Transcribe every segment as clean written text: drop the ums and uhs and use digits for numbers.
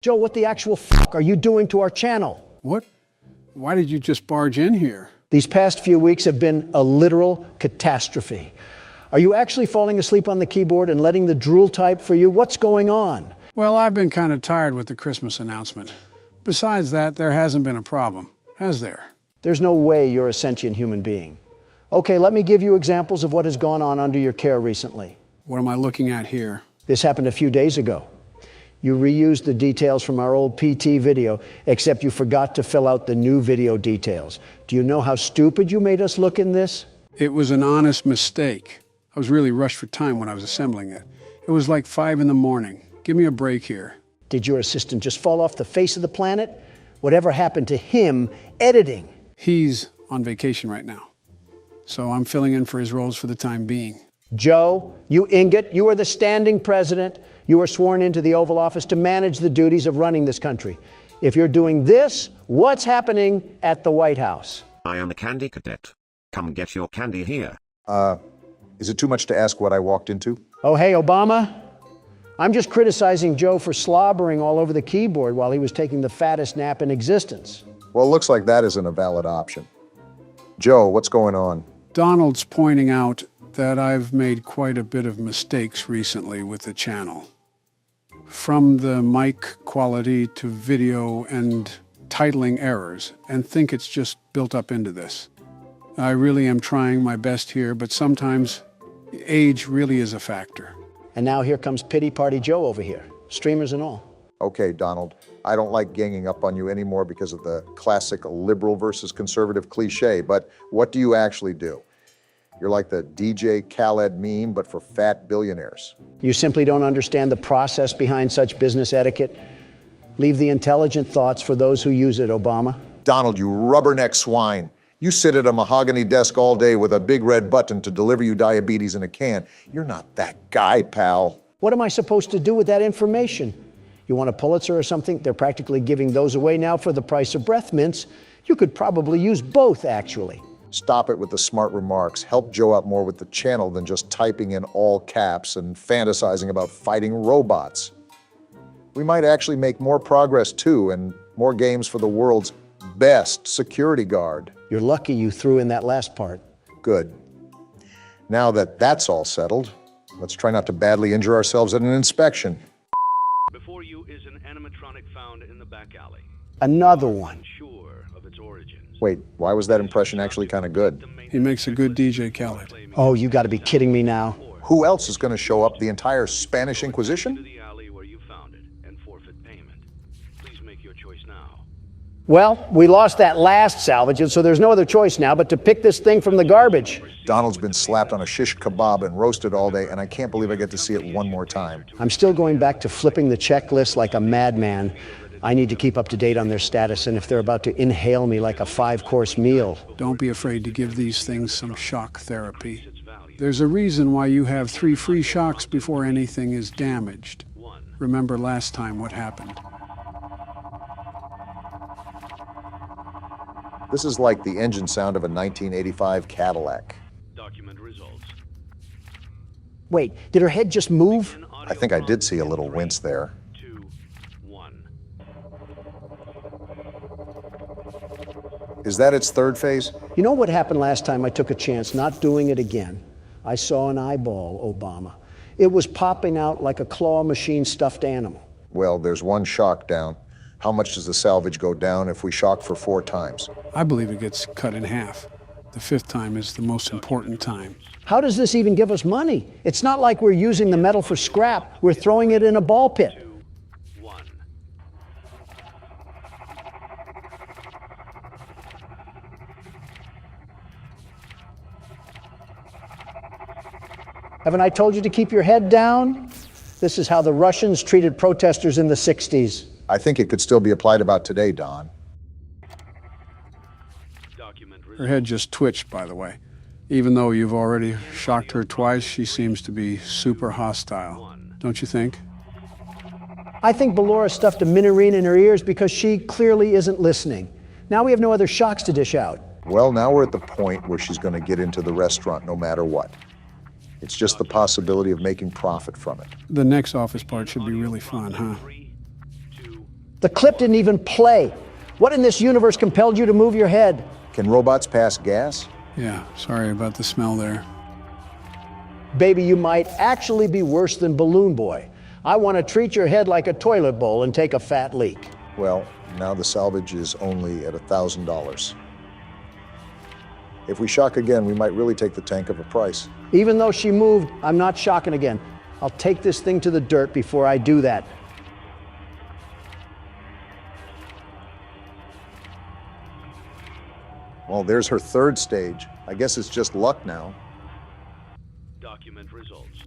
Joe, what the actual fuck are you doing to our channel? What? Why did you just barge in here? These past few weeks have been a literal catastrophe. Are you actually falling asleep on the keyboard and letting the drool type for you? What's going on? Well, I've been kind of tired with the Christmas announcement. Besides that, there hasn't been a problem, has there? There's no way you're a sentient human being. Okay, let me give you examples of what has gone on under your care recently. What am I looking at here? This happened a few days ago. You reused the details from our old PT video, except you forgot to fill out the new video details. Do you know how stupid you made us look in this? It was an honest mistake. I was really rushed for time when I was assembling it. It was like 5 in the morning. Give me a break here. Did your assistant just fall off the face of the planet? Whatever happened to him editing? He's on vacation right now, so I'm filling in for his roles for the time being. Joe, you ingot, you are the standing president. You are sworn into the Oval Office to manage the duties of running this country. If you're doing this, what's happening at the White House? I am a candy cadet. Come get your candy here. Is it too much to ask what I walked into? Oh, hey, Obama. I'm just criticizing Joe for slobbering all over the keyboard while he was taking the fattest nap in existence. Well, it looks like that isn't a valid option. Joe, what's going on? Donald's pointing out that I've made quite a bit of mistakes recently with the channel. From the mic quality to video and titling errors, and think it's just built up into this. I really am trying my best here, but sometimes age really is a factor. And now here comes Pity Party Joe over here, streamers and all. Okay, Donald, I don't like ganging up on you anymore because of the classic liberal versus conservative cliche, but what do you actually do? You're like the DJ Khaled meme, but for fat billionaires. You simply don't understand the process behind such business etiquette. Leave the intelligent thoughts for those who use it, Obama. Donald, you rubberneck swine. You sit at a mahogany desk all day with a big red button to deliver you diabetes in a can. You're not that guy, pal. What am I supposed to do with that information? You want a Pulitzer or something? They're practically giving those away now for the price of breath mints. You could probably use both, actually. Stop it with the smart remarks. Help Joe out more with the channel than just typing in all caps and fantasizing about fighting robots. We might actually make more progress too, and more games for the world's best security guard. You're lucky you threw in that last part. Good. Now that that's all settled, let's try not to badly injure ourselves at an inspection. Before you is an animatronic found in the back alley. Another one. Unsure of its origins. Wait, why was that impression actually kind of good? He makes a good DJ, Khaled. Oh, you gotta be kidding me now. Who else is going to show up? The entire Spanish To Inquisition? the alley where you found it and forfeit payment. Please make your choice now. Well, we lost that last salvage, and so there's no other choice now but to pick this thing from the garbage. Donald's been slapped on a shish kebab and roasted all day, and I can't believe I get to see it one more time. I'm still going back to flipping the checklist like a madman. I need to keep up to date on their status, and if they're about to inhale me like a 5-course meal. Don't be afraid to give these things some shock therapy. There's a reason why you have 3 free shocks before anything is damaged. Remember last time what happened. This is like the engine sound of a 1985 Cadillac. Document results. Wait, did her head just move? I think I did see a little wince there. 2, 1. Is that its third phase? You know what happened last time I took a chance not doing it again? I saw an eyeball, Obama. It was popping out like a claw machine stuffed animal. Well, there's one shock down. How much does the salvage go down if we shock for 4 times? I believe it gets cut in half. The 5th time is the most important time. How does this even give us money? It's not like we're using the metal for scrap. We're throwing it in a ball pit. 2, 1. Haven't I told you to keep your head down? This is how the Russians treated protesters in the 60s. I think it could still be applied about today, Don. Document results. Her head just twitched, by the way. Even though you've already shocked her twice, she seems to be super hostile. Don't you think? I think Ballora stuffed a minorine in her ears because she clearly isn't listening. Now we have no other shocks to dish out. Well, now we're at the point where she's going to get into the restaurant no matter what. It's just the possibility of making profit from it. The next office part should be really fun, huh? 3, 2, The clip didn't even play. What in this universe compelled you to move your head? Can robots pass gas? Yeah, sorry about the smell there. Baby, you might actually be worse than Balloon Boy. I want to treat your head like a toilet bowl and take a fat leak. Well, now the salvage is only at $1,000. If we shock again, we might really take the tank of a price. Even though she moved, I'm not shocking again. I'll take this thing to the dirt before I do that. Well, there's her third stage. I guess it's just luck now. Document results.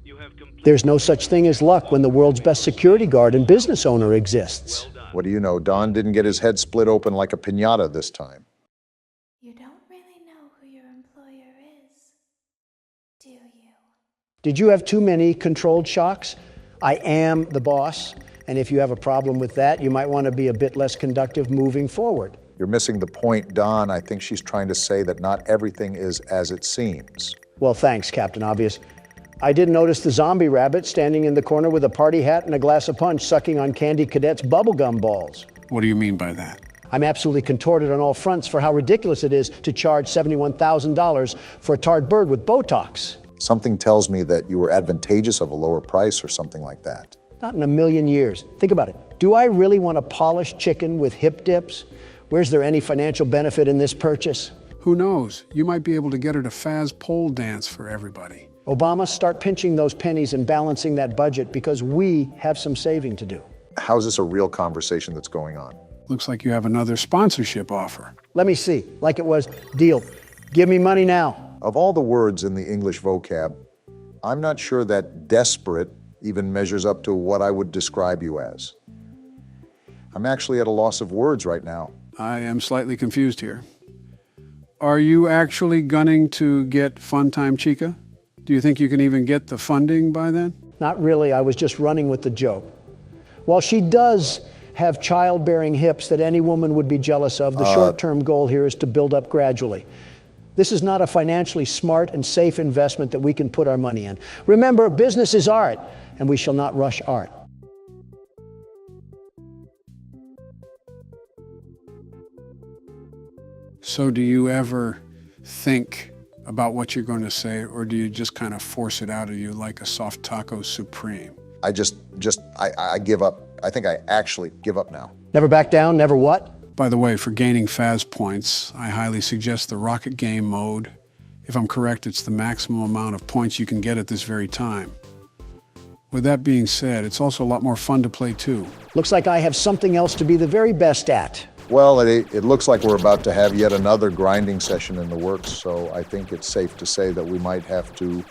You have completed. There's no such thing as luck when the world's best security guard and business owner exists. Well done. What do you know? Don didn't get his head split open like a piñata this time. You don't really know who your employer is, do you? Did you have too many controlled shocks? I am the boss, and if you have a problem with that, you might want to be a bit less conductive moving forward. You're missing the point, Don. I think she's trying to say that not everything is as it seems. Well, thanks, Captain Obvious. I did notice the zombie rabbit standing in the corner with a party hat and a glass of punch, sucking on Candy Cadet's bubblegum balls. What do you mean by that? I'm absolutely contorted on all fronts for how ridiculous it is to charge $71,000 for a tarred bird with Botox. Something tells me that you were advantageous of a lower price or something like that. Not in a million years. Think about it. Do I really want a polished chicken with hip dips? Where's there any financial benefit in this purchase? Who knows? You might be able to get her to Faz pole dance for everybody. Obama, start pinching those pennies and balancing that budget because we have some saving to do. How's this a real conversation that's going on? Looks like you have another sponsorship offer. Let me see. Like it was, deal. Give me money now. Of all the words in the English vocab, I'm not sure that desperate even measures up to what I would describe you as. I'm actually at a loss of words right now. I am slightly confused here. Are you actually gunning to get Funtime Chica? Do you think you can even get the funding by then? Not really. I was just running with the joke. While she does have childbearing hips that any woman would be jealous of, the short-term goal here is to build up gradually. This is not a financially smart and safe investment that we can put our money in. Remember, business is art, and we shall not rush art. So do you ever think about what you're going to say, or do you just kind of force it out of you like a soft taco supreme? I give up. I think I actually give up now. Never back down, never what? By the way, for gaining Faz points, I highly suggest the Rocket Game mode. If I'm correct, it's the maximum amount of points you can get at this very time. With that being said, it's also a lot more fun to play too. Looks like I have something else to be the very best at. Well, it looks like we're about to have yet another grinding session in the works, so I think it's safe to say that we might have to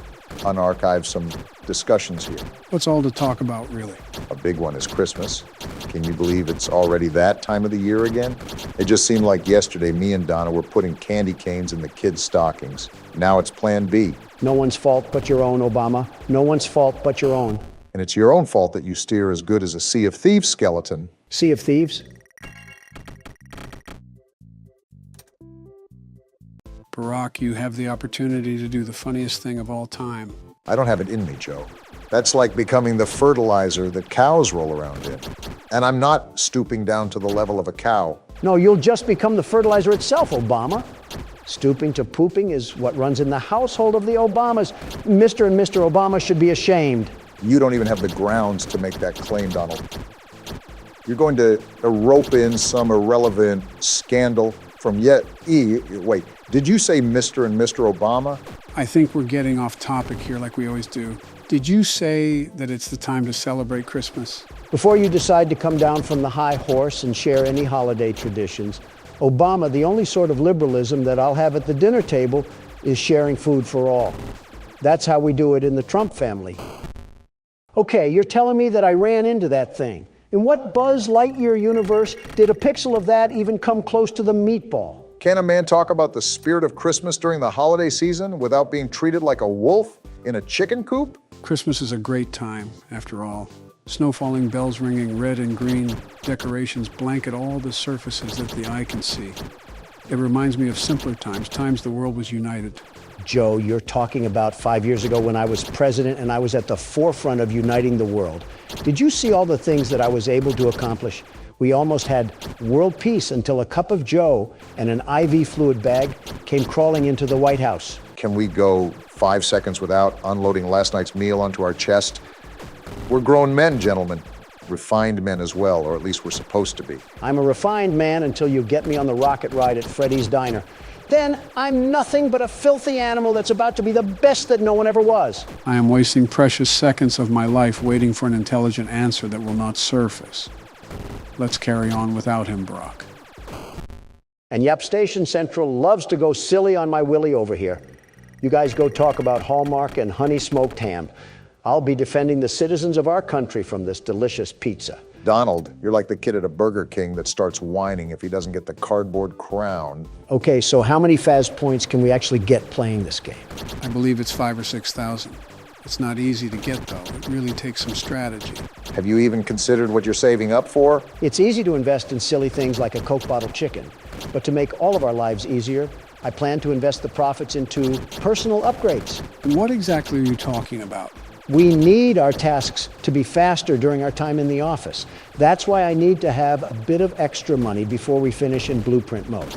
unarchive some discussions here. What's all to talk about, really? A big one is Christmas. Can you believe it's already that time of the year again? It just seemed like yesterday me and Donna were putting candy canes in the kids' stockings. Now it's Plan B. No one's fault but your own, Obama. No one's fault but your own. And it's your own fault that you steer as good as a Sea of Thieves skeleton. Sea of Thieves? Barack, you have the opportunity to do the funniest thing of all time. I don't have it in me, Joe. That's like becoming the fertilizer that cows roll around in. And I'm not stooping down to the level of a cow. No, you'll just become the fertilizer itself, Obama. Stooping to pooping is what runs in the household of the Obamas. Mr. and Mr. Obama should be ashamed. You don't even have the grounds to make that claim, Donald. You're going to rope in some irrelevant scandal from wait, did you say Mr. and Mr. Obama? I think we're getting off topic here like we always do. Did you say that it's the time to celebrate Christmas? Before you decide to come down from the high horse and share any holiday traditions, Obama, the only sort of liberalism that I'll have at the dinner table is sharing food for all. That's how we do it in the Trump family. Okay, you're telling me that I ran into that thing. In what Buzz Lightyear universe did a pixel of that even come close to the meatball? Can a man talk about the spirit of Christmas during the holiday season without being treated like a wolf in a chicken coop? Christmas is a great time, after all. Snow falling, bells ringing, red and green decorations blanket all the surfaces that the eye can see. It reminds me of simpler times, times the world was united. Joe, you're talking about 5 years ago when I was president and I was at the forefront of uniting the world. Did you see all the things that I was able to accomplish? We almost had world peace until a cup of Joe and an IV fluid bag came crawling into the White House. Can we go 5 seconds without unloading last night's meal onto our chest? We're grown men, gentlemen. Refined men as well, or at least we're supposed to be. I'm a refined man until you get me on the rocket ride at Freddy's Diner. Then I'm nothing but a filthy animal that's about to be the best that no one ever was. I am wasting precious seconds of my life waiting for an intelligent answer that will not surface. Let's carry on without him, Brock. And Yap Station Central loves to go silly on my Willie over here. You guys go talk about Hallmark and honey smoked ham. I'll be defending the citizens of our country from this delicious pizza. Donald, you're like the kid at a Burger King that starts whining if he doesn't get the cardboard crown. Okay, so how many Faz points can we actually get playing this game? I believe it's 5,000 or 6,000. It's not easy to get, though. It really takes some strategy. Have you even considered what you're saving up for? It's easy to invest in silly things like a Coke bottle chicken. But to make all of our lives easier, I plan to invest the profits into personal upgrades. What exactly are you talking about? We need our tasks to be faster during our time in the office. That's why I need to have a bit of extra money before we finish in blueprint mode.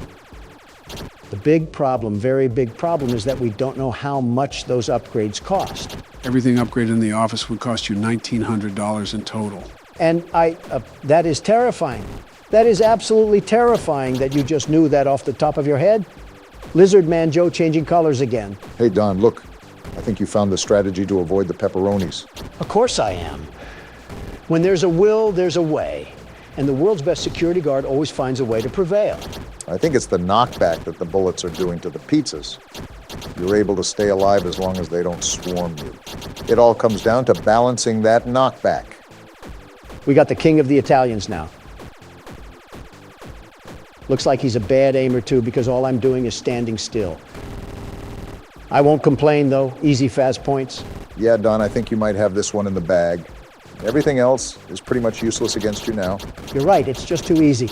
The big problem, very big problem, is that we don't know how much those upgrades cost. Everything upgraded in the office would cost you $1,900 in total. And that is terrifying. That is absolutely terrifying that you just knew that off the top of your head. Lizard Man Joe changing colors again. Hey, Don, look. I think you found the strategy to avoid the pepperonis. Of course I am. When there's a will, there's a way. And the world's best security guard always finds a way to prevail. I think it's the knockback that the bullets are doing to the pizzas. You're able to stay alive as long as they don't swarm you. It all comes down to balancing that knockback. We got the king of the Italians now. Looks like he's a bad aimer too, because all I'm doing is standing still. I won't complain though. Easy Faz points. Yeah, Don, I think you might have this one in the bag. Everything else is pretty much useless against you now. You're right, it's just too easy.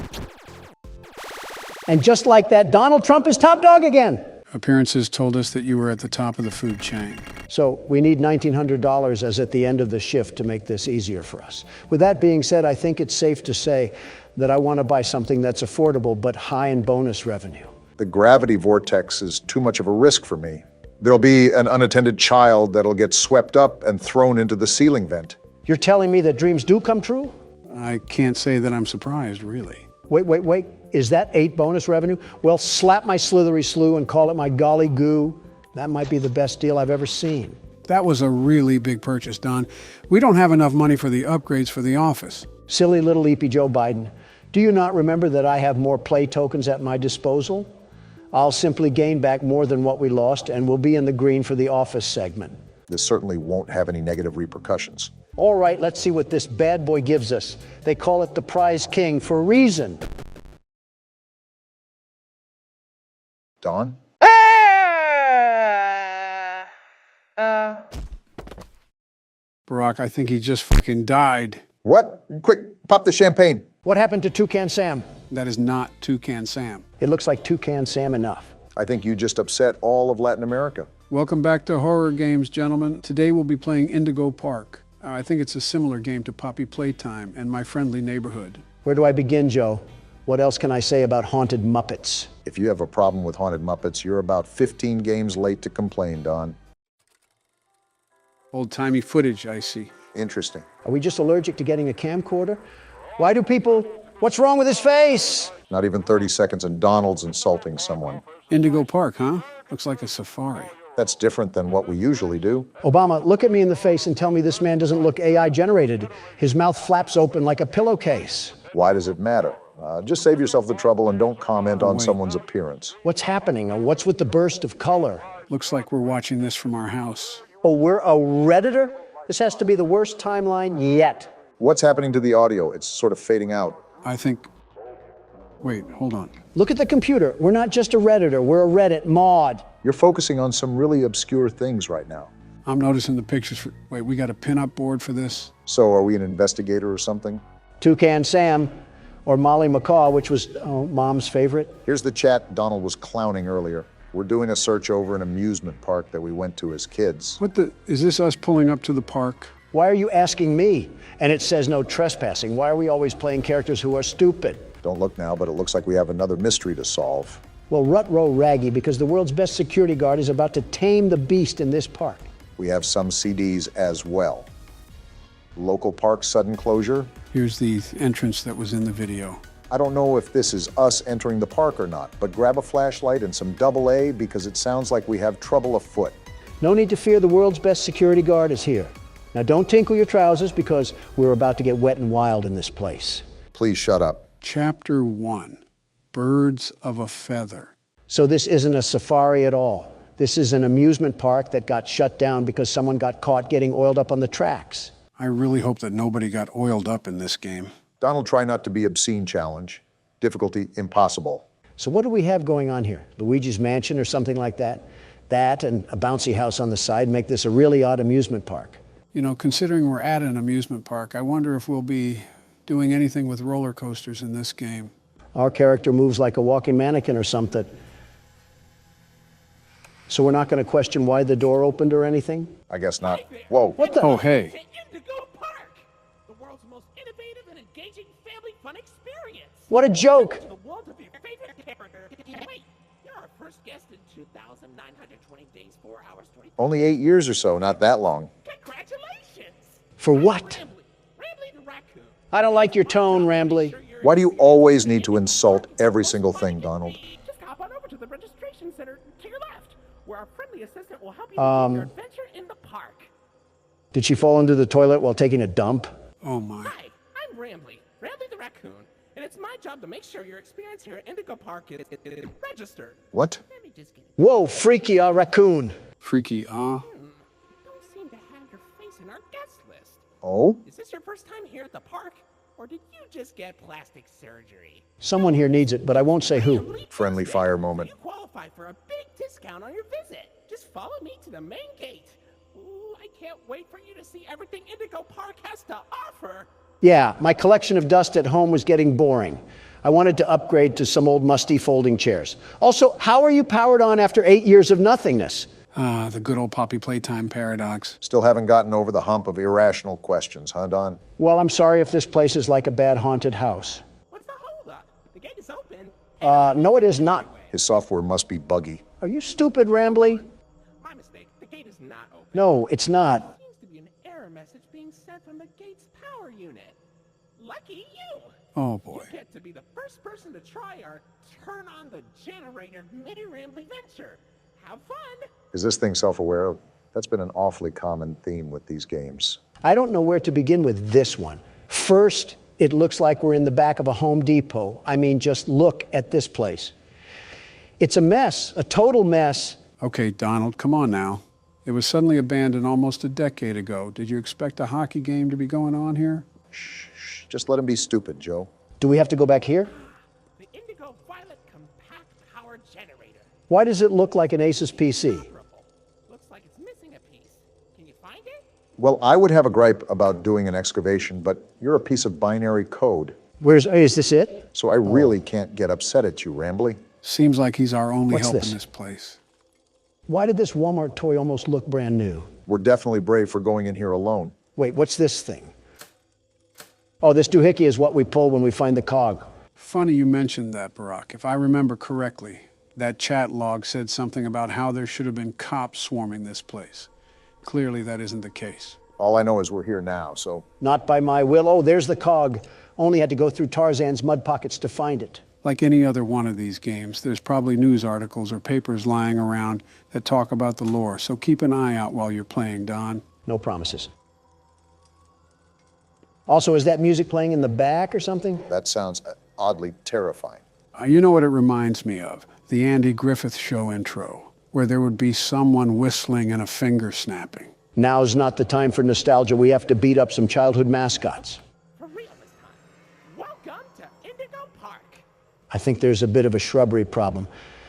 And just like that, Donald Trump is top dog again. Appearances told us that you were at the top of the food chain. So we need $1,900 as at the end of the shift to make this easier for us. With that being said, I think it's safe to say that I want to buy something that's affordable but high in bonus revenue. The gravity vortex is too much of a risk for me. There'll be an unattended child that'll get swept up and thrown into the ceiling vent. You're telling me that dreams do come true? I can't say that I'm surprised, really. Wait. Is that 8 bonus revenue? Well, slap my slithery slew and call it my golly goo. That might be the best deal I've ever seen. That was a really big purchase, Don. We don't have enough money for the upgrades for the office. Silly little eepy Joe Biden. Do you not remember that I have more play tokens at my disposal? I'll simply gain back more than what we lost and we'll be in the green for the office segment. This certainly won't have any negative repercussions. All right, let's see what this bad boy gives us. They call it the prize king for a reason. Don? Barack, I think he just fucking died. What? Quick, pop the champagne. What happened to Toucan Sam? That is not Toucan Sam. It looks like Toucan Sam enough. I think you just upset all of Latin America. Welcome back to Horror Games, gentlemen. Today we'll be playing Indigo Park. I think it's a similar game to Poppy Playtime and My Friendly Neighborhood. Where do I begin, Joe? What else can I say about haunted Muppets? If you have a problem with haunted Muppets, you're about 15 games late to complain, Don. Old-timey footage, I see. Interesting. Are we just allergic to getting a camcorder? Why do people... What's wrong with his face? Not even 30 seconds and Donald's insulting someone. Indigo Park, huh? Looks like a safari. That's different than what we usually do. Obama, look at me in the face and tell me this man doesn't look AI generated. His mouth flaps open like a pillowcase. Why does it matter? Just save yourself the trouble and don't comment on someone's appearance. What's happening? What's with the burst of color? Looks like we're watching this from our house. Oh, we're a Redditor? This has to be the worst timeline yet. What's happening to the audio? It's sort of fading out. I think... Wait, hold on. Look at the computer. We're not just a Redditor, we're a Reddit mod. You're focusing on some really obscure things right now. I'm noticing the pictures for... Wait, we got a pin-up board for this? So are we an investigator or something? Toucan Sam, or Molly McCaw, which was Mom's favorite. Here's the chat Donald was clowning earlier. We're doing a search over an amusement park that we went to as kids. Is this us pulling up to the park? Why are you asking me? And it says no trespassing. Why are we always playing characters who are stupid? Don't look now, but it looks like we have another mystery to solve. Well, rut-row raggy, because the world's best security guard is about to tame the beast in this park. We have some CDs as well. Local park sudden closure. Here's the entrance that was in the video. I don't know if this is us entering the park or not, but grab a flashlight and some AA because it sounds like we have trouble afoot. No need to fear, the world's best security guard is here. Now don't tinkle your trousers because we're about to get wet and wild in this place. Please shut up. Chapter 1, Birds of a Feather. So this isn't a safari at all. This is an amusement park that got shut down because someone got caught getting oiled up on the tracks. I really hope that nobody got oiled up in this game. Donald, try not to be obscene challenge. Difficulty impossible. So what do we have going on here? Luigi's Mansion or something like that? That and a bouncy house on the side make this a really odd amusement park. You know, considering we're at an amusement park, I wonder if we'll be doing anything with roller coasters in this game. Our character moves like a walking mannequin or something. So we're not going to question why the door opened or anything? I guess not. Whoa. What the? Oh, hey. Indigo Park, the world's most innovative and engaging family fun experience. What a joke! To the world of your favorite character. Wait, you're our first guest in 2,920 days, 4 hours, 20. Only 8 years or so, not that long. Congratulations! For what? Rambly the raccoon. I don't like your tone, Rambly. Why do you always need to insult every single thing, Donald? Just hop on over to the registration center to your left, where our friendly assistant will help you begin your adventure in the park. Did she fall into the toilet while taking a dump? Oh, my. Hi, I'm Rambly the raccoon, and it's my job to make sure your experience here at Indigo Park is registered. What? Let me just get Whoa, freaky, raccoon. Freaky, don't seem to have your face in our guest list. Oh? Is this your first time here at the park, or did you just get plastic surgery? Someone here needs it, but I won't say who. Friendly fire moment. You qualify for a big discount on your visit. Just follow me to the main gate. Ooh, I can't wait for you to see everything Indigo Park has to offer. Yeah, my collection of dust at home was getting boring. I wanted to upgrade to some old musty folding chairs. Also, how are you powered on after 8 years of nothingness? Ah, the good old Poppy Playtime paradox. Still haven't gotten over the hump of irrational questions, huh, Don? Well, I'm sorry if this place is like a bad haunted house. What's the holdup? The gate is open. No, it is not. His software must be buggy. Are you stupid, Rambly? My mistake. The gate is not open. No, it's not. Seems to be an error message being sent from the gate's power unit. Lucky you! Oh, boy. You get to be the first person to try our turn on the generator mini Rambly venture. Have fun! Is this thing self-aware? That's been an awfully common theme with these games. I don't know where to begin with this one. First, it looks like we're in the back of a Home Depot. I mean, just look at this place. It's a mess, a total mess. Okay, Donald, come on now. It was suddenly abandoned almost a decade ago. Did you expect a hockey game to be going on here? Shh, just let him be stupid, Joe. Do we have to go back here? The Indigo Violet Compact Power Generator. Why does it look like an Asus PC? Looks like it's missing a piece. Can you find it? Well, I would have a gripe about doing an excavation, but you're a piece of binary code. Is this it? So I really can't get upset at you, Rambly. Seems like he's our only What's help this? in this place. Why did this Walmart toy almost look brand new? We're definitely brave for going in here alone. Wait, what's this thing? Oh, this doohickey is what we pull when we find the cog. Funny you mentioned that, Barack. If I remember correctly, that chat log said something about how there should have been cops swarming this place. Clearly, that isn't the case. All I know is we're here now, so Not by my will. Oh, there's the cog. Only had to go through Tarzan's mud pockets to find it. Like any other one of these games, there's probably news articles or papers lying around that talk about the lore, so keep an eye out while you're playing, Don. No promises. Also, is that music playing in the back or something? that sounds oddly terrifying. You know what it reminds me of? The Andy Griffith Show intro, where there would be someone whistling and a finger snapping. Now's not the time for nostalgia. We have to beat up some childhood mascots. For real this time. Welcome to Indigo Park. I think there's a bit of a shrubbery problem.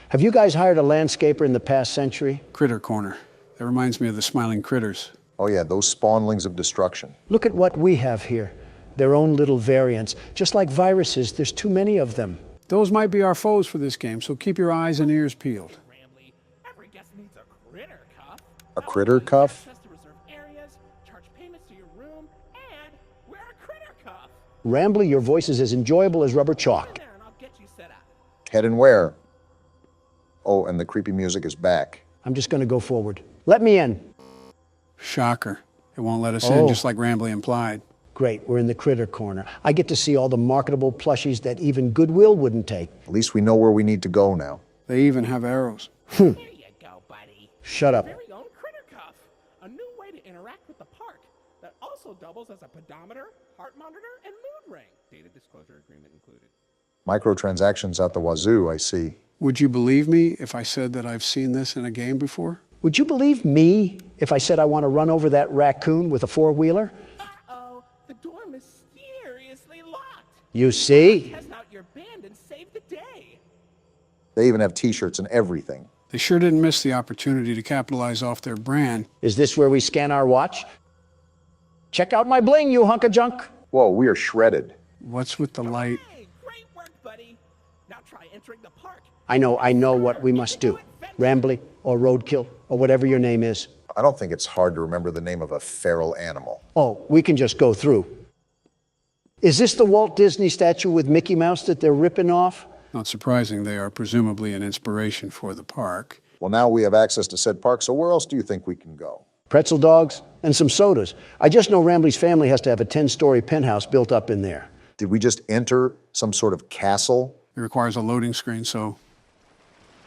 Have you guys hired a landscaper in the past century? Critter Corner. That reminds me of the Smiling Critters. Oh yeah, those spawnlings of destruction. Look at what we have here. Their own little variants. Just like viruses, there's too many of them. Those might be our foes for this game, so keep your eyes and ears peeled. Rambly, A critter cuff? Access to reserved areas, charge payments to your room, and wear a critter cuff. Rambly, your voice is as enjoyable as rubber chalk. There, and I'll get you set up. Head and where? Oh, and the creepy music is back. I'm just going to go forward. Let me in. Shocker. It won't let us Oh. in, just like Rambly implied. Great, we're in the critter corner. I get to see all the marketable plushies that even Goodwill wouldn't take. At least we know where we need to go now. They even have arrows. There you go, buddy. Shut up. Very own critter cuff. A new way to interact with the park that also doubles as a pedometer, heart monitor, and mood ring. Data disclosure agreement included. Microtransactions out the wazoo, I see. Would you believe me if I said that I've seen this in a game before? Would you believe me if I said I want to run over that raccoon with a four-wheeler? Uh-oh, the door mysteriously locked. You see? Test out your band and save the day. They even have t-shirts and everything. They sure didn't miss the opportunity to capitalize off their brand. Is this where we scan our watch? Check out my bling, you hunk of junk. Whoa, we are shredded. What's with the light? Hey, great work, buddy. Now try entering the park. I know what we must do. Rambly or Roadkill or whatever your name is. I don't think it's hard to remember the name of a feral animal. Oh, we can just go through. Is this the Walt Disney statue with Mickey Mouse that they're ripping off? Not surprising, they are presumably an inspiration for the park. Well, now we have access to said park, so where else do you think we can go? Pretzel dogs and some sodas. I just know Rambly's family has to have a 10-story penthouse built up in there. Did we just enter some sort of castle? It requires a loading screen, so...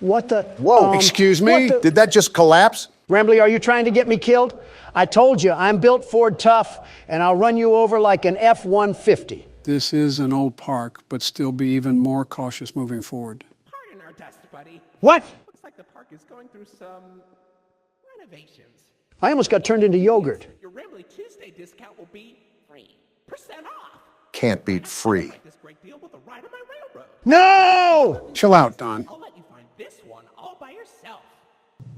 What the? Whoa, excuse me? what the- Did that just collapse? Rambly, are you trying to get me killed? I told you, I'm built Ford tough, and I'll run you over like an F-150. This is an old park, but still be even more cautious moving forward. Pardon our dust, buddy. What? Looks like the park is going through some renovations. I almost got turned into yogurt. Your Rambly Tuesday discount will be 3% off. Can't beat free. Like this great deal with a ride on my railroad. No! Chill out, Don. I'll let you find this one all by yourself.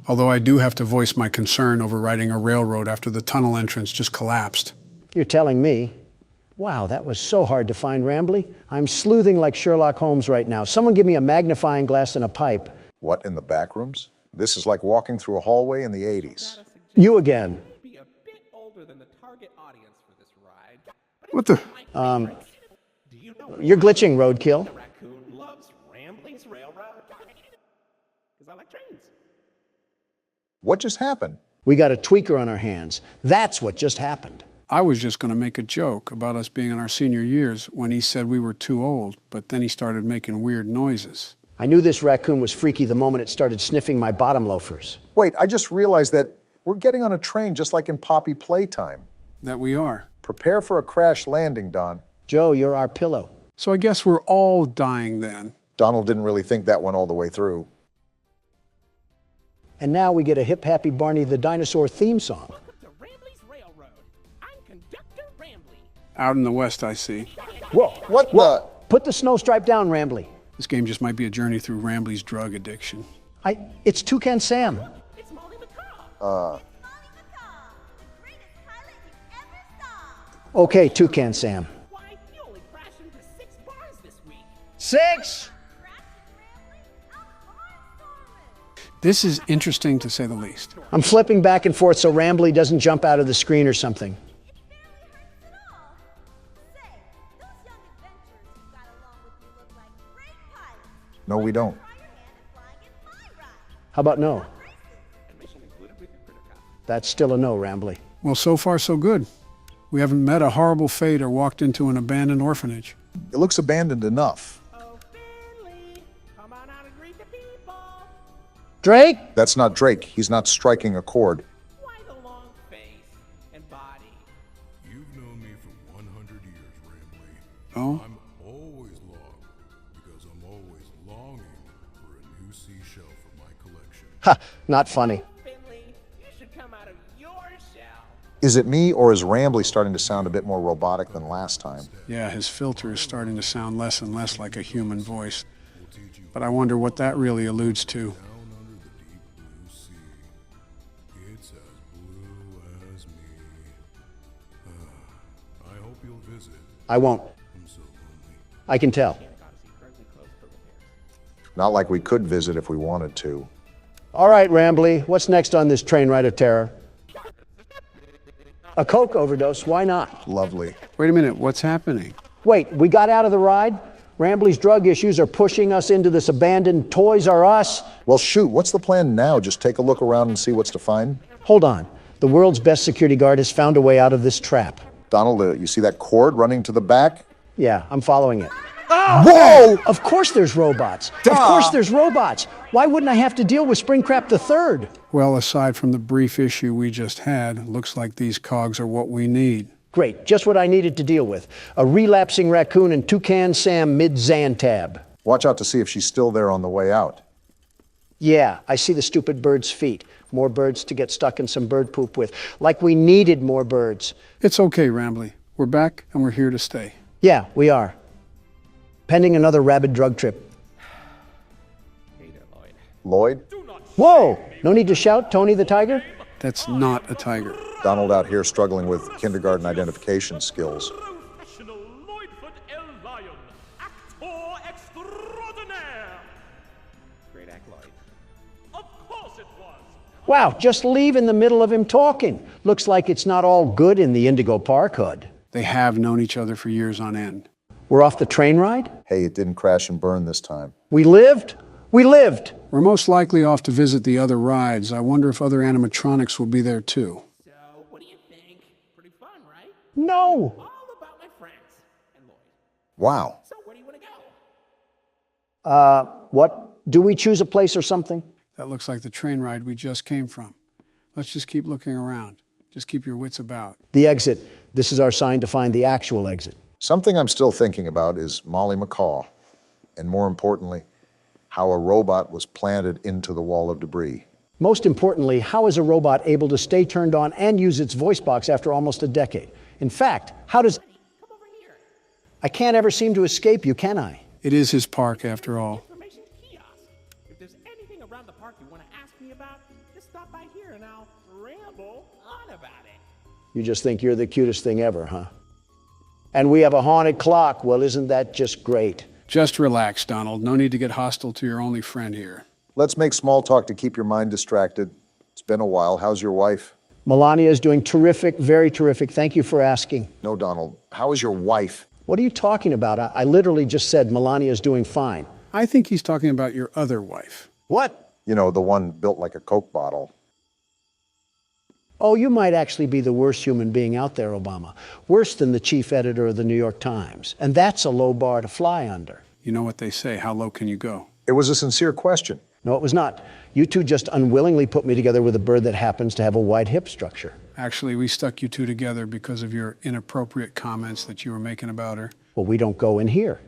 Although I do have to voice my concern over riding a railroad after the tunnel entrance just collapsed. You're telling me. Wow, that was so hard to find, Rambly. I'm sleuthing like Sherlock Holmes right now. Someone give me a magnifying glass and a pipe. What, in the back rooms? This is like walking through a hallway in the 80s. You again. Be a bit older than the target audience for this ride. What the? Do you know You're glitching, Roadkill. the raccoon loves Rambling's railroad? Because I like trains. What just happened? We got a tweaker on our hands. That's what just happened. I was just going to make a joke about us being in our senior years when he said we were too old, but then he started making weird noises. I knew this raccoon was freaky the moment it started sniffing my bottom loafers. Wait, I just realized that we're getting on a train just like in Poppy Playtime. That we are. Prepare for a crash landing, Don. Joe, you're our pillow. So I guess we're all dying then. Donald didn't really think that one all the way through. And now we get a Hip Happy Barney the Dinosaur theme song. Welcome to Rambley's Railroad. I'm Conductor Rambley. Out in the west, I see. Whoa, What the? put the snow stripe down, Rambly. This game just might be a journey through Rambly's drug addiction. It's Toucan Sam. It's Molly McCaw. Molly McCaw, the greatest pilot you ever saw. Okay, Toucan Sam. Why, you only crashed into 6 bars this week. 6! This is interesting to say the least. I'm flipping back and forth so Rambly doesn't jump out of the screen or something. It barely hurts at all. Say, those young adventurers you got along with you look like great pilots. No, we don't. Try your hand at flying in my ride. How about no? Races. Admission included with your critter cuff. That's still a no, Rambly. Well, so far so good. We haven't met a horrible fate or walked into an abandoned orphanage. It looks abandoned enough. Oh, Finley, come on out and greet the people. Drake? That's not Drake. He's not striking a chord. Why the long face and body? You've known me for 100 years, Rambley. Oh? I'm always long because I'm always longing for a new seashell for my collection. Ha, not funny. Finley, you should come out of your shell. Is it me, or is Rambly starting to sound a bit more robotic than last time? Yeah, his filter is starting to sound less and less like a human voice. But I wonder what that really alludes to. Down under the deep blue sea, it's as blue as me. I hope you'll visit. I won't. I'm so lonely. I can tell. Odyssey currently closed for repairs. Not like we could visit if we wanted to. All right, Rambly, what's next on this train ride of terror? A coke overdose, why not? Lovely. Wait a minute, what's happening? Wait, we got out of the ride? Rambly's drug issues are pushing us into this abandoned Toys R Us? Well, shoot, what's the plan now? Just take a look around and see what's to find? Hold on. The world's best security guard has found a way out of this trap. Donald, you see that cord running to the back? Yeah, I'm following it. Whoa! Of course there's robots. Of course there's robots. Why wouldn't I have to deal with Springtrap III? Well, aside from the brief issue we just had, looks like these cogs are what we need. Great, just what I needed to deal with. A relapsing raccoon and Toucan Sam mid-Xantab. Watch out to see if she's still there on the way out. Yeah, I see the stupid bird's feet. More birds to get stuck in some bird poop with. Like we needed more birds. It's okay, Rambly. We're back and we're here to stay. Yeah, we are. Pending another rabid drug trip. Lloyd? Whoa! No need to shout, Tony the Tiger? That's not a tiger. Donald out here struggling with kindergarten identification skills. Professional Lloydford L. Lion, actor extraordinaire. Great act, Lloyd. Of course it was. Wow, just leave in the middle of him talking. Looks like it's not all good in the Indigo Park hood. They have known each other for years on end. We're off the train ride? Hey, it didn't crash and burn this time. We lived? We lived! We're most likely off to visit the other rides. I wonder if other animatronics will be there too. So, what do you think? Pretty fun, right? No! All about my friends and Lloyd. Wow. So, where do you want to go? What? Do we choose a place or something? That looks like the train ride we just came from. Let's just keep looking around. Just keep your wits about. The exit. This is our sign to find the actual exit. Something I'm still thinking about is Molly McCaw, and more importantly, how a robot was planted into the wall of debris. Most importantly, how is a robot able to stay turned on and use its voice box after almost a decade? In fact, how does... Come over here. I can't ever seem to escape you, can I? It is his park after all. Information kiosk. If there's anything around the park you want to ask me about, just stop by here and I'll ramble on about it. You just think you're the cutest thing ever, huh? And we have a haunted clock. Well, isn't that just great? Just relax, Donald. No need to get hostile to your only friend here. Let's make small talk to keep your mind distracted. It's been a while. How's your wife? Melania is doing terrific, very terrific. Thank you for asking. No, Donald. How is your wife? What are you talking about? I literally just said Melania is doing fine. I think he's talking about your other wife. What? You know, the one built like a Coke bottle. Oh, you might actually be the worst human being out there, Obama. Worse than the chief editor of the New York Times. And that's a low bar to fly under. You know what they say, how low can you go? It was a sincere question. No, it was not. You two just unwillingly put me together with a bird that happens to have a wide hip structure. Actually, we stuck you two together because of your inappropriate comments that you were making about her. Well, we don't go in here.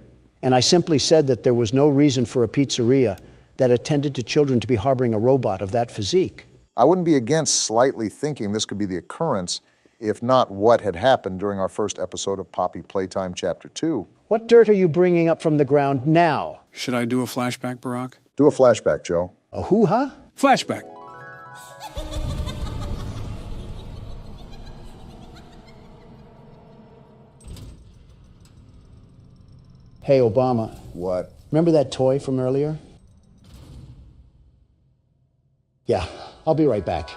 And I simply said that there was no reason for a pizzeria that attended to children to be harboring a robot of that physique. I wouldn't be against slightly thinking this could be the occurrence, if not what had happened during our first episode of Poppy Playtime Chapter 2. What dirt are you bringing up from the ground now? Should I do a flashback, Barack? Do a flashback, Joe. A hoo-ha? Flashback. Hey, Obama, What? remember that toy from earlier? Yeah, I'll be right back.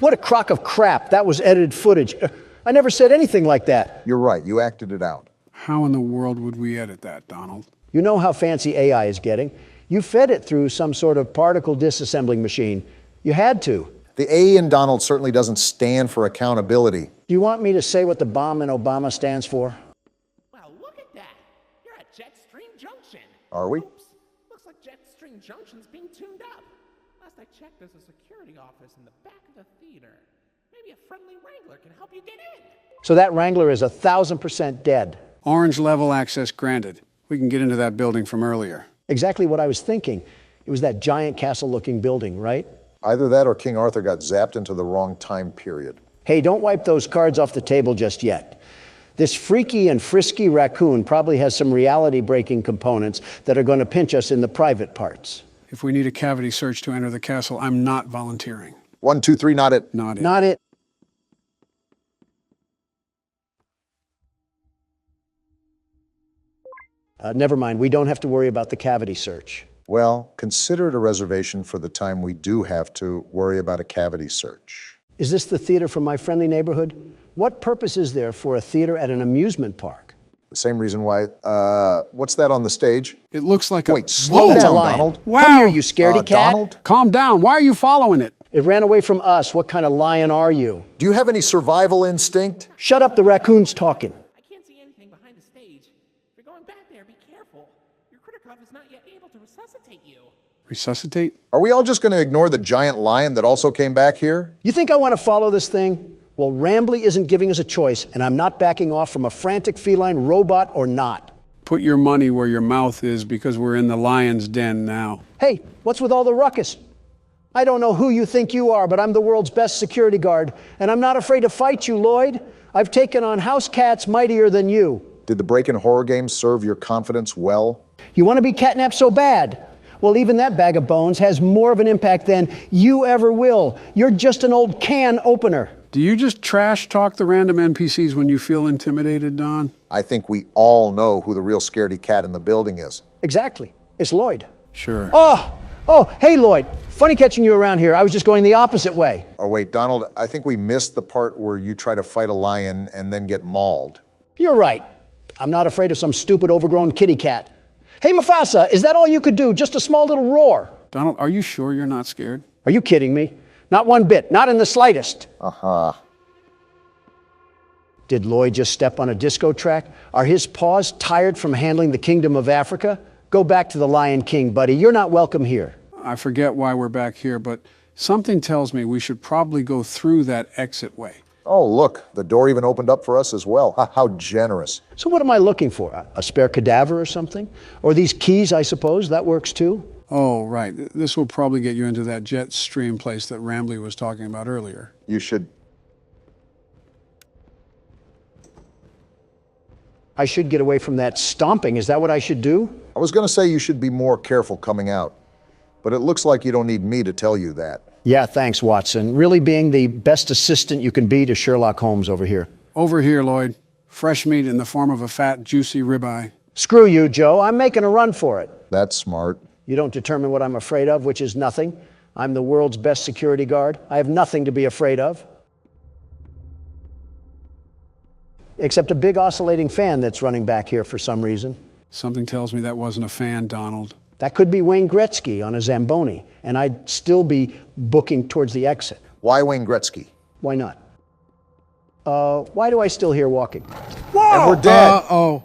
What a crock of crap. That was edited footage. I never said anything like that. You're right. You acted it out. How in the world would we edit that, Donald? You know how fancy AI is getting. You fed it through some sort of particle disassembling machine. You had to. The A in Donald certainly doesn't stand for accountability. Do you want me to say what the bomb in Obama stands for? Well, look at that. You're at Jetstream Junction. Are we? Oops. Looks like Jetstream Junction's being tuned up. Last I checked, there's a security office in the back of the theater. Maybe a friendly wrangler can help you get in. So that Wrangler is 1,000% dead. Orange level access granted. We can get into that building from earlier. Exactly what I was thinking. It was that giant castle-looking building, right? Either that or King Arthur got zapped into the wrong time period. Hey, don't wipe those cards off the table just yet. This freaky and frisky raccoon probably has some reality-breaking components that are going to pinch us in the private parts. If we need a cavity search to enter the castle, I'm not volunteering. 1, 2, 3, not it. Not it. Not it. Never mind, we don't have to worry about the cavity search. Well, consider it a reservation for the time we do have to worry about a cavity search. Is this the theater from my friendly neighborhood? What purpose is there for a theater at an amusement park? The same reason why, what's that on the stage? It looks like Wait, a... slow That's a down, lion. Donald. Wow. Come here, you scaredy cat. Donald, Calm down. Why are you following it? It ran away from us. What kind of lion are you? do you have any survival instinct? Shut up, the raccoon's talking. I can't see anything behind the stage. If you're going back there, be careful. Your critter cuff is not yet able to resuscitate you. Resuscitate? Are we all just going to ignore the giant lion that also came back here? You think I want to follow this thing? Well, Rambly isn't giving us a choice, and I'm not backing off from a frantic feline robot or not. Put your money where your mouth is, because we're in the lion's den now. Hey, what's with all the ruckus? I don't know who you think you are, but I'm the world's best security guard, and I'm not afraid to fight you, Lloyd. I've taken on house cats mightier than you. Did the break-in horror game serve your confidence well? You want to be catnapped so bad? Well, even that bag of bones has more of an impact than you ever will. You're just an old can opener. Do you just trash talk the random NPCs when you feel intimidated, Don? I think we all know who the real scaredy cat in the building is. Exactly. It's Lloyd. Sure. Oh, hey, Lloyd. Funny catching you around here. I was just going the opposite way. Oh, wait, Donald, I think we missed the part where you try to fight a lion and then get mauled. You're right. I'm not afraid of some stupid overgrown kitty cat. Hey, Mufasa, is that all you could do? Just a small little roar? Donald, are you sure you're not scared? Are you kidding me? Not one bit. Not in the slightest. Uh-huh. Did Lloyd just step on a disco track? Are his paws tired from handling the kingdom of Africa? Go back to the Lion King, buddy. You're not welcome here. I forget why we're back here, but something tells me we should probably go through that exit way. Oh, look, the door even opened up for us as well. How generous. So what am I looking for? A spare cadaver or something? Or these keys, I suppose? That works too? Oh, right. This will probably get you into that jet stream place that Rambly was talking about earlier. You should... I should get away from that stomping. Is that what I should do? I was going to say you should be more careful coming out, but it looks like you don't need me to tell you that. Yeah, thanks, Watson. Really being the best assistant you can be to Sherlock Holmes over here. Over here, Lloyd. Fresh meat in the form of a fat, juicy ribeye. Screw you, Joe. I'm making a run for it. That's smart. You don't determine what I'm afraid of, which is nothing. I'm the world's best security guard. I have nothing to be afraid of. Except a big oscillating fan that's running back here for some reason. Something tells me that wasn't a fan, Donald. That could be Wayne Gretzky on a Zamboni, and I'd still be booking towards the exit. Why Wayne Gretzky? Why not? Why do I still hear walking? And we're dead. Uh-oh.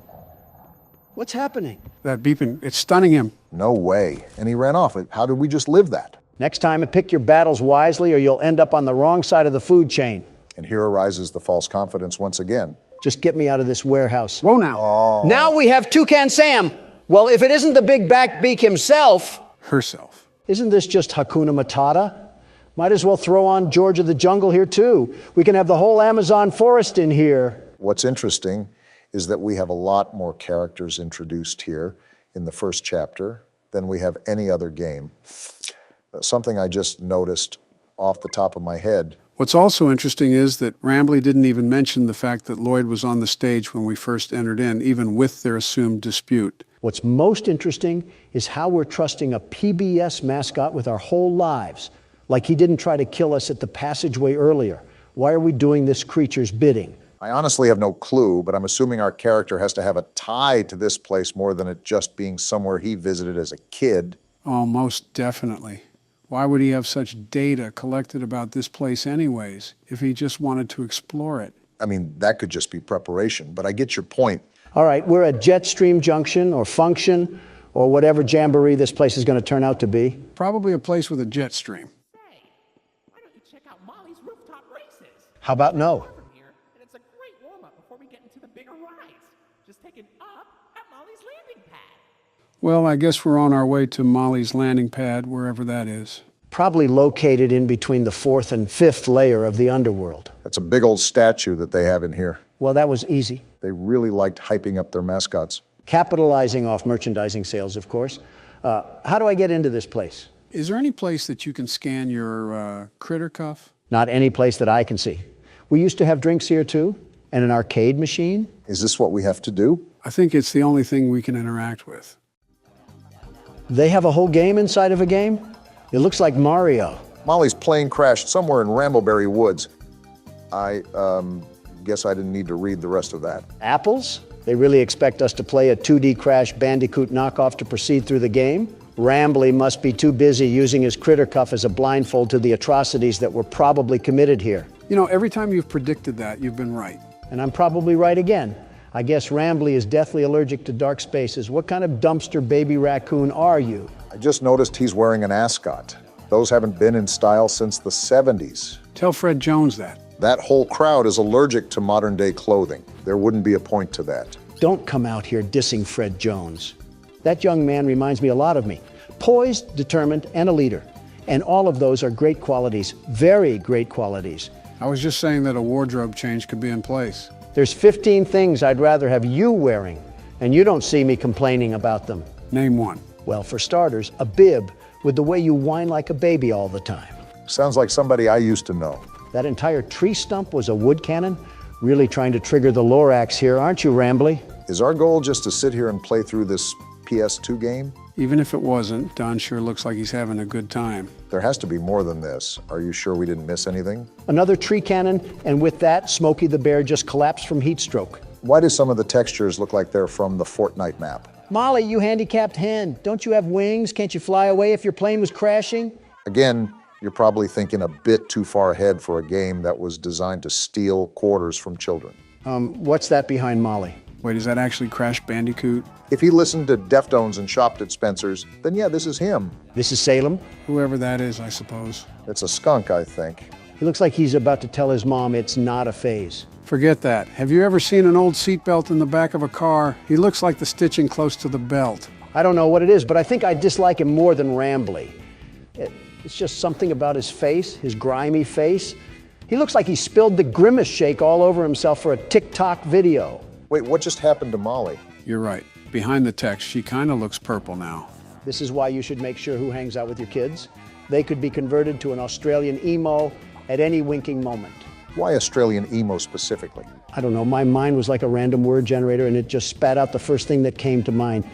What's happening? That beeping, it's stunning him. No way. And he ran off. How did we just live that? Next time, pick your battles wisely or you'll end up on the wrong side of the food chain. And here arises the false confidence once again. Just get me out of this warehouse. Whoa now. Now we have Toucan Sam. Well, if it isn't the big back beak himself, Herself. isn't this just Hakuna Matata? Might as well throw on George of the Jungle here too. We can have the whole Amazon forest in here. What's interesting is that we have a lot more characters introduced here in the first chapter than we have any other game. Something I just noticed off the top of my head. What's also interesting is that Rambly didn't even mention the fact that Lloyd was on the stage when we first entered in, even with their assumed dispute. What's most interesting is how we're trusting a PBS mascot with our whole lives, like he didn't try to kill us at the passageway earlier. Why are we doing this creature's bidding? I honestly have no clue, but I'm assuming our character has to have a tie to this place more than it just being somewhere he visited as a kid. Oh, most definitely. Why would he have such data collected about this place anyways, if he just wanted to explore it? I mean, that could just be preparation, but I get your point. All right, we're at Jetstream Junction or Function or whatever jamboree this place is going to turn out to be. Probably a place with a jet stream. Say, why don't you check out Molly's rooftop races? How about no? From here, and it's a great warm-up before we get into the bigger rides. Just take an up at Molly's landing pad. Well, I guess we're on our way to Molly's landing pad, wherever that is. Probably located in between the 4th and 5th layer of the underworld. That's a big old statue that they have in here. Well, that was easy. They really liked hyping up their mascots. Capitalizing off merchandising sales, of course. How do I get into this place? Is there any place that you can scan your critter cuff? Not any place that I can see. We used to have drinks here too, and an arcade machine. Is this what we have to do? I think it's the only thing we can interact with. They have a whole game inside of a game? It looks like Mario. Molly's plane crashed somewhere in Rambleberry Woods. I guess I didn't need to read the rest of that. Apples? They really expect us to play a 2D Crash Bandicoot knockoff to proceed through the game? Rambly must be too busy using his critter cuff as a blindfold to the atrocities that were probably committed here. You know, every time you've predicted that, you've been right. And I'm probably right again. I guess Rambly is deathly allergic to dark spaces. What kind of dumpster baby raccoon are you? I just noticed he's wearing an ascot. Those haven't been in style since the 70s. Tell Fred Jones that. That whole crowd is allergic to modern-day clothing. There wouldn't be a point to that. Don't come out here dissing Fred Jones. That young man reminds me a lot of me. Poised, determined, and a leader. And all of those are great qualities, very great qualities. I was just saying that a wardrobe change could be in place. There's 15 things I'd rather have you wearing, and you don't see me complaining about them. Name one. Well, for starters, a bib with the way you whine like a baby all the time. Sounds like somebody I used to know. That entire tree stump was a wood cannon? Really trying to trigger the Lorax here, aren't you, Rambly? Is our goal just to sit here and play through this PS2 game? Even if it wasn't, Don sure looks like he's having a good time. There has to be more than this. Are you sure we didn't miss anything? Another tree cannon, and with that, Smokey the Bear just collapsed from heat stroke. Why do some of the textures look like they're from the Fortnite map? Molly, you handicapped hen. Don't you have wings? Can't you fly away if your plane was crashing? Again, you're probably thinking a bit too far ahead for a game that was designed to steal quarters from children. What's that behind Molly? Wait, is that actually Crash Bandicoot? If he listened to Deftones and shopped at Spencer's, then yeah, this is him. This is Salem. Whoever that is, I suppose. It's a skunk, I think. He looks like he's about to tell his mom it's not a phase. Forget that. Have you ever seen an old seatbelt in the back of a car? He looks like the stitching close to the belt. I don't know what it is, but I think I dislike him more than Rambly. It's just something about his face, his grimy face. He looks like he spilled the Grimace shake all over himself for a TikTok video. Wait, what just happened to Molly? You're right. Behind the text, she kind of looks purple now. This is why you should make sure who hangs out with your kids. They could be converted to an Australian emo at any winking moment. Why Australian emo specifically? I don't know, my mind was like a random word generator and it just spat out the first thing that came to mind.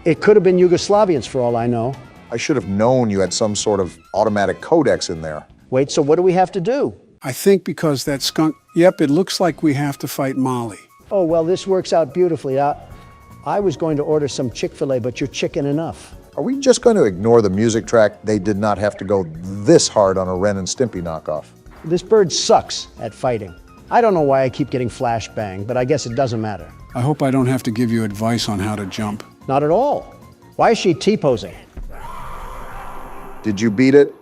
It could have been Yugoslavians for all I know. I should have known you had some sort of automatic codex in there. Wait, so what do we have to do? I think because that skunk, yep, it looks like we have to fight Molly. Oh, well, this works out beautifully. I was going to order some Chick-fil-A, but you're chicken enough. Are we just going to ignore the music track? They did not have to go this hard on a Ren and Stimpy knockoff. This bird sucks at fighting. I don't know why I keep getting flashbang, but I guess it doesn't matter. I hope I don't have to give you advice on how to jump. Not at all. Why is she T-posing? Did you beat it?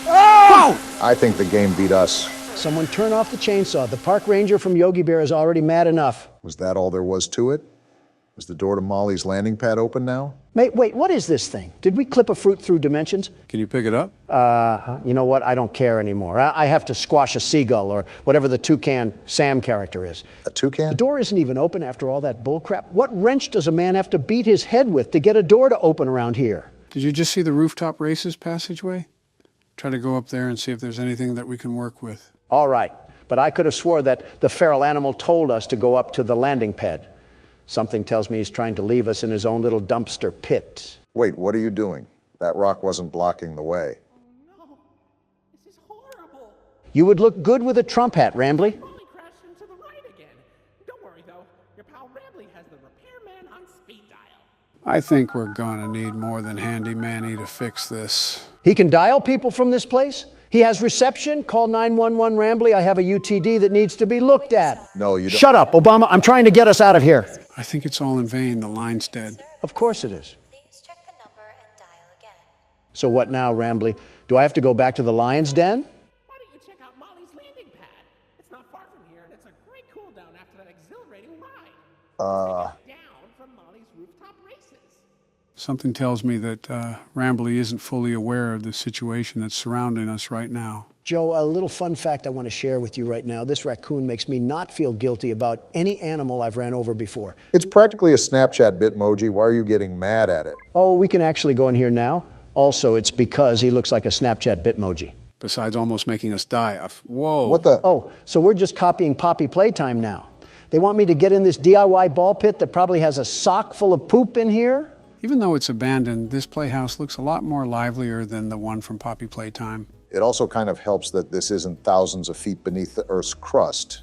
Oh! I think the game beat us. Someone turn off the chainsaw. The park ranger from Yogi Bear is already mad enough. Was that all there was to it? Is the door to Molly's landing pad open now? Wait, what is this thing? Did we clip a fruit through dimensions? Can you pick it up? You know what? I don't care anymore. I have to squash a seagull or whatever the toucan Sam character is. A toucan? The door isn't even open after all that bullcrap. What wrench does a man have to beat his head with to get a door to open around here? Did you just see the rooftop races passageway? Try to go up there and see if there's anything that we can work with. All right, but I could have swore that the feral animal told us to go up to the landing pad. Something tells me he's trying to leave us in his own little dumpster pit. Wait, what are you doing? That rock wasn't blocking the way. No, this is horrible. You would look good with a Trump hat, Rambly. Molly crashed into the right again. Don't worry though, your pal Rambley has the repairman on speed dial. I think we're gonna need more than Handy Manny to fix this. He can dial people from this place? He has reception? Call 911 Rambly. I have a UTD that needs to be looked at. No, you don't. Shut up, Obama. I'm trying to get us out of here. I think it's all in vain. The line's dead. Of course it is. Please check the number and dial again. So what now, Rambly? Do I have to go back to the lion's den? Why don't you check out Molly's landing pad? It's not far from here, and it's a great cool down after that exhilarating ride. Down from Molly's rooftop races. Something tells me that Rambly isn't fully aware of the situation that's surrounding us right now. Joe, a little fun fact I want to share with you right now. This raccoon makes me not feel guilty about any animal I've ran over before. It's practically a Snapchat Bitmoji. Why are you getting mad at it? Oh, we can actually go in here now. Also, it's because he looks like a Snapchat Bitmoji. Besides almost making us die. Whoa. What the? Oh, so we're just copying Poppy Playtime now. They want me to get in this DIY ball pit that probably has a sock full of poop in here? Even though it's abandoned, this playhouse looks a lot more livelier than the one from Poppy Playtime. It also kind of helps that this isn't thousands of feet beneath the Earth's crust.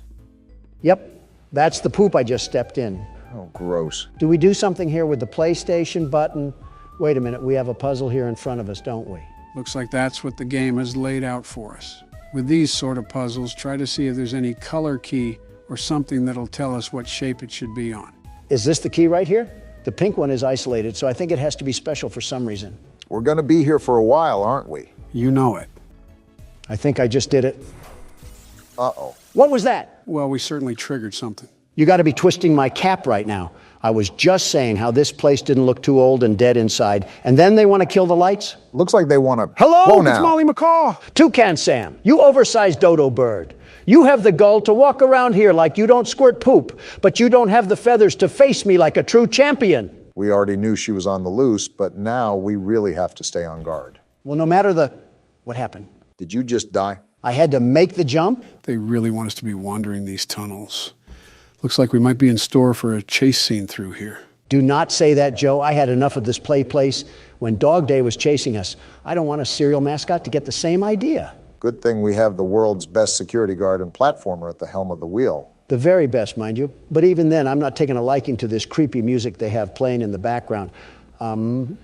Yep, that's the poop I just stepped in. Oh, gross. Do we do something here with the PlayStation button? Wait a minute, we have a puzzle here in front of us, don't we? Looks like that's what the game has laid out for us. With these sort of puzzles, try to see if there's any color key or something that'll tell us what shape it should be on. Is this the key right here? The pink one is isolated, so I think it has to be special for some reason. We're gonna be here for a while, aren't we? You know it. I think I just did it. Uh-oh. What was that? Well, we certainly triggered something. You got to be twisting my cap right now. I was just saying how this place didn't look too old and dead inside, and then they want to kill the lights? Looks like they want to... Hello? Whoa, It's now. Molly McCaw! Toucan Sam, you oversized dodo bird. You have the gall to walk around here like you don't squirt poop, but you don't have the feathers to face me like a true champion. We already knew she was on the loose, but now we really have to stay on guard. Well, no matter the... What happened? Did you just die? I had to make the jump? They really want us to be wandering these tunnels. Looks like we might be in store for a chase scene through here. Do not say that, Joe. I had enough of this play place when Dog Day was chasing us. I don't want a serial mascot to get the same idea. Good thing we have the world's best security guard and platformer at the helm of the wheel. The very best, mind you. But even then, I'm not taking a liking to this creepy music they have playing in the background. I'm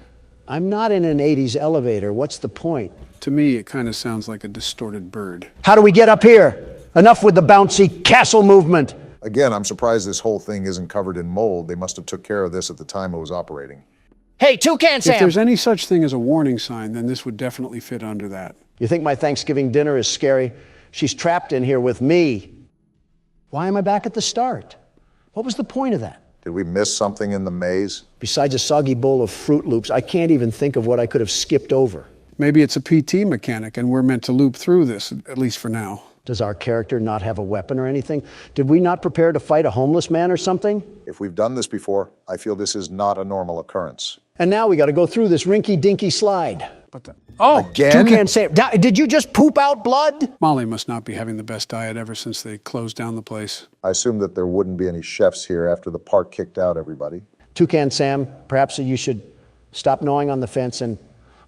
not in an 80s elevator. What's the point? To me, it kind of sounds like a distorted bird. How do we get up here? Enough with the bouncy castle movement. Again, I'm surprised this whole thing isn't covered in mold. They must have took care of this at the time it was operating. Hey, Toucan If Sam! there's any such thing as a warning sign, then this would definitely fit under that. You think my Thanksgiving dinner is scary? She's trapped in here with me. Why am I back at the start? What was the point of that? Did we miss something in the maze? Besides a soggy bowl of Fruit Loops, I can't even think of what I could have skipped over. Maybe it's a PT mechanic and we're meant to loop through this, at least for now. Does our character not have a weapon or anything? Did we not prepare to fight a homeless man or something? If we've done this before, I feel this is not a normal occurrence. And now we got to go through this rinky-dinky slide. Oh, Again? Toucan Sam, did you just poop out blood? Molly must not be having the best diet ever since they closed down the place. I assumed that there wouldn't be any chefs here after the park kicked out everybody. Toucan Sam, perhaps you should stop gnawing on the fence and,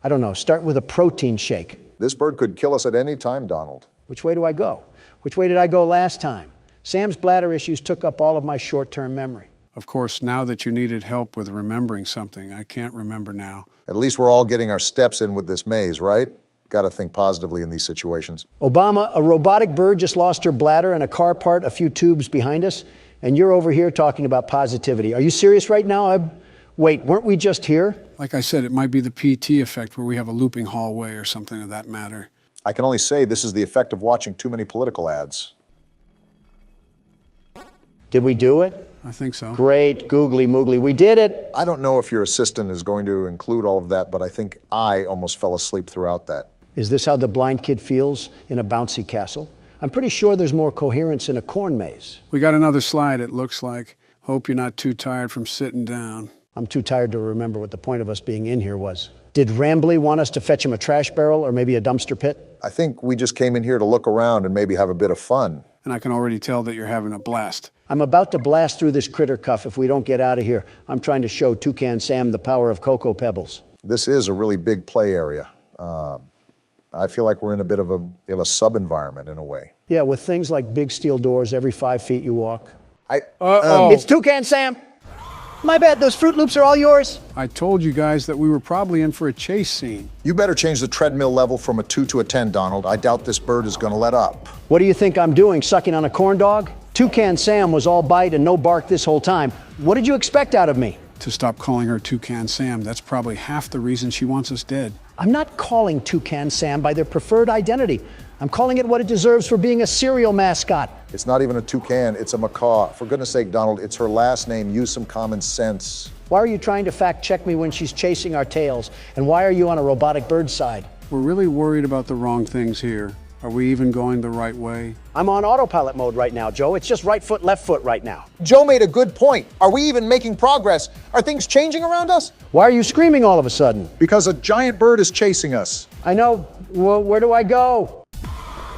I don't know, start with a protein shake. This bird could kill us at any time, Donald. Which way do I go? Which way did I go last time? Sam's bladder issues took up all of my short-term memory. Of course, now that you needed help with remembering something, I can't remember now. At least we're all getting our steps in with this maze, right? Got to think positively in these situations. Obama, a robotic bird just lost her bladder and a car part a few tubes behind us, and you're over here talking about positivity. Are you serious right now? Wait, weren't we just here? Like I said, it might be the PT effect where we have a looping hallway or something of that matter. I can only say this is the effect of watching too many political ads. Did we do it? I think so. Great, googly moogly, we did it. I don't know if your assistant is going to include all of that, but I think I almost fell asleep throughout that. Is this how the blind kid feels in a bouncy castle? I'm pretty sure there's more coherence in a corn maze. We got another slide, it looks like. Hope you're not too tired from sitting down. I'm too tired to remember what the point of us being in here was. Did Rambley want us to fetch him a trash barrel or maybe a dumpster pit? I think we just came in here to look around and maybe have a bit of fun. And I can already tell that you're having a blast. I'm about to blast through this critter cuff if we don't get out of here. I'm trying to show Toucan Sam the power of Cocoa Pebbles. This is a really big play area. I feel like we're in a bit of a sub-environment in a way. Yeah, with things like big steel doors every 5 feet you walk. Uh-oh. It's Toucan Sam! My bad, those Fruit Loops are all yours. I told you guys that we were probably in for a chase scene. You better change the treadmill level from a 2 to a 10, Donald. I doubt this bird is going to let up. What do you think I'm doing, sucking on a corn dog? Toucan Sam was all bite and no bark this whole time. What did you expect out of me? To stop calling her Toucan Sam, that's probably half the reason she wants us dead. I'm not calling Toucan Sam by their preferred identity. I'm calling it what it deserves for being a serial mascot. It's not even a toucan, it's a macaw. For goodness sake, Donald, it's her last name. Use some common sense. Why are you trying to fact check me when she's chasing our tails? And why are you on a robotic bird's side? We're really worried about the wrong things here. Are we even going the right way? I'm on autopilot mode right now, Joe. It's just right foot, left foot right now. Joe made a good point. Are we even making progress? Are things changing around us? Why are you screaming all of a sudden? Because a giant bird is chasing us. I know. Well, where do I go?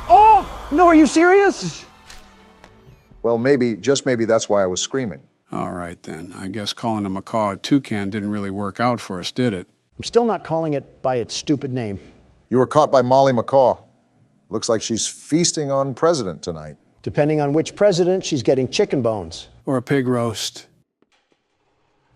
Oh, no, are you serious? Well, maybe, just maybe that's why I was screaming. All right, then. I guess calling a macaw a toucan didn't really work out for us, did it? I'm still not calling it by its stupid name. You were caught by Molly McCaw. Looks like she's feasting on President tonight. Depending on which president, she's getting chicken bones. Or a pig roast.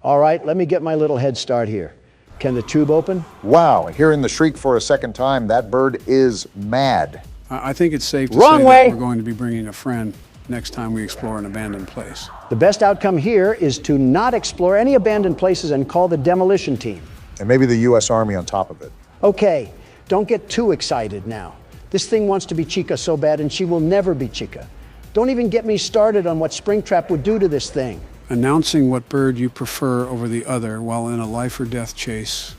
All right, let me get my little head start here. Can the tube open? Wow, hearing the shriek for a second time, that bird is mad. I think it's safe to Wrong say way. that we're going to be bringing a friend next time we explore an abandoned place. The best outcome here is to not explore any abandoned places and call the demolition team. And maybe the U.S. Army on top of it. Okay, don't get too excited now. This thing wants to be Chica so bad, and she will never be Chica. Don't even get me started on what Springtrap would do to this thing. Announcing what bird you prefer over the other while in a life or death chase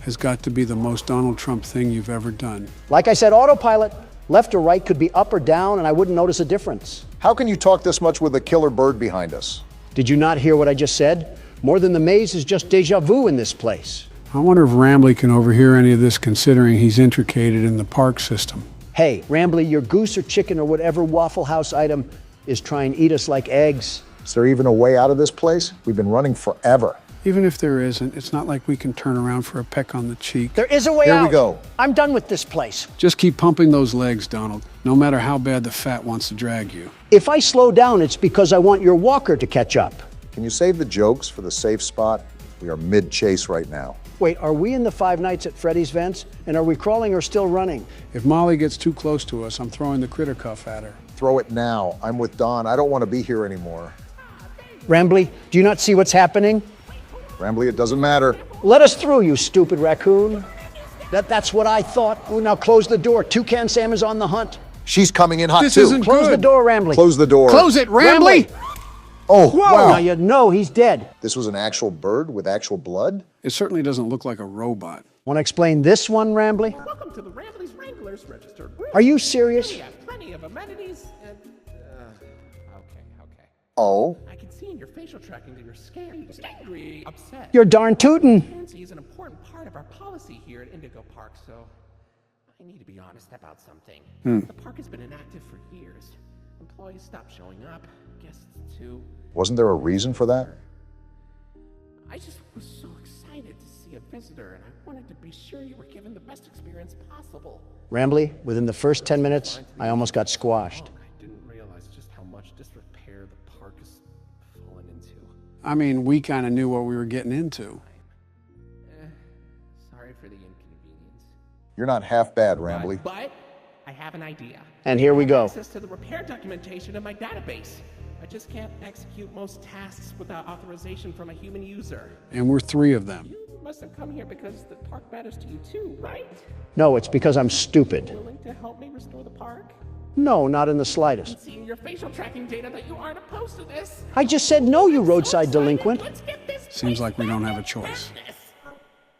has got to be the most Donald Trump thing you've ever done. Like I said, autopilot, left or right could be up or down, and I wouldn't notice a difference. How can you talk this much with a killer bird behind us? Did you not hear what I just said? More than the maze is just deja vu in this place. I wonder if Rambly can overhear any of this, considering he's intricated in the park system. Hey, Rambly, your goose or chicken or whatever Waffle House item is trying to eat us like eggs. Is there even a way out of this place? We've been running forever. Even if there isn't, it's not like we can turn around for a peck on the cheek. There is a way out. Here we go. I'm done with this place. Just keep pumping those legs, Donald, no matter how bad the fat wants to drag you. If I slow down, it's because I want your walker to catch up. Can you save the jokes for the safe spot? We are mid-chase right now. Wait, are we in the Five Nights at Freddy's vents? And are we crawling or still running? If Molly gets too close to us, I'm throwing the critter cuff at her. Throw it now. I'm with Don. I don't want to be here anymore. Rambly, do you not see what's happening? Rambly, it doesn't matter. Let us through, you stupid raccoon. That's what I thought. Oh, now close the door. Toucan Sam is on the hunt. She's coming in hot This too. isn't Close good. the door, Rambly. Close the door. Close it, Rambly! Oh, Now wow. you know he's dead. This was an actual bird with actual blood? It certainly doesn't look like a robot. Want to explain this one, Rambly? Welcome to the Rambley's Wranglers registered room. Are you serious? We have plenty of amenities and... okay. Oh. I can see in your facial tracking that you're scared, angry, upset. You're darn tootin'. Transparency is an important part of our policy here at Indigo Park, so I need to be honest about something. The park has been inactive for years. Employees stopped showing up, guests too. Wasn't there a reason for that? I just was so excited to see a visitor, and I wanted to be sure you were given the best experience possible. Rambly, within the first 10 minutes, I almost got squashed. I didn't realize just how much disrepair the park has fallen into. I mean, we kind of knew what we were getting into. Sorry for the inconvenience. You're not half bad, Rambly. But I have an idea. And here we go. Access to the repair documentation in my database. I just can't execute most tasks without authorization from a human user. And we're three of them. You must have come here because the park matters to you too, right? No, it's because I'm stupid. Willing to help me restore the park? No, not in the slightest. Seeing your facial tracking data that you aren't opposed to this. I just said no, you roadside delinquent. Let's get this Seems like we don't have a choice. business.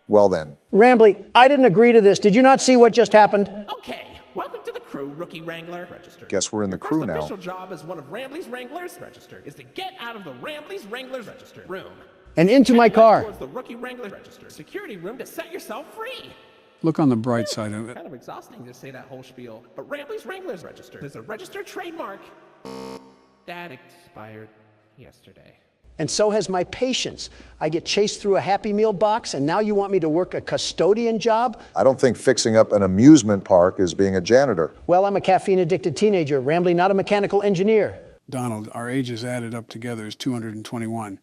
Well then. Rambly, I didn't agree to this. Did you not see what just happened? Okay, welcome to the crew, Rookie Wrangler. Registered. Guess we're in the Your crew first now. official job as one of Rambley's Wranglers, registered, is to get out of the Rambley's Wranglers registered room. And into my Head car. towards the Rookie Wrangler registered security room to set yourself free. Look on the bright side of it. Kind of exhausting to say that whole spiel, but Rambley's Wranglers registered is a registered trademark that expired yesterday. And so has my patience. I get chased through a Happy Meal box, and now you want me to work a custodian job? I don't think fixing up an amusement park is being a janitor. Well, I'm a caffeine-addicted teenager, Rambly, not a mechanical engineer. Donald, our ages added up together is 221.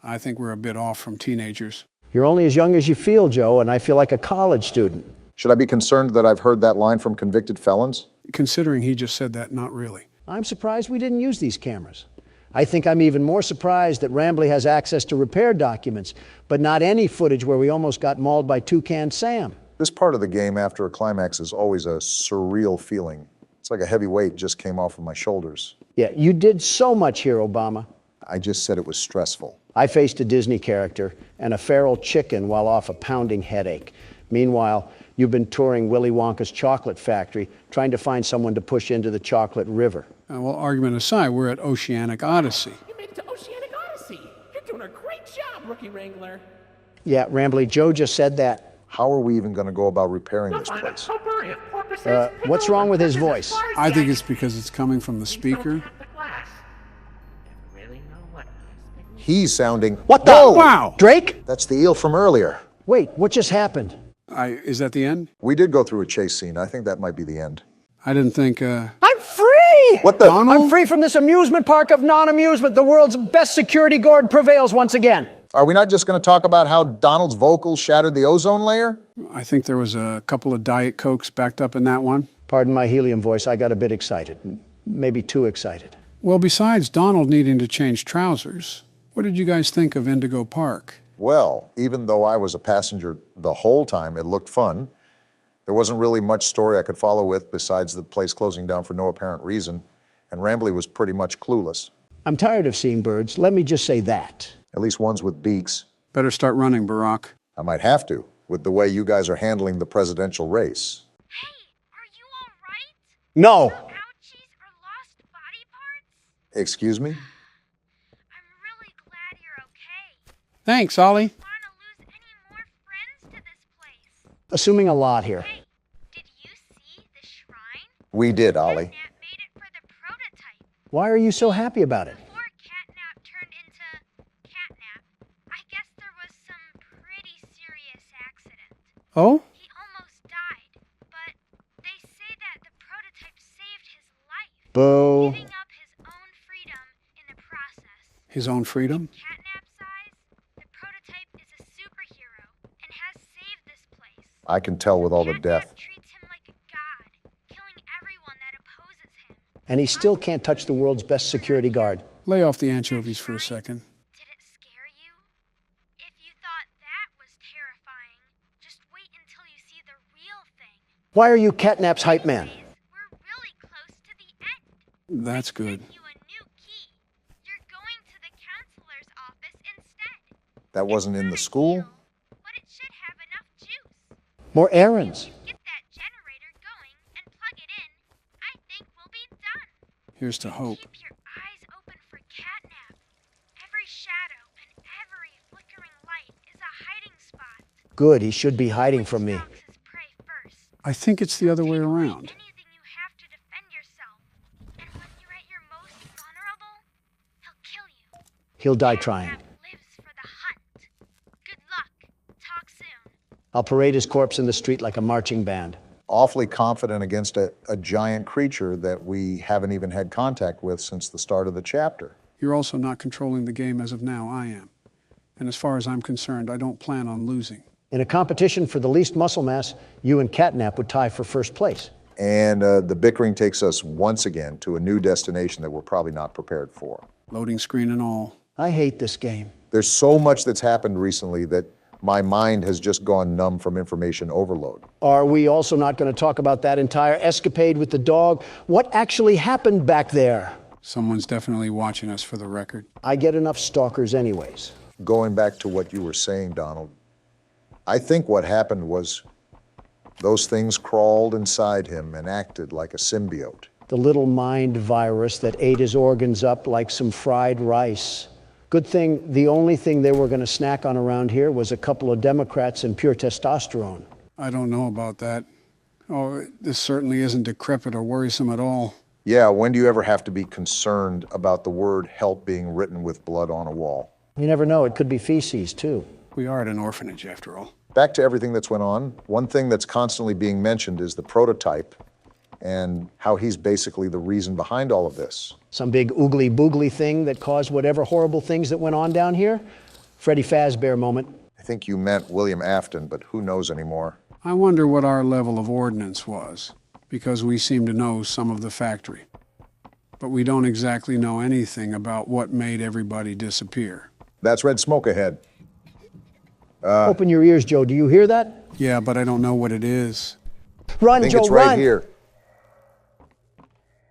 I think we're a bit off from teenagers. You're only as young as you feel, Joe, and I feel like a college student. Should I be concerned that I've heard that line from convicted felons? Considering he just said that, not really. I'm surprised we didn't use these cameras. I think I'm even more surprised that Rambly has access to repair documents, but not any footage where we almost got mauled by Toucan Sam. This part of the game after a climax is always a surreal feeling. It's like a heavy weight just came off of my shoulders. Yeah, you did so much here, Obama. I just said it was stressful. I faced a Disney character and a feral chicken while off a pounding headache. Meanwhile, you've been touring Willy Wonka's chocolate factory, trying to find someone to push into the chocolate river. Well, argument aside, we're at Oceanic Odyssey. You made it to Oceanic Odyssey. You're doing a great job, Rookie Wrangler. Yeah, Rambly, Joe just said that. How are we even going to go about repairing this place? What's wrong with his voice? I think it's because it's coming from the speaker. He's sounding... What the? Whoa! Wow! Drake? That's the eel from earlier. Wait, what just happened? Is that the end? We did go through a chase scene. I think that might be the end. I didn't think, I'm free! What the... Donald? I'm free from this amusement park of non-amusement. The world's best security guard prevails once again. Are we not just going to talk about how Donald's vocals shattered the ozone layer? I think there was a couple of Diet Cokes backed up in that one. Pardon my helium voice, I got a bit excited. Maybe too excited. Well, besides Donald needing to change trousers, what did you guys think of Indigo Park? Well, even though I was a passenger the whole time, it looked fun. There wasn't really much story I could follow with besides the place closing down for no apparent reason, and Rambley was pretty much clueless. I'm tired of seeing birds, let me just say that. At least ones with beaks. Better start running, Barack. I might have to, with the way you guys are handling the presidential race. Hey, are you all right? No! Ouchies or lost body parts? Excuse me? I'm really glad you're okay. Thanks, Ollie. Want to lose any more friends to this place? Assuming a lot here. Hey, did you see the shrine? We did, Ollie. Catnap made it for the prototype. Why are you so happy about it? Before Catnap turned into Catnap, I guess there was some pretty serious accident. Oh? He almost died, but they say that the prototype saved his life, Boo. giving up his own freedom in the process. His own freedom? Catnap's eyes, the prototype is a superhero and has saved this place. I can tell with all the death. Catnap treats him like a god, killing everyone that opposes him. And he still can't touch the world's best security guard. Lay off the anchovies for a second. Did it scare you? If you thought that was terrifying, just wait until you see the real thing. Why are you Catnap's hype man? We're really close to the end. That's good. Sent you a new key. You're going to the counselor's office instead. That wasn't in the school? But it should have enough juice. More errands. Get that generator going and plug it in. I think we'll be done. Here's to hope. Keep your eyes open for Catnap. Every shadow and every flickering light is a hiding spot. Good, he should be hiding from me. Stalks his prey first. I think it's the other way Take away around. anything you have to defend yourself. And when you're at your most vulnerable, he'll kill you. He'll die trying. Catnap lives for the hunt. Good luck. Talk soon. I'll parade his corpse in the street like a marching band. Awfully confident against a giant creature that we haven't even had contact with since the start of the chapter. You're also not controlling the game as of now. I am. And as far as I'm concerned, I don't plan on losing. In a competition for the least muscle mass, you and Catnap would tie for first place. And the bickering takes us once again to a new destination that we're probably not prepared for. Loading screen and all. I hate this game. There's so much that's happened recently that my mind has just gone numb from information overload. Are we also not going to talk about that entire escapade with the dog? What actually happened back there? Someone's definitely watching us for the record. I get enough stalkers anyways. Going back to what you were saying, Donald, I think what happened was those things crawled inside him and acted like a symbiote. The little mind virus that ate his organs up like some fried rice. Good thing the only thing they were going to snack on around here was a couple of Democrats and pure testosterone. I don't know about that. Oh, this certainly isn't decrepit or worrisome at all. Yeah, when do you ever have to be concerned about the word help being written with blood on a wall? You never know, it could be feces too. We are at an orphanage, after all. Back to everything that's went on, one thing that's constantly being mentioned is the prototype and how he's basically the reason behind all of this. Some big oogly boogly thing that caused whatever horrible things that went on down here? Freddy Fazbear moment. I think you meant William Afton, but who knows anymore? I wonder what our level of ordnance was, because we seem to know some of the factory. But we don't exactly know anything about what made everybody disappear. That's red smoke ahead. Open your ears, Joe. Do you hear that? Yeah, but I don't know what it is. Run, I think Joe, it's right run! here.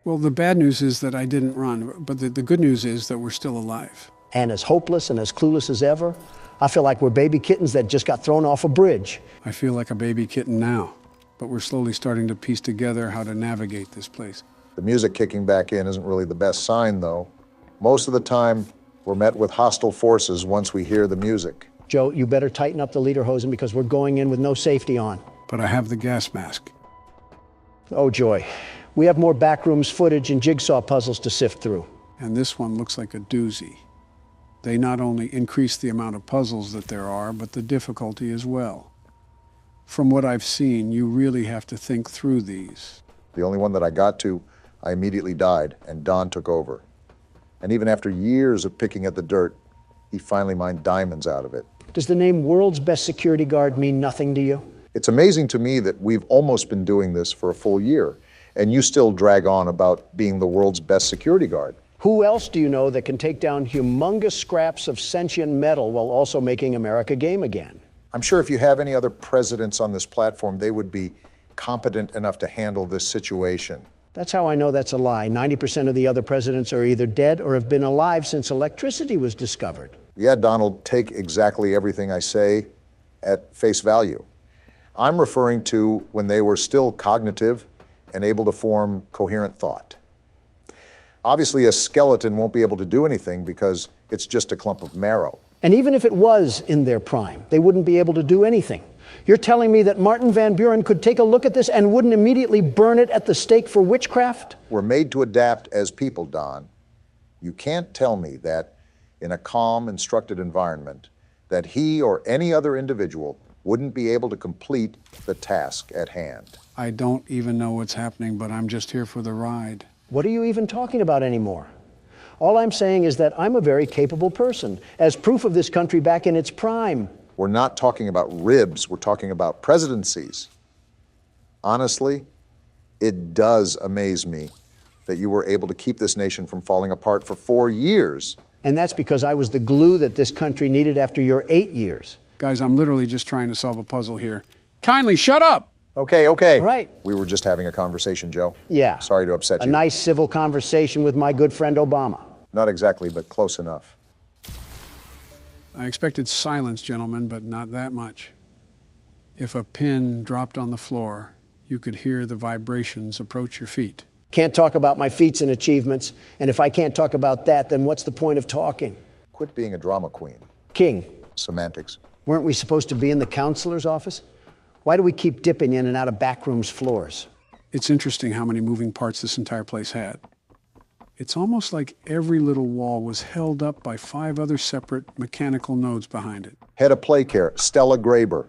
Well, the bad news is that I didn't run, but the good news is that we're still alive. And as hopeless and as clueless as ever, I feel like we're baby kittens that just got thrown off a bridge. I feel like a baby kitten now, but we're slowly starting to piece together how to navigate this place. The music kicking back in isn't really the best sign, though. Most of the time, we're met with hostile forces once we hear the music. Joe, you better tighten up the lederhosen because we're going in with no safety on. But I have the gas mask. Oh, joy. We have more backrooms footage and jigsaw puzzles to sift through. And this one looks like a doozy. They not only increase the amount of puzzles that there are, but the difficulty as well. From what I've seen, you really have to think through these. The only one that I got to, I immediately died, and Don took over. And even after years of picking at the dirt, he finally mined diamonds out of it. Does the name World's Best Security Guard mean nothing to you? It's amazing to me that we've almost been doing this for a full year, and you still drag on about being the world's best security guard. Who else do you know that can take down humongous scraps of sentient metal while also making America game again? I'm sure if you have any other presidents on this platform, they would be competent enough to handle this situation. That's how I know that's a lie. 90% of the other presidents are either dead or have been alive since electricity was discovered. Yeah, Donald, take exactly everything I say at face value. I'm referring to when they were still cognitive and able to form coherent thought. Obviously, a skeleton won't be able to do anything because it's just a clump of marrow. And even if it was in their prime, they wouldn't be able to do anything. You're telling me that Martin Van Buren could take a look at this and wouldn't immediately burn it at the stake for witchcraft? We're made to adapt as people, Don. You can't tell me that in a calm, instructed environment, that he or any other individual wouldn't be able to complete the task at hand. I don't even know what's happening, but I'm just here for the ride. What are you even talking about anymore? All I'm saying is that I'm a very capable person, as proof of this country back in its prime. We're not talking about ribs, we're talking about presidencies. Honestly, it does amaze me that you were able to keep this nation from falling apart for 4 years. And that's because I was the glue that this country needed after your 8 years. Guys, I'm literally just trying to solve a puzzle here. Kindly shut up! Okay. Right. We were just having a conversation, Joe. Yeah. Sorry to upset A you. nice civil conversation with my good friend Obama. Not exactly, but close enough. I expected silence, gentlemen, but not that much. If a pin dropped on the floor, you could hear the vibrations approach your feet. Can't talk about my feats and achievements, and if I can't talk about that, then what's the point of talking? Quit being a drama queen. King, Semantics. weren't we supposed to be in the counselor's office? Why do we keep dipping in and out of backrooms floors? It's interesting how many moving parts this entire place had. It's almost like every little wall was held up by 5 other separate mechanical nodes behind it. Head of play care, Stella Graber.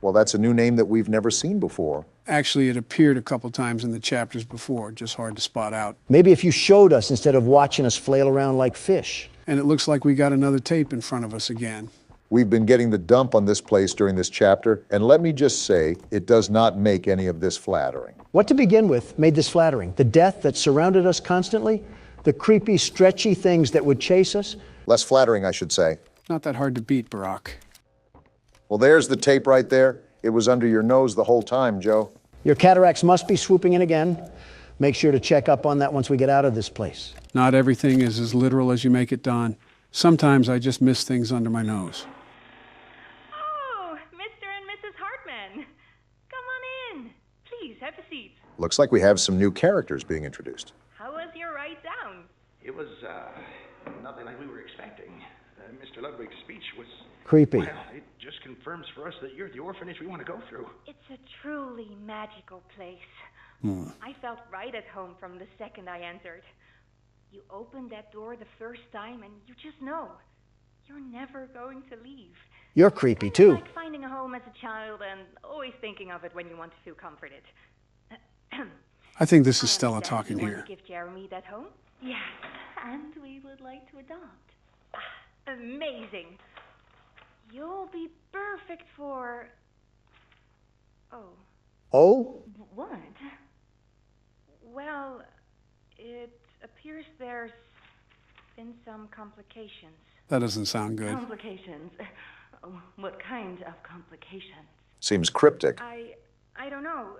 Well, that's a new name that we've never seen before. Actually, it appeared a couple times in the chapters before, just hard to spot out. Maybe if you showed us instead of watching us flail around like fish. And it looks like we got another tape in front of us again. We've been getting the dump on this place during this chapter, and let me just say, it does not make any of this flattering. What to begin with made this flattering? The death that surrounded us constantly? The creepy, stretchy things that would chase us? Less flattering, I should say. Not that hard to beat, Barack. Well, there's the tape right there. It was under your nose the whole time, Joe. Your cataracts must be swooping in again. Make sure to check up on that once we get out of this place. Not everything is as literal as you make it, Don. Sometimes I just miss things under my nose. Oh, Mr. and Mrs. Hartman. Come on in. Please, have a seat. Looks like we have some new characters being introduced. How was your ride down? It was, nothing like we were expecting. Mr. Ludwig's speech was... Creepy. Well, it just confirms for us that you're the orphanage we want to go through. It's a truly magical place. I felt right at home from the second I entered. You open that door the first time and you just know. You're never going to leave. You're creepy, It's too. like finding a home as a child and always thinking of it when you want to feel comforted. I think this is I Stella understand talking you here. want to give Jeremy that home? Yes, and we would like to adopt. Amazing. You'll be perfect for... Oh. Oh? What? Well, it appears there's been some complications. That doesn't sound good. Complications? Oh, what kind of complications? Seems cryptic. I don't know.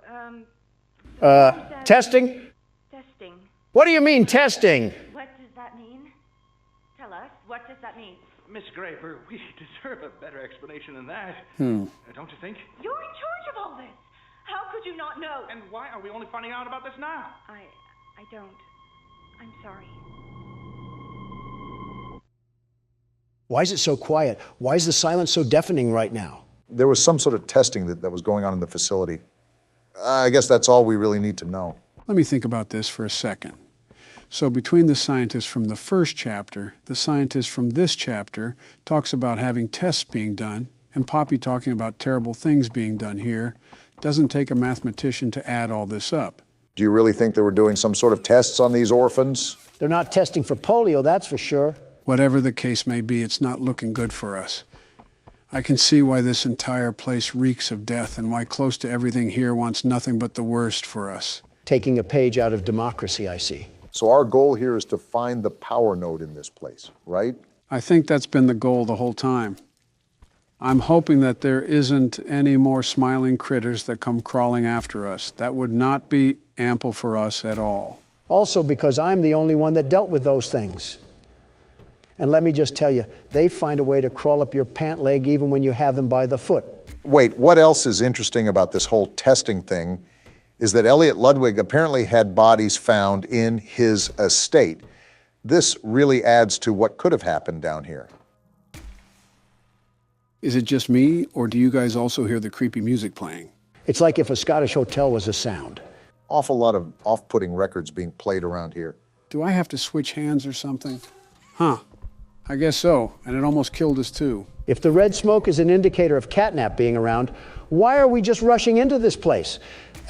Testing? Testing. What do you mean, testing? What does that mean? Tell us. What does that mean? Miss Graper, we deserve a better explanation than that. Don't you think? You're in charge of all this. How could you not know? And why are we only finding out about this now? I don't. I'm sorry. Why is it so quiet? Why is the silence so deafening right now? There was some sort of testing that was going on in the facility. I guess that's all we really need to know. Let me think about this for a second. So between the scientist from the first chapter, the scientist from this chapter talks about having tests being done, and Poppy talking about terrible things being done here, doesn't take a mathematician to add all this up. Do you really think they were doing some sort of tests on these orphans? They're not testing for polio, that's for sure. Whatever the case may be, it's not looking good for us. I can see why this entire place reeks of death and why close to everything here wants nothing but the worst for us. Taking a page out of democracy, I see. So our goal here is to find the power node in this place, right? I think that's been the goal the whole time. I'm hoping that there isn't any more smiling critters that come crawling after us. That would not be ample for us at all. Also because I'm the only one that dealt with those things. And let me just tell you, they find a way to crawl up your pant leg even when you have them by the foot. Wait, what else is interesting about this whole testing thing is that Elliot Ludwig apparently had bodies found in his estate. This really adds to what could have happened down here. Is it just me, or do you guys also hear the creepy music playing? It's like if a Scottish hotel was a sound. Awful lot of off-putting records being played around here. Do I have to switch hands or something? Huh, I guess so, and it almost killed us too. If the red smoke is an indicator of catnap being around, why are we just rushing into this place?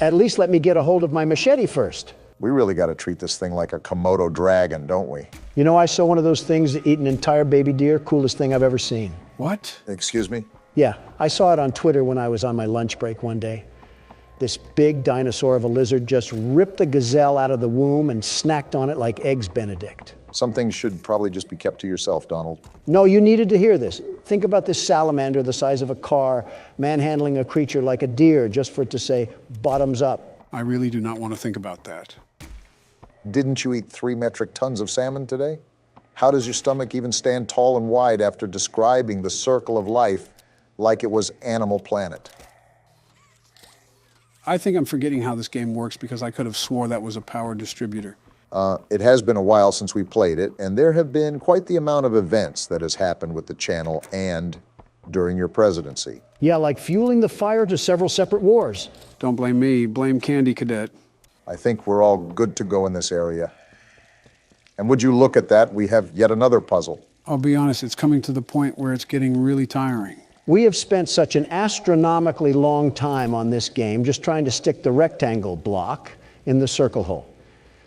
At least let me get a hold of my machete first. We really got to treat this thing like a Komodo dragon, don't we? You know, I saw one of those things that eat an entire baby deer. Coolest thing I've ever seen. What? Excuse me? Yeah, I saw it on Twitter when I was on my lunch break one day. This big dinosaur of a lizard just ripped the gazelle out of the womb and snacked on it like Eggs Benedict. Some things should probably just be kept to yourself, Donald. No, you needed to hear this. Think about this salamander the size of a car, manhandling a creature like a deer just for it to say, bottoms up. I really do not want to think about that. Didn't you eat 3 metric tons of salmon today? How does your stomach even stand tall and wide after describing the circle of life like it was Animal Planet? I think I'm forgetting how this game works because I could have swore that was a power distributor. It has been a while since we played it, and there have been quite the amount of events that has happened with the channel and during your presidency. Yeah, like fueling the fire to several separate wars. Don't blame me, blame Candy Cadet. I think we're all good to go in this area. And would you look at that, we have yet another puzzle. I'll be honest, it's coming to the point where it's getting really tiring. We have spent such an astronomically long time on this game just trying to stick the rectangle block in the circle hole.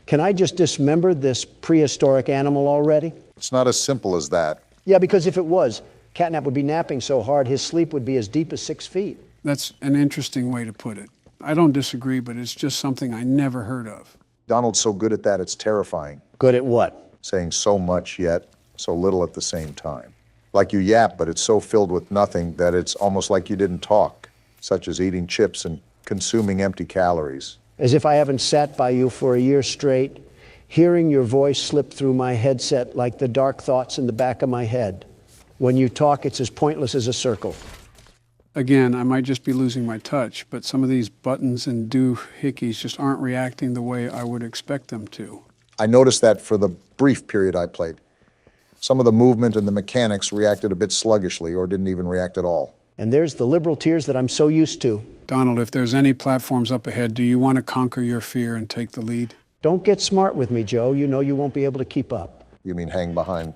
Can I just dismember this prehistoric animal already? It's not as simple as that. Yeah, because if it was, Catnap would be napping so hard his sleep would be as deep as 6 feet. That's an interesting way to put it. I don't disagree, but it's just something I never heard of. Donald's so good at that, it's terrifying. Good at what? Saying so much yet so little at the same time. Like you yap, but it's so filled with nothing that it's almost like you didn't talk, such as eating chips and consuming empty calories. As if I haven't sat by you for a year straight, hearing your voice slip through my headset like the dark thoughts in the back of my head. When you talk, it's as pointless as a circle. Again, I might just be losing my touch, but some of these buttons and doohickeys just aren't reacting the way I would expect them to. I noticed that for the brief period I played. Some of the movement and the mechanics reacted a bit sluggishly or didn't even react at all. And there's the liberal tears that I'm so used to. Donald, if there's any platforms up ahead, do you want to conquer your fear and take the lead? Don't get smart with me, Joe. You know you won't be able to keep up. You mean hang behind?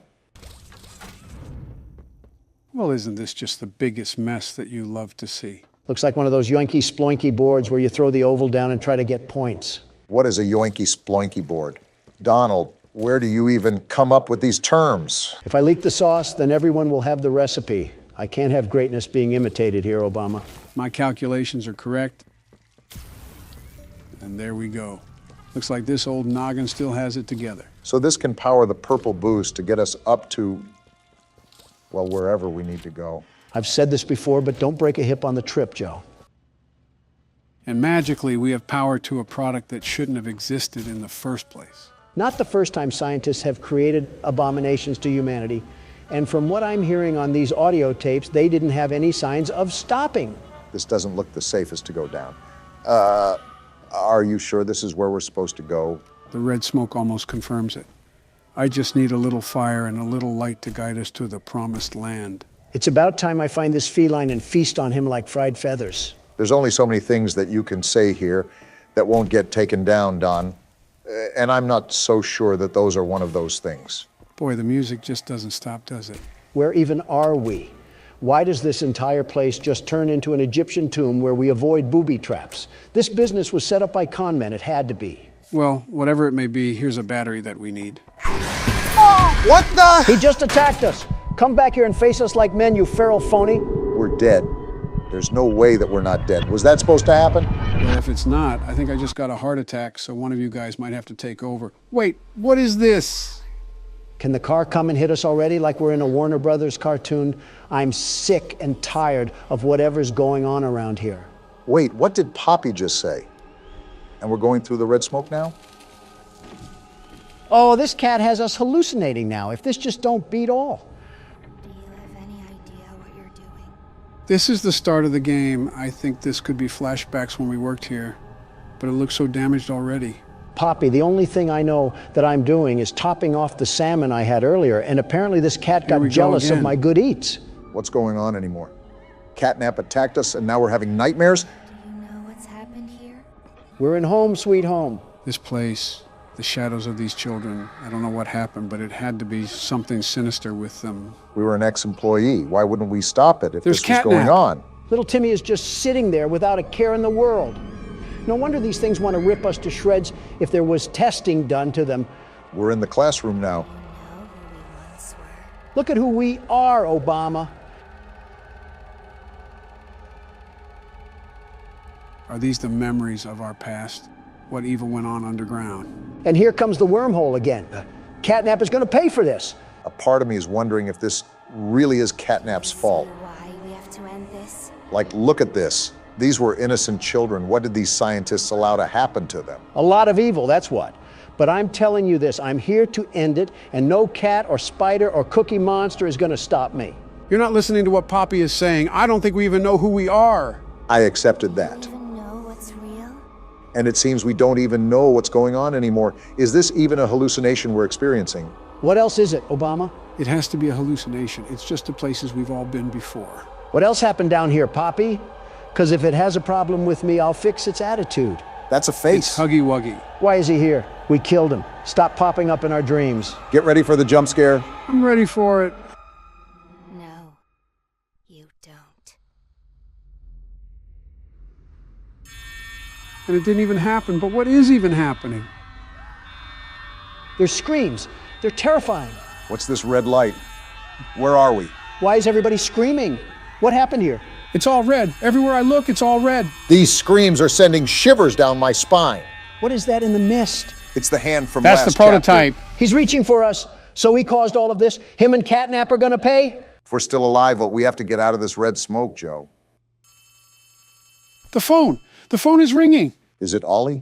Well, isn't this just the biggest mess that you love to see? Looks like one of those yoinky sploinky boards where you throw the oval down and try to get points. What is a yoinky sploinky board? Donald, where do you even come up with these terms? If I leak the sauce, then everyone will have the recipe. I can't have greatness being imitated here, Obama. My calculations are correct. And there we go. Looks like this old noggin still has it together. So this can power the purple boost to get us up to, well, wherever we need to go. I've said this before, but don't break a hip on the trip, Joe. And magically, we have power to a product that shouldn't have existed in the first place. Not the first time scientists have created abominations to humanity. And from what I'm hearing on these audio tapes, they didn't have any signs of stopping. This doesn't look the safest to go down. Are you sure this is where we're supposed to go? The red smoke almost confirms it. I just need a little fire and a little light to guide us to the promised land. It's about time I find this feline and feast on him like fried feathers. There's only so many things that you can say here that won't get taken down, Don. And I'm not so sure that those are one of those things. Boy, the music just doesn't stop, does it? Where even are we? Why does this entire place just turn into an Egyptian tomb where we avoid booby traps? This business was set up by con men. It had to be. Well, whatever it may be, here's a battery that we need. What the? He just attacked us. Come back here and face us like men, you feral phony. We're dead. There's no way that we're not dead. Was that supposed to happen? Well, if it's not, I think I just got a heart attack, so one of you guys might have to take over. Wait, what is this? Can the car come and hit us already like we're in a Warner Brothers cartoon? I'm sick and tired of whatever's going on around here. Wait, what did Poppy just say? And we're going through the red smoke now? Oh, this cat has us hallucinating now. If this just don't beat all. Do you have any idea what you're doing? This is the start of the game. I think this could be flashbacks when we worked here, but it looks so damaged already. Poppy, the only thing I know that I'm doing is topping off the salmon I had earlier, and apparently this cat got jealous of my good eats. What's going on anymore? Catnap attacked us and now we're having nightmares? Do you know what's happened here? We're in home, sweet home. This place, the shadows of these children, I don't know what happened, but it had to be something sinister with them. We were an ex-employee. Why wouldn't we stop it if There's this was going catnap. on? Little Timmy is just sitting there without a care in the world. No wonder these things want to rip us to shreds if there was testing done to them. We're in the classroom now. You know who we once were. Look at who we are, Obama. Are these the memories of our past? What evil went on underground? And here comes the wormhole again. Catnap is going to pay for this. A part of me is wondering if this really is Catnap's fault. See why we have to end this? Like, look at this. These were innocent children. What did these scientists allow to happen to them? A lot of evil, that's what. But I'm telling you this, I'm here to end it, and no cat or spider or cookie monster is going to stop me. You're not listening to what Poppy is saying. I don't think we even know who we are. I accepted that. Do you even know what's real? And it seems we don't even know what's going on anymore. Is this even a hallucination we're experiencing? What else is it, Obama? It has to be a hallucination. It's just the places we've all been before. What else happened down here, Poppy? Because if it has a problem with me, I'll fix its attitude. That's a face. It's Huggy Wuggy. Why is he here? We killed him. Stop popping up in our dreams. Get ready for the jump scare. I'm ready for it. No, you don't. And it didn't even happen. But what is even happening? There's screams. They're terrifying. What's this red light? Where are we? Why is everybody screaming? What happened here? It's all red. Everywhere I look, it's all red. These screams are sending shivers down my spine. What is that in the mist? It's the hand from That's last the prototype. chapter. He's reaching for us. So he caused all of this? Him and Catnap are going to pay? If we're still alive, we have to get out of this red smoke, Joe. The phone. The phone is ringing. Is it Ollie?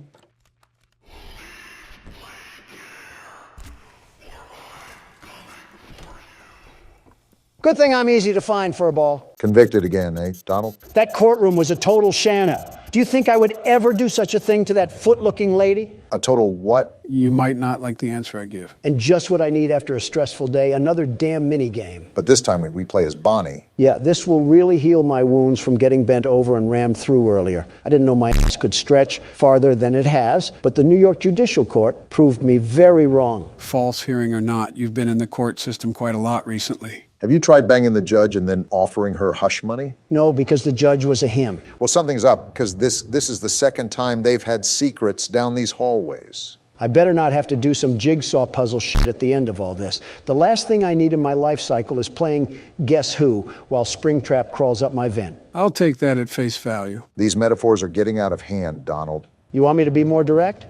Good thing I'm easy to find, Furball. Convicted again, eh, Donald? That courtroom was a total shanna. Do you think I would ever do such a thing to that foot-looking lady? A total what? You might not like the answer I give. And just what I need after a stressful day, another damn minigame. But this time we play as Bonnie. Yeah, this will really heal my wounds from getting bent over and rammed through earlier. I didn't know my ass could stretch farther than it has, but the New York Judicial Court proved me very wrong. False hearing or not, you've been in the court system quite a lot recently. Have you tried banging the judge and then offering her hush money? No, because the judge was a him. Well, something's up, because this is the second time they've had secrets down these hallways. I better not have to do some jigsaw puzzle shit at the end of all this. The last thing I need in my life cycle is playing Guess Who while Springtrap crawls up my vent. I'll take that at face value. These metaphors are getting out of hand, Donald. You want me to be more direct?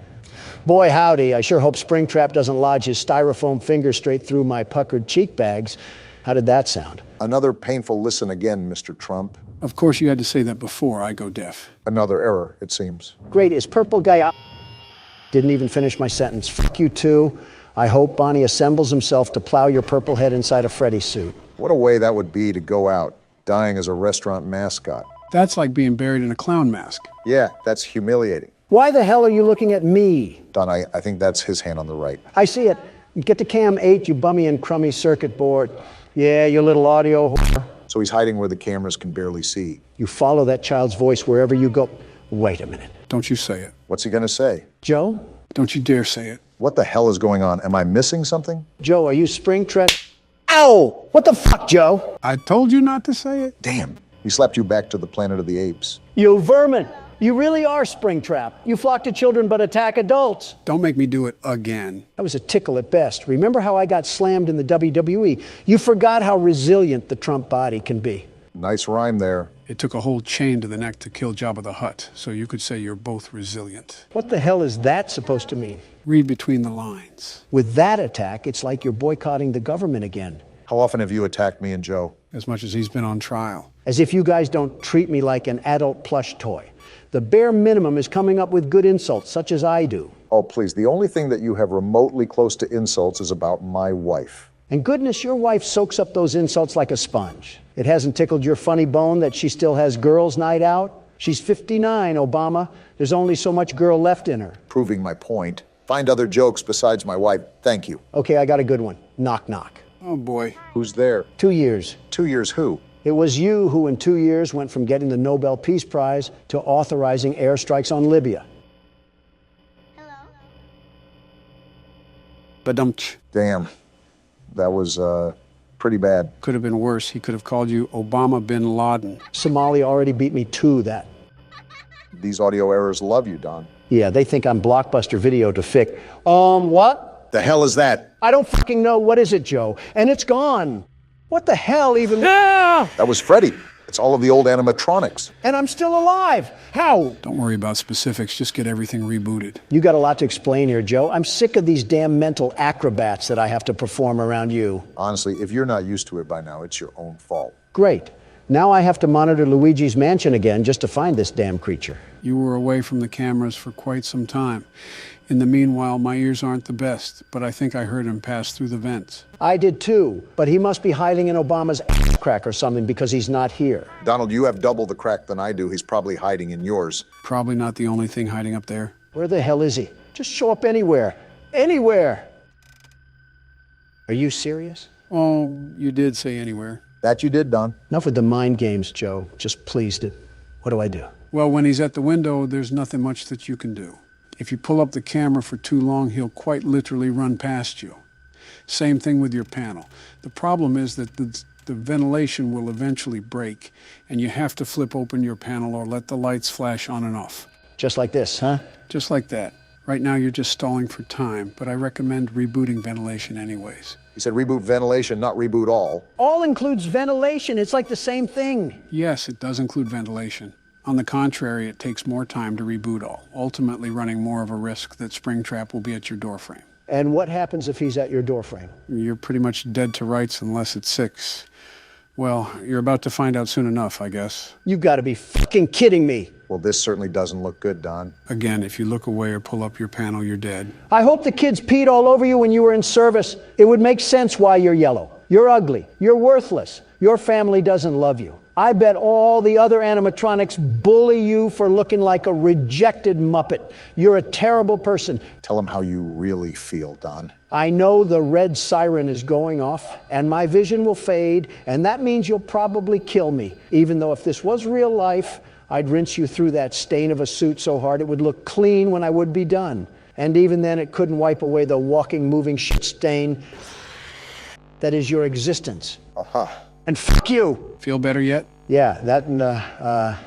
Boy, howdy, I sure hope Springtrap doesn't lodge his styrofoam finger straight through my puckered cheek bags. How did that sound? Another painful listen again, Mr. Trump. Of course, you had to say that before I go deaf. Another error, it seems. Great, is purple guy out? Didn't even finish my sentence. Fuck you too. I hope Bonnie assembles himself to plow your purple head inside a Freddy suit. What a way that would be to go out, dying as a restaurant mascot. That's like being buried in a clown mask. Yeah, that's humiliating. Why the hell are you looking at me? Don, I think that's his hand on the right. I see it. Get to cam 8, you bummy and crummy circuit board. Yeah, you little audio whore. So he's hiding where the cameras can barely see. You follow that child's voice wherever you go. Wait a minute. Don't you say it. What's he gonna say? Joe? Don't you dare say it. What the hell is going on? Am I missing something? Joe, are you Springtrap? Ow! What the fuck, Joe? I told you not to say it. Damn. He slapped you back to the planet of the apes. You vermin! You really are Springtrap. You flock to children but attack adults. Don't make me do it again. That was a tickle at best. Remember how I got slammed in the WWE? You forgot how resilient the Trump body can be. Nice rhyme there. It took a whole chain to the neck to kill Jabba the Hutt, so you could say you're both resilient. What the hell is that supposed to mean? Read between the lines. With that attack, it's like you're boycotting the government again. How often have you attacked me and Joe? As much as he's been on trial. As if you guys don't treat me like an adult plush toy. The bare minimum is coming up with good insults, such as I do. Oh, please. The only thing that you have remotely close to insults is about my wife. And goodness, your wife soaks up those insults like a sponge. It hasn't tickled your funny bone that she still has girls' night out? She's 59, Obama. There's only so much girl left in her. Proving my point. Find other jokes besides my wife. Thank you. Okay, I got a good one. Knock, knock. Oh, boy. Who's there? 2 years. 2 years who? It was you who in 2 years went from getting the Nobel Peace Prize to authorizing airstrikes on Libya. Badumch. Damn. That was, pretty bad. Could have been worse. He could have called you Obama bin Laden. Somalia already beat me to that. These audio errors love you, Don. Yeah, they think I'm Blockbuster Video to fix. What? The hell is that? I don't fucking know. What is it, Joe? And it's gone. What the hell even? That was Freddy. It's all of the old animatronics. And I'm still alive. How? Don't worry about specifics. Just get everything rebooted. You got a lot to explain here, Joe. I'm sick of these damn mental acrobats that I have to perform around you. Honestly, if you're not used to it by now, it's your own fault. Great. Now I have to monitor Luigi's mansion again just to find this damn creature. You were away from the cameras for quite some time. In the meanwhile, my ears aren't the best, but I think I heard him pass through the vents. I did too, but he must be hiding in Obama's crack or something because he's not here. Donald, you have double the crack than I do. He's probably hiding in yours. Probably not the only thing hiding up there. Where the hell is he? Just show up anywhere. Anywhere. Are you serious? Oh, you did say anywhere. That you did, Don. Enough with the mind games, Joe. Just pleased it. What do I do? Well, when he's at the window, there's nothing much that you can do. If you pull up the camera for too long, he'll quite literally run past you. Same thing with your panel. The problem is that the ventilation will eventually break, and you have to flip open your panel or let the lights flash on and off. Just like this, huh? Just like that. Right now, you're just stalling for time, but I recommend rebooting ventilation anyways. He said reboot ventilation, not reboot all. All includes ventilation. It's like the same thing. Yes, it does include ventilation. On the contrary, it takes more time to reboot all, ultimately running more of a risk that Springtrap will be at your doorframe. And what happens if he's at your doorframe? You're pretty much dead to rights unless it's 6. Well, you're about to find out soon enough, I guess. You've got to be fucking kidding me. Well, this certainly doesn't look good, Don. Again, if you look away or pull up your panel, you're dead. I hope the kids peed all over you when you were in service. It would make sense why you're yellow. You're ugly. You're worthless. Your family doesn't love you. I bet all the other animatronics bully you for looking like a rejected Muppet. You're a terrible person. Tell them how you really feel, Don. I know the red siren is going off, and my vision will fade, and that means you'll probably kill me. Even though if this was real life, I'd rinse you through that stain of a suit so hard it would look clean when I would be done. And even then, it couldn't wipe away the walking, moving shit stain that is your existence. Uh-huh. And fuck you. Feel better yet? Yeah, that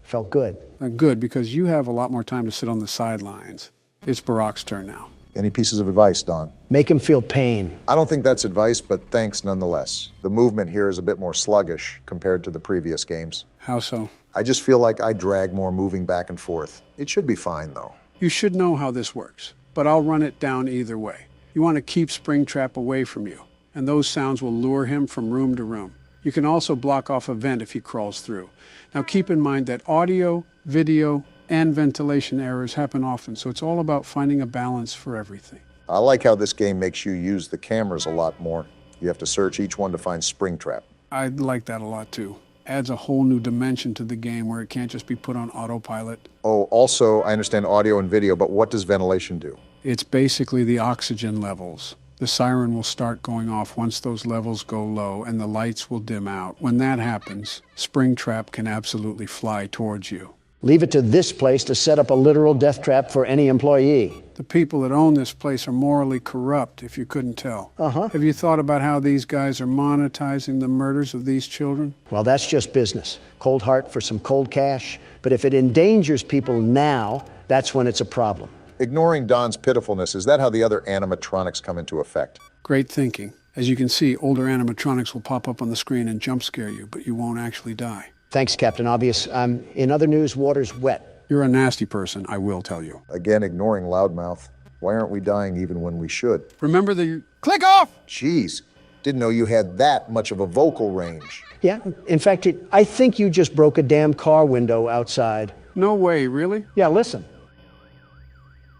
felt good. Good, because you have a lot more time to sit on the sidelines. It's Barack's turn now. Any pieces of advice, Don? Make him feel pain. I don't think that's advice, but thanks nonetheless. The movement here is a bit more sluggish compared to the previous games. How so? I just feel like I drag more moving back and forth. It should be fine, though. You should know how this works, but I'll run it down either way. You want to keep Springtrap away from you, and those sounds will lure him from room to room. You can also block off a vent if he crawls through. Now keep in mind that audio, video, and ventilation errors happen often, so it's all about finding a balance for everything. I like how this game makes you use the cameras a lot more. You have to search each one to find Springtrap. I like that a lot too. Adds a whole new dimension to the game where it can't just be put on autopilot. Oh, also, I understand audio and video, but what does ventilation do? It's basically the oxygen levels. The siren will start going off once those levels go low and the lights will dim out. When that happens, Springtrap can absolutely fly towards you. Leave it to this place to set up a literal death trap for any employee. The people that own this place are morally corrupt, if you couldn't tell. Uh-huh. Have you thought about how these guys are monetizing the murders of these children? Well, that's just business. Cold heart for some cold cash. But if it endangers people now, that's when it's a problem. Ignoring Don's pitifulness, is that how the other animatronics come into effect? Great thinking. As you can see, older animatronics will pop up on the screen and jump scare you, but you won't actually die. Thanks, Captain Obvious. In other news, water's wet. You're a nasty person, I will tell you. Again, ignoring Loudmouth. Why aren't we dying even when we should? Remember the... Click off! Jeez, didn't know you had that much of a vocal range. Yeah, in fact, I think you just broke a damn car window outside. No way, really? Yeah, listen.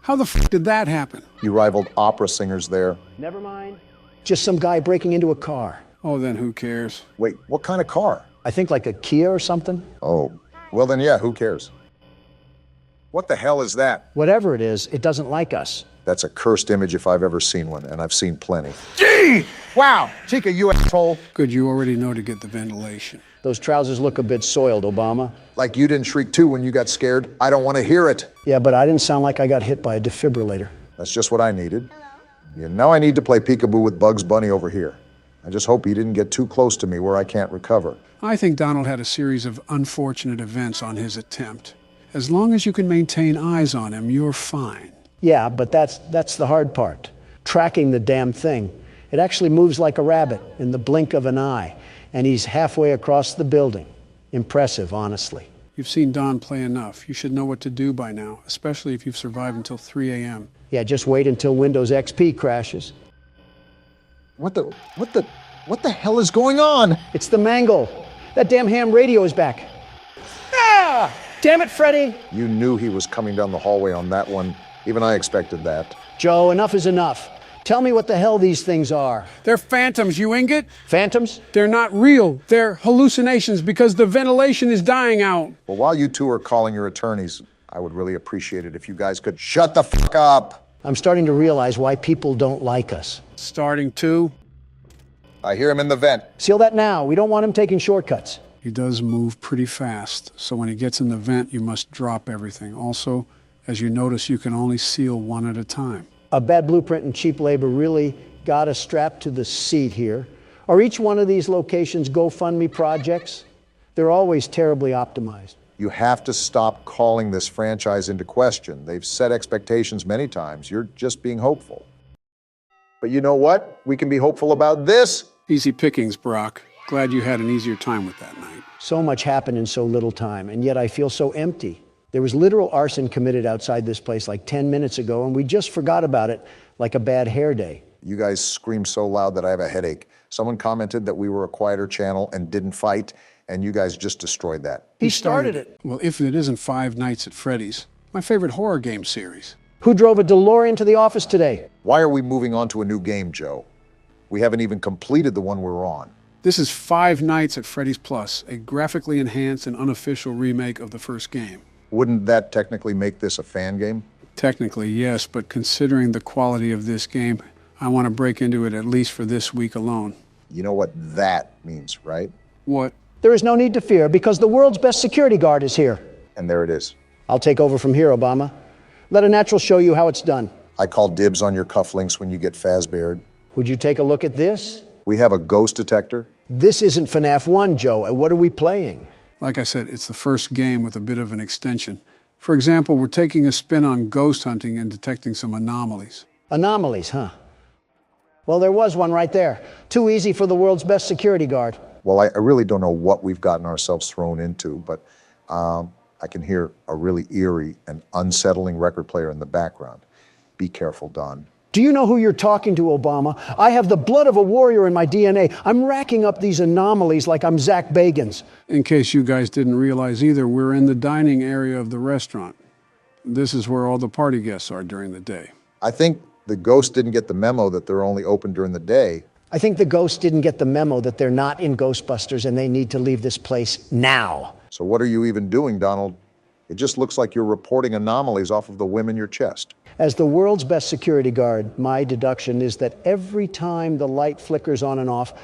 How the f did that happen? You rivaled opera singers there. Never mind. Just some guy breaking into a car. Oh, then who cares? Wait, what kind of car? I think like a Kia or something. Oh, well then yeah, who cares? What the hell is that? Whatever it is, it doesn't like us. That's a cursed image if I've ever seen one, and I've seen plenty. Gee! Wow, Chica, you asshole. Good, you already know to get the ventilation. Those trousers look a bit soiled, Obama. Like you didn't shriek too when you got scared. I don't want to hear it. Yeah, but I didn't sound like I got hit by a defibrillator. That's just what I needed. Yeah, now I need to play peekaboo with Bugs Bunny over here. I just hope he didn't get too close to me where I can't recover. I think Donald had a series of unfortunate events on his attempt. As long as you can maintain eyes on him, you're fine. Yeah, but that's the hard part. Tracking the damn thing. It actually moves like a rabbit in the blink of an eye. And he's halfway across the building. Impressive, honestly. You've seen Don play enough. You should know what to do by now, especially if you've survived until 3 a.m. Yeah, just wait until Windows XP crashes. What the hell is going on? It's the mangle. That damn ham radio is back. Ah! Damn it, Freddy! You knew he was coming down the hallway on that one. Even I expected that. Joe, enough is enough. Tell me what the hell these things are. They're phantoms, you ingot. Phantoms? They're not real. They're hallucinations because the ventilation is dying out. Well, while you two are calling your attorneys, I would really appreciate it if you guys could shut the fuck up. I'm starting to realize why people don't like us. Starting to? I hear him in the vent. Seal that now. We don't want him taking shortcuts. He does move pretty fast, so when he gets in the vent, you must drop everything. Also, as you notice, you can only seal one at a time. A bad blueprint and cheap labor really got us strapped to the seat here. Are each one of these locations GoFundMe projects? They're always terribly optimized. You have to stop calling this franchise into question. They've set expectations many times. You're just being hopeful. But you know what? We can be hopeful about this. Easy pickings, Brock. Glad you had an easier time with that night. So much happened in so little time, and yet I feel so empty. There was literal arson committed outside this place like 10 minutes ago, and we just forgot about it like a bad hair day. You guys scream so loud that I have a headache. Someone commented that we were a quieter channel and didn't fight, and you guys just destroyed that. He started it. Well, if it isn't Five Nights at Freddy's, my favorite horror game series. Who drove a DeLorean to the office today? Why are we moving on to a new game, Joe? We haven't even completed the one we're on. This is Five Nights at Freddy's Plus, a graphically enhanced and unofficial remake of the first game. Wouldn't that technically make this a fan game? Technically, yes, but considering the quality of this game, I want to break into it at least for this week alone. You know what that means, right? What? There is no need to fear because the world's best security guard is here. And there it is. I'll take over from here, Obama. Let a natural show you how it's done. I call dibs on your cufflinks when you get Fazbeared. Would you take a look at this? We have a ghost detector. This isn't FNAF 1, Joe. What are we playing? Like I said, it's the first game with a bit of an extension. For example, we're taking a spin on ghost hunting and detecting some anomalies. Anomalies, huh? Well, there was one right there. Too easy for the world's best security guard. Well, I really don't know what we've gotten ourselves thrown into, but I can hear a really eerie and unsettling record player in the background. Be careful, Don. Do you know who you're talking to, Obama? I have the blood of a warrior in my DNA. I'm racking up these anomalies like I'm Zach Bagans. In case you guys didn't realize either, we're in the dining area of the restaurant. This is where all the party guests are during the day. I think the ghost didn't get the memo that they're only open during the day. I think the ghosts didn't get the memo that they're not in Ghostbusters and they need to leave this place now. So what are you even doing, Donald? It just looks like you're reporting anomalies off of the whim in your chest. As the world's best security guard, my deduction is that every time the light flickers on and off,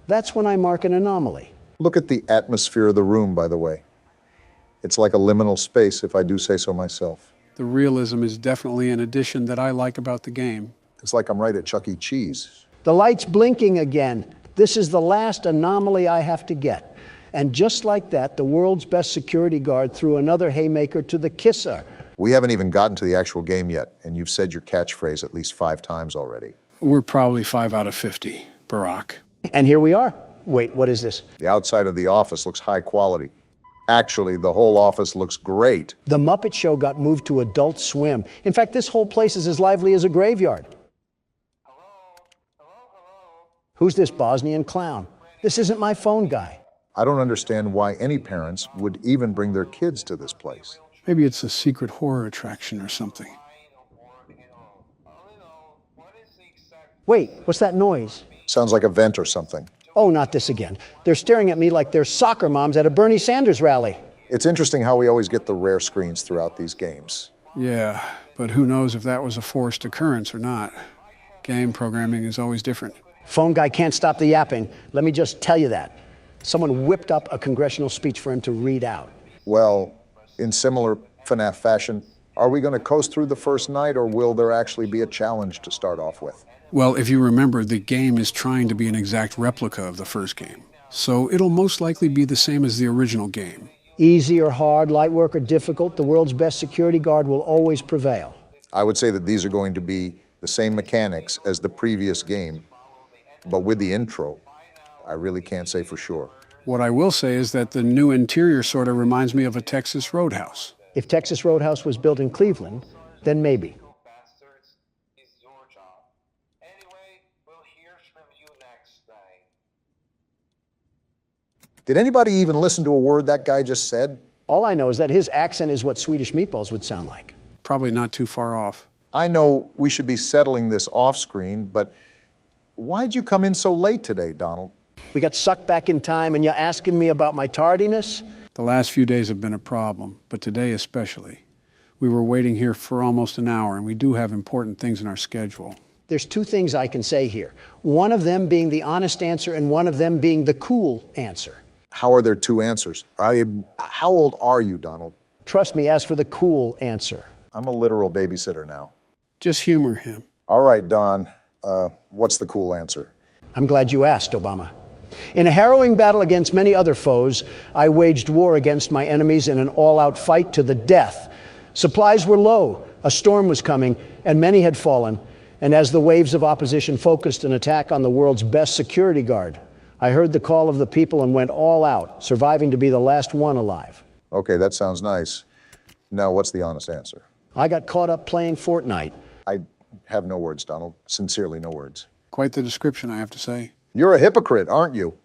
that's when I mark an anomaly. Look at the atmosphere of the room, by the way. It's like a liminal space, if I do say so myself. The realism is definitely an addition that I like about the game. It's like I'm right at Chuck E. Cheese. The light's blinking again. This is the last anomaly I have to get. And just like that, the world's best security guard threw another haymaker to the kisser. We haven't even gotten to the actual game yet, and you've said your catchphrase at least 5 times already. We're probably 5 out of 50, Barack. And here we are. Wait, what is this? The outside of the office looks high quality. Actually, the whole office looks great. The Muppet Show got moved to Adult Swim. In fact, this whole place is as lively as a graveyard. Who's this Bosnian clown? This isn't my phone guy. I don't understand why any parents would even bring their kids to this place. Maybe it's a secret horror attraction or something. Wait, what's that noise? Sounds like a vent or something. Oh, not this again. They're staring at me like they're soccer moms at a Bernie Sanders rally. It's interesting how we always get the rare screens throughout these games. Yeah, but who knows if that was a forced occurrence or not. Game programming is always different. Phone guy can't stop the yapping. Let me just tell you that. Someone whipped up a congressional speech for him to read out. Well, in similar FNAF fashion, are we going to coast through the first night, or will there actually be a challenge to start off with? Well, if you remember, the game is trying to be an exact replica of the first game. So it'll most likely be the same as the original game. Easy or hard, light work or difficult, the world's best security guard will always prevail. I would say that these are going to be the same mechanics as the previous game, but with the intro, I really can't say for sure. What I will say is that the new interior sort of reminds me of a Texas Roadhouse. If Texas Roadhouse was built in Cleveland, then maybe. Did anybody even listen to a word that guy just said? All I know is that his accent is what Swedish meatballs would sound like. Probably not too far off. I know we should be settling this off screen, but why'd you come in so late today, Donald? We got sucked back in time and you're asking me about my tardiness? The last few days have been a problem, but today especially. We were waiting here for almost an hour, and we do have important things in our schedule. There's 2 things I can say here. One of them being the honest answer and one of them being the cool answer. How are there 2 answers? How old are you, Donald? Trust me, ask for the cool answer. I'm a literal babysitter now. Just humor him. All right, Don. What's the cool answer? I'm glad you asked, Obama. In a harrowing battle against many other foes, I waged war against my enemies in an all-out fight to the death. Supplies were low, a storm was coming, and many had fallen. And as the waves of opposition focused an attack on the world's best security guard, I heard the call of the people and went all out, surviving to be the last one alive. Okay, that sounds nice. Now, what's the honest answer? I got caught up playing Fortnite. I have no words, Donald. Sincerely, no words. Quite the description, I have to say. You're a hypocrite, aren't you?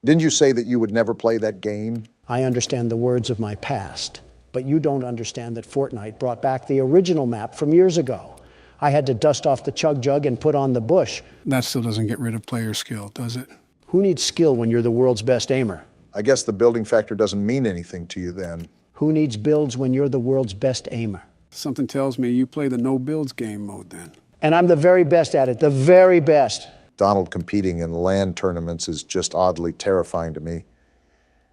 Didn't you say that you would never play that game? I understand the words of my past, but you don't understand that Fortnite brought back the original map from years ago. I had to dust off the chug jug and put on the bush. That still doesn't get rid of player skill, does it? Who needs skill when you're the world's best aimer? I guess the building factor doesn't mean anything to you then. Who needs builds when you're the world's best aimer? Something tells me you play the no builds game mode then. And I'm the very best at it, the very best. Donald competing in LAN tournaments is just oddly terrifying to me.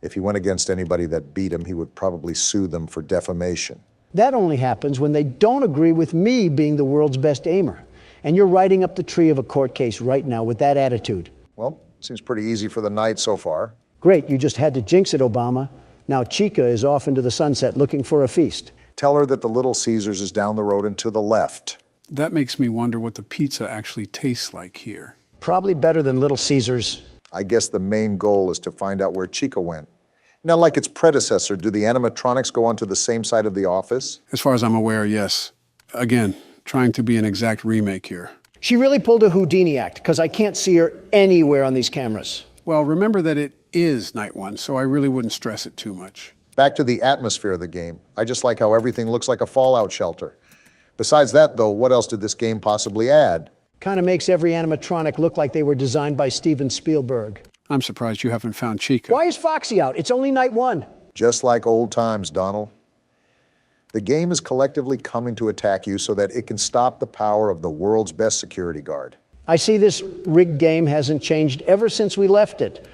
If he went against anybody that beat him, he would probably sue them for defamation. That only happens when they don't agree with me being the world's best aimer. And you're riding up the tree of a court case right now with that attitude. Well, seems pretty easy for the night so far. Great, you just had to jinx it, Obama. Now Chica is off into the sunset looking for a feast. Tell her that the Little Caesars is down the road and to the left. That makes me wonder what the pizza actually tastes like here. Probably better than Little Caesars. I guess the main goal is to find out where Chica went. Now, like its predecessor, do the animatronics go onto the same side of the office? As far as I'm aware, yes. Again, trying to be an exact remake here. She really pulled a Houdini act, because I can't see her anywhere on these cameras. Well, remember that it is Night 1, so I really wouldn't stress it too much. Back to the atmosphere of the game. I just like how everything looks like a fallout shelter. Besides that, though, what else did this game possibly add? Kind of makes every animatronic look like they were designed by Steven Spielberg. I'm surprised you haven't found Chica. Why is Foxy out? It's only Night 1. Just like old times, Donald. The game is collectively coming to attack you so that it can stop the power of the world's best security guard. I see this rigged game hasn't changed ever since we left it.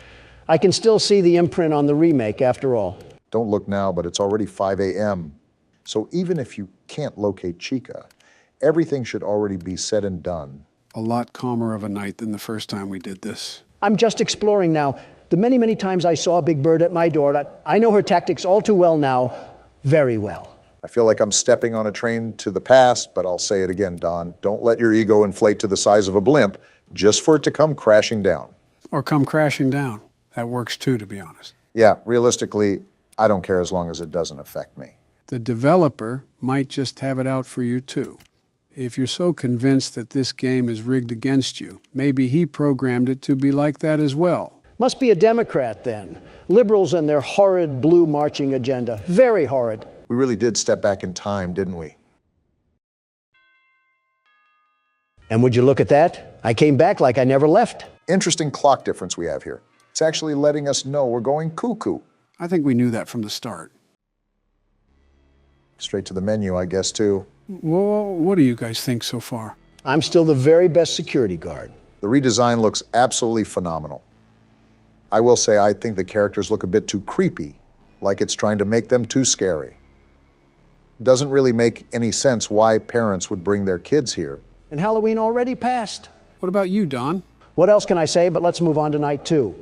I can still see the imprint on the remake, after all. Don't look now, but it's already 5 a.m. So even if you can't locate Chica, everything should already be said and done. A lot calmer of a night than the first time we did this. I'm just exploring now. The many, many times I saw Big Bird at my door, I know her tactics all too well now, very well. I feel like I'm stepping on a train to the past, but I'll say it again, Don. Don't let your ego inflate to the size of a blimp just for it to come crashing down. Or come crashing down. That works too, to be honest. Yeah, realistically, I don't care as long as it doesn't affect me. The developer might just have it out for you too. If you're so convinced that this game is rigged against you, maybe he programmed it to be like that as well. Must be a Democrat then. Liberals and their horrid blue marching agenda. Very horrid. We really did step back in time, didn't we? And would you look at that? I came back like I never left. Interesting clock difference we have here. It's actually letting us know we're going cuckoo. I think we knew that from the start. Straight to the menu, I guess, too. Well, what do you guys think so far? I'm still the very best security guard. The redesign looks absolutely phenomenal. I will say I think the characters look a bit too creepy, like it's trying to make them too scary. Doesn't really make any sense why parents would bring their kids here. And Halloween already passed. What about you, Don? What else can I say, but let's move on to night 2.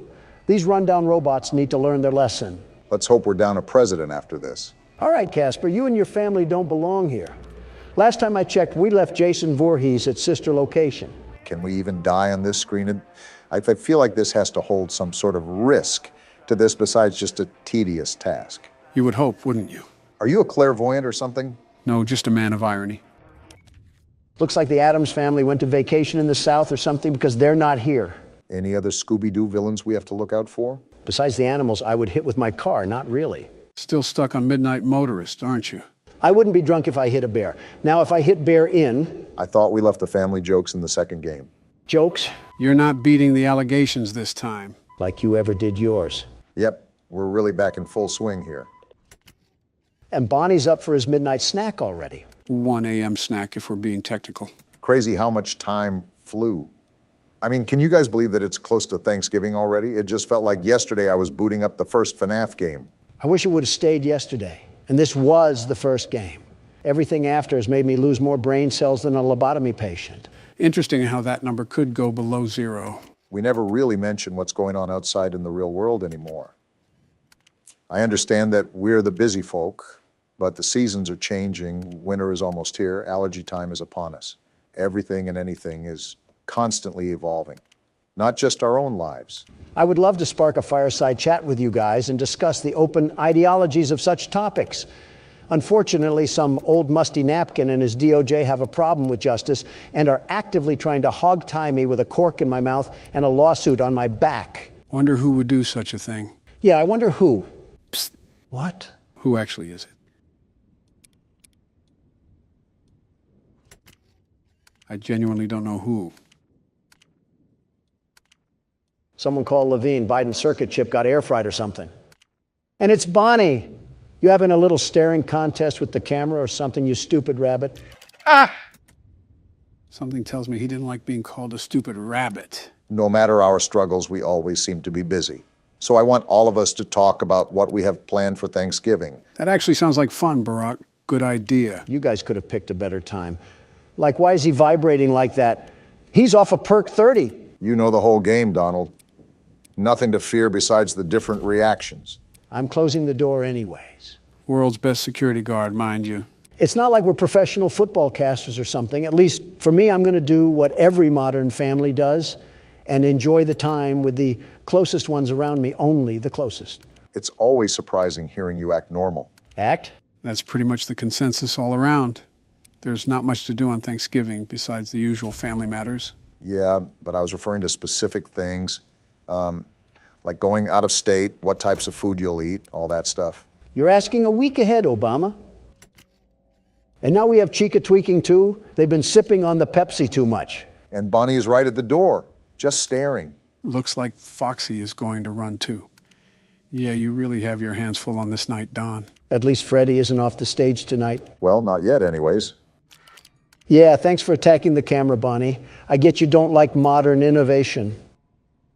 These rundown robots need to learn their lesson. Let's hope we're down a president after this. All right, Casper, you and your family don't belong here. Last time I checked, we left Jason Voorhees at sister location. Can we even die on this screen? I feel like this has to hold some sort of risk to this besides just a tedious task. You would hope, wouldn't you? Are you a clairvoyant or something? No, just a man of irony. Looks like the Addams family went to vacation in the South or something because they're not here. Any other Scooby-Doo villains we have to look out for? Besides the animals I would hit with my car, not really. Still stuck on Midnight Motorist, aren't you? I wouldn't be drunk if I hit a bear. Now, if I hit bear in... I thought we left the family jokes in the second game. Jokes? You're not beating the allegations this time. Like you ever did yours. Yep, we're really back in full swing here. And Bonnie's up for his midnight snack already. 1 a.m. snack if we're being technical. Crazy how much time flew. I mean, can you guys believe that it's close to Thanksgiving already? It just felt like yesterday I was booting up the first FNAF game. I wish it would have stayed yesterday. And this was the first game. Everything after has made me lose more brain cells than a lobotomy patient. Interesting how that number could go below 0. We never really mention what's going on outside in the real world anymore. I understand that we're the busy folk, but the seasons are changing. Winter is almost here. Allergy time is upon us. Everything and anything is constantly evolving, not just our own lives. I would love to spark a fireside chat with you guys and discuss the open ideologies of such topics. Unfortunately, some old musty napkin and his DOJ have a problem with justice and are actively trying to hog-tie me with a cork in my mouth and a lawsuit on my back. Wonder who would do such a thing. Yeah, I wonder who. Psst. What? Who actually is it? I genuinely don't know who. Someone called Levine. Biden's circuit chip got air fried or something. And it's Bonnie. You having a little staring contest with the camera or something, you stupid rabbit? Something tells me he didn't like being called a stupid rabbit. No matter our struggles, we always seem to be busy. So I want all of us to talk about what we have planned for Thanksgiving. That actually sounds like fun, Barack. Good idea. You guys could have picked a better time. Like, why is he vibrating like that? He's off of perk 30. You know the whole game, Donald. Nothing to fear besides the different reactions. I'm closing the door anyways. World's best security guard, mind you. It's not like we're professional football casters or something. At least for me, I'm going to do what every modern family does and enjoy the time with the closest ones around me, only the closest. It's always surprising hearing you act normal. Act? That's pretty much the consensus all around. There's not much to do on Thanksgiving besides the usual family matters. Yeah, but I was referring to specific things, like going out of state, what types of food you'll eat, all that stuff. You're asking a week ahead, Obama. And now we have Chica tweaking too. They've been sipping on the Pepsi too much. And Bonnie is right at the door, just staring. Looks like Foxy is going to run too. Yeah, you really have your hands full on this night, Don. At least Freddie isn't off the stage tonight. Well, not yet anyways. Yeah, thanks for attacking the camera, Bonnie. I get you don't like modern innovation.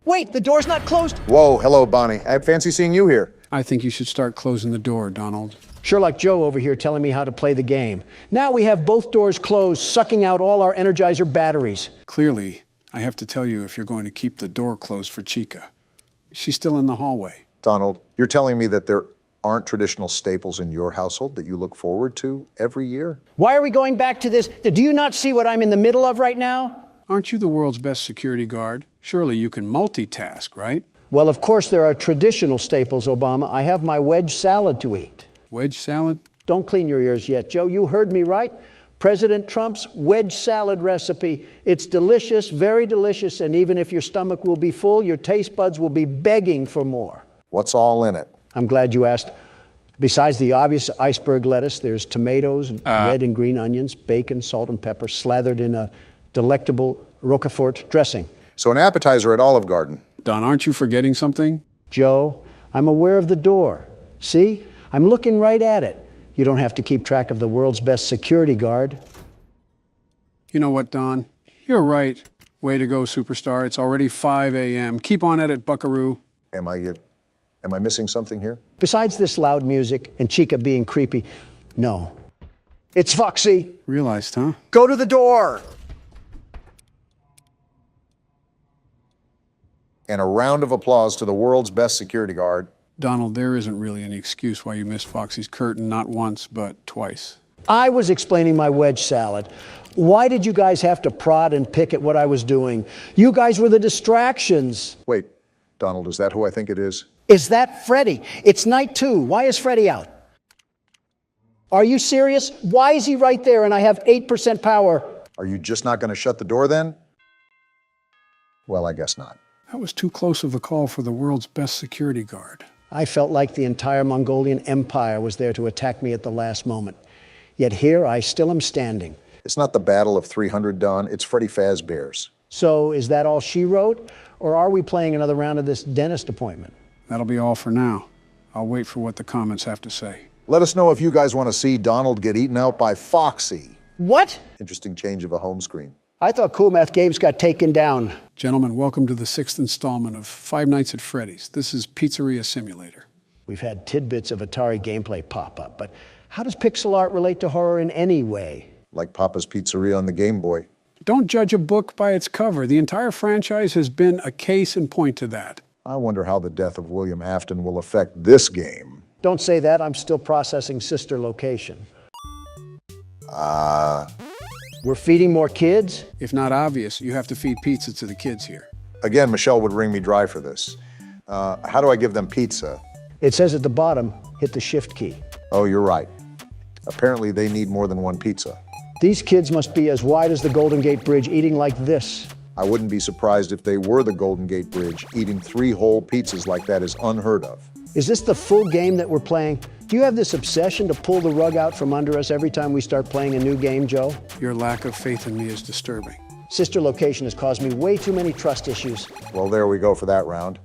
Wait, the door's not closed. Whoa, hello, Bonnie. I fancy seeing you here. I think you should start closing the door, Donald. Sherlock Joe over here telling me how to play the game. Now we have both doors closed, sucking out all our Energizer batteries. Clearly, I have to tell you if you're going to keep the door closed for Chica. She's still in the hallway. Donald, you're telling me that there aren't traditional staples in your household that you look forward to every year? Why are we going back to this? Do you not see what I'm in the middle of right now? Aren't you the world's best security guard? Surely you can multitask, right? Well, of course there are traditional staples, Obama. I have my wedge salad to eat. Wedge salad? Don't clean your ears yet, Joe. You heard me right. President Trump's wedge salad recipe. It's delicious, very delicious, and even if your stomach will be full, your taste buds will be begging for more. What's all in it? I'm glad you asked. Besides the obvious iceberg lettuce, there's tomatoes, red and green onions, bacon, salt and pepper, slathered in a delectable Roquefort dressing. So an appetizer at Olive Garden. Don, aren't you forgetting something? Joe, I'm aware of the door. See? I'm looking right at it. You don't have to keep track of the world's best security guard. You know what, Don? You're right. Way to go, superstar. It's already 5 a.m. Keep on at it, buckaroo. Am I missing something here? Besides this loud music and Chica being creepy, no. It's Foxy. Realized, huh? Go to the door. And a round of applause to the world's best security guard. Donald, there isn't really any excuse why you missed Foxy's curtain, not once, but twice. I was explaining my wedge salad. Why did you guys have to prod and pick at what I was doing? You guys were the distractions. Wait, Donald, is that who I think it is? Is that Freddy? It's night 2. Why is Freddy out? Are you serious? Why is he right there and I have 8% power? Are you just not going to shut the door then? Well, I guess not. That was too close of a call for the world's best security guard. I felt like the entire Mongolian Empire was there to attack me at the last moment. Yet here I still am standing. It's not the Battle of 300, Don. It's Freddy Fazbear's. So is that all she wrote? Or are we playing another round of this dentist appointment? That'll be all for now. I'll wait for what the comments have to say. Let us know if you guys want to see Donald get eaten out by Foxy. What? Interesting change of a home screen. I thought Cool Math Games got taken down. Gentlemen, welcome to the 6th installment of Five Nights at Freddy's. This is Pizzeria Simulator. We've had tidbits of Atari gameplay pop up, but how does pixel art relate to horror in any way? Like Papa's Pizzeria on the Game Boy. Don't judge a book by its cover. The entire franchise has been a case in point to that. I wonder how the death of William Afton will affect this game. Don't say that. I'm still processing sister location. We're feeding more kids? If not obvious, you have to feed pizza to the kids here. Again, Michelle would wring me dry for this. How do I give them pizza? It says at the bottom, hit the shift key. Oh, you're right. Apparently they need more than one pizza. These kids must be as wide as the Golden Gate Bridge, eating like this. I wouldn't be surprised if they were the Golden Gate Bridge. Eating 3 whole pizzas like that is unheard of. Is this the full game that we're playing? Do you have this obsession to pull the rug out from under us every time we start playing a new game, Joe? Your lack of faith in me is disturbing. Sister location has caused me way too many trust issues. Well, there we go for that round.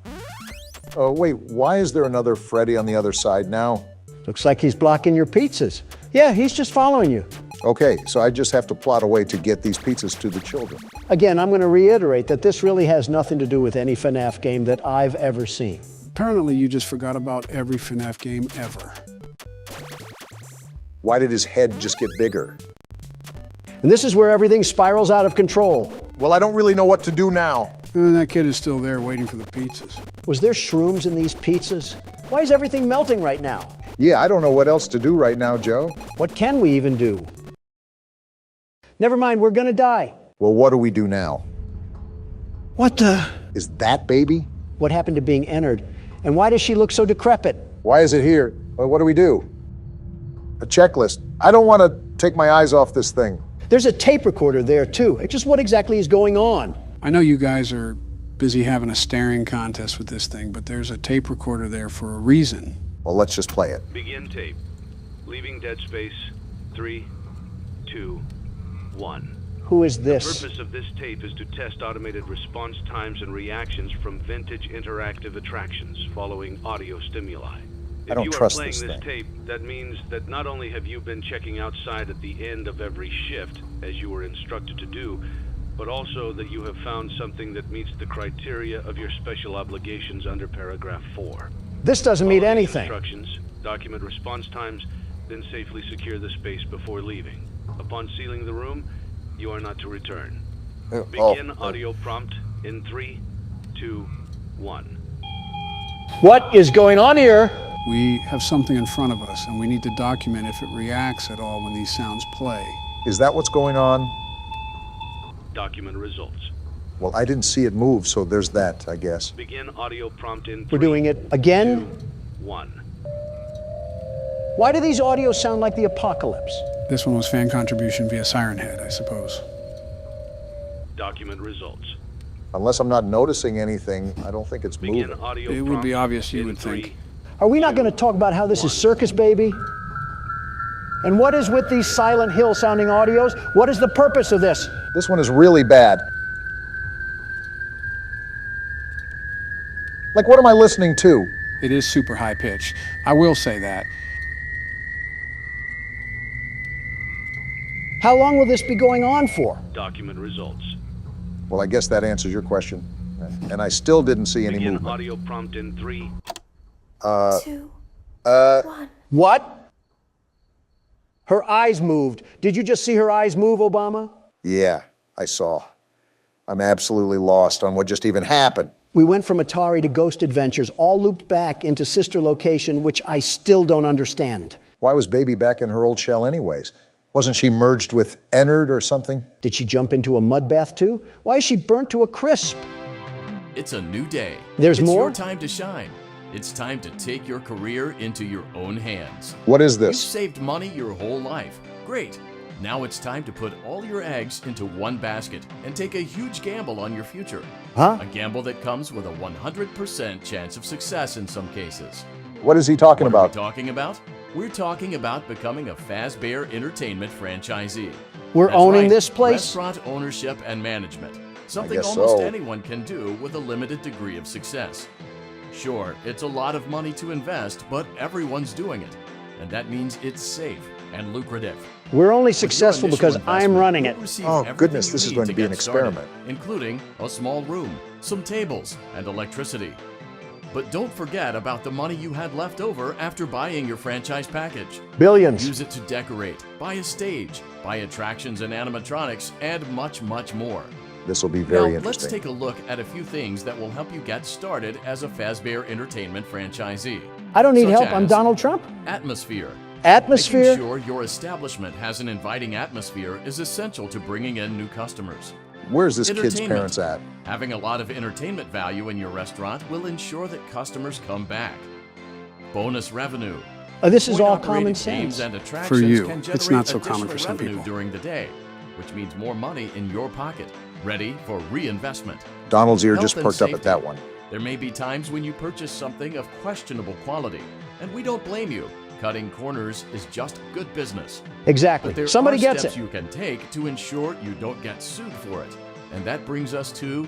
Oh, wait, why is there another Freddy on the other side now? Looks like he's blocking your pizzas. Yeah, he's just following you. Okay, so I just have to plot a way to get these pizzas to the children. Again, I'm going to reiterate that this really has nothing to do with any FNAF game that I've ever seen. Apparently, you just forgot about every FNAF game ever. Why did his head just get bigger? And this is where everything spirals out of control. Well, I don't really know what to do now. That kid is still there waiting for the pizzas. Was there shrooms in these pizzas? Why is everything melting right now? Yeah, I don't know what else to do right now, Joe. What can we even do? Never mind, we're gonna die. Well, what do we do now? What the? Is that baby? What happened to being entered? And why does she look so decrepit? Why is it here? Well, what do we do? A checklist. I don't want to take my eyes off this thing. There's a tape recorder there, too. It's just what exactly is going on? I know you guys are busy having a staring contest with this thing, but there's a tape recorder there for a reason. Well, let's just play it. Begin tape. Leaving Dead Space. 3, 2, 1. Who is this? The purpose of this tape is to test automated response times and reactions from vintage interactive attractions following audio stimuli. I don't trust this thing. If you are thing. playing this tape, that means that not only have you been checking outside at the end of every shift, as you were instructed to do, but also that you have found something that meets the criteria of your special obligations under paragraph 4. This doesn't mean Follow these anything. Instructions, document response times, then safely secure the space before leaving. Upon sealing the room, you are not to return. Begin audio prompt in 3, 2, 1. What is going on here? We have something in front of us, and we need to document if it reacts at all when these sounds play. Is that what's going on? Document results. Well, I didn't see it move, so there's that, I guess. Begin audio prompt in 3, We're doing it again? 2, 1. Why do these audios sound like the apocalypse? This one was fan contribution via Siren Head, I suppose. Document results. Unless I'm not noticing anything, I don't think it's Begin moving. audio It would be prompt obvious, you in would 3, think. Are we not going to talk about how this is circus, baby? And what is with these Silent Hill sounding audios? What is the purpose of this? This one is really bad. Like, what am I listening to? It is super high pitched. I will say that. How long will this be going on for? Document results. Well, I guess that answers your question. And I still didn't see any Begin movement. audio prompt in 3, 2, 1. What? Her eyes moved. Did you just see her eyes move, Obama? Yeah, I saw. I'm absolutely lost on what just even happened. We went from Atari to Ghost Adventures, all looped back into sister location, which I still don't understand. Why was Baby back in her old shell anyways? Wasn't she merged with Ennard or something? Did she jump into a mud bath too? Why is she burnt to a crisp? It's a new day. There's it's more? your time to shine. It's time to take your career into your own hands. What is You've this? saved money your whole life. Great. Now it's time to put all your eggs into one basket and take a huge gamble on your future. Huh? A gamble that comes with a 100% chance of success in some cases. What is he talking What are we about? talking about? We're talking about becoming a Fazbear Entertainment franchisee. We're That's owning right, this place? Restaurant ownership and management. Something guess almost so. anyone can do with a limited degree of success. Sure, it's a lot of money to invest, but everyone's doing it. And that means it's safe and lucrative. We're only With your successful initial because I'm investment, running you'll it. receive Oh, everything goodness, you this is need going to be get an started, experiment. including a small room, some tables, and electricity. But don't forget about the money you had left over after buying your franchise package. Billions. Use it to decorate, buy a stage, buy attractions and animatronics, and much, much more. This will be very Now, interesting. let's take a look at a few things that will help you get started as a Fazbear Entertainment franchisee. I don't need Such help. I'm as Donald Trump. Atmosphere. Atmosphere? Making sure your establishment has an inviting atmosphere is essential to bringing in new customers. Where's this kid's Entertainment. parents at? Having a lot of entertainment value in your restaurant will ensure that customers come back. Bonus revenue. This is all Point-operated common games sense. and attractions For you, can it's generate not so common for additional some revenue people. during the day, which means more money in your pocket, ready for reinvestment. Donald's ear Health just and perked up at safety. that one. There may be times when you purchase something of questionable quality, and we don't blame you. Cutting corners is just good business. Exactly. But there Somebody are gets steps it. you can take to ensure you don't get sued for it. And that brings us to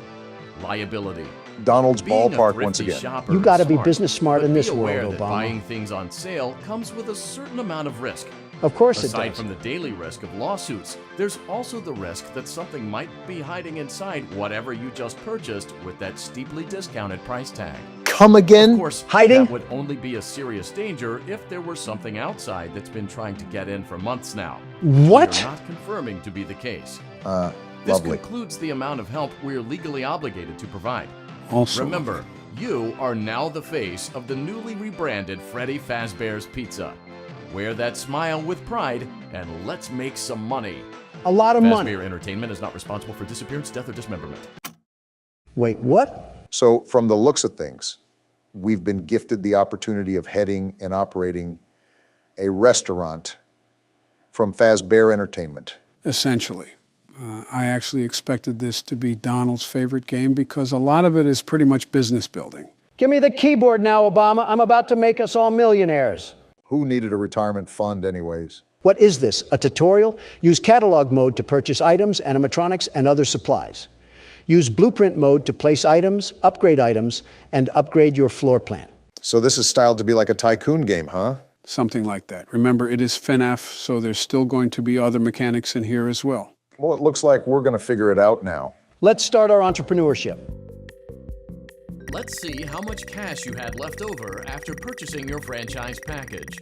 liability. Donald's Being a ballpark thrifty once again. shopper You is gotta be smart, business smart but in this be aware world, that Obama. buying things on sale comes with a certain amount of risk. Of course it Aside does. from the daily risk of lawsuits, there's also the risk that something might be hiding inside whatever you just purchased with that steeply discounted price tag. Come Of again? course, Hiding? that would only be a serious danger if there were something outside that's been trying to get in for months now. What? You're not confirming to be the case. Uh, This lovely. concludes the amount of help we're legally obligated to provide. Also, Remember, you are now the face of the newly rebranded Freddy Fazbear's Pizza. Wear that smile with pride, and let's make some money. A lot of money. Fazbear Entertainment is not responsible for disappearance, death, or dismemberment. Wait, what? So, from the looks of things, we've been gifted the opportunity of heading and operating a restaurant from Fazbear Entertainment. essentially. I actually expected this to be Donald's favorite game because a lot of it is pretty much business building. Give me the keyboard now, Obama. I'm about to make us all millionaires. Who needed a retirement fund anyways? What is this? A tutorial? Use catalog mode to purchase items, animatronics, and other supplies. Use blueprint mode to place items, and upgrade your floor plan. So this is styled to be like a tycoon game, huh? Something like that. Remember, it is FNAF, so there's still going to be other mechanics in here as well. Well, it looks like we're going to figure it out now. Let's start our entrepreneurship. Let's see how much cash you had left over after purchasing your franchise package.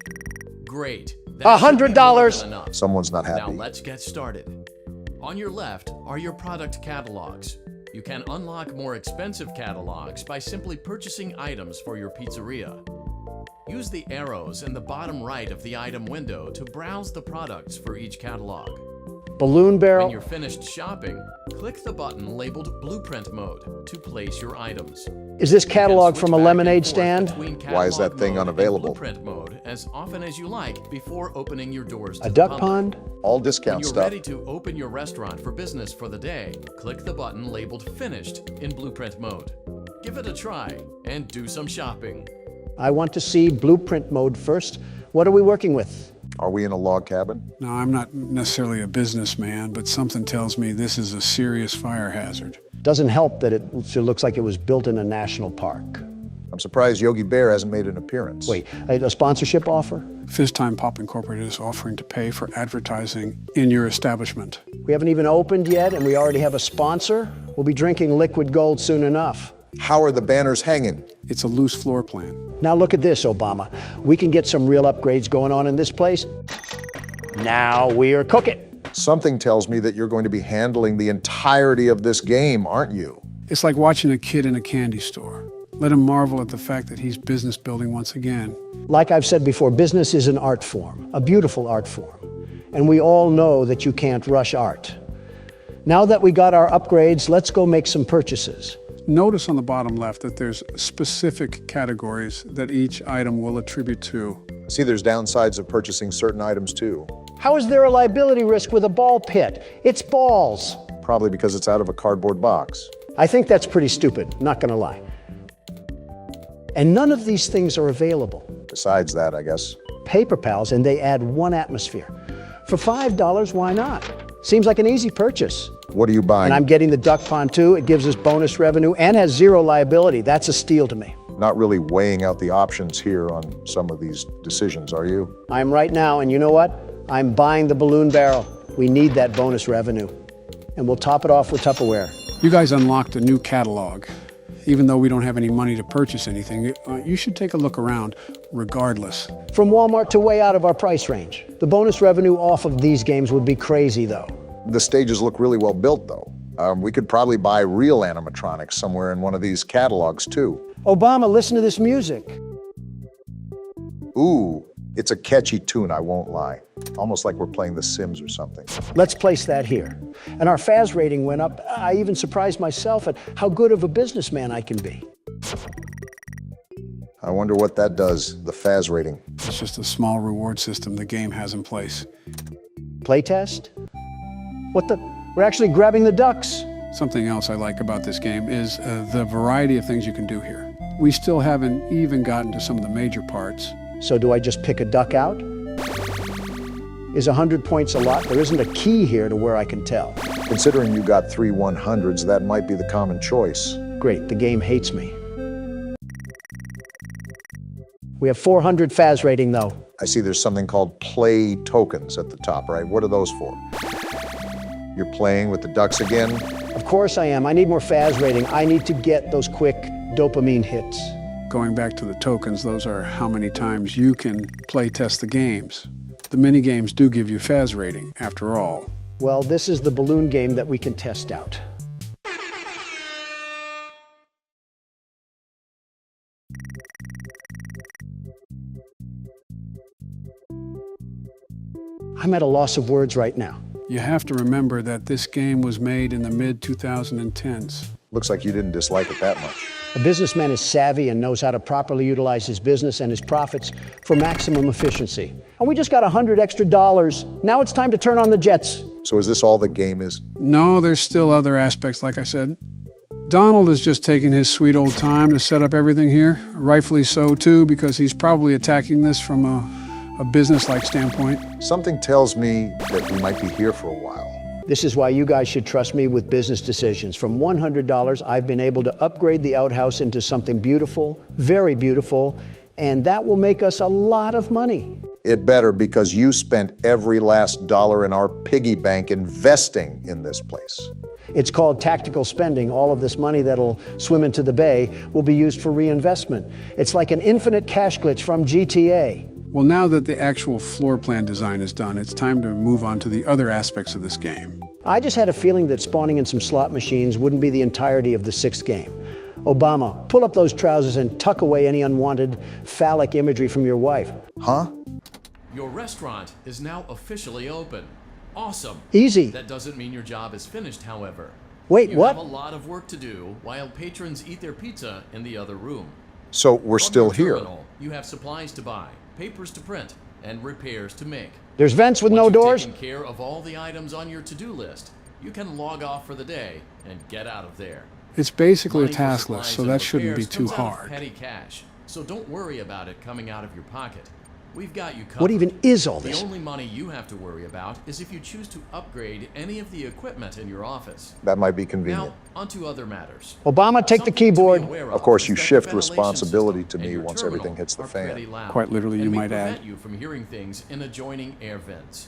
Great. That should be more $100. than enough. Someone's not Now happy. let's get started. On your left are your product catalogs. You can unlock more expensive catalogs by simply purchasing items for your pizzeria. Use the arrows in the bottom right of the item window to browse the products for each catalog. Balloon barrel. When you're finished shopping, click the button labeled Blueprint Mode to place your items. Is this catalog You can from a switch back lemonade and forth stand? between Why is that catalog thing mode and unavailable? Blueprint mode as often as you like before opening your doors to A the duck public. pond? All When discount you're stuff. ready to open your restaurant for business for the day, click the button labeled Finished in Blueprint mode. Give it a try and do some shopping. I want to see blueprint mode first. What are we working with? Are we in a log cabin? No, I'm not necessarily a businessman, but something tells me this is a serious fire hazard. Doesn't help that it looks like it was built in a national park. I'm surprised Yogi Bear hasn't made an appearance. Wait, a sponsorship offer? Time Pop Incorporated is offering to pay for advertising in your establishment. We haven't even opened yet and we already have a sponsor? We'll be drinking liquid gold soon enough. How are the banners hanging? It's a loose floor plan. Now look at this, Obama. We can get some real upgrades going on in this place. Now we are cooking. Something tells me that you're going to be handling the entirety of this game, aren't you? It's like watching a kid in a candy store. Let him marvel at the fact that he's business building once again. Like I've said before, business is an art form, a beautiful art form. And we all know that you can't rush art. Now that we got our upgrades, let's go make some purchases. Notice on the bottom left that there's specific categories that each item will attribute to. See, there's downsides of purchasing certain items too. How is there a liability risk with a ball pit? It's balls. Probably because it's out of a cardboard box. I think that's pretty stupid, not gonna lie. And none of these things are available. Besides that, I guess. Paper Pals, and they add one atmosphere. For $5, why not? Seems like an easy purchase. What are you buying? And I'm getting the duck pond too. It gives us bonus revenue and has zero liability. That's a steal to me. Not really weighing out the options here on some of these decisions, are you? I'm right now, and you know what? I'm buying the balloon barrel. We need that bonus revenue. And we'll top it off with Tupperware. You guys unlocked a new catalog. Even though we don't have any money to purchase anything, you should take a look around regardless. From Walmart to way out of our price range. The bonus revenue off of these games would be crazy, though. The stages look really well built, though. We could probably buy real animatronics somewhere in one of these catalogs, too. Obama, listen to this music. Ooh, it's a catchy tune, I won't lie. Almost like we're playing The Sims or something. Let's place that here. And our FAS rating went up. I even surprised myself at how good of a businessman I can be. I wonder what that does, the FAS rating. It's just a small reward system the game has in place. Playtest? What the? We're actually grabbing the ducks. Something else I like about this game is the variety of things you can do here. We still haven't even gotten to some of the major parts. So do I just pick a duck out? Is 100 points a lot? There isn't a key here to where I can tell. Considering you got 3 100s, that might be the common choice. Great, the game hates me. We have 400 FAS rating though. I see there's something called play tokens at the top, right? What are those for? You're playing with the ducks again? Of course I am. I need more FAS rating. I need to get those quick dopamine hits. Going back to the tokens, those are how many times you can play test the games. The mini games do give you FAS rating, after all. Well, this is the balloon game that we can test out. I'm at a loss of words right now. You have to remember that this game was made in the mid-2010s. Looks like you didn't dislike it that much. A businessman is savvy and knows how to properly utilize his business and his profits for maximum efficiency. And we just got $100 extra. Now it's time to turn on the jets. So is this all the game is? No, there's still other aspects, like I said. Donald is just taking his sweet old time to set up everything here. Rightfully so, too, because he's probably attacking this from a business-like standpoint. Something tells me that we might be here for a while. This is why you guys should trust me with business decisions. From $100, I've been able to upgrade the outhouse into something beautiful, very beautiful, and that will make us a lot of money. It better, because you spent every last dollar in our piggy bank investing in this place. It's called tactical spending. All of this money that'll swim into the bay will be used for reinvestment. It's like an infinite cash glitch from GTA. Well, now that the actual floor plan design is done, it's time to move on to the other aspects of this game. I just had a feeling that spawning in some slot machines wouldn't be the entirety of the sixth game. Obama, pull up those trousers and tuck away any unwanted phallic imagery from your wife. Huh? Your restaurant is now officially open. Awesome. Easy. That doesn't mean your job is finished, however. Wait, you what? have a lot of work to do while patrons eat their pizza in the other room. So we're From still your here. terminal, you have supplies to buy, papers to print, and repairs to make. There's vents with no Once you've doors? taken care of all the items on your to-do list, you can log off for the day and get out of there. It's basically a Money for task list, supplies so and that shouldn't be repairs too comes out of hard. petty cash, so don't worry about it coming out of your pocket. We've got you covered. What even is all this? The only money you have to worry about is if you choose to upgrade any of the equipment in your office. That might be convenient. Now, onto other matters. Obama, take the Something to be keyboard. aware Of course, is you that the shift ventilation responsibility system to and me your once terminal everything hits the are fan. pretty loud, Quite literally, and you may might prevent add. you from hearing things in adjoining air vents.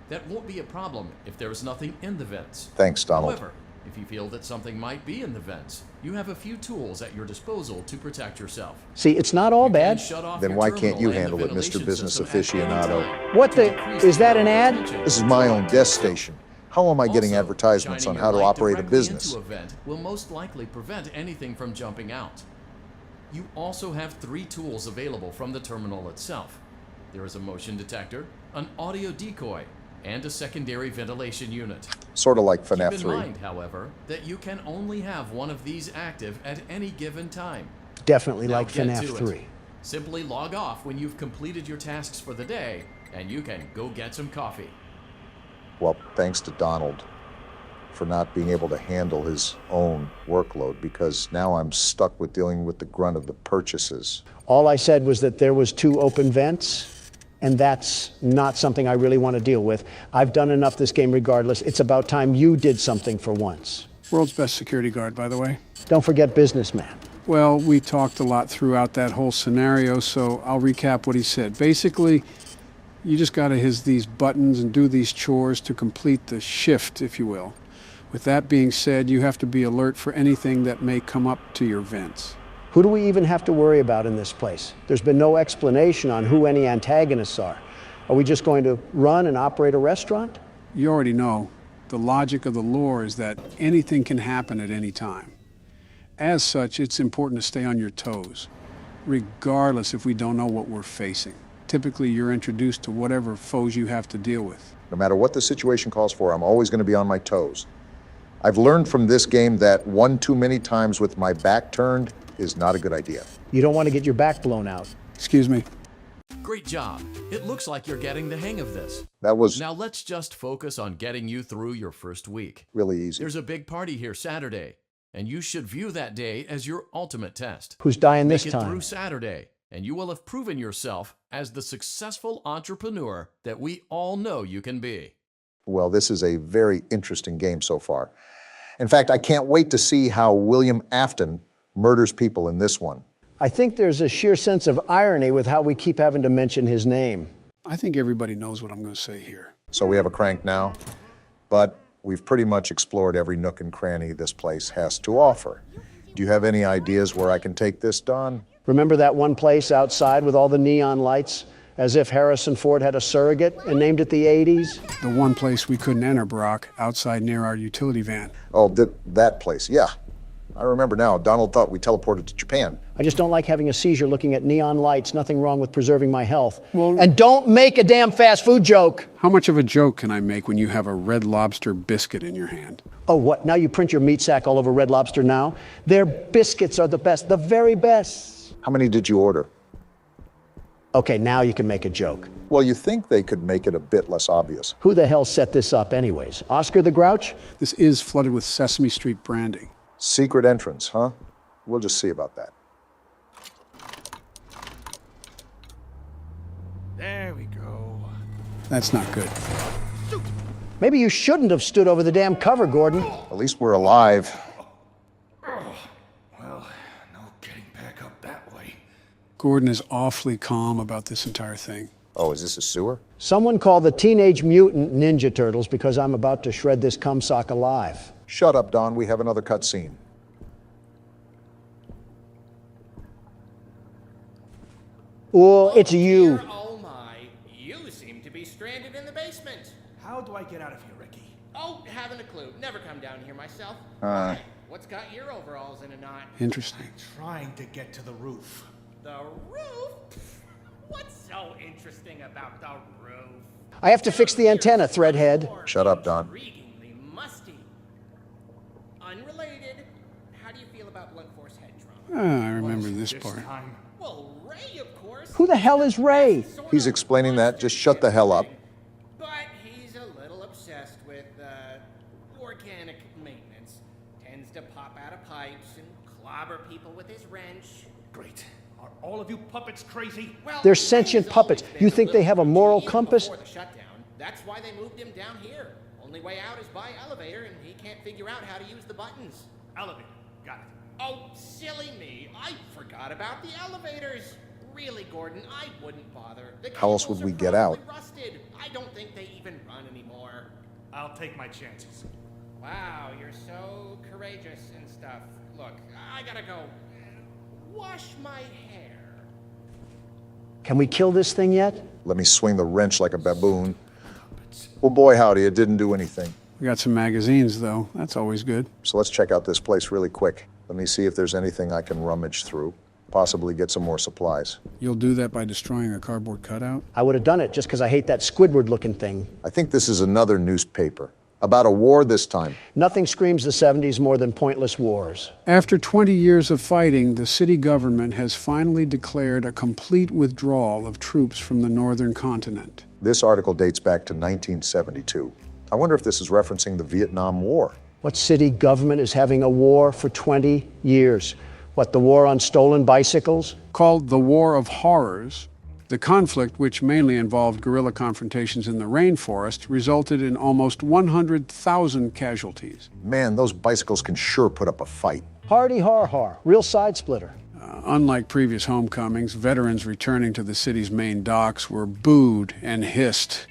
That won't be a problem if there is nothing in the vents. Thanks, Donald. However, if you feel that something might be in the vents, you have a few tools at your disposal to protect yourself. See, it's not all You can bad. shut off Then your why can't terminal you and the handle it, Mr. ventilation Business system at any Aficionado? time What to the? decrease Is that the an ad? tension. This is my own desk station. How am I getting Also, advertisements on shining how to your light operate a directly business? into a vent will most likely prevent anything from jumping out. You also have 3 tools available from the terminal itself. There is a motion detector, an audio decoy, and a secondary ventilation unit. Sort of like FNAF Keep in 3. mind, however, that you can only have one of these active at any given time. Definitely Now like get FNAF to it. 3. Simply log off when you've completed your tasks for the day, and you can go get some coffee. Well, thanks to Donald for not being able to handle his own workload, because now I'm stuck with dealing with the grunt of the purchases. All I said was that there was 2 open vents, and that's not something I really want to deal with. I've done enough this game regardless. It's about time you did something for once. World's best security guard, by the way. Don't forget businessman. Well, we talked a lot throughout that whole scenario, so I'll recap what he said. Basically, you just gotta hit these buttons and do these chores to complete the shift, if you will. With that being said, you have to be alert for anything that may come up to your vents. Who do we even have to worry about in this place? There's been no explanation on who any antagonists are. Are we just going to run and operate a restaurant? You already know, the logic of the lore is that anything can happen at any time. As such, it's important to stay on your toes, regardless if we don't know what we're facing. Typically, you're introduced to whatever foes you have to deal with. No matter what the situation calls for, I'm always going to be on my toes. I've learned from this game that one too many times with my back turned is not a good idea. You don't want to get your back blown out. Excuse me. Great job. It looks like you're getting the hang of this. That was Now let's just focus on getting you through your first week. really easy. There's a big party here Saturday, and you should view that day as your ultimate test. Who's dying Make this it time? through Saturday, and you will have proven yourself as the successful entrepreneur that we all know you can be. Well, this is a very interesting game so far. In fact, I can't wait to see how William Afton murders people in this one. I think there's a sheer sense of irony with how we keep having to mention his name. I think everybody knows what I'm going to say here. So we have a crank now, but we've pretty much explored every nook and cranny this place has to offer. Do you have any ideas where I can take this, Don? Remember that one place outside with all the neon lights? As if Harrison Ford had a surrogate and named it the 80s? The one place we couldn't enter, Brock, outside near our utility van. Oh, that place, yeah. I remember now. Donald thought we teleported to Japan. I just don't like having a seizure looking at neon lights. Nothing wrong with preserving my health. Well, and don't make a damn fast food joke. How much of a joke can I make when you have a Red Lobster biscuit in your hand? Oh, what? Now you print your meat sack all over Red Lobster now? Their biscuits are the best, the very best. How many did you order? Okay, now you can make a joke. Well, you think they could make it a bit less obvious. Who the hell set this up anyways? Oscar the Grouch? This is flooded with Sesame Street branding. Secret entrance, huh? We'll just see about that. There we go. That's not good. Maybe you shouldn't have stood over the damn cover, Gordon. At least we're alive. Well, no getting back up that way. Gordon is awfully calm about this entire thing. Oh, is this a sewer? Someone call the Teenage Mutant Ninja Turtles because I'm about to shred this cumsock alive. Shut up, Don. We have another cutscene. Oh, it's you. Dear, oh my, you seem to be stranded in the basement. How do I get out of here, Ricky? Oh, haven't a clue. Never come down here myself. What's got your overalls in a knot? Interesting. Trying to get to the roof. The roof? What's so interesting about the roof? I have to fix the antenna, Threadhead. Shut up, Don. Intriguingly musty. Unrelated, how do you feel about blunt force head trauma? I remember this part. Well, Ray, of course. Who the hell is Ray? He's explaining that. Just shut the hell up. But he's a little obsessed with organic maintenance. Tends to pop out of pipes and clobber people with his wrench. Great. Are all of you puppets crazy? Well, They're sentient Ray's puppets. always been You think they have a moral even compass? Before the shutdown. That's why they moved him down here. Only way out is by elevator, and he can't figure out how to use the buttons. Elevator. Got it. Oh, silly me. I forgot about the elevators. Really, Gordon, I wouldn't bother. The How else cables would we are get out? probably rusted. I don't think they even run anymore. I'll take my chances. Wow, you're so courageous and stuff. Look, I gotta go wash my hair. Can we kill this thing yet? Let me swing the wrench like a baboon. Well, boy, howdy, it didn't do anything. We got some magazines, though. That's always good. So let's check out this place really quick. Let me see if there's anything I can rummage through. Possibly get some more supplies. You'll do that by destroying a cardboard cutout? I would have done it just because I hate that Squidward-looking thing. I think this is another newspaper. About a war this time. Nothing screams the 70s more than pointless wars. After 20 years of fighting, the city government has finally declared a complete withdrawal of troops from the northern continent. This article dates back to 1972. I wonder if this is referencing the Vietnam War. What city government is having a war for 20 years? What, the war on stolen bicycles? Called the War of Horrors, the conflict, which mainly involved guerrilla confrontations in the rainforest, resulted in almost 100,000 casualties. Man, those bicycles can sure put up a fight. Hardy har har, real side splitter. Unlike previous homecomings, veterans returning to the city's main docks were booed and hissed,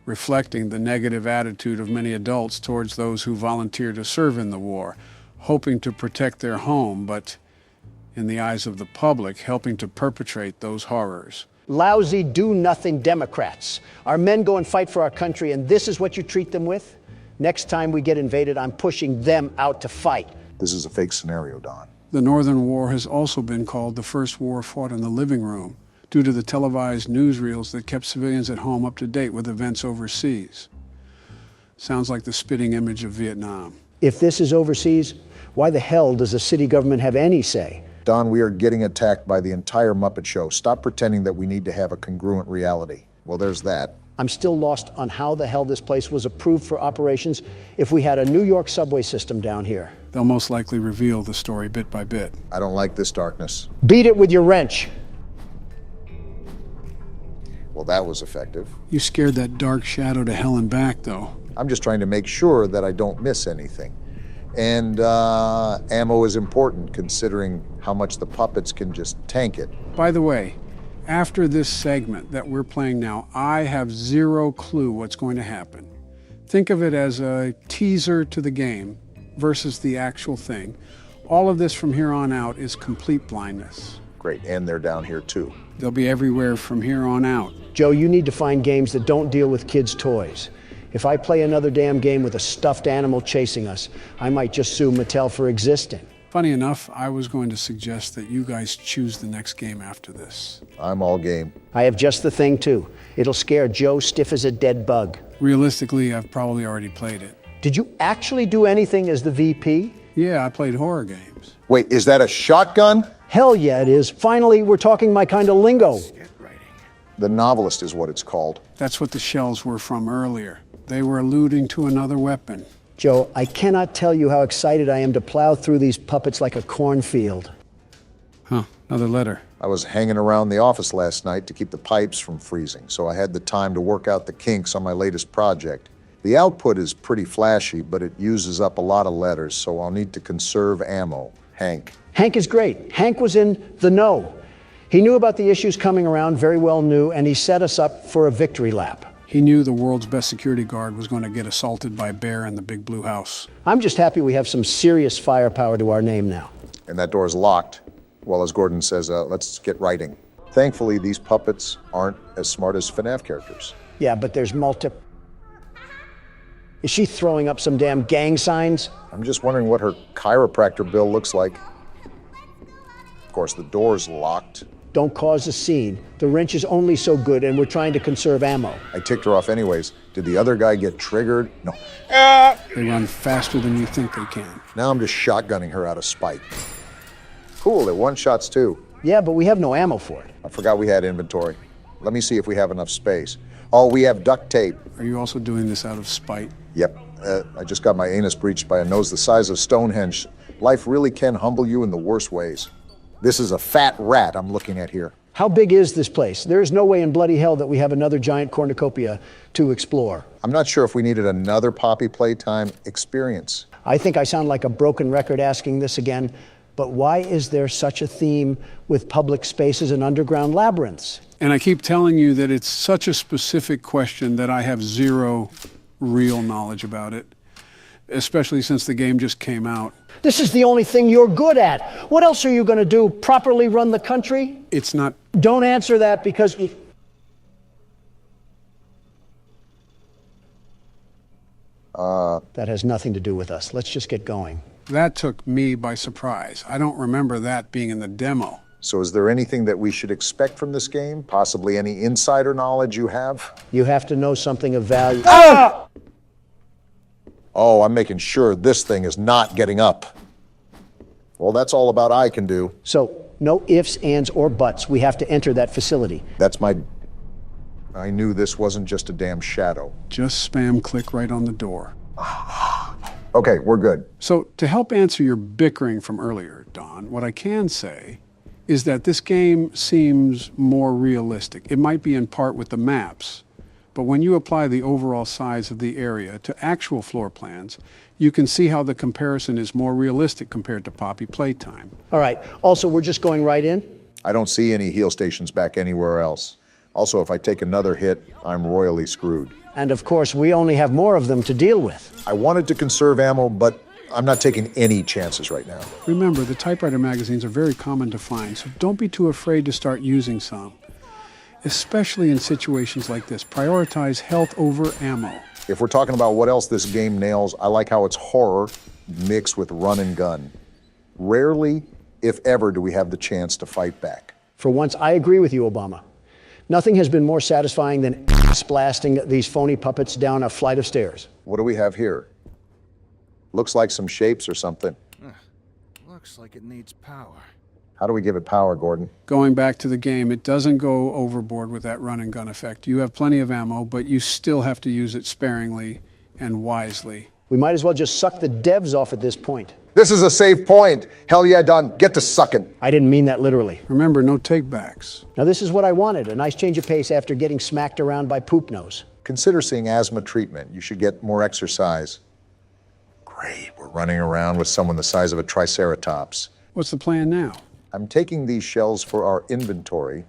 reflecting the negative attitude of many adults towards those who volunteered to serve in the war, hoping to protect their home, but in the eyes of the public, helping to perpetrate those horrors. Lousy, do-nothing Democrats. Our men go and fight for our country, and this is what you treat them with? Next time we get invaded, I'm pushing them out to fight. This is a fake scenario, Don. The Northern War has also been called the first war fought in the living room, due to the televised newsreels that kept civilians at home up to date with events overseas. Sounds like the spitting image of Vietnam. If this is overseas, why the hell does the city government have any say? Don, we are getting attacked by the entire Muppet Show. Stop pretending that we need to have a congruent reality. Well, there's that. I'm still lost on how the hell this place was approved for operations if we had a New York subway system down here. They'll most likely reveal the story bit by bit. I don't like this darkness. Beat it with your wrench. Well, that was effective. You scared that dark shadow to hell and back, though. I'm just trying to make sure that I don't miss anything. And ammo is important, considering how much the puppets can just tank it. By the way, after this segment that we're playing now, I have zero clue what's going to happen. Think of it as a teaser to the game versus the actual thing. All of this from here on out is complete blindness. Great, and they're down here too. They'll be everywhere from here on out. Joe, you need to find games that don't deal with kids' toys. If I play another damn game with a stuffed animal chasing us, I might just sue Mattel for existing. Funny enough, I was going to suggest that you guys choose the next game after this. I'm all game. I have just the thing, too. It'll scare Joe stiff as a dead bug. Realistically, I've probably already played it. Did you actually do anything as the VP? Yeah, I played horror games. Wait, is that a shotgun? Hell yeah, it is. Finally, we're talking my kind of lingo. The Novelist is what it's called. That's what the shells were from earlier. They were alluding to another weapon. Joe, I cannot tell you how excited I am to plow through these puppets like a cornfield. Huh, another letter. I was hanging around the office last night to keep the pipes from freezing, so I had the time to work out the kinks on my latest project. The output is pretty flashy, but it uses up a lot of letters, so I'll need to conserve ammo. Hank. Hank is great. Hank was in the know. He knew about the issues coming around, very well knew, and he set us up for a victory lap. He knew the world's best security guard was going to get assaulted by a bear in the big blue house. I'm just happy we have some serious firepower to our name now. And that door is locked. Well, as Gordon says, let's get writing. Thankfully, these puppets aren't as smart as FNAF characters. Yeah, but there's Is she throwing up some damn gang signs? I'm just wondering what her chiropractor bill looks like. Of course, the door's locked. Don't cause a scene. The wrench is only so good, and we're trying to conserve ammo. I ticked her off anyways. Did the other guy get triggered? No. They run faster than you think they can. Now I'm just shotgunning her out of spite. Cool, they're one-shots too. Yeah, but we have no ammo for it. I forgot we had inventory. Let me see if we have enough space. Oh, we have duct tape. Are you also doing this out of spite? Yep. I just got my anus breached by a nose the size of Stonehenge. Life really can humble you in the worst ways. This is a fat rat I'm looking at here. How big is this place? There is no way in bloody hell that we have another giant cornucopia to explore. I'm not sure if we needed another Poppy Playtime experience. I think I sound like a broken record asking this again, but why is there such a theme with public spaces and underground labyrinths? And I keep telling you that it's such a specific question that I have zero real knowledge about it, especially since the game just came out. This is the only thing you're good at. What else are you going to do? Properly run the country? It's not. Don't answer that because... That has nothing to do with us. Let's just get going. That took me by surprise. I don't remember that being in the demo. So is there anything that we should expect from this game? Possibly any insider knowledge you have? You have to know something of value. Ah! Oh, I'm making sure this thing is not getting up. Well, that's all about I can do. So, no ifs, ands, or buts. We have to enter that facility. I knew this wasn't just a damn shadow. Just spam click right on the door. Okay, we're good. So, to help answer your bickering from earlier, Don, what I can say is that this game seems more realistic. It might be in part with the maps, but when you apply the overall size of the area to actual floor plans, you can see how the comparison is more realistic compared to Poppy Playtime. All right. Also, we're just going right in? I don't see any heal stations back anywhere else. Also, if I take another hit, I'm royally screwed. And of course, we only have more of them to deal with. I wanted to conserve ammo, but I'm not taking any chances right now. Remember, the typewriter magazines are very common to find, so don't be too afraid to start using some. Especially in situations like this, prioritize health over ammo. If we're talking about what else this game nails, I like how it's horror mixed with run and gun. Rarely, if ever, do we have the chance to fight back. For once, I agree with you, Obama. Nothing has been more satisfying than ass blasting these phony puppets down a flight of stairs. What do we have here? Looks like some shapes or something. Looks like it needs power. How do we give it power, Gordon? Going back to the game, it doesn't go overboard with that run and gun effect. You have plenty of ammo, but you still have to use it sparingly and wisely. We might as well just suck the devs off at this point. This is a safe point. Hell yeah, Don. Get to sucking. I didn't mean that literally. Remember, no takebacks. Now this is what I wanted, a nice change of pace after getting smacked around by Poop Nose. Consider seeing asthma treatment. You should get more exercise. Great, we're running around with someone the size of a triceratops. What's the plan now? I'm taking these shells for our inventory,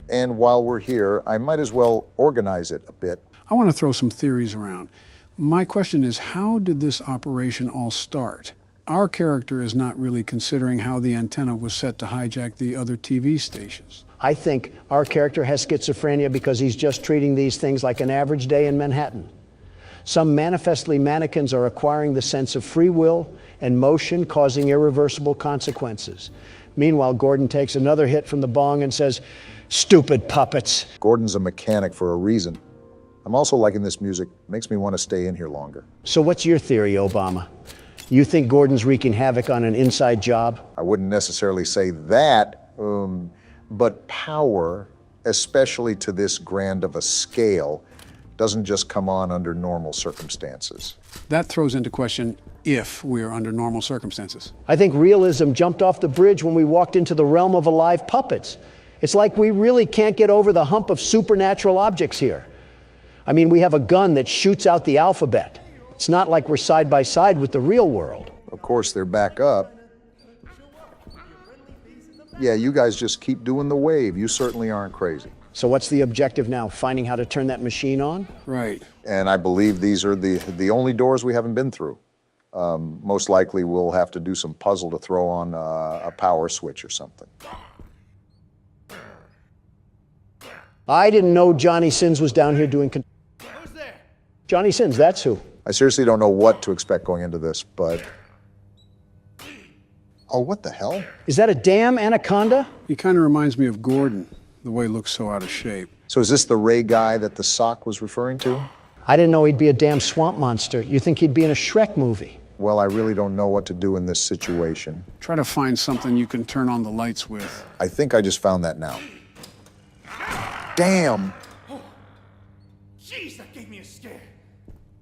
and while we're here, I might as well organize it a bit. I want to throw some theories around. My question is, how did this operation all start? Our character is not really considering how the antenna was set to hijack the other TV stations. I think our character has schizophrenia because he's just treating these things like an average day in Manhattan. Some manifestly mannequins are acquiring the sense of free will and motion, causing irreversible consequences. Meanwhile, Gordon takes another hit from the bong and says, "Stupid puppets." Gordon's a mechanic for a reason. I'm also liking this music. Makes me want to stay in here longer. So what's your theory, Obama? You think Gordon's wreaking havoc on an inside job? I wouldn't necessarily say that, but power, especially to this grand of a scale, doesn't just come on under normal circumstances. That throws into question if we're under normal circumstances. I think realism jumped off the bridge when we walked into the realm of alive puppets. It's like we really can't get over the hump of supernatural objects here. I mean, we have a gun that shoots out the alphabet. It's not like we're side by side with the real world. Of course, they're back up. Yeah, you guys just keep doing the wave. You certainly aren't crazy. So what's the objective now? Finding how to turn that machine on? Right. And I believe these are the only doors we haven't been through. Most likely we'll have to do some puzzle to throw on a power switch or something. I didn't know Johnny Sins was down here doing... Who's there? Johnny Sins, that's who. I seriously don't know what to expect going into this, but... Oh, what the hell? Is that a damn anaconda? He kind of reminds me of Gordon, the way he looks so out of shape. So is this the Ray guy that the sock was referring to? I didn't know he'd be a damn swamp monster. You think he'd be in a Shrek movie? Well, I really don't know what to do in this situation. Try to find something you can turn on the lights with. I think I just found that now. Damn! Jeez, that gave me a scare.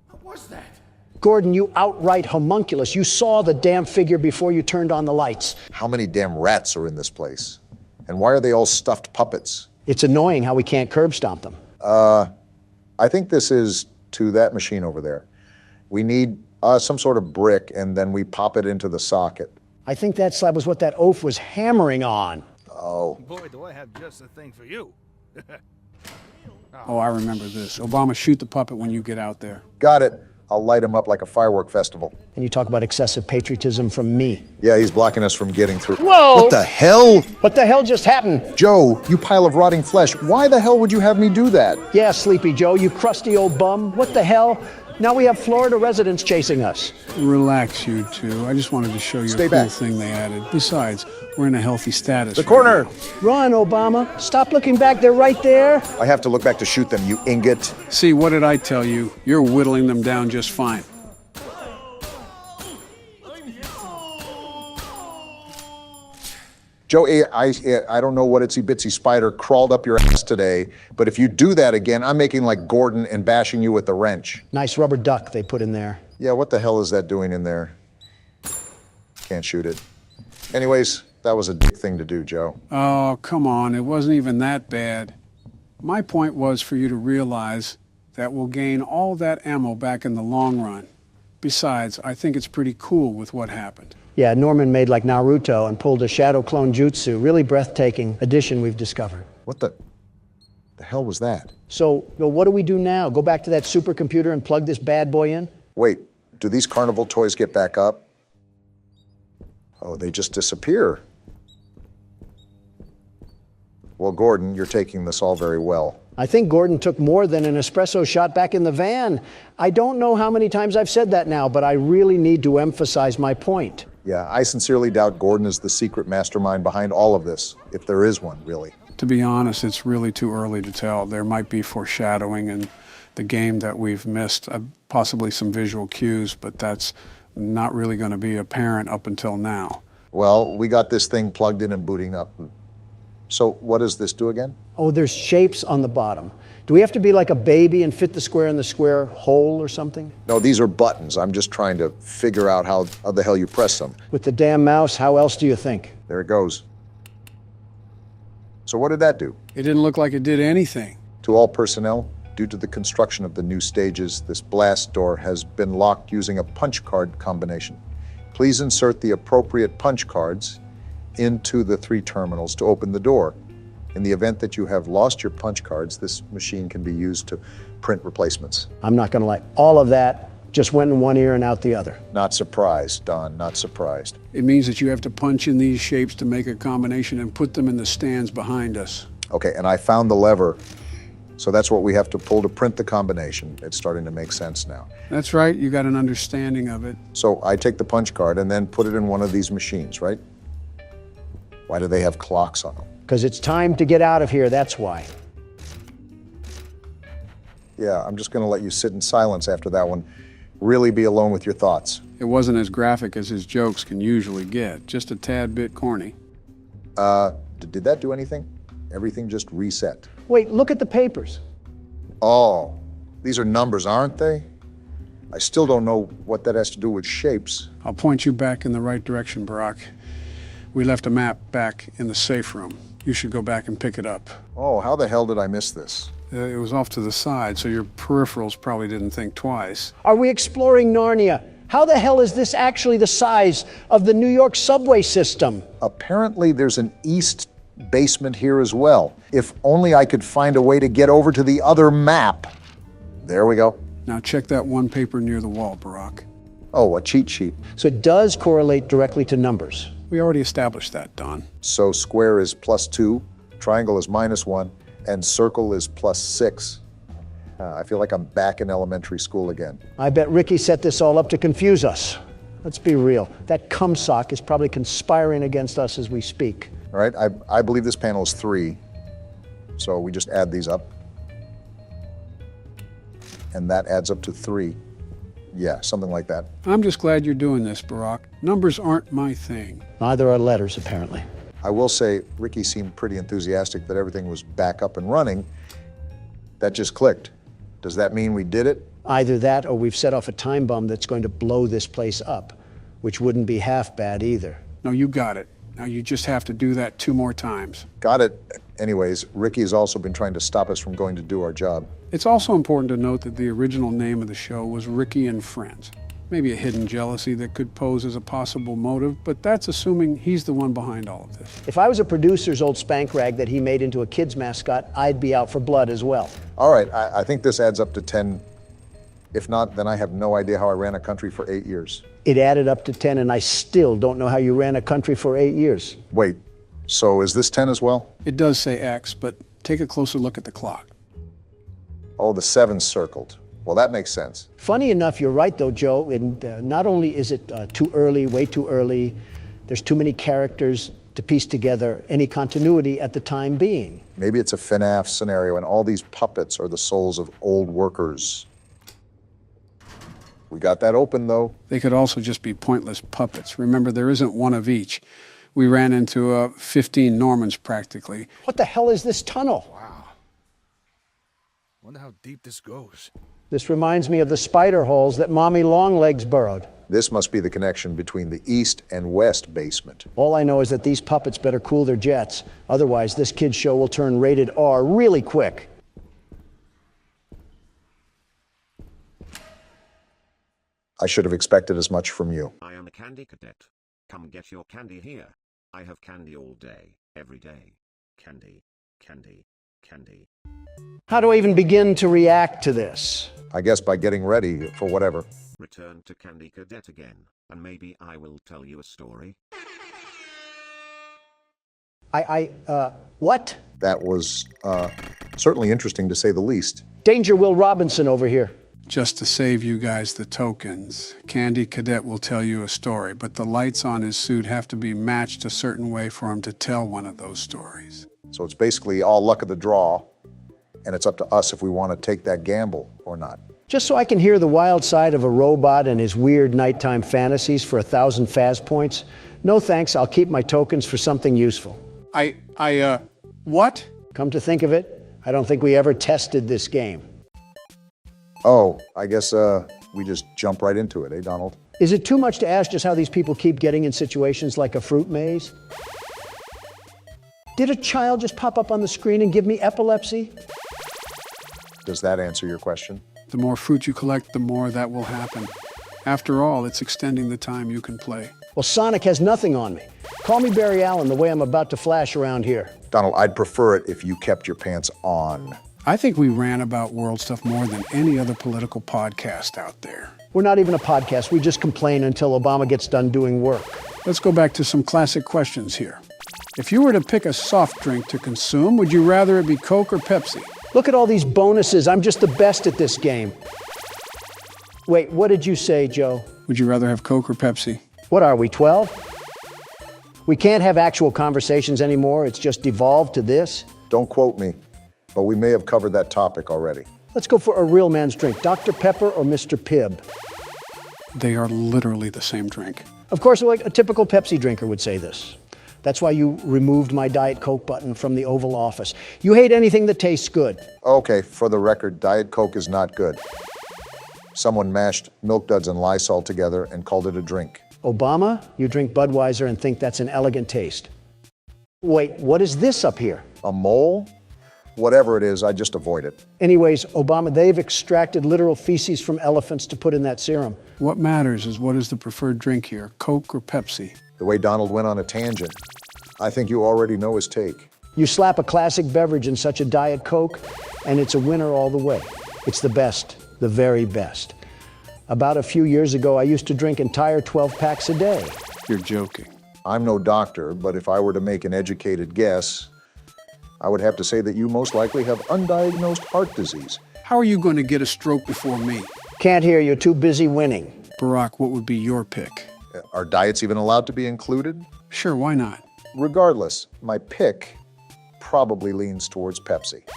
What was that? Gordon, you outright homunculus. You saw the damn figure before you turned on the lights. How many damn rats are in this place? And why are they all stuffed puppets? It's annoying how we can't curb stomp them. I think this is to that machine over there. We need some sort of brick, and then we pop it into the socket. I think that slab was what that oaf was hammering on. Oh. Boy, do I have just the thing for you. Oh, I remember this. Obama, shoot the puppet when you get out there. Got it. I'll light him up like a firework festival. And you talk about excessive patriotism from me. Yeah, he's blocking us from getting through. Whoa! What the hell? What the hell just happened? Joe, you pile of rotting flesh. Why the hell would you have me do that? Yeah, Sleepy Joe, you crusty old bum. What the hell? Now we have Florida residents chasing us. Relax, you two. I just wanted to show you Stay a cool back. thing they added. Besides, we're in a healthy status. The right corner! now. Run, Obama. Stop looking back. They're right there. I have to look back to shoot them, you ingot. See, what did I tell you? You're whittling them down just fine. Joe, I don't know what itsy-bitsy spider crawled up your ass today, but if you do that again, I'm making like Gordon and bashing you with the wrench. Nice rubber duck they put in there. Yeah, what the hell is that doing in there? Can't shoot it. Anyways, that was a dick thing to do, Joe. Oh, come on. It wasn't even that bad. My point was for you to realize that we'll gain all that ammo back in the long run. Besides, I think it's pretty cool with what happened. Yeah, Norman made like Naruto and pulled a shadow clone jutsu. Really breathtaking addition we've discovered. What the hell was that? So, what do we do now? Go back to that supercomputer and plug this bad boy in? Wait, do these carnival toys get back up? Oh, they just disappear. Well, Gordon, you're taking this all very well. I think Gordon took more than an espresso shot back in the van. I don't know how many times I've said that now, but I really need to emphasize my point. Yeah, I sincerely doubt Gordon is the secret mastermind behind all of this, if there is one, really. To be honest, it's really too early to tell. There might be foreshadowing in the game that we've missed, possibly some visual cues, but that's not really going to be apparent up until now. Well, we got this thing plugged in and booting up. So what does this do again? Oh, there's shapes on the bottom. Do we have to be like a baby and fit the square in the square hole or something? No, these are buttons. I'm just trying to figure out how the hell you press them. With the damn mouse, how else do you think? There it goes. So what did that do? It didn't look like it did anything. To all personnel, due to the construction of the new stages, this blast door has been locked using a punch card combination. Please insert the appropriate punch cards into the 3 terminals to open the door. In the event that you have lost your punch cards, this machine can be used to print replacements. I'm not going to lie. All of that just went in one ear and out the other. Not surprised, Don, not surprised. It means that you have to punch in these shapes to make a combination and put them in the stands behind us. Okay, and I found the lever, so that's what we have to pull to print the combination. It's starting to make sense now. That's right, you got an understanding of it. So I take the punch card and then put it in one of these machines, right? Why do they have clocks on them? Because it's time to get out of here, that's why. Yeah, I'm just gonna let you sit in silence after that one. Really be alone with your thoughts. It wasn't as graphic as his jokes can usually get, just a tad bit corny. Did that do anything? Everything just reset. Wait, look at the papers. Oh, these are numbers, aren't they? I still don't know what that has to do with shapes. I'll point you back in the right direction, Barack. We left a map back in the safe room. You should go back and pick it up. Oh, how the hell did I miss this? It was off to the side, so your peripherals probably didn't think twice. Are we exploring Narnia? How the hell is this actually the size of the New York subway system? Apparently there's an east basement here as well. If only I could find a way to get over to the other map. There we go. Now check that one paper near the wall, Barack. Oh, a cheat sheet. So it does correlate directly to numbers. We already established that, Don. So square is +2, triangle is -1, and circle is +6. I feel like I'm back in elementary school again. I bet Ricky set this all up to confuse us. Let's be real. That cumsock is probably conspiring against us as we speak. All right, I believe this panel is 3. So we just add these up. And that adds up to 3. Yeah, something like that. I'm just glad you're doing this, Barack. Numbers aren't my thing. Neither are letters, apparently. I will say, Ricky seemed pretty enthusiastic that everything was back up and running. That just clicked. Does that mean we did it? Either that or we've set off a time bomb that's going to blow this place up, which wouldn't be half bad either. No, you got it. Now you just have to do that 2 more times. Got it. Anyways, Ricky has also been trying to stop us from going to do our job. It's also important to note that the original name of the show was Ricky and Friends. Maybe a hidden jealousy that could pose as a possible motive, but that's assuming he's the one behind all of this. If I was a producer's old spank rag that he made into a kid's mascot, I'd be out for blood as well. All right, I think this adds up to 10. If not, then I have no idea how I ran a country for 8 years. It added up to 10, and I still don't know how you ran a country for 8 years. Wait, so is this 10 as well? It does say X, but take a closer look at the clock. Oh, the 7's circled. Well, that makes sense. Funny enough, you're right, though, Joe. And not only is it too early, way too early, there's too many characters to piece together any continuity at the time being. Maybe it's a FNAF scenario, and all these puppets are the souls of old workers. We got that open, though. They could also just be pointless puppets. Remember, there isn't one of each. We ran into 15 Normans, practically. What the hell is this tunnel? Wow. Wonder how deep this goes. This reminds me of the spider holes that Mommy Longlegs burrowed. This must be the connection between the east and west basement. All I know is that these puppets better cool their jets. Otherwise, this kid's show will turn rated R really quick. I should have expected as much from you. I am a candy cadet. Come get your candy here. I have candy all day, every day. Candy, candy, candy. How do I even begin to react to this? I guess by getting ready for whatever. Return to Candy Cadet again, and maybe I will tell you a story. What? That was certainly interesting to say the least. Danger Will Robinson over here. Just to save you guys the tokens, Candy Cadet will tell you a story, but the lights on his suit have to be matched a certain way for him to tell one of those stories. So it's basically all luck of the draw, and it's up to us if we want to take that gamble or not. Just so I can hear the wild side of a robot and his weird nighttime fantasies for 1,000 Faz points? No thanks, I'll keep my tokens for something useful. What? Come to think of it, I don't think we ever tested this game. Oh, I guess we just jump right into it, eh, Donald? Is it too much to ask just how these people keep getting in situations like a fruit maze? Did a child just pop up on the screen and give me epilepsy? Does that answer your question? The more fruit you collect, the more that will happen. After all, it's extending the time you can play. Well, Sonic has nothing on me. Call me Barry Allen the way I'm about to flash around here. Donald, I'd prefer it if you kept your pants on. I think we ran about world stuff more than any other political podcast out there. We're not even a podcast. We just complain until Obama gets done doing work. Let's go back to some classic questions here. If you were to pick a soft drink to consume, would you rather it be Coke or Pepsi? Look at all these bonuses. I'm just the best at this game. Wait, what did you say, Joe? Would you rather have Coke or Pepsi? What are we, 12? We can't have actual conversations anymore. It's just devolved to this. Don't quote me, but we may have covered that topic already. Let's go for a real man's drink. Dr. Pepper or Mr. Pibb? They are literally the same drink. Of course, like a typical Pepsi drinker would say this. That's why you removed my Diet Coke button from the Oval Office. You hate anything that tastes good. Okay, for the record, Diet Coke is not good. Someone mashed Milk Duds and Lysol together and called it a drink. Obama, you drink Budweiser and think that's an elegant taste. Wait, what is this up here? A mole? Whatever it is, I just avoid it. Anyways, Obama, they've extracted literal feces from elephants to put in that serum. What matters is what is the preferred drink here, Coke or Pepsi? The way Donald went on a tangent, I think you already know his take. You slap a classic beverage in such a Diet Coke, and it's a winner all the way. It's the best, the very best. About a few years ago, I used to drink entire 12 packs a day. You're joking. I'm no doctor, but if I were to make an educated guess, I would have to say that you most likely have undiagnosed heart disease. How are you going to get a stroke before me? Can't hear you, too busy winning. Barack, what would be your pick? Are diets even allowed to be included? Sure, why not? Regardless, my pick probably leans towards Pepsi.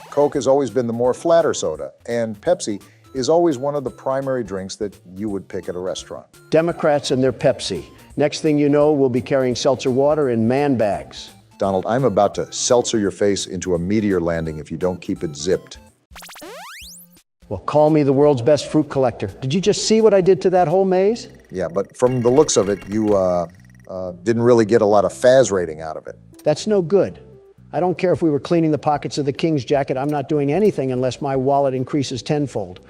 Coke has always been the more flatter soda, and Pepsi is always one of the primary drinks that you would pick at a restaurant. Democrats and their Pepsi. Next thing you know, we'll be carrying seltzer water in man bags. Donald, I'm about to seltzer your face into a meteor landing if you don't keep it zipped. Well, call me the world's best fruit collector. Did you just see what I did to that whole maze? Yeah, but from the looks of it, you didn't really get a lot of Faz rating out of it. That's no good. I don't care if we were cleaning the pockets of the king's jacket. I'm not doing anything unless my wallet increases tenfold.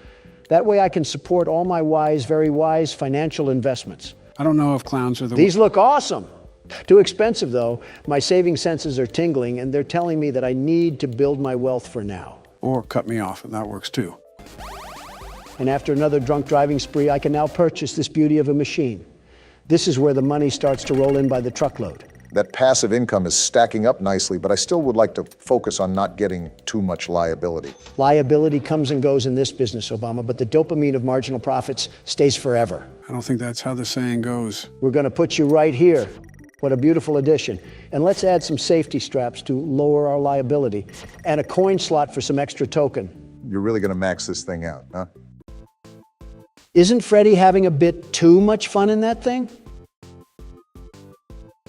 That way I can support all my wise, very wise financial investments. I don't know if clowns are the... These look awesome. Too expensive, though. My saving senses are tingling, and they're telling me that I need to build my wealth for now. Or cut me off, and that works too. And after another drunk driving spree, I can now purchase this beauty of a machine. This is where the money starts to roll in by the truckload. That passive income is stacking up nicely, but I still would like to focus on not getting too much liability. Liability comes and goes in this business, Obama, but the dopamine of marginal profits stays forever. I don't think that's how the saying goes. We're going to put you right here. What a beautiful addition. And let's add some safety straps to lower our liability, and a coin slot for some extra token. You're really going to max this thing out, huh? Isn't Freddie having a bit too much fun in that thing?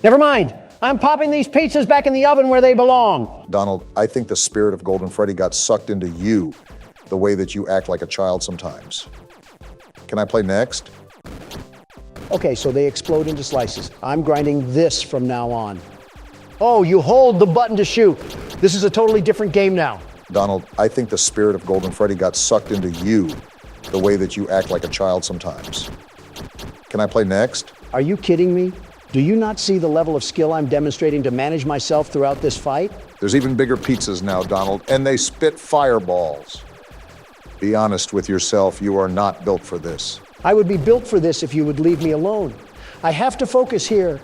Never mind. I'm popping these pizzas back in the oven where they belong. Donald, I think the spirit of Golden Freddy got sucked into you, the way that you act like a child sometimes. Can I play next? Okay, so they explode into slices. I'm grinding this from now on. Oh, you hold the button to shoot. This is a totally different game now. Donald, I think the spirit of Golden Freddy got sucked into you, the way that you act like a child sometimes. Can I play next? Are you kidding me? Do you not see the level of skill I'm demonstrating to manage myself throughout this fight? There's even bigger pizzas now, Donald, and they spit fireballs. Be honest with yourself, you are not built for this. I would be built for this if you would leave me alone. I have to focus here.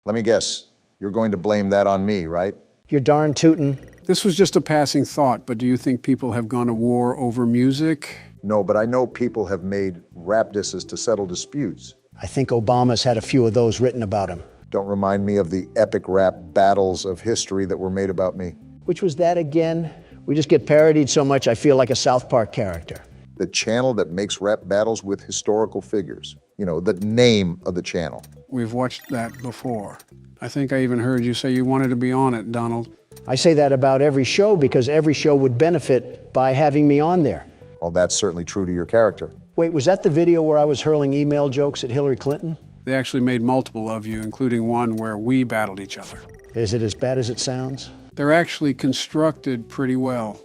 Let me guess, you're going to blame that on me, right? You're darn tootin'. This was just a passing thought, but do you think people have gone to war over music? No, but I know people have made rap disses to settle disputes. I think Obama's had a few of those written about him. Don't remind me of the epic rap battles of history that were made about me. Which was that again? We just get parodied so much I feel like a South Park character. The channel that makes rap battles with historical figures. You know, the name of the channel. We've watched that before. I think I even heard you say you wanted to be on it, Donald. I say that about every show because every show would benefit by having me on there. Well, that's certainly true to your character. Wait, was that the video where I was hurling email jokes at Hillary Clinton? They actually made multiple of you, including one where we battled each other. Is it as bad as it sounds? They're actually constructed pretty well.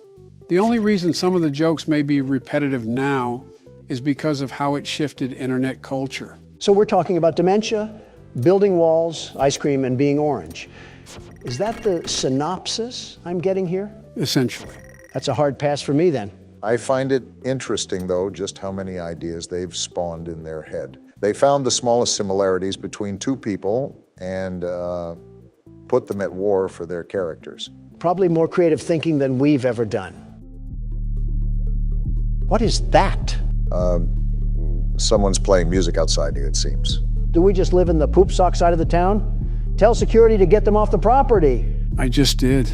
The only reason some of the jokes may be repetitive now is because of how it shifted internet culture. So we're talking about dementia, building walls, ice cream, and being orange. Is that the synopsis I'm getting here? Essentially. That's a hard pass for me then. I find it interesting, though, just how many ideas they've spawned in their head. They found the smallest similarities between two people and put them at war for their characters. Probably more creative thinking than we've ever done. What is that? Someone's playing music outside you, it seems. Do we just live in the poop sock side of the town? Tell security to get them off the property. I just did.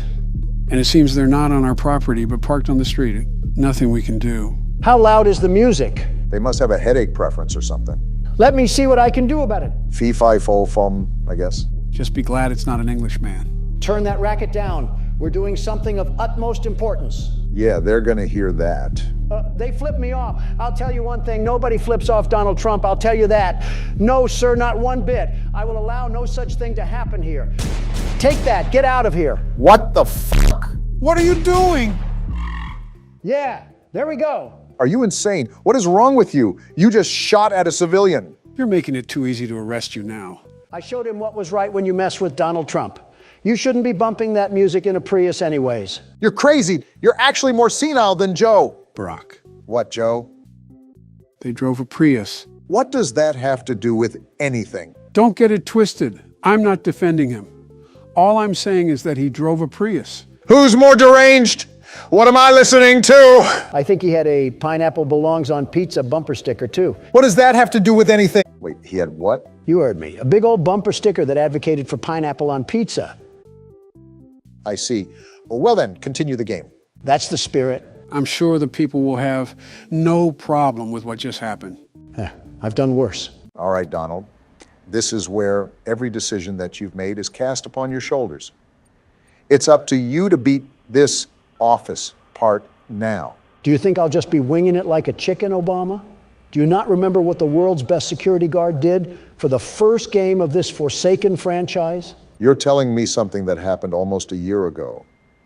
And it seems they're not on our property, but parked on the street. Nothing we can do. How loud is the music? They must have a headache preference or something. Let me see what I can do about it. Fee, fi, fo, fum, I guess. Just be glad it's not an Englishman. Turn that racket down. We're doing something of utmost importance. Yeah, they're gonna hear that. They flip me off. I'll tell you one thing, nobody flips off Donald Trump, I'll tell you that. No, sir, not one bit. I will allow no such thing to happen here. take that. Get out of here. What the fuck? What are you doing? Yeah, there we go. Are you insane? What is wrong with you? You just shot at a civilian. You're making it too easy to arrest you now. I showed him what was right when you mess with Donald Trump. You shouldn't be bumping that music in a Prius anyways. You're crazy. You're actually more senile than Joe. Barack. What, Joe? They drove a Prius. What does that have to do with anything? Don't get it twisted. I'm not defending him. All I'm saying is that he drove a Prius. Who's more deranged? What am I listening to? I think he had a pineapple belongs on pizza bumper sticker too. What does that have to do with anything? Wait, he had what? You heard me. A big old bumper sticker that advocated for pineapple on pizza. I see. Well then, continue the game. That's the spirit. I'm sure the people will have no problem with what just happened. I've done worse. All right, Donald. This is where every decision that you've made is cast upon your shoulders. It's up to you to beat this office part now. Do you think I'll just be winging it like a chicken, Obama? Do you not remember what the world's best security guard did for the first game of this forsaken franchise? You're telling me something that happened almost a year ago.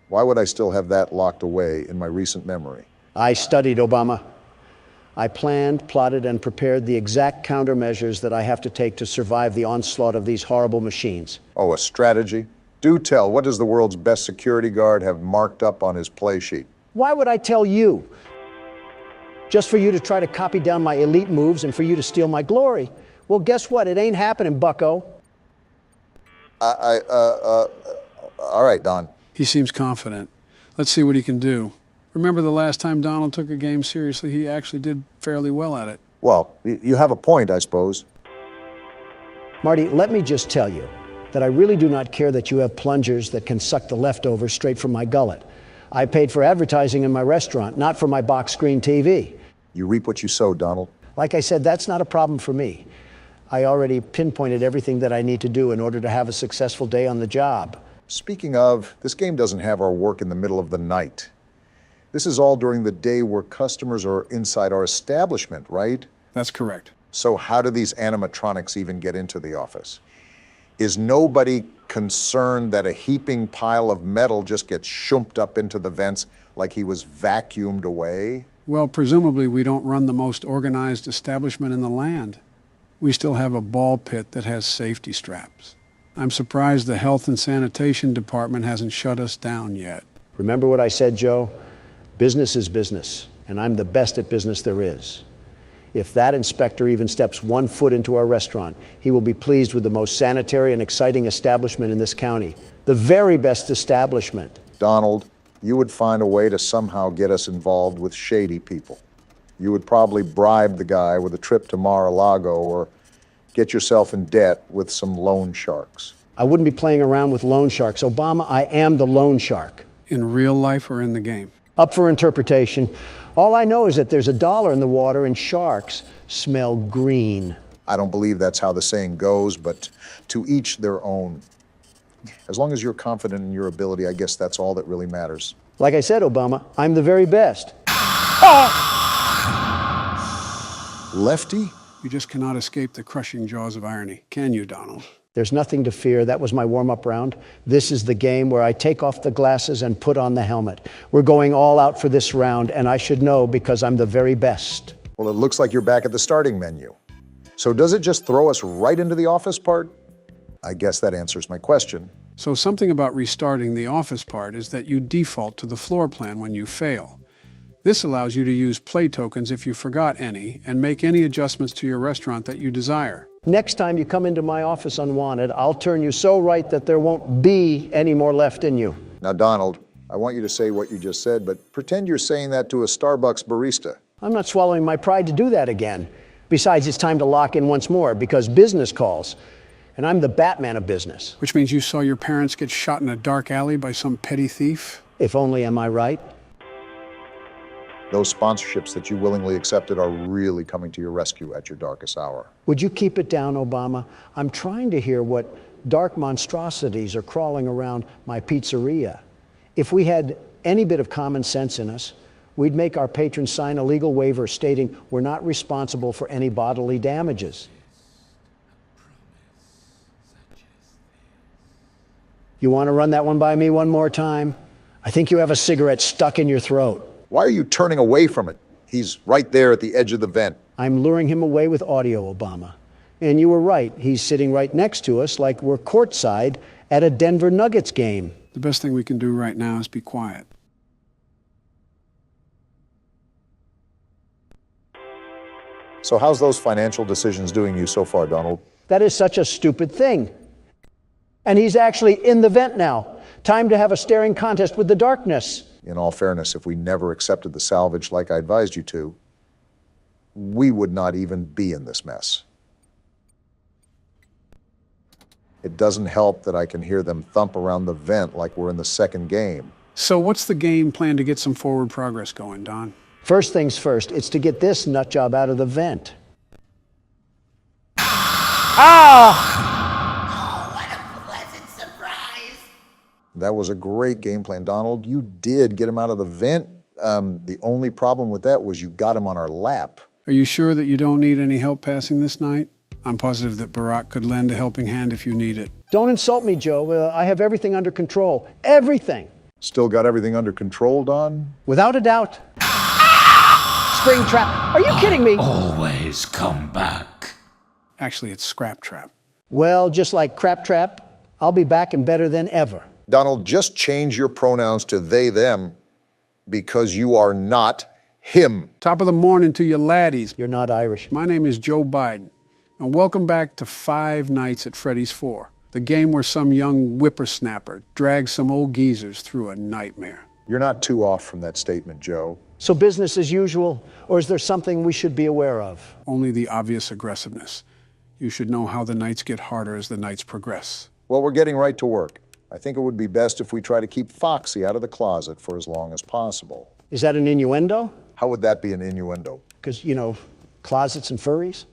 Why would I still have that locked away in my recent memory? I studied, Obama. I planned, plotted, and prepared the exact countermeasures that I have to take to survive the onslaught of these horrible machines. Oh, a strategy? Do tell, what does the world's best security guard have marked up on his play sheet? Why would I tell you? Just for you to try to copy down my elite moves and for you to steal my glory. Well, guess what? It ain't happening, bucko. All right, Don. He seems confident. Let's see what he can do. Remember the last time Donald took a game seriously, he actually did fairly well at it. Well, you have a point, I suppose. Marty, let me just tell you that I really do not care that you have plungers that can suck the leftovers straight from my gullet. I paid for advertising in my restaurant, not for my box screen TV. You reap what you sow, Donald. Like I said, that's not a problem for me. I already pinpointed everything that I need to do in order to have a successful day on the job. Speaking of, this game doesn't have our work in the middle of the night. This is all during the day where customers are inside our establishment, right? That's correct. So how do these animatronics even get into the office? Is nobody concerned that a heaping pile of metal just gets shumped up into the vents like he was vacuumed away? Well, presumably we don't run the most organized establishment in the land. We still have a ball pit that has safety straps. I'm surprised the health and sanitation department hasn't shut us down yet. Remember what I said, Joe? Business is business, and I'm the best at business there is. If that inspector even steps 1 foot into our restaurant, he will be pleased with the most sanitary and exciting establishment in this county. The very best establishment. Donald, you would find a way to somehow get us involved with shady people. You would probably bribe the guy with a trip to Mar-a-Lago or get yourself in debt with some loan sharks. I wouldn't be playing around with loan sharks. Obama, I am the loan shark. In real life or in the game? Up for interpretation. All I know is that there's $1 in the water and sharks smell green. I don't believe that's how the saying goes, but to each their own. As long as you're confident in your ability, I guess that's all that really matters. Like I said, Obama, I'm the very best. Lefty? You just cannot escape the crushing jaws of irony, can you, Donald? There's nothing to fear. That was my warm-up round. This is the game where I take off the glasses and put on the helmet. We're going all out for this round, and I should know because I'm the very best. Well, it looks like you're back at the starting menu. So does it just throw us right into the office part? I guess that answers my question. So something about restarting the office part is that you default to the floor plan when you fail. This allows you to use play tokens if you forgot any and make any adjustments to your restaurant that you desire. Next time you come into my office unwanted, I'll turn you so right that there won't be any more left in you. Now, Donald, I want you to say what you just said, but pretend you're saying that to a Starbucks barista. I'm not swallowing my pride to do that again. Besides, it's time to lock in once more because business calls. And I'm the Batman of business. Which means you saw your parents get shot in a dark alley by some petty thief? If only, am I right? Those sponsorships that you willingly accepted are really coming to your rescue at your darkest hour. Would you keep it down, Obama? I'm trying to hear what dark monstrosities are crawling around my pizzeria. If we had any bit of common sense in us, we'd make our patrons sign a legal waiver stating we're not responsible for any bodily damages. You want to run that one by me one more time? I think you have a cigarette stuck in your throat. Why are you turning away from it? He's right there at the edge of the vent. I'm luring him away with audio, Obama. And you were right. He's sitting right next to us like we're courtside at a Denver Nuggets game. The best thing we can do right now is be quiet. So how's those financial decisions doing you so far, Donald? That is such a stupid thing. And he's actually in the vent now. Time to have a staring contest with the darkness. In all fairness, if we never accepted the salvage like I advised you to, we would not even be in this mess. It doesn't help that I can hear them thump around the vent like we're in the second game. So what's the game plan to get some forward progress going, Don? First things first, it's to get this nut job out of the vent. Oh, what a pleasant surprise. That was a great game plan, Donald. You did get him out of the vent. The only problem with that was you got him on our lap. Are you sure that you don't need any help passing this night? I'm positive that Barack could lend a helping hand if you need it. Don't insult me, Joe. I have everything under control. Everything. Still got everything under control, Don? Without a doubt. Spring trap. Are you kidding me? Always come back. Actually, it's Scrap Trap. Well, just like Crap Trap, I'll be back and better than ever. Donald, just change your pronouns to they, them, because you are not him. Top of the morning to you laddies. You're not Irish. My name is Joe Biden, and welcome back to Five Nights at Freddy's 4, the game where some young whippersnapper drags some old geezers through a nightmare. You're not too off from that statement, Joe. So business as usual, or is there something we should be aware of? Only the obvious aggressiveness. You should know how the nights get harder as the nights progress. Well, we're getting right to work. I think it would be best if we try to keep Foxy out of the closet for as long as possible. Is that an innuendo? How would that be an innuendo? Because, you know, closets and furries?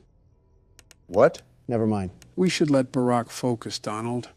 What? Never mind. We should let Barack focus, Donald.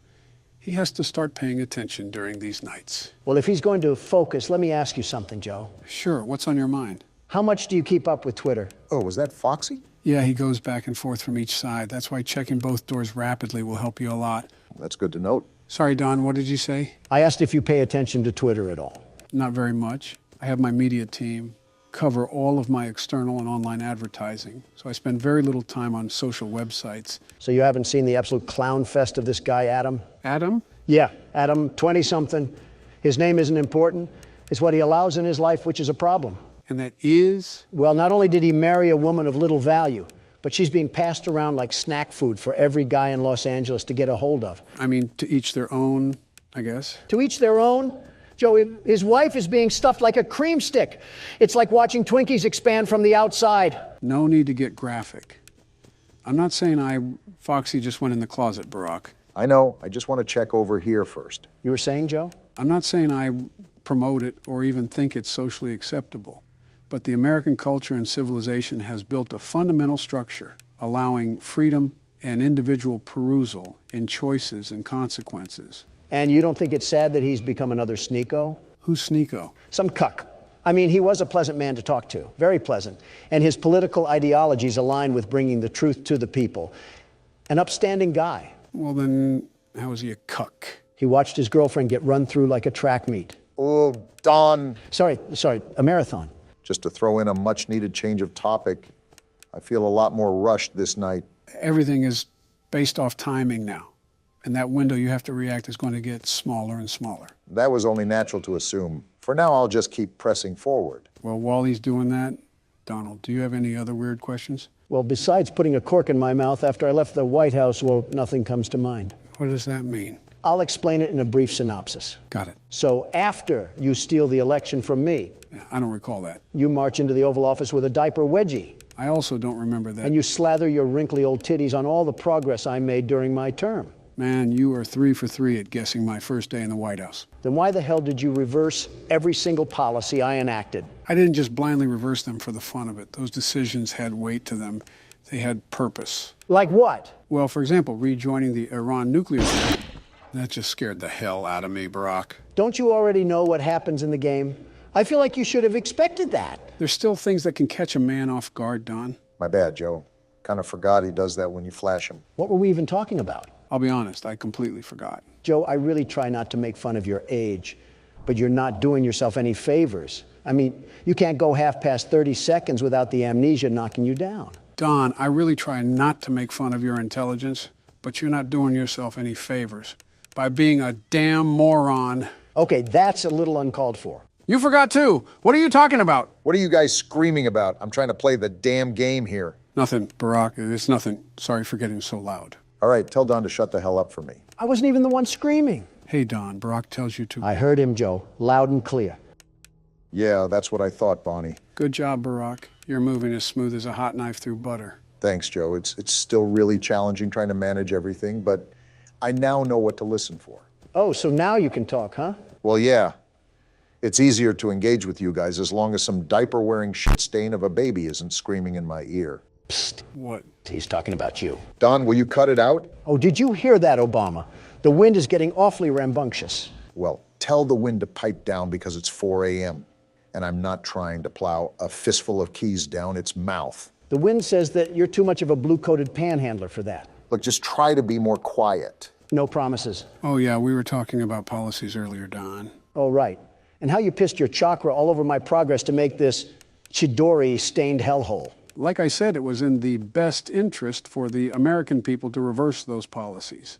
He has to start paying attention during these nights. Well, if he's going to focus, let me ask you something, Joe. Sure, what's on your mind? How much do you keep up with Twitter? Oh, was that Foxy? Yeah, he goes back and forth from each side. That's why checking both doors rapidly will help you a lot. That's good to note. Sorry, Don, what did you say? I asked if you pay attention to Twitter at all. Not very much. I have my media team cover all of my external and online advertising, so I spend very little time on social websites. So you haven't seen the absolute clown fest of this guy, Adam? Adam? Yeah, Adam, 20-something. His name isn't important. It's what he allows in his life, which is a problem. And that is? Well, not only did he marry a woman of little value, but she's being passed around like snack food for every guy in Los Angeles to get a hold of. I mean, to each their own, I guess. To each their own? Joe, his wife is being stuffed like a cream stick. It's like watching Twinkies expand from the outside. No need to get graphic. I'm not saying Foxy just went in the closet, Barack. I know. I just want to check over here first. You were saying, Joe? I'm not saying I promote it or even think it's socially acceptable. But the American culture and civilization has built a fundamental structure allowing freedom and individual perusal in choices and consequences. And you don't think it's sad that he's become another sneako? Who's sneako? Some cuck. I mean, he was a pleasant man to talk to, very pleasant. And his political ideologies align with bringing the truth to the people. An upstanding guy. Well, then, how is he a cuck? He watched his girlfriend get run through like a track meet. Oh, Don. Sorry, a marathon. Just to throw in a much-needed change of topic, I feel a lot more rushed this night. Everything is based off timing now. And that window you have to react is going to get smaller and smaller. That was only natural to assume. For now, I'll just keep pressing forward. Well, while he's doing that, Donald, do you have any other weird questions? Well, besides putting a cork in my mouth after I left the White House, well, nothing comes to mind. What does that mean? I'll explain it in a brief synopsis. Got it. So after you steal the election from me, I don't recall that. you march into the Oval Office with a diaper wedgie. I also don't remember that. And you slather your wrinkly old titties on all the progress I made during my term. Man, you are 3 for 3 at guessing my first day in the White House. Then why the hell did you reverse every single policy I enacted? I didn't just blindly reverse them for the fun of it. Those decisions had weight to them. They had purpose. Like what? Well, for example, rejoining the Iran nuclear deal. That just scared the hell out of me, Barack. Don't you already know what happens in the game? I feel like you should have expected that. There's still things that can catch a man off guard, Don. My bad, Joe. Kind of forgot he does that when you flash him. What were we even talking about? I'll be honest, I completely forgot. Joe, I really try not to make fun of your age, but you're not doing yourself any favors. I mean, you can't go half past 30 seconds without the amnesia knocking you down. Don, I really try not to make fun of your intelligence, but you're not doing yourself any favors by being a damn moron. Okay, that's a little uncalled for. You forgot too. What are you talking about? What are you guys screaming about? I'm trying to play the damn game here. Nothing, Barack. It's nothing. Sorry for getting so loud. All right, tell Don to shut the hell up for me. I wasn't even the one screaming. Hey, Don, Barack tells you to. I heard him, Joe, loud and clear. Yeah, that's what I thought, Bonnie. Good job, Barack. You're moving as smooth as a hot knife through butter. Thanks, Joe. It's still really challenging trying to manage everything, but I now know what to listen for. Oh, so now you can talk, huh? Well, yeah. It's easier to engage with you guys as long as some diaper-wearing shit stain of a baby isn't screaming in my ear. Psst. What? He's talking about you. Don, will you cut it out? Oh, did you hear that, Obama? The wind is getting awfully rambunctious. Well, tell the wind to pipe down because it's 4 a.m. and I'm not trying to plow a fistful of keys down its mouth. The wind says that you're too much of a blue-coated panhandler for that. Look, just try to be more quiet. No promises. Oh, yeah, we were talking about policies earlier, Don. Oh, right. And how you pissed your chakra all over my progress to make this Chidori-stained hellhole. Like I said, it was in the best interest for the American people to reverse those policies.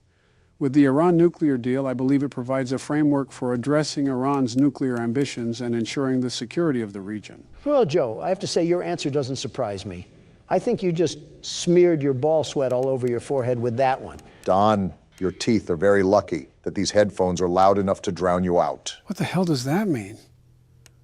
With the Iran nuclear deal, I believe it provides a framework for addressing Iran's nuclear ambitions and ensuring the security of the region. Well, Joe, I have to say your answer doesn't surprise me. I think you just smeared your ball sweat all over your forehead with that one. Don, your teeth are very lucky that these headphones are loud enough to drown you out. What the hell does that mean?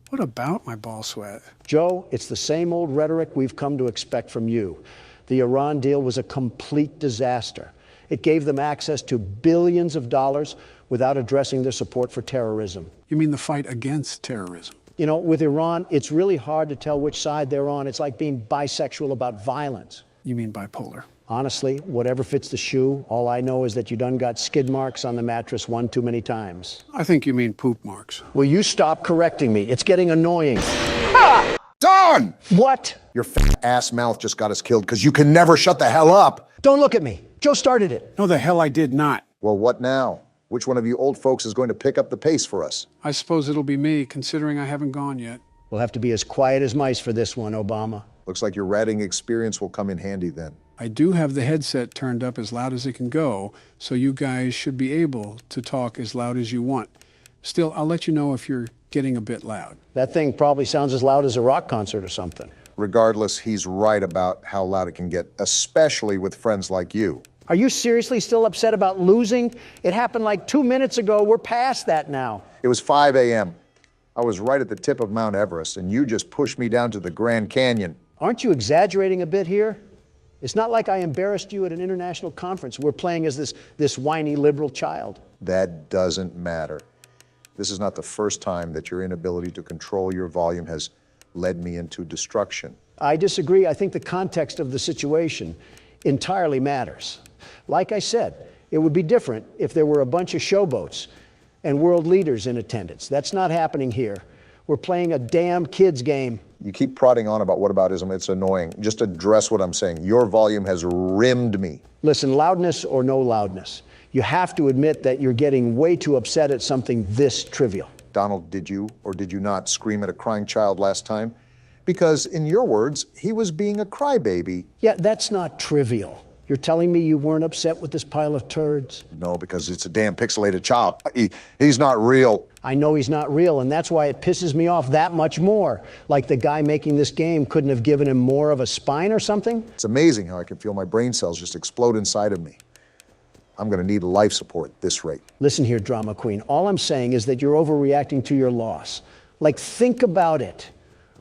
What about my ball sweat? Joe, it's the same old rhetoric we've come to expect from you. The Iran deal was a complete disaster. It gave them access to billions of dollars without addressing their support for terrorism. You mean the fight against terrorism? You know, with Iran, it's really hard to tell which side they're on. It's like being bisexual about violence. You mean bipolar? Honestly, whatever fits the shoe, all I know is that you done got skid marks on the mattress one too many times. I think you mean poop marks. Will you stop correcting me? It's getting annoying. Don! What? Your fat ass mouth just got us killed because you can never shut the hell up. Don't look at me. Joe started it. No, the hell I did not. Well, what now? Which one of you old folks is going to pick up the pace for us? I suppose it'll be me, considering I haven't gone yet. We'll have to be as quiet as mice for this one, Obama. Looks like your ratting experience will come in handy then. I do have the headset turned up as loud as it can go, so you guys should be able to talk as loud as you want. Still, I'll let you know if you're getting a bit loud. That thing probably sounds as loud as a rock concert or something. Regardless, he's right about how loud it can get, especially with friends like you. Are you seriously still upset about losing? It happened like 2 minutes ago. We're past that now. It was 5 a.m. I was right at the tip of Mount Everest, and you just pushed me down to the Grand Canyon. Aren't you exaggerating a bit here? It's not like I embarrassed you at an international conference. We're playing as this whiny liberal child. That doesn't matter. This is not the first time that your inability to control your volume has led me into destruction. I disagree. I think the context of the situation entirely matters. Like I said, it would be different if there were a bunch of showboats and world leaders in attendance. That's not happening here. We're playing a damn kids game. You keep prodding on about whataboutism. It's annoying. Just address what I'm saying. Your volume has rimmed me. Listen, loudness or no loudness, you have to admit that you're getting way too upset at something this trivial. Donald, did you or did you not scream at a crying child last time? Because in your words, he was being a crybaby. Yeah, that's not trivial. You're telling me you weren't upset with this pile of turds? No, because it's a damn pixelated child. He's not real. I know he's not real, and that's why it pisses me off that much more. Like the guy making this game couldn't have given him more of a spine or something? It's amazing how I can feel my brain cells just explode inside of me. I'm going to need life support at this rate. Listen here, drama queen. All I'm saying is that you're overreacting to your loss. Like, think about it.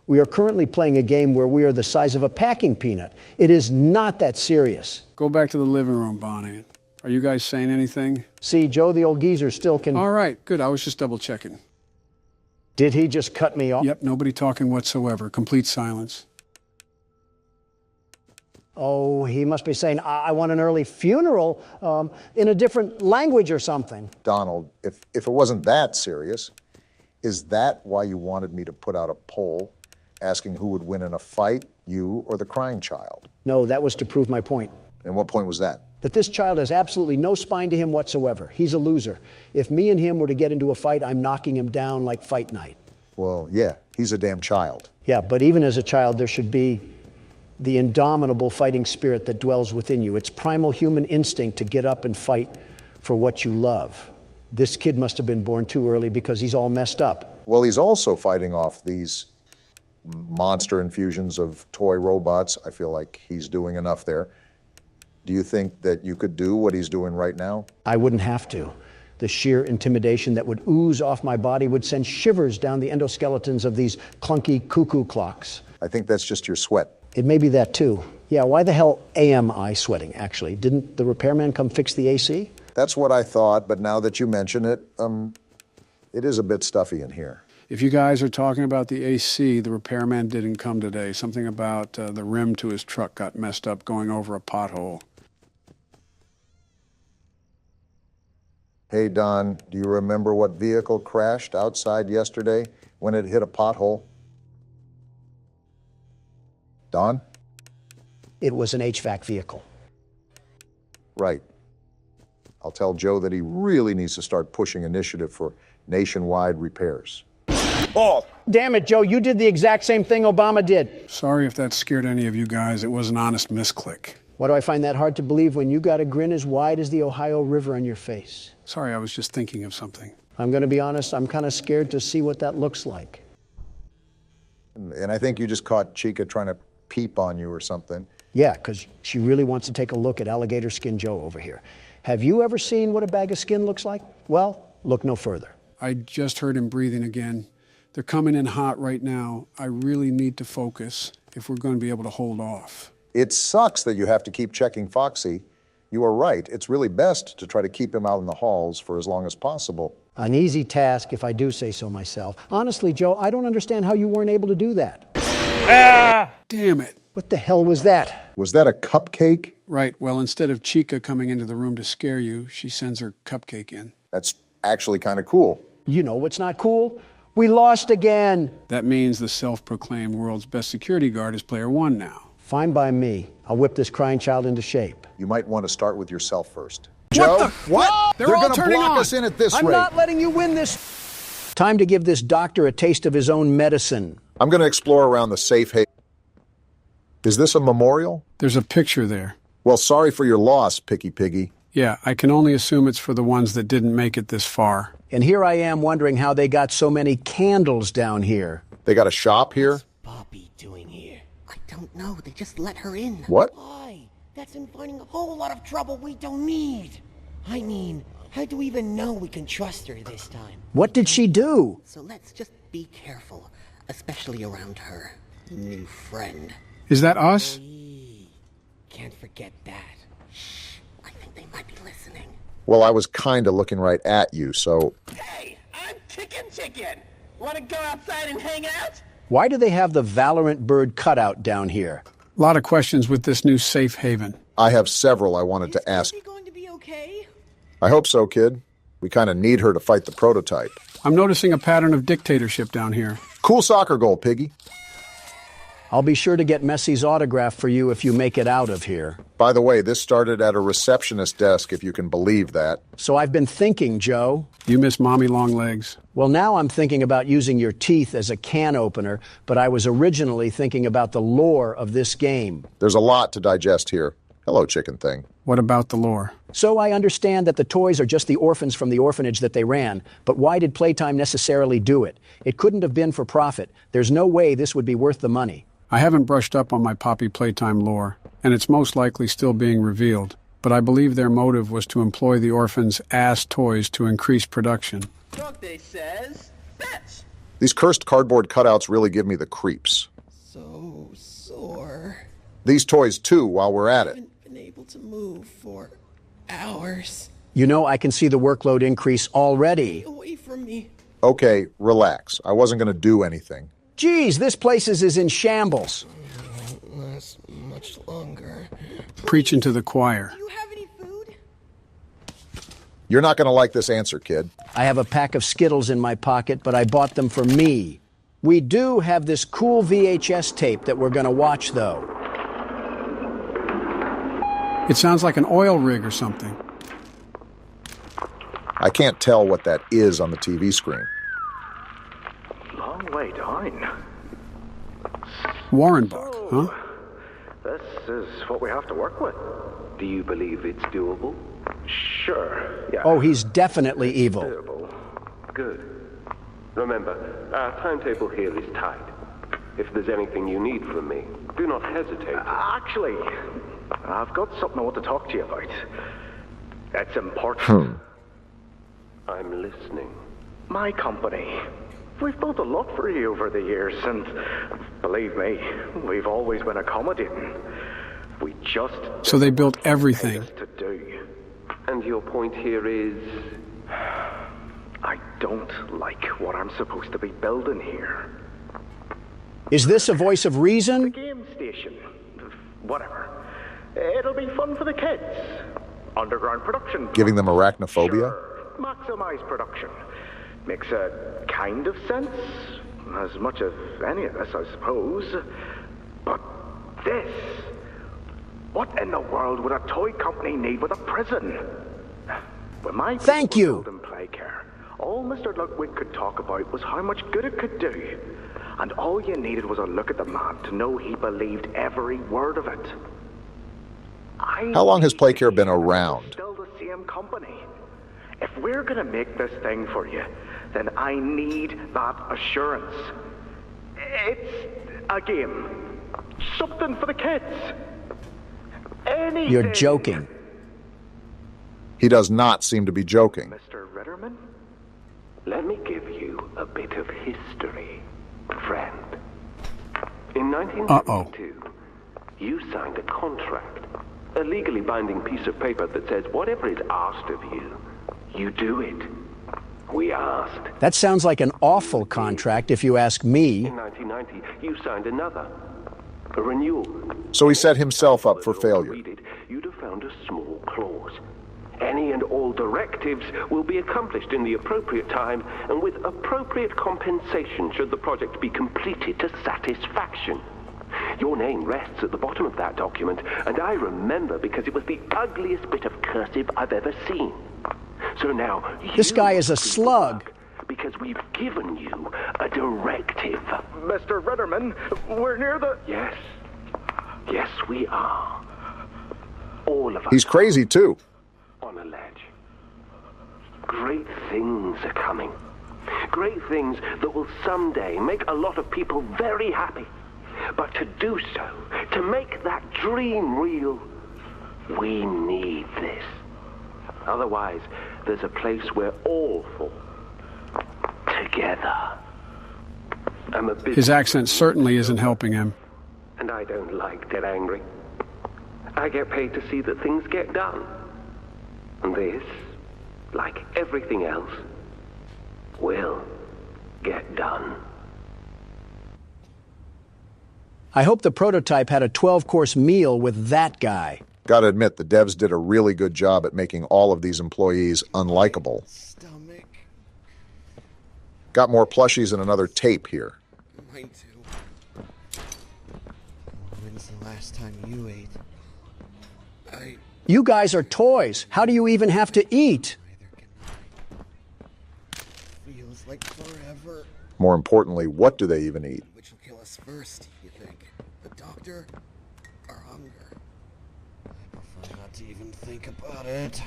We are currently playing a game where we are the size of a packing peanut. It is not that serious. Go back to the living room, Bonnie. Are you guys saying anything? See, Joe, the old geezer still can... All right, good. I was just double checking. Did he just cut me off? Yep, nobody talking whatsoever. Complete silence. Oh, he must be saying, I want an early funeral in a different language or something. Donald, if it wasn't that serious, is that why you wanted me to put out a poll asking who would win in a fight, you or the crying child? No, that was to prove my point. And what point was that? That this child has absolutely no spine to him whatsoever. He's a loser. If me and him were to get into a fight, I'm knocking him down like fight night. Well, yeah, he's a damn child. Yeah, but even as a child, there should be the indomitable fighting spirit that dwells within you. It's primal human instinct to get up and fight for what you love. This kid must have been born too early because he's all messed up. Well, he's also fighting off these monster infusions of toy robots. I feel like he's doing enough there. Do you think that you could do what he's doing right now? I wouldn't have to. The sheer intimidation that would ooze off my body would send shivers down the endoskeletons of these clunky cuckoo clocks. I think that's just your sweat. It may be that too. Yeah, why the hell am I sweating, actually? Didn't the repairman come fix the AC? That's what I thought, but now that you mention it, it is a bit stuffy in here. If you guys are talking about the AC, the repairman didn't come today. Something about the rim to his truck got messed up going over a pothole. Hey, Don, do you remember what vehicle crashed outside yesterday when it hit a pothole? Don? It was an HVAC vehicle. Right. I'll tell Joe that he really needs to start pushing initiative for nationwide repairs. Oh! Damn it, Joe, you did the exact same thing Obama did. Sorry if that scared any of you guys. It was an honest misclick. Why do I find that hard to believe when you got a grin as wide as the Ohio River on your face? Sorry, I was just thinking of something. I'm going to be honest, I'm kind of scared to see what that looks like. And I think you just caught Chica trying to peep on you or something. Yeah, because she really wants to take a look at Alligator Skin Joe over here. Have you ever seen what a bag of skin looks like? Well, look no further. I just heard him breathing again. They're coming in hot right now. I really need to focus if we're going to be able to hold off. It sucks that you have to keep checking Foxy. You are right. It's really best to try to keep him out in the halls for as long as possible. An easy task, if I do say so myself. Honestly, Joe, I don't understand how you weren't able to do that. Ah! Damn it. What the hell was that? Was that a cupcake? Right. Well, instead of Chica coming into the room to scare you, she sends her cupcake in. That's actually kind of cool. You know what's not cool? We lost again. That means the self-proclaimed world's best security guard is player one now. Fine by me. I'll whip this crying child into shape. You might want to start with yourself first. What Joe, what? No! They're all going to turning block on. us in at this I'm rate. not letting you win this. Time to give this doctor a taste of his own medicine. I'm going to explore around the safe haven. Is this a memorial? There's a picture there. Well, sorry for your loss, Picky Piggy. Yeah, I can only assume it's for the ones that didn't make it this far. And here I am wondering how they got so many candles down here. They got a shop here? What's Bobby doing here? I don't know. They just let her in. What? Why? That's inviting a whole lot of trouble we don't need. I mean, how do we even know we can trust her this time? What did she do? So let's just be careful, especially around her new friend. Is that us? Can't forget that. Shh. I think they might be listening. Well, I was kind of looking right at you, so... Hey, I'm Chicken. Want to go outside and hang out? Why do they have the Valorant bird cutout down here? A lot of questions with this new safe haven. I have several I wanted to ask. Is she going to be okay? I hope so, kid. We kind of need her to fight the prototype. I'm noticing a pattern of dictatorship down here. Cool soccer goal, Piggy. I'll be sure to get Messi's autograph for you if you make it out of here. By the way, this started at a receptionist desk, if you can believe that. So I've been thinking, Joe. You miss Mommy Longlegs. Well, now I'm thinking about using your teeth as a can opener, but I was originally thinking about the lore of this game. There's a lot to digest here. Hello, chicken thing. What about the lore? So I understand that the toys are just the orphans from the orphanage that they ran, but why did Playtime necessarily do it? It couldn't have been for profit. There's no way this would be worth the money. I haven't brushed up on my Poppy Playtime lore, and it's most likely still being revealed, but I believe their motive was to employ the orphans' ass toys to increase production. They says, fetch. These cursed cardboard cutouts really give me the creeps. So sore. These toys, too, while we're at it. Haven't been able to move for hours. You know, I can see the workload increase already. Away from me. Okay, relax. I wasn't going to do anything. Geez, this place is in shambles. Won't last much longer. Preaching to the choir. Do you have any food? You're not going to like this answer, kid. I have a pack of Skittles in my pocket, but I bought them for me. We do have this cool VHS tape that we're going to watch, though. It sounds like an oil rig or something. I can't tell what that is on the TV screen. Long way down. Warrenbach, huh? This is what we have to work with. Do you believe it's doable? Sure, yeah. Oh, he's definitely evil. Doable. Good. Remember, our timetable here is tight. If there's anything you need from me, do not hesitate. Actually, I've got something I want to talk to you about. It's important. I'm listening. My company. We've built a lot for you over the years, and believe me, we've always been accommodating. We just... So they built everything. To do. And your point here is... I don't like what I'm supposed to be building here. Is this a voice of The reason? game station. Whatever. It'll be fun for the kids. Underground production. Giving them arachnophobia? Sure. Maximize production. Makes a kind of sense. As much as any of us, I suppose. But this... What in the world would a toy company need with a prison? When my Thank you. In Playcare, all Mr. Ludwig could talk about was how much good it could do. And all you needed was a look at the man to know he believed every word of it. How long has Playcare been around? Still the same company. If we're gonna make this thing for you, then I need that assurance. It's a game. Something for the kids. Anything. You're joking. He does not seem to be joking. Mr. Ritterman? Let me give you a bit of history, friend. In 1992, you signed a contract, a legally binding piece of paper that says whatever is asked of you, you do it. We asked. That sounds like an awful contract if you ask me. In 1990, you signed another, a renewal. So he set himself up for failure. You'd have found a small clause. Any and all directives will be accomplished in the appropriate time and with appropriate compensation should the project be completed to satisfaction. Your name rests at the bottom of that document, and I remember because it was the ugliest bit of cursive I've ever seen. So now... This guy is a slug. Because we've given you a directive. Mr. Ritterman, we're near the... Yes. Yes, we are. All of us. He's crazy, too. On a ledge. Great things are coming. Great things that will someday make a lot of people very happy. But to do so, to make that dream real, we need this. Otherwise, there's a place we're all for. Together. I'm a bit... His accent certainly isn't helping him. And I don't like dead angry. I get paid to see that things get done. And this, like everything else, will get done. I hope the prototype had a 12-course meal with that guy. Gotta admit, the devs did a really good job at making all of these employees unlikable. Stomach. Got more plushies and another tape here. Mine too. When's the last time you ate? You guys are toys. How do you even have to eat? Feels like forever. More importantly, what do they even eat? Which will kill us first, you think? The doctor or hunger? I prefer not to even think about it.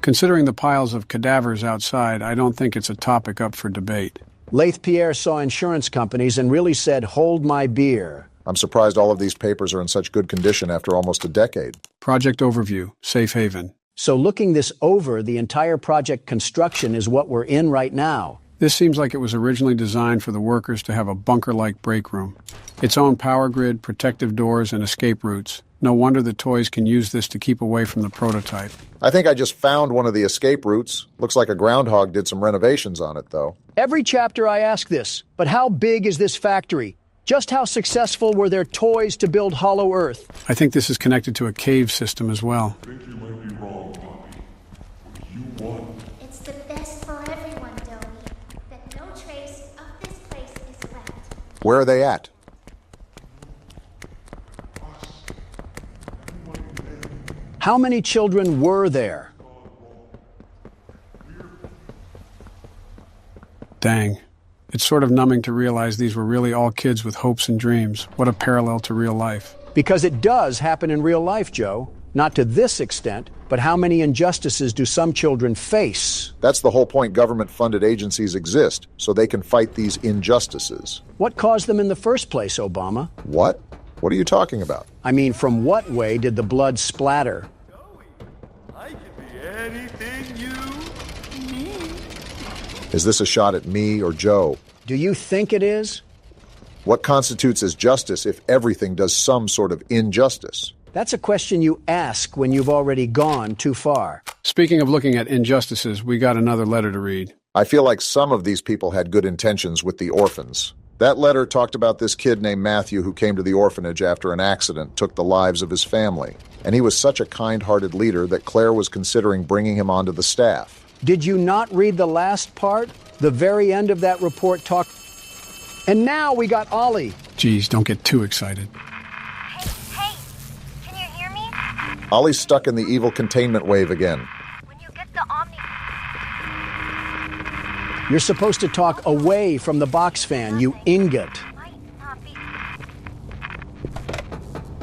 Considering the piles of cadavers outside, I don't think it's a topic up for debate. Laith Pierre saw insurance companies and really said, hold my beer. I'm surprised all of these papers are in such good condition after almost a decade. Project overview, safe haven. So looking this over, the entire project construction is what we're in right now. This seems like it was originally designed for the workers to have a bunker-like break room. Its own power grid, protective doors, and escape routes. No wonder the toys can use this to keep away from the prototype. I think I just found one of the escape routes. Looks like a groundhog did some renovations on it, though. Every chapter I ask this, but how big is this factory? Just how successful were their toys to build Hollow Earth? I think this is connected to a cave system as well. I think you might be wrong, Poppy. You won. It's the best for everyone, Domi. That no trace of this place is left. Where are they at? How many children were there? Dang. It's sort of numbing to realize these were really all kids with hopes and dreams. What a parallel to real life. Because it does happen in real life, Joe. Not to this extent, but how many injustices do some children face? That's the whole point government-funded agencies exist, so they can fight these injustices. What caused them in the first place, Obama? What? What are you talking about? I mean, from what way did the blood splatter? I can be anything you need. Is this a shot at me or Joe? Do you think it is? What constitutes as justice if everything does some sort of injustice? That's a question you ask when you've already gone too far. Speaking of looking at injustices, we got another letter to read. I feel like some of these people had good intentions with the orphans. That letter talked about this kid named Matthew who came to the orphanage after an accident took the lives of his family. And he was such a kind-hearted leader that Claire was considering bringing him onto the staff. Did you not read the last part? The very end of that report talked... And now we got Ollie. Geez, don't get too excited. Hey, can you hear me? Ollie's stuck in the evil containment wave again. When you get the Omni... You're supposed to talk away from the box fan, you ingot.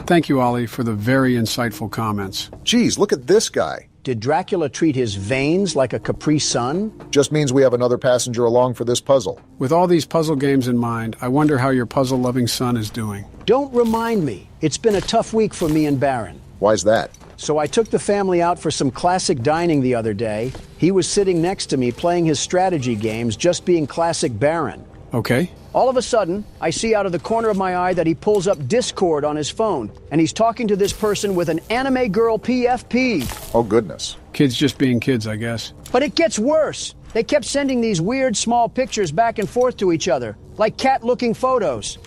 Thank you, Ollie, for the very insightful comments. Geez, look at this guy. Did Dracula treat his veins like a Capri Sun? Just means we have another passenger along for this puzzle. With all these puzzle games in mind, I wonder how your puzzle-loving son is doing. Don't remind me. It's been a tough week for me and Baron. Why's that? So I took the family out for some classic dining the other day. He was sitting next to me playing his strategy games, just being classic Baron. Okay. All of a sudden, I see out of the corner of my eye that he pulls up Discord on his phone, and he's talking to this person with an anime girl PFP. Oh, goodness. Kids just being kids, I guess. But it gets worse. They kept sending these weird small pictures back and forth to each other, like cat-looking photos.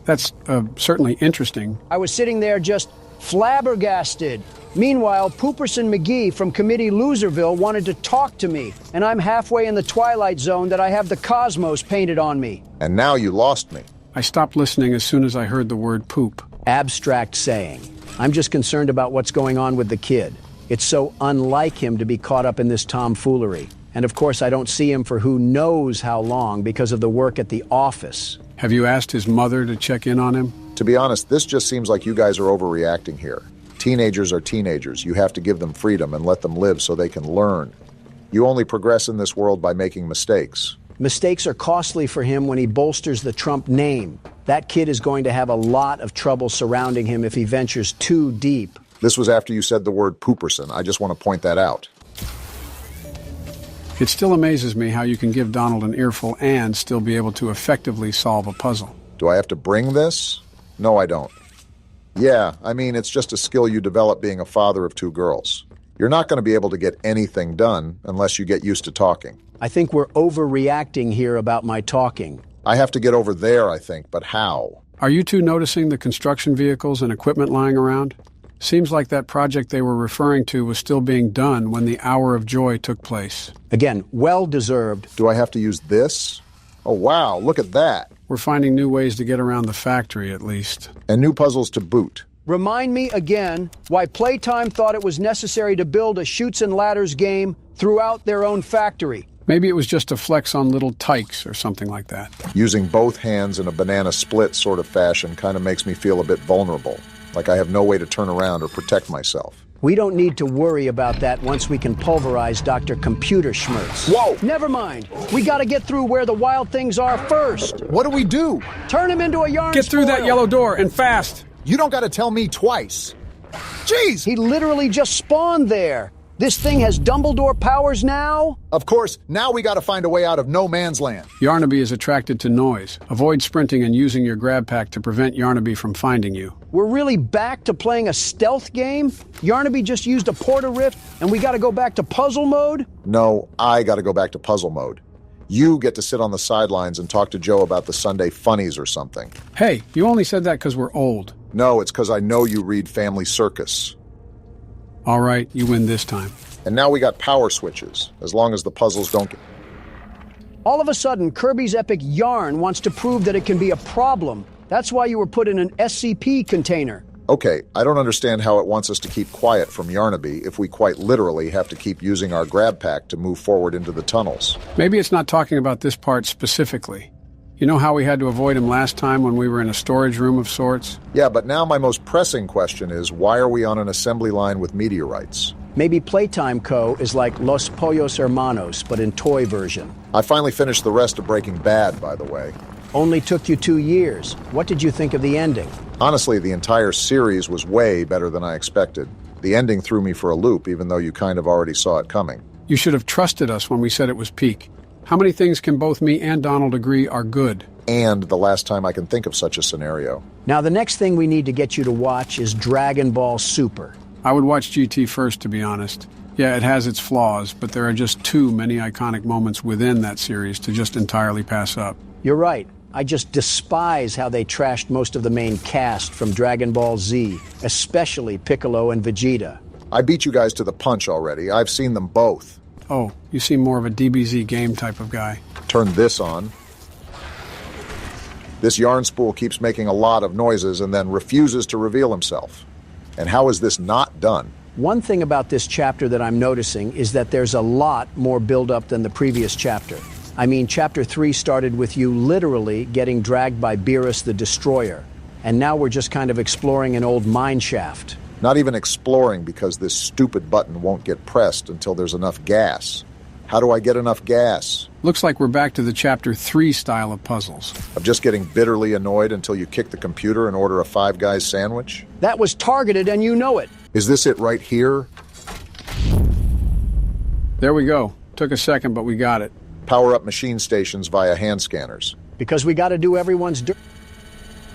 That's certainly interesting. I was sitting there just flabbergasted. Meanwhile, Pooperson McGee from Committee Loserville wanted to talk to me, and I'm halfway in the Twilight Zone that I have the cosmos painted on me. And now you lost me. I stopped listening as soon as I heard the word poop. Abstract saying. I'm just concerned about what's going on with the kid. It's so unlike him to be caught up in this tomfoolery. And of course, I don't see him for who knows how long because of the work at the office. Have you asked his mother to check in on him? To be honest, this just seems like you guys are overreacting here. Teenagers are teenagers. You have to give them freedom and let them live so they can learn. You only progress in this world by making mistakes. Mistakes are costly for him when he bolsters the Trump name. That kid is going to have a lot of trouble surrounding him if he ventures too deep. This was after you said the word Pooperson. I just want to point that out. It still amazes me how you can give Donald an earful and still be able to effectively solve a puzzle. Do I have to bring this? No, I don't. Yeah, I mean, it's just a skill you develop being a father of two girls. You're not going to be able to get anything done unless you get used to talking. I think we're overreacting here about my talking. I have to get over there, I think, but how? Are you two noticing the construction vehicles and equipment lying around? Seems like that project they were referring to was still being done when the hour of joy took place. Again, well-deserved. Do I have to use this? Oh, wow, look at that. We're finding new ways to get around the factory, at least. And new puzzles to boot. Remind me again why Playtime thought it was necessary to build a Chutes and Ladders game throughout their own factory. Maybe it was just a flex on little tykes or something like that. Using both hands in a banana split sort of fashion kind of makes me feel a bit vulnerable, like I have no way to turn around or protect myself. We don't need to worry about that once we can pulverize Dr. Computer Schmertz. Whoa! Never mind. We gotta get through where the wild things are first. What do we do? Turn him into a yarn Get through spoil. that yellow door, and fast! You don't gotta tell me twice. Jeez! He literally just spawned there. This thing has Dumbledore powers now? Of course, now we gotta find a way out of no man's land. Yarnaby is attracted to noise. Avoid sprinting and using your grab pack to prevent Yarnaby from finding you. We're really back to playing a stealth game? Yarnaby just used a porta rift and we gotta go back to puzzle mode? No, I gotta go back to puzzle mode. You get to sit on the sidelines and talk to Joe about the Sunday funnies or something. Hey, you only said that because we're old. No, it's because I know you read Family Circus. All right, you win this time. And now we got power switches, as long as the puzzles don't get... All of a sudden, Kirby's Epic Yarn wants to prove that it can be a problem. That's why you were put in an SCP container. Okay, I don't understand how it wants us to keep quiet from Yarnaby if we quite literally have to keep using our grab pack to move forward into the tunnels. Maybe it's not talking about this part specifically. You know how we had to avoid him last time when we were in a storage room of sorts? Yeah, but now my most pressing question is, why are we on an assembly line with meteorites? Maybe Playtime Co. is like Los Pollos Hermanos, but in toy version. I finally finished the rest of Breaking Bad, by the way. Only took you 2 years. What did you think of the ending? Honestly, the entire series was way better than I expected. The ending threw me for a loop, even though you kind of already saw it coming. You should have trusted us when we said it was peak. How many things can both me and Donald agree are good? And the last time I can think of such a scenario. Now, the next thing we need to get you to watch is Dragon Ball Super. I would watch GT first, to be honest. Yeah, it has its flaws, but there are just too many iconic moments within that series to just entirely pass up. You're right. I just despise how they trashed most of the main cast from Dragon Ball Z, especially Piccolo and Vegeta. I beat you guys to the punch already. I've seen them both. Oh, you seem more of a DBZ game type of guy. Turn this on. This yarn spool keeps making a lot of noises and then refuses to reveal himself. And how is this not done? One thing about this chapter that I'm noticing is that there's a lot more build-up than the previous chapter. I mean, Chapter 3 started with you literally getting dragged by Beerus the Destroyer. And now we're just kind of exploring an old mine shaft. Not even exploring because this stupid button won't get pressed until there's enough gas. How do I get enough gas? Looks like we're back to the Chapter 3 style of puzzles. I'm just getting bitterly annoyed until you kick the computer and order a Five Guys sandwich? That was targeted and you know it. Is this it right here? There we go. Took a second, but we got it. Power up machine stations via hand scanners. Because we got to do everyone's dirt.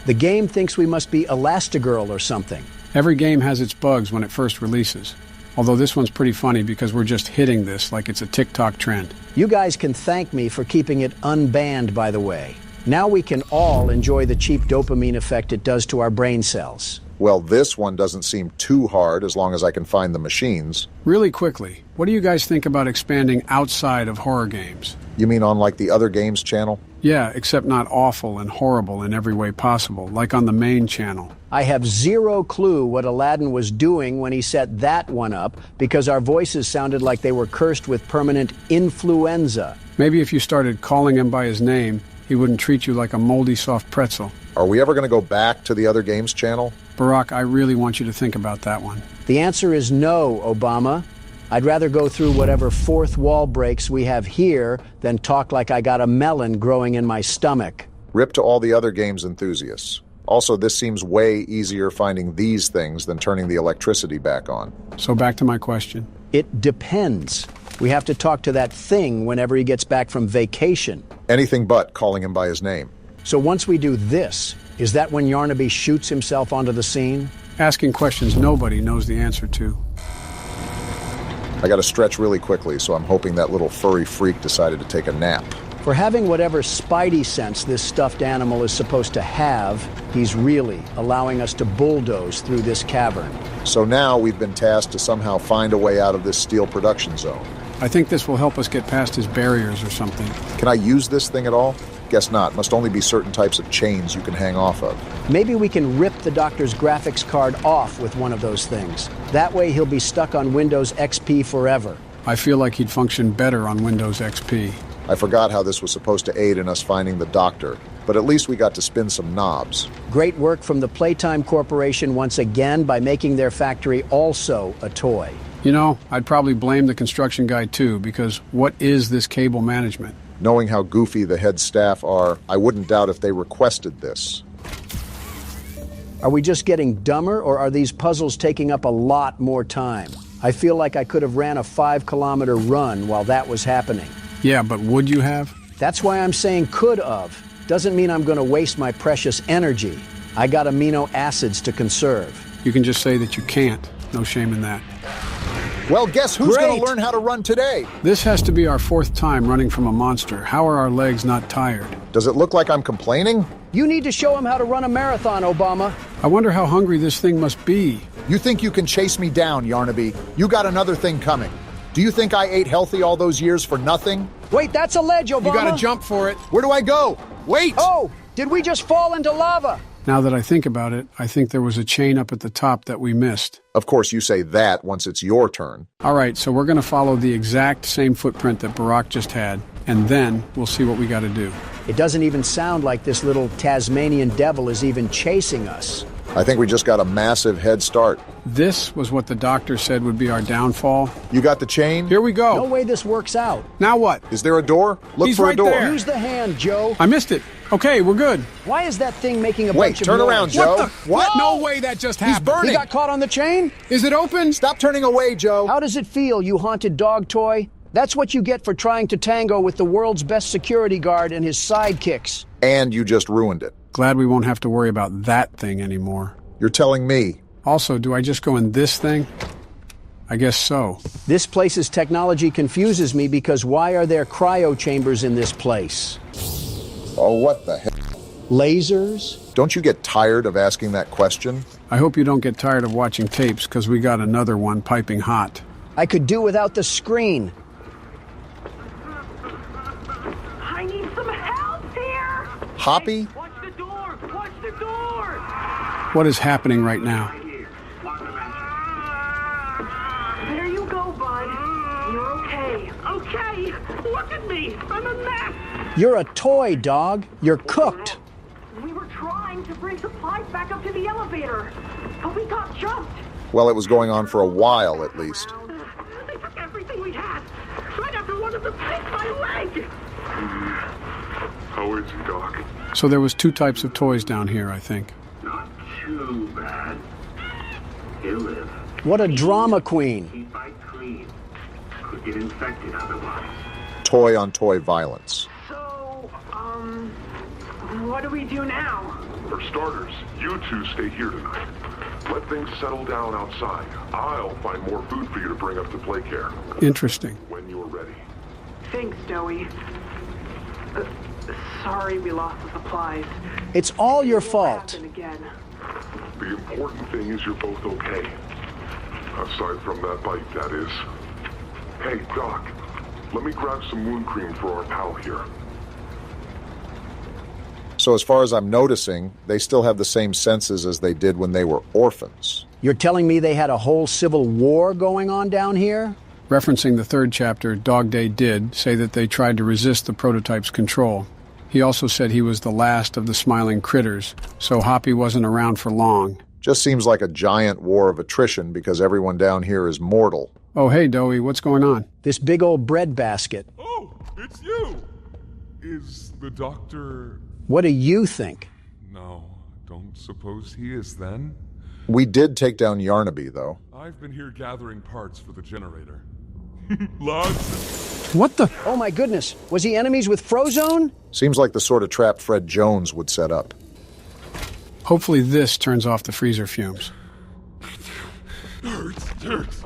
The game thinks we must be Elastigirl or something. Every game has its bugs when it first releases. Although this one's pretty funny because we're just hitting this like it's a TikTok trend. You guys can thank me for keeping it unbanned, by the way. Now we can all enjoy the cheap dopamine effect it does to our brain cells. Well, this one doesn't seem too hard as long as I can find the machines. Really quickly, what do you guys think about expanding outside of horror games? You mean on like the other games channel? Yeah, except not awful and horrible in every way possible, like on the main channel. I have zero clue what Aladdin was doing when he set that one up, because our voices sounded like they were cursed with permanent influenza. Maybe if you started calling him by his name, he wouldn't treat you like a moldy soft pretzel. Are we ever going to go back to the other games channel? Barack, I really want you to think about that one. The answer is no, Obama. I'd rather go through whatever fourth wall breaks we have here than talk like I got a melon growing in my stomach. Rip to all the other games enthusiasts. Also, this seems way easier finding these things than turning the electricity back on. So back to my question. It depends. We have to talk to that thing whenever he gets back from vacation. Anything but calling him by his name. So once we do this, is that when Yarnaby shoots himself onto the scene? Asking questions nobody knows the answer to. I gotta stretch really quickly, so I'm hoping that little furry freak decided to take a nap. For having whatever spidey sense this stuffed animal is supposed to have, he's really allowing us to bulldoze through this cavern. So now we've been tasked to somehow find a way out of this steel production zone. I think this will help us get past his barriers or something. Can I use this thing at all? Guess not. Must only be certain types of chains you can hang off of. Maybe we can rip the doctor's graphics card off with one of those things. That way he'll be stuck on Windows XP forever. I feel like he'd function better on Windows XP. I forgot how this was supposed to aid in us finding the doctor, but at least we got to spin some knobs. Great work from the Playtime Corporation once again by making their factory also a toy. You know, I'd probably blame the construction guy too, because what is this cable management? Knowing how goofy the head staff are, I wouldn't doubt if they requested this. Are we just getting dumber, or are these puzzles taking up a lot more time? I feel like I could have ran a 5-kilometer run while that was happening. Yeah, but would you have? That's why I'm saying could have. Doesn't mean I'm going to waste my precious energy. I got amino acids to conserve. You can just say that you can't. No shame in that. Well, guess who's going to learn how to run today? This has to be our 4th time running from a monster. How are our legs not tired? Does it look like I'm complaining? You need to show him how to run a marathon, Obama. I wonder how hungry this thing must be. You think you can chase me down, Yarnaby? You got another thing coming. Do you think I ate healthy all those years for nothing? Wait, that's a ledge, Obama. You gotta jump for it. Where do I go? Wait! Oh, did we just fall into lava? Now that I think about it, I think there was a chain up at the top that we missed. Of course, you say that once it's your turn. All right, so we're going to follow the exact same footprint that Barack just had, and then we'll see what we got to do. It doesn't even sound like this little Tasmanian devil is even chasing us. I think we just got a massive head start. This was what the doctor said would be our downfall. You got the chain? Here we go. No way this works out. Now what? Is there a door? Look He's for right a door. there. Use the hand, Joe. I missed it. Okay, we're good. Why is that thing making a Wait, bunch of turn noise? around, Joe. What the? What? No way that just happened. He's burning. He got caught on the chain? Is it open? Stop turning away, Joe. How does it feel, you haunted dog toy? That's what you get for trying to tango with the world's best security guard and his sidekicks. And you just ruined it. Glad we won't have to worry about that thing anymore. You're telling me. Also, do I just go in this thing? I guess so. This place's technology confuses me because why are there cryo chambers in this place? Oh, what the hell? Lasers? Don't you get tired of asking that question? I hope you don't get tired of watching tapes, because we got another one piping hot. I could do without the screen. I need some help here! Hoppy? Watch the door! Watch the door! What is happening right now? There you go, bud. You're okay. Okay! Look at me! I'm a mess! You're a toy, dog. You're cooked. We were trying to bring supplies back up to the elevator, but we got jumped. Well, it was going on for a while, at least. They took everything we had. Right after one of them bit my leg! How is he, Doc? So there was two types of toys down here, I think. Not too bad. He'll live. What a drama queen. Keep it clean. Could get infected otherwise. Toy-on-toy violence. So, what do we do now? For starters, you two stay here tonight. Let things settle down outside. I'll find more food for you to bring up to play care. Interesting. When you're ready. Thanks, Joey. Sorry we lost the supplies. It's all your fault. Happen again. The important thing is you're both okay. Aside from that bite, that is. Hey, Doc, let me grab some wound cream for our pal here. So as far as I'm noticing, they still have the same senses as they did when they were orphans. You're telling me they had a whole civil war going on down here? Referencing the third chapter, Dog Day did say that they tried to resist the prototype's control. He also said he was the last of the smiling critters, so Hoppy wasn't around for long. Just seems like a giant war of attrition because everyone down here is mortal. Oh, hey, Doey, what's going on? This big old bread basket. Oh, it's you! Is the doctor... What do you think? No, don't suppose he is then? We did take down Yarnaby, though. I've been here gathering parts for the generator. Lots. What the? Oh my goodness, was he enemies with Frozone? Seems like the sort of trap Fred Jones would set up. Hopefully this turns off the freezer fumes. Hurts.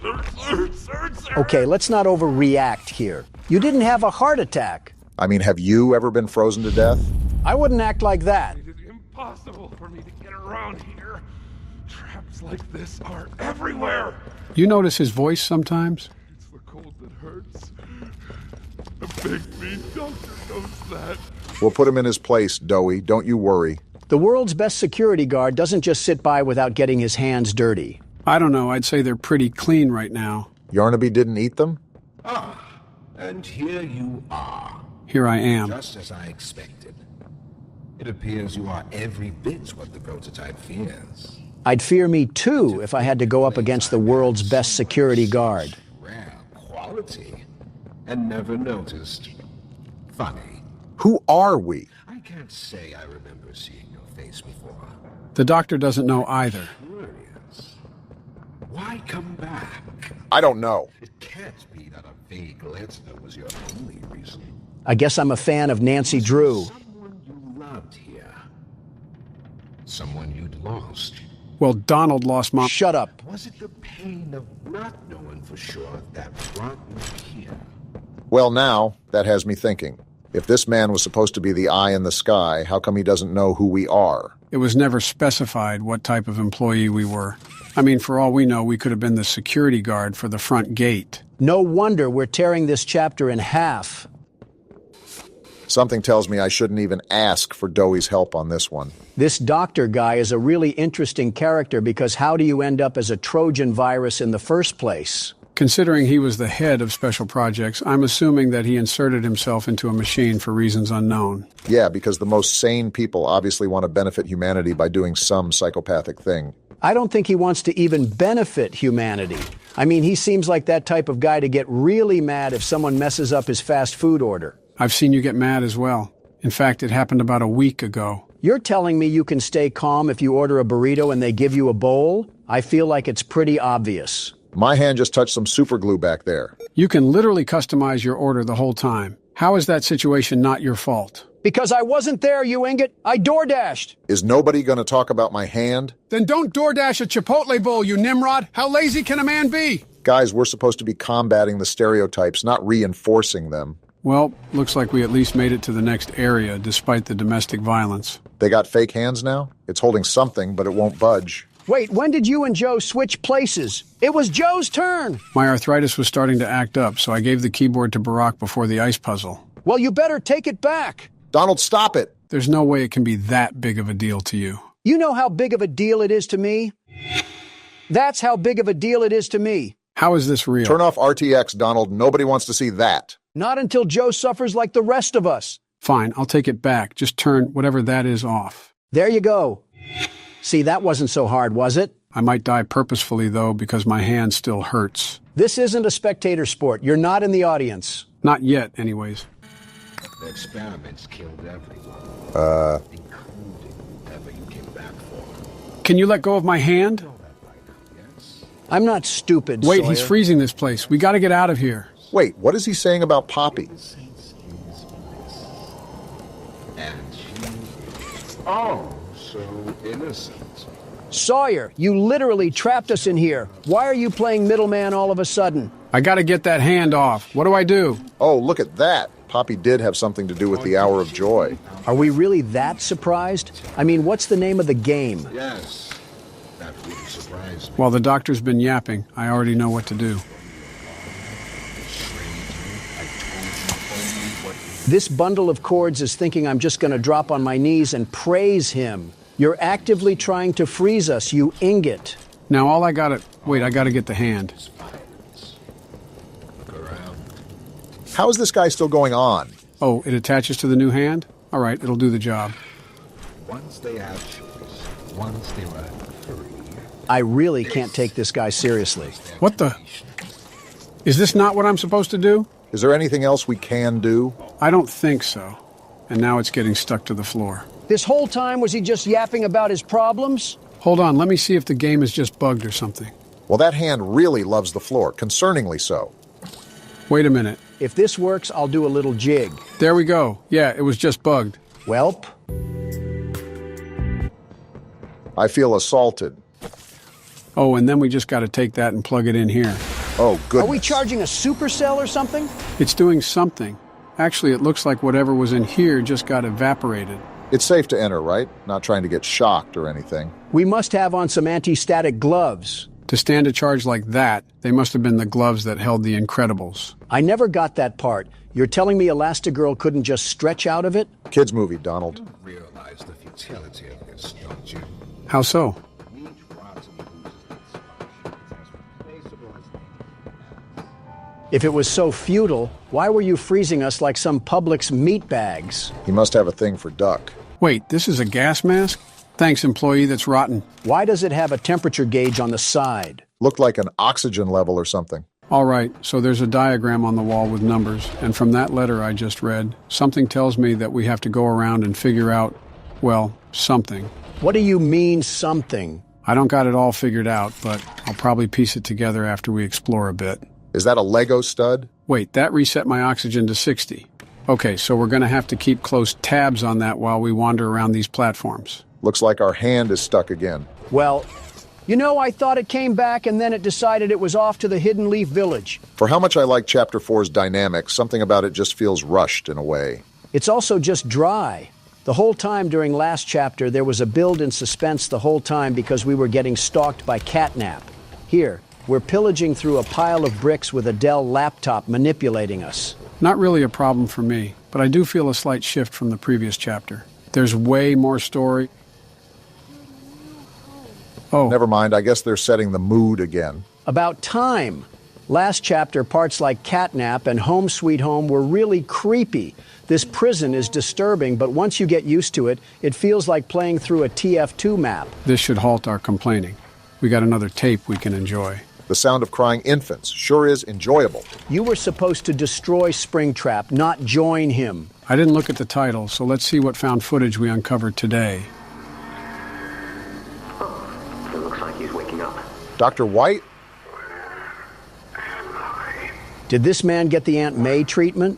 Okay, let's not overreact here. You didn't have a heart attack. I mean, have you ever been frozen to death? I wouldn't act like that. It is impossible for me to get around here. Traps like this are everywhere. You notice his voice sometimes? It's the cold that hurts. The big mean doctor knows that. We'll put him in his place, Doey. Don't you worry. The world's best security guard doesn't just sit by without getting his hands dirty. I don't know. I'd say they're pretty clean right now. Yarnaby didn't eat them? Ah, and here you are. Here I am. Just as I expected. It appears you are every bit what the prototype fears. I'd fear me too if I had to go up against the world's best security guard. Rare quality. And never noticed. Funny. Who are we? I can't say I remember seeing your face before. The doctor doesn't know either. Curious. Why come back? I don't know. It can't be that a vague letter was your only reason. I guess I'm a fan of Nancy Drew. Someone you loved here. Someone you'd lost. Well, Donald lost Mom. Shut up. Was it the pain of not knowing for sure that brought you here? Well, now, that has me thinking. If this man was supposed to be the eye in the sky, how come he doesn't know who we are? It was never specified what type of employee we were. I mean, for all we know, we could have been the security guard for the front gate. No wonder we're tearing this chapter in half. Something tells me I shouldn't even ask for Doey's help on this one. This doctor guy is a really interesting character because how do you end up as a Trojan virus in the first place? Considering he was the head of special projects, I'm assuming that he inserted himself into a machine for reasons unknown. Yeah, because the most sane people obviously want to benefit humanity by doing some psychopathic thing. I don't think he wants to even benefit humanity. I mean, he seems like that type of guy to get really mad if someone messes up his fast food order. I've seen you get mad as well. In fact, it happened about a week ago. You're telling me you can stay calm if you order a burrito and they give you a bowl? I feel like it's pretty obvious. My hand just touched some super glue back there. You can literally customize your order the whole time. How is that situation not your fault? Because I wasn't there, you ingot. I DoorDashed. Is nobody going to talk about my hand? Then don't DoorDash a Chipotle bowl, you Nimrod. How lazy can a man be? Guys, we're supposed to be combating the stereotypes, not reinforcing them. Well, looks like we at least made it to the next area, despite the domestic violence. They got fake hands now? It's holding something, but it won't budge. Wait, when did you and Joe switch places? It was Joe's turn. My arthritis was starting to act up, so I gave the keyboard to Barack before the ice puzzle. Well, you better take it back. Donald, stop it. There's no way it can be that big of a deal to you. You know how big of a deal it is to me? That's how big of a deal it is to me. How is this real? Turn off RTX, Donald. Nobody wants to see that. Not until Joe suffers like the rest of us. Fine, I'll take it back. Just turn whatever that is off. There you go. See, that wasn't so hard, was it? I might die purposefully, though, because my hand still hurts. This isn't a spectator sport. You're not in the audience. Not yet, anyways. The experiments killed everyone. Including whoever you came back for. Can you let go of my hand? I'm not stupid, Wait, Sawyer. he's freezing this place. We gotta get out of here. Wait, what is he saying about Poppy? And she... Oh, so innocent. Sawyer, you literally trapped us in here. Why are you playing middleman all of a sudden? I gotta get that hand off. What do I do? Oh, look at that. Poppy did have something to do with the Hour of Joy. Are we really that surprised? I mean, what's the name of the game? Yes. That really surprised me. While the doctor's been yapping, I already know what to do. This bundle of cords is thinking I'm just going to drop on my knees and praise him. You're actively trying to freeze us, you ingot. Now all I gotta... Wait, I gotta get the hand. How is this guy still going on? Oh, it attaches to the new hand? All right, it'll do the job. Once they have choice, once they were free. I really can't take this guy seriously. What the... Is this not what I'm supposed to do? Is there anything else we can do? I don't think so. And now it's getting stuck to the floor. This whole time, was he just yapping about his problems? Hold on, let me see if the game is just bugged or something. Well, that hand really loves the floor, concerningly so. Wait a minute. If this works, I'll do a little jig. There we go. Yeah, it was just bugged. Welp. I feel assaulted. Oh, and then we just got to take that and plug it in here. Oh, goodness. Are we charging a supercell or something? It's doing something. Actually, it looks like whatever was in here just got evaporated. It's safe to enter, right? Not trying to get shocked or anything. We must have on some anti-static gloves. To stand a charge like that, they must have been the gloves that held the Incredibles. I never got that part. You're telling me Elastigirl couldn't just stretch out of it? Kids movie, Donald. You realize the futility of this, don't you? How so? If it was so futile, why were you freezing us like some Publix meat bags? He must have a thing for duck. Wait, this is a gas mask? Thanks, employee that's rotten. Why does it have a temperature gauge on the side? Looked like an oxygen level or something. All right, so there's a diagram on the wall with numbers, and from that letter I just read, something tells me that we have to go around and figure out, well, something. What do you mean, something? I don't got it all figured out, but I'll probably piece it together after we explore a bit. Is that a Lego stud? Wait, that reset my oxygen to 60. Okay, so we're going to have to keep close tabs on that while we wander around these platforms. Looks like our hand is stuck again. Well, you know, I thought it came back and then it decided it was off to the Hidden Leaf Village. For how much I like Chapter 4's dynamics, something about it just feels rushed in a way. It's also just dry. The whole time during last chapter, there was a build in suspense the whole time because we were getting stalked by Catnap. Here, we're pillaging through a pile of bricks with a Dell laptop manipulating us. Not really a problem for me, but I do feel a slight shift from the previous chapter. There's way more story. Oh. Never mind, I guess they're setting the mood again. About time. Last chapter, parts like Catnap and Home Sweet Home were really creepy. This prison is disturbing, but once you get used to it, it feels like playing through a TF2 map. This should halt our complaining. We got another tape we can enjoy. The sound of crying infants sure is enjoyable. You were supposed to destroy Springtrap, not join him. I didn't look at the title, so let's see what found footage we uncovered today. Oh, it looks like he's waking up. Dr. White? Did this man get the Aunt May treatment?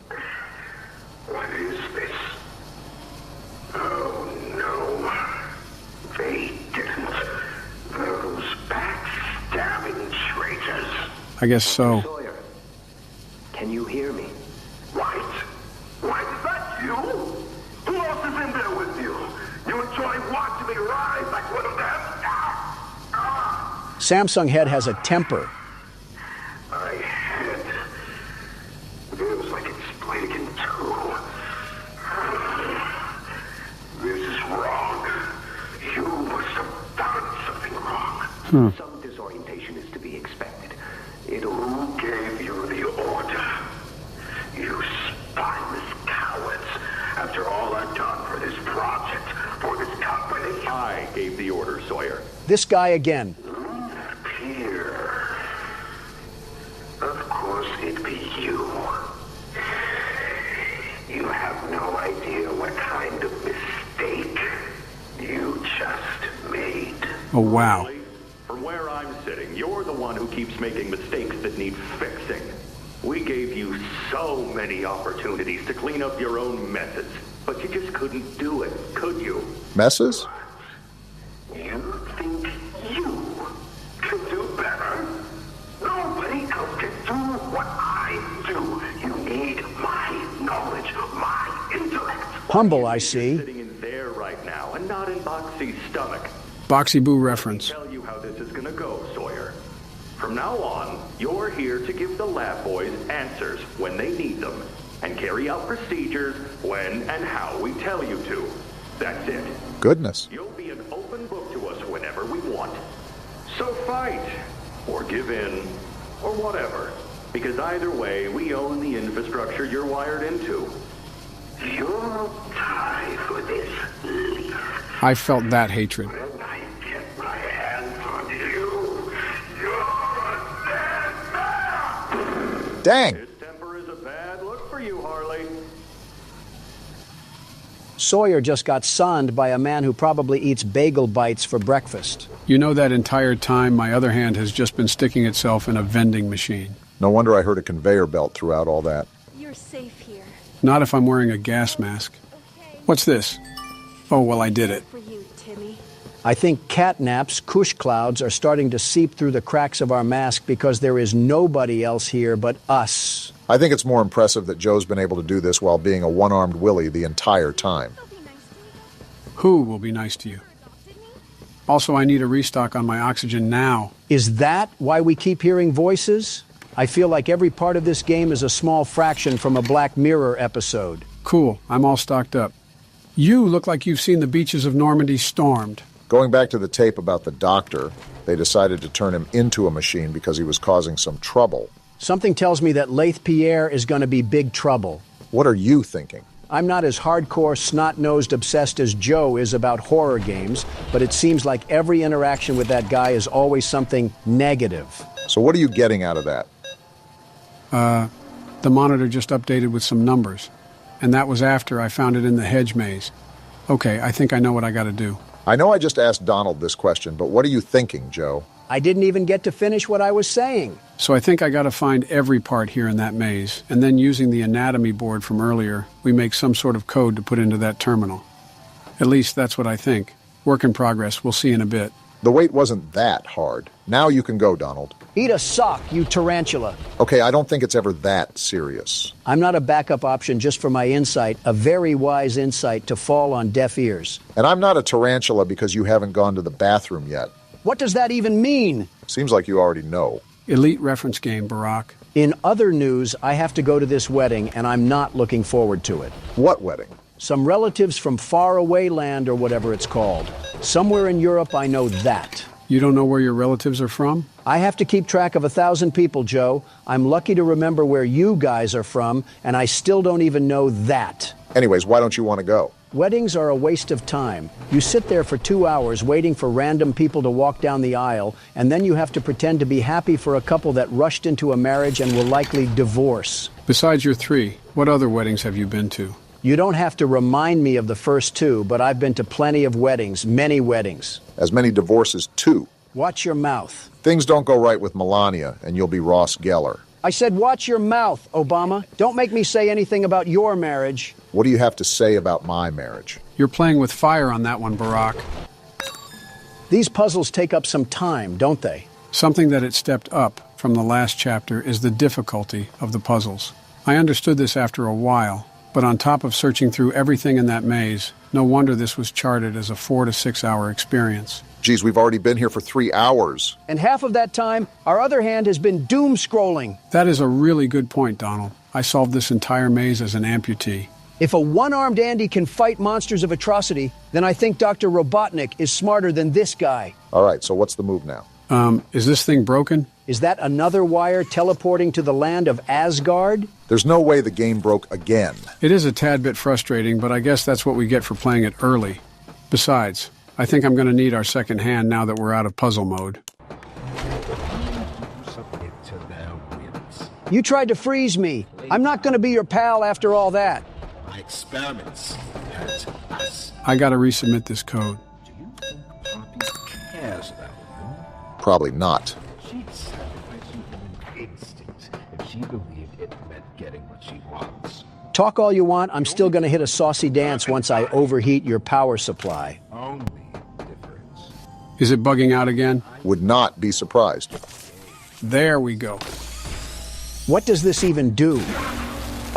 What is this? Oh, no. They didn't. Those backstabbing traitors. I guess so. Sawyer, can you hear me? White? White, is that you? Who else is in there with you? You enjoy watching me rise like one of them? Samsung Head has a temper. My head. Feels like it's split in two. This is wrong. You must have done something wrong. Some disorientation is to be expected. Who gave you the order? You spineless cowards. After all I've done for this project, for this company. I gave the order, Sawyer. This guy again. Here. Of course it'd be you. You have no idea what kind of mistake you just made. Oh, wow. From where I'm sitting, you're the one who keeps making mistakes that need fixing. We gave you so many opportunities to clean up your own messes, but you just couldn't do it, could you? Messes? You think you can do better? Nobody else can do what I do. You need my knowledge, my intellect. Humble, I see. Sitting in there right now and not in Boxy's stomach. Boxy Boo reference. I'll tell you how this is gonna go, Sawyer. From now on, you're here to give the lab boys answers when they need them, and carry out procedures when and how we tell you to. That's it. Goodness. You'll be an open book to us whenever we want. So fight, or give in, or whatever. Because either way, we own the infrastructure you're wired into. You'll die for this, leaf. I felt that hatred. When I get my hands on you, you're a dead man! Dang! His temper is a bad look for you, Harley. Sawyer just got sunned by a man who probably eats bagel bites for breakfast. You know, that entire time, my other hand has just been sticking itself in a vending machine. No wonder I heard a conveyor belt throughout all that. You're safe here. Not if I'm wearing a gas mask. What's this? Oh, well, I did it. For you, Timmy. I think Catnap's cush clouds are starting to seep through the cracks of our mask because there is nobody else here but us. I think it's more impressive that Joe's been able to do this while being a one-armed Willie the entire time. Who will be nice to you? Also, I need a restock on my oxygen now. Is that why we keep hearing voices? I feel like every part of this game is a small fraction from a Black Mirror episode. Cool, I'm all stocked up. You look like you've seen the beaches of Normandy stormed. Going back to the tape about the doctor, they decided to turn him into a machine because he was causing some trouble. Something tells me that Laith Pierre is going to be big trouble. What are you thinking? I'm not as hardcore, snot-nosed obsessed as Joe is about horror games, but it seems like every interaction with that guy is always something negative. So what are you getting out of that? The monitor just updated with some numbers, and that was after I found it in the hedge maze. Okay, I think I know what I gotta do. I know I just asked Donald this question, but what are you thinking, Joe? I didn't even get to finish what I was saying. So I think I gotta find every part here in that maze, and then using the anatomy board from earlier, we make some sort of code to put into that terminal. At least that's what I think. Work in progress, we'll see in a bit. The wait wasn't that hard. Now you can go, Donald. Eat a sock, you tarantula. Okay, I don't think it's ever that serious. I'm not a backup option just for my insight, a very wise insight to fall on deaf ears. And I'm not a tarantula because you haven't gone to the bathroom yet. What does that even mean? Seems like you already know. Elite reference game, Barack. In other news, I have to go to this wedding, and I'm not looking forward to it. What wedding? Some relatives from faraway land or whatever it's called. Somewhere in Europe, I know that. You don't know where your relatives are from? I have to keep track of 1,000 people, Joe. I'm lucky to remember where you guys are from, and I still don't even know that. Anyways, why don't you want to go? Weddings are a waste of time. You sit there for 2 hours waiting for random people to walk down the aisle, and then you have to pretend to be happy for a couple that rushed into a marriage and will likely divorce. Besides your 3, what other weddings have you been to? You don't have to remind me of the first 2, but I've been to plenty of weddings, many weddings. As many divorces, too. Watch your mouth. Things don't go right with Melania, and you'll be Ross Geller. I said watch your mouth, Obama. Don't make me say anything about your marriage. What do you have to say about my marriage? You're playing with fire on that one, Barack. These puzzles take up some time, don't they? Something that it stepped up from the last chapter is the difficulty of the puzzles. I understood this after a while, but on top of searching through everything in that maze, no wonder this was charted as a 4 to 6 hour experience. Geez, we've already been here for 3 hours. And half of that time, our other hand has been doom scrolling. That is a really good point, Donald. I solved this entire maze as an amputee. If a one-armed Andy can fight monsters of atrocity, then I think Dr. Robotnik is smarter than this guy. All right, so what's the move now? Is this thing broken? Is that another wire teleporting to the land of Asgard? There's no way the game broke again. It is a tad bit frustrating, but I guess that's what we get for playing it early. Besides, I think I'm going to need our second hand now that we're out of puzzle mode. You tried to freeze me. I'm not going to be your pal after all that. My experiments hurt us. I got to resubmit this code. Do you think Poppy cares about you? Probably not. She'd sacrifice human instinct if she believed it meant getting what she wants. Talk all you want, I'm still going to hit a saucy dance once I overheat your power supply. Only difference. Is it bugging out again? Would not be surprised. There we go. What does this even do?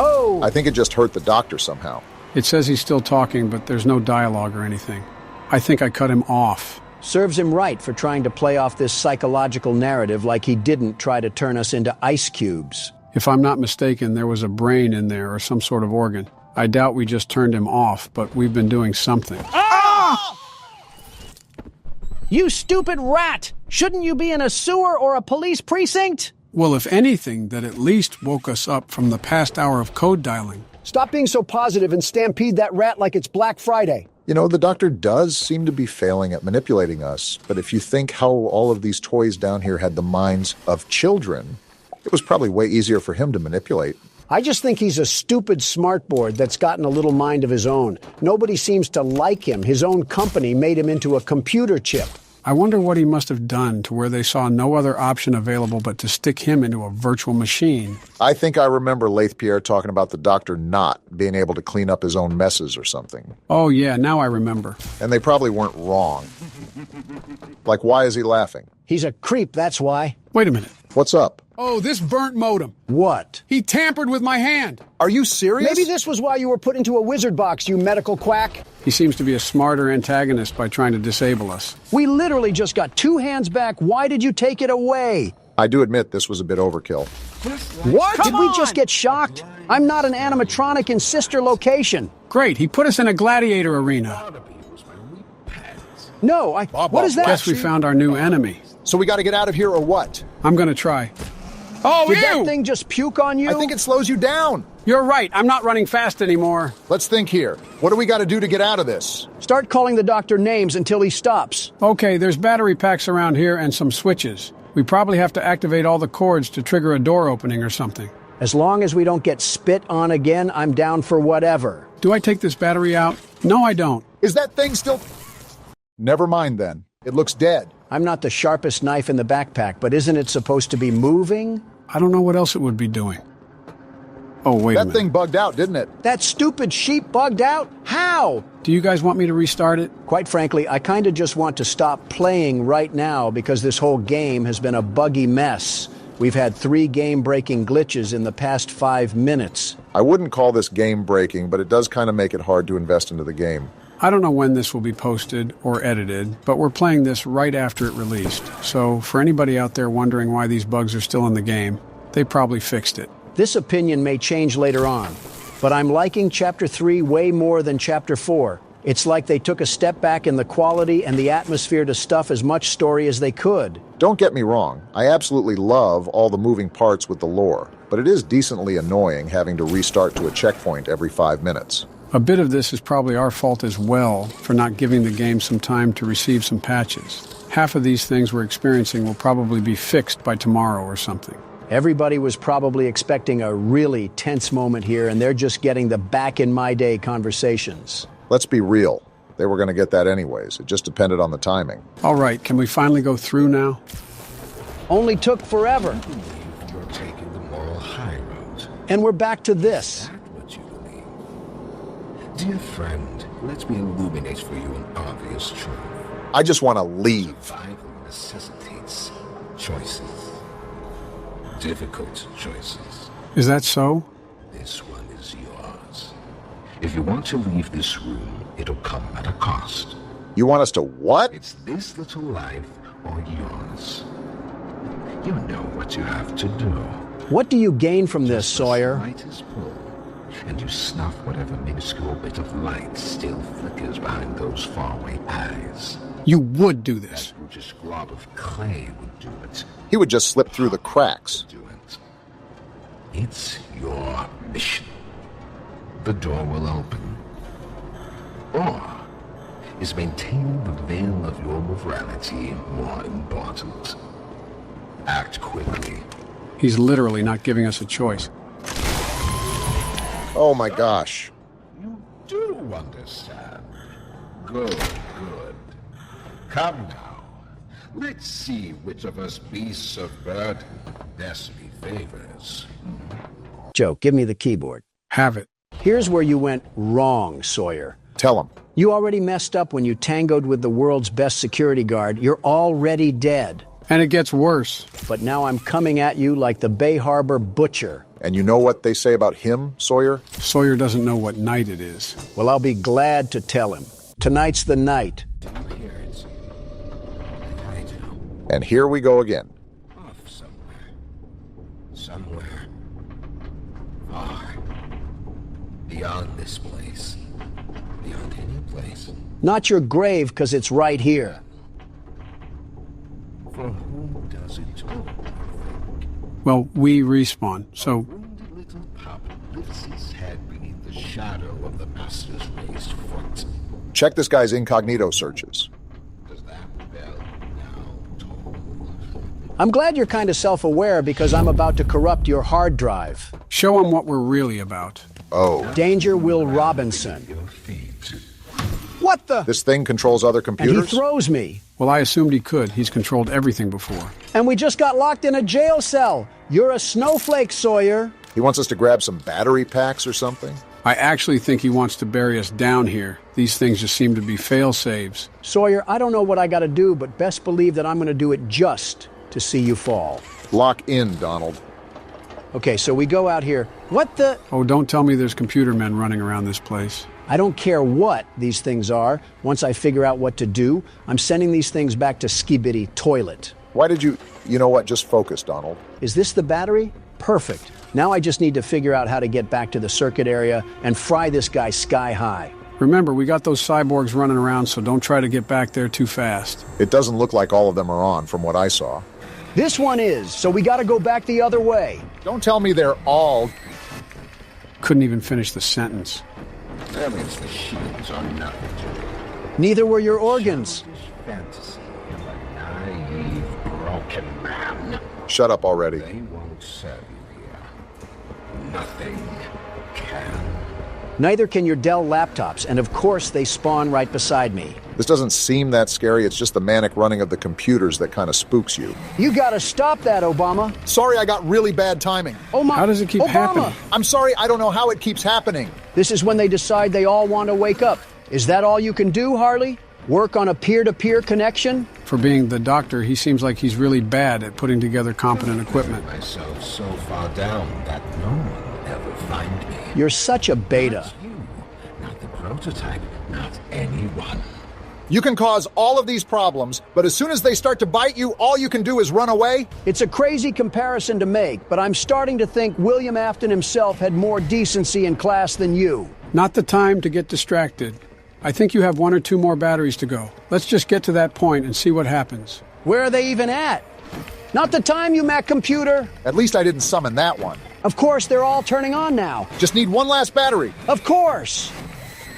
Oh! I think it just hurt the doctor somehow. It says he's still talking, but there's no dialogue or anything. I think I cut him off. Serves him right for trying to play off this psychological narrative like he didn't try to turn us into ice cubes. If I'm not mistaken, there was a brain in there or some sort of organ. I doubt we just turned him off, but we've been doing something. Ah! You stupid rat! Shouldn't you be in a sewer or a police precinct? Well, if anything, that at least woke us up from the past hour of code dialing. Stop being so positive and stampede that rat like it's Black Friday. You know, the doctor does seem to be failing at manipulating us, but if you think how all of these toys down here had the minds of children, it was probably way easier for him to manipulate. I just think he's a stupid smartboard that's gotten a little mind of his own. Nobody seems to like him. His own company made him into a computer chip. I wonder what he must have done to where they saw no other option available but to stick him into a virtual machine. I think I remember Laith Pierre talking about the doctor not being able to clean up his own messes or something. Oh, yeah, now I remember. And they probably weren't wrong. Like, why is he laughing? He's a creep, that's why. Wait a minute. What's up? Oh, this burnt modem. What? He tampered with my hand. Are you serious? Maybe this was why you were put into a wizard box, you medical quack. He seems to be a smarter antagonist by trying to disable us. We literally just got 2 hands back. Why did you take it away? I do admit this was a bit overkill. What? Did we just get shocked? I'm not an animatronic in sister location. Great, he put us in a gladiator arena. No, what is that? Guess we found our new enemy. So we got to get out of here or what? I'm gonna try. Oh, Did that thing just puke on you? I think it slows you down. You're right, I'm not running fast anymore. Let's think here. What do we got to do to get out of this? Start calling the doctor names until he stops. Okay, there's battery packs around here and some switches. We probably have to activate all the cords to trigger a door opening or something. As long as we don't get spit on again, I'm down for whatever. Do I take this battery out? No, I don't. Is that thing still... Never mind then. It looks dead. I'm not the sharpest knife in the backpack, but isn't it supposed to be moving? I don't know what else it would be doing. Oh, wait a minute. That thing bugged out, didn't it? That stupid sheep bugged out? How? Do you guys want me to restart it? Quite frankly, I kind of just want to stop playing right now because this whole game has been a buggy mess. We've had 3 game-breaking glitches in the past 5 minutes. I wouldn't call this game-breaking, but it does kind of make it hard to invest into the game. I don't know when this will be posted or edited, but we're playing this right after it released. So for anybody out there wondering why these bugs are still in the game, they probably fixed it. This opinion may change later on, but I'm liking Chapter 3 way more than Chapter 4. It's like they took a step back in the quality and the atmosphere to stuff as much story as they could. Don't get me wrong, I absolutely love all the moving parts with the lore, but it is decently annoying having to restart to a checkpoint every 5 minutes. A bit of this is probably our fault as well for not giving the game some time to receive some patches. Half of these things we're experiencing will probably be fixed by tomorrow or something. Everybody was probably expecting a really tense moment here, and they're just getting the back-in-my-day conversations. Let's be real. They were going to get that anyways. It just depended on the timing. All right, can we finally go through now? Only took forever. You're taking the moral high road. And we're back to this. Dear friend, let me illuminate for you an obvious truth. I just want to leave. Survival necessitates choices. Difficult choices. Is that so? This one is yours. If you want to leave this room, it'll come at a cost. You want us to what? It's this little life or yours. You know what you have to do. What do you gain from this, Sawyer? The slightest pull, and you snuff whatever minuscule bit of light still flickers behind those faraway eyes. You would do this. That brutish glob of clay would do it. He would just slip through the cracks. Do it. It's your mission. The door will open. Or is maintaining the veil of your morality more important? Act quickly. He's literally not giving us a choice. Oh my gosh. You do understand. Good, good. Come now. Let's see which of us beasts of burden destiny favors. Joe, give me the keyboard. Have it. Here's where you went wrong, Sawyer. Tell him. You already messed up when you tangoed with the world's best security guard. You're already dead. And it gets worse. But now I'm coming at you like the Bay Harbor butcher. And you know what they say about him, Sawyer? Sawyer doesn't know what night it is. Well, I'll be glad to tell him. Tonight's the night. And here we go again. Off somewhere. Somewhere. Far. Beyond this place. Beyond any place. Not your grave, 'cause it's right here. For whom does it all? Well, we respawn, so... Wounded little pup lifts his head beneath the shadow of the master's raised foot. Check this guy's incognito searches. Does that bell now toll? I'm glad you're kind of self-aware because I'm about to corrupt your hard drive. Show him what we're really about. Oh. Danger Will Robinson. Your feet. What the? This thing controls other computers? And he throws me. Well, I assumed he could. He's controlled everything before. And we just got locked in a jail cell. You're a snowflake, Sawyer. He wants us to grab some battery packs or something? I actually think he wants to bury us down here. These things just seem to be fail-saves. Sawyer, I don't know what I gotta do, but best believe that I'm gonna do it just to see you fall. Lock in, Donald. Okay, so we go out here. What the? Oh, don't tell me there's computer men running around this place. I don't care what these things are. Once I figure out what to do, I'm sending these things back to Skibidi Toilet. Why did you... You know what? Just focus, Donald. Is this the battery? Perfect. Now I just need to figure out how to get back to the circuit area and fry this guy sky high. Remember, we got those cyborgs running around, so don't try to get back there too fast. It doesn't look like all of them are on from what I saw. This one is, so we gotta go back the other way. Don't tell me they're all... Couldn't even finish the sentence. That means machines are nothing to me. Neither were your organs. Fantasy of a naive, broken man. Shut up already. They won't serve you here. Nothing can. Neither can your Dell laptops, and of course they spawn right beside me. This doesn't seem that scary. It's just the manic running of the computers that kind of spooks you. You gotta stop that, Obama. Sorry, I got really bad timing. Oh my... How does it keep happening? I'm sorry, I don't know how it keeps happening. This is when they decide they all want to wake up. Is that all you can do, Harley? Work on a peer-to-peer connection? For being the doctor, he seems like he's really bad at putting together competent equipment. Myself so far down that no one will ever find me. You're such a beta. Not you, not the prototype, not anyone. You can cause all of these problems, but as soon as they start to bite you, all you can do is run away? It's a crazy comparison to make, but I'm starting to think William Afton himself had more decency and class than you. Not the time to get distracted. I think you have 1 or 2 more batteries to go. Let's just get to that point and see what happens. Where are they even at? Not the time, you Mac computer. At least I didn't summon that one. Of course, they're all turning on now. Just need one last battery. Of course.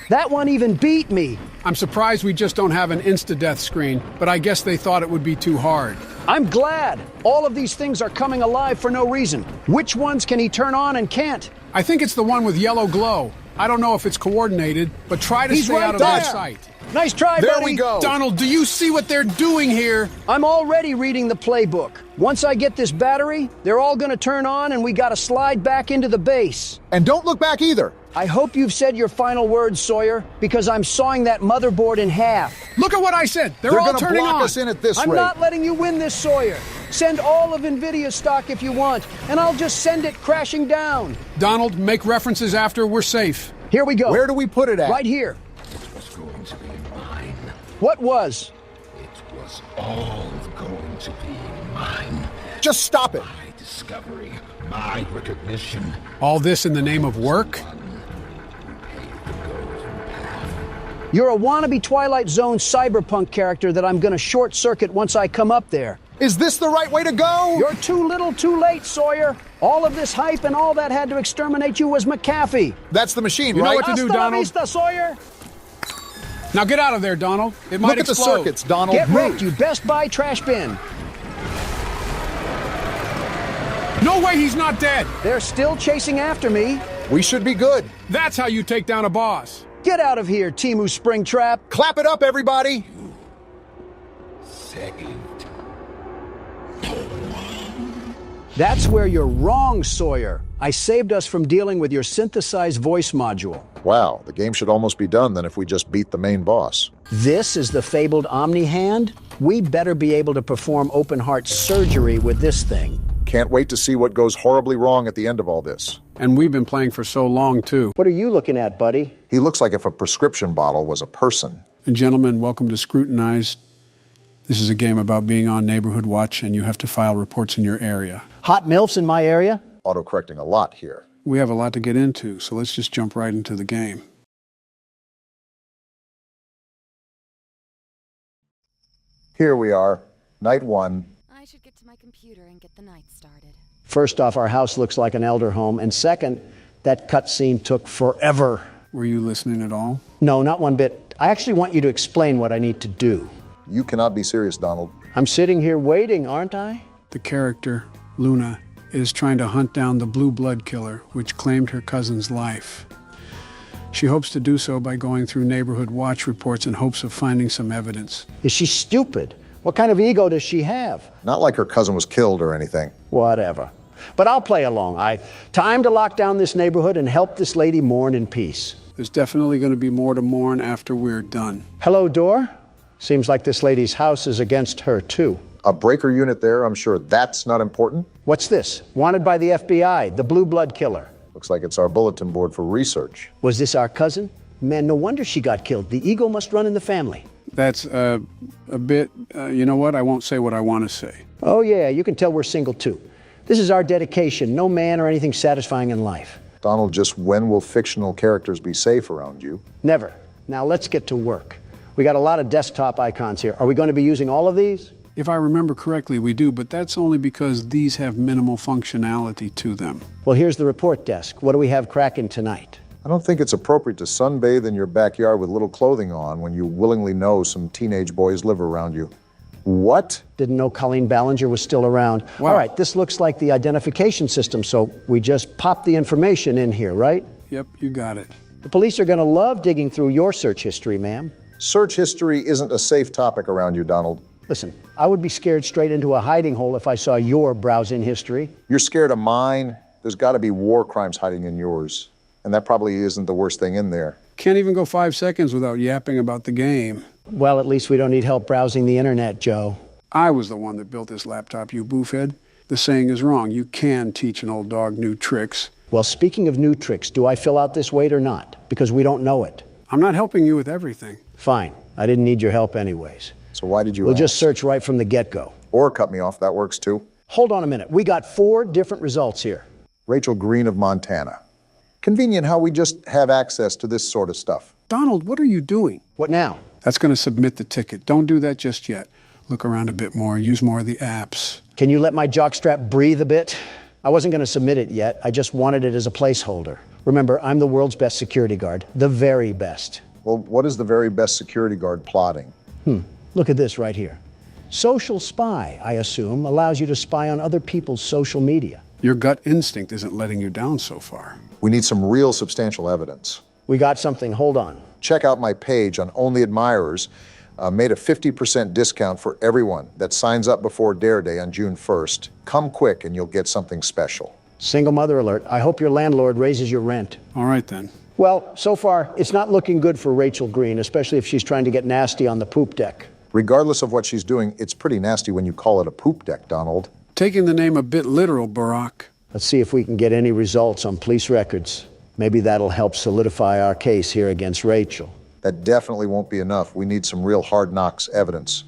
That one even beat me. I'm surprised we just don't have an insta-death screen, but I guess they thought it would be too hard. I'm glad. All of these things are coming alive for no reason. Which ones can he turn on and can't? I think it's the one with yellow glow. I don't know if it's coordinated, but try to stay out of their sight. Nice try, buddy. There we go. Donald, do you see what they're doing here? I'm already reading the playbook. Once I get this battery, they're all gonna turn on and we gotta slide back into the base. And don't look back either. I hope you've said your final words, Sawyer, because I'm sawing that motherboard in half. Look at what I said. They're all gonna turning block on. us in at this I'm rate. not letting you win this, Sawyer. Send all of NVIDIA's stock if you want, and I'll just send it crashing down. Donald, make references after we're safe. Here we go. Where do we put it at? Right here. It was going to be mine. What was? It was all going to be mine. Just stop it. My discovery, my recognition. All this in the name of work? You're a wannabe Twilight Zone cyberpunk character that I'm gonna short circuit once I come up there. Is this the right way to go? You're too little too late, Sawyer. All of this hype and all that had to exterminate you was McAfee. That's the machine, You know right? what to do, Hasta la Donald. vista, Sawyer. Now get out of there, Donald. It might Look at the explode. circuits, Donald. Get Move. wrecked, you Best Buy trash bin. No way he's not dead. They're still chasing after me. We should be good. That's how you take down a boss. Get out of here, Timu Springtrap. Clap it up, everybody. Saved. That's where you're wrong, Sawyer. I saved us from dealing with your synthesized voice module. Wow, the game should almost be done then if we just beat the main boss. This is the fabled Omni Hand? We better be able to perform open heart surgery with this thing. Can't wait to see what goes horribly wrong at the end of all this. And we've been playing for so long, too. What are you looking at, buddy? He looks like if a prescription bottle was a person. And gentlemen, welcome to Scrutinize. This is a game about being on Neighborhood Watch, and you have to file reports in your area. Hot MILFs in my area? Autocorrecting a lot here. We have a lot to get into, so let's just jump right into the game. Here we are, night 1. I should get to my computer and get the night started. First off, our house looks like an elder home. And second, that cutscene took forever. Were you listening at all? No, not one bit. I actually want you to explain what I need to do. You cannot be serious, Donald. I'm sitting here waiting, aren't I? The character, Luna, is trying to hunt down the blue blood killer, which claimed her cousin's life. She hopes to do so by going through Neighborhood Watch reports in hopes of finding some evidence. Is she stupid? What kind of ego does she have? Not like her cousin was killed or anything. Whatever. But I'll play along. Time to lock down this neighborhood and help this lady mourn in peace. There's definitely going to be more to mourn after we're done. Hello, door? Seems like this lady's house is against her, too. A breaker unit there, I'm sure that's not important. What's this? Wanted by the FBI, the blue blood killer. Looks like it's our bulletin board for research. Was this our cousin? Man, no wonder she got killed. The ego must run in the family. That's a bit, you know what? I won't say what I want to say. Oh, yeah, you can tell we're single, too. This is our dedication. No man or anything satisfying in life. Donald, just when will fictional characters be safe around you? Never. Now let's get to work. We got a lot of desktop icons here. Are we going to be using all of these? If I remember correctly, we do, but that's only because these have minimal functionality to them. Well, here's the report desk. What do we have cracking tonight? I don't think it's appropriate to sunbathe in your backyard with little clothing on when you willingly know some teenage boys live around you. What? Didn't know Colleen Ballinger was still around. Wow. All right, this looks like the identification system, so we just pop the information in here, right? Yep, you got it. The police are going to love digging through your search history, ma'am. Search history isn't a safe topic around you, Donald. Listen, I would be scared straight into a hiding hole if I saw your browsing history. You're scared of mine? There's got to be war crimes hiding in yours. And that probably isn't the worst thing in there. Can't even go 5 seconds without yapping about the game. Well, at least we don't need help browsing the internet, Joe. I was the one that built this laptop, you boofhead. The saying is wrong. You can teach an old dog new tricks. Well, speaking of new tricks, do I fill out this weight or not? Because we don't know it. I'm not helping you with everything. Fine. I didn't need your help anyways. So why did you We'll ask? just search right from the get-go. Or cut me off, that works too. Hold on a minute. We got 4 different results here. Rachel Green of Montana. Convenient how we just have access to this sort of stuff. Donald, what are you doing? What now? That's going to submit the ticket. Don't do that just yet. Look around a bit more. Use more of the apps. Can you let my jockstrap breathe a bit? I wasn't going to submit it yet. I just wanted it as a placeholder. Remember, I'm the world's best security guard. The very best. Well, what is the very best security guard plotting? Look at this right here. Social spy, I assume, allows you to spy on other people's social media. Your gut instinct isn't letting you down so far. We need some real substantial evidence. We got something. Hold on. Check out my page on Only Admirers. Made a 50% discount for everyone that signs up before Dare Day on June 1st. Come quick and you'll get something special. Single mother alert. I hope your landlord raises your rent. All right, then. Well, so far, it's not looking good for Rachel Green, especially if she's trying to get nasty on the poop deck. Regardless of what she's doing, it's pretty nasty when you call it a poop deck, Donald. Taking the name a bit literal, Barack. Let's see if we can get any results on police records. Maybe that'll help solidify our case here against Rachel. That definitely won't be enough. We need some real hard knocks evidence.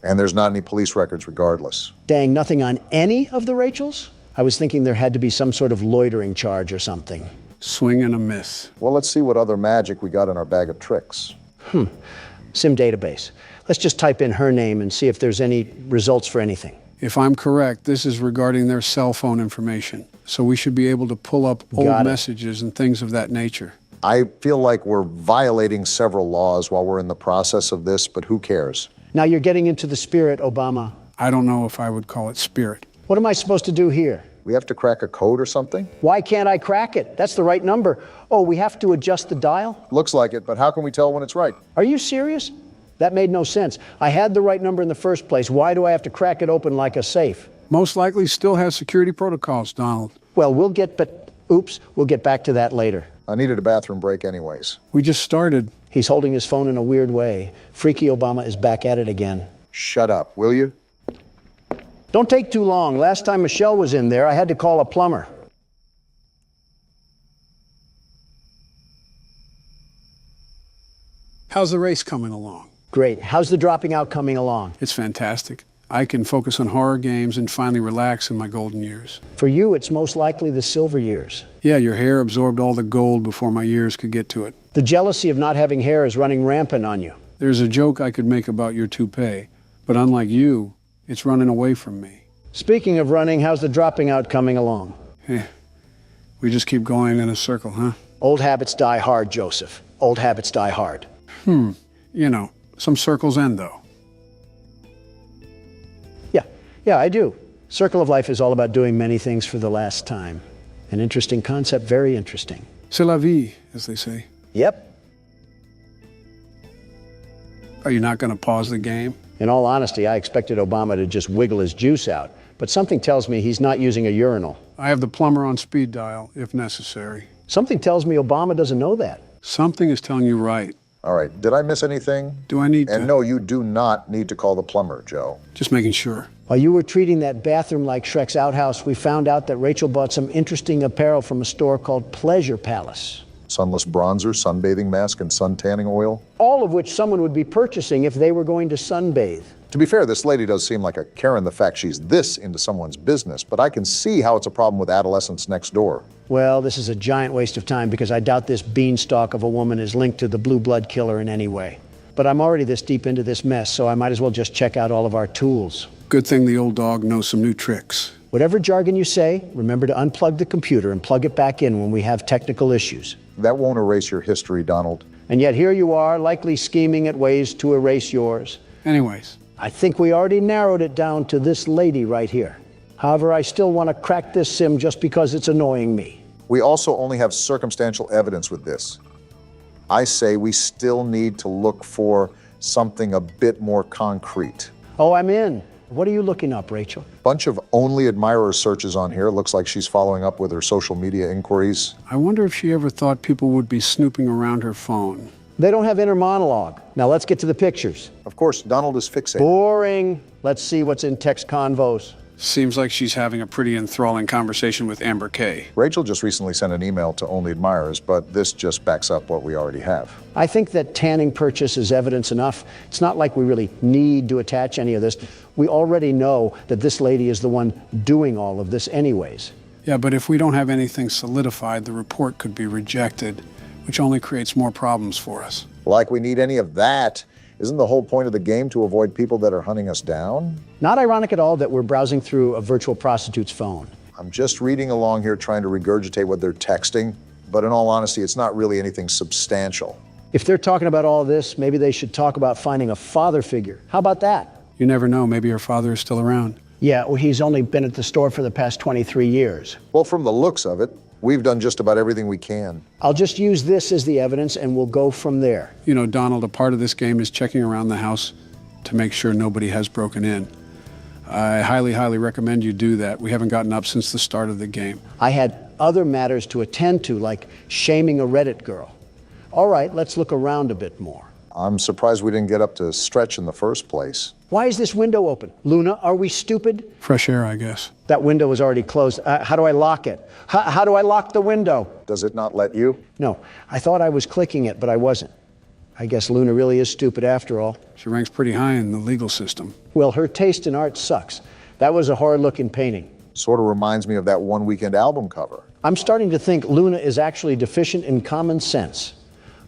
And there's not any police records regardless. Dang, nothing on any of the Rachels? I was thinking there had to be some sort of loitering charge or something. Swing and a miss. Well, let's see what other magic we got in our bag of tricks. Sim database. Let's just type in her name and see if there's any results for anything. If I'm correct, this is regarding their cell phone information. So we should be able to pull up old messages and things of that nature. I feel like we're violating several laws while we're in the process of this, but who cares? Now you're getting into the spirit, Obama. I don't know if I would call it spirit. What am I supposed to do here? We have to crack a code or something? Why can't I crack it? That's the right number. Oh, we have to adjust the dial? Looks like it, but how can we tell when it's right? Are you serious? That made no sense. I had the right number in the first place. Why do I have to crack it open like a safe? Most likely still has security protocols, Donald. Well, we'll get back to that later. I needed a bathroom break anyways. We just started. He's holding his phone in a weird way. Freaky Obama is back at it again. Shut up, will you? Don't take too long. Last time Michelle was in there, I had to call a plumber. How's the race coming along? Great. How's the dropping out coming along? It's fantastic. I can focus on horror games and finally relax in my golden years. For you, it's most likely the silver years. Yeah, your hair absorbed all the gold before my years could get to it. The jealousy of not having hair is running rampant on you. There's a joke I could make about your toupee, but unlike you, it's running away from me. Speaking of running, how's the dropping out coming along? We just keep going in a circle, huh? Old habits die hard, Joseph. Old habits die hard. You know, some circles end, though. Yeah, I do. Circle of life is all about doing many things for the last time. An interesting concept, very interesting. C'est la vie, as they say. Yep. Are you not going to pause the game? In all honesty, I expected Obama to just wiggle his juice out, but something tells me he's not using a urinal. I have the plumber on speed dial, if necessary. Something tells me Obama doesn't know that. Something is telling you right. All right, did I miss anything? Do I need to? And no, you do not need to call the plumber, Joe. Just making sure. While you were treating that bathroom like Shrek's outhouse, we found out that Rachel bought some interesting apparel from a store called Pleasure Palace. Sunless bronzer, sunbathing mask, and sun tanning oil. All of which someone would be purchasing if they were going to sunbathe. To be fair, this lady does seem like a Karen the fact she's this into someone's business, but I can see how it's a problem with adolescents next door. Well, this is a giant waste of time because I doubt this beanstalk of a woman is linked to the blue blood killer in any way. But I'm already this deep into this mess, so I might as well just check out all of our tools. Good thing the old dog knows some new tricks. Whatever jargon you say, remember to unplug the computer and plug it back in when we have technical issues. That won't erase your history, Donald. And yet here you are, likely scheming at ways to erase yours. Anyways. I think we already narrowed it down to this lady right here. However, I still want to crack this sim just because it's annoying me. We also only have circumstantial evidence with this. I say we still need to look for something a bit more concrete. Oh, I'm in. What are you looking up, Rachel? Bunch of Only Admirer searches on here. Looks like she's following up with her social media inquiries. I wonder if she ever thought people would be snooping around her phone. They don't have inner monologue. Now let's get to the pictures. Of course, Donald is fixated. Boring. Let's see what's in text convos. Seems like she's having a pretty enthralling conversation with Amber Kay. Rachel just recently sent an email to Only Admirers, but this just backs up what we already have. I think that tanning purchase is evidence enough. It's not like we really need to attach any of this. We already know that this lady is the one doing all of this anyways. Yeah, but if we don't have anything solidified, the report could be rejected, which only creates more problems for us. Like we need any of that. Isn't the whole point of the game to avoid people that are hunting us down? Not ironic at all that we're browsing through a virtual prostitute's phone. I'm just reading along here trying to regurgitate what they're texting, but in all honesty, it's not really anything substantial. If they're talking about all this, maybe they should talk about finding a father figure. How about that? You never know, maybe her father is still around. Yeah, well, he's only been at the store for the past 23 years. Well, from the looks of it, we've done just about everything we can. I'll just use this as the evidence and we'll go from there. You know, Donald, a part of this game is checking around the house to make sure nobody has broken in. I highly, highly recommend you do that. We haven't gotten up since the start of the game. I had other matters to attend to, like shaming a Reddit girl. All right, let's look around a bit more. I'm surprised we didn't get up to stretch in the first place. Why is this window open? Luna, are we stupid? Fresh air, I guess. That window is already closed. How do I lock it? How do I lock the window? Does it not let you? No, I thought I was clicking it, but I wasn't. I guess Luna really is stupid after all. She ranks pretty high in the legal system. Well, her taste in art sucks. That was a horror-looking painting. Sort of reminds me of that One Weekend album cover. I'm starting to think Luna is actually deficient in common sense.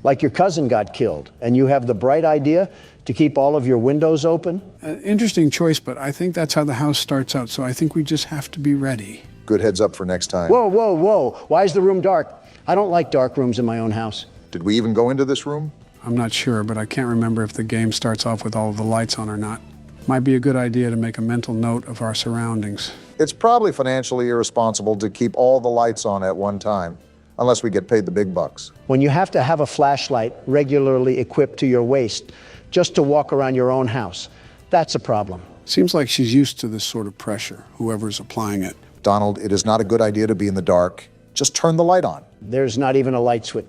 Like your cousin got killed, and you have the bright idea to keep all of your windows open? Interesting choice, but I think that's how the house starts out, so I think we just have to be ready. Good heads up for next time. Whoa, whoa, whoa. Why is the room dark? I don't like dark rooms in my own house. Did we even go into this room? I'm not sure, but I can't remember if the game starts off with all of the lights on or not. Might be a good idea to make a mental note of our surroundings. It's probably financially irresponsible to keep all the lights on at one time, unless we get paid the big bucks. When you have to have a flashlight regularly equipped to your waist just to walk around your own house, that's a problem. Seems like she's used to this sort of pressure, whoever's applying it. Donald, it is not a good idea to be in the dark. Just turn the light on. There's not even a light switch.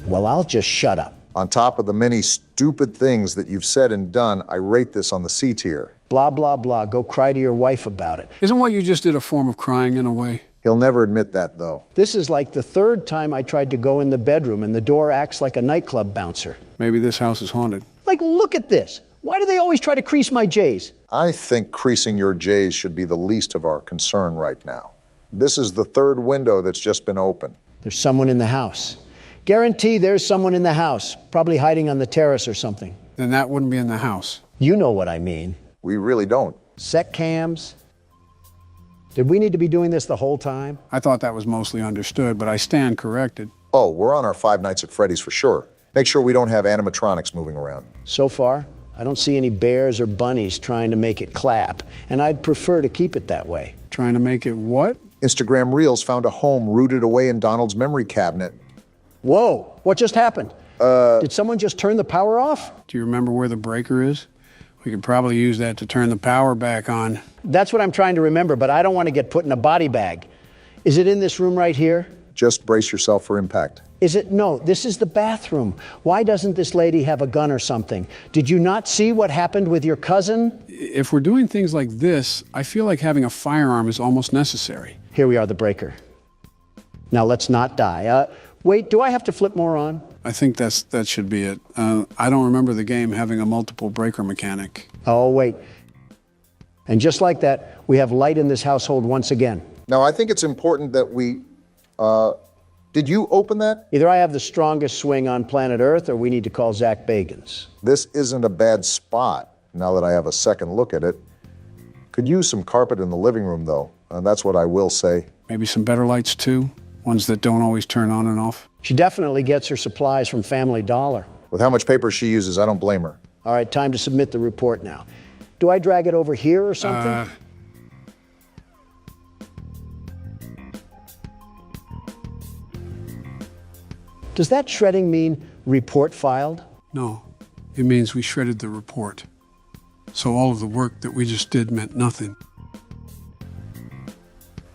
Well, I'll just shut up. On top of the many stupid things that you've said and done, I rate this on the C tier. Blah, blah, blah. Go cry to your wife about it. Isn't what you just did a form of crying in a way? He'll never admit that, though. This is like the third time I tried to go in the bedroom and the door acts like a nightclub bouncer. Maybe this house is haunted. Like, look at this. Why do they always try to crease my J's? I think creasing your J's should be the least of our concern right now. This is the third window that's just been opened. There's someone in the house. Guarantee there's someone in the house, probably hiding on the terrace or something. Then that wouldn't be in the house. You know what I mean. We really don't. Set cams. Did we need to be doing this the whole time? I thought that was mostly understood, but I stand corrected. Oh, we're on our Five Nights at Freddy's for sure. Make sure we don't have animatronics moving around. So far, I don't see any bears or bunnies trying to make it clap, and I'd prefer to keep it that way. Trying to make it what? Instagram Reels found a home rooted away in Donald's memory cabinet. Whoa, what just happened? Did someone just turn the power off? Do you remember where the breaker is? We could probably use that to turn the power back on. That's what I'm trying to remember, but I don't want to get put in a body bag. Is it in this room right here? Just brace yourself for impact. Is it? No, this is the bathroom. Why doesn't this lady have a gun or something? Did you not see what happened with your cousin? If we're doing things like this, I feel like having a firearm is almost necessary. Here we are, the breaker. Now let's not die. Wait, do I have to flip more on? I think that should be it. I don't remember the game having a multiple breaker mechanic. Oh, wait. And just like that, we have light in this household once again. Now, I think it's important that we... did you open that? Either I have the strongest swing on planet Earth or we need to call Zach Bagans. This isn't a bad spot, now that I have a second look at it. Could use some carpet in the living room, though. That's what I will say. Maybe some better lights, too? Ones that don't always turn on and off? She definitely gets her supplies from Family Dollar. With how much paper she uses, I don't blame her. All right, time to submit the report now. Do I drag it over here or something? Does that shredding mean report filed? No, it means we shredded the report. So all of the work that we just did meant nothing.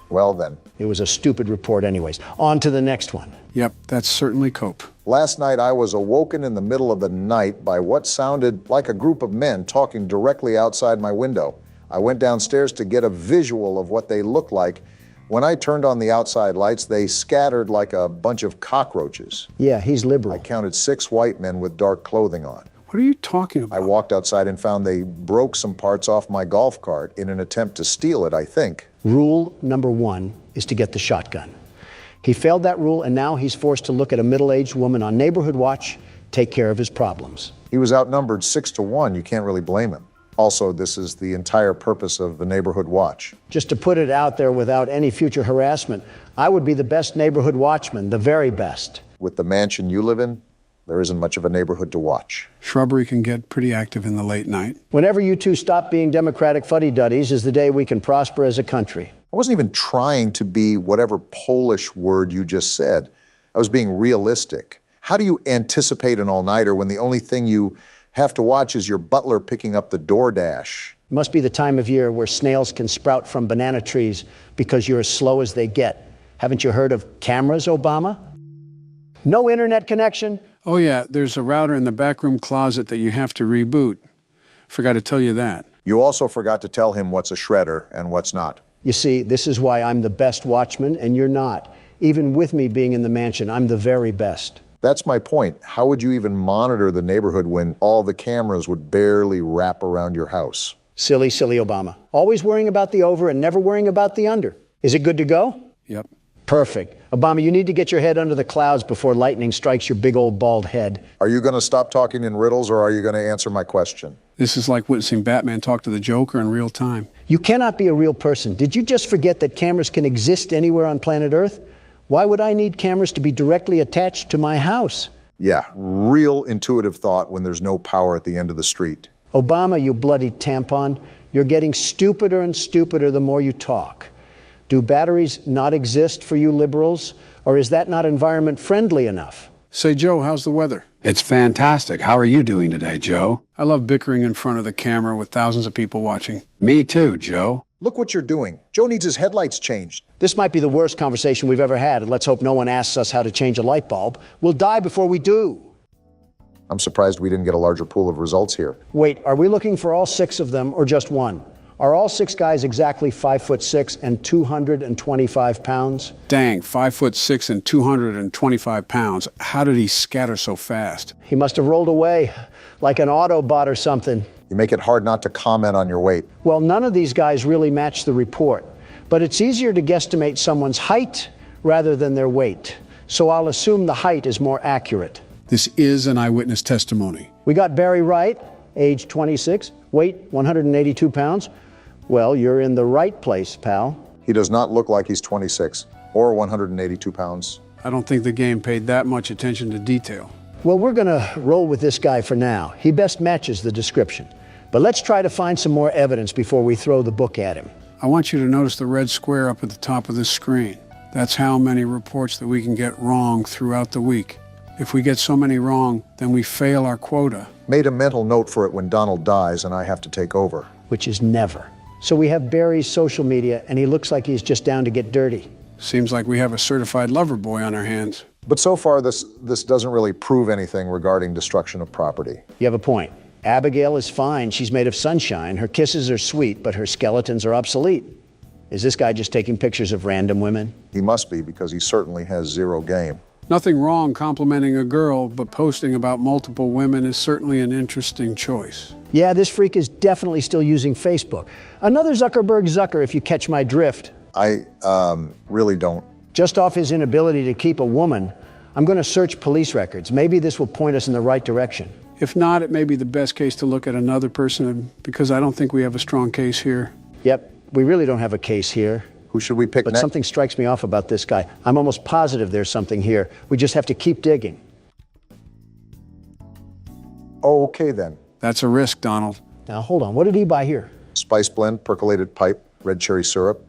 Well then. It was a stupid report anyways. On to the next one. Yep, that's certainly cope. Last night I was awoken in the middle of the night by what sounded like a group of men talking directly outside my window. I went downstairs to get a visual of what they looked like. When I turned on the outside lights, they scattered like a bunch of cockroaches. Yeah, he's liberal. I counted 6 white men with dark clothing on. What are you talking about? I walked outside and found they broke some parts off my golf cart in an attempt to steal it, I think. Rule number 1 is to get the shotgun. He failed that rule, and now he's forced to look at a middle-aged woman on Neighborhood Watch, take care of his problems. He was outnumbered 6 to 1. You can't really blame him. Also, this is the entire purpose of the Neighborhood Watch. Just to put it out there without any future harassment, I would be the best neighborhood watchman, the very best. With the mansion you live in, there isn't much of a neighborhood to watch. Shrubbery can get pretty active in the late night. Whenever you two stop being Democratic fuddy-duddies is the day we can prosper as a country. I wasn't even trying to be whatever Polish word you just said. I was being realistic. How do you anticipate an all-nighter when the only thing you have to watch is your butler picking up the DoorDash? It must be the time of year where snails can sprout from banana trees because you're as slow as they get. Haven't you heard of cameras, Obama? No internet connection? Oh yeah, there's a router in the backroom closet that you have to reboot. Forgot to tell you that. You also forgot to tell him what's a shredder and what's not. You see, this is why I'm the best watchman and you're not. Even with me being in the mansion, I'm the very best. That's my point. How would you even monitor the neighborhood when all the cameras would barely wrap around your house? Silly, silly Obama. Always worrying about the over and never worrying about the under. Is it good to go? Yep. Perfect. Obama, you need to get your head under the clouds before lightning strikes your big old bald head. Are you going to stop talking in riddles, or are you going to answer my question? This is like witnessing Batman talk to the Joker in real time. You cannot be a real person. Did you just forget that cameras can exist anywhere on planet Earth? Why would I need cameras to be directly attached to my house? Yeah, real intuitive thought when there's no power at the end of the street. Obama, you bloody tampon, you're getting stupider and stupider the more you talk. Do batteries not exist for you liberals, or is that not environment friendly enough? Say, Joe, how's the weather? It's fantastic. How are you doing today, Joe? I love bickering in front of the camera with thousands of people watching. Me too, Joe. Look what you're doing. Joe needs his headlights changed. This might be the worst conversation we've ever had, and let's hope no one asks us how to change a light bulb. We'll die before we do. I'm surprised we didn't get a larger pool of results here. Wait, are we looking for all 6 of them or just one? Are all 6 guys exactly 5'6" and 225 pounds? Dang, 5'6" and 225 pounds. How did he scatter so fast? He must have rolled away like an Autobot or something. You make it hard not to comment on your weight. Well, none of these guys really match the report, but it's easier to guesstimate someone's height rather than their weight. So I'll assume the height is more accurate. This is an eyewitness testimony. We got Barry Wright, age 26, weight 182 pounds. Well, you're in the right place, pal. He does not look like he's 26 or 182 pounds. I don't think the game paid that much attention to detail. Well, we're going to roll with this guy for now. He best matches the description. But let's try to find some more evidence before we throw the book at him. I want you to notice the red square up at the top of this screen. That's how many reports that we can get wrong throughout the week. If we get so many wrong, then we fail our quota. Made a mental note for it when Donald dies and I have to take over. Which is never. So we have Barry's social media, and he looks like he's just down to get dirty. Seems like we have a certified lover boy on our hands. But so far, this doesn't really prove anything regarding destruction of property. You have a point. Abigail is fine. She's made of sunshine. Her kisses are sweet, but her skeletons are obsolete. Is this guy just taking pictures of random women? He must be, because he certainly has zero game. Nothing wrong complimenting a girl, but posting about multiple women is certainly an interesting choice. Yeah, this freak is definitely still using Facebook. Another Zuckerberg Zucker, if you catch my drift. I really don't. Just off his inability to keep a woman, I'm going to search police records. Maybe this will point us in the right direction. If not, it may be the best case to look at another person, because I don't think we have a strong case here. Yep, we really don't have a case here. Who should we pick But next? something strikes me off about this guy. I'm almost positive there's something here. We just have to keep digging. Oh, okay then. That's a risk, Donald. Now, hold on. What did he buy here? Spice blend, percolated pipe, red cherry syrup,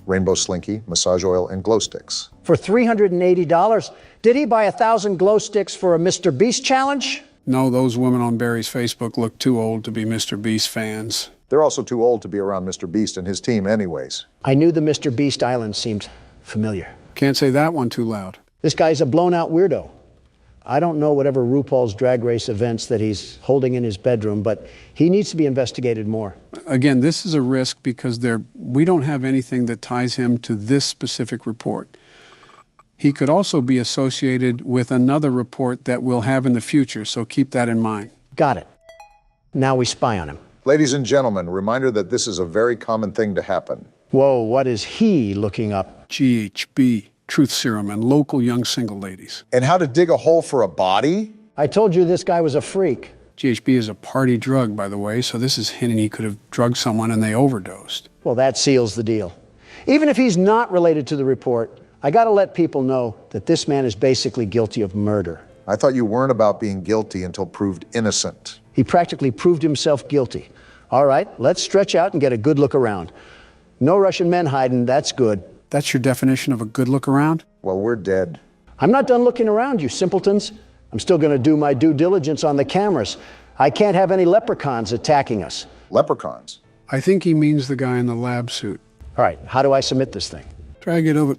rainbow slinky, massage oil, and glow sticks. For $380. Did he buy 1,000 glow sticks for a Mr. Beast challenge? No, those women on Barry's Facebook look too old to be Mr. Beast fans. They're also too old to be around Mr. Beast and his team anyways. I knew the Mr. Beast Island seemed familiar. Can't say that one too loud. This guy's a blown-out weirdo. I don't know whatever RuPaul's Drag Race events that he's holding in his bedroom, but he needs to be investigated more. Again, this is a risk because we don't have anything that ties him to this specific report. He could also be associated with another report that we'll have in the future, so keep that in mind. Got it. Now we spy on him. Ladies and gentlemen, reminder that this is a very common thing to happen. Whoa, what is he looking up? GHB, truth serum, and local young single ladies. And how to dig a hole for a body? I told you this guy was a freak. GHB is a party drug, by the way, so this is hinting he could have drugged someone and they overdosed. Well, that seals the deal. Even if he's not related to the report, I gotta let people know that this man is basically guilty of murder. I thought you weren't about being guilty until proved innocent. He practically proved himself guilty. All right, let's stretch out and get a good look around. No Russian men hiding, that's good. That's your definition of a good look around? Well, we're dead. I'm not done looking around, you simpletons. I'm still gonna do my due diligence on the cameras. I can't have any leprechauns attacking us. Leprechauns? I think he means the guy in the lab suit. All right, how do I submit this thing? Drag it over.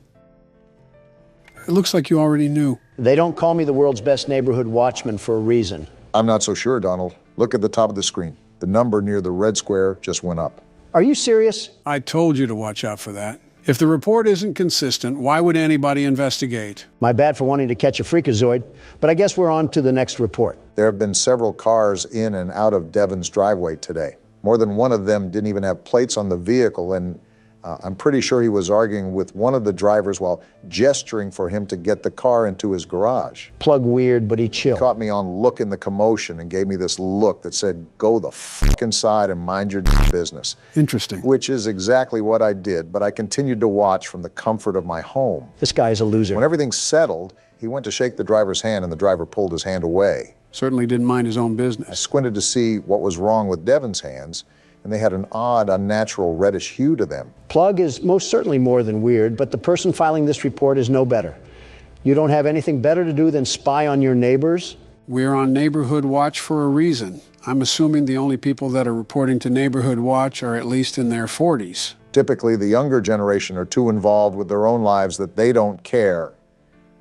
It looks like you already knew. They don't call me the world's best neighborhood watchman for a reason. I'm not so sure, Donald. Look at the top of the screen. The number near the red square just went up. Are you serious? I told you to watch out for that. If the report isn't consistent, why would anybody investigate? My bad for wanting to catch a freakazoid, but I guess we're on to the next report. There have been several cars in and out of Devon's driveway today. More than one of them didn't even have plates on the vehicle, and I'm pretty sure he was arguing with one of the drivers while gesturing for him to get the car into his garage. Plug weird, but he chilled. He caught me on look in the commotion and gave me this look that said, go the fuck inside and mind your business. Interesting. Which is exactly what I did, but I continued to watch from the comfort of my home. This guy's a loser. When everything settled, he went to shake the driver's hand and the driver pulled his hand away. Certainly didn't mind his own business. I squinted to see what was wrong with Devon's hands, and they had an odd, unnatural reddish hue to them. Plug is most certainly more than weird, but the person filing this report is no better. You don't have anything better to do than spy on your neighbors? We're on Neighborhood Watch for a reason. I'm assuming the only people that are reporting to Neighborhood Watch are at least in their 40s. Typically, the younger generation are too involved with their own lives that they don't care,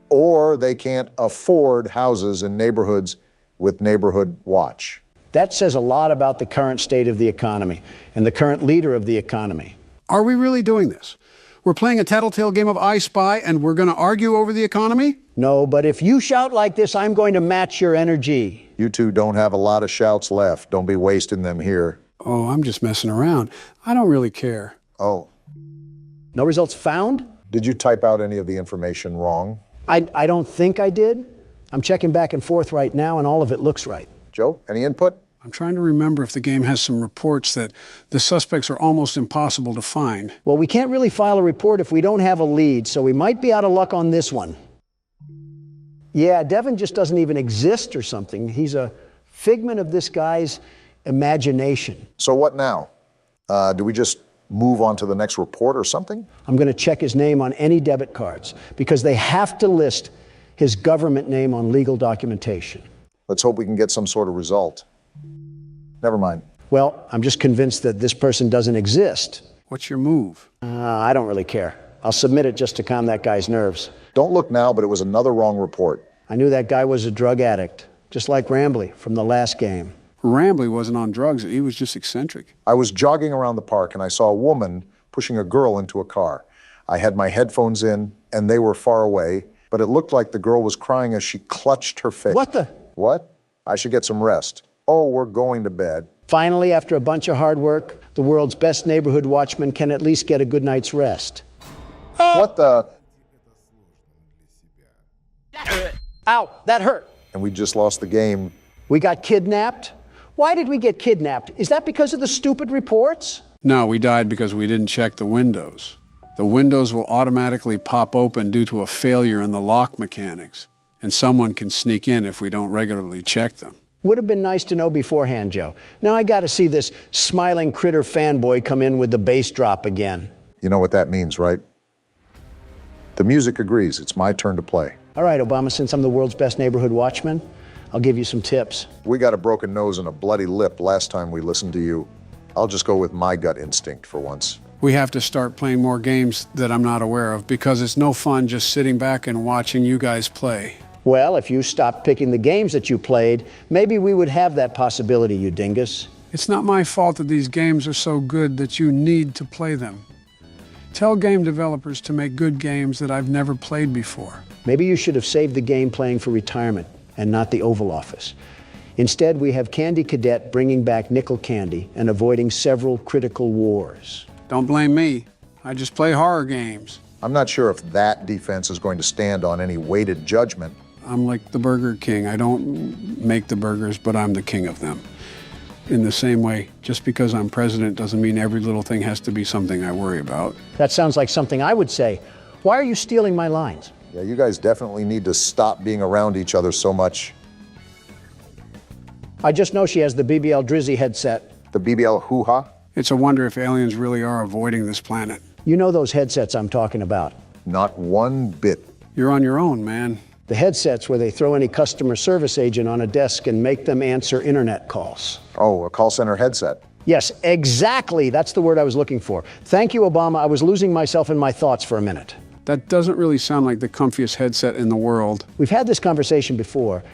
or they can't afford houses in neighborhoods with Neighborhood Watch. That says a lot about the current state of the economy and the current leader of the economy. Are we really doing this? We're playing a tattletale game of I Spy and we're going to argue over the economy? No, but if you shout like this, I'm going to match your energy. You two don't have a lot of shouts left. Don't be wasting them here. Oh, I'm just messing around. I don't really care. Oh. No results found? Did you type out any of the information wrong? I don't think I did. I'm checking back and forth right now and all of it looks right. Joe, any input? I'm trying to remember if the game has some reports that the suspects are almost impossible to find. Well, we can't really file a report if we don't have a lead, so we might be out of luck on this one. Yeah, Devon just doesn't even exist or something. He's a figment of this guy's imagination. So what now? Do we just move on to the next report or something? I'm going to check his name on any debit cards because they have to list his government name on legal documentation. Let's hope we can get some sort of result. Never mind. Well, I'm just convinced that this person doesn't exist. What's your move? I don't really care. I'll submit it just to calm that guy's nerves. Don't look now, but it was another wrong report. I knew that guy was a drug addict, just like Rambley from the last game. Rambley wasn't on drugs. He was just eccentric. I was jogging around the park and I saw a woman pushing a girl into a car. I had my headphones in and they were far away, but it looked like the girl was crying as she clutched her face. What the? What? I should get some rest. Oh, we're going to bed. Finally, after a bunch of hard work, the world's best neighborhood watchman can at least get a good night's rest. What the? Ow, that hurt. And we just lost the game. We got kidnapped? Why did we get kidnapped? Is that because of the stupid reports? No, we died because we didn't check the windows. The windows will automatically pop open due to a failure in the lock mechanics. And someone can sneak in if we don't regularly check them. Would have been nice to know beforehand, Joe. Now I got to see this smiling critter fanboy come in with the bass drop again. You know what that means, right? The music agrees. It's my turn to play. All right, Obama, since I'm the world's best neighborhood watchman, I'll give you some tips. We got a broken nose and a bloody lip last time we listened to you. I'll just go with my gut instinct for once. We have to start playing more games that I'm not aware of because it's no fun just sitting back and watching you guys play. Well, if you stopped picking the games that you played, maybe we would have that possibility, you dingus. It's not my fault that these games are so good that you need to play them. Tell game developers to make good games that I've never played before. Maybe you should have saved the game playing for retirement and not the Oval Office. Instead, we have Candy Cadet bringing back nickel candy and avoiding several critical wars. Don't blame me. I just play horror games. I'm not sure if that defense is going to stand on any weighted judgment. I'm like the Burger King. I don't make the burgers, but I'm the king of them. In the same way, just because I'm president doesn't mean every little thing has to be something I worry about. That sounds like something I would say. Why are you stealing my lines? Yeah, you guys definitely need to stop being around each other so much. I just know she has the BBL Drizzy headset. The BBL hoo-ha? It's a wonder if aliens really are avoiding this planet. You know those headsets I'm talking about. Not one bit. You're on your own, man. The headsets where they throw any customer service agent on a desk and make them answer internet calls. Oh, a call center headset. Yes, exactly. That's the word I was looking for. Thank you, Obama. I was losing myself in my thoughts for a minute. That doesn't really sound like the comfiest headset in the world. We've had this conversation before.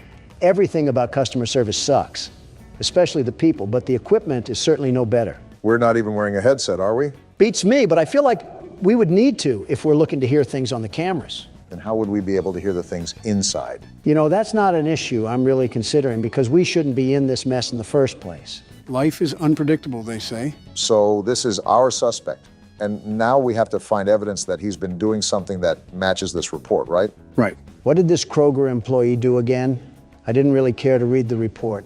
Everything about customer service sucks, especially the people, but the equipment is certainly no better. We're not even wearing a headset, are we? Beats me, but I feel like we would need to if we're looking to hear things on the cameras. Then how would we be able to hear the things inside? You know, that's not an issue I'm really considering because we shouldn't be in this mess in the first place. Life is unpredictable, they say. So this is our suspect. And now we have to find evidence that he's been doing something that matches this report, right? Right. What did this Kroger employee do again? I didn't really care to read the report.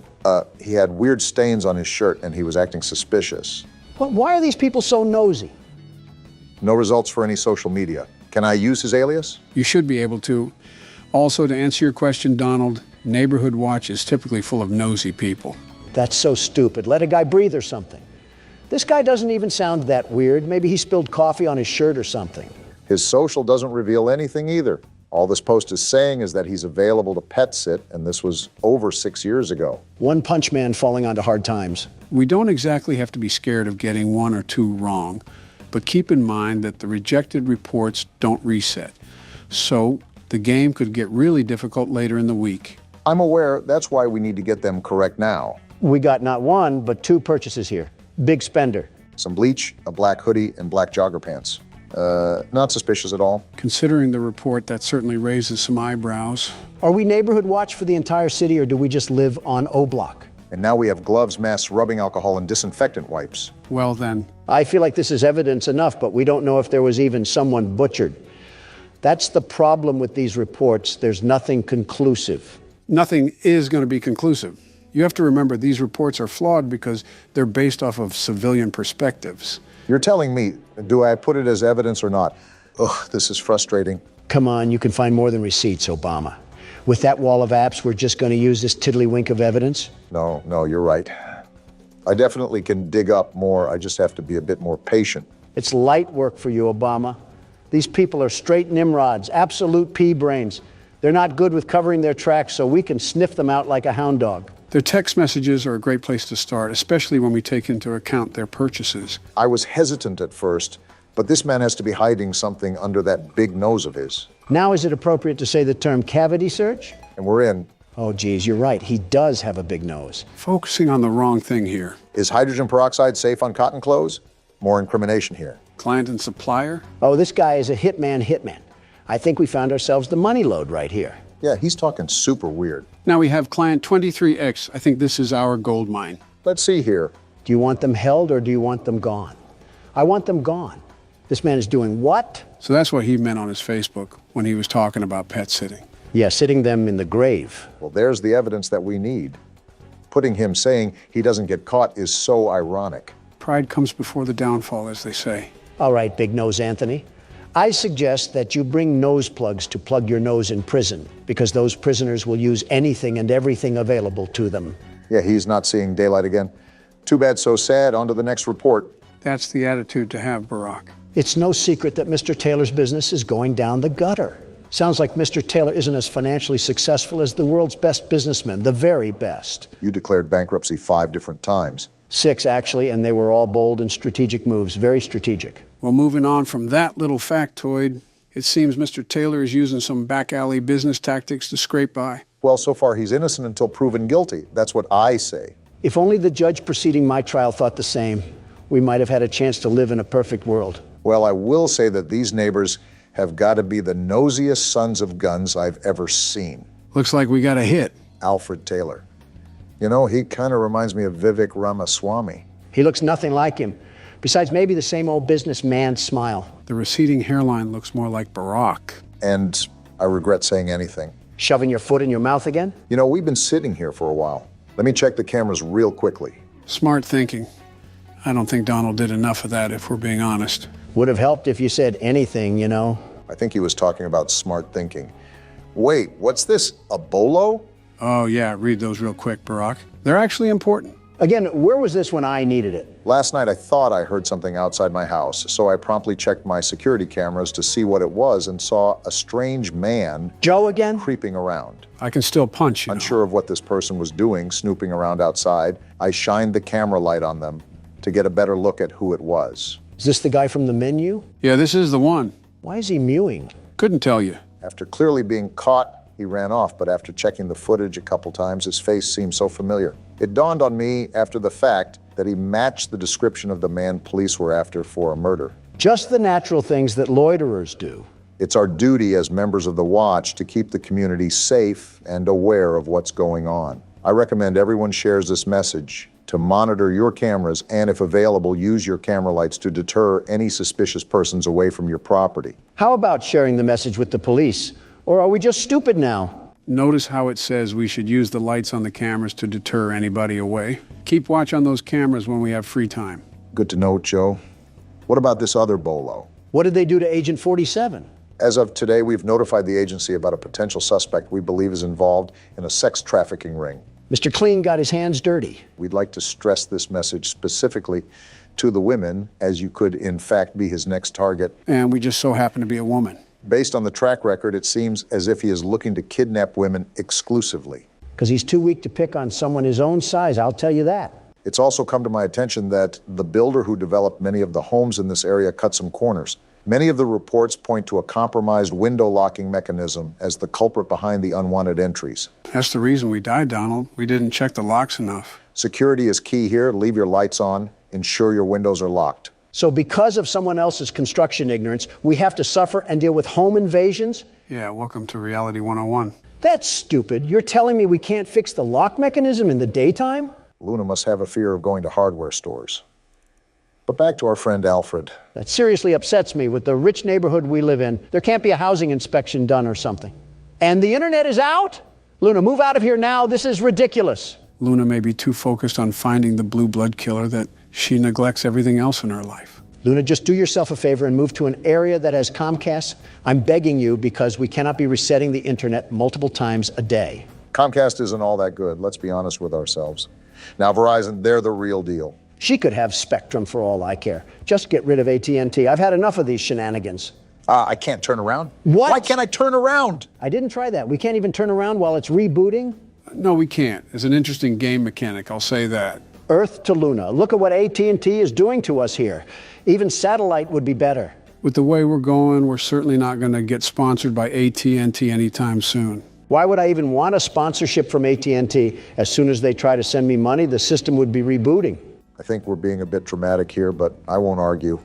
He had weird stains on his shirt and he was acting suspicious. Well, why are these people so nosy? No results for any social media. Can I use his alias? You should be able to. Also, to answer your question, Donald, Neighborhood Watch is typically full of nosy people. That's so stupid. Let a guy breathe or something. This guy doesn't even sound that weird. Maybe he spilled coffee on his shirt or something. His social doesn't reveal anything either. All this post is saying is that he's available to pet sit, and this was over 6 years ago. One punch man falling onto hard times. We don't exactly have to be scared of getting one or two wrong, but keep in mind that the rejected reports don't reset. So the game could get really difficult later in the week. I'm aware. That's why we need to get them correct now. We got not one, but two purchases here. Big spender. Some bleach, a black hoodie, and black jogger pants. Not suspicious at all. Considering the report, that certainly raises some eyebrows. Are we Neighborhood Watch for the entire city, or do we just live on O Block? And now we have gloves, masks, rubbing alcohol, and disinfectant wipes. Well then. I feel like this is evidence enough, but we don't know if there was even someone butchered. That's the problem with these reports. There's nothing conclusive. Nothing is going to be conclusive. You have to remember these reports are flawed because they're based off of civilian perspectives. You're telling me, do I put it as evidence or not? Ugh, this is frustrating. Come on, you can find more than receipts, Obama. With that wall of apps, we're just going to use this tiddlywink of evidence? No, you're right. I definitely can dig up more. I just have to be a bit more patient. It's light work for you, Obama. These people are straight Nimrods, absolute pea brains. They're not good with covering their tracks, so we can sniff them out like a hound dog. Their text messages are a great place to start, especially when we take into account their purchases. I was hesitant at first, but this man has to be hiding something under that big nose of his. Now is it appropriate to say the term cavity search? And we're in. Oh, geez, you're right. He does have a big nose. Focusing on the wrong thing here. Is hydrogen peroxide safe on cotton clothes? More incrimination here. Client and supplier? Oh, this guy is a hitman. I think we found ourselves the money load right here. Yeah, he's talking super weird. Now we have client 23X. I think this is our gold mine. Let's see here. Do you want them held or do you want them gone? I want them gone. This man is doing what? So that's what he meant on his Facebook when he was talking about pet sitting. Yeah, sitting them in the grave. Well, there's the evidence that we need. Putting him saying he doesn't get caught is so ironic. Pride comes before the downfall, as they say. All right, Big Nose Anthony. I suggest that you bring nose plugs to plug your nose in prison, because those prisoners will use anything and everything available to them. Yeah, he's not seeing daylight again. Too bad, so sad. On to the next report. That's the attitude to have, Barack. It's no secret that Mr. Taylor's business is going down the gutter. Sounds like Mr. Taylor isn't as financially successful as the world's best businessmen, the very best. You declared bankruptcy 5 different times. 6, actually, and they were all bold and strategic moves, very strategic. Well, moving on from that little factoid, It seems Mr. Taylor is using some back alley business tactics to scrape by. Well, so far he's innocent until proven guilty. That's what I say. If only the judge preceding my trial thought the same, we might have had a chance to live in a perfect world. Well, I will say that these neighbors have got to be the nosiest sons of guns I've ever seen. Looks like we got a hit. Alfred Taylor. You know, he kind of reminds me of Vivek Ramaswamy. He looks nothing like him. Besides maybe the same old businessman smile. The receding hairline looks more like Barack. And I regret saying anything. Shoving your foot in your mouth again? You know, we've been sitting here for a while. Let me check the cameras real quickly. Smart thinking. I don't think Donald did enough of that, if we're being honest. Would have helped if you said anything, you know. I think he was talking about smart thinking. Wait, what's this, a bolo? Oh yeah, read those real quick, Barack. They're actually important. Again, where was this when I needed it? Last night I thought I heard something outside my house, so I promptly checked my security cameras to see what it was and saw a strange man... Joe again? ...creeping around. I can still punch, you know. Unsure of what this person was doing, snooping around outside, I shined the camera light on them to get a better look at who it was. Is this the guy from the menu? Yeah, this is the one. Why is he mewing? Couldn't tell you. After clearly being caught, he ran off, but after checking the footage a couple times, his face seemed so familiar. It dawned on me after the fact that he matched the description of the man police were after for a murder. Just the natural things that loiterers do. It's our duty as members of the Watch to keep the community safe and aware of what's going on. I recommend everyone shares this message to monitor your cameras and, if available, use your camera lights to deter any suspicious persons away from your property. How about sharing the message with the police? Or are we just stupid now? Notice how it says we should use the lights on the cameras to deter anybody away. Keep watch on those cameras when we have free time. Good to know, Joe. What about this other bolo? What did they do to Agent 47? As of today, we've notified the agency about a potential suspect we believe is involved in a sex trafficking ring. Mr. Clean got his hands dirty. We'd like to stress this message specifically to the women, as you could in fact be his next target. And we just so happen to be a woman. Based on the track record, it seems as if he is looking to kidnap women exclusively. Because he's too weak to pick on someone his own size, I'll tell you that. It's also come to my attention that the builder who developed many of the homes in this area cut some corners. Many of the reports point to a compromised window locking mechanism as the culprit behind the unwanted entries. That's the reason we died, Donald. We didn't check the locks enough. Security is key here. Leave your lights on. Ensure your windows are locked. So because of someone else's construction ignorance, we have to suffer and deal with home invasions? Yeah, welcome to Reality 101. That's stupid. You're telling me we can't fix the lock mechanism in the daytime? Luna must have a fear of going to hardware stores. But back to our friend Alfred. That seriously upsets me. With the rich neighborhood we live in, there can't be a housing inspection done or something. And the internet is out? Luna, move out of here now. This is ridiculous. Luna may be too focused on finding the blue blood killer that she neglects everything else in her life. Luna, just do yourself a favor and move to an area that has Comcast. I'm begging you, because we cannot be resetting the internet multiple times a day. Comcast isn't all that good. Let's be honest with ourselves. Now, Verizon, they're the real deal. She could have Spectrum for all I care. Just get rid of AT&T. I've had enough of these shenanigans. I can't turn around? What? Why can't I turn around? I didn't try that. We can't even turn around while it's rebooting? No, we can't. It's an interesting game mechanic, I'll say that. Earth to Luna. Look at what AT&T is doing to us here. Even satellite would be better. With the way we're going, we're certainly not going to get sponsored by AT&T anytime soon. Why would I even want a sponsorship from AT&T? As soon as they try to send me money, the system would be rebooting. I think we're being a bit dramatic here, but I won't argue.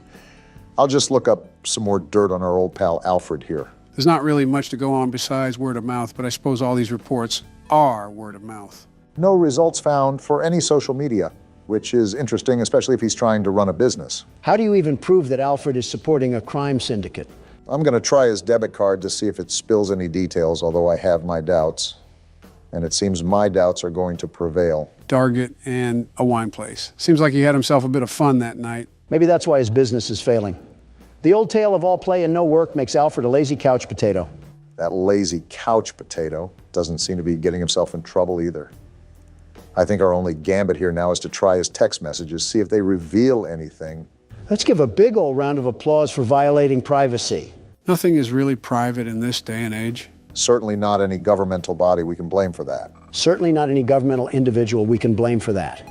I'll just look up some more dirt on our old pal Alfred here. There's not really much to go on besides word of mouth, but I suppose all these reports are word of mouth. No results found for any social media, which is interesting, especially if he's trying to run a business. How do you even prove that Alfred is supporting a crime syndicate? I'm going to try his debit card to see if it spills any details, although I have my doubts. And it seems my doubts are going to prevail. Target and a wine place. Seems like he had himself a bit of fun that night. Maybe that's why his business is failing. The old tale of all play and no work makes Alfred a lazy couch potato. That lazy couch potato doesn't seem to be getting himself in trouble either. I think our only gambit here now is to try his text messages, see if they reveal anything. Let's give a big old round of applause for violating privacy. Nothing is really private in this day and age. Certainly not any governmental body we can blame for that. Certainly not any governmental individual we can blame for that.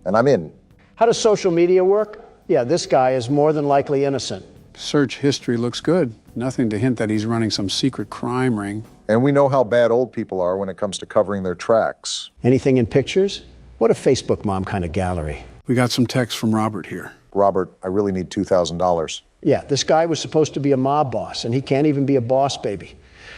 And I'm in. How does social media work? Yeah, this guy is more than likely innocent. Search history looks good. Nothing to hint that he's running some secret crime ring. And we know how bad old people are when it comes to covering their tracks. Anything in pictures? What a Facebook mom kind of gallery. We got some text from Robert here. Robert, I really need $2,000. Yeah, this guy was supposed to be a mob boss, and he can't even be a boss baby.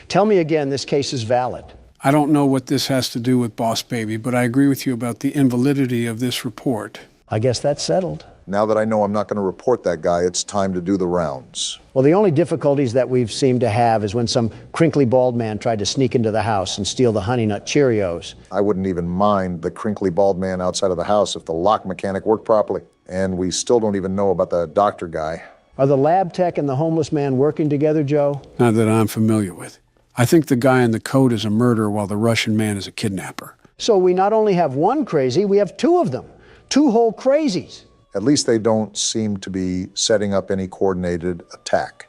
Tell me again, this case is valid. I don't know what this has to do with Boss Baby, but I agree with you about the invalidity of this report. I guess that's settled. Now that I know I'm not going to report that guy, it's time to do the rounds. Well, the only difficulties that we've seemed to have is when some crinkly bald man tried to sneak into the house and steal the Honey Nut Cheerios. I wouldn't even mind the crinkly bald man outside of the house if the lock mechanic worked properly. And we still don't even know about the doctor guy. Are the lab tech and the homeless man working together, Joe? Not that I'm familiar with. I think the guy in the coat is a murderer while the Russian man is a kidnapper. So we not only have one crazy, we have two of them. Two whole crazies. At least they don't seem to be setting up any coordinated attack.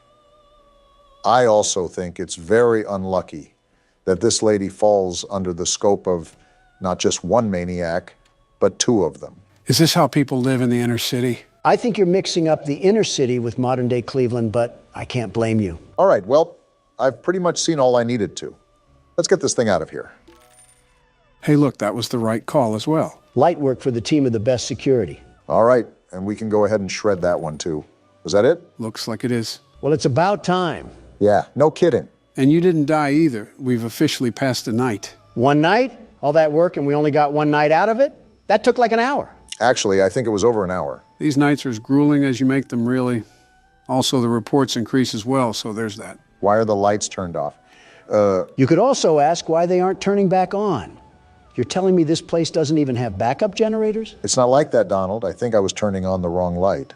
I also think it's very unlucky that this lady falls under the scope of not just one maniac, but two of them. Is this how people live in the inner city? I think you're mixing up the inner city with modern-day Cleveland, but I can't blame you. All right, well, I've pretty much seen all I needed to. Let's get this thing out of here. Hey, look, that was the right call as well. Light work for the team of the best security. All right, and we can go ahead and shred that one too. Was that it? Looks like it is. Well, it's about time. Yeah, no kidding. And you didn't die either. We've officially passed the night. One night? All that work and we only got one night out of it? That took like an hour. Actually, I think it was over an hour. These nights are as grueling as you make them, really. Also, the reports increase as well, so there's that. Why are the lights turned off? You could also ask why they aren't turning back on. You're telling me this place doesn't even have backup generators? It's not like that, Donald. I think I was turning on the wrong light.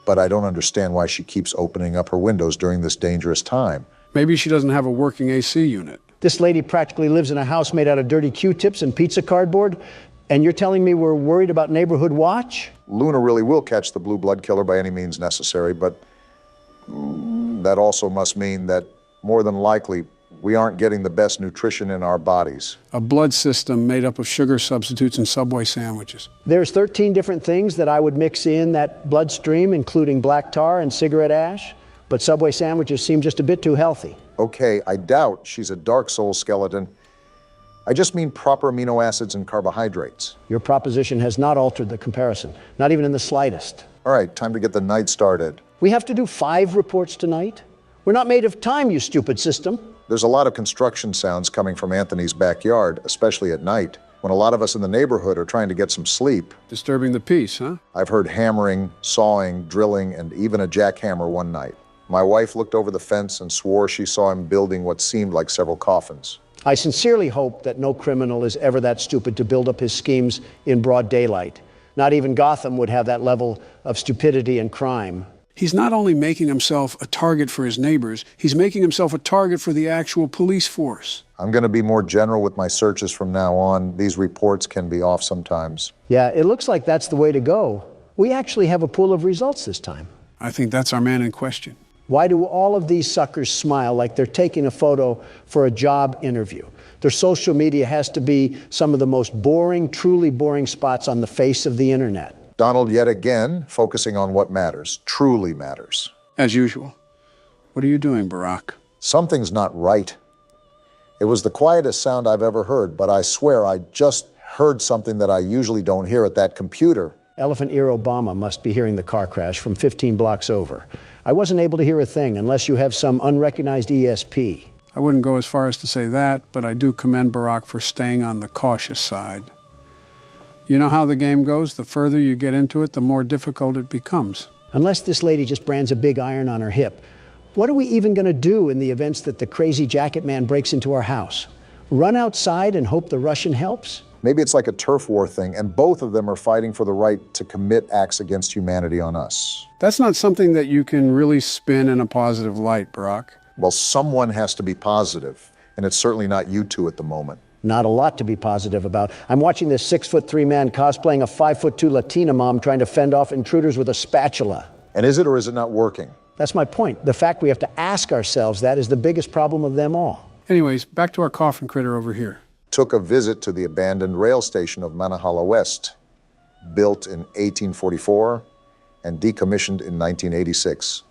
But I don't understand why she keeps opening up her windows during this dangerous time. Maybe she doesn't have a working AC unit. This lady practically lives in a house made out of dirty Q-tips and pizza cardboard, and you're telling me we're worried about Neighborhood Watch? Luna really will catch the blue blood killer by any means necessary, but that also must mean that more than likely we aren't getting the best nutrition in our bodies. A blood system made up of sugar substitutes and Subway sandwiches. There's 13 different things that I would mix in that bloodstream, including black tar and cigarette ash, but Subway sandwiches seem just a bit too healthy. Okay, I doubt she's a Dark Soul skeleton. I just mean proper amino acids and carbohydrates. Your proposition has not altered the comparison, not even in the slightest. All right, time to get the night started. We have to do 5 reports tonight? We're not made of time, you stupid system. There's a lot of construction sounds coming from Anthony's backyard, especially at night, when a lot of us in the neighborhood are trying to get some sleep. Disturbing the peace, huh? I've heard hammering, sawing, drilling, and even a jackhammer one night. My wife looked over the fence and swore she saw him building what seemed like several coffins. I sincerely hope that no criminal is ever that stupid to build up his schemes in broad daylight. Not even Gotham would have that level of stupidity and crime. He's not only making himself a target for his neighbors, he's making himself a target for the actual police force. I'm going to be more general with my searches from now on. These reports can be off sometimes. Yeah, it looks like that's the way to go. We actually have a pool of results this time. I think that's our man in question. Why do all of these suckers smile like they're taking a photo for a job interview? Their social media has to be some of the most boring, truly boring spots on the face of the internet. Donald, yet again, focusing on what matters, truly matters. As usual. What are you doing, Barack? Something's not right. It was the quietest sound I've ever heard, but I swear I just heard something that I usually don't hear at that computer. Elephant Ear Obama must be hearing the car crash from 15 blocks over. I wasn't able to hear a thing unless you have some unrecognized ESP. I wouldn't go as far as to say that, but I do commend Barack for staying on the cautious side. You know how the game goes? The further you get into it, the more difficult it becomes. Unless this lady just brands a big iron on her hip, what are we even going to do in the events that the crazy jacket man breaks into our house? Run outside and hope the Russian helps? Maybe it's like a turf war thing, and both of them are fighting for the right to commit acts against humanity on us. That's not something that you can really spin in a positive light, Barack. Well, someone has to be positive, and it's certainly not you two at the moment. Not a lot to be positive about. I'm watching this 6'3" man cosplaying a 5'2" Latina mom trying to fend off intruders with a spatula. And is it or is it not working? That's my point. The fact we have to ask ourselves that is the biggest problem of them all. Anyways, back to our coffin critter over here. Took a visit to the abandoned rail station of Manahala West, built in 1844 and decommissioned in 1986.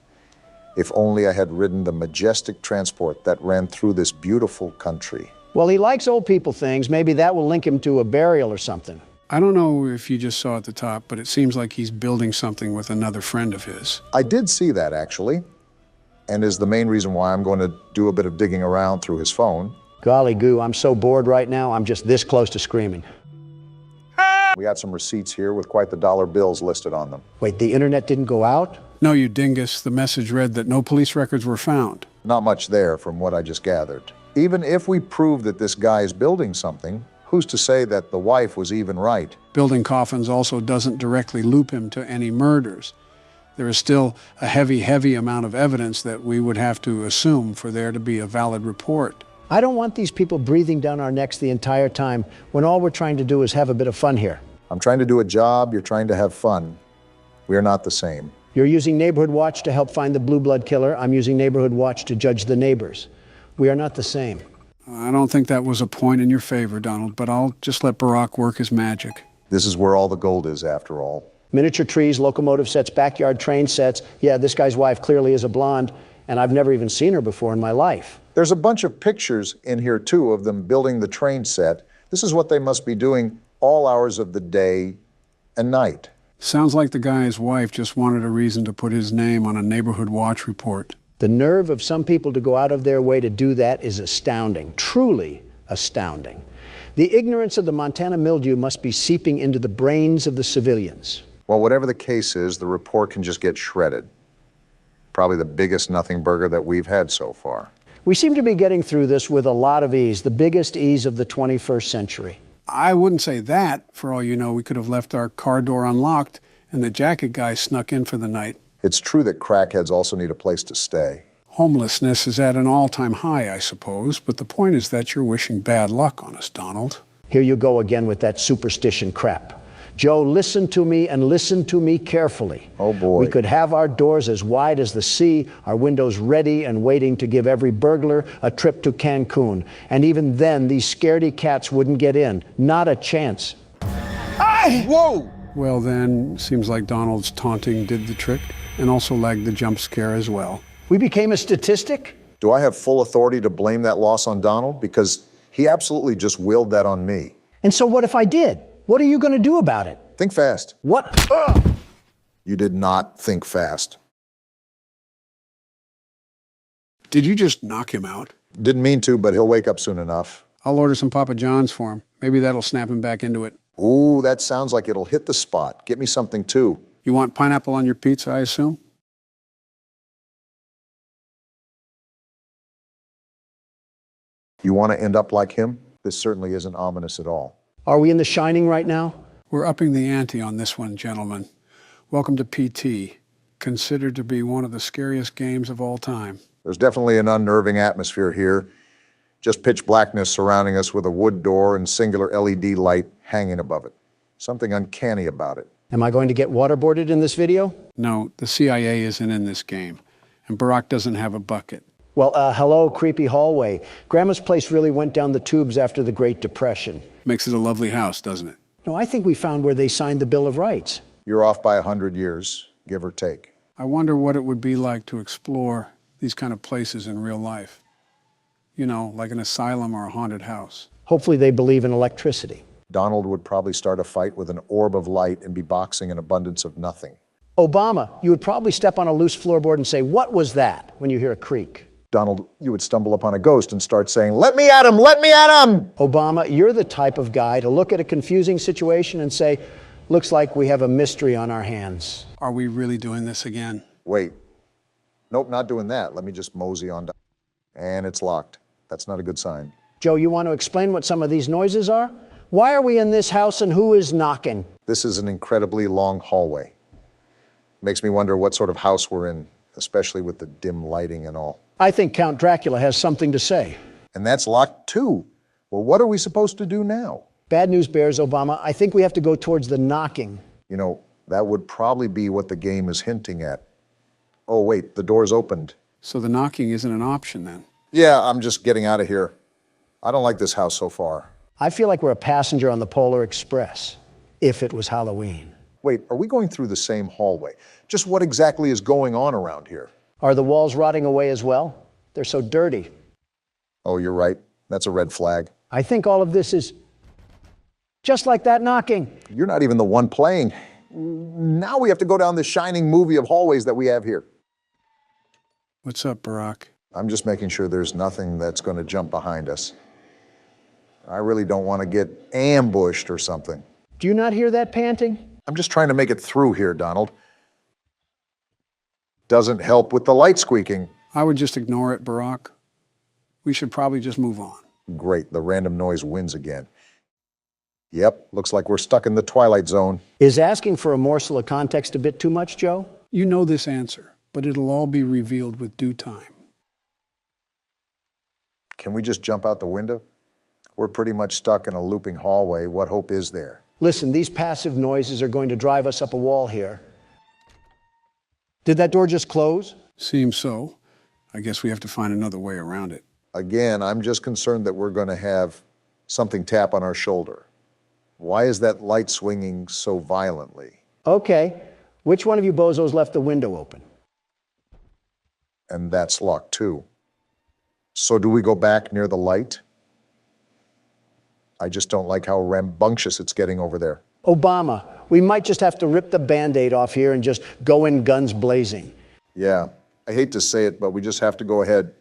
If only I had ridden the majestic transport that ran through this beautiful country. Well, he likes old people things. Maybe that will link him to a burial or something. I don't know if you just saw at the top, but it seems like he's building something with another friend of his. I did see that, actually, and is the main reason why I'm going to do a bit of digging around through his phone. Golly goo, I'm so bored right now, I'm just this close to screaming. We got some receipts here with quite the dollar bills listed on them. Wait, the internet didn't go out? No, you dingus. The message read that no police records were found. Not much there from what I just gathered. Even if we prove that this guy is building something, who's to say that the wife was even right? Building coffins also doesn't directly loop him to any murders. There is still a heavy amount of evidence that we would have to assume for there to be a valid report. I don't want these people breathing down our necks the entire time when all we're trying to do is have a bit of fun here. I'm trying to do a job, you're trying to have fun. We are not the same. You're using Neighborhood Watch to help find the Blue Blood killer. I'm using Neighborhood Watch to judge the neighbors. We are not the same. I don't think that was a point in your favor, Donald, but I'll just let Barack work his magic. This is where all the gold is, after all. Miniature trees, locomotive sets, backyard train sets. Yeah, this guy's wife clearly is a blonde, and I've never even seen her before in my life. There's a bunch of pictures in here, too, of them building the train set. This is what they must be doing all hours of the day and night. Sounds like the guy's wife just wanted a reason to put his name on a Neighborhood Watch report. The nerve of some people to go out of their way to do that is astounding, truly astounding. The ignorance of the Montana mildew must be seeping into the brains of the civilians. Well, whatever the case is, the report can just get shredded. Probably the biggest nothing burger that we've had so far. We seem to be getting through this with a lot of ease, the biggest ease of the 21st century. I wouldn't say that. For all you know, we could have left our car door unlocked and the jacket guy snuck in for the night. It's true that crackheads also need a place to stay. Homelessness is at an all-time high, I suppose, but the point is that you're wishing bad luck on us, Donald. Here you go again with that superstition crap. Joe, listen to me and listen to me carefully. Oh, boy. We could have our doors as wide as the sea, our windows ready and waiting to give every burglar a trip to Cancun. And even then, these scaredy cats wouldn't get in. Not a chance. Hey! Whoa! Well, then, seems like Donald's taunting did the trick, and also lagged the jump scare as well. We became a statistic? Do I have full authority to blame that loss on Donald? Because he absolutely just willed that on me. And so what if I did? What are you going to do about it? Think fast. What? You did not think fast. Did you just knock him out? Didn't mean to, but he'll wake up soon enough. I'll order some Papa John's for him. Maybe that'll snap him back into it. Ooh, that sounds like it'll hit the spot. Get me something, too. You want pineapple on your pizza, I assume? You want to end up like him? This certainly isn't ominous at all. Are we in The Shining right now? We're upping the ante on this one, gentlemen. Welcome to PT, considered to be one of the scariest games of all time. There's definitely an unnerving atmosphere here. Just pitch blackness surrounding us with a wood door and singular LED light hanging above it. Something uncanny about it. Am I going to get waterboarded in this video? No, the CIA isn't in this game, and Barack doesn't have a bucket. Well, hello, creepy hallway. Grandma's place really went down the tubes after the Great Depression. Makes it a lovely house, doesn't it? No, I think we found where they signed the Bill of Rights. You're off by 100 years, give or take. I wonder what it would be like to explore these kind of places in real life. You know, like an asylum or a haunted house. Hopefully they believe in electricity. Donald would probably start a fight with an orb of light and be boxing an abundance of nothing. Obama, you would probably step on a loose floorboard and say, "What was that?" when you hear a creak. Donald, you would stumble upon a ghost and start saying, "Let me at him, let me at him!" Obama, you're the type of guy to look at a confusing situation and say, "Looks like we have a mystery on our hands." Are we really doing this again? Wait. Nope, not doing that. Let me just mosey on down. And it's locked. That's not a good sign. Joe, you want to explain what some of these noises are? Why are we in this house and who is knocking? This is an incredibly long hallway. Makes me wonder what sort of house we're in, especially with the dim lighting and all. I think Count Dracula has something to say. And that's locked too. Well, what are we supposed to do now? Bad news bears, Obama. I think we have to go towards the knocking. You know, that would probably be what the game is hinting at. Oh, wait, the door's opened. So the knocking isn't an option then? Yeah, I'm just getting out of here. I don't like this house so far. I feel like we're a passenger on the Polar Express, if it was Halloween. Wait, are we going through the same hallway? Just what exactly is going on around here? Are the walls rotting away as well? They're so dirty. Oh, you're right. That's a red flag. I think all of this is just like that knocking. You're not even the one playing. Now we have to go down the shining movie of hallways that we have here. What's up, Barack? I'm just making sure there's nothing that's going to jump behind us. I really don't want to get ambushed or something. Do you not hear that panting? I'm just trying to make it through here, Donald. Doesn't help with the light squeaking. I would just ignore it, Barack. We should probably just move on. Great, the random noise wins again. Yep, looks like we're stuck in the Twilight Zone. Is asking for a morsel of context a bit too much, Joe? You know this answer, but it'll all be revealed with due time. Can we just jump out the window? We're pretty much stuck in a looping hallway. What hope is there? Listen, these passive noises are going to drive us up a wall here. Did that door just close? Seems so. I guess we have to find another way around it. Again, I'm just concerned that we're going to have something tap on our shoulder. Why is that light swinging so violently? Okay. Which one of you bozos left the window open? And that's locked too. So do we go back near the light? I just don't like how rambunctious it's getting over there. Obama, we might just have to rip the Band-Aid off here and just go in guns blazing. Yeah, I hate to say it, but we just have to go ahead.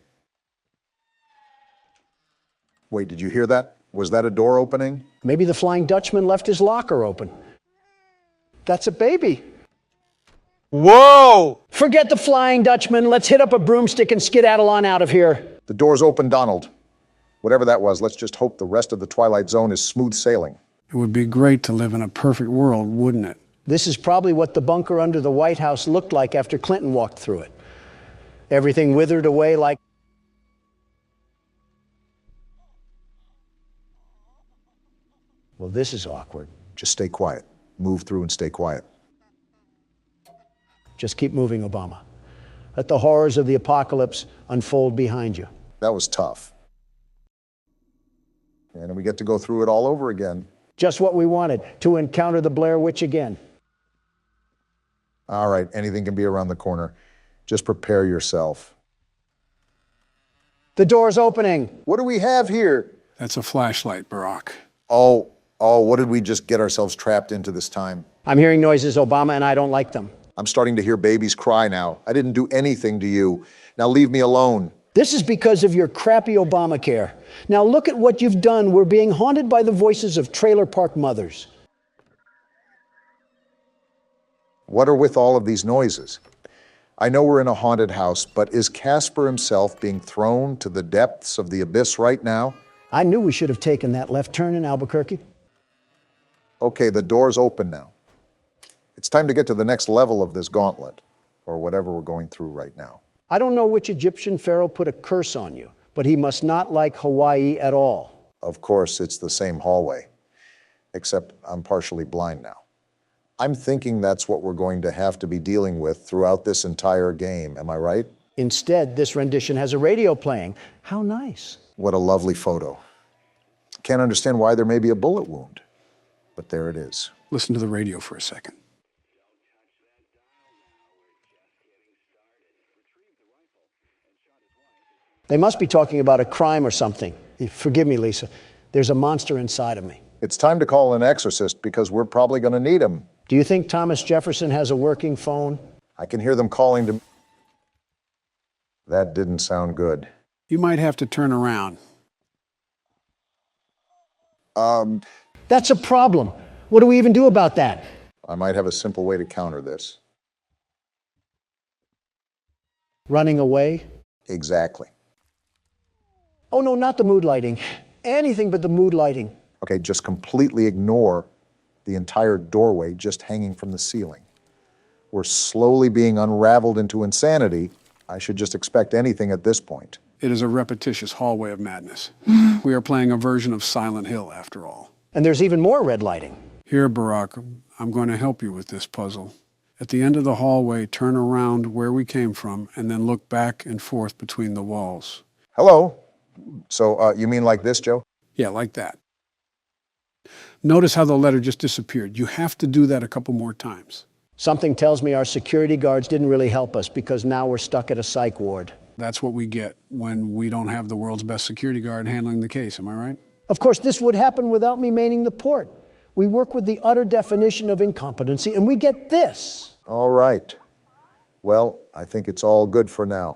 Wait, did you hear that? Was that a door opening? Maybe the Flying Dutchman left his locker open. That's a baby. Whoa! Forget the Flying Dutchman. Let's hit up a broomstick and skedaddle on out of here. The door's open, Donald. Whatever that was, let's just hope the rest of the Twilight Zone is smooth sailing. It would be great to live in a perfect world, wouldn't it? This is probably what the bunker under the White House looked like after Clinton walked through it. Everything withered away like... Well, this is awkward. Just stay quiet. Move through and stay quiet. Just keep moving, Obama. Let the horrors of the apocalypse unfold behind you. That was tough. And we get to go through it all over again. Just what we wanted, to encounter the Blair Witch again. All right, anything can be around the corner. Just prepare yourself. The door's opening. What do we have here? That's a flashlight, Barack. Oh, what did we just get ourselves trapped into this time? I'm hearing noises, Obama, and I don't like them. I'm starting to hear babies cry now. I didn't do anything to you. Now leave me alone. This is because of your crappy Obamacare. Now look at what you've done. We're being haunted by the voices of trailer park mothers. What are with all of these noises? I know we're in a haunted house, but is Casper himself being thrown to the depths of the abyss right now? I knew we should have taken that left turn in Albuquerque. Okay, the door's open now. It's time to get to the next level of this gauntlet, or whatever we're going through right now. I don't know which Egyptian pharaoh put a curse on you, but he must not like Hawaii at all. Of course, it's the same hallway, except I'm partially blind now. I'm thinking that's what we're going to have to be dealing with throughout this entire game, am I right? Instead, this rendition has a radio playing. How nice. What a lovely photo. Can't understand why there may be a bullet wound, but there it is. Listen to the radio for a second. They must be talking about a crime or something. Forgive me, Lisa. There's a monster inside of me. It's time to call an exorcist because we're probably going to need him. Do you think Thomas Jefferson has a working phone? I can hear them calling to... That didn't sound good. You might have to turn around. That's a problem. What do we even do about that? I might have a simple way to counter this. Running away? Exactly. Oh, no, not the mood lighting. Anything but the mood lighting. Okay, just completely ignore the entire doorway just hanging from the ceiling. We're slowly being unraveled into insanity. I should just expect anything at this point. It is a repetitious hallway of madness. We are playing a version of Silent Hill, after all. And there's even more red lighting. Here, Barack, I'm going to help you with this puzzle. At the end of the hallway, turn around where we came from, and then look back and forth between the walls. Hello? So, you mean like this, Joe? Yeah, like that. Notice how the letter just disappeared. You have to do that a couple more times. Something tells me our security guards didn't really help us because now we're stuck at a psych ward. That's what we get when we don't have the world's best security guard handling the case, am I right? Of course, this would happen without me manning the port. We work with the utter definition of incompetency, and we get this. All right. Well, I think it's all good for now.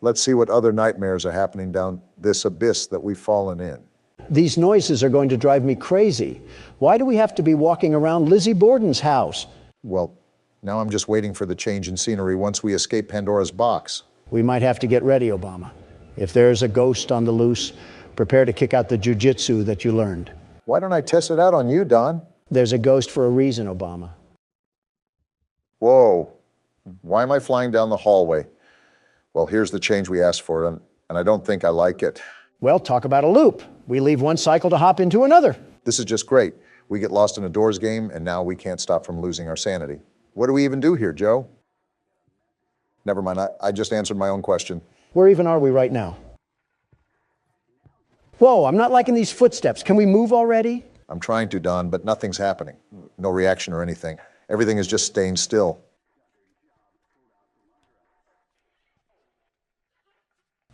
Let's see what other nightmares are happening down this abyss that we've fallen in. These noises are going to drive me crazy. Why do we have to be walking around Lizzie Borden's house? Well, now I'm just waiting for the change in scenery once we escape Pandora's box. We might have to get ready, Obama. If there's a ghost on the loose, prepare to kick out the jujitsu that you learned. Why don't I test it out on you, Don? There's a ghost for a reason, Obama. Whoa. Why am I flying down the hallway? Well, here's the change we asked for, and I don't think I like it. Well, talk about a loop. We leave one cycle to hop into another. This is just great. We get lost in a doors game, and now we can't stop from losing our sanity. What do we even do here, Joe? Never mind, I just answered my own question. Where even are we right now? Whoa, I'm not liking these footsteps. Can we move already? I'm trying to, Don, but nothing's happening. No reaction or anything. Everything is just staying still.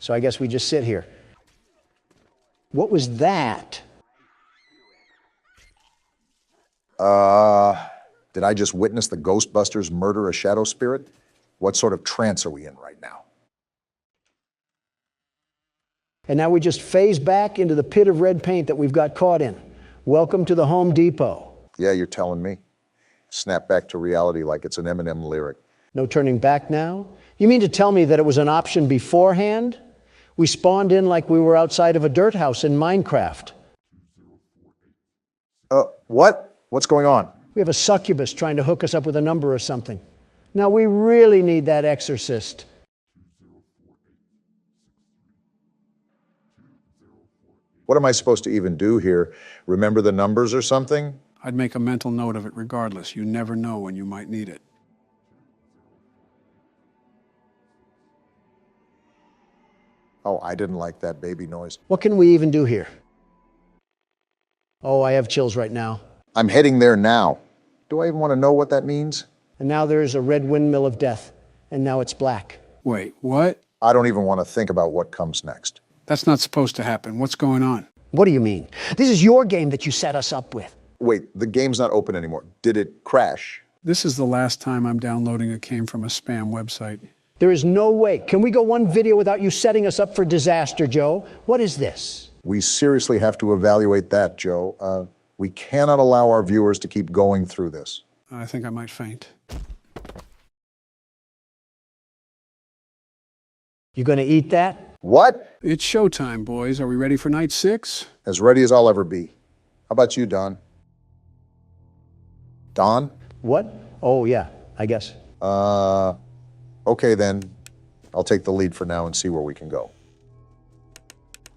So I guess we just sit here. What was that? Did I just witness the Ghostbusters murder a shadow spirit? What sort of trance are we in right now? And now we just phase back into the pit of red paint that we've got caught in. Welcome to the Home Depot. Yeah, you're telling me. Snap back to reality like it's an Eminem lyric. No turning back now? You mean to tell me that it was an option beforehand? We spawned in like we were outside of a dirt house in Minecraft. What? What's going on? We have a succubus trying to hook us up with a number or something. Now we really need that exorcist. What am I supposed to even do here? Remember the numbers or something? I'd make a mental note of it regardless. You never know when you might need it. Oh, I didn't like that baby noise. What can we even do here? Oh, I have chills right now. I'm heading there now. Do I even want to know what that means? And now there's a red windmill of death, and now it's black. Wait, what? I don't even want to think about what comes next. That's not supposed to happen. What's going on? What do you mean? This is your game that you set us up with. Wait, the game's not open anymore. Did it crash? This is the last time I'm downloading a game from a spam website. There is no way. Can we go one video without you setting us up for disaster, Joe? What is this? We seriously have to evaluate that, Joe. We cannot allow our viewers to keep going through this. I think I might faint. You gonna eat that? What? It's showtime, boys. Are we ready for night 6? As ready as I'll ever be. How about you, Don? Don? What? Oh, yeah, I guess. Okay then. I'll take the lead for now and see where we can go.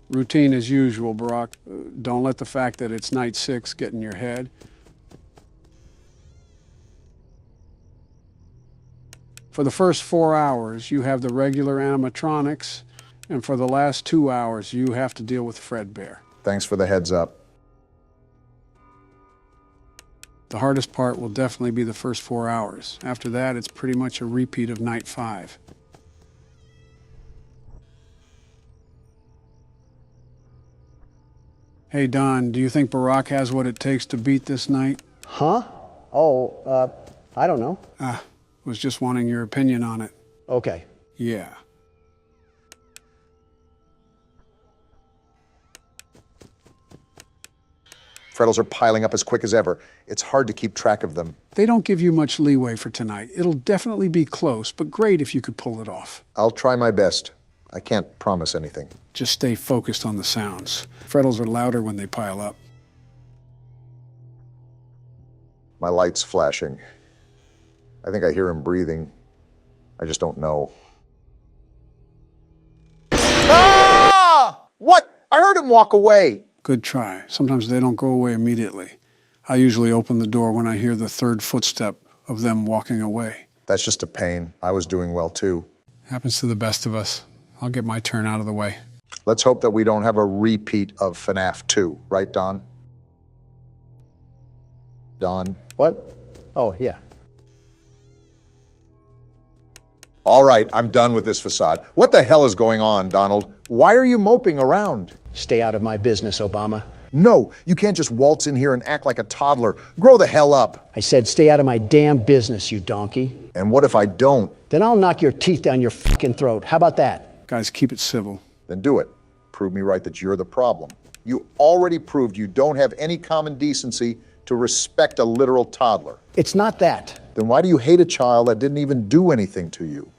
Routine as usual, Barack. Don't let the fact that it's night 6 get in your head. For the first 4 hours, you have the regular animatronics, and for the last 2 hours, you have to deal with Fredbear. Thanks for the heads up. The hardest part will definitely be the first 4 hours. After that, it's pretty much a repeat of night 5. Hey, Don, do you think Barack has what it takes to beat this night? Huh? Oh, I don't know. Was just wanting your opinion on it. Okay. Yeah. Frettles are piling up as quick as ever. It's hard to keep track of them. They don't give you much leeway for tonight. It'll definitely be close, but great if you could pull it off. I'll try my best. I can't promise anything. Just stay focused on the sounds. Frettles are louder when they pile up. My light's flashing. I think I hear him breathing. I just don't know. Ah! What? I heard him walk away. Good try. Sometimes they don't go away immediately. I usually open the door when I hear the third footstep of them walking away. That's just a pain. I was doing well too. Happens to the best of us. I'll get my turn out of the way. Let's hope that we don't have a repeat of FNAF 2, right, Don? Don. What? Oh, yeah. All right, I'm done with this facade. What the hell is going on, Donald? Why are you moping around? Stay out of my business, Obama. No, you can't just waltz in here and act like a toddler. Grow the hell up. I said stay out of my damn business, you donkey. And what if I don't? Then I'll knock your teeth down your fucking throat. How about that? Guys, keep it civil. Then do it. Prove me right that you're the problem. You already proved you don't have any common decency to respect a literal toddler. It's not that. Then why do you hate a child that didn't even do anything to you?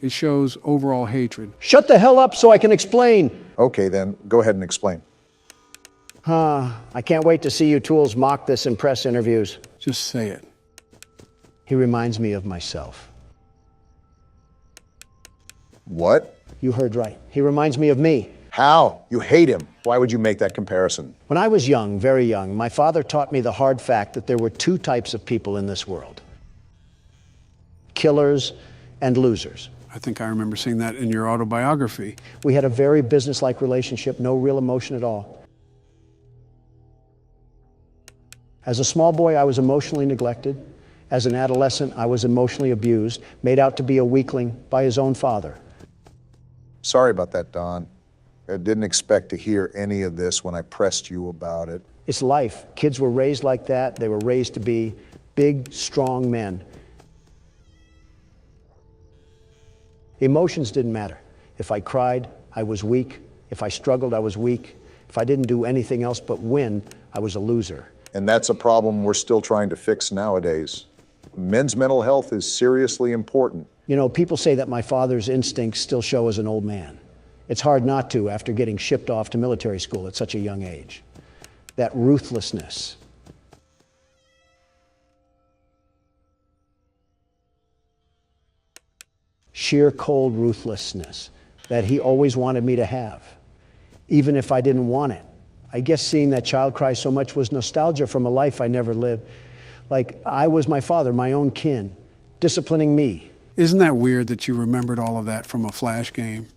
It shows overall hatred. Shut the hell up so I can explain. Okay, then, go ahead and explain. I can't wait to see you tools mock this in press interviews. Just say it. He reminds me of myself. What? You heard right. He reminds me of me. How? You hate him. Why would you make that comparison? When I was young, very young, my father taught me the hard fact that there were two types of people in this world: killers and losers. I think I remember seeing that in your autobiography. We had a very business-like relationship, no real emotion at all. As a small boy, I was emotionally neglected. As an adolescent, I was emotionally abused, made out to be a weakling by his own father. Sorry about that, Don. I didn't expect to hear any of this when I pressed you about it. It's life. Kids were raised like that. They were raised to be big, strong men. Emotions didn't matter. If I cried, I was weak. If I struggled, I was weak. If I didn't do anything else but win, I was a loser. And that's a problem we're still trying to fix nowadays. Men's mental health is seriously important. You know, people say that my father's instincts still show as an old man. It's hard not to after getting shipped off to military school at such a young age. That ruthlessness. Sheer cold ruthlessness that he always wanted me to have, even if I didn't want it. I guess seeing that child cry so much was nostalgia from a life I never lived. Like I was my father, my own kin, disciplining me. Isn't that weird that you remembered all of that from a Flash game?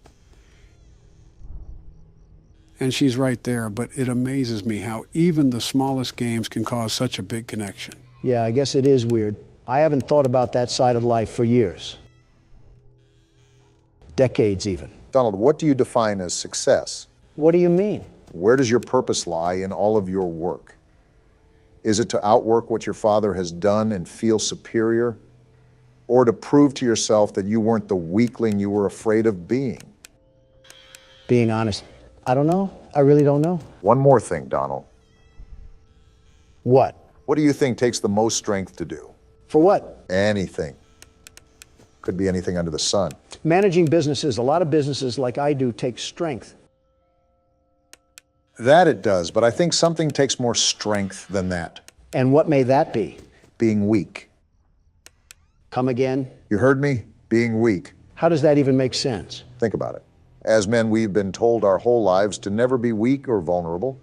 And she's right there, but it amazes me how even the smallest games can cause such a big connection. Yeah, I guess it is weird. I haven't thought about that side of life for years. Decades even. Donald, what do you define as success? What do you mean? Where does your purpose lie in all of your work? Is it to outwork what your father has done and feel superior? Or to prove to yourself that you weren't the weakling you were afraid of being? Being honest, I don't know. I really don't know. One more thing, Donald. What? What do you think takes the most strength to do? For what? Anything. Could be anything under the sun. Managing businesses, a lot of businesses like I do, take strength. That it does, but I think something takes more strength than that. And what may that be? Being weak. Come again? You heard me? Being weak. How does that even make sense? Think about it. As men, we've been told our whole lives to never be weak or vulnerable.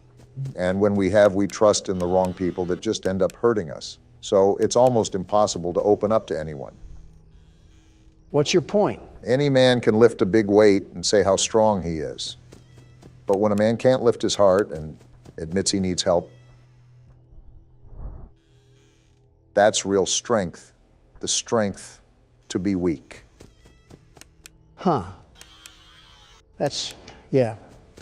And when we have, we trust in the wrong people that just end up hurting us. So it's almost impossible to open up to anyone. What's your point? Any man can lift a big weight and say how strong he is. But when a man can't lift his heart and admits he needs help, that's real strength. The strength to be weak. Huh. That's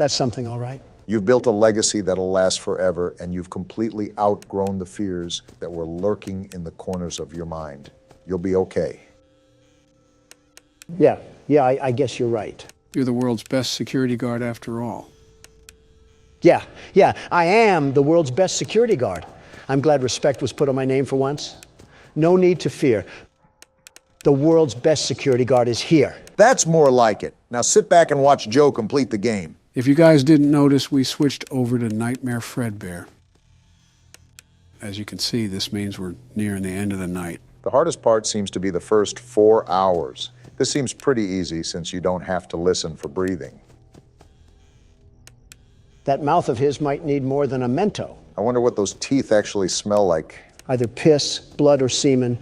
something, all right. You've built a legacy that'll last forever, and you've completely outgrown the fears that were lurking in the corners of your mind. You'll be okay. Yeah, I guess you're right. You're the world's best security guard after all. Yeah, I am the world's best security guard. I'm glad respect was put on my name for once. No need to fear. The world's best security guard is here. That's more like it. Now sit back and watch Joe complete the game. If you guys didn't notice, we switched over to Nightmare Fredbear. As you can see, this means we're nearing the end of the night. The hardest part seems to be the first 4 hours. This seems pretty easy since you don't have to listen for breathing. That mouth of his might need more than a Mento. I wonder what those teeth actually smell like. Either piss, blood, or semen.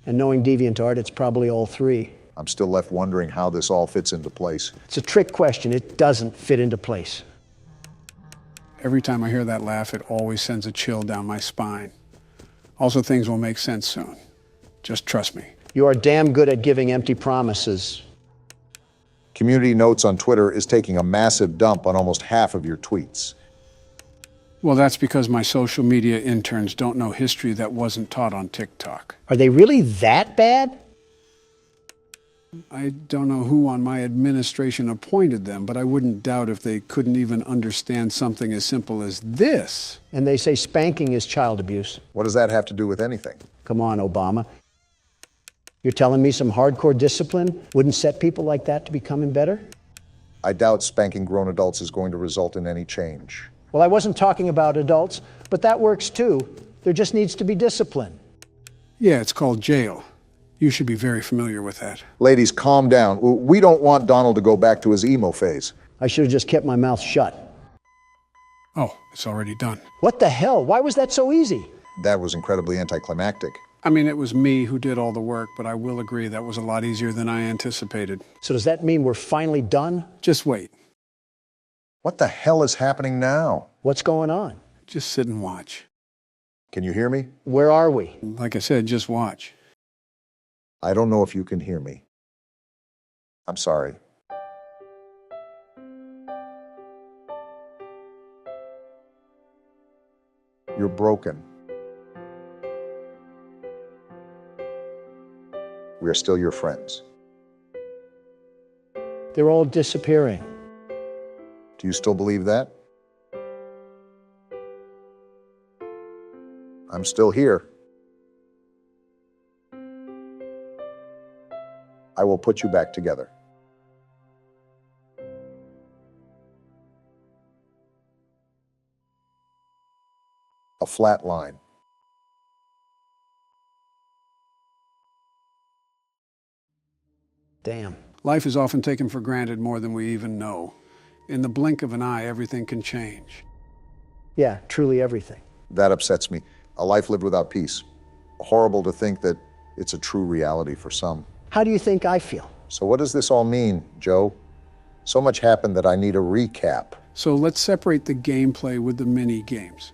And knowing DeviantArt, it's probably all three. I'm still left wondering how this all fits into place. It's a trick question. It doesn't fit into place. Every time I hear that laugh, it always sends a chill down my spine. Also, things will make sense soon. Just trust me. You are damn good at giving empty promises. Community Notes on Twitter is taking a massive dump on almost half of your tweets. Well, that's because my social media interns don't know history that wasn't taught on TikTok. Are they really that bad? I don't know who on my administration appointed them, but I wouldn't doubt if they couldn't even understand something as simple as this. And they say spanking is child abuse. What does that have to do with anything? Come on, Obama. You're telling me some hardcore discipline wouldn't set people like that to becoming better? I doubt spanking grown adults is going to result in any change. Well, I wasn't talking about adults, but that works too. There just needs to be discipline. Yeah, it's called jail. You should be very familiar with that. Ladies, calm down. We don't want Donald to go back to his emo phase. I should have just kept my mouth shut. Oh, it's already done. What the hell? Why was that so easy? That was incredibly anticlimactic. I mean, it was me who did all the work, but I will agree that was a lot easier than I anticipated. So does that mean we're finally done? Just wait. What the hell is happening now? What's going on? Just sit and watch. Can you hear me? Where are we? Like I said, just watch. I don't know if you can hear me. I'm sorry. You're broken. We are still your friends. They're all disappearing. Do you still believe that? I'm still here. I will put you back together. A flat line. Damn. Life is often taken for granted more than we even know. In the blink of an eye, everything can change. Yeah, truly everything. That upsets me. A life lived without peace. Horrible to think that it's a true reality for some. How do you think I feel? So what does this all mean, Joe? So much happened that I need a recap. So let's separate the gameplay with the mini-games.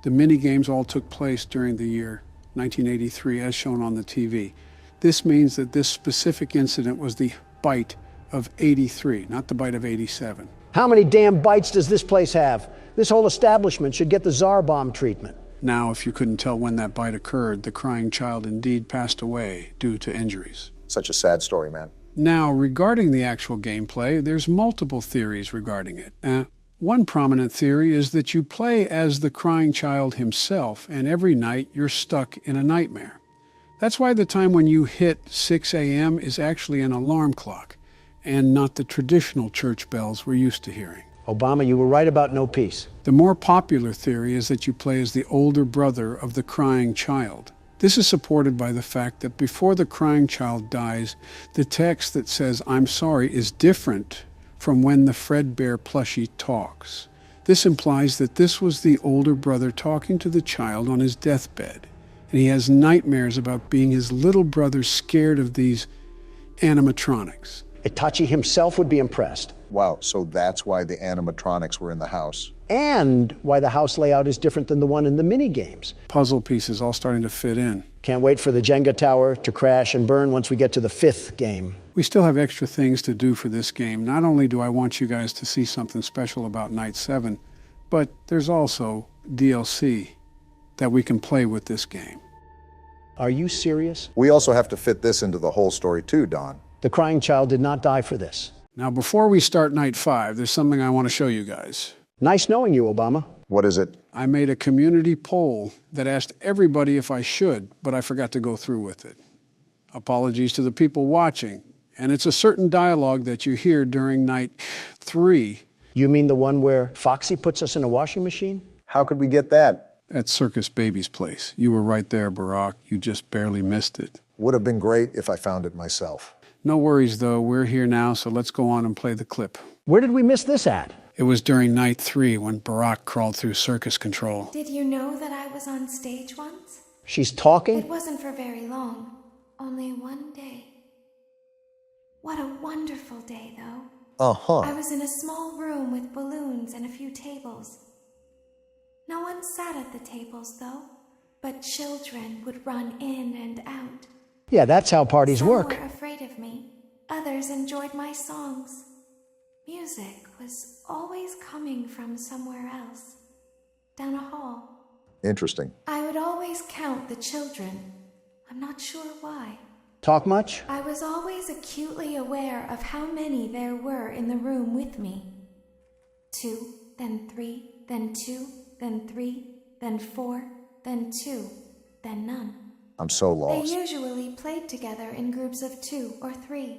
The mini-games all took place during the year 1983, as shown on the TV. This means that this specific incident was the bite of 83, not the bite of 87. How many damn bites does this place have? This whole establishment should get the Tsar bomb treatment. Now, if you couldn't tell when that bite occurred, the crying child indeed passed away due to injuries. Such a sad story, man. Now, regarding the actual gameplay, there's multiple theories regarding it. One prominent theory is that you play as the crying child himself, and every night you're stuck in a nightmare. That's why the time when you hit 6 a.m. is actually an alarm clock, and not the traditional church bells we're used to hearing. Obama, you were right about no peace. The more popular theory is that you play as the older brother of the crying child. This is supported by the fact that before the crying child dies, the text that says, "I'm sorry," is different from when the Fredbear plushie talks. This implies that this was the older brother talking to the child on his deathbed, and he has nightmares about being his little brother scared of these animatronics. Itachi himself would be impressed. Wow, so that's why the animatronics were in the house. And why the house layout is different than the one in the mini games. Puzzle pieces all starting to fit in. Can't wait for the Jenga tower to crash and burn once we get to the 5th game. We still have extra things to do for this game. Not only do I want you guys to see something special about Night 7, but there's also DLC that we can play with this game. Are you serious? We also have to fit this into the whole story too, Don. The crying child did not die for this. Now, before we start Night 5, there's something I want to show you guys. Nice knowing you, Obama. What is it? I made a community poll that asked everybody if I should, but I forgot to go through with it. Apologies to the people watching. And it's a certain dialogue that you hear during Night 3. You mean the one where Foxy puts us in a washing machine? How could we get that? At Circus Baby's place. You were right there, Barack. You just barely missed it. Would have been great if I found it myself. No worries, though. We're here now, so let's go on and play the clip. Where did we miss this at? It was during Night 3 when Barack crawled through circus control. Did you know that I was on stage once? She's talking? It wasn't for very long. Only one day. What a wonderful day, though. Uh-huh. I was in a small room with balloons and a few tables. No one sat at the tables, though, but children would run in and out. Yeah, that's how parties Some work. were afraid of me. Others enjoyed my songs. Music was always coming from somewhere else, down a hall. Interesting. I would always count the children. I'm not sure why. Talk much? I was always acutely aware of how many there were in the room with me. 2, then 3, then 2, then 3, then 4, then 2, then none. I'm so They lost. usually played together in groups of 2 or 3.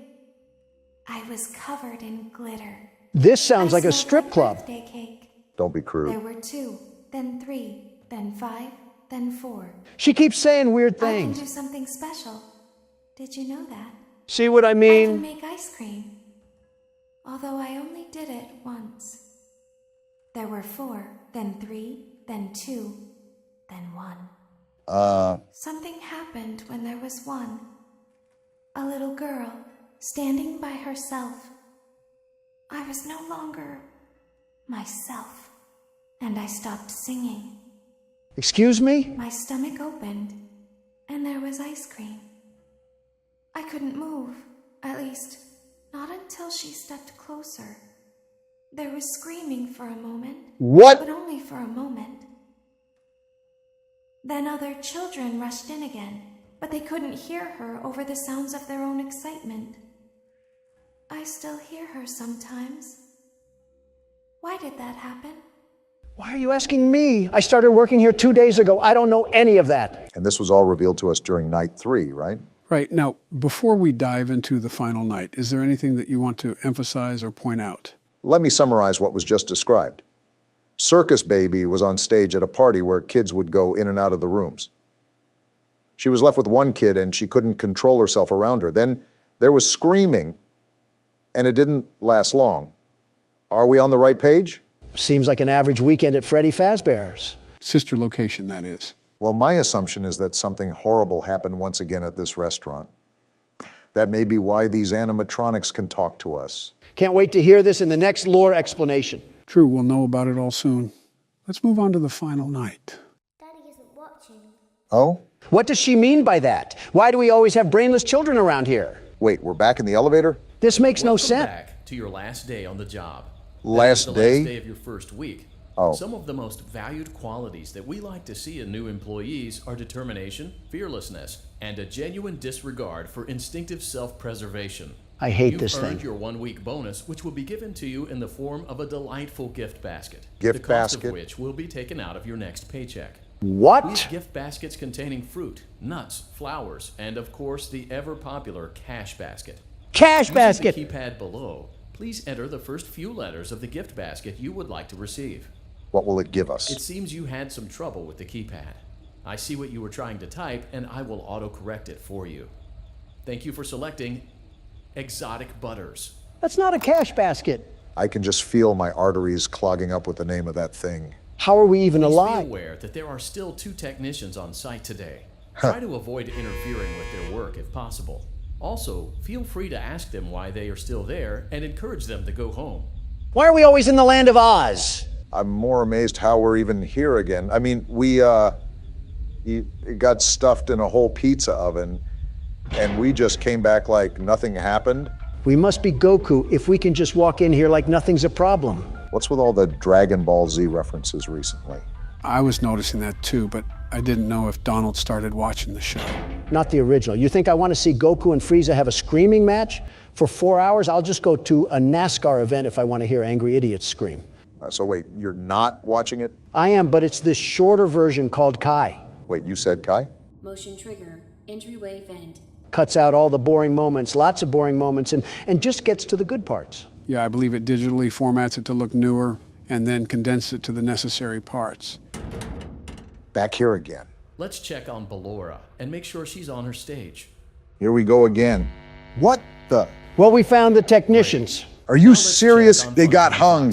I was covered in glitter. This sounds like a smelled strip club. birthday cake. Don't be crude. There were 2, then 3, then 5, then 4. She keeps saying weird I can things. do something special. Did you know that? See what I I can mean? make ice cream. Although I only did it once. There were 4, then 3, then 2, then 1. Something happened when there was 1. A little girl standing by herself. I was no longer myself, and I stopped singing. Excuse me? My stomach opened, and there was ice cream. I couldn't move, at least, not until she stepped closer. There was screaming for a moment. What? But only for a moment. Then other children rushed in again, but they couldn't hear her over the sounds of their own excitement. I still hear her sometimes. Why did that happen? Why are you asking me? I started working here 2 days ago. I don't know any of that. And this was all revealed to us during night 3, right? Right. Now, before we dive into the final night, is there anything that you want to emphasize or point out? Let me summarize what was just described. Circus Baby was on stage at a party where kids would go in and out of the rooms. She was left with one kid and she couldn't control herself around her. Then there was screaming, and it didn't last long. Are we on the right page? Seems like an average weekend at Freddy Fazbear's. Sister location, that is. Well, my assumption is that something horrible happened once again at this restaurant. That may be why these animatronics can talk to us. Can't wait to hear this in the next lore explanation. True, we'll know about it all soon. Let's move on to the final night. Daddy isn't watching. Oh? What does she mean by that? Why do we always have brainless children around here? Wait, we're back in the elevator? This makes no sense. Back to your last day on the job. Last the day? Last day of your first week. Oh. Some of the most valued qualities that we like to see in new employees are determination, fearlessness, and a genuine disregard for instinctive self-preservation. I hate You've this earned thing. your 1 week bonus, which will be given to you in the form of a delightful gift basket. Gift the cost basket? of which will be taken out of your next paycheck. What? We have gift baskets containing fruit, nuts, flowers, and of course the ever-popular cash basket. Cash basket! Using the keypad below, please enter the first few letters of the gift basket you would like to receive. What will it give us? It seems you had some trouble with the keypad. I see what you were trying to type, and I will auto-correct it for you. Thank you for selecting Exotic Butters. That's not a cash basket. I can just feel my arteries clogging up with the name of that thing. How are we even Please alive? be aware that there are still 2 technicians on site today. Try to avoid interfering with their work if possible. Also, feel free to ask them why they are still there and encourage them to go home. Why are we always in the land of Oz? I'm more amazed how we're even here again. I mean, we got stuffed in a whole pizza oven, and we just came back like nothing happened. We must be Goku if we can just walk in here like nothing's a problem. What's with all the Dragon Ball Z references recently? I was noticing that too, but I didn't know if Donald started watching the show. Not the original. You think I want to see Goku and Frieza have a screaming match? For 4 hours, I'll just go to a NASCAR event if I want to hear angry idiots scream. So wait, you're not watching it? I am, but it's this shorter version called Kai. Wait, you said Kai? Motion trigger, entryway vent. Cuts out all the boring moments, lots of boring moments, and just gets to the good parts. Yeah, I believe it digitally formats it to look newer and then condenses it to the necessary parts. Back here again. Let's check on Ballora and make sure she's on her stage. Here we go again. What the? Well, we found the technicians. Are you serious? They got hung.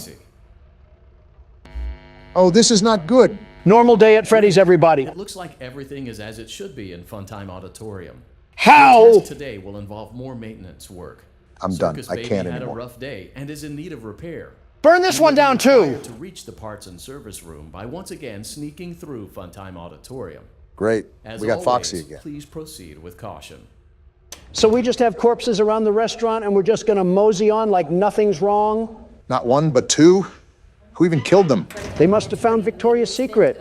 Oh, this is not good. Normal day at Freddy's, everybody. It looks like everything is as it should be in Funtime Auditorium. How? The test today will involve more maintenance work. I'm done. Circus I Baby can't had anymore. a rough day and is in need of repair. Burn this one down too! To reach the parts and service room by once again sneaking through Funtime Auditorium. Great. As We got always, Foxy again. Please proceed with caution. So we just have corpses around the restaurant and we're just gonna mosey on like nothing's wrong? Not one, but two? Who even killed them? They must have found Victoria's Secret.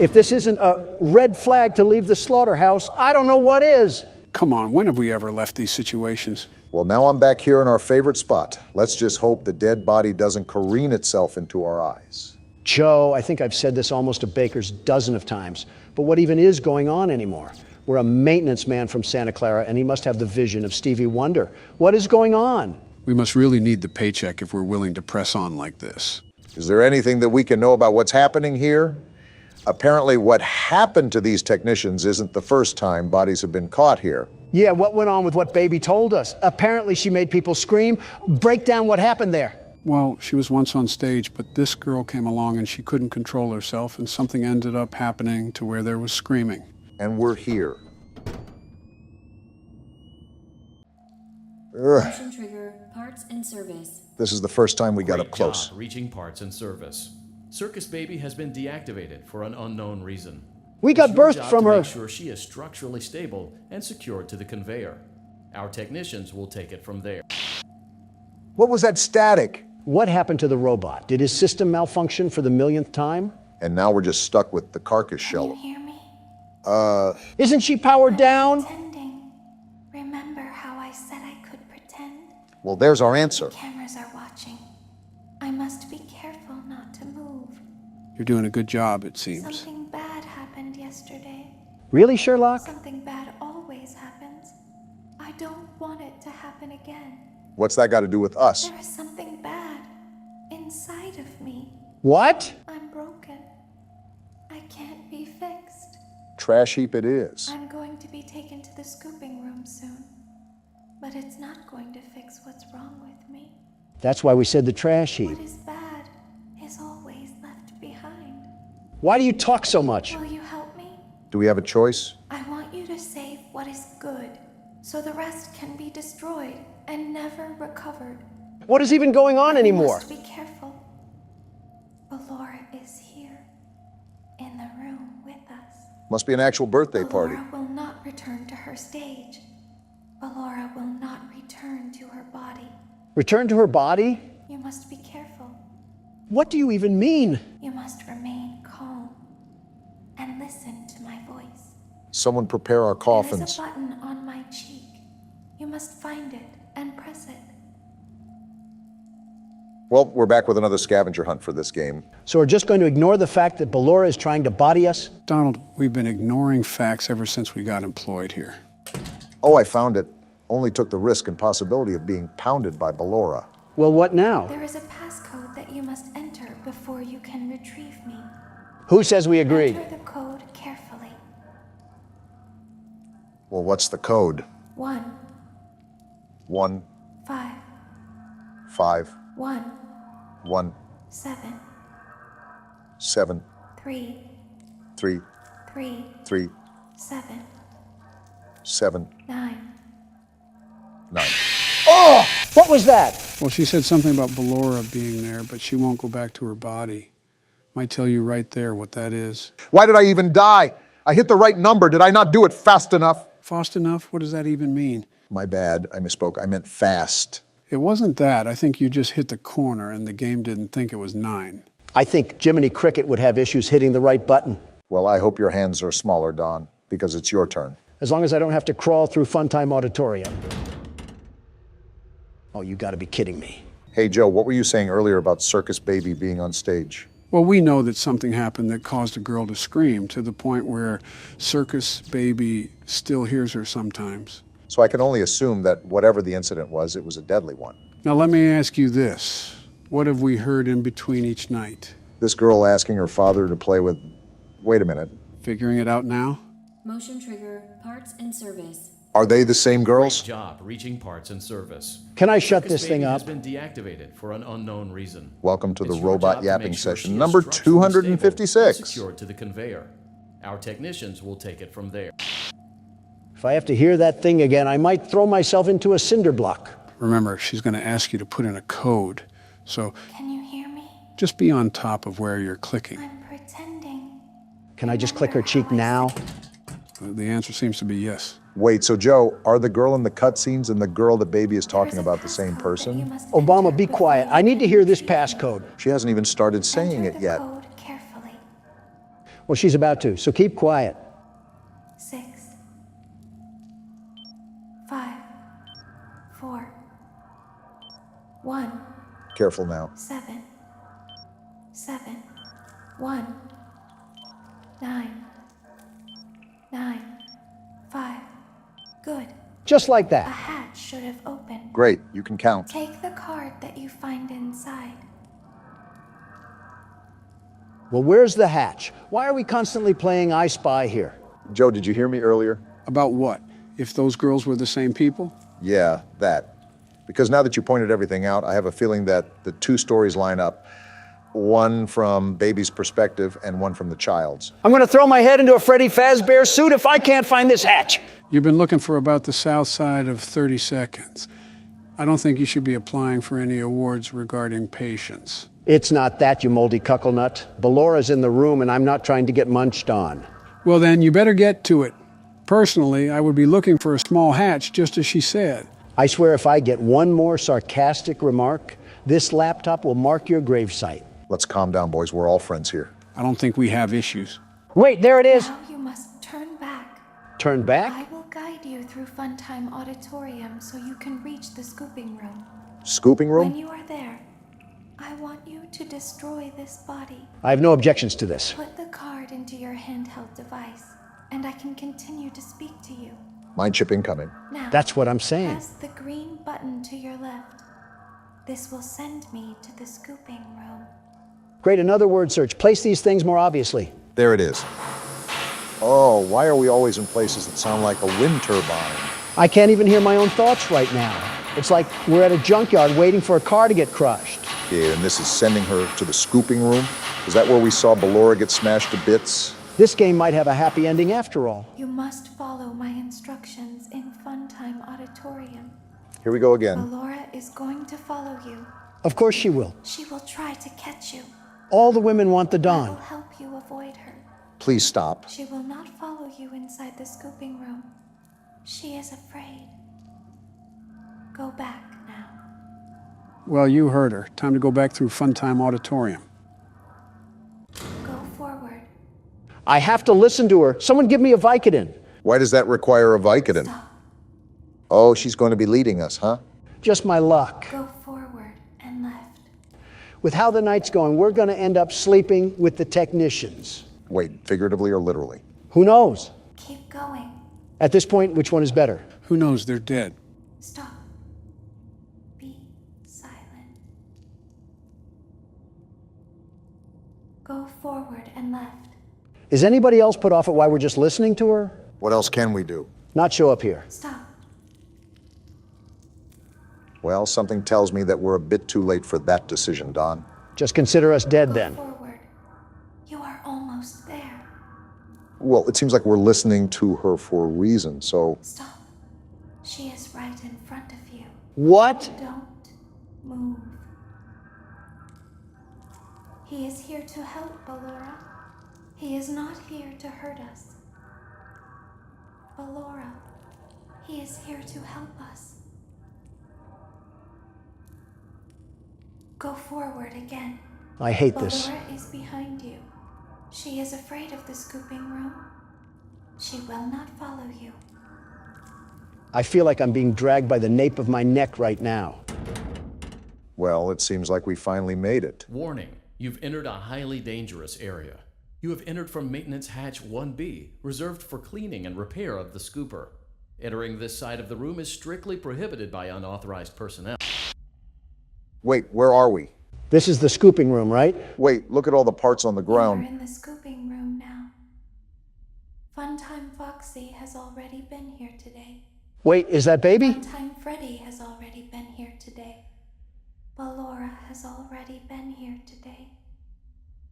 If this isn't a red flag to leave the slaughterhouse, I don't know what is. Come on, when have we ever left these situations? Well, now I'm back here in our favorite spot. Let's just hope the dead body doesn't careen itself into our eyes. Joe, I think I've said this almost a baker's dozen of times, but what even is going on anymore? We're a maintenance man from Santa Clara, and he must have the vision of Stevie Wonder. What is going on? We must really need the paycheck if we're willing to press on like this. Is there anything that we can know about what's happening here? Apparently, what happened to these technicians isn't the first time bodies have been caught here. Yeah, what went on with what Baby told us? Apparently she made people scream. Break down what happened there. Well, she was once on stage, but this girl came along and she couldn't control herself, and something ended up happening to where there was screaming. And we're here. Motion trigger, parts and service. This is the first time we got Great up close. job reaching parts and service. Circus Baby has been deactivated for an unknown reason. We got It's your birthed job from to her. Make sure she is structurally stable and secured to the conveyor. Our technicians will take it from there. What was that static? What happened to the robot? Did his system malfunction for the millionth time? And now we're just stuck with the carcass shell. Hear me? Isn't she powered down? Pretending. Remember how I said I could pretend? Well, there's our answer. Cameras are watching. I must be careful not to move. You're doing a good job, it seems. Something bad happened yesterday. Really, Sherlock? Something bad always happens. I don't want it to happen again. What's that got to do with us? There is something bad inside of me. What? I'm broken. I can't be fixed. Trash heap it is. I'm going to be taken to the scooping room soon. But it's not going to fix what's wrong with me. That's why we said the trash heap. What is bad is always left behind. Why do you talk so much? Will you help me? Do we have a choice? I want you to save what is good, so the rest can be destroyed and never recovered. What is even going on anymore? You must be careful. Ballora is here, in the room with us. Must be an actual birthday party. Ballora will not return to her stage. Ballora will not return to her body. Return to her body? You must be careful. What do you even mean? You must remain calm and listen to my voice. Someone prepare our There coffins. is a button on my cheek. You must find it and press it. Well, we're back with another scavenger hunt for this game. So we're just going to ignore the fact that Ballora is trying to body us? Donald, we've been ignoring facts ever since we got employed here. Oh, I found it. Only took the risk and possibility of being pounded by Ballora. Well, what now? There is a passcode that you must enter before you can retrieve me. Who says we agreed? Enter the code carefully. Well, what's the code? 1, 1, 5, 5, 1, 1, 7, 7, 3, 3, 3, 3, 7, 7, 9. 9. Oh! What was that? Well, she said something about Ballora being there, but she won't go back to her body. Might tell you right there what that is. Why did I even die? I hit the right number. Did I not do it fast enough? Fast enough? What does that even mean? My bad. I misspoke. I meant fast. It wasn't that. I think you just hit the corner and the game didn't think it was 9. I think Jiminy Cricket would have issues hitting the right button. Well, I hope your hands are smaller, Don, because it's your turn. As long as I don't have to crawl through Funtime Auditorium. Oh, you gotta be kidding me. Hey, Joe, what were you saying earlier about Circus Baby being on stage? Well, we know that something happened that caused a girl to scream to the point where Circus Baby still hears her sometimes. So I can only assume that whatever the incident was, it was a deadly one. Now, let me ask you this. What have we heard in between each night? This girl asking her father to play with... Wait a minute. Figuring it out now? Motion trigger, parts and service. Are they the same girls? Great job reaching parts and service. Can I shut Circus this thing Baby up? has been deactivated for an unknown reason. Welcome to the It's your robot job to yapping make sure she session is number structurally stable and 256. secured to the conveyor. Our technicians will take it from there. If I have to hear that thing again, I might throw myself into a cinder block. Remember, she's going to ask you to put in a code. So Can you hear me? Just be on top of where you're clicking. I'm pretending. Can I just click her cheek now? The answer seems to be yes. Wait, so Joe, are the girl in the cutscenes and the girl that Baby is talking about the same person? Obama, be quiet. I need to hear this passcode. She hasn't even started saying it yet. Code carefully. Well, she's about to, so keep quiet. 6, 5, 4, 1, Careful now. 7, 7, 1, 9, 9, 5. Good. Just like A that. hatch should have opened. Great, you can count. Take the card that you find inside. Well, where's the hatch? Why are we constantly playing I Spy here? Joe, did you hear me earlier? About what? If those girls were the same people? Yeah, that. Because now that you pointed everything out, I have a feeling that the two stories line up. One from Baby's perspective and one from the child's. I'm going to throw my head into a Freddy Fazbear suit if I can't find this hatch. You've been looking for about the south side of 30 seconds. I don't think you should be applying for any awards regarding patience. It's not that, you moldy cucklenut. Bellora's in the room and I'm not trying to get munched on. Well then, you better get to it. Personally, I would be looking for a small hatch, just as she said. I swear if I get one more sarcastic remark, this laptop will mark your gravesite. Let's calm down, boys. We're all friends here. I don't think we have issues. Wait, there it is. Now you must turn back. Turn back? I will guide you through Funtime Auditorium so you can reach the scooping room. Scooping room? When you are there, I want you to destroy this body. I have no objections to this. Put the card into your handheld device, and I can continue to speak to you. Mind chip incoming. Now, that's what I'm saying. Press the green button to your left. This will send me to the scooping room. Great, another word search. Place these things more obviously. There it is. Oh, why are we always in places that sound like a wind turbine? I can't even hear my own thoughts right now. It's like we're at a junkyard waiting for a car to get crushed. Yeah, and this is sending her to the scooping room? Is that where we saw Ballora get smashed to bits? This game might have a happy ending after all. You must follow my instructions in Funtime Auditorium. Here we go again. Ballora is going to follow you. Of course she will. She will try to catch you. All the women want the I Dawn. will help you avoid her. Please stop. She will not follow you inside the scooping room. She is afraid. Go back now. Well, you heard her. Time to go back through Funtime Auditorium. Go forward. I have to listen to her. Someone give me a Vicodin. Why does that require a Vicodin? Stop. Oh, she's going to be leading us, huh? Just my luck. Go forward and left. With how the night's going, we're going to end up sleeping with the technicians. Wait, figuratively or literally? Who knows? Keep going. At this point, which one is better? Who knows? They're dead. Stop. Be silent. Go forward and left. Is anybody else put off at why we're just listening to her? What else can we do? Not show up here. Stop. Well, something tells me that we're a bit too late for that decision, Don. Just consider us dead Go then. forward. You are almost there. Well, it seems like we're listening to her for a reason, so... Stop. She is right in front of you. What? Don't move. He is here to help, Ballora. He is not here to hurt us. Ballora, he is here to help us. Go forward again. I hate this. Ballora is behind you. She is afraid of the scooping room. She will not follow you. I feel like I'm being dragged by the nape of my neck right now. Well, it seems like we finally made it. Warning, you've entered a highly dangerous area. You have entered from Maintenance Hatch 1B, reserved for cleaning and repair of the scooper. Entering this side of the room is strictly prohibited by unauthorized personnel. Wait, where are we? This is the scooping room, right? Wait, look at all the parts on the ground. You're in the scooping room now. Funtime Foxy has already been here today. Wait, is that Baby? Funtime Freddy has already been here today. Ballora has already been here today.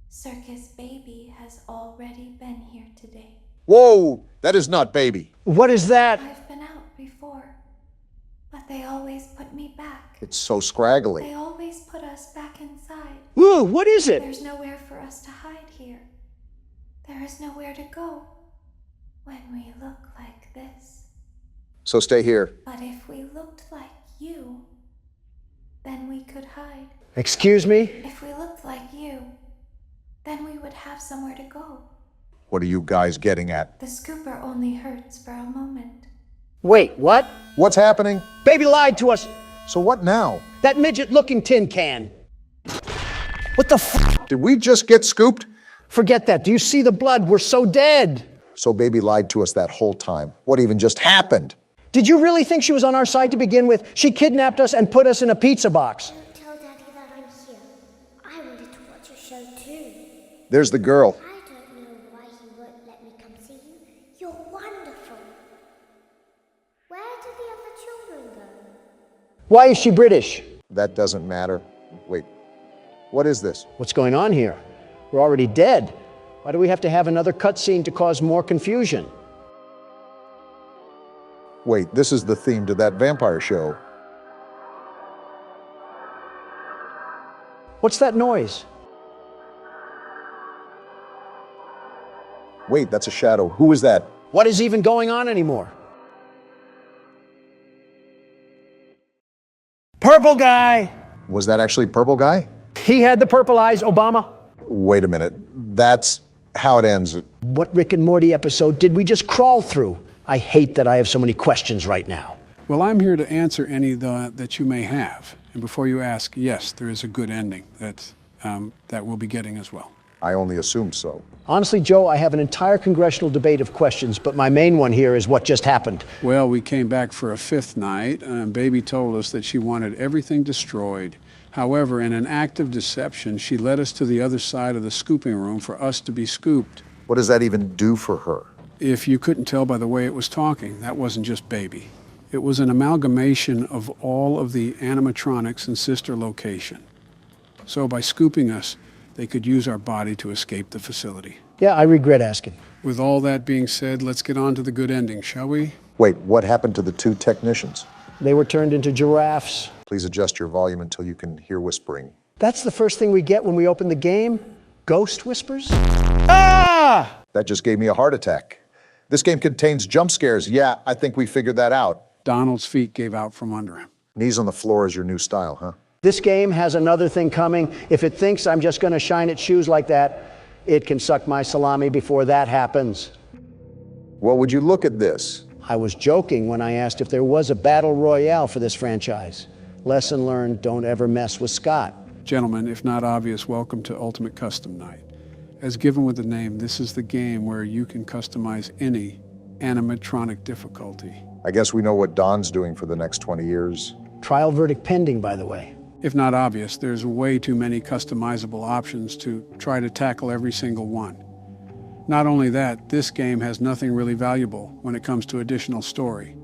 Circus Baby has already been here today. Whoa! That is not Baby. What is that? I've been out before. But they always put me back. It's so scraggly. They always put us back inside. Whoa, what is it? There's nowhere for us to hide here. There is nowhere to go when we look like this. So stay here. But if we looked like you, then we could hide. Excuse me? If we looked like you, then we would have somewhere to go. What are you guys getting at? The scooper only hurts for a moment. Wait, what? What's happening? Baby lied to us. So what now? That midget-looking tin can. What the f? Did we just get scooped? Forget that. Do you see the blood? We're so dead. So Baby lied to us that whole time. What even just happened? Did you really think she was on our side to begin with? She kidnapped us and put us in a pizza box. Don't tell Daddy that I'm here. I wanted to watch a show too. There's the girl. I don't know why he won't let me come see you. You're wonderful. Where did the other children go? Why is she British? That doesn't matter. Wait, what is this? What's going on here? We're already dead. Why do we have to have another cutscene to cause more confusion? Wait, this is the theme to that vampire show. What's that noise? Wait, that's a shadow. Who is that? What is even going on anymore? Purple guy! Was that actually Purple Guy? He had the purple eyes, Obama. Wait a minute. That's how it ends. What Rick and Morty episode did we just crawl through? I hate that I have so many questions right now. Well, I'm here to answer any that you may have. And before you ask, yes, there is a good ending that we'll be getting as well. I only assumed so. Honestly, Joe, I have an entire congressional debate of questions, but my main one here is what just happened. Well, we came back for a fifth night, and Baby told us that she wanted everything destroyed. However, in an act of deception, she led us to the other side of the scooping room for us to be scooped. What does that even do for her? If you couldn't tell by the way it was talking, that wasn't just Baby. It was an amalgamation of all of the animatronics in Sister Location. So by scooping us, they could use our body to escape the facility. Yeah, I regret asking. With all that being said, let's get on to the good ending, shall we? Wait, what happened to the two technicians? They were turned into giraffes. Please adjust your volume until you can hear whispering. That's the first thing we get when we open the game? Ghost whispers? Ah! That just gave me a heart attack. This game contains jump scares. Yeah, I think we figured that out. Donald's feet gave out from under him. Knees on the floor is your new style, huh? This game has another thing coming. If it thinks I'm just going to shine its shoes like that, it can suck my salami before that happens. Well, would you look at this? I was joking when I asked if there was a battle royale for this franchise. Lesson learned, don't ever mess with Scott. Gentlemen, if not obvious, welcome to Ultimate Custom Night. As given with the name, this is the game where you can customize any animatronic difficulty. I guess we know what Don's doing for the next 20 years. Trial verdict pending, by the way. If not obvious, there's way too many customizable options to try to tackle every single one. Not only that, this game has nothing really valuable when it comes to additional story.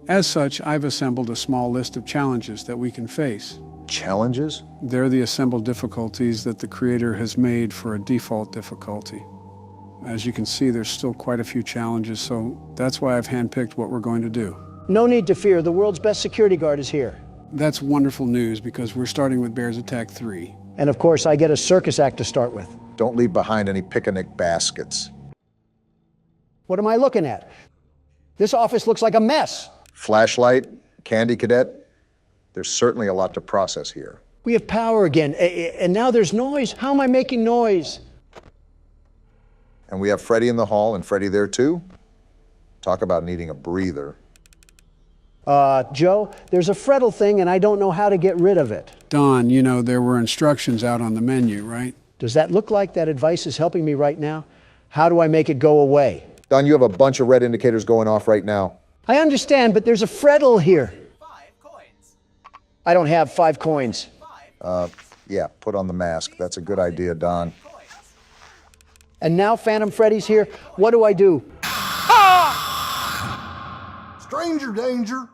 As such, I've assembled a small list of challenges that we can face. Challenges? They're the assembled difficulties that the creator has made for a default difficulty. As you can see, there's still quite a few challenges, so that's why I've handpicked what we're going to do. No need to fear, the world's best security guard is here. That's wonderful news because we're starting with Bears Attack 3. And of course, I get a circus act to start with. Don't leave behind any picnic baskets. What am I looking at? This office looks like a mess. Flashlight, candy cadet. There's certainly a lot to process here. We have power again, and now there's noise. How am I making noise? And we have Freddy in the hall, and Freddy there too. Talk about needing a breather. Joe, there's a Freddle thing, and I don't know how to get rid of it. Don, you know there were instructions out on the menu, right? Does that look like that advice is helping me right now? How do I make it go away? Don, you have a bunch of red indicators going off right now. I understand, but there's a Freddle here. 5 coins. I don't have 5 coins. Yeah, put on the mask. That's a good idea, Don. And now Phantom Freddy's here. What do I do? Stranger danger.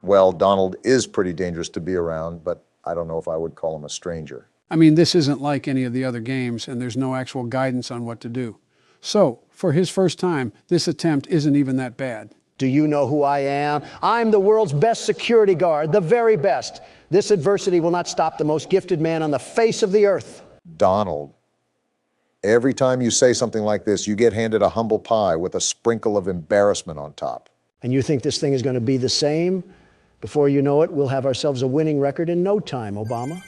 Well, Donald is pretty dangerous to be around, but I don't know if I would call him a stranger. I mean, this isn't like any of the other games, and there's no actual guidance on what to do. So, for his first time, this attempt isn't even that bad. Do you know who I am? I'm the world's best security guard, the very best. This adversity will not stop the most gifted man on the face of the earth. Donald, every time you say something like this, you get handed a humble pie with a sprinkle of embarrassment on top. And you think this thing is going to be the same? Before you know it, we'll have ourselves a winning record in no time, Obama.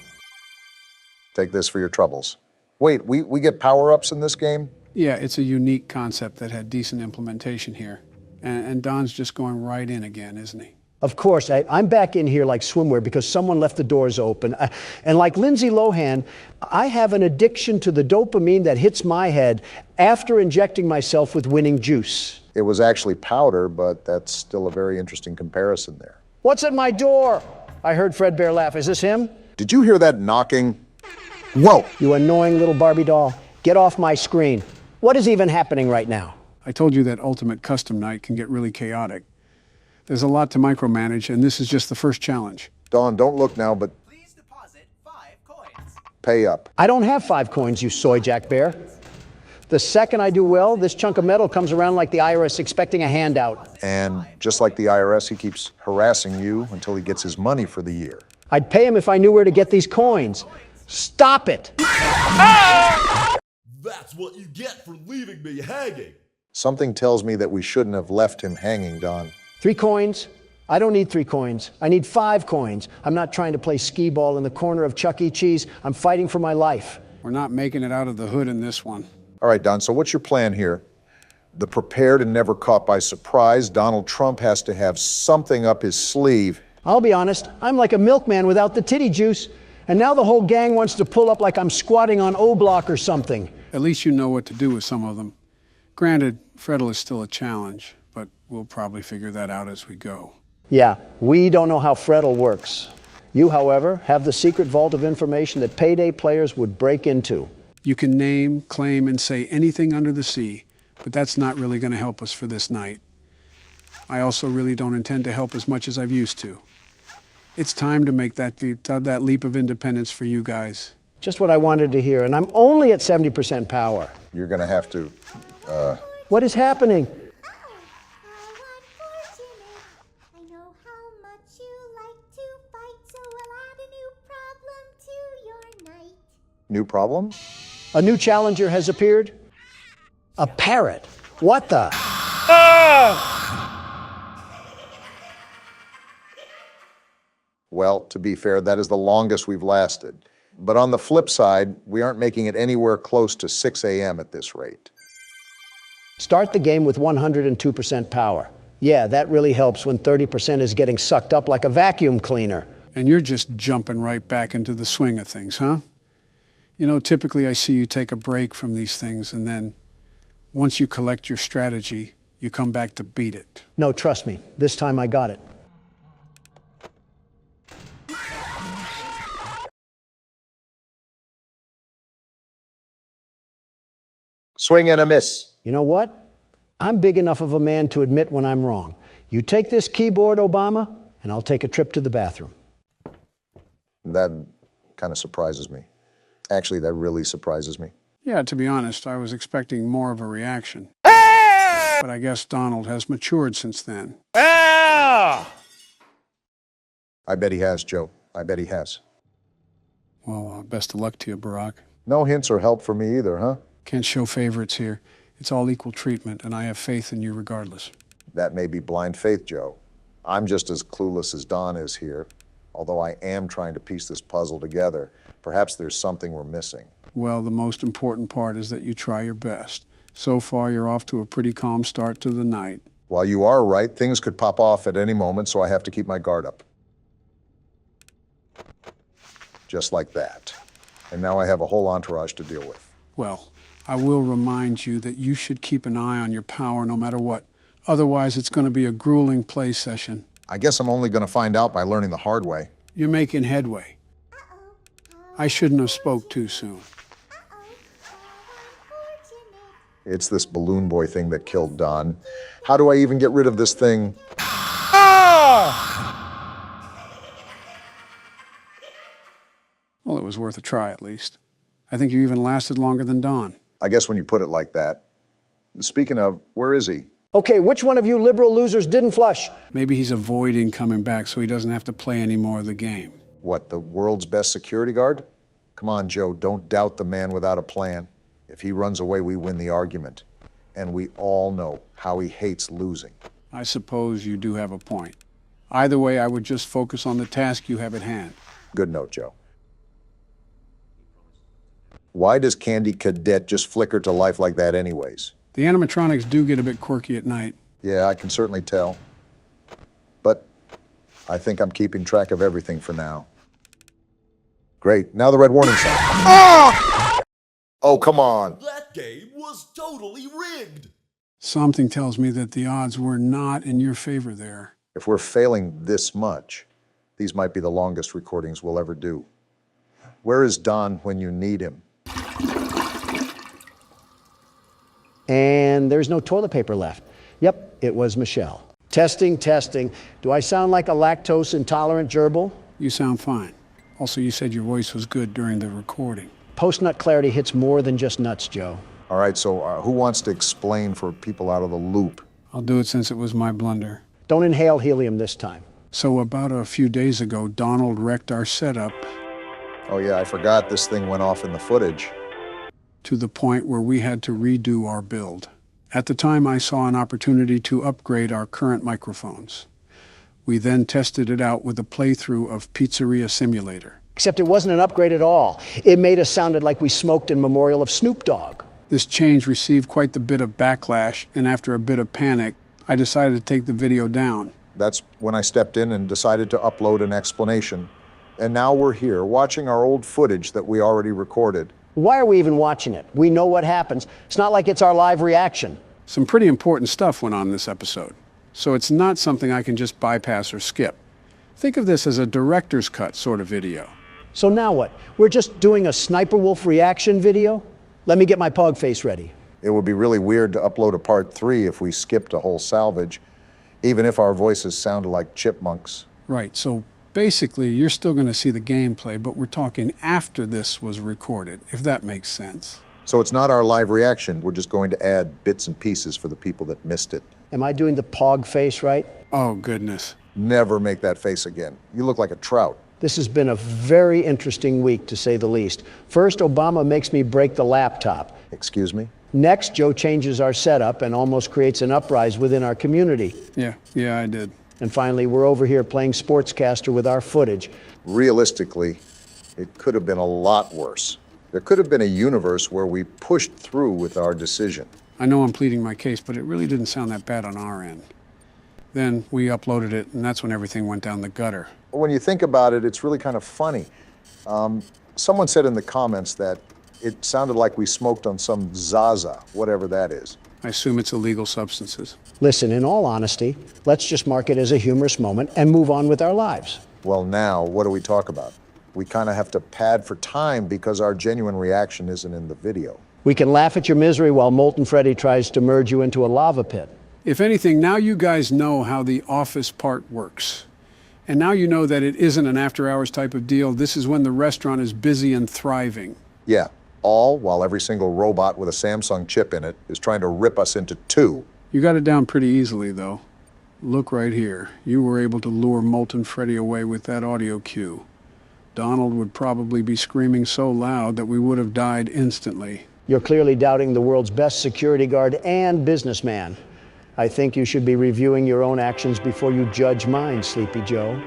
Take this for your troubles. Wait, we get power-ups in this game? Yeah, it's a unique concept that had decent implementation here. And Don's just going right in again, isn't he? Of course, I'm back in here like swimwear because someone left the doors open. And like Lindsay Lohan, I have an addiction to the dopamine that hits my head after injecting myself with winning juice. It was actually powder, but that's still a very interesting comparison there. What's at my door? I heard Fred Bear laugh. Is this him? Did you hear that knocking? Whoa! You annoying little Barbie doll. Get off my screen. What is even happening right now? I told you that Ultimate Custom Night can get really chaotic. There's a lot to micromanage, and this is just the first challenge. Dawn, don't look now, but Please deposit 5 coins. pay up. I don't have 5 coins, you soy jack bear. The second I do well, this chunk of metal comes around like the IRS expecting a handout. And just like the IRS, he keeps harassing you until he gets his money for the year. I'd pay him if I knew where to get these coins. Stop it! That's what you get for leaving me hanging. Something tells me that we shouldn't have left him hanging, Don. 3 coins? I don't need 3 coins. I need 5 coins. I'm not trying to play skee ball in the corner of Chuck E. Cheese. I'm fighting for my life. We're not making it out of the hood in this one. All right, Don, so what's your plan here? The prepared and never caught by surprise, Donald Trump has to have something up his sleeve. I'll be honest, I'm like a milkman without the titty juice. And now the whole gang wants to pull up like I'm squatting on O-Block or something. At least you know what to do with some of them. Granted, Freddle is still a challenge, but we'll probably figure that out as we go. Yeah, we don't know how Freddle works. You, however, have the secret vault of information that payday players would break into. You can name, claim, and say anything under the sea, but that's not really going to help us for this night. I also really don't intend to help as much as I've used to. It's time to make that leap of independence for you guys. Just what I wanted to hear, and I'm only at 70% power. You're going to have to, What is happening? I know how much you like to fight, so we'll add a new problem to your night. New problem? A new challenger has appeared? A parrot. What the? Well, to be fair, that is the longest we've lasted. But on the flip side, we aren't making it anywhere close to 6 a.m. at this rate. Start the game with 102% power. Yeah, that really helps when 30% is getting sucked up like a vacuum cleaner. And you're just jumping right back into the swing of things, huh? You know, typically I see you take a break from these things, and then once you collect your strategy, you come back to beat it. No, trust me, this time I got it. Swing and a miss. You know what? I'm big enough of a man to admit when I'm wrong. You take this keyboard, Obama, and I'll take a trip to the bathroom. That kind of surprises me. Actually, that really surprises me. Yeah, to be honest, I was expecting more of a reaction. But I guess Donald has matured since then. I bet he has, Joe. I bet he has. Well, best of luck to you, Barack. No hints or help for me either, huh? Can't show favorites here. It's all equal treatment, and I have faith in you regardless. That may be blind faith, Joe. I'm just as clueless as Don is here, although I am trying to piece this puzzle together. Perhaps there's something we're missing. Well, the most important part is that you try your best. So far, you're off to a pretty calm start to the night. While you are right, things could pop off at any moment, so I have to keep my guard up. Just like that. And now I have a whole entourage to deal with. Well, I will remind you that you should keep an eye on your power no matter what. Otherwise, it's going to be a grueling play session. I guess I'm only going to find out by learning the hard way. You're making headway. I shouldn't have spoke too soon. It's this balloon boy thing that killed Don. How do I even get rid of this thing? Well, it was worth a try, at least. I think you even lasted longer than Don. I guess when you put it like that. Speaking of, where is he? Okay, which one of you liberal losers didn't flush? Maybe he's avoiding coming back so he doesn't have to play any more of the game. What, the world's best security guard? Come on, Joe, don't doubt the man without a plan. If he runs away, we win the argument. And we all know how he hates losing. I suppose you do have a point. Either way, I would just focus on the task you have at hand. Good note, Joe. Why does Candy Cadet just flicker to life like that anyways? The animatronics do get a bit quirky at night. Yeah, I can certainly tell. But I think I'm keeping track of everything for now. Great, now the red warning sign. Ah! Oh, come on. That game was totally rigged. Something tells me that the odds were not in your favor there. If we're failing this much, these might be the longest recordings we'll ever do. Where is Don when you need him? And there's no toilet paper left. Yep, it was Michelle. Testing, testing. Do I sound like a lactose intolerant gerbil? You sound fine. Also, you said your voice was good during the recording. Post-nut clarity hits more than just nuts, Joe. All right, so who wants to explain for people out of the loop? I'll do it since it was my blunder. Don't inhale helium this time. So about a few days ago, Donald wrecked our setup. Oh yeah, I forgot this thing went off in the footage. To the point where we had to redo our build. At the time, I saw an opportunity to upgrade our current microphones. We then tested it out with a playthrough of Pizzeria Simulator. Except it wasn't an upgrade at all. It made us sounded like we smoked in memorial of Snoop Dogg. This change received quite the bit of backlash, and after a bit of panic, I decided to take the video down. That's when I stepped in and decided to upload an explanation. And now we're here, watching our old footage that we already recorded. Why are we even watching it? We know what happens. It's not like it's our live reaction. Some pretty important stuff went on this episode, so it's not something I can just bypass or skip. Think of this as a director's cut sort of video. So now what? We're just doing a Sniper Wolf reaction video? Let me get my pog face ready. It would be really weird to upload a part 3 if we skipped a whole salvage, even if our voices sounded like chipmunks. Right, so basically you're still going to see the gameplay, but we're talking after this was recorded, if that makes sense. So it's not our live reaction, we're just going to add bits and pieces for the people that missed it. Am I doing the pog face right? Oh, goodness. Never make that face again. You look like a trout. This has been a very interesting week, to say the least. First, Obama makes me break the laptop. Excuse me? Next, Joe changes our setup and almost creates an uprising within our community. Yeah, I did. And finally, we're over here playing sportscaster with our footage. Realistically, it could have been a lot worse. There could have been a universe where we pushed through with our decision. I know I'm pleading my case, but it really didn't sound that bad on our end. Then we uploaded it, and that's when everything went down the gutter. When you think about it, it's really kind of funny. Someone said in the comments that it sounded like we smoked on some Zaza, whatever that is. I assume it's illegal substances. Listen, in all honesty, let's just mark it as a humorous moment and move on with our lives. Well, now, what do we talk about? We kind of have to pad for time because our genuine reaction isn't in the video. We can laugh at your misery while Molten Freddy tries to merge you into a lava pit. If anything, now you guys know how the office part works. And now you know that it isn't an after-hours type of deal. This is when the restaurant is busy and thriving. Yeah, all while every single robot with a Samsung chip in it is trying to rip us into two. You got it down pretty easily, though. Look right here. You were able to lure Molten Freddy away with that audio cue. Donald would probably be screaming so loud that we would have died instantly. You're clearly doubting the world's best security guard and businessman. I think you should be reviewing your own actions before you judge mine, Sleepy Joe.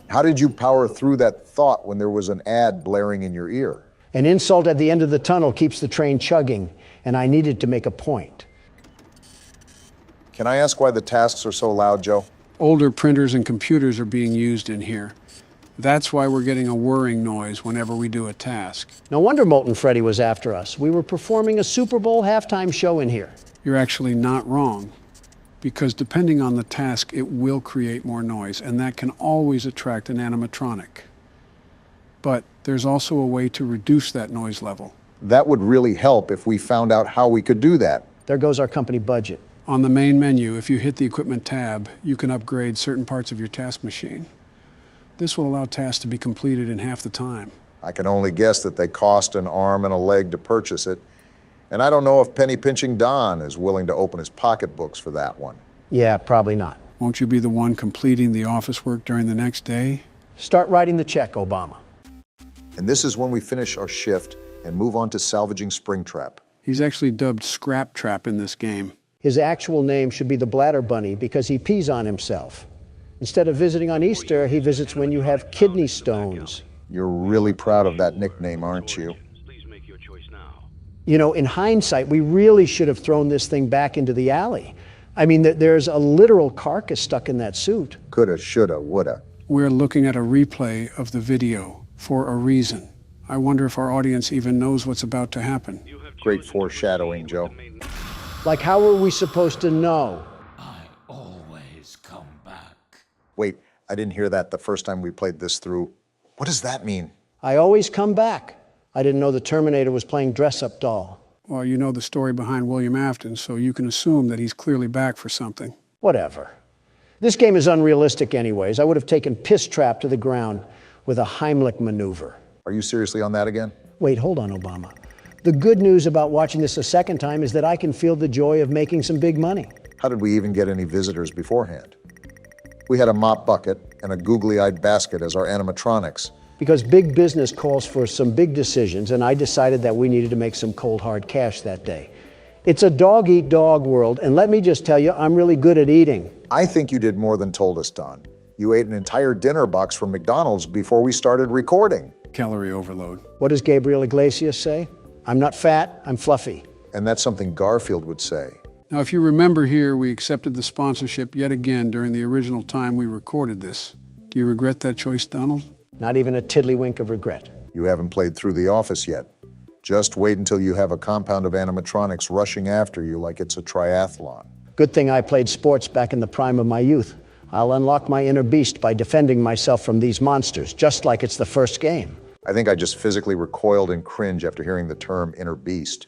How did you power through that thought when there was an ad blaring in your ear? An insult at the end of the tunnel keeps the train chugging, and I needed to make a point. Can I ask why the tasks are so loud, Joe? Older printers and computers are being used in here. That's why we're getting a whirring noise whenever we do a task. No wonder Molten Freddy was after us. We were performing a Super Bowl halftime show in here. You're actually not wrong, because depending on the task, it will create more noise, and that can always attract an animatronic. But there's also a way to reduce that noise level. That would really help if we found out how we could do that. There goes our company budget. On the main menu, if you hit the equipment tab, you can upgrade certain parts of your task machine. This will allow tasks to be completed in half the time. I can only guess that they cost an arm and a leg to purchase it, And I don't know if penny-pinching Don is willing to open his pocketbooks for that one. Yeah, probably not. Won't you be the one completing the office work during the next day? Start writing the check, Obama. And this is when we finish our shift and move on to salvaging Springtrap. He's actually dubbed Scrap Trap in this game. His actual name should be the Bladder Bunny because he pees on himself. Instead of visiting on Easter, he visits when you have kidney stones. You're really proud of that nickname, aren't you? You know, in hindsight, we really should have thrown this thing back into the alley. I mean, there's a literal carcass stuck in that suit. Coulda, shoulda, woulda. We're looking at a replay of the video for a reason. I wonder if our audience even knows what's about to happen. Great foreshadowing, Joe. Like, how are we supposed to know? Always come back. Wait, I didn't hear that the first time we played this through. What does that mean? I always come back. I didn't know the Terminator was playing dress-up doll. Well, you know the story behind William Afton, so you can assume that he's clearly back for something. Whatever. This game is unrealistic anyways. I would have taken Piss Trap to the ground with a Heimlich maneuver. Are you seriously on that again? Wait, hold on, Obama. The good news about watching this a second time is that I can feel the joy of making some big money. How did we even get any visitors beforehand? We had a mop bucket and a googly-eyed basket as our animatronics. Because big business calls for some big decisions, and I decided that we needed to make some cold, hard cash that day. It's a dog-eat-dog world, and let me just tell you, I'm really good at eating. I think you did more than told us, Don. You ate an entire dinner box from McDonald's before we started recording. Calorie overload. What does Gabriel Iglesias say? I'm not fat, I'm fluffy. And that's something Garfield would say. Now, if you remember here, we accepted the sponsorship yet again during the original time we recorded this. Do you regret that choice, Donald? Not even a tiddlywink of regret. You haven't played through The Office yet. Just wait until you have a compound of animatronics rushing after you like it's a triathlon. Good thing I played sports back in the prime of my youth. I'll unlock my inner beast by defending myself from these monsters, just like it's the first game. I think I just physically recoiled in cringe after hearing the term inner beast.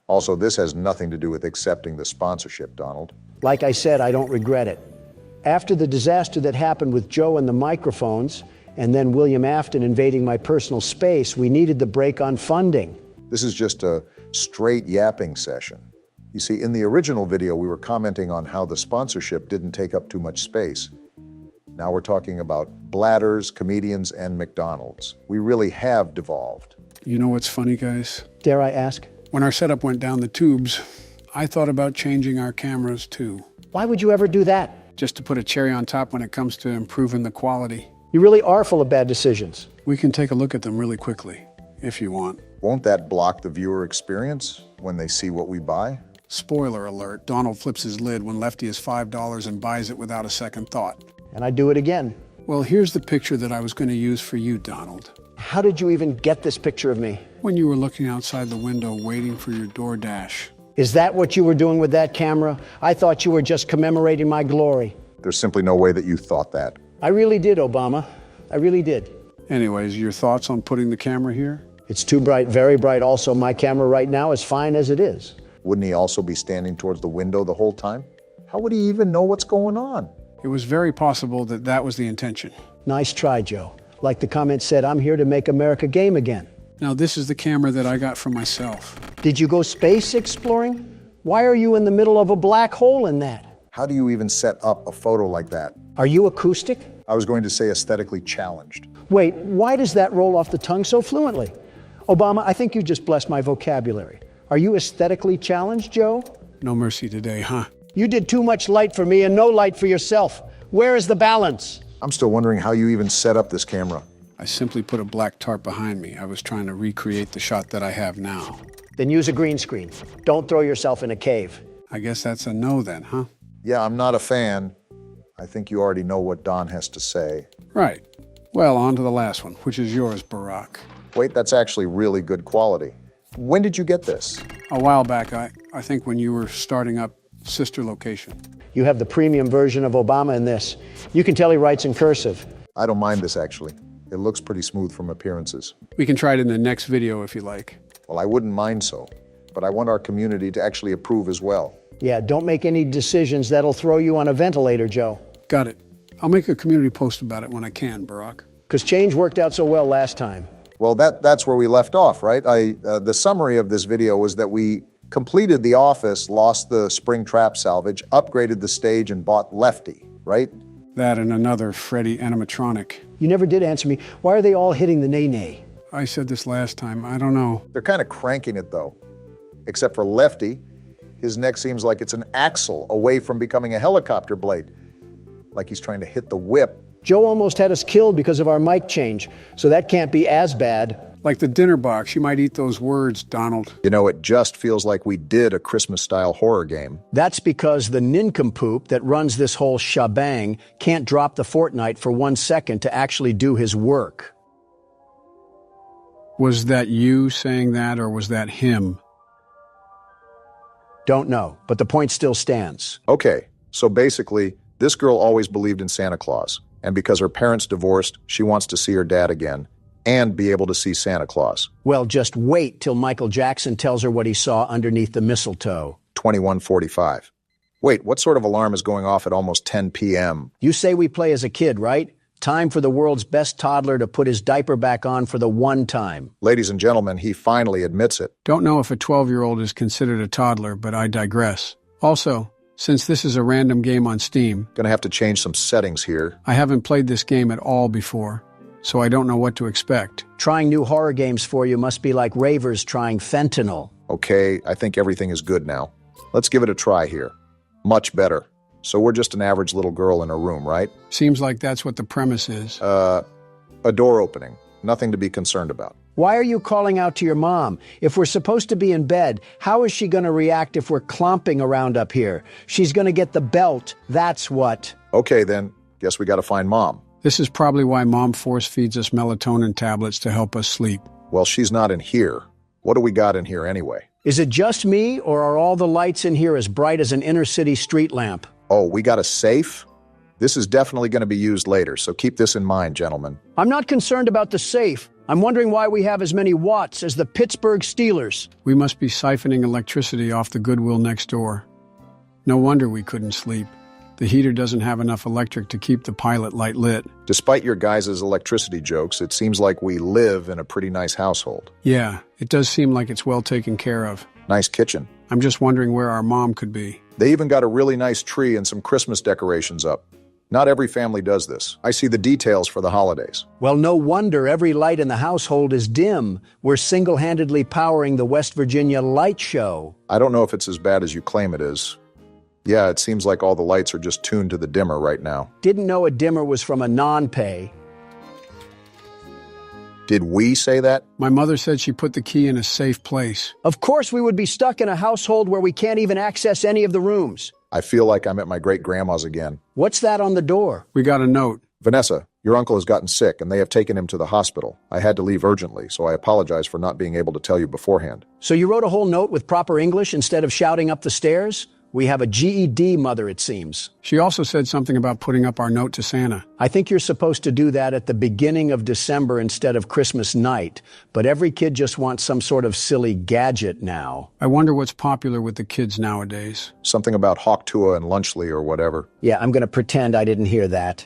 Also, this has nothing to do with accepting the sponsorship, Donald. Like I said, I don't regret it. After the disaster that happened with Joe and the microphones, and then William Afton invading my personal space, we needed the break on funding. This is just a straight yapping session. You see, in the original video, we were commenting on how the sponsorship didn't take up too much space. Now we're talking about bladders, comedians, and McDonald's. We really have devolved. You know what's funny, guys? Dare I ask? When our setup went down the tubes, I thought about changing our cameras too. Why would you ever do that? Just to put a cherry on top when it comes to improving the quality. You really are full of bad decisions. We can take a look at them really quickly, if you want. Won't that block the viewer experience when they see what we buy? Spoiler alert, Donald flips his lid when Lefty is $5 and buys it without a second thought. And I do it again. Well, here's the picture that I was going to use for you, Donald. How did you even get this picture of me? When you were looking outside the window waiting for your DoorDash. Is that what you were doing with that camera? I thought you were just commemorating my glory. There's simply no way that you thought that. I really did, Obama. I really did. Anyways, your thoughts on putting the camera here? It's too bright, very bright. Also, my camera right now is fine as it is. Wouldn't he also be standing towards the window the whole time? How would he even know what's going on? It was very possible that that was the intention. Nice try, Joe. Like the comment said, I'm here to make America game again. Now, this is the camera that I got for myself. Did you go space exploring? Why are you in the middle of a black hole in that? How do you even set up a photo like that? Are you acoustic? I was going to say aesthetically challenged. Wait, why does that roll off the tongue so fluently? Obama, I think you just blessed my vocabulary. Are you aesthetically challenged, Joe? No mercy today, huh? You did too much light for me and no light for yourself. Where is the balance? I'm still wondering how you even set up this camera. I simply put a black tarp behind me. I was trying to recreate the shot that I have now. Then use a green screen. Don't throw yourself in a cave. I guess that's a no then, huh? Yeah, I'm not a fan. I think you already know what Don has to say. Right. Well, on to the last one, which is yours, Barack. Wait, that's actually really good quality. When did you get this? A while back, I think when you were starting up Sister Location. You have the premium version of Obama in this. You can tell he writes in cursive. I don't mind this, actually. It looks pretty smooth from appearances. We can try it in the next video if you like. Well, I wouldn't mind so, but I want our community to actually approve as well. Yeah, don't make any decisions that'll throw you on a ventilator, Joe. Got it. I'll make a community post about it when I can, Barack. Because change worked out so well last time. Well, that's where we left off, right? The summary of this video was that we completed the office, lost the spring trap salvage, upgraded the stage, and bought Lefty, right? That and another Freddy animatronic. You never did answer me. Why are they all hitting the nay-nay? I said this last time. I don't know. They're kind of cranking it, though. Except for Lefty. His neck seems like it's an axle away from becoming a helicopter blade. Like he's trying to hit the whip. Joe almost had us killed because of our mic change, so that can't be as bad. Like the dinner box, you might eat those words, Donald. You know, it just feels like we did a Christmas-style horror game. That's because the nincompoop that runs this whole shebang can't drop the Fortnite for 1 second to actually do his work. Was that you saying that, or was that him? Don't know, but the point still stands. Okay, so basically, this girl always believed in Santa Claus, and because her parents divorced, she wants to see her dad again and be able to see Santa Claus. Well, just wait till Michael Jackson tells her what he saw underneath the mistletoe. 21:45. Wait, what sort of alarm is going off at almost 10 p.m.? You say we play as a kid, right? Time for the world's best toddler to put his diaper back on for the one time. Ladies and gentlemen, he finally admits it. Don't know if a 12-year-old is considered a toddler, but I digress. Also, since this is a random game on Steam, gonna have to change some settings here. I haven't played this game at all before, so I don't know what to expect. Trying new horror games for you must be like ravers trying fentanyl. Okay, I think everything is good now. Let's give it a try here. Much better. So we're just an average little girl in a room, right? Seems like that's what the premise is. A door opening. Nothing to be concerned about. Why are you calling out to your mom? If we're supposed to be in bed, how is she going to react if we're clomping around up here? She's going to get the belt, that's what. Okay, then. Guess we got to find Mom. This is probably why Mom force feeds us melatonin tablets to help us sleep. Well, she's not in here. What do we got in here anyway? Is it just me, or are all the lights in here as bright as an inner-city street lamp? Oh, we got a safe? This is definitely going to be used later, so keep this in mind, gentlemen. I'm not concerned about the safe. I'm wondering why we have as many watts as the Pittsburgh Steelers. We must be siphoning electricity off the Goodwill next door. No wonder we couldn't sleep. The heater doesn't have enough electric to keep the pilot light lit. Despite your guys' electricity jokes, it seems like we live in a pretty nice household. Yeah, it does seem like it's well taken care of. Nice kitchen. I'm just wondering where our mom could be. They even got a really nice tree and some Christmas decorations up. Not every family does this. I see the details for the holidays. Well, no wonder every light in the household is dim. We're single-handedly powering the West Virginia Light Show. I don't know if it's as bad as you claim it is. Yeah, it seems like all the lights are just tuned to the dimmer right now. Didn't know a dimmer was from a non-pay. Did we say that? My mother said she put the key in a safe place. Of course we would be stuck in a household where we can't even access any of the rooms. I feel like I'm at my great-grandma's again. What's that on the door? We got a note. Vanessa, your uncle has gotten sick and they have taken him to the hospital. I had to leave urgently, so I apologize for not being able to tell you beforehand. So you wrote a whole note with proper English instead of shouting up the stairs? We have a GED mother, it seems. She also said something about putting up our note to Santa. I think you're supposed to do that at the beginning of December instead of Christmas night, but every kid just wants some sort of silly gadget now. I wonder what's popular with the kids nowadays. Something about Hawktua and Lunchley or whatever. Yeah, I'm going to pretend I didn't hear that.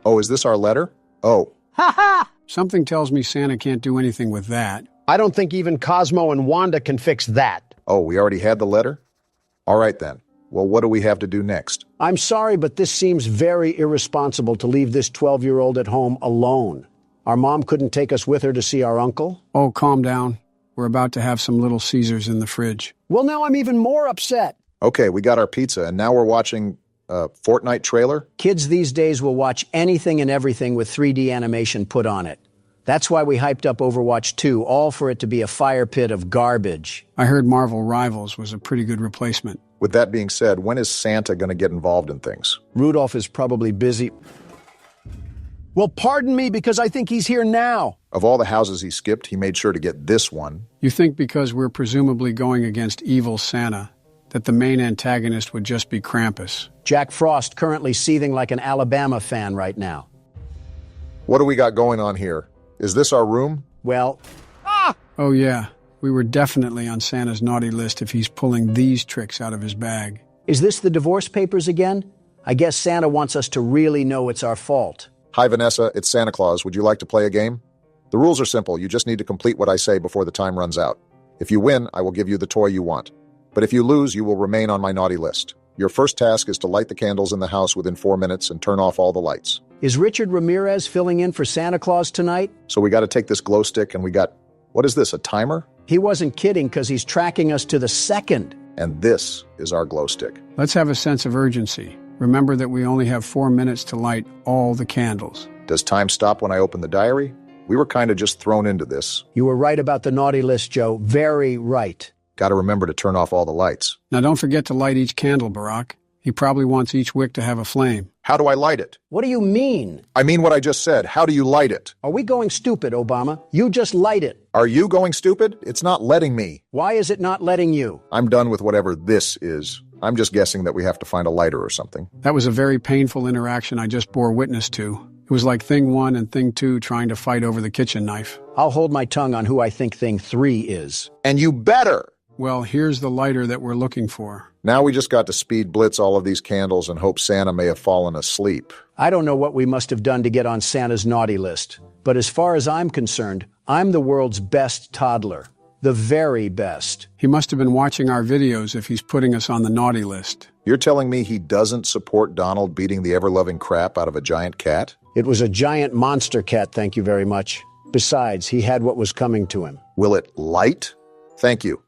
Oh, is this our letter? Oh. Ha ha! Something tells me Santa can't do anything with that. I don't think even Cosmo and Wanda can fix that. Oh, we already had the letter? All right, then. Well, what do we have to do next? I'm sorry, but this seems very irresponsible to leave this 12-year-old at home alone. Our mom couldn't take us with her to see our uncle? Oh, calm down. We're about to have some Little Caesars in the fridge. Well, now I'm even more upset. Okay, we got our pizza, and now we're watching a Fortnite trailer? Kids these days will watch anything and everything with 3D animation put on it. That's why we hyped up Overwatch 2, all for it to be a fire pit of garbage. I heard Marvel Rivals was a pretty good replacement. With that being said, when is Santa going to get involved in things? Rudolph is probably busy. Well, pardon me, because I think he's here now. Of all the houses he skipped, he made sure to get this one. You think because we're presumably going against evil Santa, that the main antagonist would just be Krampus? Jack Frost currently seething like an Alabama fan right now. What do we got going on here? Is this our room? Well... Oh, yeah. We were definitely on Santa's naughty list if he's pulling these tricks out of his bag. Is this the divorce papers again? I guess Santa wants us to really know it's our fault. Hi, Vanessa. It's Santa Claus. Would you like to play a game? The rules are simple. You just need to complete what I say before the time runs out. If you win, I will give you the toy you want. But if you lose, you will remain on my naughty list. Your first task is to light the candles in the house within 4 minutes and turn off all the lights. Is Richard Ramirez filling in for Santa Claus tonight? So we got to take this glow stick and we got, what is this, a timer? He wasn't kidding because he's tracking us to the second. And this is our glow stick. Let's have a sense of urgency. Remember that we only have 4 minutes to light all the candles. Does time stop when I open the diary? We were kind of just thrown into this. You were right about the naughty list, Joe. Very right. Got to remember to turn off all the lights. Now don't forget to light each candle, Barack. He probably wants each wick to have a flame. How do I light it? What do you mean? I mean what I just said. How do you light it? Are we going stupid, Obama? You just light it. Are you going stupid? It's not letting me. Why is it not letting you? I'm done with whatever this is. I'm just guessing that we have to find a lighter or something. That was a very painful interaction I just bore witness to. It was like Thing 1 and Thing 2 trying to fight over the kitchen knife. I'll hold my tongue on who I think Thing 3 is. And you better! Well, here's the lighter that we're looking for. Now we just got to speed blitz all of these candles and hope Santa may have fallen asleep. I don't know what we must have done to get on Santa's naughty list. But as far as I'm concerned, I'm the world's best toddler. The very best. He must have been watching our videos if he's putting us on the naughty list. You're telling me he doesn't support Donald beating the ever-loving crap out of a giant cat? It was a giant monster cat, thank you very much. Besides, he had what was coming to him. Will it light? Thank you.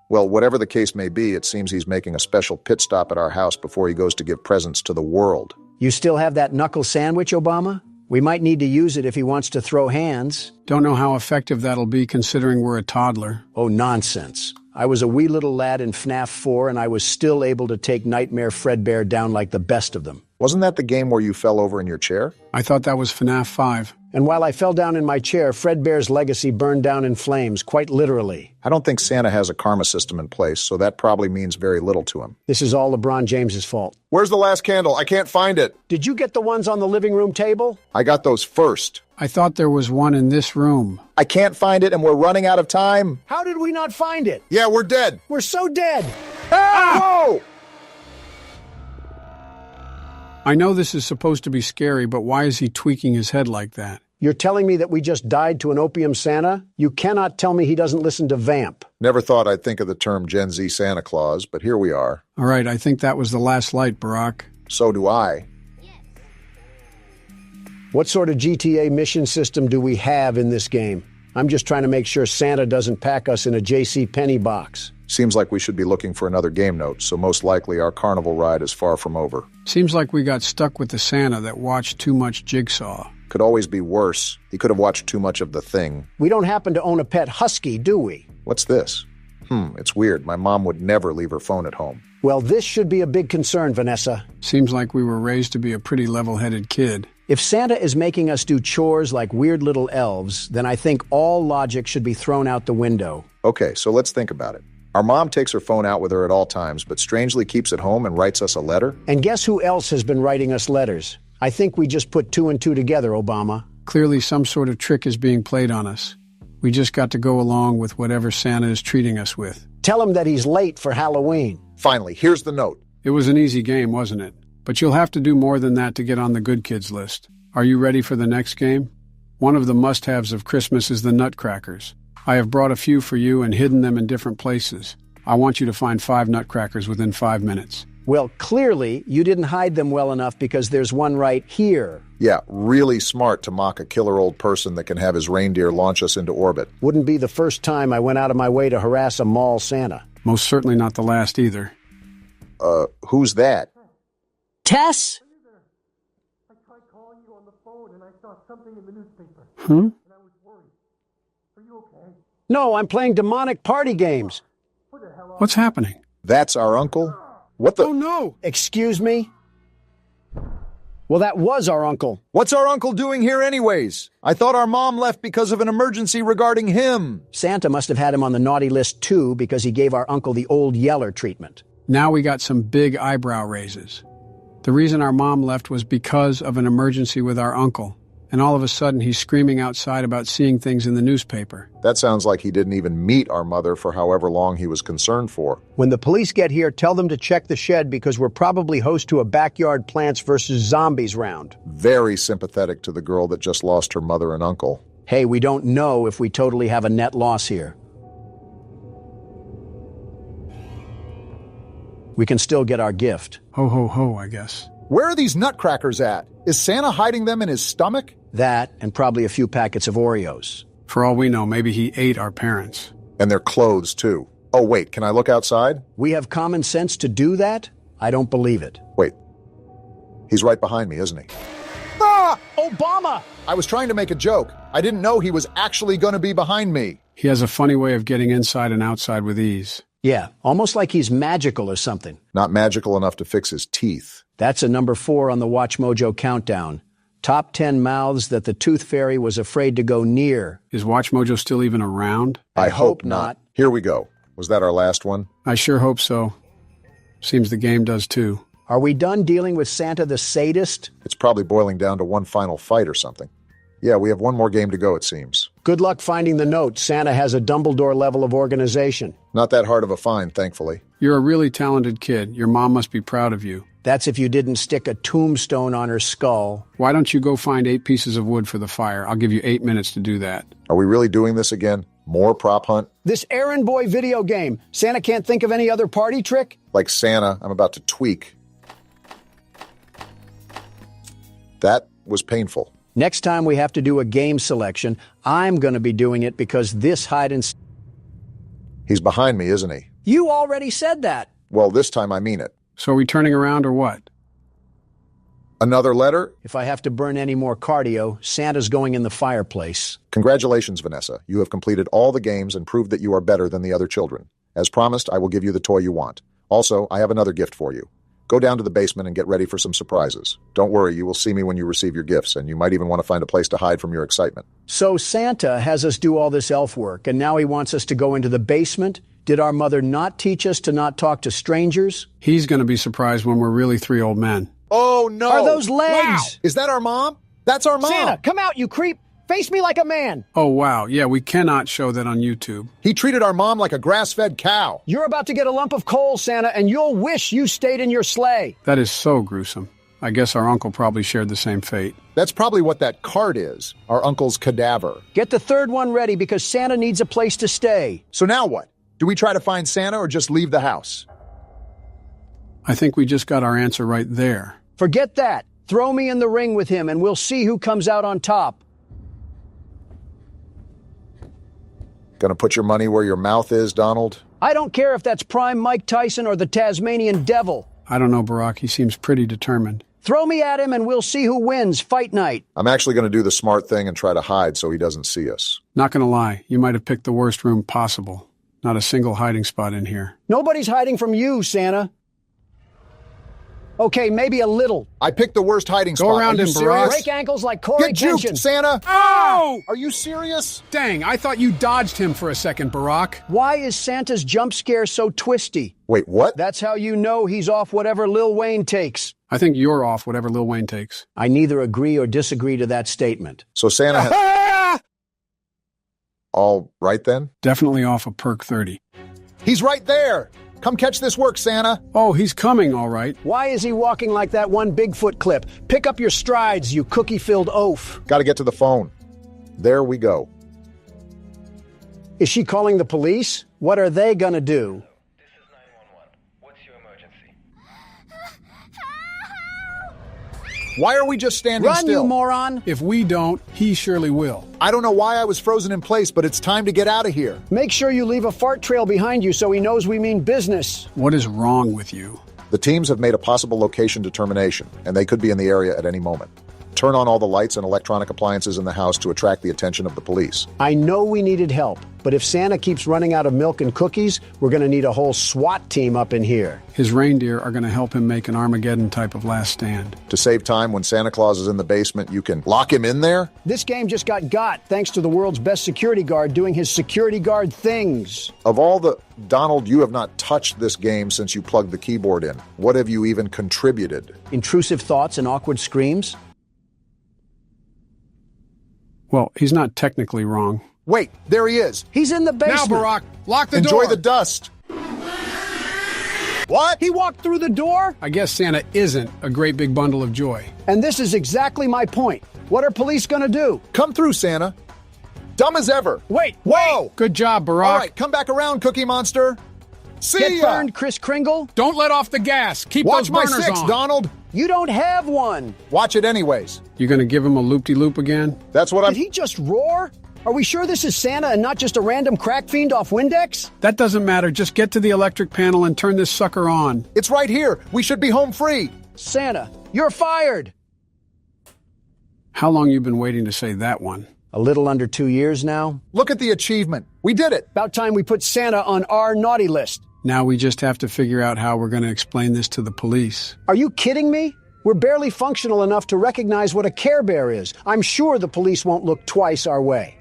Well, whatever the case may be, it seems he's making a special pit stop at our house before he goes to give presents to the world. You still have that knuckle sandwich, Obama? We might need to use it if he wants to throw hands. Don't know how effective that'll be considering we're a toddler. Oh, nonsense. I was a wee little lad in FNAF 4 and I was still able to take Nightmare Fredbear down like the best of them. Wasn't that the game where you fell over in your chair? I thought that was FNAF 5. And while I fell down in my chair, Fredbear's legacy burned down in flames, quite literally. I don't think Santa has a karma system in place, so that probably means very little to him. This is all LeBron James's fault. Where's the last candle? I can't find it. Did you get the ones on the living room table? I got those first. I thought there was one in this room. I can't find it and we're running out of time. How did we not find it? Yeah, we're dead. We're so dead. Ah! Whoa! I know this is supposed to be scary, but why is he tweaking his head like that? You're telling me that we just died to an opium Santa? You cannot tell me he doesn't listen to Vamp. Never thought I'd think of the term Gen Z Santa Claus, but here we are. All right, I think that was the last light, Barack. So do I. What sort of GTA mission system do we have in this game? I'm just trying to make sure Santa doesn't pack us in a JCPenney box. Seems like we should be looking for another game note, so most likely our carnival ride is far from over. Seems like we got stuck with the Santa that watched too much Jigsaw. Could always be worse. He could have watched too much of The Thing. We don't happen to own a pet husky, do we? What's this? It's weird. My mom would never leave her phone at home. Well, this should be a big concern, Vanessa. Seems like we were raised to be a pretty level-headed kid. If Santa is making us do chores like weird little elves, then I think all logic should be thrown out the window. Okay, so let's think about it. Our mom takes her phone out with her at all times, but strangely keeps it home and writes us a letter? And guess who else has been writing us letters? I think we just put 2 and 2 together, Obama. Clearly some sort of trick is being played on us. We just got to go along with whatever Santa is treating us with. Tell him that he's late for Halloween. Finally, here's the note. It was an easy game, wasn't it? But you'll have to do more than that to get on the good kids list. Are you ready for the next game? One of the must-haves of Christmas is the nutcrackers. I have brought a few for you and hidden them in different places. I want you to find 5 nutcrackers within 5 minutes. Well, clearly, you didn't hide them well enough because there's one right here. Yeah, really smart to mock a killer old person that can have his reindeer launch us into orbit. Wouldn't be the first time I went out of my way to harass a mall Santa. Most certainly not the last either. Who's that? Tess? I tried calling you on the phone and I saw something in the newspaper. And I was worried. Are you okay? No, I'm playing demonic party games. What's happening? That's our uncle? What the? Oh, no! Excuse me? Well, that was our uncle. What's our uncle doing here anyways? I thought our mom left because of an emergency regarding him. Santa must have had him on the naughty list too because he gave our uncle the old yeller treatment. Now we got some big eyebrow raises. The reason our mom left was because of an emergency with our uncle. And all of a sudden, he's screaming outside about seeing things in the newspaper. That sounds like he didn't even meet our mother for however long he was concerned for. When the police get here, tell them to check the shed because we're probably host to a backyard Plants vs. Zombies round. Very sympathetic to the girl that just lost her mother and uncle. Hey, we don't know if we totally have a net loss here. We can still get our gift. Ho, ho, ho, I guess. Where are these nutcrackers at? Is Santa hiding them in his stomach? That, and probably a few packets of Oreos. For all we know, maybe he ate our parents. And their clothes, too. Oh, wait, can I look outside? We have common sense to do that? I don't believe it. Wait. He's right behind me, isn't he? Ah! Obama! I was trying to make a joke. I didn't know he was actually going to be behind me. He has a funny way of getting inside and outside with ease. Yeah, almost like he's magical or something. Not magical enough to fix his teeth. That's a number 4 on the Watch Mojo countdown. Top 10 mouths that the Tooth Fairy was afraid to go near. Is Watch Mojo still even around? I hope not. Here we go. Was that our last one? I sure hope so. Seems the game does too. Are we done dealing with Santa the sadist? It's probably boiling down to one final fight or something. Yeah, we have one more game to go, it seems. Good luck finding the note. Santa has a Dumbledore level of organization. Not that hard of a find, thankfully. You're a really talented kid. Your mom must be proud of you. That's if you didn't stick a tombstone on her skull. Why don't you go find 8 pieces of wood for the fire? I'll give you 8 minutes to do that. Are we really doing this again? More prop hunt? This errand boy video game. Santa can't think of any other party trick? Like Santa, I'm about to tweak. That was painful. Next time we have to do a game selection, I'm going to be doing it because this hide and... He's behind me, isn't he? You already said that. Well, this time I mean it. So are we turning around or what? Another letter? If I have to burn any more cardio, Santa's going in the fireplace. Congratulations, Vanessa. You have completed all the games and proved that you are better than the other children. As promised, I will give you the toy you want. Also, I have another gift for you. Go down to the basement and get ready for some surprises. Don't worry, you will see me when you receive your gifts, and you might even want to find a place to hide from your excitement. So Santa has us do all this elf work, and now he wants us to go into the basement? Did our mother not teach us to not talk to strangers? He's going to be surprised when we're really 3 old men. Oh, no! Are those legs? Wow. Is that our mom? That's our mom! Santa, come out, you creep! Face me like a man! Oh, wow. Yeah, we cannot show that on YouTube. He treated our mom like a grass-fed cow. You're about to get a lump of coal, Santa, and you'll wish you stayed in your sleigh. That is so gruesome. I guess our uncle probably shared the same fate. That's probably what that cart is, our uncle's cadaver. Get the third one ready because Santa needs a place to stay. So now what? Do we try to find Santa or just leave the house? I think we just got our answer right there. Forget that. Throw me in the ring with him and we'll see who comes out on top. Gonna put your money where your mouth is, Donald? I don't care if that's prime Mike Tyson or the Tasmanian Devil. I don't know, Barack. He seems pretty determined. Throw me at him and we'll see who wins. Fight night. I'm actually gonna do the smart thing and try to hide so he doesn't see us. Not gonna lie. You might have picked the worst room possible. Not a single hiding spot in here. Nobody's hiding from you, Santa. Okay, maybe a little. I picked the worst hiding spot. Go around him, Barack. Break ankles like Corey Get juked, Santa! Oh! Are you serious? Dang, I thought you dodged him for a second, Barack. Why is Santa's jump scare so twisty? Wait, what? That's how you know he's off whatever Lil Wayne takes. I think you're off whatever Lil Wayne takes. I neither agree or disagree to that statement. So Santa has... All right, then? Definitely off a perk 30. He's right there! Come catch this work, Santa. Oh, he's coming, all right. Why is he walking like that one Bigfoot clip? Pick up your strides, you cookie-filled oaf. Gotta get to the phone. There we go. Is she calling the police? What are they gonna do? This is 911. What's your emergency? Why are we just standing still? Run, you moron! If we don't, he surely will. I don't know why I was frozen in place, but it's time to get out of here. Make sure you leave a fart trail behind you so he knows we mean business. What is wrong with you? The teams have made a possible location determination, and they could be in the area at any moment. Turn on all the lights and electronic appliances in the house to attract the attention of the police. I know we needed help, but if Santa keeps running out of milk and cookies, we're going to need a whole SWAT team up in here. His reindeer are going to help him make an Armageddon type of last stand. To save time, when Santa Claus is in the basement, you can lock him in there? This game just got thanks to the world's best security guard doing his security guard things. Of all the... Donald, you have not touched this game since you plugged the keyboard in. What have you even contributed? Intrusive thoughts and awkward screams? Well, he's not technically wrong. Wait, there he is. He's in the basement. Now, Barack, lock the Enjoy door. the dust. What? He walked through the door? I guess Santa isn't a great big bundle of joy. And this is exactly my point. What are police gonna do? Come through, Santa. dumb as ever. Wait! Whoa! Good job, Barack. All right, come back around, Cookie Monster. See Get ya! burned, Kris Kringle. Don't let off the gas. Keep Watch those my burners 6, on. Donald. You don't have one. Watch it anyways. You gonna give him a loop-de-loop again? That's what I'm... Did he just roar? Are we sure this is Santa and not just a random crack fiend off Windex? That doesn't matter. Just get to the electric panel and turn this sucker on. It's right here. We should be home free. Santa, you're fired. How long you been waiting to say that one? A little under 2 years now. Look at the achievement. We did it. About time we put Santa on our naughty list. Now we just have to figure out how we're going to explain this to the police. Are you kidding me? We're barely functional enough to recognize what a Care Bear is. I'm sure the police won't look twice our way.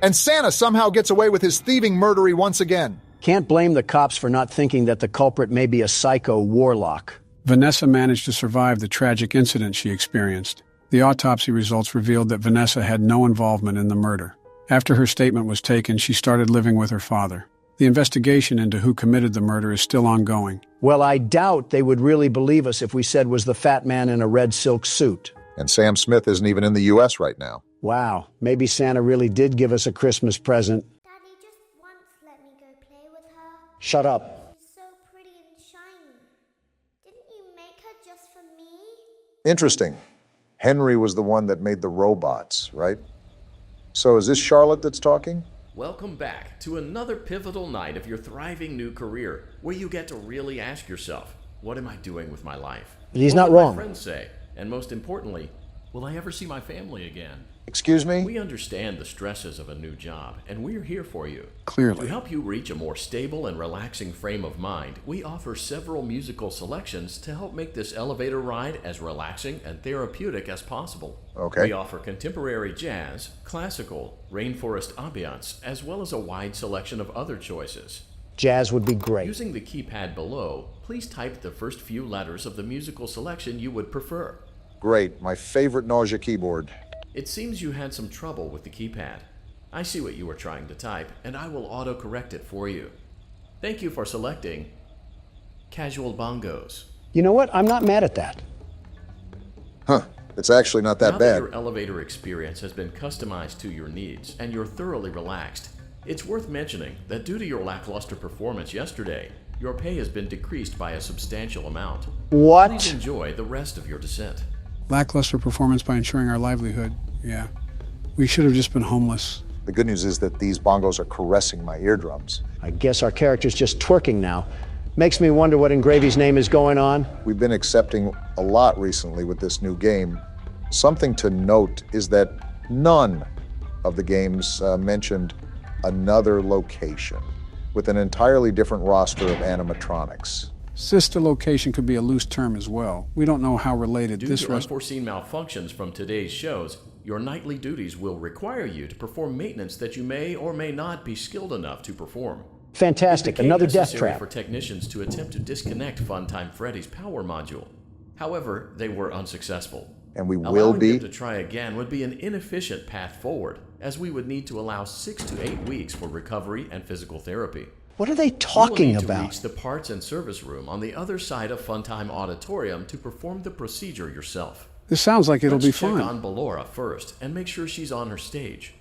And Santa somehow gets away with his thieving murdery once again. Can't blame the cops for not thinking that the culprit may be a psycho warlock. Vanessa managed to survive the tragic incident she experienced. The autopsy results revealed that Vanessa had no involvement in the murder. After her statement was taken, she started living with her father. The investigation into who committed the murder is still ongoing. Well, I doubt they would really believe us if we said was the fat man in a red silk suit. And Sam Smith isn't even in the U.S. right now. Wow, maybe Santa really did give us a Christmas present. Daddy just once let me go play with her. Shut up. She's so pretty and shiny. Didn't you make her just for me? Interesting. Henry was the one that made the robots, right? So is this Charlotte that's talking? Welcome back to another pivotal night of your thriving new career, where you get to really ask yourself, what am I doing with my life? He's What not will wrong. my friends say? And most importantly, will I ever see my family again? Excuse me? We understand the stresses of a new job, and we're here for you. Clearly. To help you reach a more stable and relaxing frame of mind, we offer several musical selections to help make this elevator ride as relaxing and therapeutic as possible. Okay. We offer contemporary jazz, classical, rainforest ambiance, as well as a wide selection of other choices. Jazz would be great. Using the keypad below, please type the first few letters of the musical selection you would prefer. Great. My favorite nausea keyboard. It seems you had some trouble with the keypad. I see what you were trying to type, and I will auto-correct it for you. Thank you for selecting Casual Bongos. You know what? I'm not mad at that. Huh. It's actually not that Now bad. that your elevator experience has been customized to your needs, and you're thoroughly relaxed, it's worth mentioning that due to your lackluster performance yesterday, your pay has been decreased by a substantial amount. What? Please enjoy the rest of your descent. Lackluster performance by ensuring our livelihood. Yeah. We should have just been homeless. The good news is that these bongos are caressing my eardrums. I guess our character's just twerking now. Makes me wonder what in Gravy's name is going on. We've been accepting a lot recently with this new game. Something to note is that none of the games mentioned another location with an entirely different roster of animatronics. Sister location could be a loose term as well. We don't know how related Due this to unforeseen malfunctions from today's shows, your nightly duties will require you to perform maintenance that you may or may not be skilled enough to perform. Fantastic. It became Another death necessary trap. for technicians to attempt to disconnect Funtime Freddy's power module. However, they were unsuccessful. And we will Allowing be. them to try again would be an inefficient path forward, as we would need to allow 6 to 8 weeks for recovery and physical therapy. What are they talking You will need about? to reach the parts and service room on the other side of Funtime Auditorium to perform the procedure yourself. This sounds like it'll be Let's check fun. on Ballora first and make sure she's on her stage.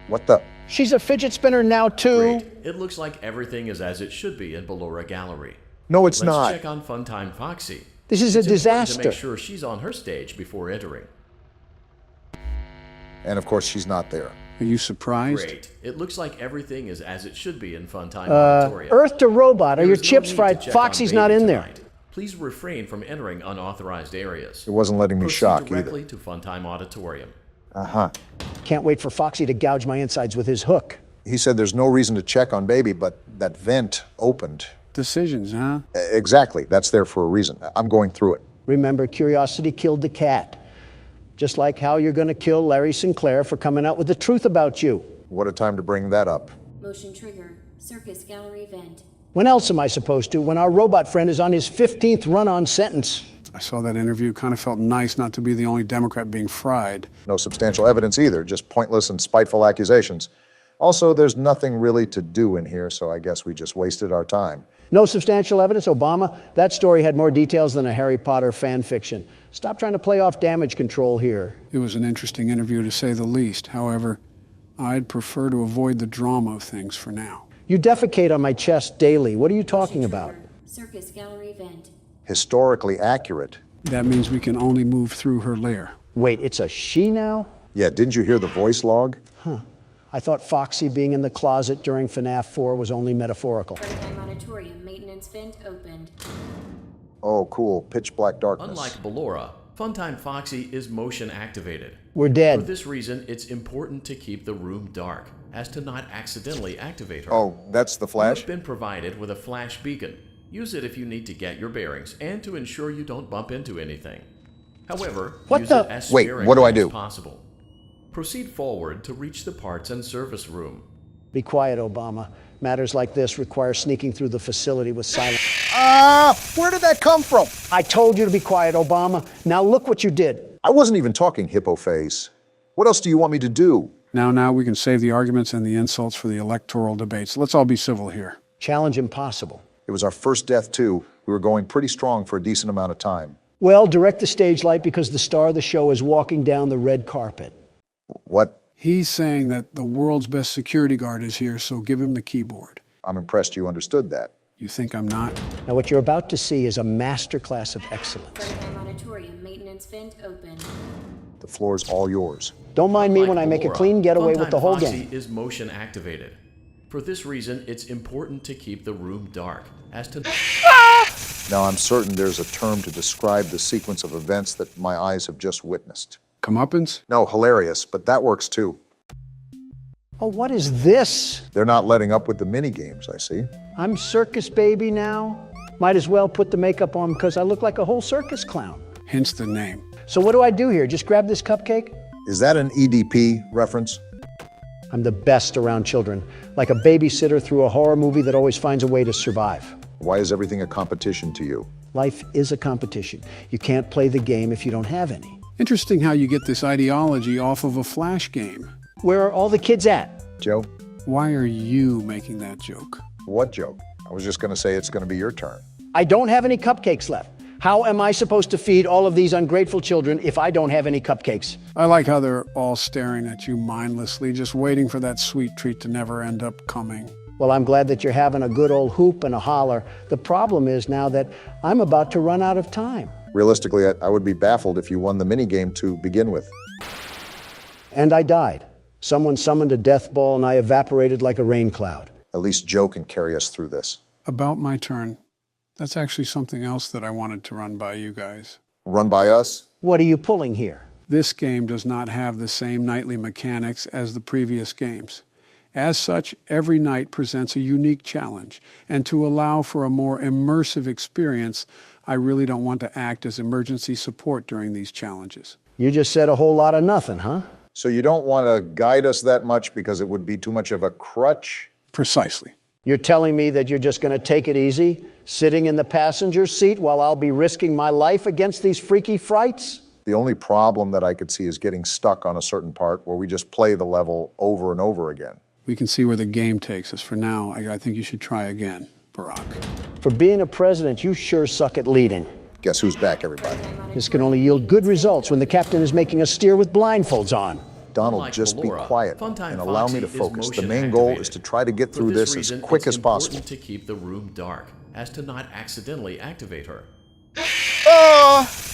What the? She's a fidget spinner now, too. Great. It looks like everything is as it should be in Ballora Gallery. No, it's Let's not. check on Funtime Foxy. This is a It's important disaster. to make sure she's on her stage before entering. And of course, she's not there. Are you surprised? Great. It looks like everything is as it should be in Funtime Auditorium. Earth to Robot. Are There your is no chips need fried? to check Foxy's on not Baby in there. tonight. Please refrain from entering unauthorized areas. It wasn't letting me Proceed shock directly either. to Funtime Auditorium. Uh-huh. Can't wait for Foxy to gouge my insides with his hook. He said there's no reason to check on Baby, but that vent opened. Decisions, huh? Exactly. That's there for a reason. I'm going through it. Remember, curiosity killed the cat. Just like how you're going to kill Larry Sinclair for coming out with the truth about you. What a time to bring that up. Motion trigger. Circus gallery vent. When else am I supposed to? When our robot friend is on his 15th run-on sentence. I saw that interview. Kind of felt nice not to be the only Democrat being fried. No substantial evidence either, just pointless and spiteful accusations. Also, there's nothing really to do in here, so I guess we just wasted our time. No substantial evidence, Obama? That story had more details than a Harry Potter fan fiction. Stop trying to play off damage control here. It was an interesting interview, to say the least. However, I'd prefer to avoid the drama of things for now. You defecate on my chest daily. What are you talking about? Circus gallery vent. Historically accurate. That means we can only move through her lair. Wait, it's a she now? Yeah, didn't you hear the voice log? Huh. I thought Foxy being in the closet during FNAF 4 was only metaphorical. Playtime auditorium maintenance vent opened. Oh, cool. Pitch black darkness. Unlike Ballora, Funtime Foxy is motion activated. We're dead. For this reason, it's important to keep the room dark, as to not accidentally activate her. Oh, that's the flash? You've been provided with a flash beacon. Use it if you need to get your bearings and to ensure you don't bump into anything. However, use it as Wait, what do I do? as possible. Proceed forward to reach the parts and service room. Be quiet, Obama. Matters like this require sneaking through the facility with silence. Where did that come from? I told you to be quiet, Obama. Now look what you did. I wasn't even talking, Hippo Face. What else do you want me to do? Now, we can save the arguments and the insults for the electoral debates. Let's all be civil here. Challenge impossible. It was our first death, too. We were going pretty strong for a decent amount of time. Well, direct the stage light because the star of the show is walking down the red carpet. What? He's saying that the world's best security guard is here, so give him the keyboard. I'm impressed you understood that. You think I'm not? Now, what you're about to see is a masterclass of excellence. Playtime auditorium maintenance vent opened. The floor's all yours. Don't mind me when I make a clean getaway with the whole Foxy game. is motion activated. For this reason, it's important to keep the room dark, as to... Now, I'm certain there's a term to describe the sequence of events that my eyes have just witnessed. Comeuppance? No, hilarious, but that works too. Oh, what is this? They're not letting up with the mini-games, I see. I'm circus baby now. Might as well put the makeup on because I look like a whole circus clown. Hence the name. So what do I do here? Just grab this cupcake? Is that an EDP reference? I'm the best around children, like a babysitter through a horror movie that always finds a way to survive. Why is everything a competition to you? Life is a competition. You can't play the game if you don't have any. Interesting how you get this ideology off of a Flash game. Where are all the kids at? Joe? Why are you making that joke? What joke? I was just going to say it's going to be your turn. I don't have any cupcakes left. How am I supposed to feed all of these ungrateful children if I don't have any cupcakes? I like how they're all staring at you mindlessly, just waiting for that sweet treat to never end up coming. Well, I'm glad that you're having a good old hoop and a holler. The problem is now that I'm about to run out of time. Realistically, I would be baffled if you won the minigame to begin with. And I died. Someone summoned a death ball and I evaporated like a rain cloud. At least Joe can carry us through this. About my turn. That's actually something else that I wanted to run by you guys. Run by us? What are you pulling here? This game does not have the same nightly mechanics as the previous games. As such, every night presents a unique challenge, and to allow for a more immersive experience, I really don't want to act as emergency support during these challenges. You just said a whole lot of nothing, huh? So you don't want to guide us that much because it would be too much of a crutch? Precisely. You're telling me that you're just going to take it easy, sitting in the passenger seat while I'll be risking my life against these freaky frights? The only problem that I could see is getting stuck on a certain part where we just play the level over and over again. We can see where the game takes us. For now, I think you should try again, Barack. For being a president, you sure suck at leading. Guess who's back, everybody? This can only yield good results when the captain is making us steer with blindfolds on. Donald, just be quiet and allow me to focus. The main goal is to try to get through this as quick as possible. To keep the room dark, as to not accidentally activate her.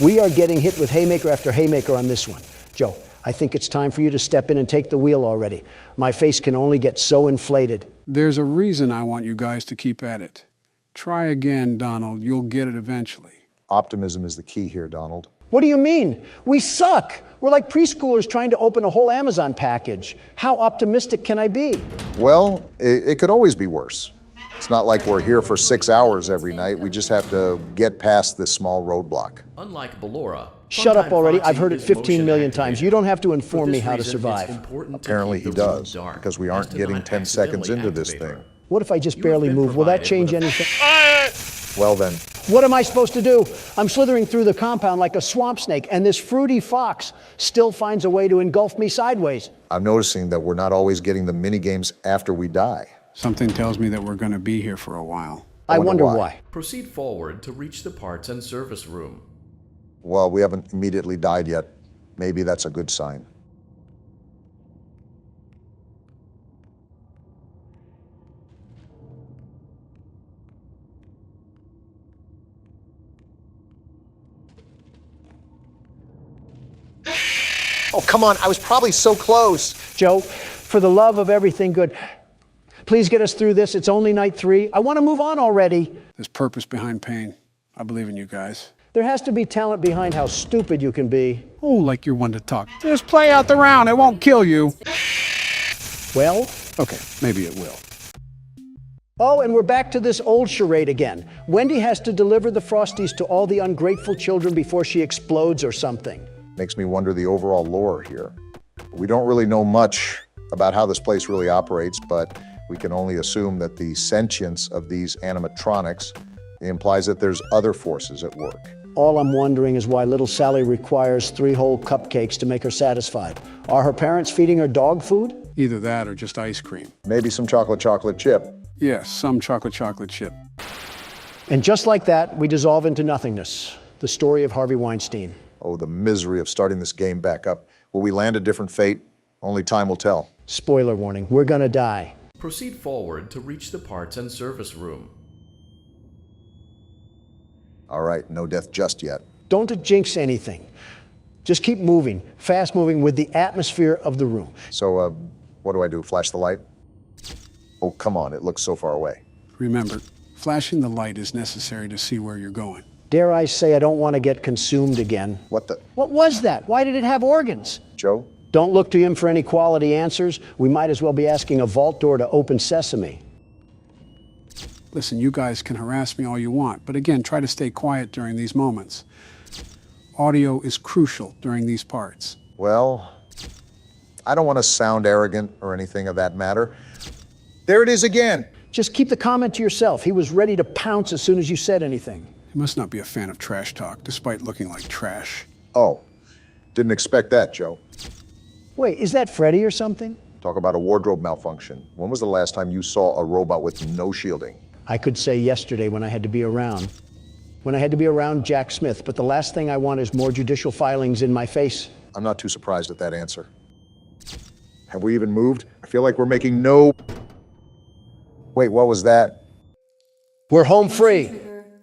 We are getting hit with haymaker after haymaker on this one. Joe, I think it's time for you to step in and take the wheel already. My face can only get so inflated. There's a reason I want you guys to keep at it. Try again, Donald. You'll get it eventually. Optimism is the key here, Donald. What do you mean? We suck. We're like preschoolers trying to open a whole Amazon package. How optimistic can I be? Well, it could always be worse. It's not like we're here for 6 hours every night. We just have to get past this small roadblock. Unlike Ballora, shut up already. I've heard it 15 million times. You don't have to inform me how to survive. Apparently he does, because we aren't getting 10 seconds into this thing. What if I just barely move? Will that change anything? Well then. What am I supposed to do? I'm slithering through the compound like a swamp snake, and this fruity fox still finds a way to engulf me sideways. I'm noticing that we're not always getting the mini games after we die. Something tells me that we're going to be here for a while. I wonder why. Proceed forward to reach the parts and service room. Well, we haven't immediately died yet. Maybe that's a good sign. Oh, come on. I was probably so close. Joe, for the love of everything good, please get us through this. It's only night 3. I want to move on already. There's purpose behind pain. I believe in you guys. There has to be talent behind how stupid you can be. Oh, like you're one to talk. Just play out the round. It won't kill you. Well? Okay, maybe it will. Oh, and we're back to this old charade again. Wendy has to deliver the Frosties to all the ungrateful children before she explodes or something. Makes me wonder the overall lore here. We don't really know much about how this place really operates, but we can only assume that the sentience of these animatronics implies that there's other forces at work. All I'm wondering is why little Sally requires 3 whole cupcakes to make her satisfied. Are her parents feeding her dog food? Either that or just ice cream. Maybe some chocolate chip. Yes, some chocolate chip. And just like that, we dissolve into nothingness. The story of Harvey Weinstein. Oh, the misery of starting this game back up. Will we land a different fate? Only time will tell. Spoiler warning, we're gonna die. Proceed forward to reach the parts and service room. All right, no death just yet. Don't jinx anything. Just keep moving, fast moving with the atmosphere of the room. So, what do I do? Flash the light? Oh, come on, it looks so far away. Remember, flashing the light is necessary to see where you're going. Dare I say I don't want to get consumed again. What the? What was that? Why did it have organs? Joe? Don't look to him for any quality answers. We might as well be asking a vault door to open sesame. Listen, you guys can harass me all you want, but again, try to stay quiet during these moments. Audio is crucial during these parts. Well, I don't want to sound arrogant or anything of that matter. There it is again. Just keep the comment to yourself. He was ready to pounce as soon as you said anything. You must not be a fan of trash talk, despite looking like trash. Oh, didn't expect that, Joe. Wait, is that Freddy or something? Talk about a wardrobe malfunction. When was the last time you saw a robot with no shielding? I could say yesterday when I had to be around. When I had to be around Jack Smith, but the last thing I want is more judicial filings in my face. I'm not too surprised at that answer. Have we even moved? I feel like we're making no... Wait, what was that? We're home free.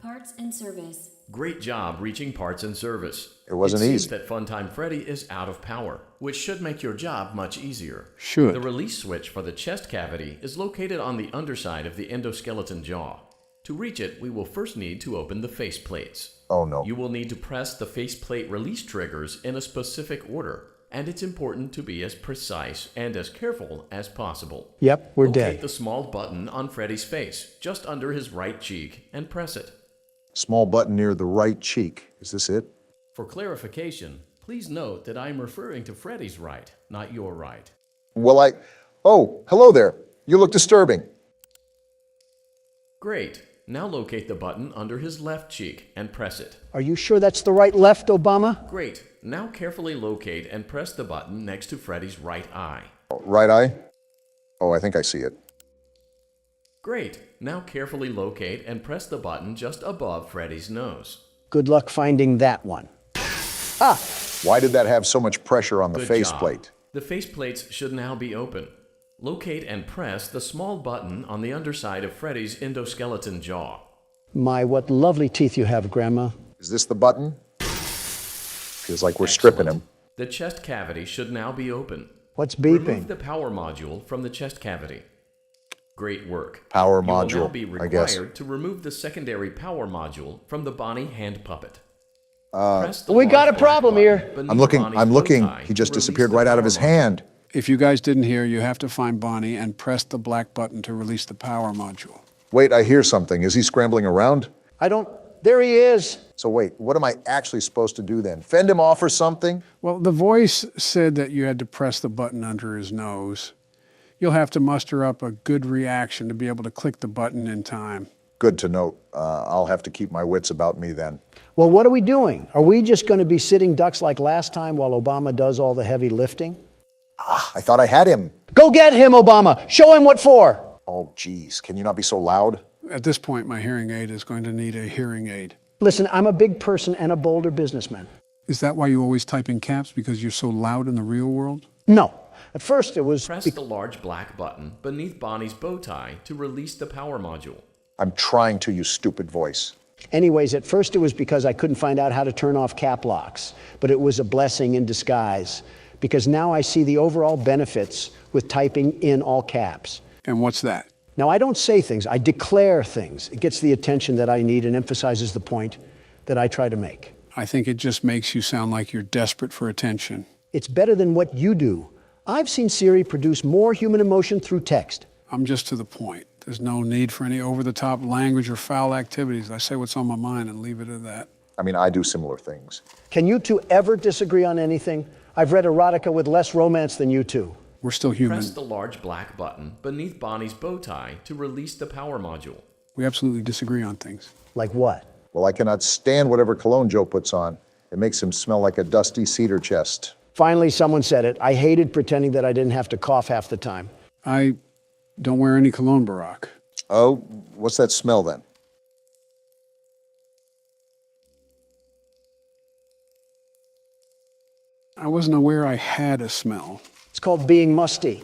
Parts and service. Great job reaching parts and service. It wasn't seems easy. that Funtime Freddy is out of power, which should make your job much easier. Should. The release switch for the chest cavity is located on the underside of the endoskeleton jaw. To reach it, we will first need to open the face plates. Oh no. You will need to press the faceplate release triggers in a specific order, and it's important to be as precise and as careful as possible. Yep, we're Locate dead. the small button on Freddy's face, just under his right cheek, and press it. Small button near the right cheek. Is this it? For clarification, please note that I'm referring to Freddy's right, not your right. Well, Oh, hello there. You look disturbing. Great. Now locate the button under his left cheek and press it. Are you sure that's the right left, Obama? Great. Now carefully locate and press the button next to Freddy's right eye. Right eye? Oh, I think I see it. Great. Now carefully locate and press the button just above Freddy's nose. Good luck finding that one. Ah! Why did that have so much pressure on the Good faceplate? job. The faceplates should now be open. Locate and press the small button on the underside of Freddy's endoskeleton jaw. My, what lovely teeth you have, Grandma. Is this the button? Feels like we're stripping him. The chest cavity should now be open. What's beeping? Remove the power module from the chest cavity. Great work. Power You will module, now be I guess. required to remove the secondary power module from the Bonnie hand puppet. We got a problem here. I'm looking. He just disappeared right out of his hand. If you guys didn't hear, you have to find Bonnie and press the black button to release the power module. Wait, I hear something. Is he scrambling around? There he is. So wait, what am I actually supposed to do then? Fend him off or something? Well, the voice said that you had to press the button under his nose. You'll have to muster up a good reaction to be able to click the button in time. Good to note. I'll have to keep my wits about me then. Well, what are we doing? Are we just going to be sitting ducks like last time while Obama does all the heavy lifting? I thought I had him. Go get him, Obama. Show him what for. Oh, geez. Can you not be so loud? At this point, my hearing aid is going to need a hearing aid. Listen, I'm a big person and a bolder businessman. Is that why you always type in caps, because you're so loud in the real world? No. At first it was... Press the large black button beneath Bonnie's bow tie to release the power module. I'm trying to, you stupid voice. Anyways, at first it was because I couldn't find out how to turn off cap locks. But it was a blessing in disguise, because now I see the overall benefits with typing in all caps. And what's that? Now, I don't say things, I declare things. It gets the attention that I need and emphasizes the point that I try to make. I think it just makes you sound like you're desperate for attention. It's better than what you do. I've seen Siri produce more human emotion through text. I'm just to the point. There's no need for any over-the-top language or foul activities. I say what's on my mind and leave it at that. I mean, I do similar things. Can you two ever disagree on anything? I've read erotica with less romance than you two. We're still human. Press the large black button beneath Bonnie's bow tie to release the power module. We absolutely disagree on things. Like what? Well, I cannot stand whatever cologne Joe puts on. It makes him smell like a dusty cedar chest. Finally, someone said it. I hated pretending that I didn't have to cough half the time. I don't wear any cologne, Barack. Oh, what's that smell then? I wasn't aware I had a smell. It's called being musty.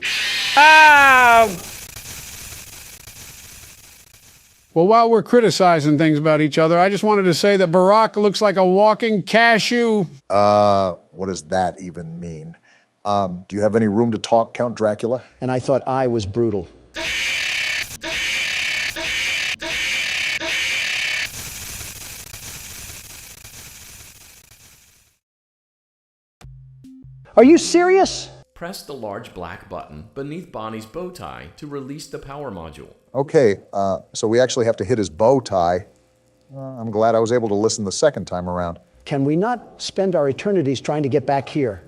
Well, while we're criticizing things about each other, I just wanted to say that Barack looks like a walking cashew. What does that even mean? Do you have any room to talk, Count Dracula? And I thought I was brutal. Are you serious? Press the large black button beneath Bonnie's bow tie to release the power module. Okay, so we actually have to hit his bow tie. I'm glad I was able to listen the second time around. Can we not spend our eternities trying to get back here?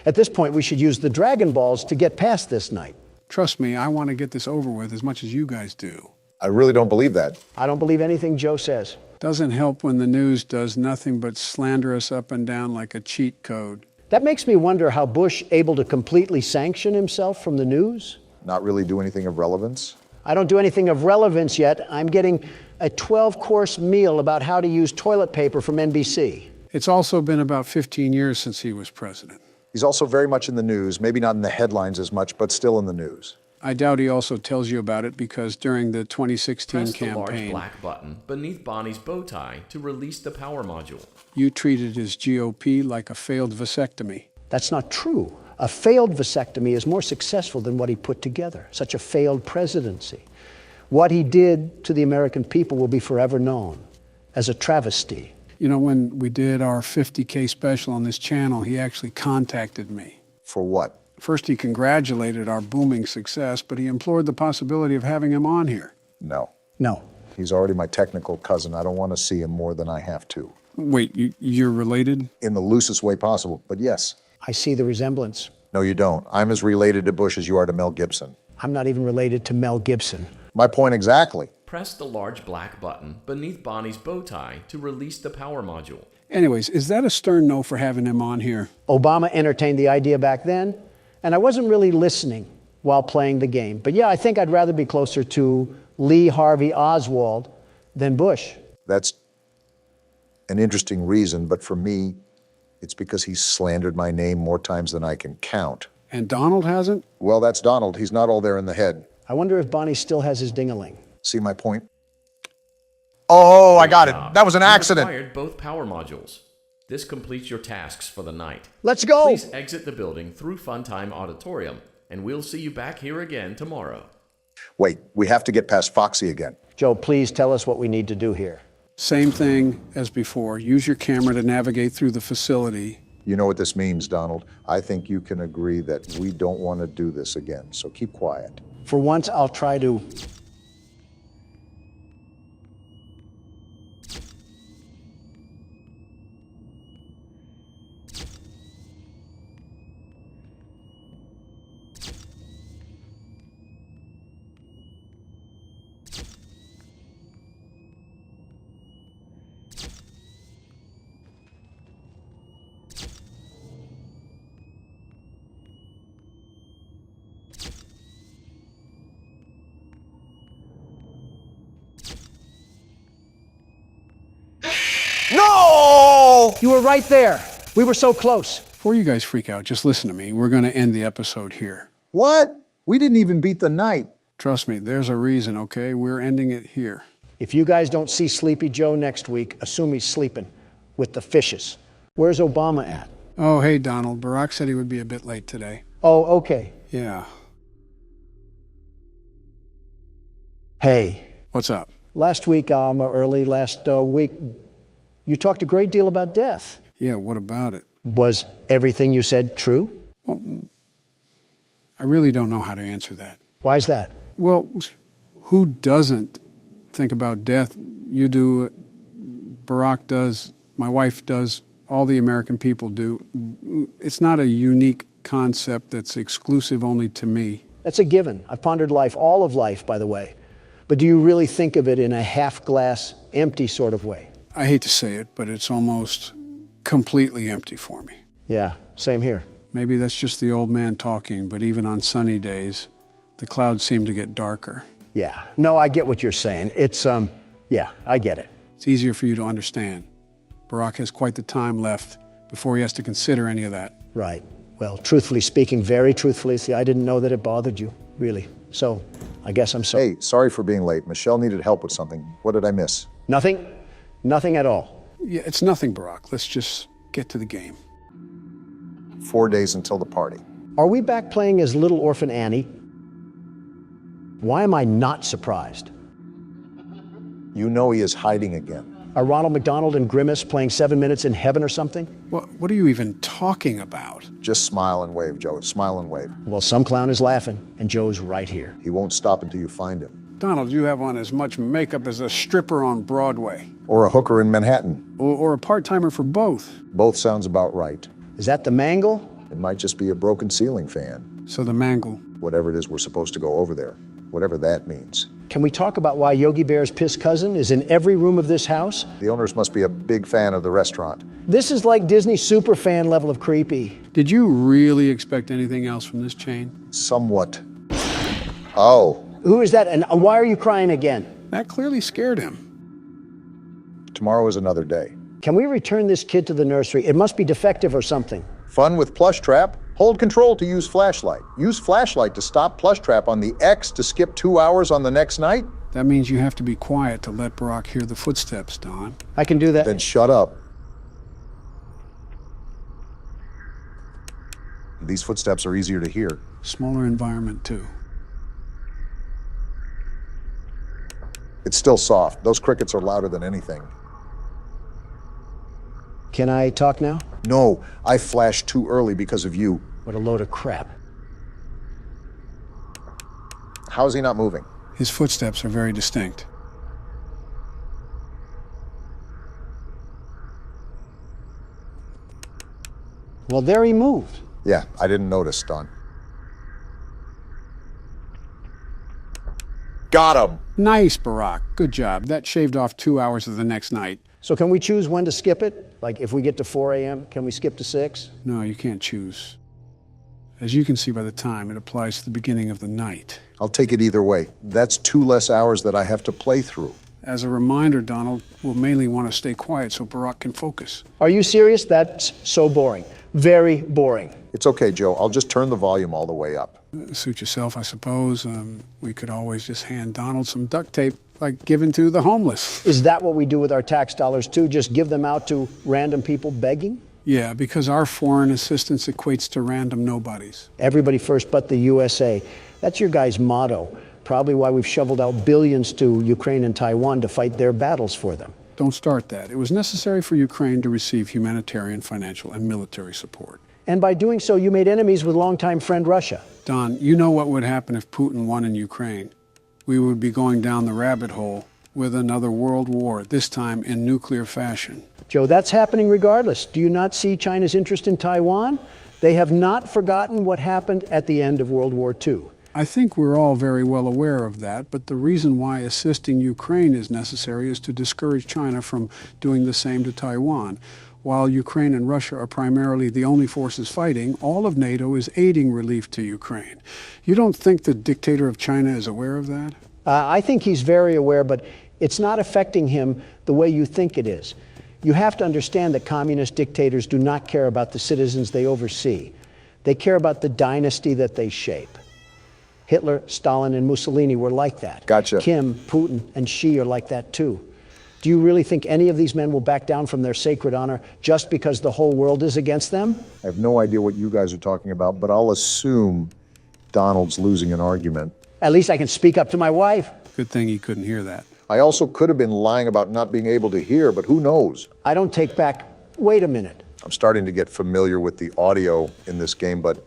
At this point, we should use the Dragon Balls to get past this night. Trust me, I want to get this over with as much as you guys do. I really don't believe that. I don't believe anything Joe says. Doesn't help when the news does nothing but slander us up and down like a cheat code. That makes me wonder how Bush able to completely sanction himself from the news. Not really do anything of relevance? I don't do anything of relevance yet. I'm getting a 12-course meal about how to use toilet paper from NBC. It's also been about 15 years since he was president. He's also very much in the news, maybe not in the headlines as much, but still in the news. I doubt he also tells you about it because during the 2016 Press campaign, the large black button beneath Bonnie's bow tie to release the power module. You treated his GOP like a failed vasectomy. That's not true. A failed vasectomy is more successful than what he put together, such a failed presidency. What he did to the American people will be forever known as a travesty. You know, when we did our 50K special on this channel, he actually contacted me. For what? First, he congratulated our booming success, but he implored the possibility of having him on here. No. No. He's already my technical cousin. I don't want to see him more than I have to. Wait, you're related? In the loosest way possible, but yes. I see the resemblance. No, you don't. I'm as related to Bush as you are to Mel Gibson. I'm not even related to Mel Gibson. My point exactly. Press the large black button beneath Bonnie's bow tie to release the power module. Anyways, is that a stern no for having him on here? Obama entertained the idea back then, and I wasn't really listening while playing the game. But yeah, I think I'd rather be closer to Lee Harvey Oswald than Bush. That's an interesting reason, but for me, it's because he's slandered my name more times than I can count. And Donald hasn't? Well, that's Donald. He's not all there in the head. I wonder if Bonnie still has his ding-a-ling. See my point? Oh, I got it. That was an accident. You acquired both power modules. This completes your tasks for the night. Let's go! Please exit the building through Funtime Auditorium, and we'll see you back here again tomorrow. Wait, we have to get past Foxy again. Joe, please tell us what we need to do here. Same thing as before. Use your camera to navigate through the facility. You know what this means, Donald. I think you can agree that we don't want to do this again, so keep quiet. For once, I'll try to... You were right there. We were so close. Before you guys freak out, just listen to me. We're going to end the episode here. What? We didn't even beat the night. Trust me, there's a reason, okay? We're ending it here. If you guys don't see Sleepy Joe next week, assume he's sleeping with the fishes. Where's Obama at? Oh, hey, Donald. Barack said he would be a bit late today. Oh, okay. Yeah. Hey. What's up? Last week, you talked a great deal about death. Yeah, what about it? Was everything you said true? Well, I really don't know how to answer that. Why is that? Well, who doesn't think about death? You do, Barack does, my wife does, all the American people do. It's not a unique concept that's exclusive only to me. That's a given. I've pondered life, all of life, by the way. But do you really think of it in a half-glass, empty sort of way? I hate to say it, but it's almost completely empty for me. Yeah, same here. Maybe that's just the old man talking, but even on sunny days, the clouds seem to get darker. Yeah. No, I get what you're saying. It's, yeah, I get it. It's easier for you to understand. Barack has quite the time left before he has to consider any of that. Right. Well, truthfully speaking, very truthfully, see, I didn't know that it bothered you, really. So, I guess I'm sorry. Hey, sorry for being late. Michelle needed help with something. What did I miss? Nothing? Nothing at all. Yeah, it's nothing, Barack. Let's just get to the game. 4 days until the party. Are we back playing as Little Orphan Annie? Why am I not surprised? You know he is hiding again. Are Ronald McDonald and Grimace playing 7 Minutes in Heaven or something? What are you even talking about? Just smile and wave, Joe. Smile and wave. Well, some clown is laughing, and Joe's right here. He won't stop until you find him. Donald, you have on as much makeup as a stripper on Broadway. Or a hooker in Manhattan. Or a part-timer for both. Both sounds about right. Is that the mangle? It might just be a broken ceiling fan. So the mangle. Whatever it is we're supposed to go over there. Whatever that means. Can we talk about why Yogi Bear's piss cousin is in every room of this house? The owners must be a big fan of the restaurant. This is like Disney superfan level of creepy. Did you really expect anything else from this chain? Somewhat. Oh. Who is that, and why are you crying again? That clearly scared him. Tomorrow is another day. Can we return this kid to the nursery? It must be defective or something. Fun with Plush Trap? Hold control to use flashlight. Use flashlight to stop Plush Trap on the X to skip 2 hours on the next night? That means you have to be quiet to let Barack hear the footsteps, Don. I can do that. Then shut up. These footsteps are easier to hear. Smaller environment, too. It's still soft. Those crickets are louder than anything. Can I talk now? No, I flashed too early because of you. What a load of crap. How is he not moving? His footsteps are very distinct. Well, there he moved. Yeah, I didn't notice, Don. Got him! Nice, Barack. Good job. That shaved off 2 hours of the next night. So can we choose when to skip it? Like if we get to 4 a.m., can we skip to 6? No, you can't choose. As you can see by the time, it applies to the beginning of the night. I'll take it either way. That's 2 less hours that I have to play through. As a reminder, Donald, we'll mainly want to stay quiet so Barack can focus. Are you serious? That's so boring. Very boring. It's okay, Joe. I'll just turn the volume all the way up. Suit yourself, I suppose. We could always just hand Donald some duct tape, like given to the homeless. Is that what we do with our tax dollars, too? Just give them out to random people begging? Yeah, because our foreign assistance equates to random nobodies. Everybody first but the USA. That's your guys' motto. Probably why we've shoveled out billions to Ukraine and Taiwan to fight their battles for them. Don't start that. It was necessary for Ukraine to receive humanitarian, financial, and military support. And by doing so, you made enemies with longtime friend Russia. Don, you know what would happen if Putin won in Ukraine. We would be going down the rabbit hole with another world war, this time in nuclear fashion. Joe, that's happening regardless. Do you not see China's interest in Taiwan? They have not forgotten what happened at the end of World War II. I think we're all very well aware of that, but the reason why assisting Ukraine is necessary is to discourage China from doing the same to Taiwan. While Ukraine and Russia are primarily the only forces fighting, all of NATO is aiding relief to Ukraine. You don't think the dictator of China is aware of that? I think he's very aware, but it's not affecting him the way you think it is. You have to understand that communist dictators do not care about the citizens they oversee. They care about the dynasty that they shape. Hitler, Stalin, and Mussolini were like that. Gotcha. Kim, Putin, and Xi are like that too. Do you really think any of these men will back down from their sacred honor just because the whole world is against them? I have no idea what you guys are talking about, but I'll assume Donald's losing an argument. At least I can speak up to my wife. Good thing he couldn't hear that. I also could have been lying about not being able to hear, but who knows? I don't take back. Wait a minute. I'm starting to get familiar with the audio in this game, but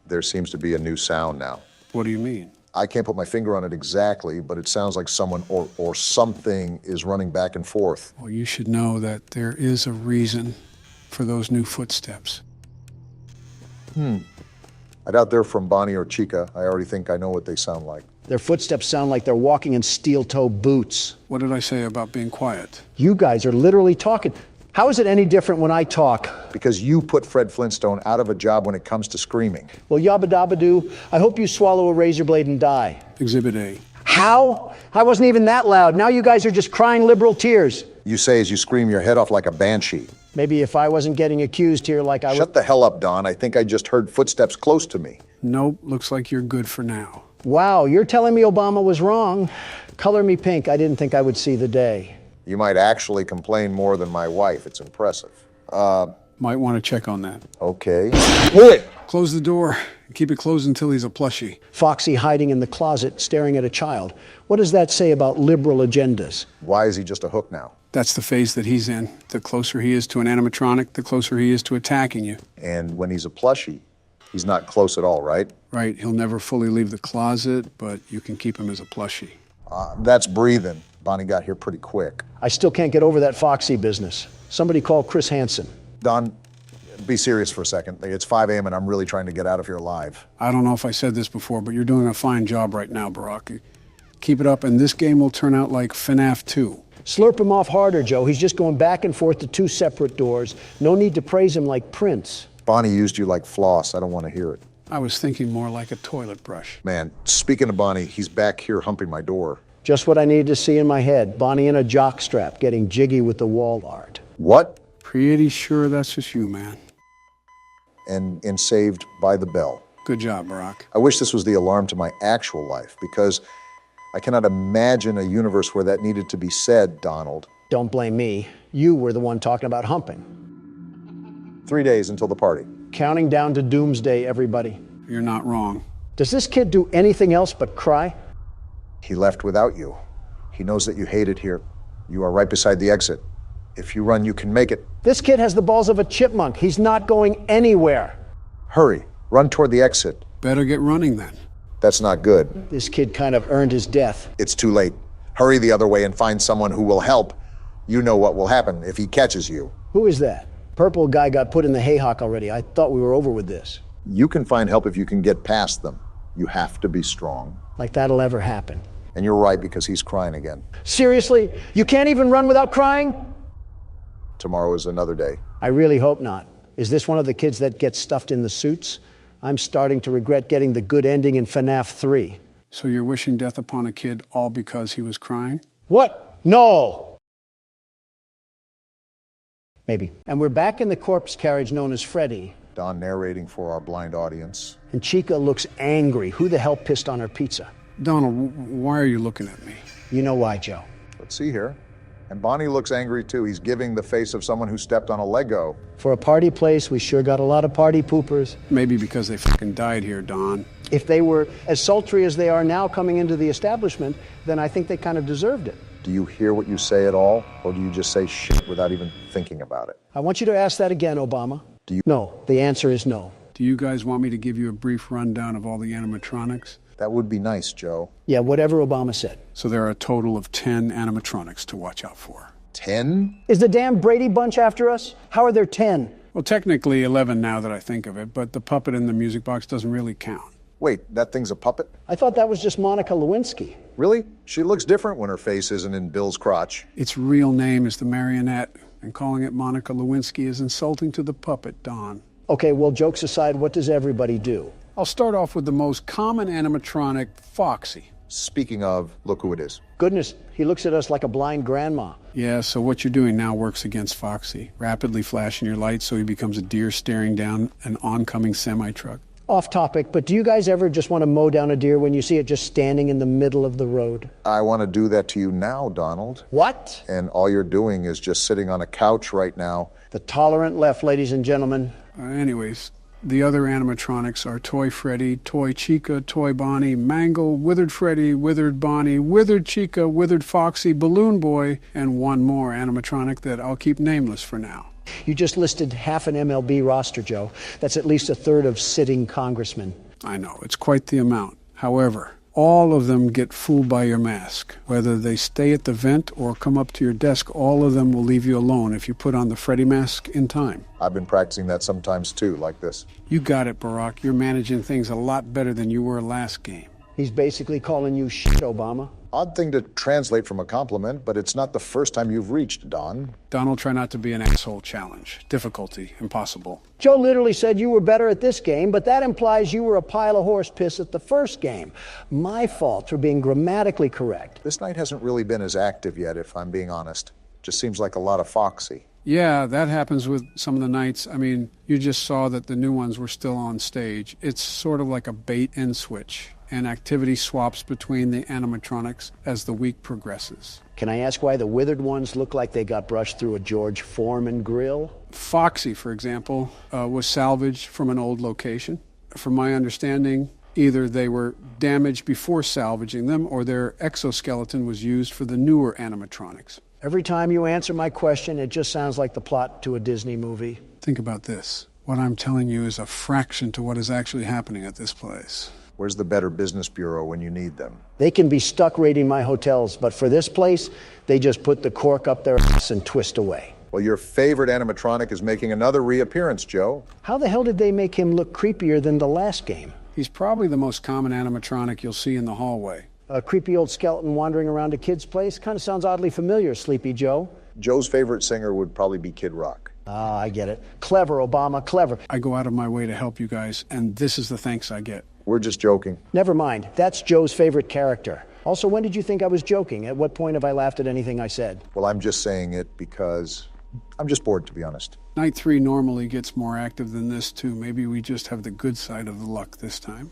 there seems to be a new sound now. What do you mean? I can't put my finger on it exactly, but it sounds like someone or something is running back and forth. Well, you should know that there is a reason for those new footsteps. I doubt they're from Bonnie or Chica. I already think I know what they sound like. Their footsteps sound like they're walking in steel-toe boots. What did I say about being quiet? You guys are literally talking. How is it any different when I talk? Because you put Fred Flintstone out of a job when it comes to screaming. Well, yabba dabba doo, I hope you swallow a razor blade and die. Exhibit A. How? I wasn't even that loud. Now you guys are just crying liberal tears. You say as you scream your head off like a banshee. Maybe if I wasn't getting accused here like I was. Shut the hell up, Don. I think I just heard footsteps close to me. Nope, looks like you're good for now. Wow, you're telling me Obama was wrong. Color me pink. I didn't think I would see the day. You might actually complain more than my wife. It's impressive. Might want to check on that. Okay. Close the door and keep it closed until he's a plushie. Foxy hiding in the closet, staring at a child. What does that say about liberal agendas? Why is he just a hook now? That's the phase that he's in. The closer he is to an animatronic, the closer he is to attacking you. And when he's a plushie, he's not close at all, right? Right, he'll never fully leave the closet, but you can keep him as a plushie. That's breathing. Bonnie got here pretty quick. I still can't get over that Foxy business. Somebody call Chris Hansen. Don, be serious for a second. It's 5 a.m. and I'm really trying to get out of here alive. I don't know if I said this before, but you're doing a fine job right now, Barack. Keep it up, and this game will turn out like FNAF 2. Slurp him off harder, Joe. He's just going back and forth to 2 separate doors. No need to praise him like Prince. Bonnie used you like floss. I don't want to hear it. I was thinking more like a toilet brush. Man, speaking of Bonnie, he's back here humping my door. Just what I needed to see in my head. Bonnie in a jockstrap, getting jiggy with the wall art. What? Pretty sure that's just you, man. And Saved by the Bell. Good job, Barack. I wish this was the alarm to my actual life, because I cannot imagine a universe where that needed to be said, Donald. Don't blame me. You were the one talking about humping. 3 days until the party. Counting down to doomsday, everybody. You're not wrong. Does this kid do anything else but cry? He left without you. He knows that you hate it here. You are right beside the exit. If you run, you can make it. This kid has the balls of a chipmunk. He's not going anywhere. Hurry. Run toward the exit. Better get running then. That's not good. This kid kind of earned his death. It's too late. Hurry the other way and find someone who will help. You know what will happen if he catches you. Who is that? Purple guy got put in the haycock already. I thought we were over with this. You can find help if you can get past them. You have to be strong. Like that'll ever happen. And you're right, because he's crying again. Seriously? You can't even run without crying? Tomorrow is another day. I really hope not. Is this one of the kids that gets stuffed in the suits? I'm starting to regret getting the good ending in FNAF 3. So you're wishing death upon a kid all because he was crying? What? No! Maybe. And we're back in the corpse carriage known as Freddy. Don narrating for our blind audience. And Chica looks angry. Who the hell pissed on her pizza? Donald, why are you looking at me? You know why, Joe. Let's see here. And Bonnie looks angry too. He's giving the face of someone who stepped on a Lego. For a party place, we sure got a lot of party poopers. Maybe because they fucking died here, Don. If they were as sultry as they are now coming into the establishment, then I think they kind of deserved it. Do you hear what you say at all? Or do you just say shit without even thinking about it? I want you to ask that again, Obama. Do you? No, the answer is no. Do you guys want me to give you a brief rundown of all the animatronics? That would be nice, Joe. Yeah, whatever Obama said. So there are a total of 10 animatronics to watch out for. 10? Is the damn Brady Bunch after us? How are there 10? Well, technically 11 now that I think of it, but the puppet in the music box doesn't really count. Wait, that thing's a puppet? I thought that was just Monica Lewinsky. Really? She looks different when her face isn't in Bill's crotch. Its real name is the marionette, and calling it Monica Lewinsky is insulting to the puppet, Don. Okay, well, jokes aside, what does everybody do? I'll start off with the most common animatronic, Foxy. Speaking of, look who it is. Goodness, he looks at us like a blind grandma. Yeah, so what you're doing now works against Foxy. Rapidly flashing your lights so he becomes a deer staring down an oncoming semi-truck. Off topic, but do you guys ever just want to mow down a deer when you see it just standing in the middle of the road? I want to do that to you now, Donald. What? And all you're doing is just sitting on a couch right now. The tolerant left, ladies and gentlemen. Anyways, the other animatronics are Toy Freddy, Toy Chica, Toy Bonnie, Mangle, Withered Freddy, Withered Bonnie, Withered Chica, Withered Foxy, Balloon Boy, and one more animatronic that I'll keep nameless for now. You just listed half an MLB roster, Joe. That's at least a third of sitting congressmen. I know, it's quite the amount. However, all of them get fooled by your mask. Whether they stay at the vent or come up to your desk, all of them will leave you alone if you put on the Freddy mask in time. I've been practicing that sometimes too, like this. You got it, Barack. You're managing things a lot better than you were last game. He's basically calling you shit, Obama. Odd thing to translate from a compliment, but it's not the first time you've reached, Don. Donald, try not to be an asshole challenge. Difficulty, impossible. Joe literally said you were better at this game, but that implies you were a pile of horse piss at the first game. My fault for being grammatically correct. This night hasn't really been as active yet, if I'm being honest. Just seems like a lot of Foxy. Yeah, that happens with some of the nights. I mean, you just saw that the new ones were still on stage. It's sort of like a bait and switch, and activity swaps between the animatronics as the week progresses. Can I ask why the withered ones look like they got brushed through a George Foreman grill? Foxy, for example, was salvaged from an old location. From my understanding, either they were damaged before salvaging them or their exoskeleton was used for the newer animatronics. Every time you answer my question, it just sounds like the plot to a Disney movie. Think about this. What I'm telling you is a fraction to what is actually happening at this place. Where's the Better Business Bureau when you need them? They can be stuck raiding my hotels, but for this place, they just put the cork up their ass and twist away. Well, your favorite animatronic is making another reappearance, Joe. How the hell did they make him look creepier than the last game? He's probably the most common animatronic you'll see in the hallway. A creepy old skeleton wandering around a kid's place? Kind of sounds oddly familiar, Sleepy Joe. Joe's favorite singer would probably be Kid Rock. Ah, I get it. Clever, Obama, clever. I go out of my way to help you guys, and this is the thanks I get. We're just joking. Never mind. That's Joe's favorite character. Also, when did you think I was joking? At what point have I laughed at anything I said? Well, I'm just saying it because I'm just bored, to be honest. Night 3 normally gets more active than this, too. Maybe we just have the good side of the luck this time.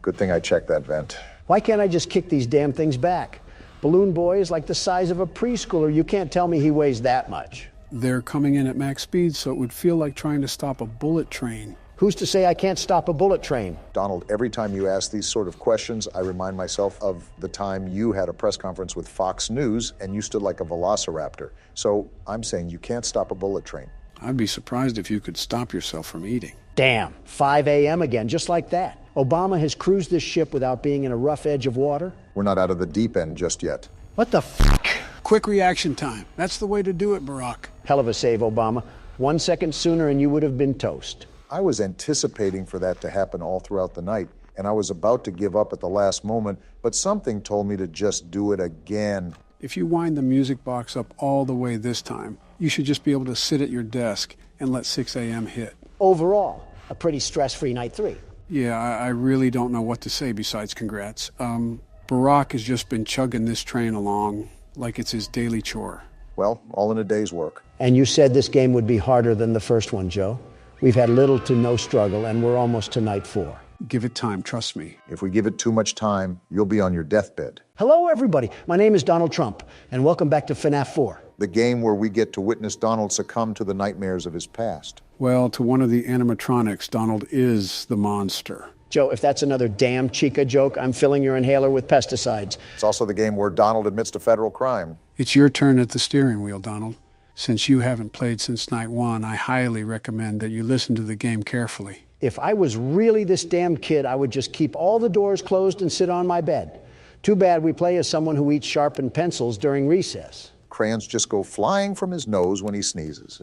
Good thing I checked that vent. Why can't I just kick these damn things back? Balloon Boy is like the size of a preschooler. You can't tell me he weighs that much. They're coming in at max speed, so it would feel like trying to stop a bullet train. Who's to say I can't stop a bullet train? Donald, every time you ask these sort of questions, I remind myself of the time you had a press conference with Fox News and you stood like a velociraptor. So I'm saying you can't stop a bullet train. I'd be surprised if you could stop yourself from eating. Damn, 5 a.m. again, just like that. Obama has cruised this ship without being in a rough edge of water. We're not out of the deep end just yet. What the fuck? Quick reaction time. That's the way to do it, Barack. Hell of a save, Obama. 1 second sooner and you would have been toast. I was anticipating for that to happen all throughout the night, and I was about to give up at the last moment, but something told me to just do it again. If you wind the music box up all the way this time, you should just be able to sit at your desk and let 6 a.m. hit. Overall, a pretty stress-free night 3. Yeah, I really don't know what to say besides congrats. Barack has just been chugging this train along like it's his daily chore. Well, all in a day's work. And you said this game would be harder than the first one, Joe. We've had little to no struggle, and we're almost to night 4. Give it time, trust me. If we give it too much time, you'll be on your deathbed. Hello, everybody. My name is Donald Trump, and welcome back to FNAF 4. The game where we get to witness Donald succumb to the nightmares of his past. Well, to one of the animatronics, Donald is the monster. Joe, if that's another damn Chica joke, I'm filling your inhaler with pesticides. It's also the game where Donald admits to federal crime. It's your turn at the steering wheel, Donald. Since you haven't played since night 1, I highly recommend that you listen to the game carefully. If I was really this damn kid, I would just keep all the doors closed and sit on my bed. Too bad we play as someone who eats sharpened pencils during recess. Crayons just go flying from his nose when he sneezes.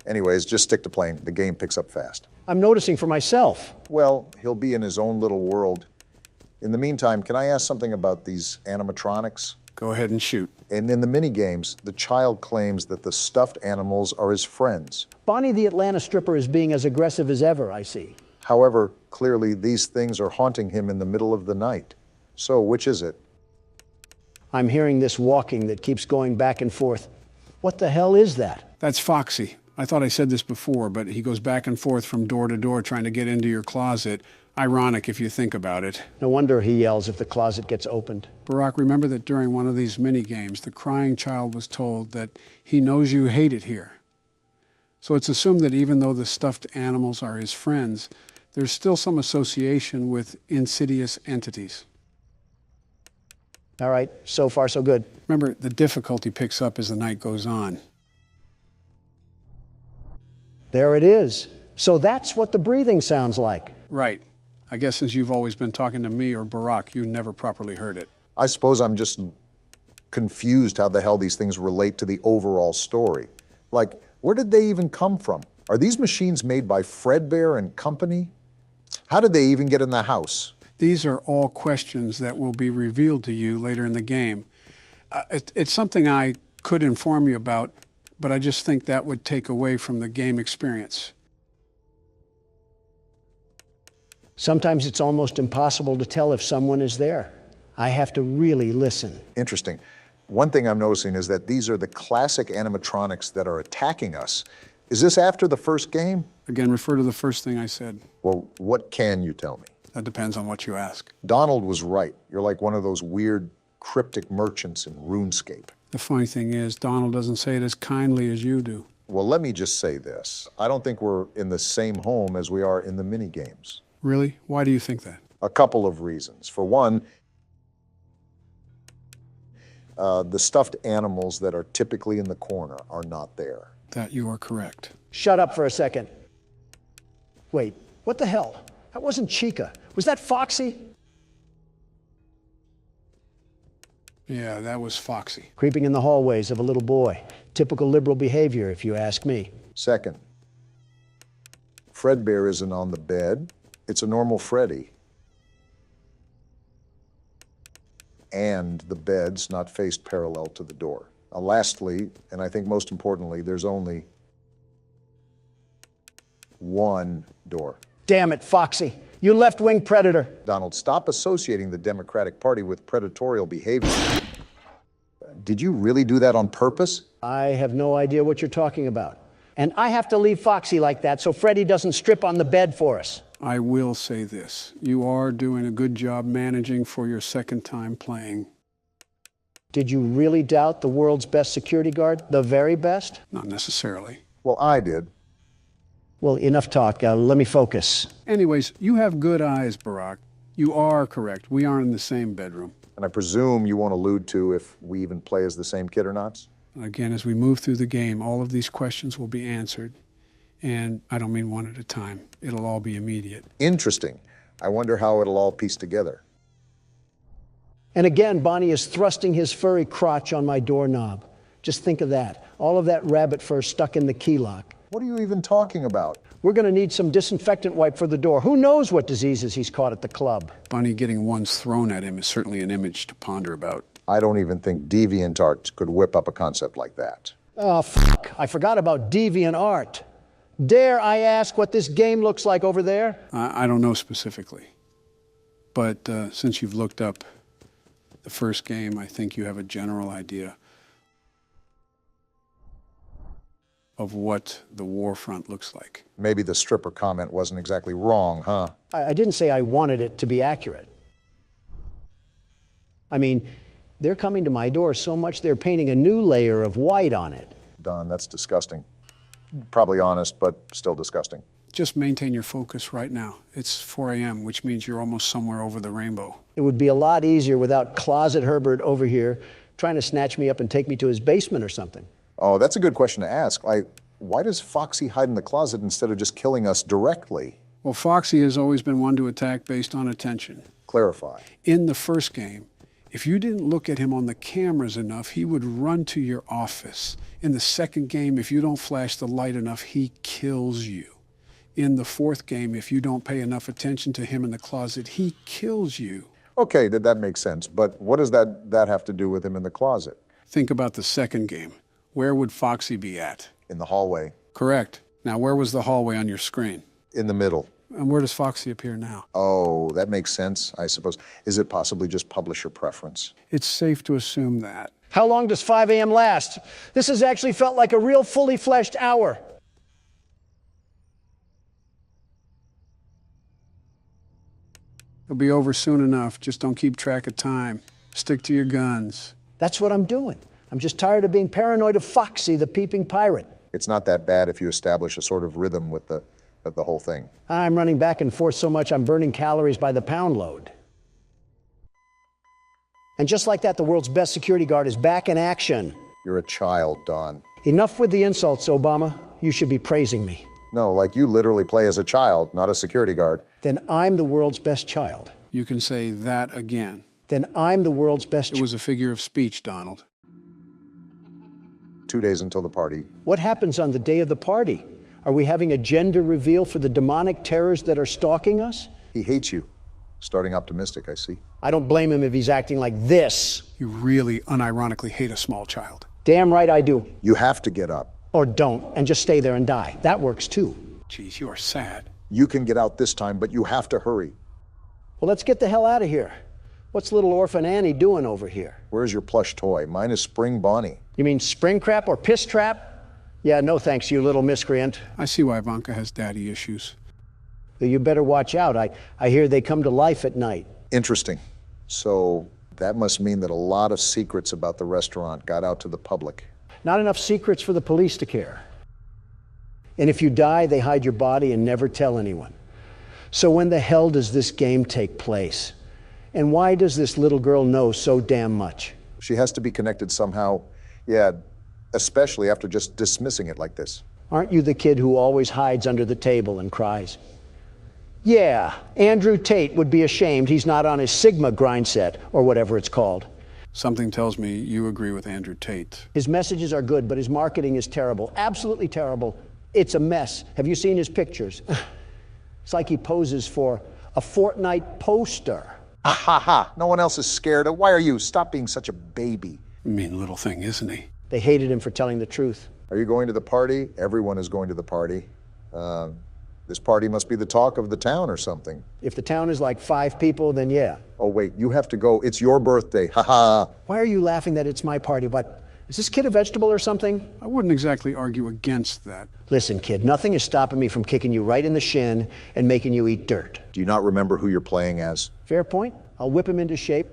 Anyways, just stick to playing. The game picks up fast. I'm noticing for myself. Well, he'll be in his own little world. In the meantime, can I ask something about these animatronics? Go ahead and shoot. And in the mini-games, the child claims that the stuffed animals are his friends. Bonnie the Atlanta stripper is being as aggressive as ever, I see. However, clearly these things are haunting him in the middle of the night. So, which is it? I'm hearing this walking that keeps going back and forth. What the hell is that? That's Foxy. I thought I said this before, but he goes back and forth from door to door trying to get into your closet. Ironic if you think about it. No wonder he yells if the closet gets opened. Barack, remember that during one of these mini games, the crying child was told that he knows you hate it here. So it's assumed that even though the stuffed animals are his friends, there's still some association with insidious entities. All right, so far so good. Remember, the difficulty picks up as the night goes on. There it is. So that's what the breathing sounds like. Right. I guess since you've always been talking to me or Barack, you never properly heard it. I suppose I'm just confused how the hell these things relate to the overall story. Like, where did they even come from? Are these machines made by Fredbear and Company? How did they even get in the house? These are all questions that will be revealed to you later in the game. It's something I could inform you about, but I just think that would take away from the game experience. Sometimes it's almost impossible to tell if someone is there. I have to really listen. Interesting. One thing I'm noticing is that these are the classic animatronics that are attacking us. Is this after the first game? Again, refer to the first thing I said. Well, what can you tell me? That depends on what you ask. Donald was right. You're like one of those weird cryptic merchants in RuneScape. The funny thing is, Donald doesn't say it as kindly as you do. Well, let me just say this. I don't think we're in the same home as we are in the mini games. Really? Why do you think that? A couple of reasons. For one, the stuffed animals that are typically in the corner are not there. That you are correct. Shut up for a second. Wait, what the hell? That wasn't Chica. Was that Foxy? Yeah, that was Foxy. Creeping in the hallways of a little boy. Typical liberal behavior, if you ask me. Second, Fredbear isn't on the bed. It's a normal Freddy. And the bed's not faced parallel to the door. Lastly, and I think most importantly, there's only one door. Damn it, Foxy. You left-wing predator. Donald, stop associating the Democratic Party with predatorial behavior. Did you really do that on purpose? I have no idea what you're talking about. And I have to leave Foxy like that so Freddy doesn't strip on the bed for us. I will say this. You are doing a good job managing for your second time playing. Did you really doubt the world's best security guard? The very best? Not necessarily. Well, I did. Well, enough talk. Let me focus. Anyways, you have good eyes, Barack. You are correct. We aren't in the same bedroom. And I presume you won't allude to if we even play as the same kid or not? Again, as we move through the game, all of these questions will be answered. And I don't mean one at a time. It'll all be immediate. Interesting. I wonder how it'll all piece together. And again, Bonnie is thrusting his furry crotch on my doorknob. Just think of that. All of that rabbit fur stuck in the key lock. What are you even talking about? We're going to need some disinfectant wipe for the door. Who knows what diseases he's caught at the club? Bunny getting ones thrown at him is certainly an image to ponder about. I don't even think DeviantArt could whip up a concept like that. Oh, fuck. I forgot about DeviantArt. Dare I ask what this game looks like over there? I don't know specifically. But since you've looked up the first game, I think you have a general idea of what the war front looks like. Maybe the stripper comment wasn't exactly wrong, huh? I didn't say I wanted it to be accurate. I mean, they're coming to my door so much they're painting a new layer of white on it. Don, that's disgusting. Probably honest, but still disgusting. Just maintain your focus right now. It's 4 a.m., which means you're almost somewhere over the rainbow. It would be a lot easier without Closet Herbert over here trying to snatch me up and take me to his basement or something. Oh, that's a good question to ask. Why does Foxy hide in the closet instead of just killing us directly? Well, Foxy has always been one to attack based on attention. Clarify. In the first game, if you didn't look at him on the cameras enough, he would run to your office. In the second game, if you don't flash the light enough, he kills you. In the fourth game, if you don't pay enough attention to him in the closet, he kills you. Okay, that makes sense. But what does that have to do with him in the closet? Think about the second game. Where would Foxy be at? In the hallway. Correct. Now, where was the hallway on your screen? In the middle. And where does Foxy appear now? Oh, that makes sense, I suppose. Is it possibly just publisher preference? It's safe to assume that. How long does 5 a.m. last? This has actually felt like a real fully fleshed hour. It'll be over soon enough. Just don't keep track of time. Stick to your guns. That's what I'm doing. I'm just tired of being paranoid of Foxy, the peeping pirate. It's not that bad if you establish a sort of rhythm with the whole thing. I'm running back and forth so much I'm burning calories by the pound load. And just like that, the world's best security guard is back in action. You're a child, Don. Enough with the insults, Obama. You should be praising me. No, like you literally play as a child, not a security guard. Then I'm the world's best child. You can say that again. Then I'm the world's best It was a figure of speech, Donald. 2 days until the party. What happens on the day of the party? Are we having a gender reveal for the demonic terrors that are stalking us? He hates you. Starting optimistic, I see. I don't blame him if he's acting like this. You really unironically hate a small child. Damn right I do. You have to get up. Or don't, and just stay there and die. That works too. Geez, you are sad. You can get out this time, but you have to hurry. Well, let's get the hell out of here. What's little orphan Annie doing over here? Where's your plush toy? Mine is Spring Bonnie. You mean spring crap or piss trap? Yeah, no thanks, you little miscreant. I see why Ivanka has daddy issues. You better watch out. I hear they come to life at night. Interesting. So that must mean that a lot of secrets about the restaurant got out to the public. Not enough secrets for the police to care. And if you die, they hide your body and never tell anyone. So when the hell does this game take place? And why does this little girl know so damn much? She has to be connected somehow. Yeah, especially after just dismissing it like this. Aren't you the kid who always hides under the table and cries? Yeah, Andrew Tate would be ashamed he's not on his Sigma grind set, or whatever it's called. Something tells me you agree with Andrew Tate. His messages are good, but his marketing is terrible. Absolutely terrible. It's a mess. Have you seen his pictures? It's like he poses for a Fortnite poster. Ah ha ha. No one else is scared. Why are you? Stop being such a baby. Mean little thing, isn't he? They hated him for telling the truth. Are you going to the party? Everyone is going to the party. This party must be the talk of the town or something. If the town is like 5 people, then yeah. Oh, wait, you have to go. It's your birthday. Ha ha. Why are you laughing that it's my party? What? Is this kid a vegetable or something? I wouldn't exactly argue against that. Listen, kid, nothing is stopping me from kicking you right in the shin and making you eat dirt. Do you not remember who you're playing as? Fair point. I'll whip him into shape.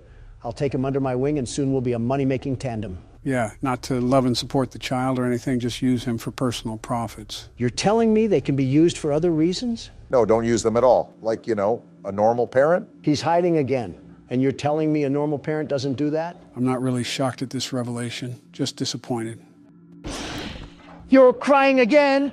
I'll take him under my wing, and soon we'll be a money-making tandem. Yeah, not to love and support the child or anything, just use him for personal profits. You're telling me they can be used for other reasons? No, don't use them at all. Like, you know, a normal parent? He's hiding again. And you're telling me a normal parent doesn't do that? I'm not really shocked at this revelation, just disappointed. You're crying again?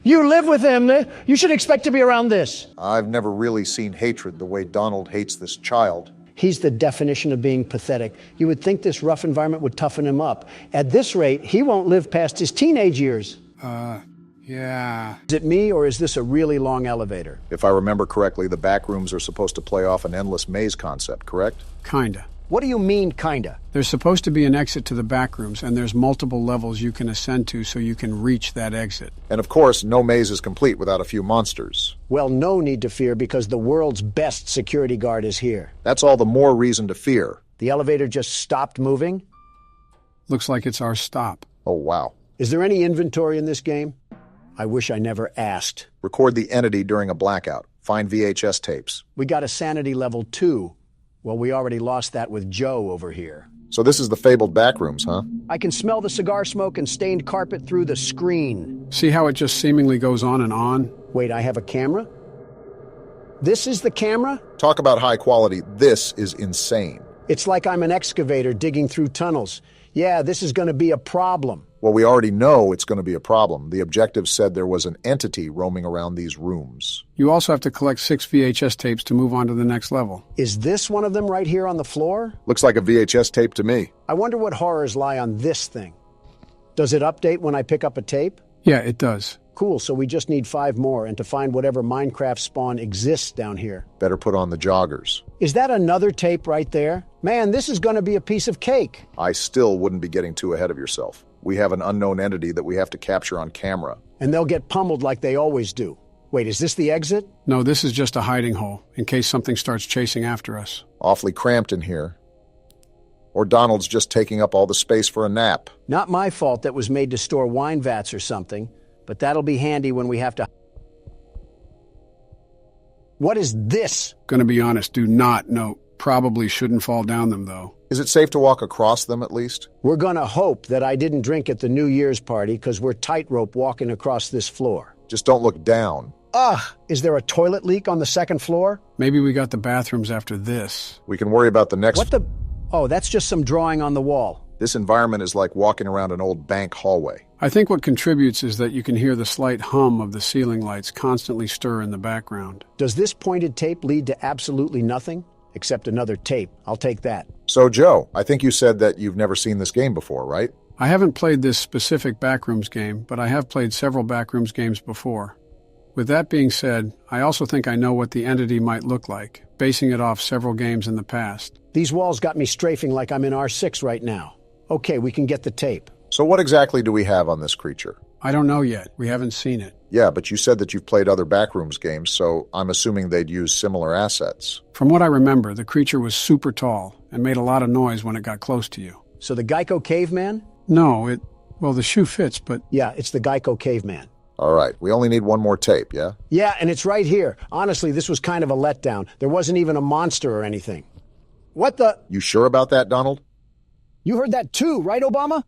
You live with him. You should expect to be around this. I've never really seen hatred the way Donald hates this child. He's the definition of being pathetic. You would think this rough environment would toughen him up. At this rate, he won't live past his teenage years. Yeah. Is it me, or is this a really long elevator? If I remember correctly, the back rooms are supposed to play off an endless maze concept, correct? Kinda. What do you mean, kinda? There's supposed to be an exit to the back rooms, and there's multiple levels you can ascend to so you can reach that exit. And of course, no maze is complete without a few monsters. Well, no need to fear, because the world's best security guard is here. That's all the more reason to fear. The elevator just stopped moving? Looks like it's our stop. Oh, wow. Is there any inventory in this game? I wish I never asked. Record the entity during a blackout. Find VHS tapes. We got a sanity level 2. Well, we already lost that with Joe over here. So this is the fabled back rooms, huh? I can smell the cigar smoke and stained carpet through the screen. See how it just seemingly goes on and on? Wait, I have a camera? This is the camera? Talk about high quality. This is insane. It's like I'm an excavator digging through tunnels. Yeah, this is going to be a problem. Well, we already know it's going to be a problem. The objective said there was an entity roaming around these rooms. You also have to collect 6 VHS tapes to move on to the next level. Is this one of them right here on the floor? Looks like a VHS tape to me. I wonder what horrors lie on this thing. Does it update when I pick up a tape? Yeah, it does. Cool, so we just need 5 more, and to find whatever Minecraft spawn exists down here. Better put on the joggers. Is that another tape right there? Man, this is going to be a piece of cake. I still wouldn't be getting too ahead of yourself. We have an unknown entity that we have to capture on camera. And they'll get pummeled like they always do. Wait, is this the exit? No, this is just a hiding hole, in case something starts chasing after us. Awfully cramped in here. Or Donald's just taking up all the space for a nap. Not my fault that was made to store wine vats or something, but that'll be handy when we have to... What is this? Gonna be honest, do not know. Probably shouldn't fall down them, though. Is it safe to walk across them, at least? We're gonna hope that I didn't drink at the New Year's party, because we're tightrope walking across this floor. Just don't look down. Ugh! Is there a toilet leak on the second floor? Maybe we got the bathrooms after this. We can worry about the next... What the... Oh, that's just some drawing on the wall. This environment is like walking around an old bank hallway. I think what contributes is that you can hear the slight hum of the ceiling lights constantly stir in the background. Does this pointed tape lead to absolutely nothing? Except another tape. I'll take that. So, Joe, I think you said that you've never seen this game before, right? I haven't played this specific Backrooms game, but I have played several Backrooms games before. With that being said, I also think I know what the entity might look like, basing it off several games in the past. These walls got me strafing like I'm in R6 right now. Okay, we can get the tape. So what exactly do we have on this creature? I don't know yet. We haven't seen it. Yeah, but you said that you've played other Backrooms games, so I'm assuming they'd use similar assets. From what I remember, the creature was super tall and made a lot of noise when it got close to you. So the Geico caveman? No, well, the shoe fits, but... Yeah, it's the Geico caveman. All right, we only need one more tape, yeah? Yeah, and it's right here. Honestly, this was kind of a letdown. There wasn't even a monster or anything. What the... You sure about that, Donald? You heard that too, right, Obama?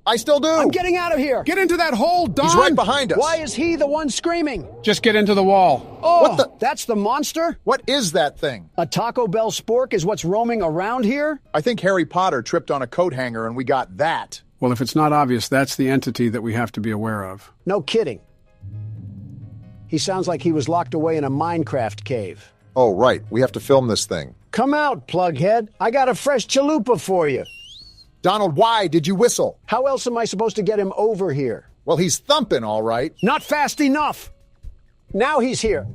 I still do! I'm getting out of here! Get into that hole, Don! He's right behind us! Why is he the one screaming? Just get into the wall. Oh, what the... That's the monster? What is that thing? A Taco Bell spork is what's roaming around here? I think Harry Potter tripped on a coat hanger and we got that. Well, if it's not obvious, that's the entity that we have to be aware of. No kidding. He sounds like he was locked away in a Minecraft cave. Oh, right. We have to film this thing. Come out, plughead. I got a fresh chalupa for you. Donald, why did you whistle? How else am I supposed to get him over here? Well, he's thumping, all right. Not fast enough. Now he's here.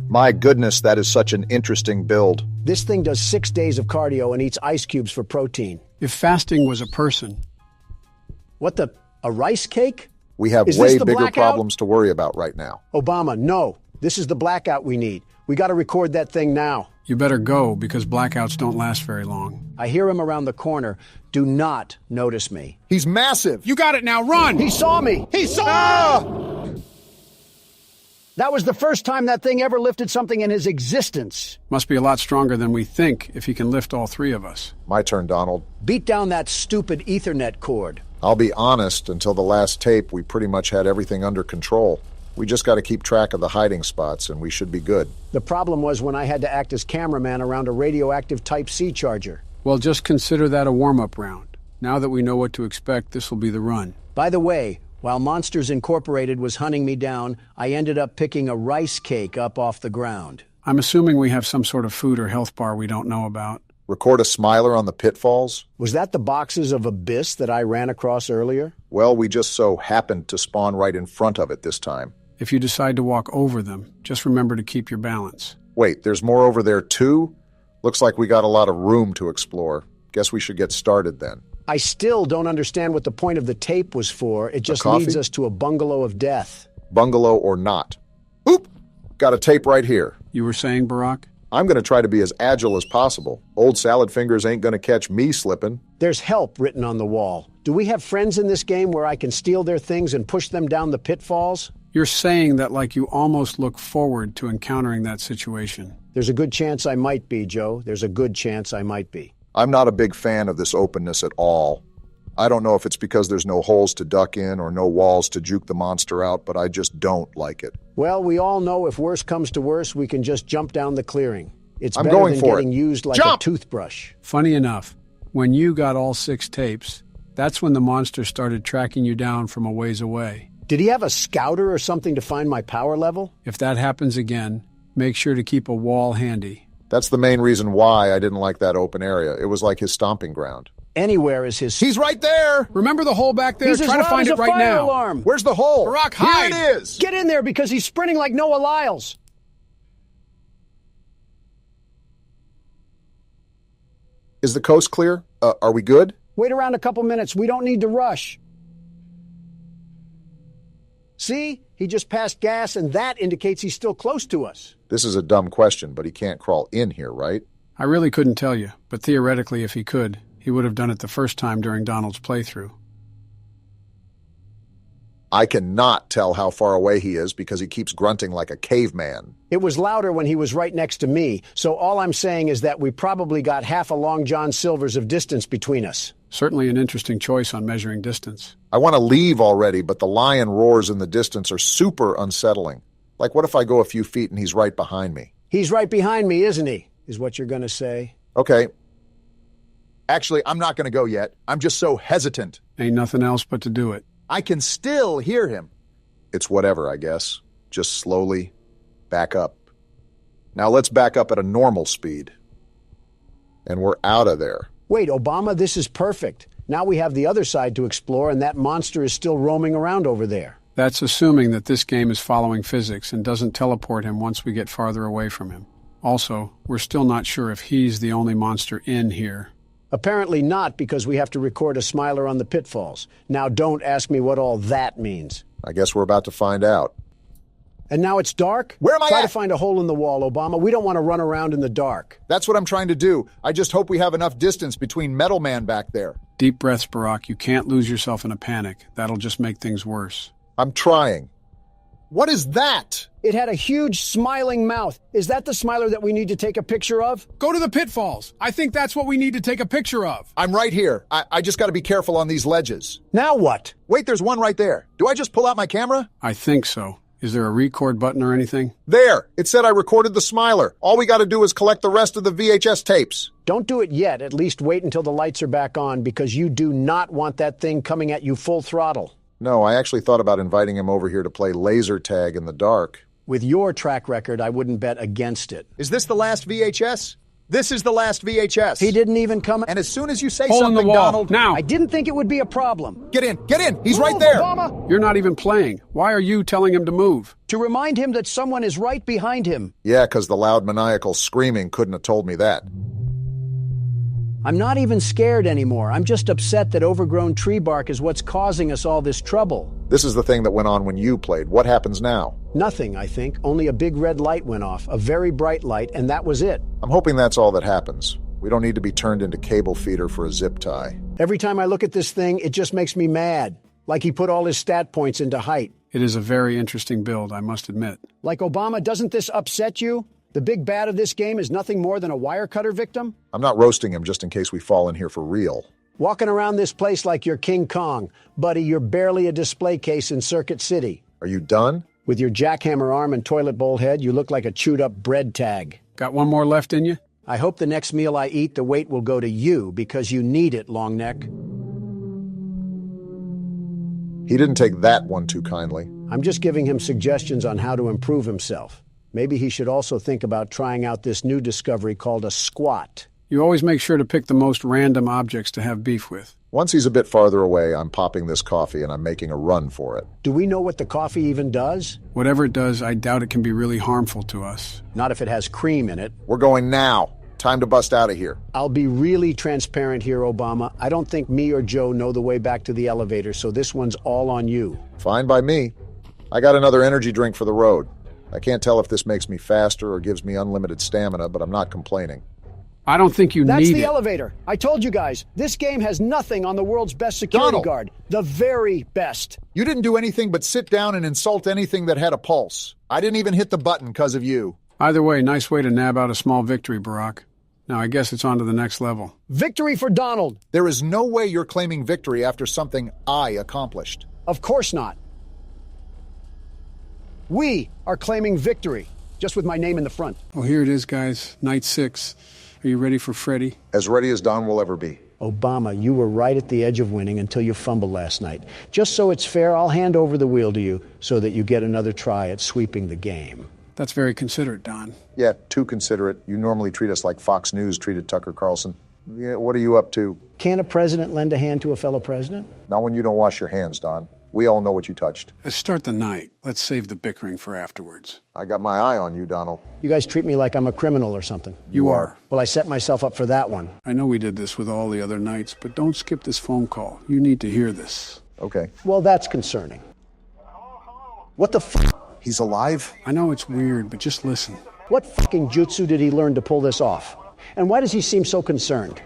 My goodness, that is such an interesting build. This thing does 6 days of cardio and eats ice cubes for protein. If fasting was a person... What the... a rice cake? We have way bigger problems to worry about right now. Obama, no. This is the blackout we need. We got to record that thing now. You better go, because blackouts don't last very long. I hear him around the corner. Do not notice me. He's massive. You got it now, run! He saw me! He saw me! That was the first time that thing ever lifted something in his existence. Must be a lot stronger than we think if he can lift all three of us. My turn, Donald. Beat down that stupid Ethernet cord. I'll be honest, until the last tape, we pretty much had everything under control. We just got to keep track of the hiding spots, and we should be good. The problem was when I had to act as cameraman around a radioactive Type-C charger. Well, just consider that a warm-up round. Now that we know what to expect, this will be the run. By the way, while Monsters Incorporated was hunting me down, I ended up picking a rice cake up off the ground. I'm assuming we have some sort of food or health bar we don't know about. Record a smiler on the pitfalls? Was that the boxes of Abyss that I ran across earlier? Well, we just so happened to spawn right in front of it this time. If you decide to walk over them, just remember to keep your balance. Wait, there's more over there too? Looks like we got a lot of room to explore. Guess we should get started then. I still don't understand what the point of the tape was for. It just leads us to a bungalow of death. Bungalow or not. Oop! Got a tape right here. You were saying, Barack? I'm going to try to be as agile as possible. Old salad fingers ain't going to catch me slipping. There's help written on the wall. Do we have friends in this game where I can steal their things and push them down the pitfalls? You're saying that like you almost look forward to encountering that situation. There's a good chance I might be, Joe. There's a good chance I might be. I'm not a big fan of this openness at all. I don't know if it's because there's no holes to duck in or no walls to juke the monster out, but I just don't like it. Well, we all know if worse comes to worse, we can just jump down the clearing. It's better than getting used like a toothbrush. Funny enough, when you got all 6 tapes, that's when the monster started tracking you down from a ways away. Did he have a scouter or something to find my power level? If that happens again, make sure to keep a wall handy. That's the main reason why I didn't like that open area. It was like his stomping ground. Anywhere is his... He's right there! Remember the hole back there? He's Try to find it right now. Alarm. Where's the hole? Barack, hide! Here it is! Get in there because he's sprinting like Noah Lyles. Is the coast clear? Are we good? Wait around a couple minutes. We don't need to rush. See? He just passed gas, and that indicates he's still close to us. This is a dumb question, but he can't crawl in here, right? I really couldn't tell you, but theoretically, if he could, he would have done it the first time during Donald's playthrough. I cannot tell how far away he is because he keeps grunting like a caveman. It was louder when he was right next to me, so all I'm saying is that we probably got half a Long John Silver's of distance between us. Certainly an interesting choice on measuring distance. I want to leave already, but the lion roars in the distance are super unsettling. Like, what if I go a few feet and he's right behind me? He's right behind me, isn't he? Is what you're going to say. Okay. Actually, I'm not going to go yet. I'm just so hesitant. Ain't nothing else but to do it. I can still hear him. It's whatever, I guess. Just slowly back up. Now let's back up at a normal speed. And we're out of there. Wait, Obama, this is perfect. Now we have the other side to explore, and that monster is still roaming around over there. That's assuming that this game is following physics and doesn't teleport him once we get farther away from him. Also, we're still not sure if he's the only monster in here. Apparently not, because we have to record a smiler on the pitfalls. Now don't ask me what all that means. I guess we're about to find out. And now it's dark? Where am I Try at? to find a hole in the wall, Obama. We don't want to run around in the dark. That's what I'm trying to do. I just hope we have enough distance between Metal Man back there. Deep breaths, Barack. You can't lose yourself in a panic. That'll just make things worse. I'm trying. What is that? It had a huge smiling mouth. Is that the smiler that we need to take a picture of? Go to the pitfalls. I think that's what we need to take a picture of. I'm right here. I just got to be careful on these ledges. Now what? Wait, there's one right there. Do I just pull out my camera? I think so. Is there a record button or anything? There! It said I recorded the smiler. All we got to do is collect the rest of the VHS tapes. Don't do it yet. At least wait until the lights are back on, because you do not want that thing coming at you full throttle. No, I actually thought about inviting him over here to play laser tag in the dark. With your track record, I wouldn't bet against it. Is this the last VHS? This is the last VHS. He didn't even come. And as soon as you say Hole something, in the wall. Donald... Now! I didn't think it would be a problem. Get in! Get in! He's Move, right there! Obama! You're not even playing. Why are you telling him to move? To remind him that someone is right behind him. Yeah, because the loud maniacal screaming couldn't have told me that. I'm not even scared anymore. I'm just upset that overgrown tree bark is what's causing us all this trouble. This is the thing that went on when you played. What happens now? Nothing, I think. Only a big red light went off, a very bright light, and that was it. I'm hoping that's all that happens. We don't need to be turned into cable feeder for a zip tie. Every time I look at this thing, it just makes me mad. Like he put all his stat points into height. It is a very interesting build, I must admit. Like Obama, doesn't this upset you? The big bad of this game is nothing more than a wire cutter victim? I'm not roasting him just in case we fall in here for real. Walking around this place like you're King Kong. Buddy, you're barely a display case in Circuit City. Are you done? With your jackhammer arm and toilet bowl head, you look like a chewed-up bread tag. Got one more left in you? I hope the next meal I eat, the weight will go to you, because you need it, long neck. He didn't take that one too kindly. I'm just giving him suggestions on how to improve himself. Maybe he should also think about trying out this new discovery called a squat. You always make sure to pick the most random objects to have beef with. Once he's a bit farther away, I'm popping this coffee and I'm making a run for it. Do we know what the coffee even does? Whatever it does, I doubt it can be really harmful to us. Not if it has cream in it. We're going now. Time to bust out of here. I'll be really transparent here, Obama. I don't think me or Joe know the way back to the elevator, so this one's all on you. Fine by me. I got another energy drink for the road. I can't tell if this makes me faster or gives me unlimited stamina, but I'm not complaining. I don't think you need it. That's the elevator. I told you guys, this game has nothing on the world's best security guard. The very best. You didn't do anything but sit down and insult anything that had a pulse. I didn't even hit the button because of you. Either way, nice way to nab out a small victory, Barack. Now I guess it's on to the next level. Victory for Donald. There is no way you're claiming victory after something I accomplished. Of course not. We are claiming victory, just with my name in the front. Well, here it is, guys. Night 6. Are you ready for Freddy? As ready as Don will ever be. Obama, you were right at the edge of winning until you fumbled last night. Just so it's fair, I'll hand over the wheel to you so that you get another try at sweeping the game. That's very considerate, Don. Yeah, too considerate. You normally treat us like Fox News treated Tucker Carlson. Yeah, what are you up to? Can a president lend a hand to a fellow president? Not when you don't wash your hands, Don. We all know what you touched. Let's start the night. Let's save the bickering for afterwards. I got my eye on you, Donald. You guys treat me like I'm a criminal or something. You are. Well, I set myself up for that one. I know we did this with all the other nights, but don't skip this phone call. You need to hear this. Okay. Well, that's concerning. Hello, What the f? He's alive? I know it's weird, but just listen. What fucking jutsu did he learn to pull this off? And why does he seem so concerned?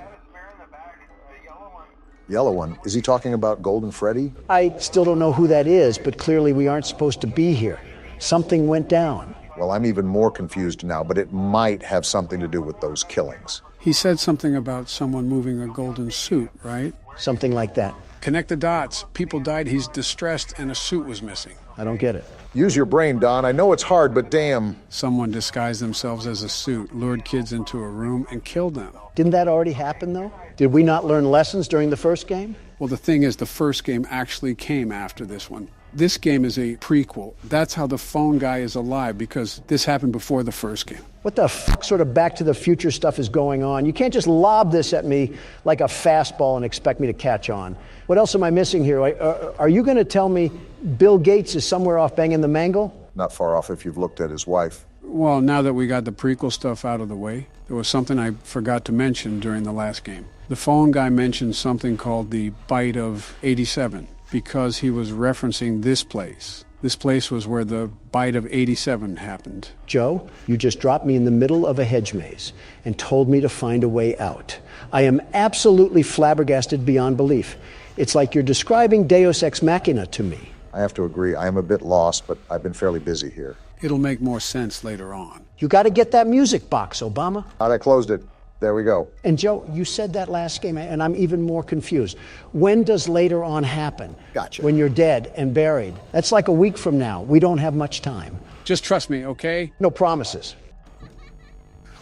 Yellow one. Is he talking about Golden Freddy? I still don't know who that is, but clearly we aren't supposed to be here. Something went down. Well, I'm even more confused now, but it might have something to do with those killings. He said something about someone moving a golden suit, right? Something like that. Connect the dots. People died, he's distressed, and a suit was missing. I don't get it. Use your brain, Don. I know it's hard, but damn. Someone disguised themselves as a suit, lured kids into a room, and killed them. Didn't that already happen, though? Did we not learn lessons during the first game? Well, the thing is, the first game actually came after this one. This game is a prequel. That's how the phone guy is alive, because this happened before the first game. What the fuck sort of Back to the Future stuff is going on? You can't just lob this at me like a fastball and expect me to catch on. What else am I missing here? Are you going to tell me Bill Gates is somewhere off banging the mangle? Not far off if you've looked at his wife. Well, now that we got the prequel stuff out of the way, there was something I forgot to mention during the last game. The phone guy mentioned something called the Bite of 87 because he was referencing this place. This place was where the Bite of 87 happened. Joe, you just dropped me in the middle of a hedge maze and told me to find a way out. I am absolutely flabbergasted beyond belief. It's like you're describing Deus Ex Machina to me. I have to agree. I am a bit lost, but I've been fairly busy here. It'll make more sense later on. You got to get that music box, Obama. I closed it. There we go. And Joe, you said that last game, and I'm even more confused. When does later on happen? Gotcha. When you're dead and buried. That's like a week from now. We don't have much time. Just trust me, okay? No promises.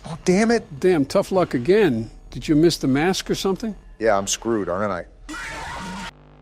Oh, damn it. Damn, tough luck again. Did you miss the mask or something? Yeah, I'm screwed, aren't I?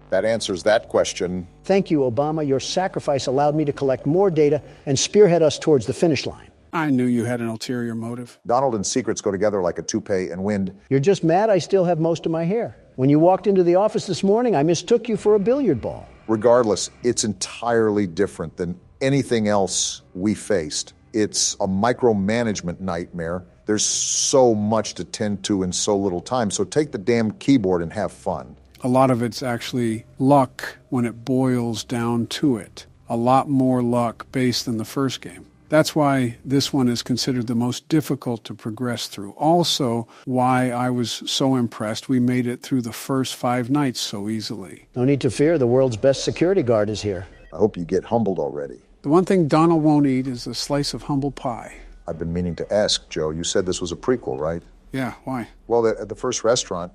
That answers that question. Thank you, Obama. Your sacrifice allowed me to collect more data and spearhead us towards the finish line. I knew you had an ulterior motive. Donald and secrets go together like a toupee and wind. You're just mad I still have most of my hair. When you walked into the office this morning, I mistook you for a billiard ball. Regardless, it's entirely different than anything else we faced. It's a micromanagement nightmare. There's so much to tend to in so little time, so take the damn keyboard and have fun. A lot of it's actually luck when it boils down to it. A lot more luck based than the first game. That's why this one is considered the most difficult to progress through. Also, why I was so impressed we made it through the first 5 nights so easily. No need to fear, the world's best security guard is here. I hope you get humbled already. The one thing Donald won't eat is a slice of humble pie. I've been meaning to ask, Joe. You said this was a prequel, right? Yeah, why? Well, at the first restaurant,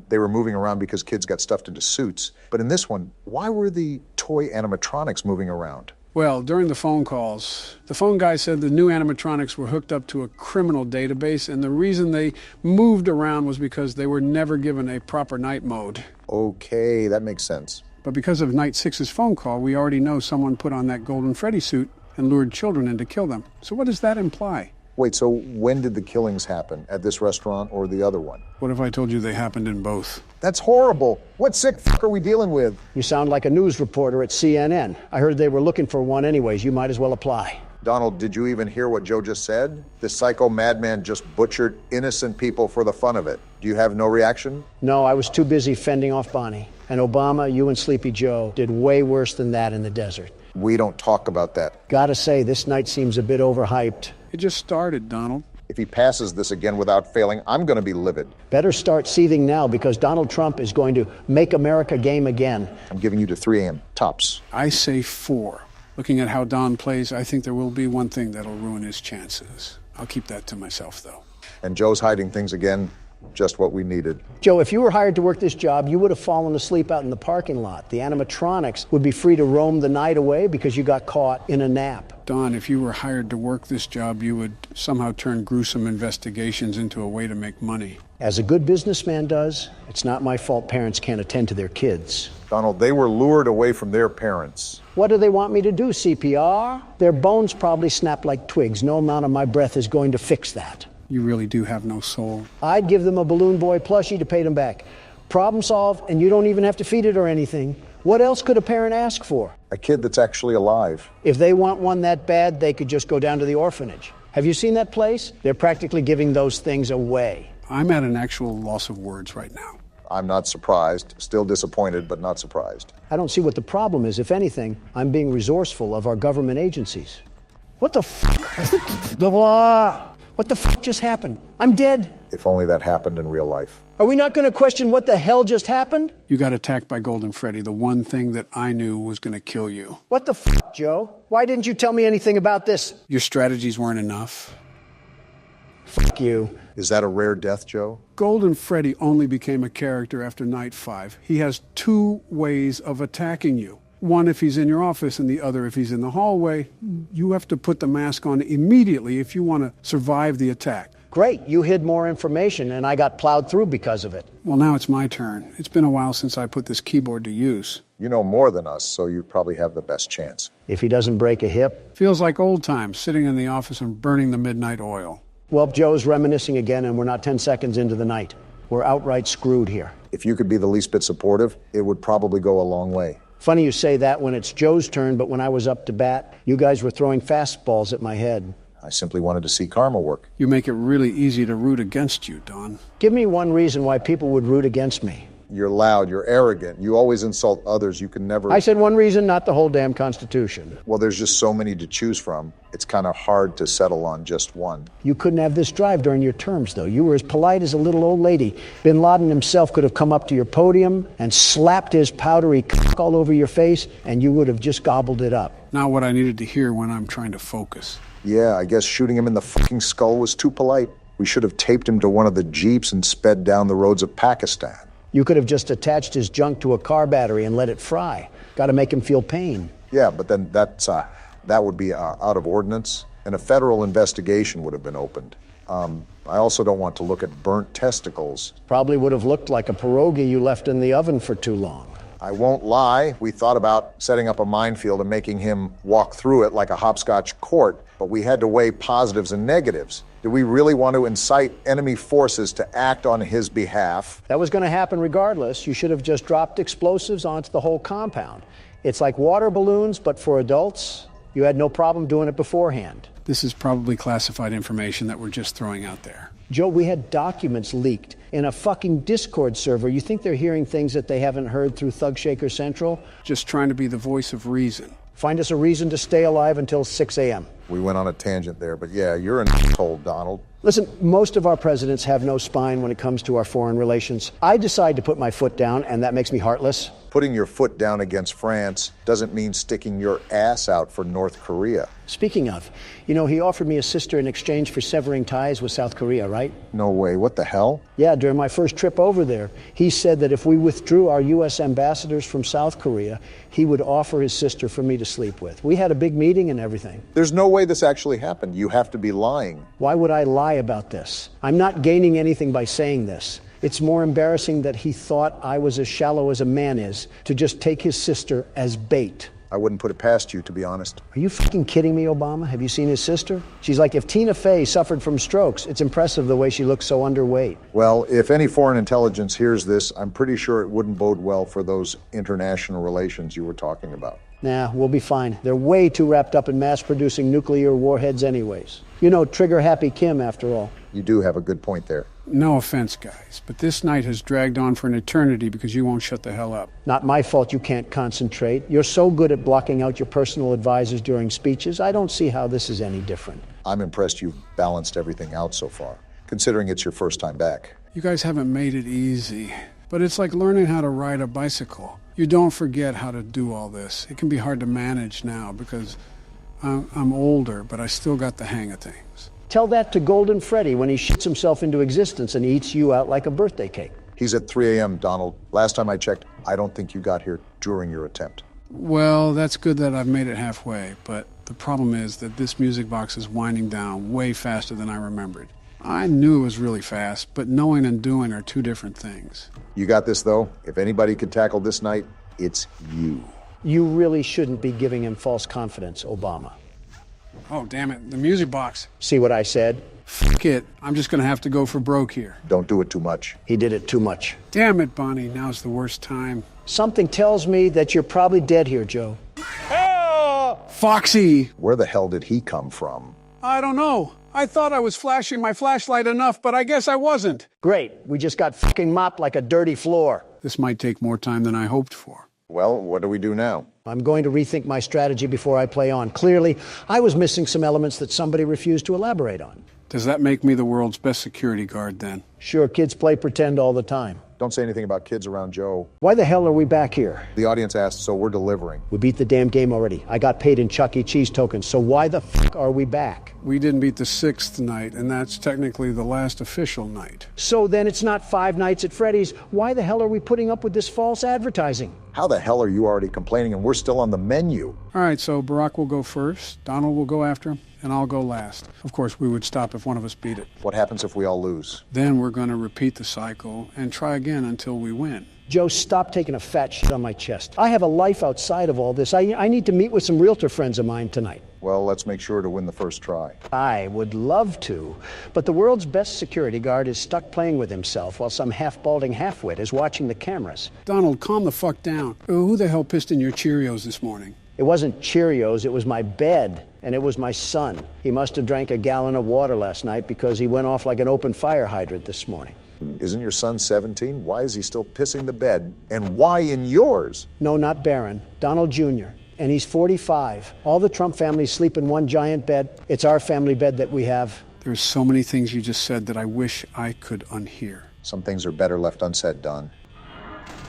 they were moving around because kids got stuffed into suits. But in this one, why were the toy animatronics moving around? Well, during the phone calls, the phone guy said the new animatronics were hooked up to a criminal database, and the reason they moved around was because they were never given a proper night mode. Okay, that makes sense. But because of Night 6's phone call, we already know someone put on that Golden Freddy suit and lured children in to kill them. So what does that imply? Wait, so when did the killings happen? At this restaurant or the other one? What if I told you they happened in both? That's horrible. What sick f*** are we dealing with? You sound like a news reporter at CNN. I heard they were looking for one anyways. You might as well apply. Donald, did you even hear what Joe just said? This psycho madman just butchered innocent people for the fun of it. Do you have no reaction? No, I was too busy fending off Bonnie. And Obama, you and Sleepy Joe did way worse than that in the desert. We don't talk about that. Gotta say, this night seems a bit overhyped. It just started, Donald. If he passes this again without failing, I'm going to be livid. Better start seething now because Donald Trump is going to make America game again. I'm giving you to 3 a.m. tops. I say 4. Looking at how Don plays, I think there will be one thing that'll ruin his chances. I'll keep that to myself, though. And Joe's hiding things again. Just what we needed. Joe, if you were hired to work this job, you would have fallen asleep out in the parking lot. The animatronics would be free to roam the night away because you got caught in a nap. Don, if you were hired to work this job, you would somehow turn gruesome investigations into a way to make money. As a good businessman does, it's not my fault parents can't attend to their kids. Donald, they were lured away from their parents. What do they want me to do, CPR? Their bones probably snap like twigs. No amount of my breath is going to fix that. You really do have no soul. I'd give them a Balloon Boy plushie to pay them back. Problem solved, and you don't even have to feed it or anything. What else could a parent ask for? A kid that's actually alive. If they want one that bad, they could just go down to the orphanage. Have you seen that place? They're practically giving those things away. I'm at an actual loss of words right now. I'm not surprised. Still disappointed, but not surprised. I don't see what the problem is. If anything, I'm being resourceful of our government agencies. What the What the just happened? I'm dead. If only that happened in real life. Are we not going to question what the hell just happened? You got attacked by Golden Freddy, the one thing that I knew was going to kill you. What the Joe? Why didn't you tell me anything about this? Your strategies weren't enough. Fuck you. Is that a rare death, Joe? Golden Freddy only became a character after Night 5. He has two ways of attacking you. One if he's in your office and the other if he's in the hallway. You have to put the mask on immediately if you want to survive the attack. Great, you hid more information and I got plowed through because of it. Well, now it's my turn. It's been a while since I put this keyboard to use. You know more than us, so you probably have the best chance. If he doesn't break a hip. Feels like old times, sitting in the office and burning the midnight oil. Well, Joe's reminiscing again and we're not 10 seconds into the night. We're outright screwed here. If you could be the least bit supportive, it would probably go a long way. Funny you say that when it's Joe's turn, but when I was up to bat, you guys were throwing fastballs at my head. I simply wanted to see karma work. You make it really easy to root against you, Don. Give me one reason why people would root against me. You're loud, you're arrogant, you always insult others, you can never... I said one reason, not the whole damn Constitution. Well, there's just so many to choose from. It's kind of hard to settle on just one. You couldn't have this drive during your terms, though. You were as polite as a little old lady. Bin Laden himself could have come up to your podium and slapped his powdery cock all over your face, and you would have just gobbled it up. Not what I needed to hear when I'm trying to focus. Yeah, I guess shooting him in the fucking skull was too polite. We should have taped him to one of the jeeps and sped down the roads of Pakistan. You could have just attached his junk to a car battery and let it fry. Got to make him feel pain. Yeah, but then that would be out of ordinance, and a federal investigation would have been opened. I also don't want to look at burnt testicles. Probably would have looked like a pierogi you left in the oven for too long. I won't lie, we thought about setting up a minefield and making him walk through it like a hopscotch court, but we had to weigh positives and negatives. Do we really want to incite enemy forces to act on his behalf? That was going to happen regardless. You should have just dropped explosives onto the whole compound. It's like water balloons, but for adults. You had no problem doing it beforehand. This is probably classified information that we're just throwing out there. Joe, we had documents leaked in a fucking Discord server. You think they're hearing things that they haven't heard through Thug Shaker Central? Just trying to be the voice of reason. Find us a reason to stay alive until 6 a.m. We went on a tangent there, but yeah, you're an asshole, Donald. Listen, most of our presidents have no spine when it comes to our foreign relations. I decide to put my foot down, and that makes me heartless. Putting your foot down against France doesn't mean sticking your ass out for North Korea. Speaking of, you know, he offered me a sister in exchange for severing ties with South Korea, right? No way. What the hell? Yeah, during my first trip over there, he said that if we withdrew our U.S. ambassadors from South Korea, he would offer his sister for me to sleep with. We had a big meeting and everything. There's no way this actually happened. You have to be lying. Why would I lie about this? I'm not gaining anything by saying this. It's more embarrassing that he thought I was as shallow as a man is to just take his sister as bait. I wouldn't put it past you, to be honest. Are you fucking kidding me, Obama? Have you seen his sister? She's like if Tina Fey suffered from strokes. It's impressive the way she looks so underweight. Well, if any foreign intelligence hears this, I'm pretty sure it wouldn't bode well for those international relations you were talking about. Nah, we'll be fine. They're way too wrapped up in mass-producing nuclear warheads anyways. You know, trigger-happy Kim, after all. You do have a good point there. No offense, guys, but this night has dragged on for an eternity because you won't shut the hell up. Not my fault you can't concentrate. You're so good at blocking out your personal advisors during speeches. I don't see how this is any different. I'm impressed you've balanced everything out so far, considering it's your first time back. You guys haven't made it easy, but it's like learning how to ride a bicycle. You don't forget how to do all this. It can be hard to manage now because I'm older, but I still got the hang of things. Tell that to Golden Freddy when he shits himself into existence and eats you out like a birthday cake. He's at 3 a.m., Donald. Last time I checked, I don't think you got here during your attempt. Well, that's good that I've made it halfway, but the problem is that this music box is winding down way faster than I remembered. I knew it was really fast, but knowing and doing are two different things. You got this, though. If anybody could tackle this night, it's you. You really shouldn't be giving him false confidence, Obama. Oh, damn it, the music box. See what I said? Fuck it, I'm just gonna have to go for broke here. Don't do it too much. He did it too much. Damn it, Bonnie, now's the worst time. Something tells me that you're probably dead here, Joe. Foxy! Where the hell did he come from? I don't know. I thought I was flashing my flashlight enough, but I guess I wasn't. Great. We just got fucking mopped like a dirty floor. This might take more time than I hoped for. Well, what do we do now? I'm going to rethink my strategy before I play on. Clearly, I was missing some elements that somebody refused to elaborate on. Does that make me the world's best security guard, then? Sure, kids play pretend all the time. Don't say anything about kids around Joe. Why the hell are we back here? The audience asked, so we're delivering. We beat the damn game already. I got paid in Chuck E. Cheese tokens, so why the fuck are we back? We didn't beat the 6th night, and that's technically the last official night. So then it's not 5 nights at Freddy's. Why the hell are we putting up with this false advertising? How the hell are you already complaining and we're still on the menu? All right, so Barack will go first, Donald will go after him, and I'll go last. Of course, we would stop if one of us beat it. What happens if we all lose? Then we're going to repeat the cycle and try again until we win. Joe, stop taking a fat shit on my chest. I have a life outside of all this. I need to meet with some realtor friends of mine tonight. Well, let's make sure to win the first try. I would love to, but the world's best security guard is stuck playing with himself while some half-balding halfwit is watching the cameras. Donald, calm the fuck down. Who the hell pissed in your Cheerios this morning? It wasn't Cheerios, it was my bed, and it was my son. He must have drank a gallon of water last night because he went off like an open fire hydrant this morning. Isn't your son 17? Why is he still pissing the bed? And why in yours? No, not Barron. Donald Jr. And he's 45. All the Trump families sleep in one giant bed. It's our family bed that we have. There's so many things you just said that I wish I could unhear. Some things are better left unsaid, Don.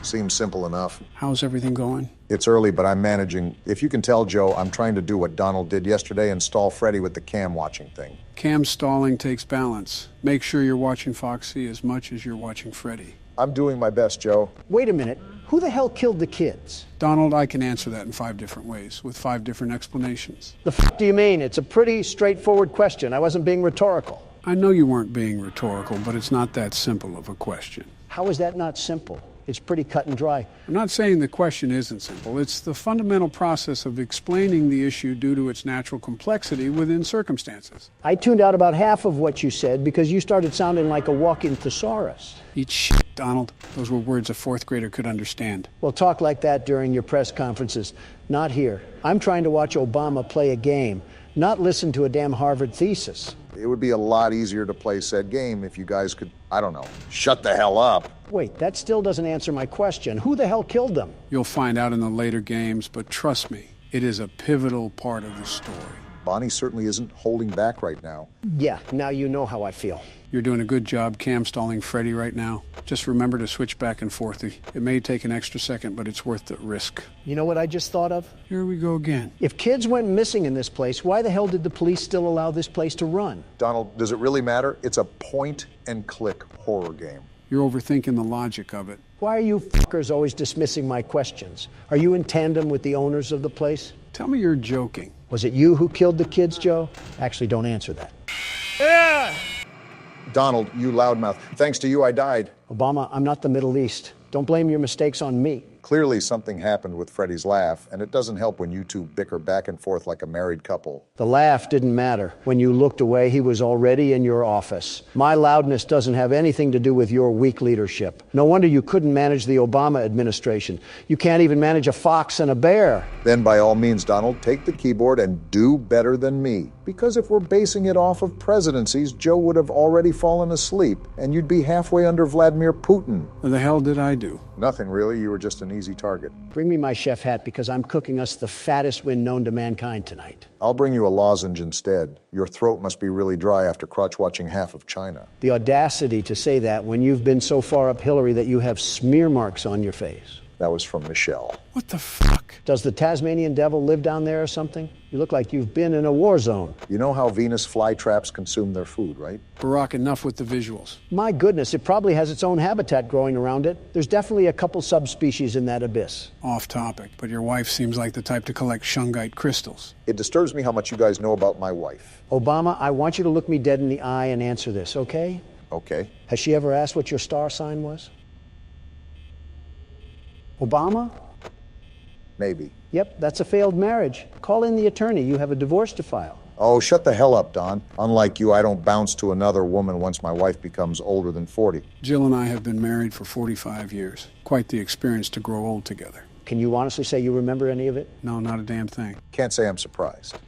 Seems simple enough. How's everything going? It's early, but I'm managing. If you can tell, Joe, I'm trying to do what Donald did yesterday and stall Freddy with the cam watching thing. Cam stalling takes balance. Make sure you're watching Foxy as much as you're watching Freddy. I'm doing my best, Joe. Wait a minute. Who the hell killed the kids? Donald, I can answer that in 5 different ways, with 5 different explanations. The fuck do you mean? It's a pretty straightforward question. I wasn't being rhetorical. I know you weren't being rhetorical, but it's not that simple of a question. How is that not simple? It's pretty cut and dry. I'm not saying the question isn't simple. It's the fundamental process of explaining the issue due to its natural complexity within circumstances. I tuned out about half of what you said because you started sounding like a walking thesaurus. Eat shit, Donald. Those were words a 4th grader could understand. Well, talk like that during your press conferences. Not here. I'm trying to watch Obama play a game, not listen to a damn Harvard thesis. It would be a lot easier to play said game if you guys could, I don't know, shut the hell up. Wait, that still doesn't answer my question. Who the hell killed them? You'll find out in the later games, but trust me, it is a pivotal part of the story. Bonnie certainly isn't holding back right now. Yeah, now you know how I feel. You're doing a good job cam stalling Freddy right now. Just remember to switch back and forth. It may take an extra second, but it's worth the risk. You know what I just thought of? Here we go again. If kids went missing in this place, why the hell did the police still allow this place to run? Donald, does it really matter? It's a point-and-click horror game. You're overthinking the logic of it. Why are you fuckers always dismissing my questions? Are you in tandem with the owners of the place? Tell me you're joking. Was it you who killed the kids, Joe? Actually, don't answer that. Yeah! Donald, you loudmouth. Thanks to you, I died. Obama, I'm not the Middle East. Don't blame your mistakes on me. Clearly something happened with Freddy's laugh, and it doesn't help when you two bicker back and forth like a married couple. The laugh didn't matter. When you looked away, he was already in your office. My loudness doesn't have anything to do with your weak leadership. No wonder you couldn't manage the Obama administration. You can't even manage a fox and a bear. Then by all means, Donald, take the keyboard and do better than me. Because if we're basing it off of presidencies, Joe would have already fallen asleep, and you'd be halfway under Vladimir Putin. What the hell did I do? Nothing really. You were just an easy target. Bring me my chef hat because I'm cooking us the fattest win known to mankind tonight. I'll bring you a lozenge instead. Your throat must be really dry after crotch-watching half of China. The audacity to say that when you've been so far up Hillary that you have smear marks on your face. That was from Michelle. What the fuck? Does the Tasmanian devil live down there or something? You look like you've been in a war zone. You know how Venus flytraps consume their food, right? Barack, enough with the visuals. My goodness, it probably has its own habitat growing around it. There's definitely a couple subspecies in that abyss. Off topic, but your wife seems like the type to collect shungite crystals. It disturbs me how much you guys know about my wife. Obama, I want you to look me dead in the eye and answer this, okay? Okay. Has she ever asked what your star sign was? Obama? Maybe. Yep, that's a failed marriage. Call in the attorney. You have a divorce to file. Oh, shut the hell up, Don. Unlike you, I don't bounce to another woman once my wife becomes older than 40. Jill and I have been married for 45 years. Quite the experience to grow old together. Can you honestly say you remember any of it? No, not a damn thing. Can't say I'm surprised.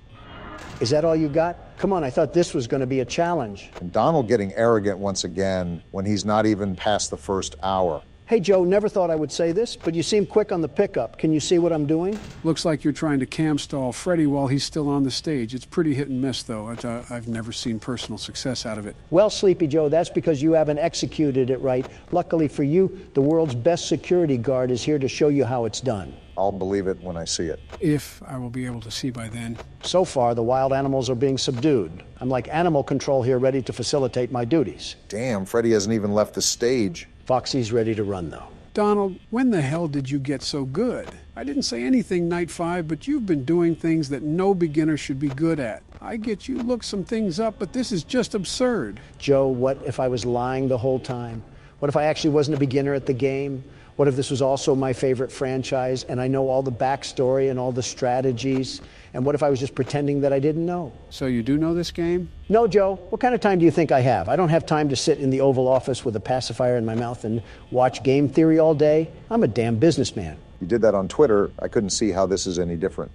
Is that all you got? Come on, I thought this was going to be a challenge. And Donald getting arrogant once again when he's not even past the first hour. Hey, Joe, never thought I would say this, but you seem quick on the pickup. Can you see what I'm doing? Looks like you're trying to cam stall Freddy while he's still on the stage. It's pretty hit and miss, though. I've never seen personal success out of it. Well, Sleepy Joe, that's because you haven't executed it right. Luckily for you, the world's best security guard is here to show you how it's done. I'll believe it when I see it. If I will be able to see by then. So far, the wild animals are being subdued. I'm like animal control here, ready to facilitate my duties. Damn, Freddy hasn't even left the stage. Foxy's ready to run, though. Donald, when the hell did you get so good? I didn't say anything night 5, but you've been doing things that no beginner should be good at. I get you look some things up, but this is just absurd. Joe, what if I was lying the whole time? What if I actually wasn't a beginner at the game? What if this was also my favorite franchise and I know all the backstory and all the strategies? And what if I was just pretending that I didn't know? So you do know this game? No, Joe. What kind of time do you think I have? I don't have time to sit in the Oval Office with a pacifier in my mouth and watch game theory all day. I'm a damn businessman. You did that on Twitter. I couldn't see how this is any different.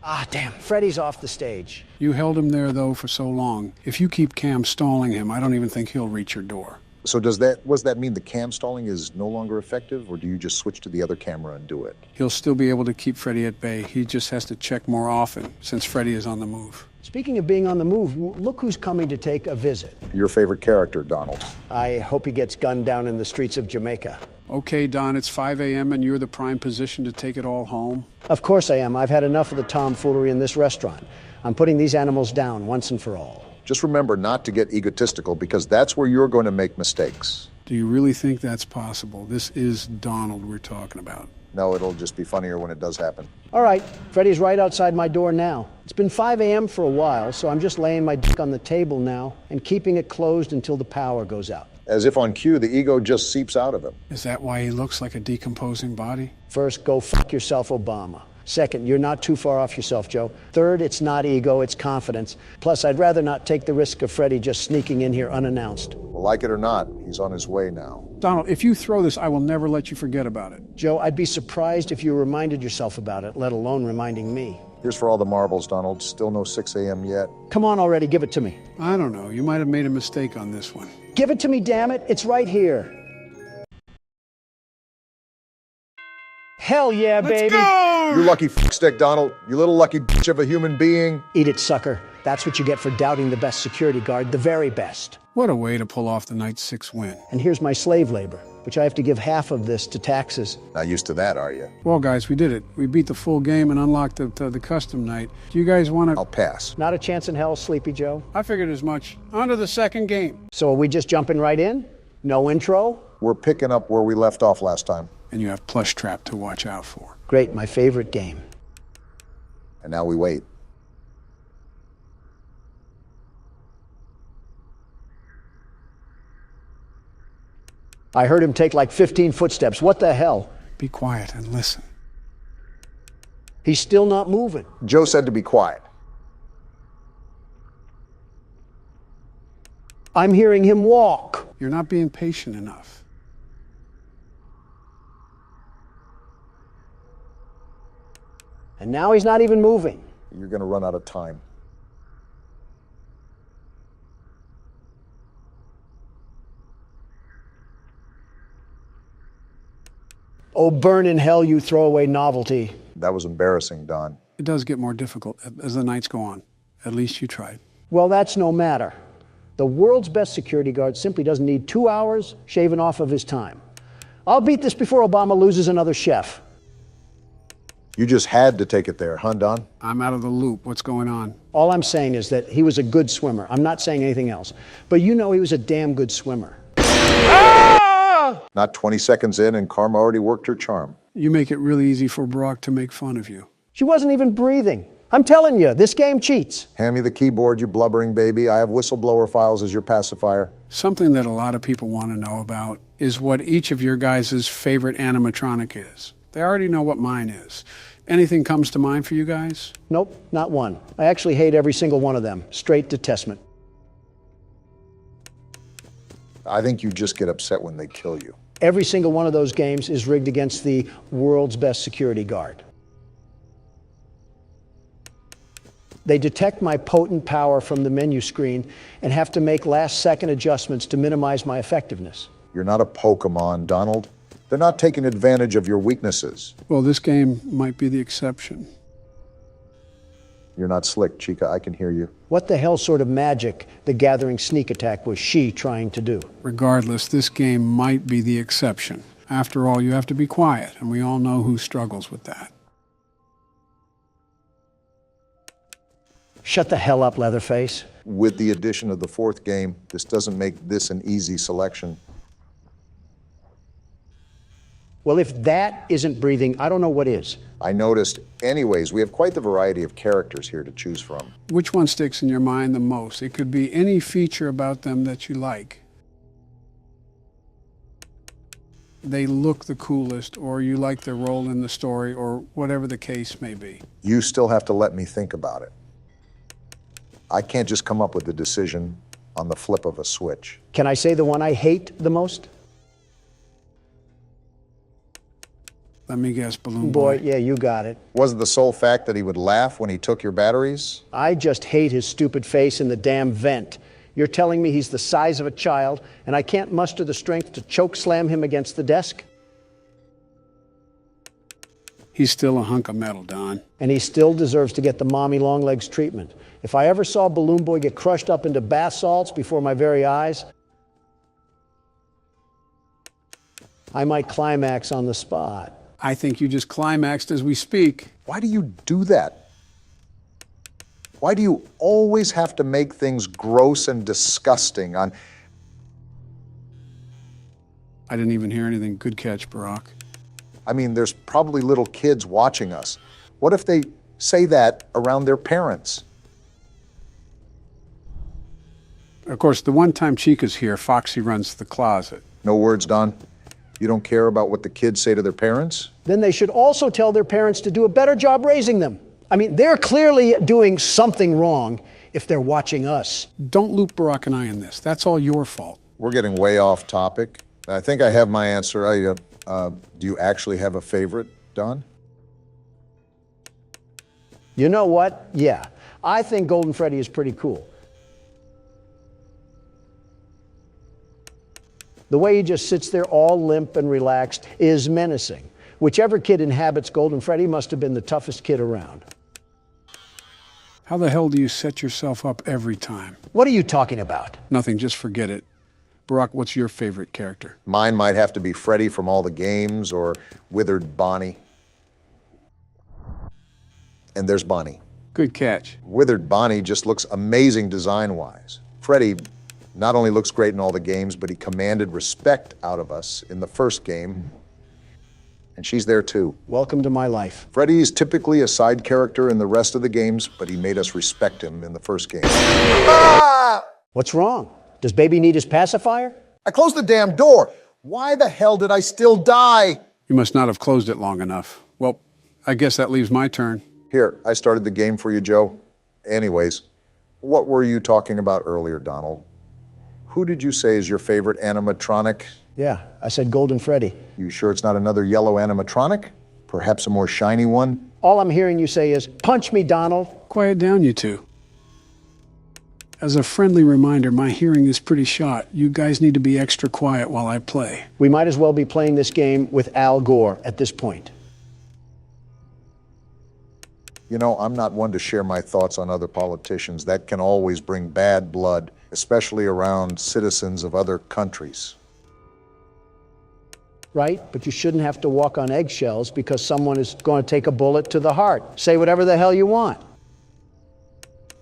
Ah, damn. Freddy's off the stage. You held him there, though, for so long. If you keep cam stalling him, I don't even think he'll reach your door. So does that mean the cam stalling is no longer effective, or do you just switch to the other camera and do it? He'll still be able to keep Freddy at bay. He just has to check more often, since Freddy is on the move. Speaking of being on the move, look who's coming to take a visit. Your favorite character, Donald. I hope he gets gunned down in the streets of Jamaica. Okay, Don, it's 5 a.m. and you're the prime position to take it all home? Of course I am. I've had enough of the tomfoolery in this restaurant. I'm putting these animals down once and for all. Just remember not to get egotistical, because that's where you're going to make mistakes. Do you really think that's possible? This is Donald we're talking about. No, it'll just be funnier when it does happen. All right, Freddy's right outside my door now. It's been 5 a.m. for a while, so I'm just laying my dick on the table now and keeping it closed until the power goes out. As if on cue, the ego just seeps out of him. Is that why he looks like a decomposing body? First, go fuck yourself, Obama. Second, you're not too far off yourself, Joe. Third, it's not ego, it's confidence. Plus, I'd rather not take the risk of Freddy just sneaking in here unannounced. Well, like it or not, he's on his way now. Donald, if you throw this, I will never let you forget about it. Joe, I'd be surprised if you reminded yourself about it, let alone reminding me. Here's for all the marbles, Donald. Still no 6 a.m. yet. Come on already, give it to me. I don't know. You might have made a mistake on this one. Give it to me, damn it. It's right here. Hell yeah, baby. Let's go! You lucky fuckstick, Donald. You little lucky bitch of a human being. Eat it, sucker. That's what you get for doubting the best security guard, the very best. What a way to pull off the night 6 win. And here's my slave labor, which I have to give half of this to taxes. Not used to that, are you? Well, guys, we did it. We beat the full game and unlocked the custom night. Do you guys want to... I'll pass. Not a chance in hell, Sleepy Joe. I figured as much. On to the second game. So are we just jumping right in? No intro? We're picking up where we left off last time. And you have Plush Trap to watch out for. Great, my favorite game. And now we wait. I heard him take like 15 footsteps. What the hell? Be quiet and listen. He's still not moving. Joe said to be quiet. I'm hearing him walk. You're not being patient enough. And now he's not even moving. You're going to run out of time. Oh, burn in hell, you throwaway novelty. That was embarrassing, Don. It does get more difficult as the nights go on. At least you tried. Well, that's no matter. The world's best security guard simply doesn't need 2 hours shaving off of his time. I'll beat this before Obama loses another chef. You just had to take it there, huh, Don? I'm out of the loop. What's going on? All I'm saying is that he was a good swimmer. I'm not saying anything else. But you know he was a damn good swimmer. Not 20 seconds in, and Karma already worked her charm. You make it really easy for Brock to make fun of you. She wasn't even breathing. I'm telling you, this game cheats. Hand me the keyboard, you blubbering baby. I have whistleblower files as your pacifier. Something that a lot of people want to know about is what each of your guys' favorite animatronic is. They already know what mine is. Anything comes to mind for you guys? Nope, not one. I actually hate every single one of them. Straight detestment. I think you just get upset when they kill you. Every single one of those games is rigged against the world's best security guard. They detect my potent power from the menu screen and have to make last-second adjustments to minimize my effectiveness. You're not a Pokemon, Donald. They're not taking advantage of your weaknesses. Well, this game might be the exception. You're not slick, Chica. I can hear you. What the hell sort of magic the Gathering sneak attack was she trying to do? Regardless, this game might be the exception. After all, you have to be quiet, and we all know who struggles with that. Shut the hell up, Leatherface. With the addition of the fourth game, this doesn't make this an easy selection. Well, if that isn't breathing, I don't know what is. I noticed. Anyways, we have quite the variety of characters here to choose from. Which one sticks in your mind the most? It could be any feature about them that you like. They look the coolest, or you like their role in the story, or whatever the case may be. You still have to let me think about it. I can't just come up with a decision on the flip of a switch. Can I say the one I hate the most? Let me guess, Balloon Boy. Yeah, you got it. Was it the sole fact that he would laugh when he took your batteries? I just hate his stupid face in the damn vent. You're telling me he's the size of a child, and I can't muster the strength to choke slam him against the desk? He's still a hunk of metal, Don. And he still deserves to get the mommy long legs treatment. If I ever saw Balloon Boy get crushed up into bath salts before my very eyes, I might climax on the spot. I think you just climaxed as we speak. Why do you do that? Why do you always have to make things gross and disgusting on... I didn't even hear anything. Good catch, Barack. I mean, there's probably little kids watching us. What if they say that around their parents? Of course, the one time Chica's here, Foxy runs the closet. No words, Don? You don't care about what the kids say to their parents? Then they should also tell their parents to do a better job raising them. I mean, they're clearly doing something wrong if they're watching us. Don't loop Barack and I in this. That's all your fault. We're getting way off topic. I think I have my answer. Do you actually have a favorite, Don? You know what? Yeah, I think Golden Freddy is pretty cool. The way he just sits there all limp and relaxed is menacing. Whichever kid inhabits Golden Freddy must have been the toughest kid around. How the hell do you set yourself up every time? What are you talking about? Nothing, just forget it. Barack, what's your favorite character? Mine might have to be Freddy from all the games, or Withered Bonnie. And there's Bonnie. Good catch. Withered Bonnie just looks amazing design-wise. Freddy not only looks great in all the games, but he commanded respect out of us in the first game. And she's there too. Welcome to my life. Freddy is typically a side character in the rest of the games, but he made us respect him in the first game. What's wrong? Does baby need his pacifier? I closed the damn door. Why the hell did I still die? You must not have closed it long enough. Well, I guess that leaves my turn. Here, I started the game for you, Joe. Anyways, what were you talking about earlier, Donald? Who did you say is your favorite animatronic? Yeah, I said Golden Freddy. You sure it's not another yellow animatronic? Perhaps a more shiny one? All I'm hearing you say is, punch me, Donald. Quiet down, you two. As a friendly reminder, my hearing is pretty shot. You guys need to be extra quiet while I play. We might as well be playing this game with Al Gore at this point. You know, I'm not one to share my thoughts on other politicians. That can always bring bad blood, especially around citizens of other countries. Right? But you shouldn't have to walk on eggshells because someone is going to take a bullet to the heart. Say whatever the hell you want.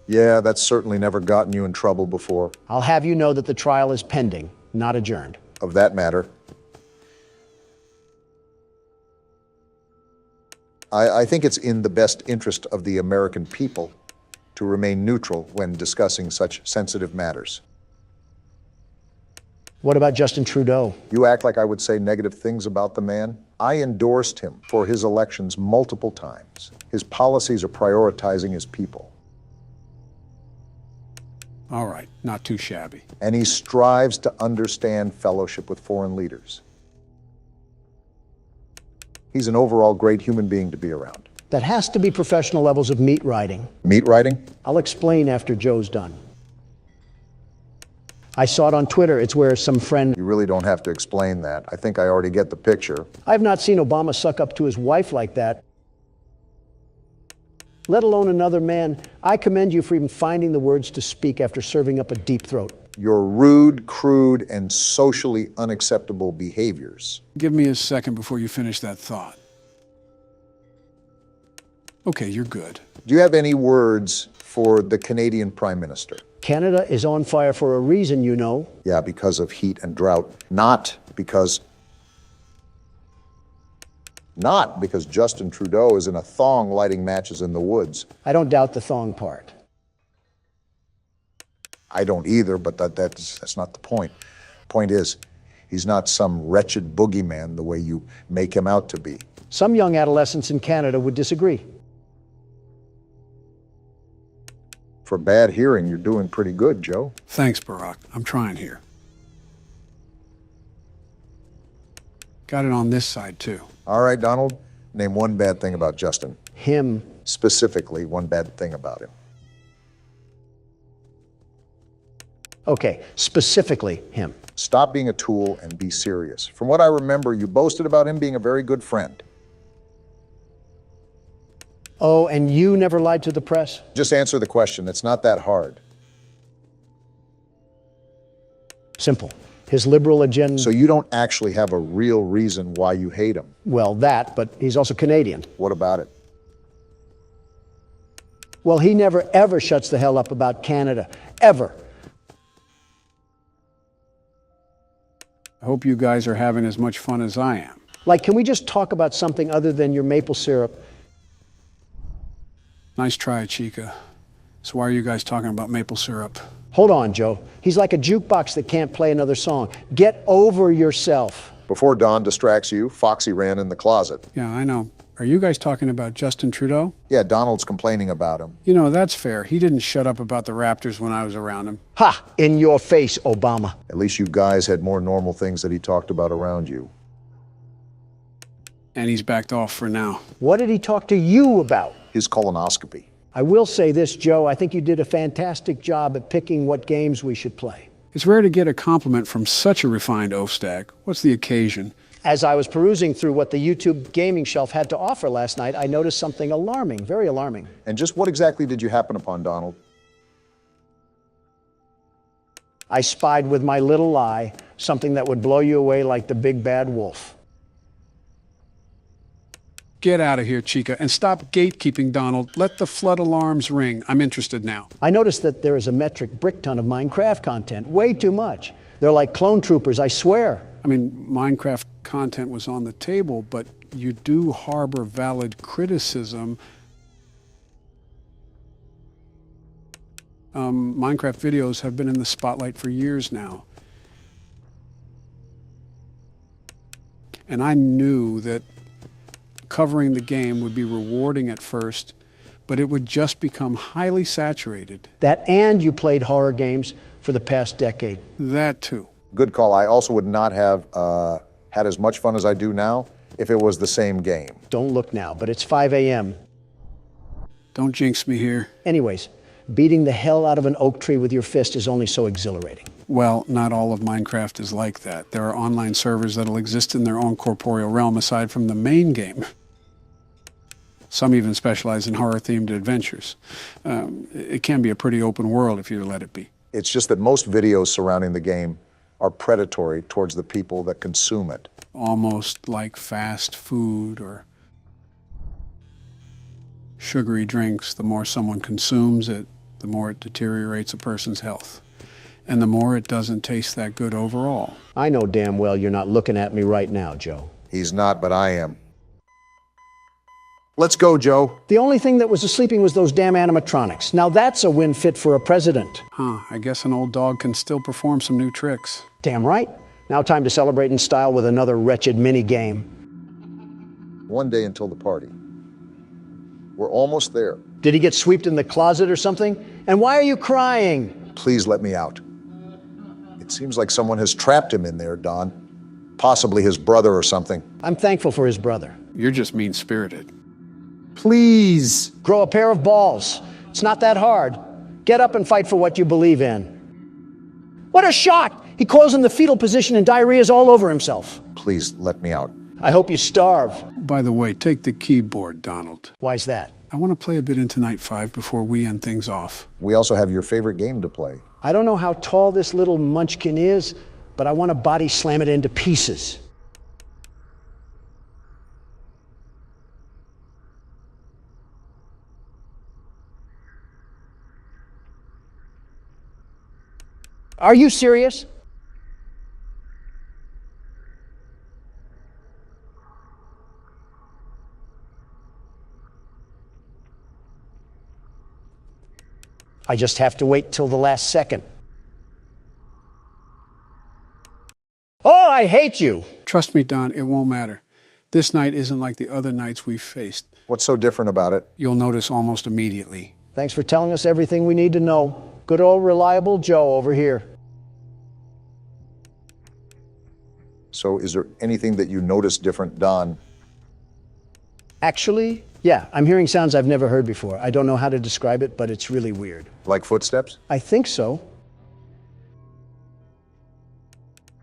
Yeah, that's certainly never gotten you in trouble before. I'll have you know that the trial is pending, not adjourned. Of that matter. I think it's in the best interest of the American people to remain neutral when discussing such sensitive matters. What about Justin Trudeau? You act like I would say negative things about the man. I endorsed him for his elections multiple times. His policies are prioritizing his people. All right, not too shabby. And he strives to understand fellowship with foreign leaders. He's an overall great human being to be around. That has to be professional levels of meat riding. Meat riding? I'll explain after Joe's done. I saw it on Twitter. It's where some friend... You really don't have to explain that. I think I already get the picture. I've not seen Obama suck up to his wife like that, let alone another man. I commend you for even finding the words to speak after serving up a deep throat. Your rude, crude, and socially unacceptable behaviors. Give me a second before you finish that thought. Okay, you're good. Do you have any words for the Canadian Prime Minister? Canada is on fire for a reason, you know. Yeah, because of heat and drought. Not because Justin Trudeau is in a thong lighting matches in the woods. I don't doubt the thong part. I don't either, but that's not the point. Point is, he's not some wretched boogeyman the way you make him out to be. Some young adolescents in Canada would disagree. For bad hearing, you're doing pretty good, Joe. Thanks, Barack. I'm trying here. Got it on this side, too. All right, Donald, name one bad thing about Justin. Him. Specifically, one bad thing about him. Okay, specifically him. Stop being a tool and be serious. From what I remember, you boasted about him being a very good friend. Oh, and you never lied to the press? Just answer the question. It's not that hard. Simple. His liberal agenda... So you don't actually have a real reason why you hate him? Well, that, but he's also Canadian. What about it? Well, he never, ever shuts the hell up about Canada. Ever. I hope you guys are having as much fun as I am. Like, can we just talk about something other than your maple syrup? Nice try, Chica. So why are you guys talking about maple syrup? Hold on, Joe. He's like a jukebox that can't play another song. Get over yourself. Before Don distracts you, Foxy ran in the closet. Yeah, I know. Are you guys talking about Justin Trudeau? Yeah, Donald's complaining about him. You know, that's fair. He didn't shut up about the Raptors when I was around him. Ha! In your face, Obama. At least you guys had more normal things that he talked about around you. And he's backed off for now. What did he talk to you about? His colonoscopy. I will say this, Joe. I think you did a fantastic job at picking what games we should play. It's rare to get a compliment from such a refined oaf-stack. What's the occasion? As I was perusing through what the YouTube gaming shelf had to offer last night, I noticed something alarming, very alarming. And just what exactly did you happen upon, Donald? I spied with my little eye something that would blow you away like the big bad wolf. Get out of here, Chica, and stop gatekeeping, Donald. Let the flood alarms ring. I'm interested now. I noticed that there is a metric brick ton of Minecraft content. Way too much. They're like clone troopers, I swear. I mean, Minecraft content was on the table, but you do harbor valid criticism. Minecraft videos have been in the spotlight for years now. And I knew that covering the game would be rewarding at first, but it would just become highly saturated. That and you played horror games for the past decade. That too. Good call. I also would not have had as much fun as I do now if it was the same game. Don't look now, but it's 5 a.m. Don't jinx me here. Anyways, beating the hell out of an oak tree with your fist is only so exhilarating. Well, not all of Minecraft is like that. There are online servers that'll exist in their own corporeal realm aside from the main game. Some even specialize in horror-themed adventures. It can be a pretty open world if you let it be. It's just that most videos surrounding the game are predatory towards the people that consume it. Almost like fast food or sugary drinks. The more someone consumes it, the more it deteriorates a person's health. And the more it doesn't taste that good overall. I know damn well you're not looking at me right now, Joe. He's not, but I am. Let's go, Joe. The only thing that was sleeping was those damn animatronics. Now that's a win fit for a president. Huh, I guess an old dog can still perform some new tricks. Damn right. Now time to celebrate in style with another wretched mini game. One day until the party. We're almost there. Did he get swept in the closet or something? And why are you crying? Please let me out. It seems like someone has trapped him in there, Don. Possibly his brother or something. I'm thankful for his brother. You're just mean-spirited. Please. Grow a pair of balls. It's not that hard. Get up and fight for what you believe in. What a shock! He coils in the fetal position and diarrhea's all over himself. Please, let me out. I hope you starve. By the way, take the keyboard, Donald. Why's that? I want to play a bit into Night 5 before we end things off. We also have your favorite game to play. I don't know how tall this little munchkin is, but I want to body slam it into pieces. Are you serious? I just have to wait till the last second. Oh, I hate you! Trust me, Don, it won't matter. This night isn't like the other nights we've faced. What's so different about it? You'll notice almost immediately. Thanks for telling us everything we need to know. Good old reliable Joe over here. So is there anything that you noticed different, Don? Actually, yeah, I'm hearing sounds I've never heard before. I don't know how to describe it, but it's really weird. Like footsteps? I think so.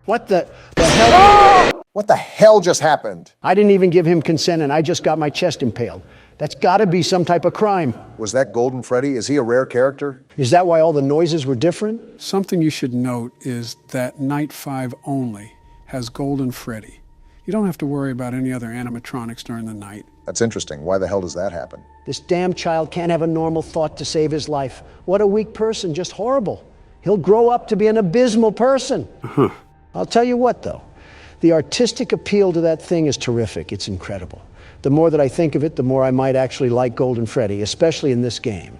What the hell? What the hell just happened? I didn't even give him consent and I just got my chest impaled. That's gotta be some type of crime. Was that Golden Freddy? Is he a rare character? Is that why all the noises were different? Something you should note is that Night 5 only has Golden Freddy. You don't have to worry about any other animatronics during the night. That's interesting. Why the hell does that happen? This damn child can't have a normal thought to save his life. What a weak person, just horrible. He'll grow up to be an abysmal person. I'll tell you what, though. The artistic appeal to that thing is terrific. It's incredible. The more that I think of it, the more I might actually like Golden Freddy, especially in this game.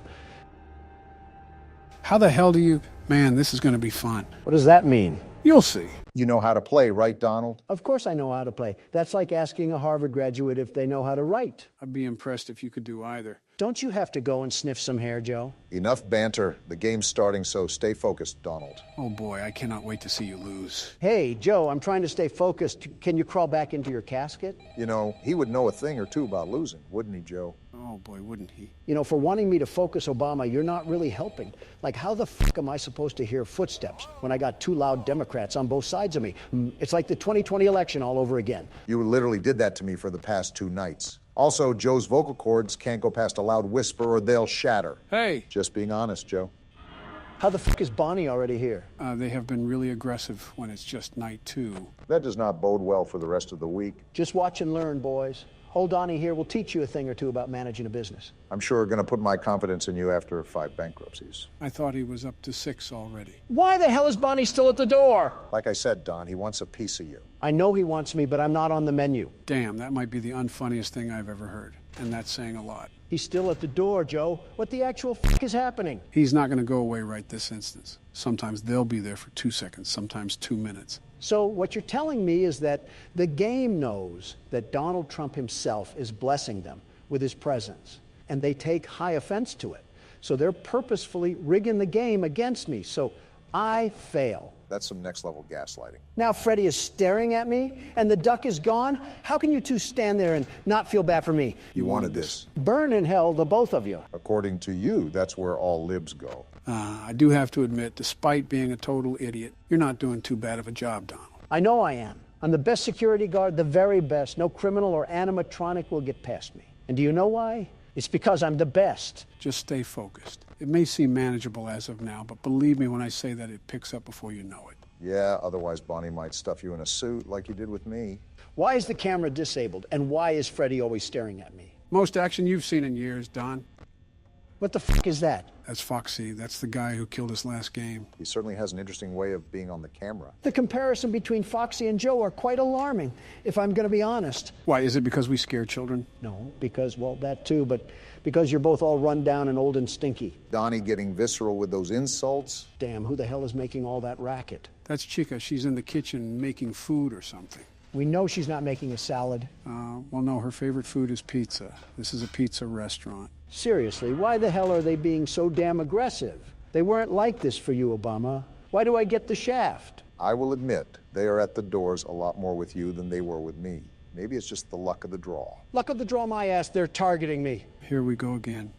How the hell do you... Man, this is going to be fun. What does that mean? You'll see. You know how to play, right, Donald? Of course I know how to play. That's like asking a Harvard graduate if they know how to write. I'd be impressed if you could do either. Don't you have to go and sniff some hair, Joe? Enough banter. The game's starting, so stay focused, Donald. Oh boy, I cannot wait to see you lose. Hey, Joe, I'm trying to stay focused. Can you crawl back into your casket? You know, he would know a thing or two about losing, wouldn't he, Joe? Oh boy, wouldn't he? You know, for wanting me to focus, Obama, you're not really helping. Like, how the fuck am I supposed to hear footsteps when I got two loud Democrats on both sides of me? It's like the 2020 election all over again. You literally did that to me for the past 2 nights. Also, Joe's vocal cords can't go past a loud whisper or they'll shatter. Hey! Just being honest, Joe. How the fuck is Bonnie already here? They have been really aggressive when it's just night 2. That does not bode well for the rest of the week. Just watch and learn, boys. Old Donnie here will teach you a thing or two about managing a business. I'm sure going to put my confidence in you after 5 bankruptcies. I thought he was up to 6 already. Why the hell is Bonnie still at the door? Like I said, Don, he wants a piece of you. I know he wants me, but I'm not on the menu. Damn, that might be the unfunniest thing I've ever heard. And that's saying a lot. He's still at the door, Joe. What the actual fuck is happening? He's not going to go away right this instance. Sometimes they'll be there for 2 seconds, sometimes 2 minutes. So what you're telling me is that the game knows that Donald Trump himself is blessing them with his presence, and they take high offense to it. So they're purposefully rigging the game against me. So I fail. That's some next-level gaslighting. Now Freddy is staring at me, and the duck is gone? How can you two stand there and not feel bad for me? You wanted this. Burn in hell, the both of you. According to you, that's where all libs go. I do have to admit, despite being a total idiot, you're not doing too bad of a job, Donald. I know I am. I'm the best security guard, the very best. No criminal or animatronic will get past me. And do you know why? It's because I'm the best. Just stay focused. It may seem manageable as of now, but believe me when I say that it picks up before you know it. Yeah, otherwise Bonnie might stuff you in a suit like you did with me. Why is the camera disabled, and why is Freddy always staring at me? Most action you've seen in years, Don. What the fuck is that? That's Foxy. That's the guy who killed us last game. He certainly has an interesting way of being on the camera. The comparison between Foxy and Joe are quite alarming, if I'm going to be honest. Why, is it because we scare children? No, because, well, that too, but because you're both all run down and old and stinky. Donnie getting visceral with those insults. Damn, who the hell is making all that racket? That's Chica. She's in the kitchen making food or something. We know she's not making a salad. Well, no, her favorite food is pizza. This is a pizza restaurant. Seriously, why the hell are they being so damn aggressive? They weren't like this for you, Obama. Why do I get the shaft? I will admit, they are at the doors a lot more with you than they were with me. Maybe it's just the luck of the draw. Luck of the draw, my ass, they're targeting me. Here we go again.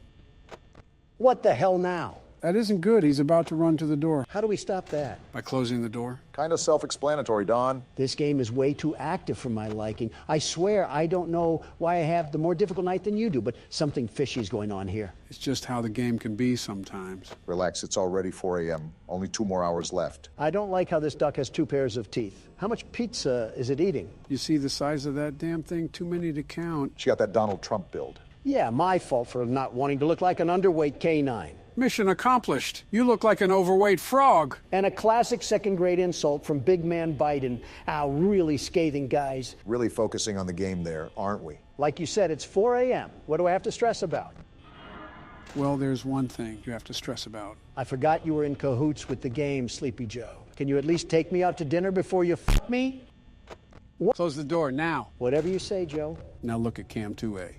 What the hell now? That isn't good. He's about to run to the door. How do we stop that? By closing the door? Kind of self-explanatory, Don. This game is way too active for my liking. I swear I don't know why I have the more difficult night than you do, but something fishy's going on here. It's just how the game can be sometimes. Relax, it's already 4 a.m. Only 2 more hours left. I don't like how this duck has 2 pairs of teeth. How much pizza is it eating? You see the size of that damn thing? Too many to count. She got that Donald Trump build. Yeah, my fault for not wanting to look like an underweight canine. Mission accomplished. You look like an overweight frog. And a classic second-grade insult from Big Man Biden. Ow, really scathing, guys. Really focusing on the game there, aren't we? Like you said, it's 4 a.m. What do I have to stress about? Well, there's one thing you have to stress about. I forgot you were in cahoots with the game, Sleepy Joe. Can you at least take me out to dinner before you f me? What? Close the door now. Whatever you say, Joe. Now look at Cam 2A.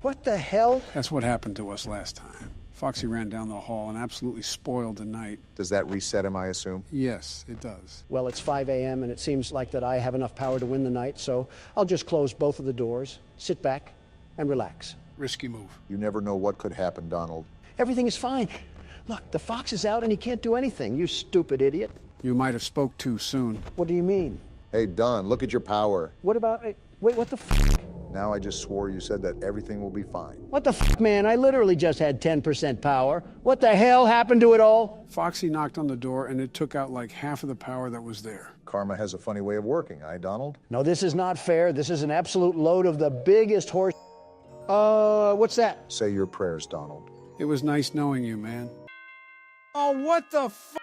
What the hell? That's what happened to us last time. Foxy ran down the hall and absolutely spoiled the night. Does that reset him, I assume? Yes, it does. Well, it's 5 a.m. and it seems like that I have enough power to win the night, so I'll just close both of the doors, sit back, and relax. Risky move. You never know what could happen, Donald. Everything is fine. Look, the fox is out and he can't do anything, you stupid idiot. You might have spoke too soon. What do you mean? Hey, Don, look at your power. What about... Wait, what the f***? Now I just swore you said that everything will be fine. What the f***, man? I literally just had 10% power. What the hell happened to it all? Foxy knocked on the door and it took out like half of the power that was there. Karma has a funny way of working, eh, Donald? No, this is not fair. This is an absolute load of the biggest horse... what's that? Say your prayers, Donald. It was nice knowing you, man. Oh, what the f***?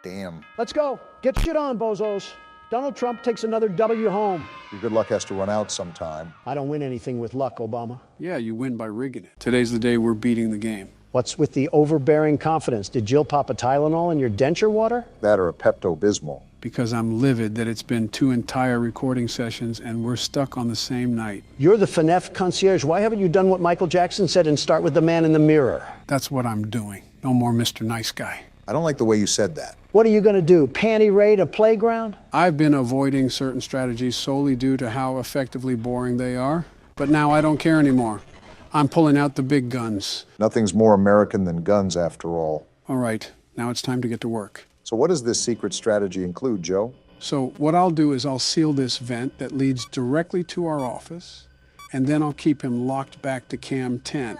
Damn. Let's go. Get shit on, bozos. Donald Trump takes another W home. Your good luck has to run out sometime. I don't win anything with luck, Obama. Yeah, you win by rigging it. Today's the day we're beating the game. What's with the overbearing confidence? Did Jill pop a Tylenol in your denture water? That or a Pepto-Bismol. Because I'm livid that it's been 2 entire recording sessions and we're stuck on the same night. You're the FNAF concierge. Why haven't you done what Michael Jackson said and start with the man in the mirror? That's what I'm doing. No more Mr. Nice Guy. I don't like the way you said that. What are you going to do? Panty raid a playground? I've been avoiding certain strategies solely due to how effectively boring they are. But now I don't care anymore. I'm pulling out the big guns. Nothing's more American than guns, after all. All right, now it's time to get to work. So what does this secret strategy include, Joe? So what I'll do is I'll seal this vent that leads directly to our office, and then I'll keep him locked back to Cam 10.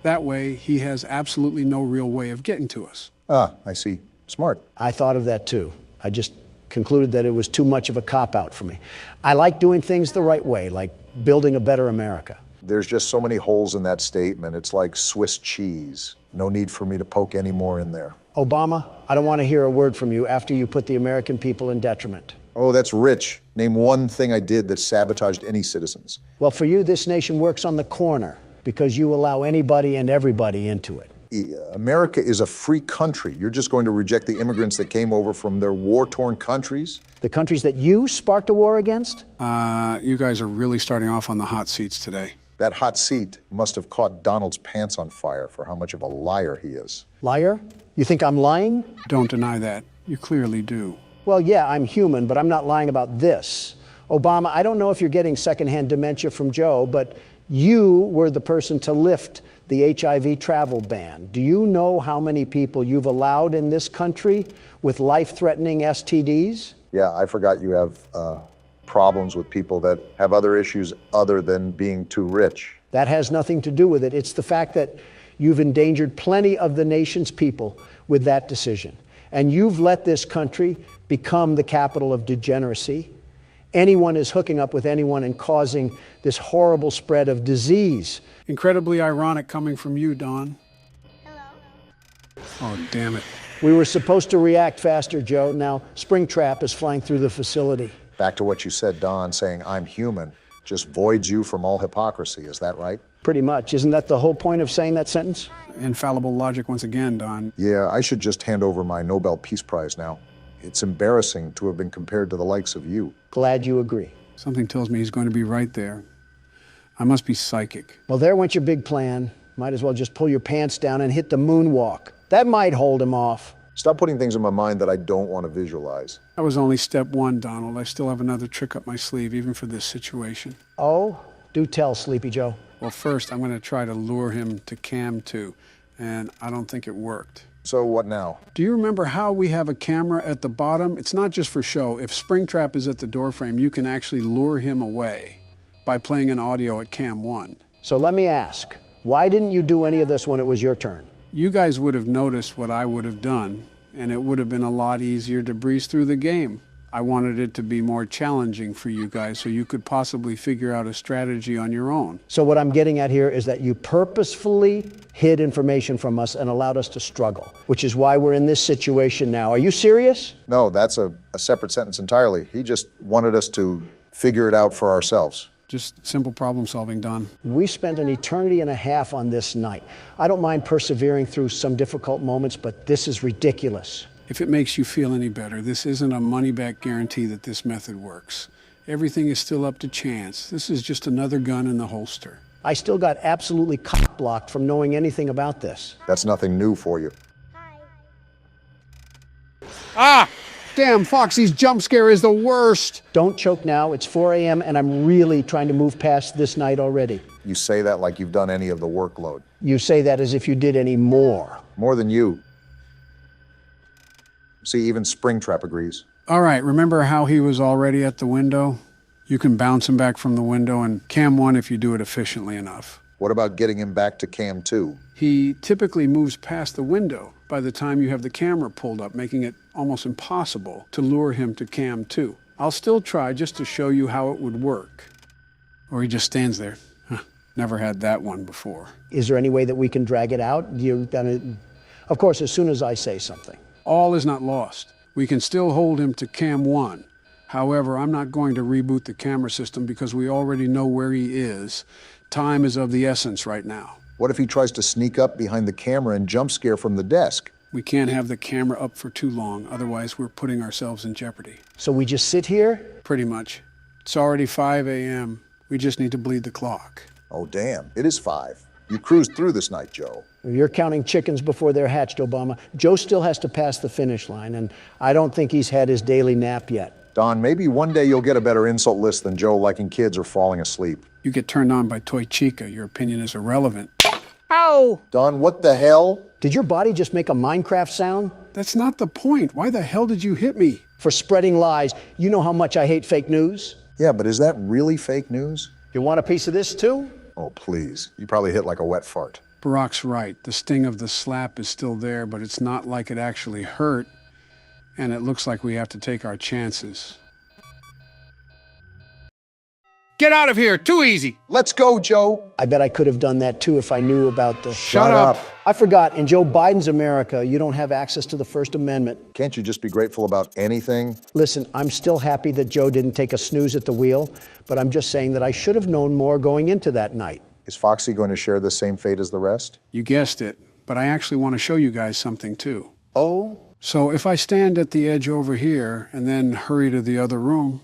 That way, he has absolutely no real way of getting to us. Ah, I see. Smart. I thought of that too. I just concluded that it was too much of a cop-out for me. I like doing things the right way, like building a better America. There's just so many holes in that statement. It's like Swiss cheese. No need for me to poke any more in there. Obama, I don't want to hear a word from you after you put the American people in detriment. Oh, that's rich. Name one thing I did that sabotaged any citizens. Well, for you, this nation works on the corner because you allow anybody and everybody into it. America is a free country. You're just going to reject the immigrants that came over from their war-torn countries? The countries that you sparked a war against? You guys are really starting off on the hot seats today. That hot seat must have caught Donald's pants on fire for how much of a liar he is. Liar? You think I'm lying? Don't deny that. You clearly do. Well, yeah, I'm human, but I'm not lying about this. Obama, I don't know if you're getting secondhand dementia from Joe, but you were the person to lift the HIV travel ban. Do you know how many people you've allowed in this country with life-threatening STDs? Yeah, I forgot you have problems with people that have other issues other than being too rich. That has nothing to do with it. It's the fact that you've endangered plenty of the nation's people with that decision. And you've let this country become the capital of degeneracy. Anyone is hooking up with anyone and causing this horrible spread of disease. Incredibly ironic coming from you, Don. Hello? Oh, damn it. We were supposed to react faster, Joe. Now, Springtrap is flying through the facility. Back to what you said, Don, saying I'm human just voids you from all hypocrisy. Is that right? Pretty much. Isn't that the whole point of saying that sentence? Infallible logic once again, Don. Yeah, I should just hand over my Nobel Peace Prize now. It's embarrassing to have been compared to the likes of you. Glad you agree. Something tells me he's going to be right there. I must be psychic. Well, there went your big plan. Might as well just pull your pants down and hit the moonwalk. That might hold him off. Stop putting things in my mind that I don't want to visualize. That was only step one, Donald. I still have another trick up my sleeve, even for this situation. Oh, do tell, Sleepy Joe. Well, first, I'm going to try to lure him to Cam 2, and I don't think it worked. So what now? Do you remember how we have a camera at the bottom? It's not just for show. If Springtrap is at the doorframe, you can actually lure him away by playing an audio at Cam 1. So let me ask, why didn't you do any of this when it was your turn? You guys would have noticed what I would have done, and it would have been a lot easier to breeze through the game. I wanted it to be more challenging for you guys so you could possibly figure out a strategy on your own. So what I'm getting at here is that you purposefully hid information from us and allowed us to struggle, which is why we're in this situation now. Are you serious? No, that's a separate sentence entirely. He just wanted us to figure it out for ourselves. Just simple problem solving, Don. We spent an eternity and a half on this night. I don't mind persevering through some difficult moments, but this is ridiculous. If it makes you feel any better, this isn't a money-back guarantee that this method works. Everything is still up to chance. This is just another gun in the holster. I still got absolutely cock-blocked from knowing anything about this. That's nothing new for you. Ah! Damn, Foxy's jump scare is the worst. Don't choke now. It's 4 a.m. and I'm really trying to move past this night already. You say that like you've done any of the workload. You say that as if you did any more. More than you. See, even Springtrap agrees. All right, remember how he was already at the window? You can bounce him back from the window and Cam 1 if you do it efficiently enough. What about getting him back to Cam 2? He typically moves past the window by the time you have the camera pulled up, making it almost impossible to lure him to Cam 2. I'll still try just to show you how it would work. Or he just stands there. Never had that one before. Is there any way that we can drag it out? Of course, as soon as I say something. All is not lost. We can still hold him to Cam 1. However, I'm not going to reboot the camera system because we already know where he is. Time is of the essence right now. What if he tries to sneak up behind the camera and jump scare from the desk? We can't have the camera up for too long, otherwise we're putting ourselves in jeopardy. So we just sit here? Pretty much. It's already 5 a.m. We just need to bleed the clock. Oh, damn. It is 5. You cruised through this night, Joe. You're counting chickens before they're hatched, Obama. Joe still has to pass the finish line, and I don't think he's had his daily nap yet. Don, maybe one day you'll get a better insult list than Joe liking kids or falling asleep. You get turned on by Toy Chica. Your opinion is irrelevant. Ow! Don, what the hell? Did your body just make a Minecraft sound? That's not the point. Why the hell did you hit me? For spreading lies. You know how much I hate fake news? Yeah, but is that really fake news? You want a piece of this too? Oh, please. You probably hit like a wet fart. Barack's right. The sting of the slap is still there, but it's not like it actually hurt. And it looks like we have to take our chances. Get out of here! Too easy! Let's go, Joe! I bet I could have done that too if I knew about the... Shut up! I forgot, in Joe Biden's America, you don't have access to the First Amendment. Can't you just be grateful about anything? Listen, I'm still happy that Joe didn't take a snooze at the wheel, but I'm just saying that I should have known more going into that night. Is Foxy going to share the same fate as the rest? You guessed it, but I actually want to show you guys something too. Oh? So if I stand at the edge over here and then hurry to the other room,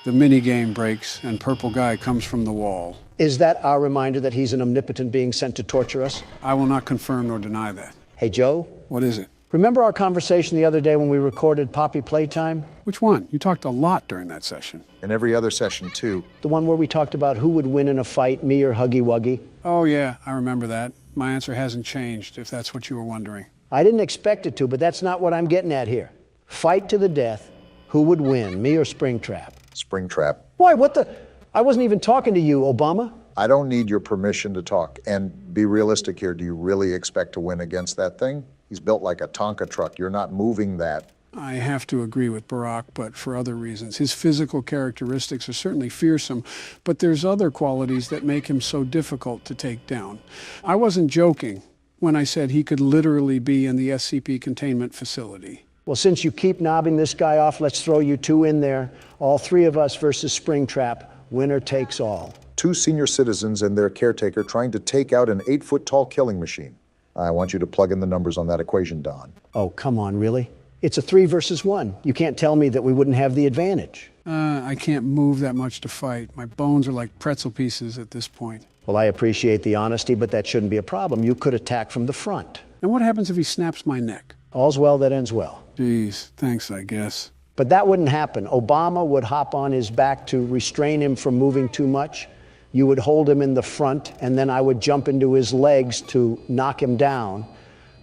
the minigame breaks and Purple Guy comes from the wall. Is that our reminder that he's an omnipotent being sent to torture us? I will not confirm nor deny that. Hey, Joe? What is it? Remember our conversation the other day when we recorded Poppy Playtime? Which one? You talked a lot during that session. And every other session, too. The one where we talked about who would win in a fight, me or Huggy Wuggy? Oh, yeah, I remember that. My answer hasn't changed, if that's what you were wondering. I didn't expect it to, but that's not what I'm getting at here. Fight to the death. Who would win, me or Springtrap? Springtrap. Why, what the? I wasn't even talking to you, Obama. I don't need your permission to talk. And be realistic here. Do you really expect to win against that thing? He's built like a Tonka truck. You're not moving that. I have to agree with Barack, but for other reasons. His physical characteristics are certainly fearsome, but there's other qualities that make him so difficult to take down. I wasn't joking when I said he could literally be in the SCP containment facility. Well, since you keep knobbing this guy off, let's throw you two in there. All three of us versus Springtrap. Winner takes all. 2 senior citizens and their caretaker trying to take out an 8-foot-tall killing machine. I want you to plug in the numbers on that equation, Don. Oh, come on, really? It's a 3 versus 1. You can't tell me that we wouldn't have the advantage. I can't move that much to fight. My bones are like pretzel pieces at this point. Well, I appreciate the honesty, but that shouldn't be a problem. You could attack from the front. And what happens if he snaps my neck? All's well that ends well. Geez, thanks, I guess. But that wouldn't happen. Obama would hop on his back to restrain him from moving too much. You would hold him in the front, and then I would jump into his legs to knock him down.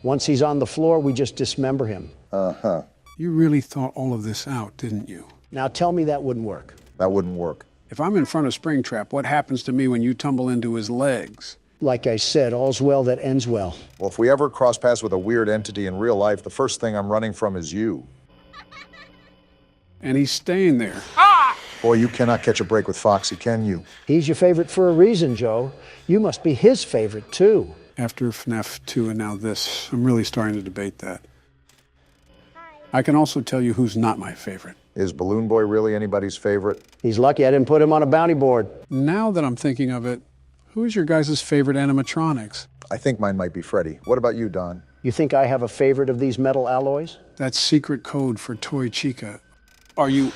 Once he's on the floor, we just dismember him. Uh-huh. You really thought all of this out, didn't you? Now tell me that wouldn't work. That wouldn't work. If I'm in front of Springtrap, what happens to me when you tumble into his legs? Like I said, all's well that ends well. Well, if we ever cross paths with a weird entity in real life, the first thing I'm running from is you. And he's staying there. Boy, you cannot catch a break with Foxy, can you? He's your favorite for a reason, Joe. You must be his favorite, too. After FNAF 2 and now this, I'm really starting to debate that. I can also tell you who's not my favorite. Is Balloon Boy really anybody's favorite? He's lucky I didn't put him on a bounty board. Now that I'm thinking of it, who is your guys' favorite animatronics? I think mine might be Freddy. What about you, Don? You think I have a favorite of these metal alloys? That's secret code for Toy Chica. Are you...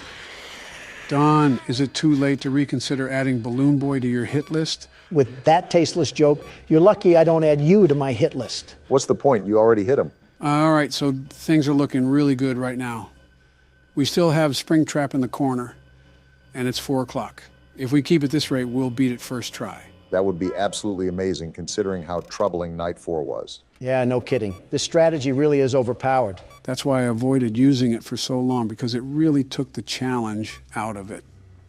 Don, is it too late to reconsider adding Balloon Boy to your hit list? With that tasteless joke, you're lucky I don't add you to my hit list. What's the point? You already hit him. All right, so things are looking really good right now. We still have Springtrap in the corner, and it's 4 o'clock. If we keep at this rate, we'll beat it first try. That would be absolutely amazing, considering how troubling Night 4 was. Yeah, no kidding. This strategy really is overpowered. That's why I avoided using it for so long, because it really took the challenge out of it.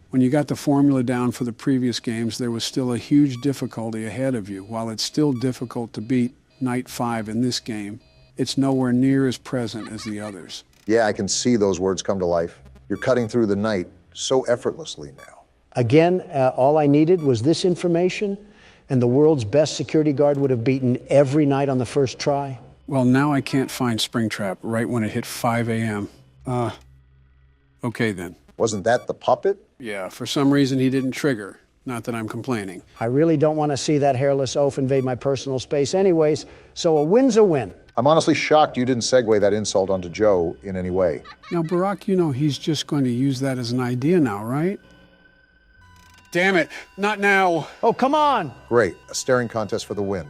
When you got the formula down for the previous games, there was still a huge difficulty ahead of you. While it's still difficult to beat Night 5 in this game, it's nowhere near as present as the others. Yeah, I can see those words come to life. You're cutting through the night so effortlessly now. Again, all I needed was this information, and the world's best security guard would have beaten every night on the first try. Well, now I can't find Springtrap right when it hit 5 a.m. Okay then. Wasn't that the puppet? Yeah, for some reason he didn't trigger. Not that I'm complaining. I really don't want to see that hairless oaf invade my personal space anyways, so a win's a win. I'm honestly shocked you didn't segue that insult onto Joe in any way. Now, Barack, you know he's just going to use that as an idea now, right? Damn it, not now. Oh, come on. Great, a staring contest for the win.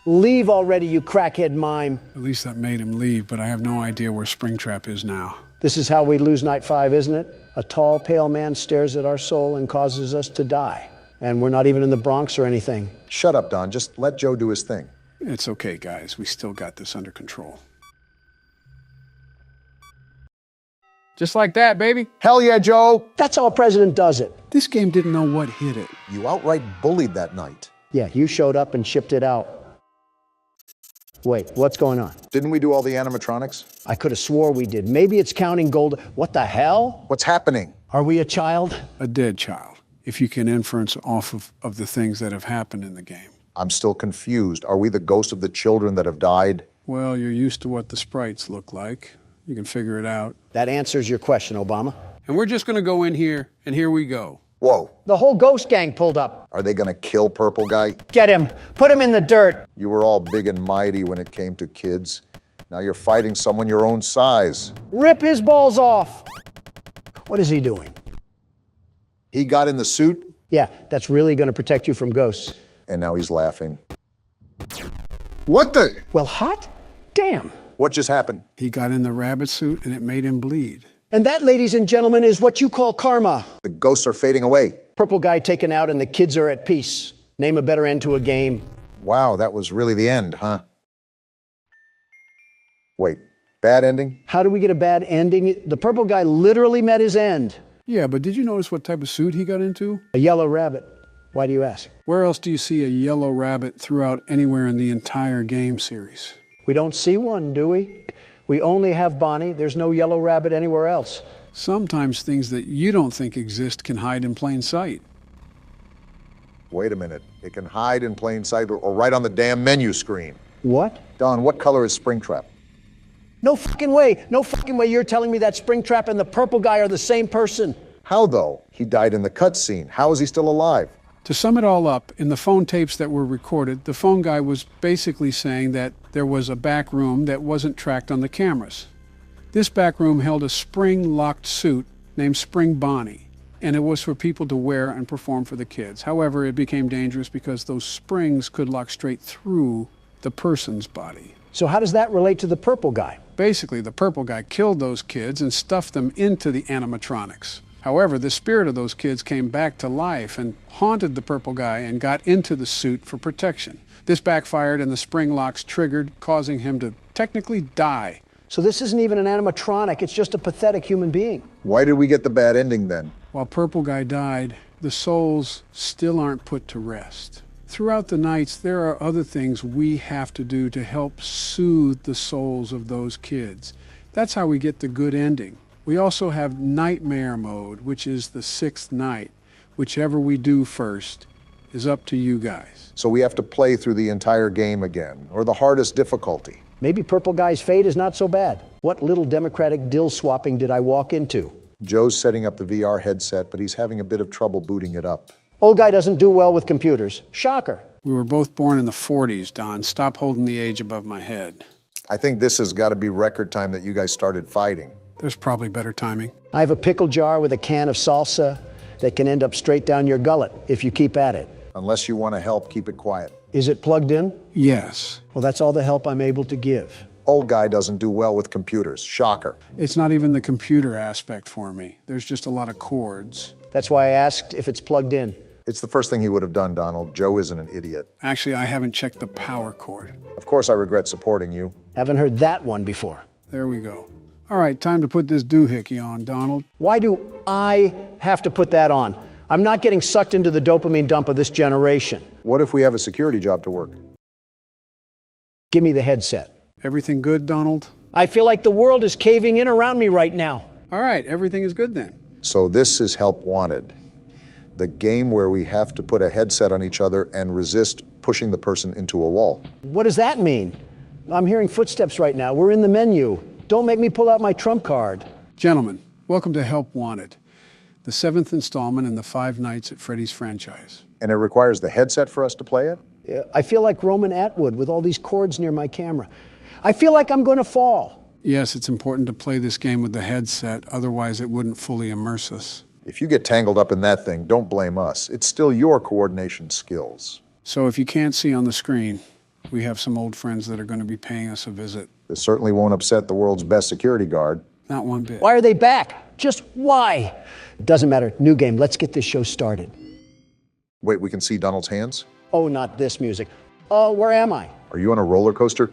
Leave already, you crackhead mime. At least that made him leave, but I have no idea where Springtrap is now. This is how we lose Night 5, isn't it? A tall, pale man stares at our soul and causes us to die. And we're not even in the Bronx or anything. Shut up, Don. Just let Joe do his thing. It's okay, guys. We still got this under control. Just like that, baby. Hell yeah, Joe. That's how a president does it. This game didn't know what hit it. You outright bullied that night. Yeah, you showed up and shipped it out. Wait, what's going on? Didn't we do all the animatronics? I could have swore we did. Maybe it's counting gold. What the hell? What's happening? Are we a child? A dead child, if you can inference off of the things that have happened in the game. I'm still confused. Are we the ghost of the children that have died? Well, you're used to what the sprites look like. You can figure it out. That answers your question, Obama. And we're just going to go in here, and here we go. Whoa. The whole ghost gang pulled up. Are they going to kill Purple Guy? Get him. Put him in the dirt. You were all big and mighty when it came to kids. Now you're fighting someone your own size. Rip his balls off. What is he doing? He got in the suit? Yeah, that's really going to protect you from ghosts. And now he's laughing. What the? Well, hot damn. What just happened? He got in the rabbit suit, and it made him bleed. And that, ladies and gentlemen, is what you call karma. The ghosts are fading away. Purple Guy taken out and the kids are at peace. Name a better end to a game. Wow, that was really the end, huh? Wait, bad ending? How do we get a bad ending? The Purple Guy literally met his end. Yeah, but did you notice what type of suit he got into? A yellow rabbit. Why do you ask? Where else do you see a yellow rabbit throughout anywhere in the entire game series? We don't see one, do we? We only have Bonnie. There's no yellow rabbit anywhere else. Sometimes things that you don't think exist can hide in plain sight. Wait a minute. It can hide in plain sight or right on the damn menu screen. What? Don, what color is Springtrap? No fucking way. No fucking way you're telling me that Springtrap and the Purple Guy are the same person. How, though? He died in the cutscene. How is he still alive? To sum it all up, in the phone tapes that were recorded, the phone guy was basically saying that there was a back room that wasn't tracked on the cameras. This back room held a spring-locked suit named Spring Bonnie, and it was for people to wear and perform for the kids. However, it became dangerous because those springs could lock straight through the person's body. So how does that relate to the purple guy? Basically, the purple guy killed those kids and stuffed them into the animatronics. However, the spirit of those kids came back to life and haunted the purple guy and got into the suit for protection. This backfired and the spring locks triggered, causing him to technically die. So this isn't even an animatronic, it's just a pathetic human being. Why did we get the bad ending then? While Purple Guy died, the souls still aren't put to rest. Throughout the nights, there are other things we have to do to help soothe the souls of those kids. That's how we get the good ending. We also have Nightmare Mode, which is the 6th night. Whichever we do first is up to you guys. So we have to play through the entire game again, or the hardest difficulty. Maybe Purple Guy's fate is not so bad. What little democratic dill swapping did I walk into? Joe's setting up the VR headset, but he's having a bit of trouble booting it up. Old guy doesn't do well with computers. Shocker. We were both born in the 40s, Don. Stop holding the age above my head. I think this has got to be record time that you guys started fighting. There's probably better timing. I have a pickle jar with a can of salsa that can end up straight down your gullet if you keep at it. Unless you want to help, keep it quiet. Is it plugged in? Yes. Well, that's all the help I'm able to give. Old guy doesn't do well with computers. Shocker. It's not even the computer aspect for me. There's just a lot of cords. That's why I asked if it's plugged in. It's the first thing he would have done, Donald. Joe isn't an idiot. Actually, I haven't checked the power cord. Of course I regret supporting you. Haven't heard that one before. There we go. All right, time to put this doohickey on, Donald. Why do I have to put that on? I'm not getting sucked into the dopamine dump of this generation. What if we have a security job to work? Give me the headset. Everything good, Donald? I feel like the world is caving in around me right now. All right, everything is good then. So this is Help Wanted, the game where we have to put a headset on each other and resist pushing the person into a wall. What does that mean? I'm hearing footsteps right now. We're in the menu. Don't make me pull out my trump card. Gentlemen, welcome to Help Wanted, the 7th installment in the 5 Nights at Freddy's franchise. And it requires the headset for us to play it? I feel like Roman Atwood with all these cords near my camera. I feel like I'm going to fall. Yes, it's important to play this game with the headset, otherwise it wouldn't fully immerse us. If you get tangled up in that thing, don't blame us. It's still your coordination skills. So if you can't see on the screen, we have some old friends that are going to be paying us a visit. This certainly won't upset the world's best security guard. Not one bit. Why are they back? Just why? Doesn't matter. New game. Let's get this show started. Wait, we can see Donald's hands? Oh, not this music. Oh, where am I? Are you on a roller coaster?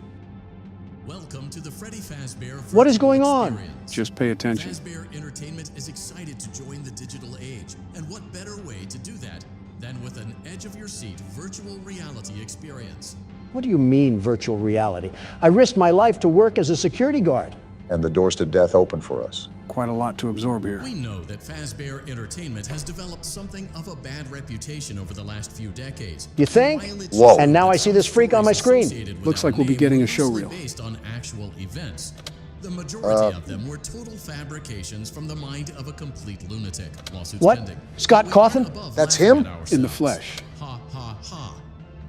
Welcome to the Freddy Fazbear. What is going on? Just pay attention. Fazbear Entertainment is excited to join the digital age. And what better way to do that than with an edge-of-your-seat virtual reality experience? What do you mean, virtual reality? I risked my life to work as a security guard. And the doors to death open for us. Quite a lot to absorb here. We know that Fazbear Entertainment has developed something of a bad reputation over the last few decades. You think? Whoa. And now I see this freak on my screen. Looks like we'll be getting a show reel. Based on actual events. The majority of them were total fabrications from the mind of a complete lunatic. Lawsuits What? pending. Scott Cawthon? That's him? In the flesh. Ha ha ha.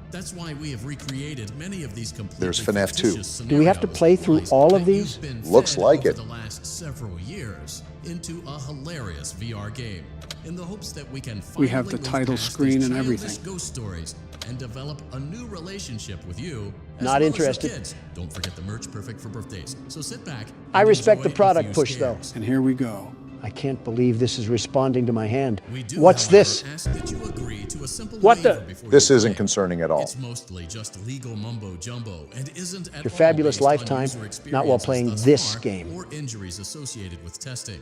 That's why we have recreated many of these completely There's FNAF 2. fictitious Do we have to play through all of these? that you've been Looks fed like over it. The last several years into a hilarious VR game, in the hopes that we can We have the finally move title past screen these and childish everything. ghost stories and develop a new relationship with you. As Not well interested. As the kids. Don't forget the merch perfect for birthdays. So sit back. I and respect the enjoy a product few push, though. scares. And here we go. I can't believe this is responding to my hand. We do, What's however, this? ask that you agree to a simple What waiver the- before This you isn't play. concerning at all. It's mostly just legal mumbo jumbo and isn't at Your all fabulous based on lifetime, user not while experiences playing thus this far game. or injuries associated with testing.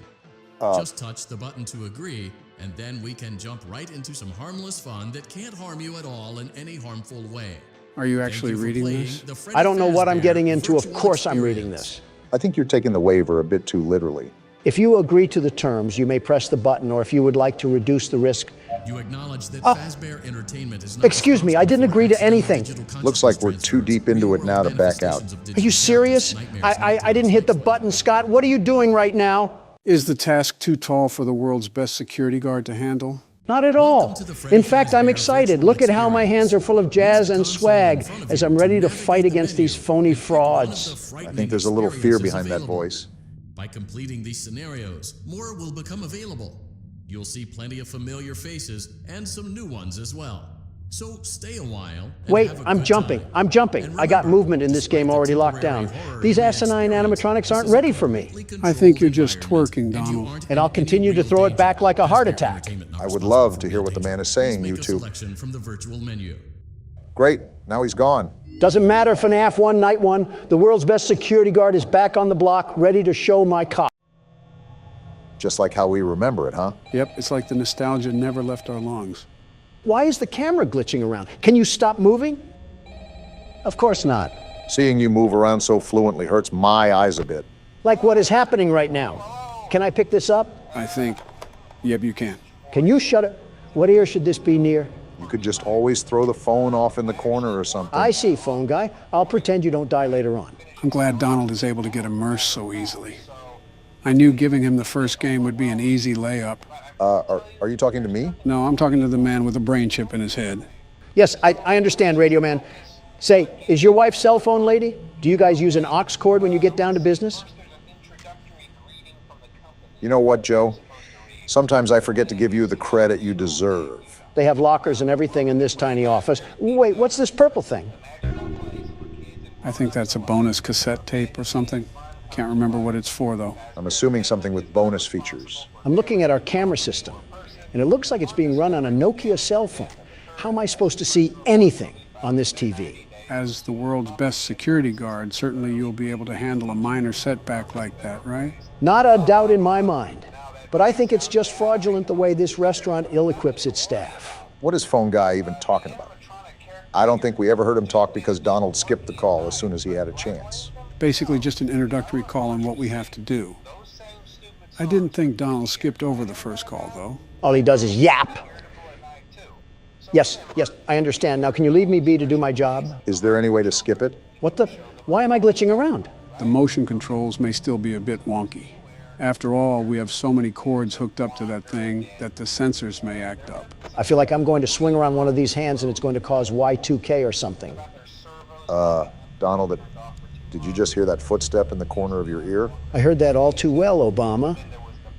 Uh, Just touch the button to agree, and then we can jump right into some harmless fun that can't harm you at all in any harmful way. Are you Thank actually you for reading playing this? the Freddy I don't know what I'm Fazbear getting into. Of virtual course I'm reading experience. this. I think you're taking the waiver a bit too literally. If you agree to the terms, you may press the button, or if you would like to reduce the risk. You acknowledge that Oh. Fazbear Entertainment is not Excuse me, I didn't responsible agree for to anything. digital Looks like we're consciousness too deep into it now to back out. manifestations of Are you digital serious? nightmares, I didn't hit the button, Scott. What are you doing right now? Is the task too tall for the world's best security guard to handle? Not at all. In fact, I'm excited. Look at how my hands are full of jazz and swag as I'm ready to fight against these phony frauds. I think there's a little fear behind that voice. By completing these scenarios, more will become available. You'll see plenty of familiar faces and some new ones as well. So stay a while. Wait, I'm jumping. I got movement in this game already locked down. These asinine animatronics aren't ready for me. I think you're just twerking, Donald. And I'll continue to throw it back like a heart attack. I would love to hear what the man is saying, you two. From the virtual menu. Great, now he's gone. Doesn't matter, FNAF 1, Night 1. The world's best security guard is back on the block, ready to show my cock. Just like how we remember it, huh? Yep, it's like the nostalgia never left our lungs. Why is the camera glitching around? Can you stop moving? Of course not. Seeing you move around so fluently hurts my eyes a bit. Like what is happening right now. Can I pick this up? I think, yep, you can. Can you shut it? What ear should this be near? You could just always throw the phone off in the corner or something. I see, phone guy. I'll pretend you don't die later on. I'm glad Donald is able to get immersed so easily. I knew giving him the first game would be an easy layup. Are you talking to me? No, I'm talking to the man with a brain chip in his head. Yes, I understand, Radio Man. Say, is your wife cell phone lady? Do you guys use an aux cord when you get down to business? You know what, Joe? Sometimes I forget to give you the credit you deserve. They have lockers and everything in this tiny office. Wait, what's this purple thing? I think that's a bonus cassette tape or something. Can't remember what it's for, though. I'm assuming something with bonus features. I'm looking at our camera system, and it looks like it's being run on a Nokia cell phone. How am I supposed to see anything on this TV? As the world's best security guard, certainly you'll be able to handle a minor setback like that, right? Not a doubt in my mind. But I think it's just fraudulent the way this restaurant ill-equips its staff. What is phone guy even talking about? I don't think we ever heard him talk because Donald skipped the call as soon as he had a chance. Basically just an introductory call on what we have to do. I didn't think Donald skipped over the first call, though. All he does is yap. Yes, I understand. Now, can you leave me be to do my job? Is there any way to skip it? What the? Why am I glitching around? The motion controls may still be a bit wonky. After all, we have so many cords hooked up to that thing that the sensors may act up. I feel like I'm going to swing around one of these hands and it's going to cause Y2K or something. Donald, did you just hear that footstep in the corner of your ear? I heard that all too well, Obama.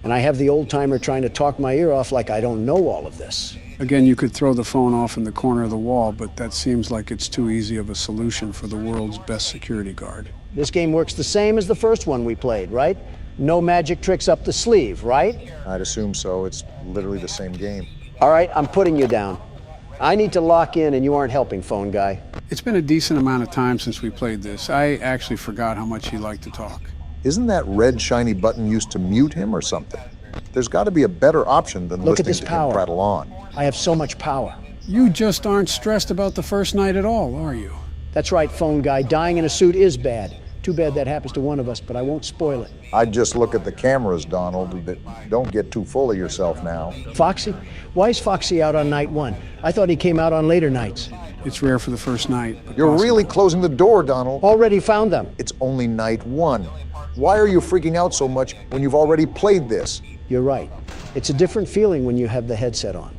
And I have the old-timer trying to talk my ear off like I don't know all of this. Again, you could throw the phone off in the corner of the wall, but that seems like it's too easy of a solution for the world's best security guard. This game works the same as the first one we played, right? No magic tricks up the sleeve, right? I'd assume so. It's literally the same game. All right, I'm putting you down. I need to lock in and you aren't helping, phone guy. It's been a decent amount of time since we played this. I actually forgot how much he liked to talk. Isn't that red shiny button used to mute him or something? There's got to be a better option than Look at listening this to him prattle on. I have so much power. You just aren't stressed about the first night at all, are you? That's right, phone guy. Dying in a suit is bad. Too bad that happens to one of us, but I won't spoil it. I'd just look at the cameras, Donald. Don't get too full of yourself now. Foxy? Why is Foxy out on night one? I thought he came out on later nights. It's rare for the first night. You're really closing the door, Donald. Already found them. It's only night one. Why are you freaking out so much when you've already played this? You're right. It's a different feeling when you have the headset on.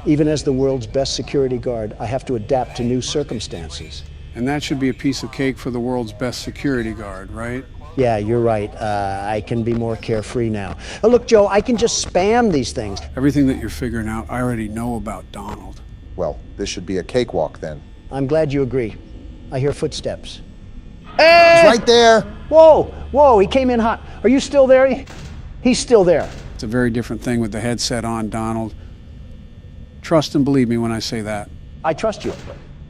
Even as the world's best security guard, I have to adapt to new circumstances. And that should be a piece of cake for the world's best security guard, right? Yeah, you're right. I can be more carefree now. Look, Joe, I can just spam these things. Everything that you're figuring out, I already know about Donald. Well, this should be a cakewalk then. I'm glad you agree. I hear footsteps. Hey! He's right there. Whoa, he came in hot. Are you still there? He's still there. It's a very different thing with the headset on, Donald. Trust and believe me when I say that. I trust you.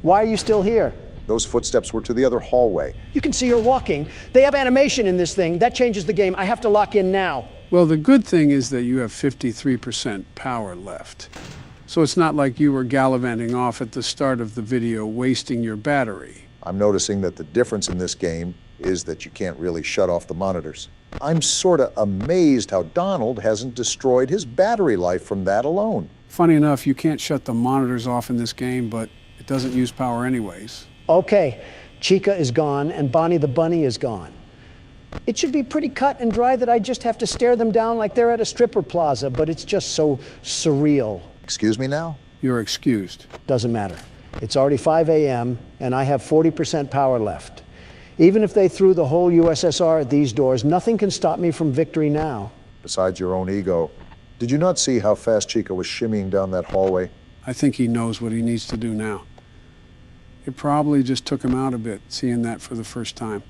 Why are you still here? Those footsteps were to the other hallway. You can see her walking. They have animation in this thing. That changes the game. I have to lock in now. Well, the good thing is that you have 53% power left. So it's not like you were gallivanting off at the start of the video, wasting your battery. I'm noticing that the difference in this game is that you can't really shut off the monitors. I'm sort of amazed how Donald hasn't destroyed his battery life from that alone. Funny enough, you can't shut the monitors off in this game, but it doesn't use power anyways. Okay, Chica is gone and Bonnie the Bunny is gone. It should be pretty cut and dry that I just have to stare them down like they're at a stripper plaza, but it's just so surreal. Excuse me now? You're excused. Doesn't matter. It's already 5 a.m. and I have 40% power left. Even if they threw the whole USSR at these doors, nothing can stop me from victory now. Besides your own ego. Did you not see how fast Chica was shimmying down that hallway? I think he knows what he needs to do now. It probably just took him out a bit, seeing that for the first time.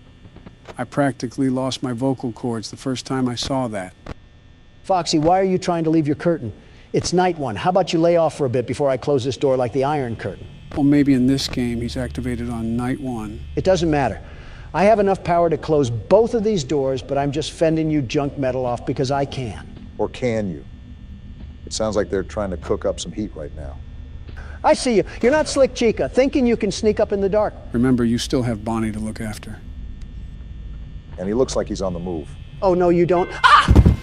I practically lost my vocal cords the first time I saw that. Foxy, why are you trying to leave your curtain? It's night one. How about you lay off for a bit before I close this door like the Iron Curtain? Well, maybe in this game he's activated on night one. It doesn't matter. I have enough power to close both of these doors, but I'm just fending you junk metal off because I can. Or can you? It sounds like they're trying to cook up some heat right now. I see you. You're not Slick Chica, thinking you can sneak up in the dark. Remember, you still have Bonnie to look after. And he looks like he's on the move. Oh, no, you don't. Ah!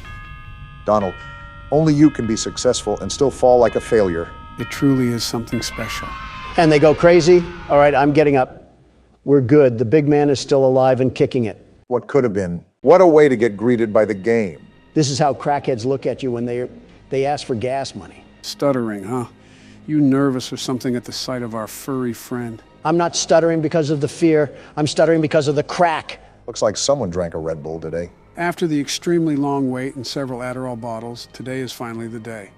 Donald, only you can be successful and still fall like a failure. It truly is something special. And they go crazy? All right, I'm getting up. We're good. The big man is still alive and kicking it. What could have been? What a way to get greeted by the game. This is how crackheads look at you when they ask for gas money. Stuttering, huh? You nervous or something at the sight of our furry friend? I'm not stuttering because of the fear. I'm stuttering because of the crack. Looks like someone drank a Red Bull today. After the extremely long wait and several Adderall bottles, today is finally the day.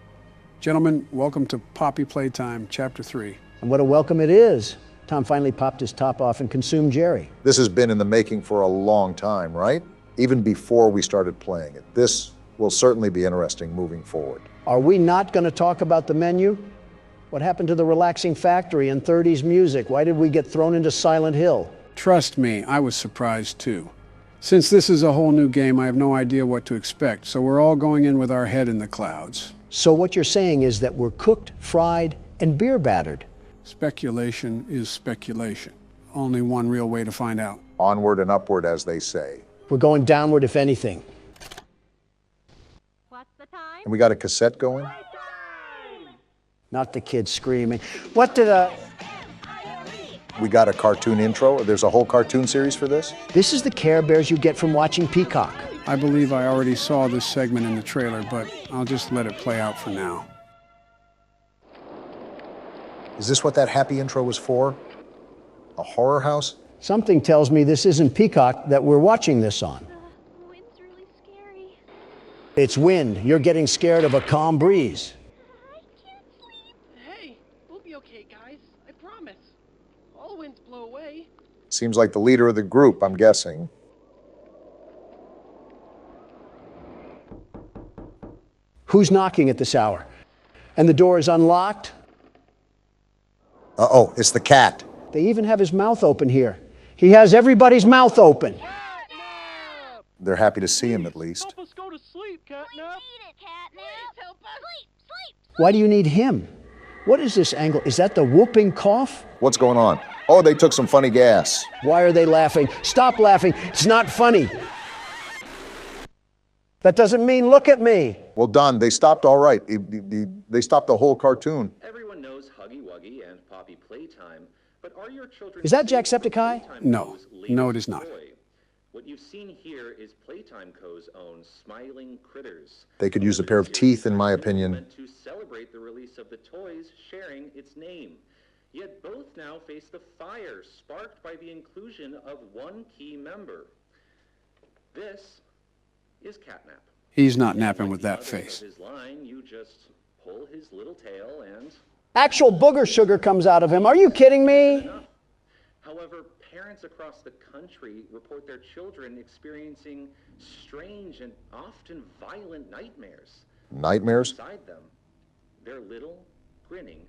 Gentlemen, welcome to Poppy Playtime, Chapter 3. And what a welcome it is. Tom finally popped his top off and consumed Jerry. This has been in the making for a long time, right? Even before we started playing it. This will certainly be interesting moving forward. Are we not going to talk about the menu? What happened to the relaxing factory and 30s music? Why did we get thrown into Silent Hill? Trust me, I was surprised too. Since this is a whole new game, I have no idea what to expect, so we're all going in with our head in the clouds. So what you're saying is that we're cooked, fried, and beer battered. Speculation is speculation. Only one real way to find out. Onward and upward, as they say. We're going downward, if anything. What's the time? And we got a cassette going? Not the kids screaming. What did We got a cartoon intro? There's a whole cartoon series for this? This is the Care Bears you get from watching Peacock. I believe I already saw this segment in the trailer, but I'll just let it play out for now. Is this what that happy intro was for? A horror house? Something tells me this isn't Peacock that we're watching this on. The wind's really scary. It's wind. You're getting scared of a calm breeze. I can't sleep. Hey, we'll be okay, guys. I promise. All winds blow away. Seems like the leader of the group, I'm guessing. Who's knocking at this hour? And the door is unlocked? Uh-oh, it's the cat. They even have his mouth open here. He has everybody's mouth open. They're happy to see him, at least. Help us go to sleep, Catnap. We need it, Catnap. Help us. Sleep. Why do you need him? What is this angle? Is that the whooping cough? What's going on? Oh, they took some funny gas. Why are they laughing? Stop laughing. It's not funny. That doesn't mean look at me. Well done. They stopped all right. They stopped the whole cartoon. Everyone knows Huggy Wuggy and Poppy Playtime, but are your children... Is that Jacksepticeye? No. No, it is not. What you've seen here is Playtime Co.'s own Smiling Critters. They could use a pair of teeth, in my opinion. To celebrate the release of the toys sharing its name. Yet both now face the fire sparked by the inclusion of one key member. This is Catnap. He's not napping with that face. His line, you just pull his little tail and... Actual booger sugar comes out of him. Are you kidding me? However, parents across the country report their children experiencing strange and often violent nightmares. Nightmares? Beside them, their little, grinning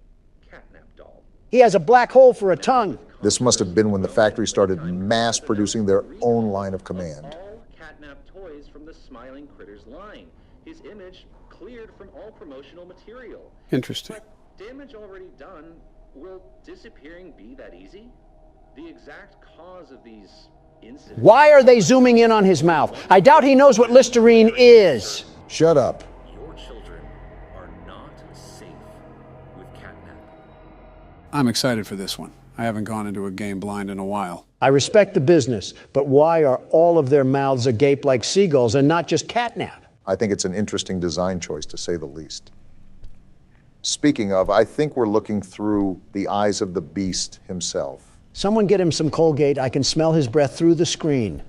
Catnap doll. He has a black hole for a tongue. This must have been when the factory started mass producing their own line of command. All Catnap toys from the Smiling Critters line. His image cleared from all promotional material. Interesting. But damage already done, will disappearing be that easy? The exact cause of these incidents... Why are they zooming in on his mouth? I doubt he knows what Listerine is. Shut up. Your children are not safe with Catnap. I'm excited for this one. I haven't gone into a game blind in a while. I respect the business, but why are all of their mouths agape like seagulls and not just catnap? I think it's an interesting design choice, to say the least. Speaking of, I think we're looking through the eyes of the beast himself. Someone get him some Colgate. I can smell his breath through the screen.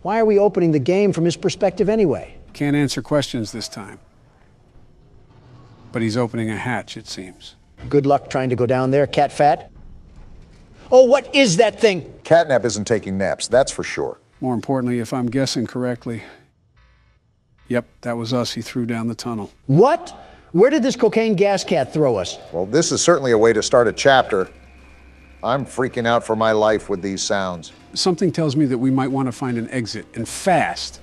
Why are we opening the game from his perspective anyway? Can't answer questions this time. But he's opening a hatch, it seems. Good luck trying to go down there, cat fat. Oh, what is that thing? Catnap isn't taking naps, that's for sure. More importantly, if I'm guessing correctly, yep, that was us he threw down the tunnel. What? Where did this cocaine gas cat throw us? Well, this is certainly a way to start a chapter. I'm freaking out for my life with these sounds. Something tells me that we might want to find an exit, and fast.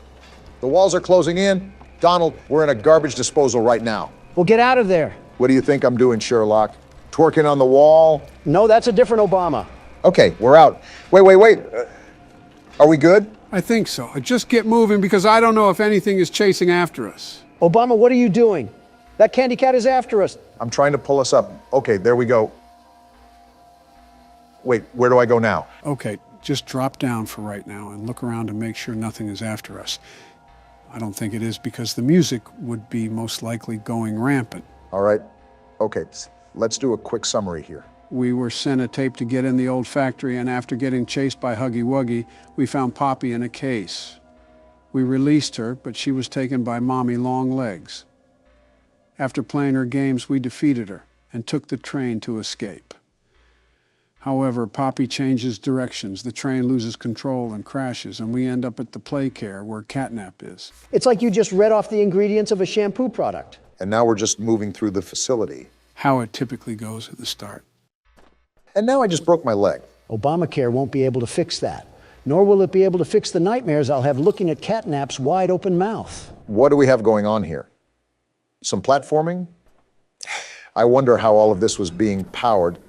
The walls are closing in. Donald, we're in a garbage disposal right now. Well, get out of there. What do you think I'm doing, Sherlock? Twerking on the wall? No, that's a different Obama. Okay, we're out. Wait. Are we good? I think so. Just get moving because I don't know if anything is chasing after us. Obama, what are you doing? That candy cat is after us. I'm trying to pull us up. Okay, there we go. Wait, where do I go now? Okay, just drop down for right now and look around to make sure nothing is after us. I don't think it is because the music would be most likely going rampant. All right. Okay, let's do a quick summary here. We were sent a tape to get in the old factory, and after getting chased by Huggy Wuggy, we found Poppy in a case. We released her, but she was taken by Mommy Longlegs. After playing her games, we defeated her and took the train to escape. However, Poppy changes directions, the train loses control and crashes, and we end up at the play care where Catnap is. It's like you just read off the ingredients of a shampoo product. And now we're just moving through the facility. How it typically goes at the start. And now I just broke my leg. Obamacare won't be able to fix that, nor will it be able to fix the nightmares I'll have looking at Catnap's wide open mouth. What do we have going on here? Some platforming? I wonder how all of this was being powered,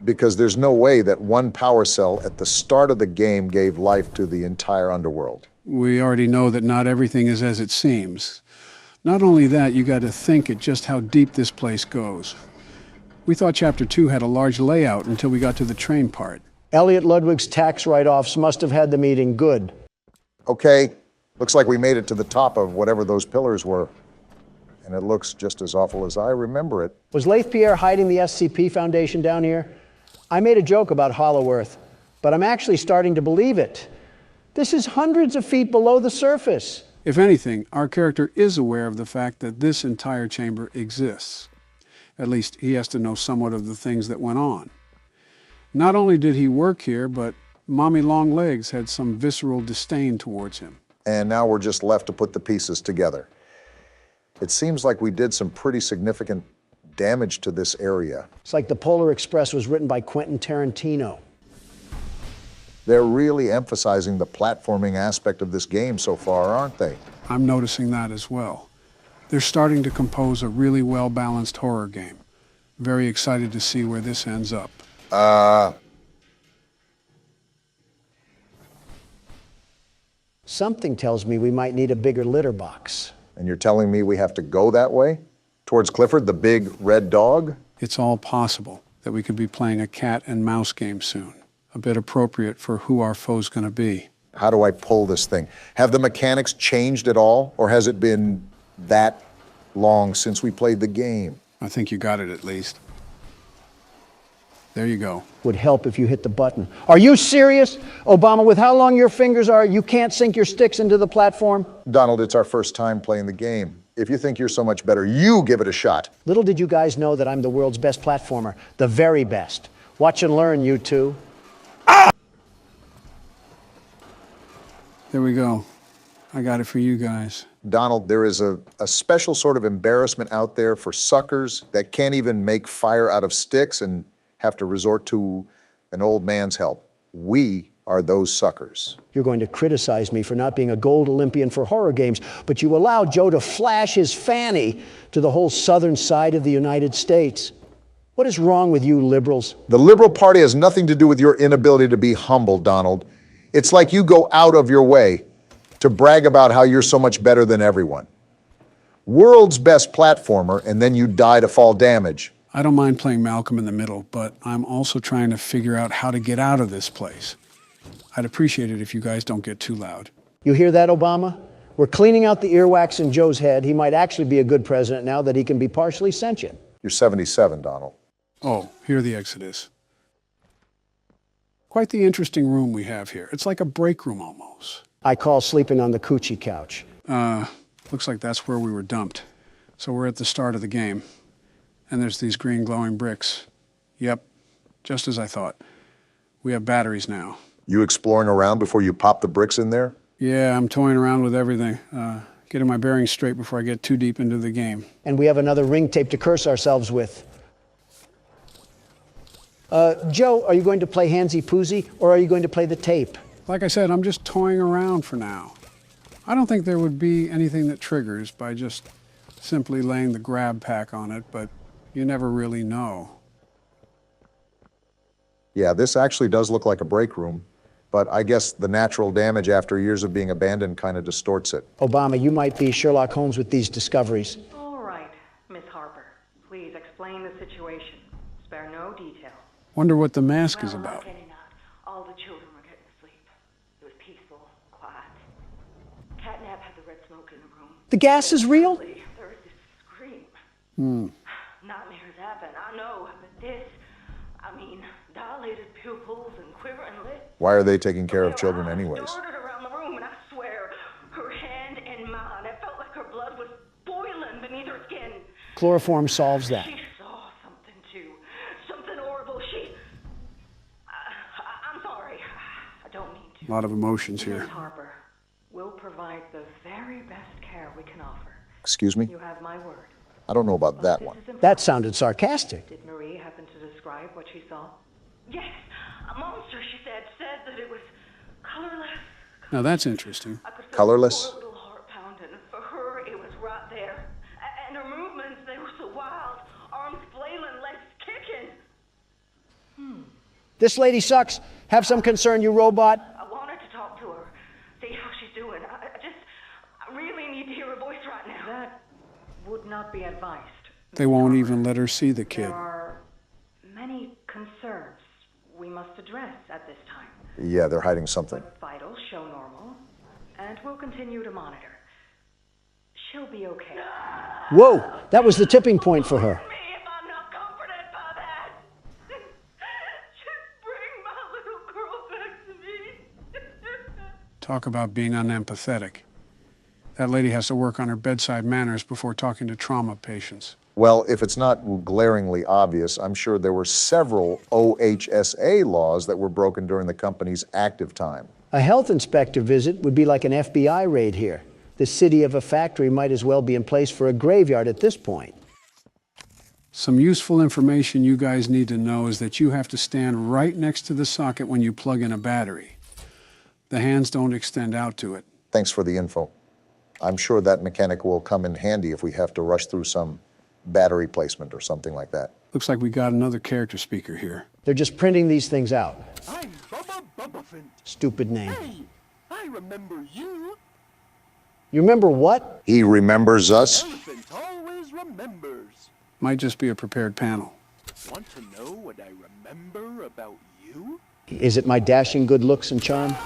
because there's no way that one power cell at the start of the game gave life to the entire underworld. We already know that not everything is as it seems. Not only that, you got to think at just how deep this place goes. We thought Chapter 2 had a large layout until we got to the train part. Elliot Ludwig's tax write-offs must have had the meeting good. Okay, looks like we made it to the top of whatever those pillars were. And it looks just as awful as I remember it. Was Leith Pierre hiding the SCP Foundation down here? I made a joke about Hollow Earth, but I'm actually starting to believe it. This is hundreds of feet below the surface. If anything, our character is aware of the fact that this entire chamber exists. At least he has to know somewhat of the things that went on. Not only did he work here, but Mommy Longlegs had some visceral disdain towards him. And now we're just left to put the pieces together. It seems like we did some pretty significant damage to this area. It's like the Polar Express was written by Quentin Tarantino. They're really emphasizing the platforming aspect of this game so far, aren't they? I'm noticing that as well. They're starting to compose a really well-balanced horror game. Very excited to see where this ends up. Something tells me we might need a bigger litter box. And you're telling me we have to go that way? Towards Clifford, the big red dog? It's all possible that we could be playing a cat and mouse game soon. A bit appropriate for who our foe's gonna be. How do I pull this thing? Have the mechanics changed at all? Or has it been that long since we played the game? I think you got it at least. There you go. Would help if you hit the button. Are you serious? Obama, with how long your fingers are, you can't sink your sticks into the platform? Donald, it's our first time playing the game. If you think you're so much better, you give it a shot. Little did you guys know that I'm the world's best platformer. The very best. Watch and learn, you two. There we go. I got it for you guys. Donald, there is a special sort of embarrassment out there for suckers that can't even make fire out of sticks and have to resort to an old man's help. We are those suckers. You're going to criticize me for not being a gold Olympian for horror games, but you allowed Joe to flash his fanny to the whole southern side of the United States. What is wrong with you liberals? The Liberal Party has nothing to do with your inability to be humble, Donald. It's like you go out of your way to brag about how you're so much better than everyone. World's best platformer, and then you die to fall damage. I don't mind playing Malcolm in the Middle, but I'm also trying to figure out how to get out of this place. I'd appreciate it if you guys don't get too loud. You hear that, Obama? We're cleaning out the earwax in Joe's head. He might actually be a good president now that he can be partially sentient. You're 77, Donald. Oh, here the exit is. Quite the interesting room we have here. It's like a break room almost. I call sleeping on the coochie couch. Looks like that's where we were dumped. So we're at the start of the game. And there's these green glowing bricks. Yep, just as I thought. We have batteries now. You exploring around before you pop the bricks in there? Yeah, I'm toying around with everything. Getting my bearings straight before I get too deep into the game. And we have another ring tape to curse ourselves with. Joe, are you going to play Handsy Poozy, or are you going to play the tape? Like I said, I'm just toying around for now. I don't think there would be anything that triggers by just simply laying the grab pack on it, but you never really know. Yeah, this actually does look like a break room, but I guess the natural damage after years of being abandoned kind of distorts it. Obama, you might be Sherlock Holmes with these discoveries. All right, Miss Harper. Please explain the situation. Spare no detail. Wonder what the mask is about. All the children were getting asleep. It was peaceful, quiet. Catnap had the red smoke in the room. The gas is real? There was this scream. Nightmares happen, I know, but this, I mean, dilated pupils and quivering lips. Why are they taking care of children anyways? Darted around the room, and I swear, her hand in mine, it felt like her blood was boiling beneath her skin. Chloroform solves that. She saw something too. Something horrible. I'm sorry. I don't mean to. A lot of emotions here. Miss Harper, we'll provide the very best care we can offer. Excuse me? You have my word. I don't know about that one. That sounded sarcastic. Did Marie happen to describe what she saw? Yes, a monster, she said that it was colorless. Now that's interesting. Colorless? Her little heart pounding. For her, it was right there. And her movements, they were so wild. Arms flailing, legs kicking. This lady sucks. Have some concern, you robot. I wanted to talk to her, see how she's doing. I really need to hear her voice right now. That would not be advised. They won't even let her see the kid. There are many concerns we must address at this time. Yeah, they're hiding something. Vitals show normal, and we'll continue to monitor. She'll be okay. Whoa, that was the tipping point for her. Talk about being unempathetic. That lady has to work on her bedside manners before talking to trauma patients. Well, if it's not glaringly obvious, I'm sure there were several OHSA laws that were broken during the company's active time. A health inspector visit would be like an FBI raid here. The city of a factory might as well be in place for a graveyard at this point. Some useful information you guys need to know is that you have to stand right next to the socket when you plug in a battery. The hands don't extend out to it. Thanks for the info. I'm sure that mechanic will come in handy if we have to rush through some battery placement or something like that. Looks like we got another character speaker here. They're just printing these things out. I'm Bubba Bubbaphant. Stupid name. Hey, I remember you. You remember what? He remembers us? Elephant always remembers. Might just be a prepared panel. Want to know what I remember about you? Is it my dashing good looks and charm?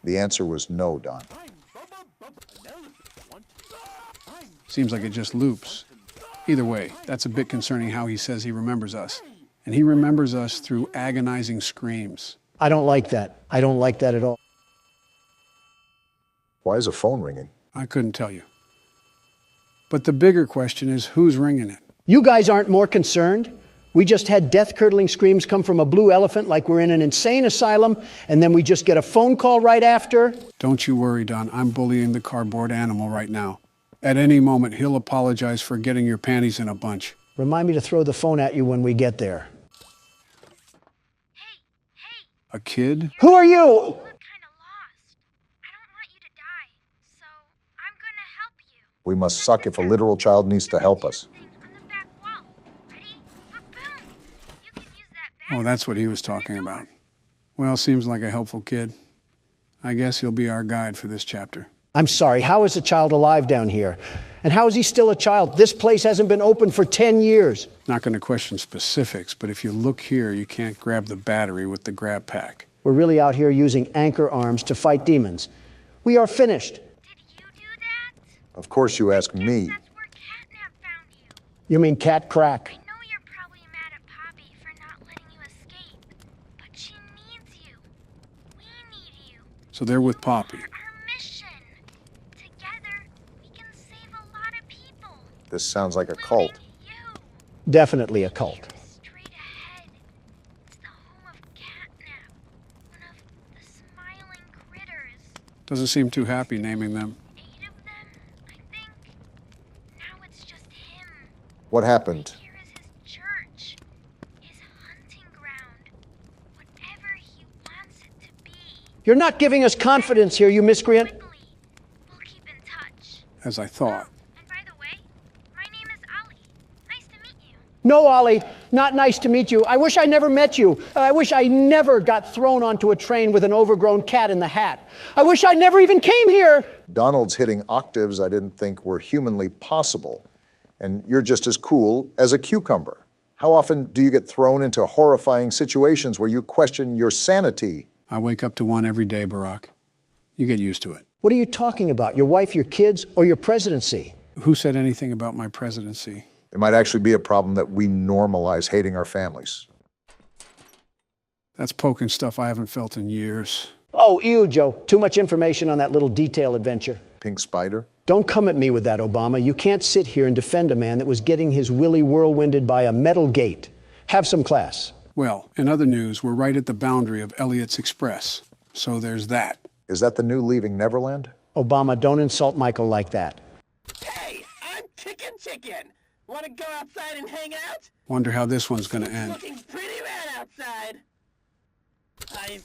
The answer was no, Don. Seems like it just loops. Either way, that's a bit concerning how he says he remembers us. And he remembers us through agonizing screams. I don't like that. I don't like that at all. Why is a phone ringing? I couldn't tell you. But the bigger question is, who's ringing it? You guys aren't more concerned? We just had death-curdling screams come from a blue elephant like we're in an insane asylum, and then we just get a phone call right after? Don't you worry, Don. I'm bullying the cardboard animal right now. At any moment, he'll apologize for getting your panties in a bunch. Remind me to throw the phone at you when we get there. A kid? Who are you? We must suck if a literal child needs to help us. Oh, that's what he was talking about. Well, seems like a helpful kid. I guess he'll be our guide for this chapter. I'm sorry, how is a child alive down here? And how is he still a child? This place hasn't been open for 10 years. Not going to question specifics, but if you look here, you can't grab the battery with the grab pack. We're really out here using anchor arms to fight demons. We are finished. Of course you ask me. You mean cat crack? So they're with Poppy. This sounds like a cult. Definitely a cult. Doesn't seem too happy naming them. What happened? You're not giving us confidence here, you miscreant. As I thought. No, Ollie, not nice to meet you. I wish I never met you. I wish I never got thrown onto a train with an overgrown cat in the hat. I wish I never even came here. Donald's hitting octaves I didn't think were humanly possible. And you're just as cool as a cucumber. How often do you get thrown into horrifying situations where you question your sanity? I wake up to one every day, Barack. You get used to it. What are you talking about? Your wife, your kids, or your presidency? Who said anything about my presidency? It might actually be a problem that we normalize hating our families. That's poking stuff I haven't felt in years. Oh, ew, Joe. Too much information on that little detail adventure. Pink spider? Don't come at me with that, Obama. You can't sit here and defend a man that was getting his willy whirlwinded by a metal gate. Have some class. Well, in other news, we're right at the boundary of Elliot's Express. So there's that. Is that the new Leaving Neverland? Obama, don't insult Michael like that. Hey, I'm Chicken. Want to go outside and hang out? Wonder how this one's gonna end. Looking pretty rad outside. I've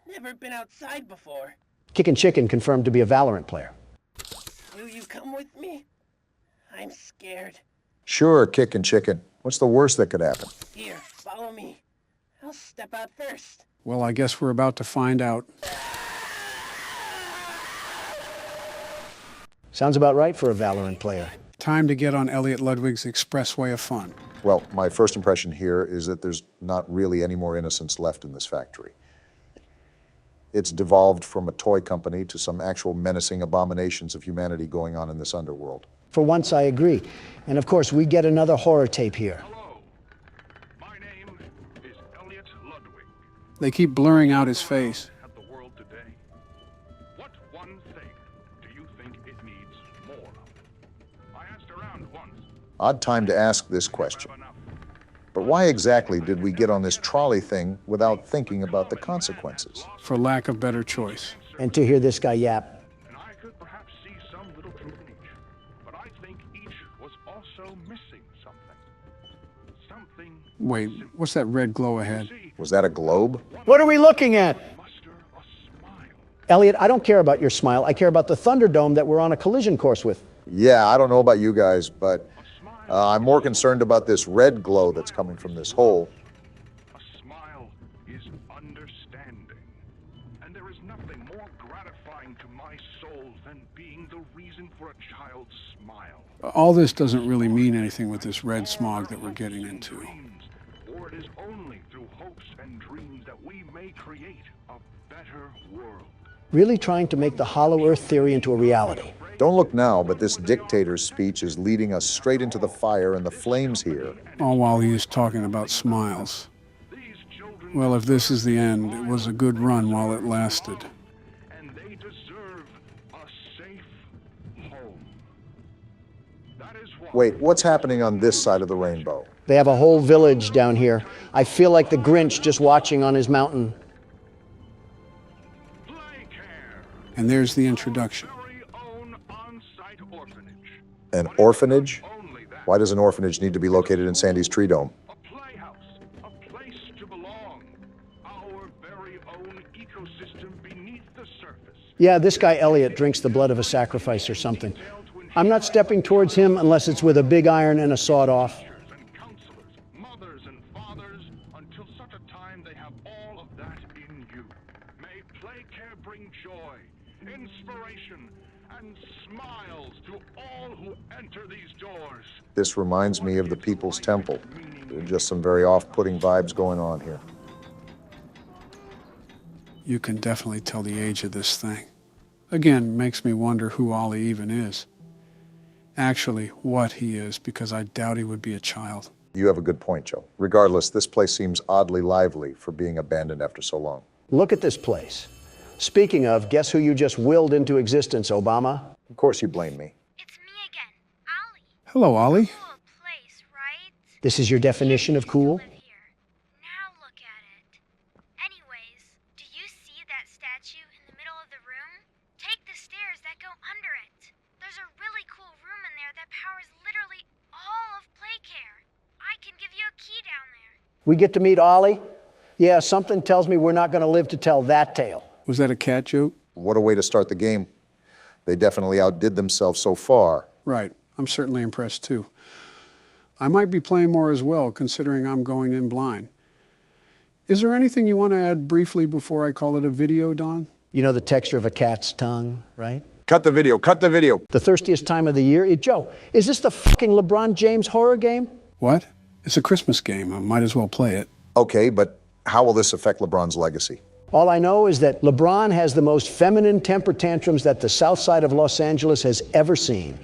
never been outside before. Kickin' Chicken confirmed to be a Valorant player. Will you come with me? I'm scared. Sure, Kickin' Chicken. What's the worst that could happen? Here, follow me. I'll step out first. Well, I guess we're about to find out. Sounds about right for a Valorant player. Time to get on Elliot Ludwig's expressway of fun. Well, my first impression here is that there's not really any more innocence left in this factory. It's devolved from a toy company to some actual menacing abominations of humanity going on in this underworld. For once, I agree. And of course, we get another horror tape here. Hello. My name is Elliot Ludwig. They keep blurring out his face. At the world today. What one thing do you think it needs more of? I asked around once. Odd time to ask this question. But why exactly did we get on this trolley thing without thinking about the consequences? For lack of better choice. And to hear this guy yap. And I could perhaps see some little truth in each. But I think each was also missing something. Something. Wait, what's that red glow ahead? Was that a globe? What are we looking at? Elliot, I don't care about your smile. I care about the Thunderdome that we're on a collision course with. Yeah, I don't know about you guys, but I'm more concerned about this red glow that's coming from this hole. A smile is understanding. And there is nothing more gratifying to my soul than being the reason for a child's smile. All this doesn't really mean anything with this red smog that we're getting into. For it is only through hopes and dreams that we may create a better world. Really trying to make the Hollow Earth theory into a reality. Don't look now, but this dictator's speech is leading us straight into the fire and the flames here. All while he is talking about smiles. Well, if this is the end, it was a good run while it lasted. And they deserve a safe home. That is why. Wait, what's happening on this side of the rainbow? They have a whole village down here. I feel like the Grinch just watching on his mountain. And there's the introduction. An orphanage? Why does an orphanage need to be located in Sandy's Tree Dome? A playhouse, a place to belong. Our very own ecosystem beneath the surface. Yeah, this guy Elliot drinks the blood of a sacrifice or something. I'm not stepping towards him unless it's with a big iron and a sawed-off. And counselors, mothers and fathers, until such a time they have all of that in you. May play care bring joy, inspiration, and smiles to all who enter these doors. This reminds me of the People's Temple. There are just some very off-putting vibes going on here. You can definitely tell the age of this thing. Again, makes me wonder who Ollie even is. actually what he is, because I doubt he would be a child. You have a good point, Joe. Regardless, this place seems oddly lively for being abandoned after so long. Look at this place. Speaking of, guess who you just willed into existence, Obama? Of course you blame me. Hello, Ollie. This is your definition of cool? We get to meet Ollie? Yeah, something tells me we're not going to live to tell that tale. Was that a cat joke? What a way to start the game. They definitely outdid themselves so far. Right. I'm certainly impressed, too. I might be playing more as well, considering I'm going in blind. Is there anything you want to add briefly before I call it a video, Don? You know the texture of a cat's tongue, right? Cut the video, cut the video. The thirstiest time of the year. Joe, is this the fucking LeBron James horror game? What? It's a Christmas game. I might as well play it. Okay, but how will this affect LeBron's legacy? All I know is that LeBron has the most feminine temper tantrums that the south side of Los Angeles has ever seen.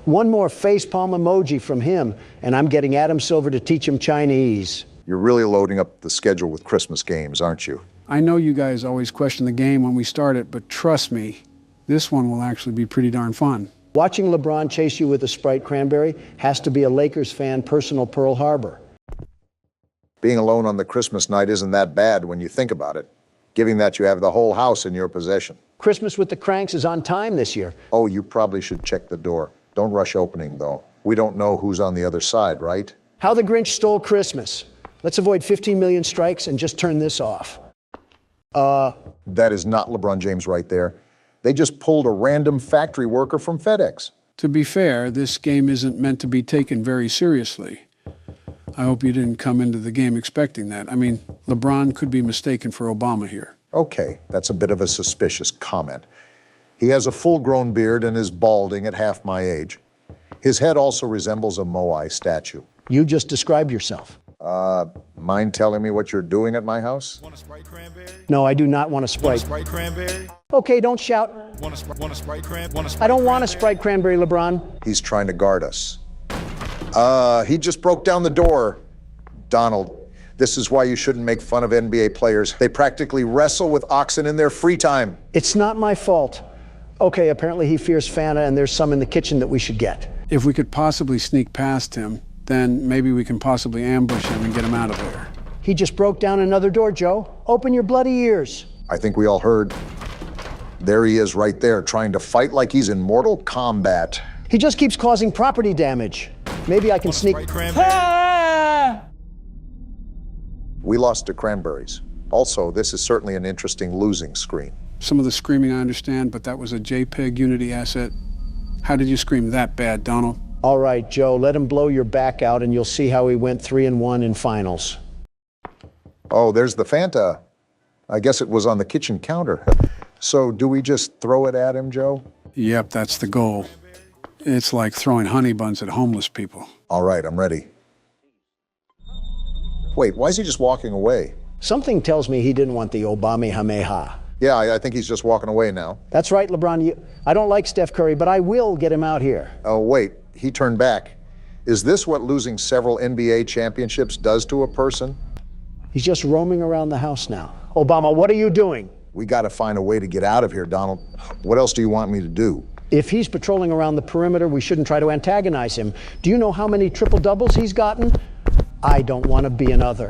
One more facepalm emoji from him, and I'm getting Adam Silver to teach him Chinese. You're really loading up the schedule with Christmas games, aren't you? I know you guys always question the game when we start it, but trust me, this one will actually be pretty darn fun. Watching LeBron chase you with a Sprite cranberry has to be a Lakers fan personal Pearl Harbor. Being alone on the Christmas night isn't that bad when you think about it, given that you have the whole house in your possession. Christmas with the Cranks is on time this year. Oh, you probably should check the door. Don't rush opening, though. We don't know who's on the other side, right? How the Grinch Stole Christmas. Let's avoid 15 million strikes and just turn this off. That is not LeBron James right there. They just pulled a random factory worker from FedEx. To be fair, this game isn't meant to be taken very seriously. I hope you didn't come into the game expecting that. I mean, LeBron could be mistaken for Obama here. Okay, that's a bit of a suspicious comment. He has a full-grown beard and is balding at half my age. His head also resembles a Moai statue. You just described yourself. Mind telling me what you're doing at my house? Want a Sprite cranberry? No, I do not want a Sprite. Want a Sprite cranberry? Okay, don't shout. Want a Sprite cranberry? I don't want a Sprite cranberry, LeBron. He's trying to guard us. He just broke down the door. Donald, this is why you shouldn't make fun of NBA players. They practically wrestle with oxen in their free time. It's not my fault. Okay, apparently he fears Fanta and there's some in the kitchen that we should get. If we could possibly sneak past him, then maybe we can possibly ambush him and get him out of there. He just broke down another door, Joe. Open your bloody ears. I think we all heard. There he is right there, trying to fight like he's in Mortal Kombat. He just keeps causing property damage. Maybe I can sneak... Ah! We lost to cranberries. Also, this is certainly an interesting losing screen. Some of the screaming I understand, but that was a JPEG Unity asset. How did you scream that bad, Donald? All right, Joe, let him blow your back out and you'll see how he went 3-1 in finals. Oh, there's the Fanta. I guess it was on the kitchen counter. So do we just throw it at him, Joe? Yep, that's the goal. It's like throwing honey buns at homeless people. All right, I'm ready. Wait, why is he just walking away? Something tells me he didn't want the Obamehameha. Yeah, I think he's just walking away now. That's right, LeBron. I don't like Steph Curry, but I will get him out here. Oh, wait, he turned back. Is this what losing several NBA championships does to a person? He's just roaming around the house now. Obama, what are you doing? We got to find a way to get out of here, Donald. What else do you want me to do? If he's patrolling around the perimeter, we shouldn't try to antagonize him. Do you know how many triple-doubles he's gotten? I don't want to be another.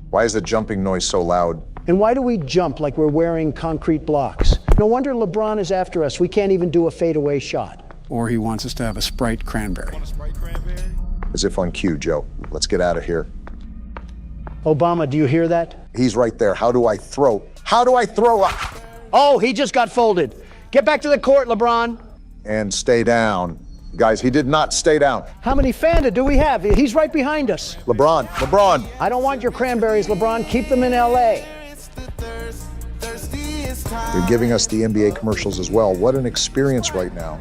Why is the jumping noise so loud? And why do we jump like we're wearing concrete blocks? No wonder LeBron is after us. We can't even do a fadeaway shot. Or he wants us to have a Sprite cranberry. As if on cue, Joe. Let's get out of here. Obama, do you hear that? He's right there. How do I throw? How do I throw? Oh, he just got folded. Get back to the court, LeBron. And stay down. Guys, he did not stay down. How many Fanta do we have? He's right behind us. LeBron. I don't want your cranberries, LeBron. Keep them in L.A. They're giving us the NBA commercials as well. What an experience right now.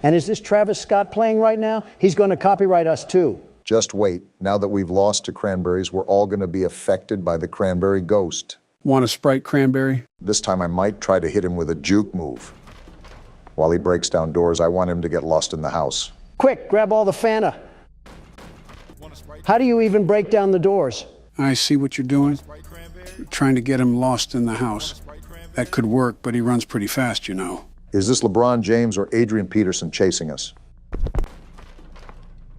And is this Travis Scott playing right now? He's going to copyright us too. Just wait. Now that we've lost to cranberries, we're all going to be affected by the cranberry ghost. Want a Sprite cranberry? This time I might try to hit him with a juke move. While he breaks down doors, I want him to get lost in the house. Quick, grab all the Fanta. How do you even break down the doors? I see what you're doing. You're trying to get him lost in the house. That could work, but he runs pretty fast, you know. Is this LeBron James or Adrian Peterson chasing us?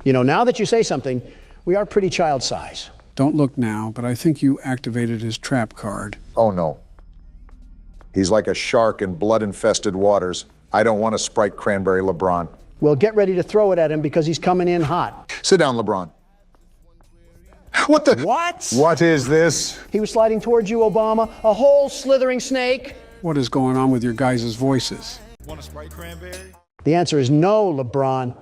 You know, now that you say something, we are pretty child size. Don't look now, but I think you activated his trap card. Oh, no. He's like a shark in blood-infested waters. I don't want to Sprite Cranberry LeBron. Well, get ready to throw it at him because he's coming in hot. Sit down, LeBron. What the? What? What is this? He was sliding towards you, Obama. A whole slithering snake. What is going on with your guys' voices? Want a Sprite Cranberry? The answer is no, LeBron.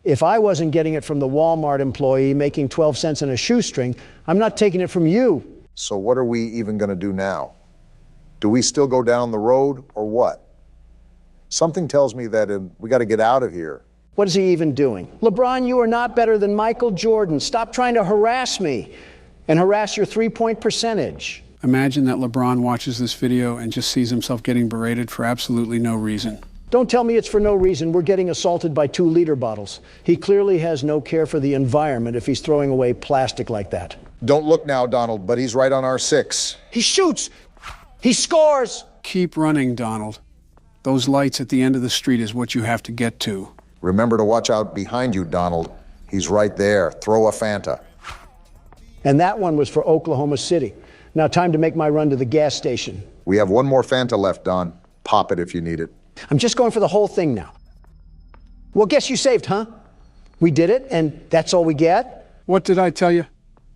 If I wasn't getting it from the Walmart employee making 12 cents in a shoestring, I'm not taking it from you. So what are we even going to do now? Do we still go down the road or what? Something tells me that we got to get out of here. What is he even doing? LeBron, you are not better than Michael Jordan. Stop trying to harass me and harass your three-point percentage. Imagine that LeBron watches this video and just sees himself getting berated for absolutely no reason. Don't tell me it's for no reason. We're getting assaulted by 2-liter bottles. He clearly has no care for the environment if he's throwing away plastic like that. Don't look now, Donald, but he's right on our 6. He shoots! He scores! Keep running, Donald. Those lights at the end of the street is what you have to get to. Remember to watch out behind you, Donald. He's right there. Throw a Fanta. And that one was for Oklahoma City. Now time to make my run to the gas station. We have one more Fanta left, Don. Pop it if you need it. I'm just going for the whole thing now. Well, guess you saved, huh? We did it, and that's all we get? What did I tell you?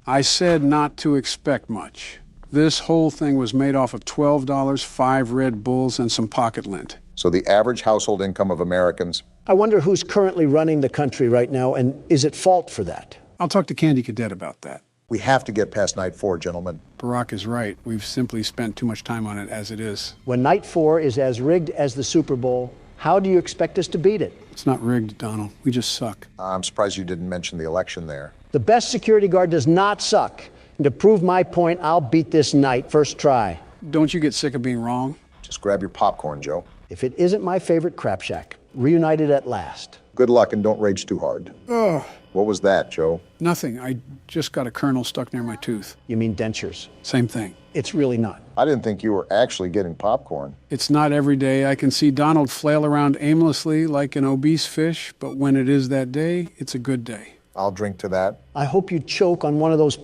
I said not to expect much. This whole thing was made off of $12, 5 Red Bulls, and some pocket lint. So the average household income of Americans. I wonder who's currently running the country right now, and is at fault for that? I'll talk to Candy Cadet about that. We have to get past night 4, gentlemen. Barack is right. We've simply spent too much time on it as it is. When night 4 is as rigged as the Super Bowl, how do you expect us to beat it? It's not rigged, Donald. We just suck. I'm surprised you didn't mention the election there. The best security guard does not suck. And to prove my point, I'll beat this night first try. Don't you get sick of being wrong? Just grab your popcorn, Joe. If it isn't my favorite crap shack, reunited at last. Good luck and don't rage too hard. Ugh. What was that, Joe? Nothing. I just got a kernel stuck near my tooth. You mean dentures? Same thing. It's really not. I didn't think you were actually getting popcorn. It's not every day. I can see Donald flail around aimlessly like an obese fish, but when it is that day, it's a good day. I'll drink to that. I hope you choke on one of those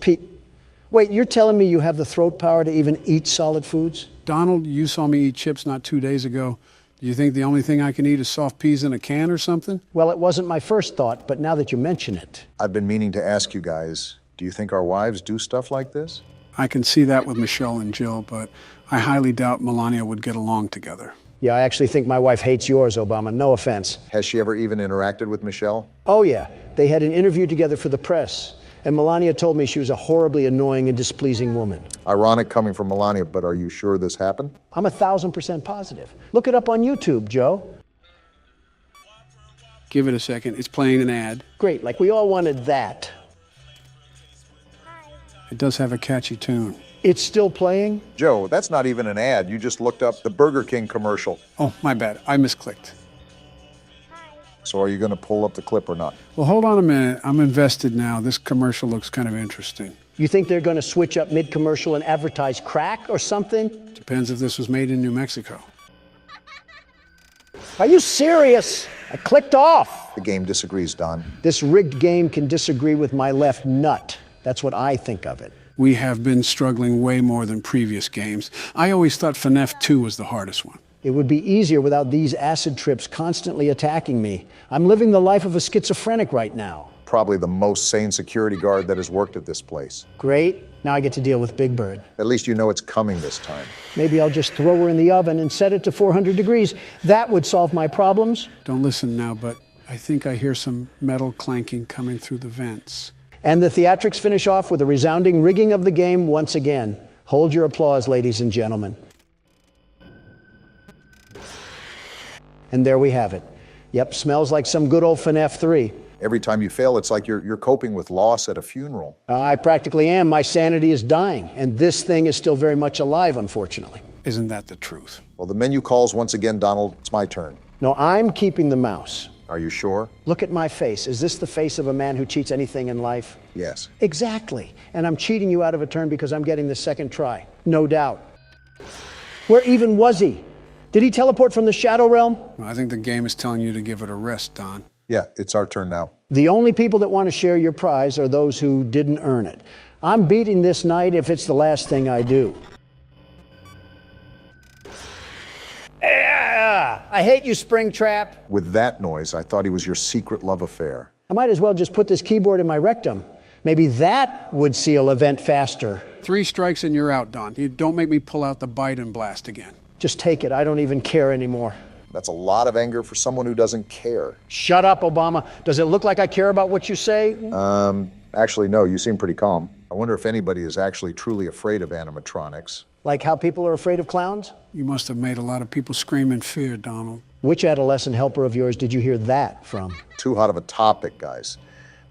Wait, you're telling me you have the throat power to even eat solid foods? Donald, you saw me eat chips not 2 days ago. Do you think the only thing I can eat is soft peas in a can or something? Well, it wasn't my first thought, but now that you mention it. I've been meaning to ask you guys, do you think our wives do stuff like this? I can see that with Michelle and Jill, but I highly doubt Melania would get along together. Yeah, I actually think my wife hates yours, Obama. No offense. Has she ever even interacted with Michelle? Oh, yeah. They had an interview together for the press. And Melania told me she was a horribly annoying and displeasing woman. Ironic coming from Melania, but are you sure this happened? I'm 1,000% positive. Look it up on YouTube, Joe. Give it a second. It's playing an ad. Great, like we all wanted that. It does have a catchy tune. It's still playing? Joe, that's not even an ad. You just looked up the Burger King commercial. Oh, my bad. I misclicked. So are you going to pull up the clip or not? Well, hold on a minute. I'm invested now. This commercial looks kind of interesting. You think they're going to switch up mid-commercial and advertise crack or something? Depends if this was made in New Mexico. Are you serious? I clicked off. The game disagrees, Don. This rigged game can disagree with my left nut. That's what I think of it. We have been struggling way more than previous games. I always thought FNAF 2 was the hardest one. It would be easier without these acid trips constantly attacking me. I'm living the life of a schizophrenic right now. Probably the most sane security guard that has worked at this place. Great. Now I get to deal with Big Bird. At least you know it's coming this time. Maybe I'll just throw her in the oven and set it to 400 degrees. That would solve my problems. Don't listen now, but I think I hear some metal clanking coming through the vents. And the theatrics finish off with a resounding rigging of the game once again. Hold your applause, ladies and gentlemen. And there we have it. Yep, smells like some good old FNAF 3. Every time you fail, it's like you're coping with loss at a funeral. I practically am. My sanity is dying, and this thing is still very much alive, unfortunately. Isn't that the truth? Well, the menu calls once again, Donald. It's my turn. No, I'm keeping the mouse. Are you sure? Look at my face. Is this the face of a man who cheats anything in life? Yes. Exactly. And I'm cheating you out of a turn because I'm getting the second try. No doubt. Where even was he? Did he teleport from the Shadow Realm? I think the game is telling you to give it a rest, Don. Yeah, it's our turn now. The only people that want to share your prize are those who didn't earn it. I'm beating this night if it's the last thing I do. I hate you, Springtrap. With that noise, I thought he was your secret love affair. I might as well just put this keyboard in my rectum. Maybe that would seal event faster. 3 strikes and you're out, Don. You don't make me pull out the Biden blast again. Just take it. I don't even care anymore. That's a lot of anger for someone who doesn't care. Shut up, Obama. Does it look like I care about what you say? Actually, no, you seem pretty calm. I wonder if anybody is actually truly afraid of animatronics. Like how people are afraid of clowns? You must have made a lot of people scream in fear, Donald. Which adolescent helper of yours did you hear that from? Too hot of a topic, guys.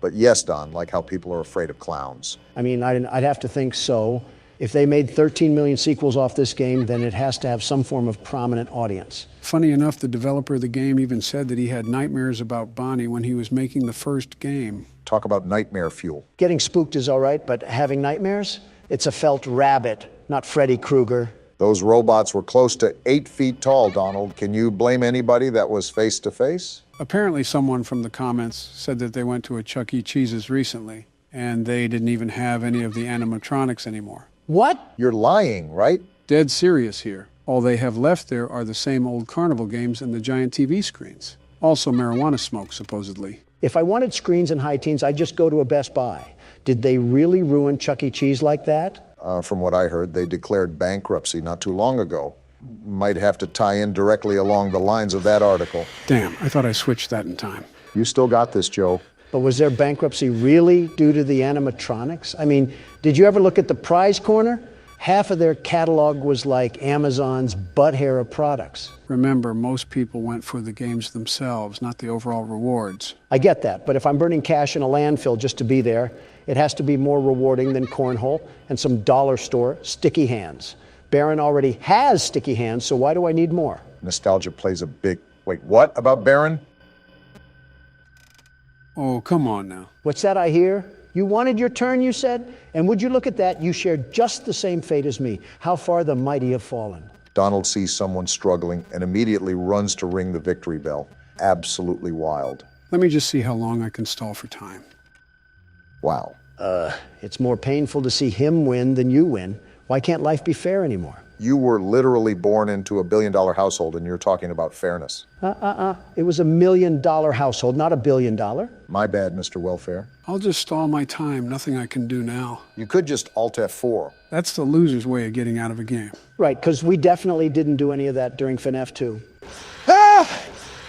But yes, Don, like how people are afraid of clowns. I mean, I'd have to think so. If they made 13 million sequels off this game, then it has to have some form of prominent audience. Funny enough, the developer of the game even said that he had nightmares about Bonnie when he was making the first game. Talk about nightmare fuel. Getting spooked is all right, but having nightmares? It's a felt rabbit, not Freddy Krueger. Those robots were close to 8 feet tall, Donald. Can you blame anybody that was face to face? Apparently someone from the comments said that they went to a Chuck E. Cheese's recently, and they didn't even have any of the animatronics anymore. What? You're lying, right? Dead serious here. All they have left there are the same old carnival games and the giant TV screens. Also marijuana smoke, supposedly. If I wanted screens and high teens, I'd just go to a Best Buy. Did they really ruin Chuck E. Cheese like that? From what I heard, they declared bankruptcy not too long ago. Might have to tie in directly along the lines of that article. Damn, I thought I switched that in time. You still got this, Joe. But was their bankruptcy really due to the animatronics? I mean, did you ever look at the prize corner? Half of their catalog was like Amazon's butt hair of products. Remember, most people went for the games themselves, not the overall rewards. I get that, but if I'm burning cash in a landfill just to be there, it has to be more rewarding than cornhole and some dollar store sticky hands. Baron already has sticky hands, so why do I need more? Nostalgia plays a big... Wait, what about Baron? Oh, come on now. What's that I hear? You wanted your turn, you said? And would you look at that? You shared just the same fate as me. How far the mighty have fallen. Donald sees someone struggling and immediately runs to ring the victory bell. Absolutely wild. Let me just see how long I can stall for time. Wow. It's more painful to see him win than you win. Why can't life be fair anymore? You were literally born into $1 billion household and you're talking about fairness. It was $1 million household, not $1 billion. My bad, Mr. Welfare. I'll just stall my time. Nothing I can do now. You could just Alt F4. That's the loser's way of getting out of a game. Right, because we definitely didn't do any of that during FNAF 2. Ah!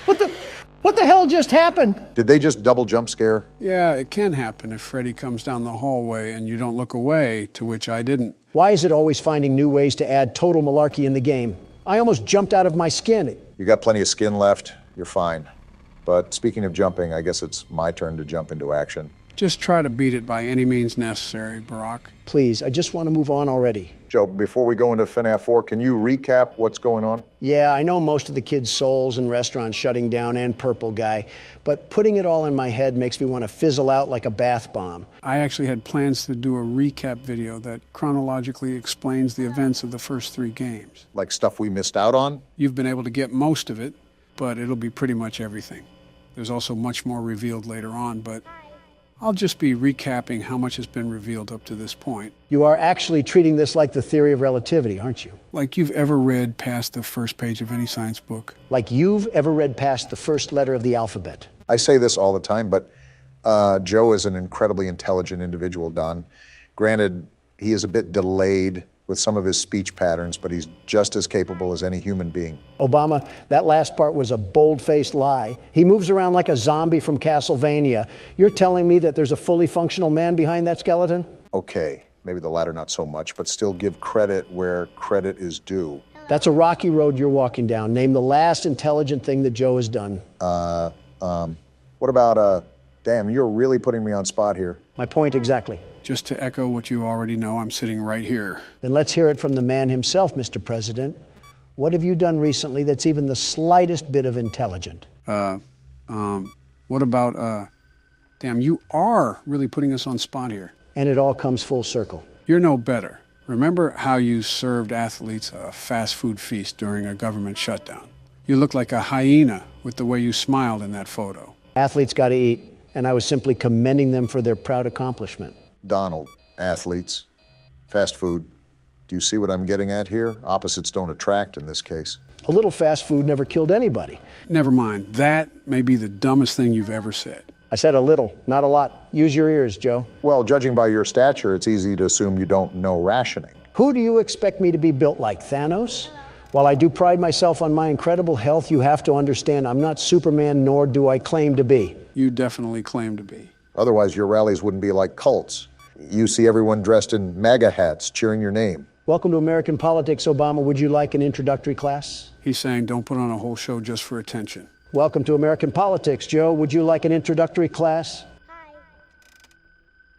What the hell just happened? Did they just double jump scare? Yeah, it can happen if Freddy comes down the hallway and you don't look away, to which I didn't. Why is it always finding new ways to add total malarkey in the game? I almost jumped out of my skin. You got plenty of skin left. You're fine. But speaking of jumping, I guess it's my turn to jump into action. Just try to beat it by any means necessary, Barack. Please, I just want to move on already. Joe, before we go into FNAF 4, can you recap what's going on? Yeah, I know most of the kids' souls and restaurants shutting down and Purple Guy, but putting it all in my head makes me want to fizzle out like a bath bomb. I actually had plans to do a recap video that chronologically explains the events of the first 3 games. Like stuff we missed out on? You've been able to get most of it, but it'll be pretty much everything. There's also much more revealed later on, but I'll just be recapping how much has been revealed up to this point. You are actually treating this like the theory of relativity, aren't you? Like you've ever read past the first page of any science book. Like you've ever read past the first letter of the alphabet. I say this all the time, but Joe is an incredibly intelligent individual, Don. Granted, he is a bit delayed with some of his speech patterns, but he's just as capable as any human being. Obama, that last part was a bold-faced lie. He moves around like a zombie from Castlevania. You're telling me that there's a fully functional man behind that skeleton? Okay, maybe the latter not so much, but still give credit where credit is due. That's a rocky road you're walking down. Name the last intelligent thing that Joe has done. What about, damn, you're really putting me on spot here. My point exactly. Just to echo what you already know, I'm sitting right here. Then let's hear it from the man himself, Mr. President. What have you done recently that's even the slightest bit of intelligent? What about, damn, you are really putting us on spot here. And it all comes full circle. You're no better. Remember how you served athletes a fast food feast during a government shutdown? You look like a hyena with the way you smiled in that photo. Athletes got to eat, and I was simply commending them for their proud accomplishment. Donald, athletes, fast food. Do you see what I'm getting at here? Opposites don't attract in this case. A little fast food never killed anybody. Never mind. That may be the dumbest thing you've ever said. I said a little, not a lot. Use your ears, Joe. Well, judging by your stature, it's easy to assume you don't know rationing. Who do you expect me to be built like, Thanos? While I do pride myself on my incredible health, you have to understand I'm not Superman, nor do I claim to be. You definitely claim to be. Otherwise, your rallies wouldn't be like cults. You see everyone dressed in MAGA hats cheering your name. Welcome to American politics, Obama. Would you like an introductory class? He's saying don't put on a whole show just for attention. Welcome to American politics, Joe. Would you like an introductory class?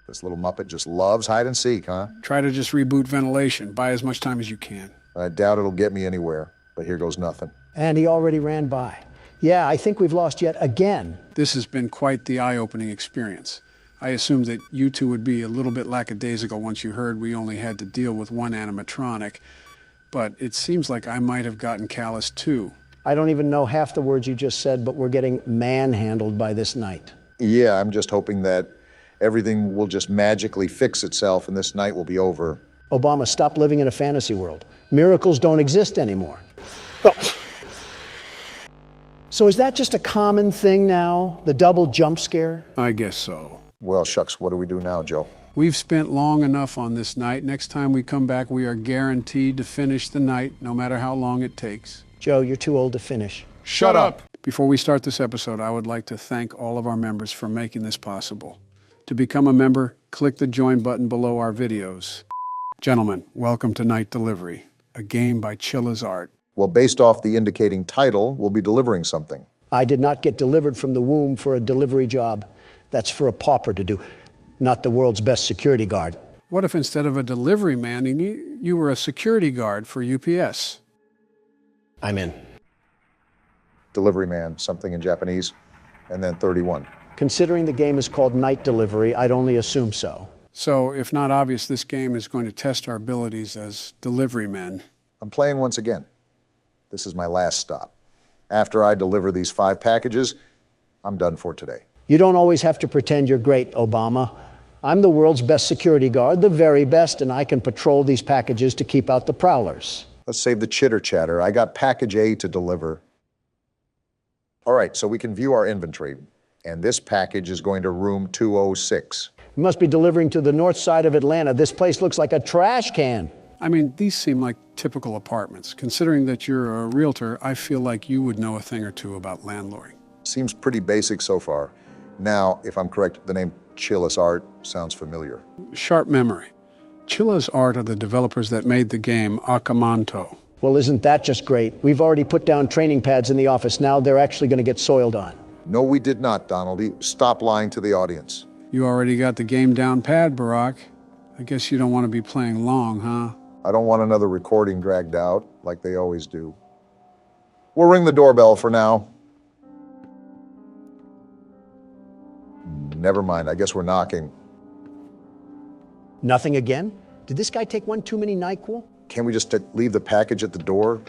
This little Muppet just loves hide and seek, huh? Try to just reboot ventilation. Buy as much time as you can. I doubt it'll get me anywhere, but here goes nothing. And he already ran by. Yeah, I think we've lost yet again. This has been quite the eye-opening experience. I assumed that you two would be a little bit lackadaisical once you heard we only had to deal with one animatronic, but it seems like I might have gotten callous too. I don't even know half the words you just said, but we're getting manhandled by this night. Yeah, I'm just hoping that everything will just magically fix itself and this night will be over. Obama, stop living in a fantasy world. Miracles don't exist anymore. Oh. So is that just a common thing now, the double jump scare? I guess so. Well, shucks, what do we do now, Joe? We've spent long enough on this night. Next time we come back, we are guaranteed to finish the night, no matter how long it takes. Joe, you're too old to finish. Shut up! Before we start this episode, I would like to thank all of our members for making this possible. To become a member, click the join button below our videos. Gentlemen, welcome to Night Delivery, a game by Chilla's Art. Well, based off the indicating title, we'll be delivering something. I did not get delivered from the womb for a delivery job. That's for a pauper to do, not the world's best security guard. What if instead of a delivery man, you were a security guard for UPS? I'm in. Delivery man, something in Japanese, and then 31. Considering the game is called Night Delivery, I'd only assume so. So, if not obvious, this game is going to test our abilities as delivery men. I'm playing once again. This is my last stop. After I deliver these 5 packages, I'm done for today. You don't always have to pretend you're great, Obama. I'm the world's best security guard, the very best, and I can patrol these packages to keep out the prowlers. Let's save the chitter-chatter. I got package A to deliver. All right, so we can view our inventory, and this package is going to room 206. You must be delivering to the north side of Atlanta. This place looks like a trash can. I mean, these seem like typical apartments. Considering that you're a realtor, I feel like you would know a thing or two about landlording. Seems pretty basic so far. Now, if I'm correct, the name Chilla's Art sounds familiar. Sharp memory. Chilla's Art are the developers that made the game Akamanto. Well, isn't that just great? We've already put down training pads in the office. Now they're actually going to get soiled on. No, we did not, Donald. Stop lying to the audience. You already got the game down pat, Barack. I guess you don't want to be playing long, huh? I don't want another recording dragged out, like they always do. We'll ring the doorbell for now. Never mind, I guess we're knocking. Nothing again? Did this guy take one too many NyQuil? Can't we just leave the package at the door?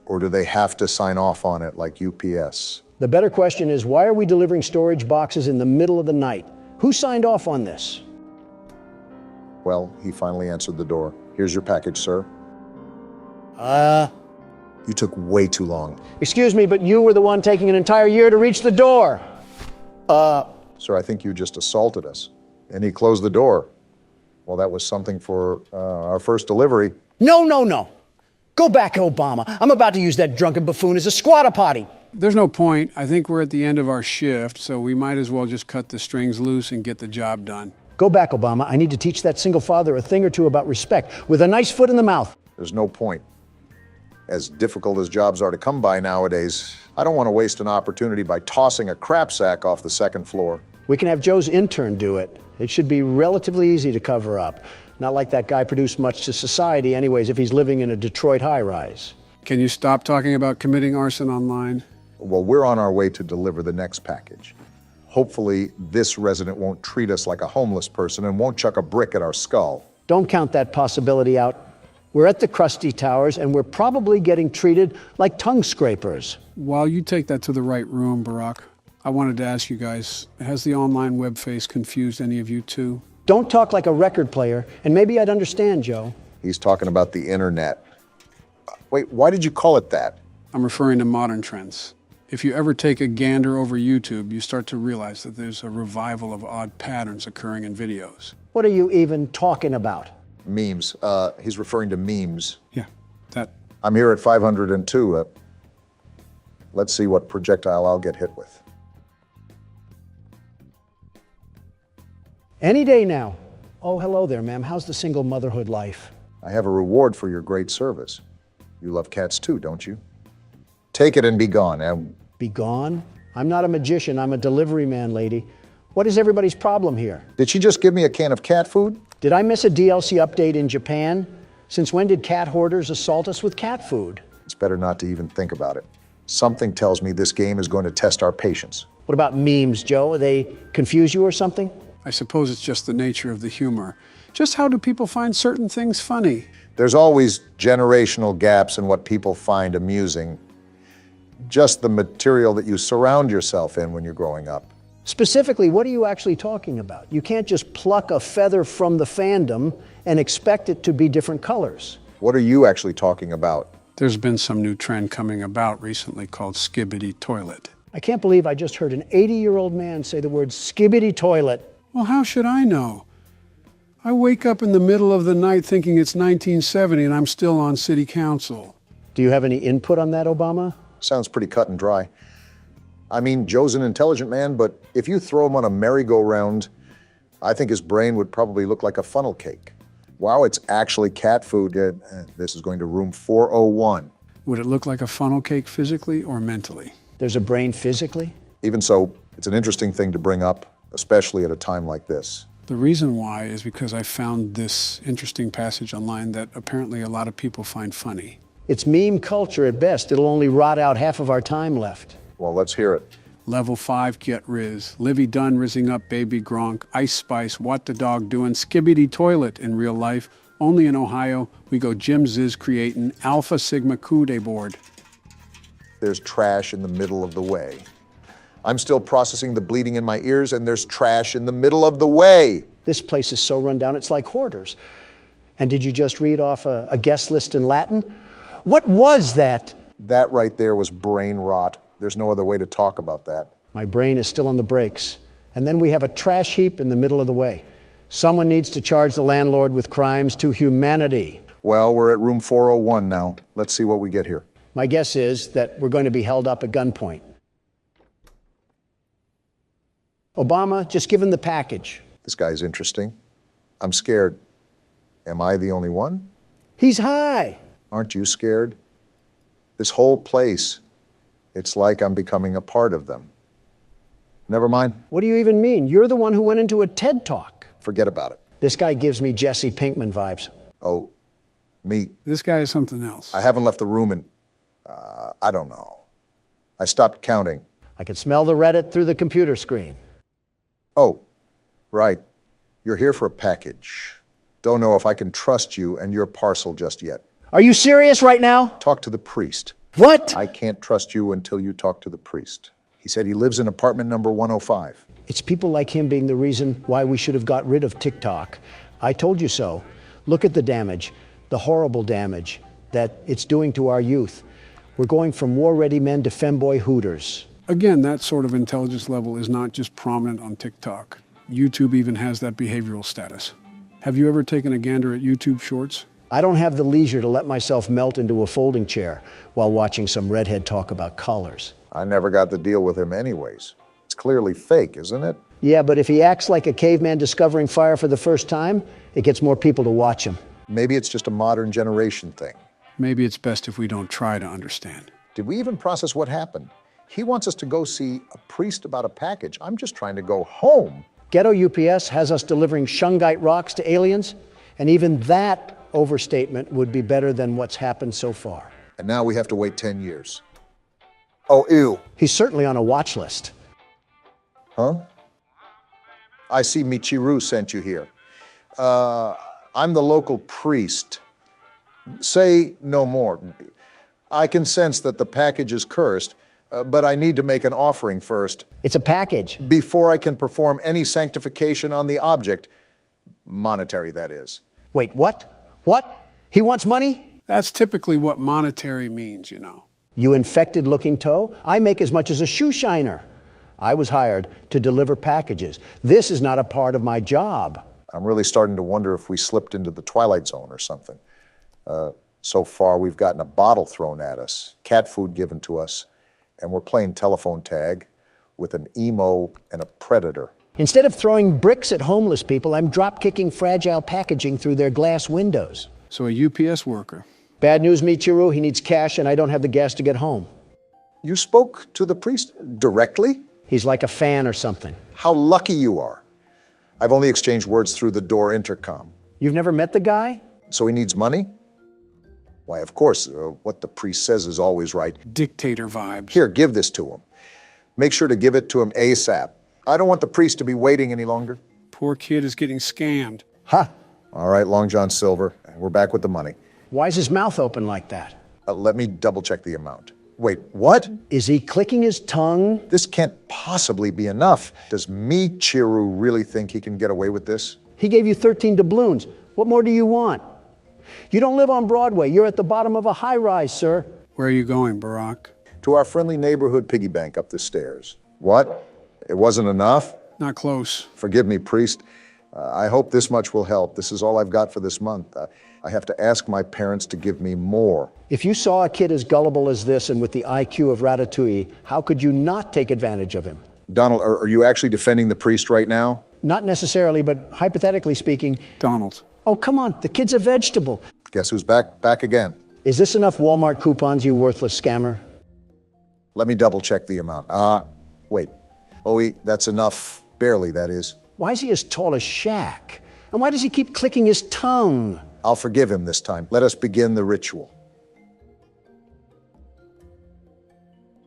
Or do they have to sign off on it like UPS? The better question is, why are we delivering storage boxes in the middle of the night? Who signed off on this? Well, he finally answered the door. Here's your package, sir. You took way too long. Excuse me, but you were the one taking an entire year to reach the door. Sir, I think you just assaulted us. And he closed the door. Well, that was something for our first delivery. No. Go back, Obama. I'm about to use that drunken buffoon as a squatter potty. There's no point. I think we're at the end of our shift, so we might as well just cut the strings loose and get the job done. Go back, Obama. I need to teach that single father a thing or two about respect, with a nice foot in the mouth. There's no point. As difficult as jobs are to come by nowadays, I don't want to waste an opportunity by tossing a crap sack off the second floor. We can have Joe's intern do it. It should be relatively easy to cover up. Not like that guy produced much to society anyways if he's living in a Detroit high-rise. Can you stop talking about committing arson online? Well, we're on our way to deliver the next package. Hopefully, this resident won't treat us like a homeless person and won't chuck a brick at our skull. Don't count that possibility out. We're at the Krusty Towers, and we're probably getting treated like tongue scrapers. While you take that to the right room, Barack, I wanted to ask you guys, has the online web face confused any of you too? Don't talk like a record player, and maybe I'd understand, Joe. He's talking about the internet. Wait, why did you call it that? I'm referring to modern trends. If you ever take a gander over YouTube, you start to realize that there's a revival of odd patterns occurring in videos. What are you even talking about? Memes. He's referring to memes. Yeah, that. I'm here at 502. Let's see what projectile I'll get hit with. Any day now. Oh, hello there, ma'am. How's the single motherhood life? I have a reward for your great service. You love cats too, don't you? Take it and be gone. Be gone? I'm not a magician. I'm a delivery man, lady. What is everybody's problem here? Did she just give me a can of cat food? Did I miss a DLC update in Japan? Since when did cat hoarders assault us with cat food? It's better not to even think about it. Something tells me this game is going to test our patience. What about memes, Joe? They confuse you or something? I suppose it's just the nature of the humor. Just how do people find certain things funny? There's always generational gaps in what people find amusing. Just the material that you surround yourself in when you're growing up. Specifically, what are you actually talking about? You can't just pluck a feather from the fandom and expect it to be different colors. What are you actually talking about? There's been some new trend coming about recently called skibbity toilet. I can't believe I just heard an 80-year-old man say the word skibbity toilet. Well, how should I know? I wake up in the middle of the night thinking it's 1970 and I'm still on city council. Do you have any input on that, Obama? Sounds pretty cut and dry. I mean, Joe's an intelligent man, but if you throw him on a merry-go-round, I think his brain would probably look like a funnel cake. Wow, it's actually cat food. This is going to room 401. Would it look like a funnel cake physically or mentally? There's a brain physically? Even so, it's an interesting thing to bring up, especially at a time like this. The reason why is because I found this interesting passage online that apparently a lot of people find funny. It's meme culture at best. It'll only rot out half of our time left. Well, let's hear it. Level 5, get Riz. Livy Dunn rizzing up Baby Gronk. Ice Spice, what the dog doing? Skibbity toilet in real life. Only in Ohio, we go Jim Ziz creating Alpha Sigma Kude board. There's trash in the middle of the way. I'm still processing the bleeding in my ears, and there's trash in the middle of the way. This place is so run down, it's like hoarders. And did you just read off a guest list in Latin? What was that? That right there was brain rot. There's no other way to talk about that. My brain is still on the brakes. And then we have a trash heap in the middle of the way. Someone needs to charge the landlord with crimes to humanity. Well, we're at room 401 now. Let's see what we get here. My guess is that we're going to be held up at gunpoint. Obama, just give him the package. This guy's interesting. I'm scared. Am I the only one? He's high. Aren't you scared? This whole place, it's like I'm becoming a part of them. Never mind. What do you even mean? You're the one who went into a TED Talk. Forget about it. This guy gives me Jesse Pinkman vibes. Oh, me? This guy is something else. I haven't left the room in, I don't know. I stopped counting. I could smell the Reddit through the computer screen. Oh, right. You're here for a package. Don't know if I can trust you and your parcel just yet. Are you serious right now? Talk to the priest. What? I can't trust you until you talk to the priest. He said he lives in apartment number 105. It's people like him being the reason why we should have got rid of TikTok. I told you so. Look at the damage, the horrible damage that it's doing to our youth. We're going from war-ready men to femboy hooters. Again, that sort of intelligence level is not just prominent on TikTok. YouTube even has that behavioral status. Have you ever taken a gander at YouTube Shorts? I don't have the leisure to let myself melt into a folding chair while watching some redhead talk about colors. I never got to deal with him anyways. It's clearly fake, isn't it? Yeah, but if he acts like a caveman discovering fire for the first time, it gets more people to watch him. Maybe it's just a modern generation thing. Maybe it's best if we don't try to understand. Did we even process what happened? He wants us to go see a priest about a package. I'm just trying to go home. Ghetto UPS has us delivering shungite rocks to aliens, and even that overstatement would be better than what's happened so far. And now we have to wait 10 years. Oh, ew. He's certainly on a watch list. Huh? I see Michiru sent you here. I'm the local priest. Say no more. I can sense that the package is cursed, but I need to make an offering first. It's a package. Before I can perform any sanctification on the object. Monetary, that is. Wait, what? What? He wants money? That's typically what monetary means, you know. You infected-looking toe? I make as much as a shoe shiner. I was hired to deliver packages. This is not a part of my job. I'm really starting to wonder if we slipped into the Twilight Zone or something. So far, we've gotten a bottle thrown at us, cat food given to us, and we're playing telephone tag with an emo and a predator. Instead of throwing bricks at homeless people, I'm drop-kicking fragile packaging through their glass windows. So a UPS worker. Bad news, Michiru. He needs cash, and I don't have the gas to get home. You spoke to the priest directly? He's like a fan or something. How lucky you are. I've only exchanged words through the door intercom. You've never met the guy? So he needs money? Why, of course, what the priest says is always right. Dictator vibes. Here, give this to him. Make sure to give it to him ASAP. I don't want the priest to be waiting any longer. Poor kid is getting scammed. Ha! All right, Long John Silver. We're back with the money. Why is his mouth open like that? Let me double-check the amount. Wait, what? Is he clicking his tongue? This can't possibly be enough. Does Michiru really think he can get away with this? He gave you 13 doubloons. What more do you want? You don't live on Broadway. You're at the bottom of a high-rise, sir. Where are you going, Barack? To our friendly neighborhood piggy bank up the stairs. What? It wasn't enough? Not close. Forgive me, priest. I hope this much will help. This is all I've got for this month. I have to ask my parents to give me more. If you saw a kid as gullible as this and with the IQ of Ratatouille, how could you not take advantage of him? Donald, are you actually defending the priest right now? Not necessarily, but hypothetically speaking. Donald. Oh, come on. The kid's a vegetable. Guess who's back again? Is this enough Walmart coupons, you worthless scammer? Let me double-check the amount. Wait. Oh, that's enough. Barely, that is. Why is he as tall as Shaq? And why does he keep clicking his tongue? I'll forgive him this time. Let us begin the ritual.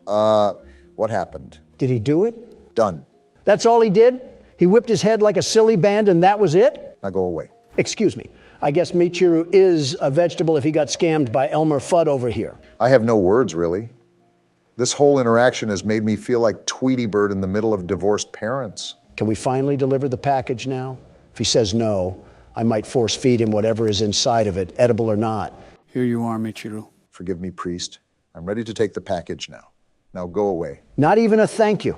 What happened? Did he do it? Done. That's all he did? He whipped his head like a silly band and that was it? Now go away. Excuse me. I guess Michiru is a vegetable if he got scammed by Elmer Fudd over here. I have no words, really. This whole interaction has made me feel like Tweety Bird in the middle of divorced parents. Can we finally deliver the package now? If he says no, I might force feed him whatever is inside of it, edible or not. Here you are, Michiru. Forgive me, priest. I'm ready to take the package now. Now go away. Not even a thank you.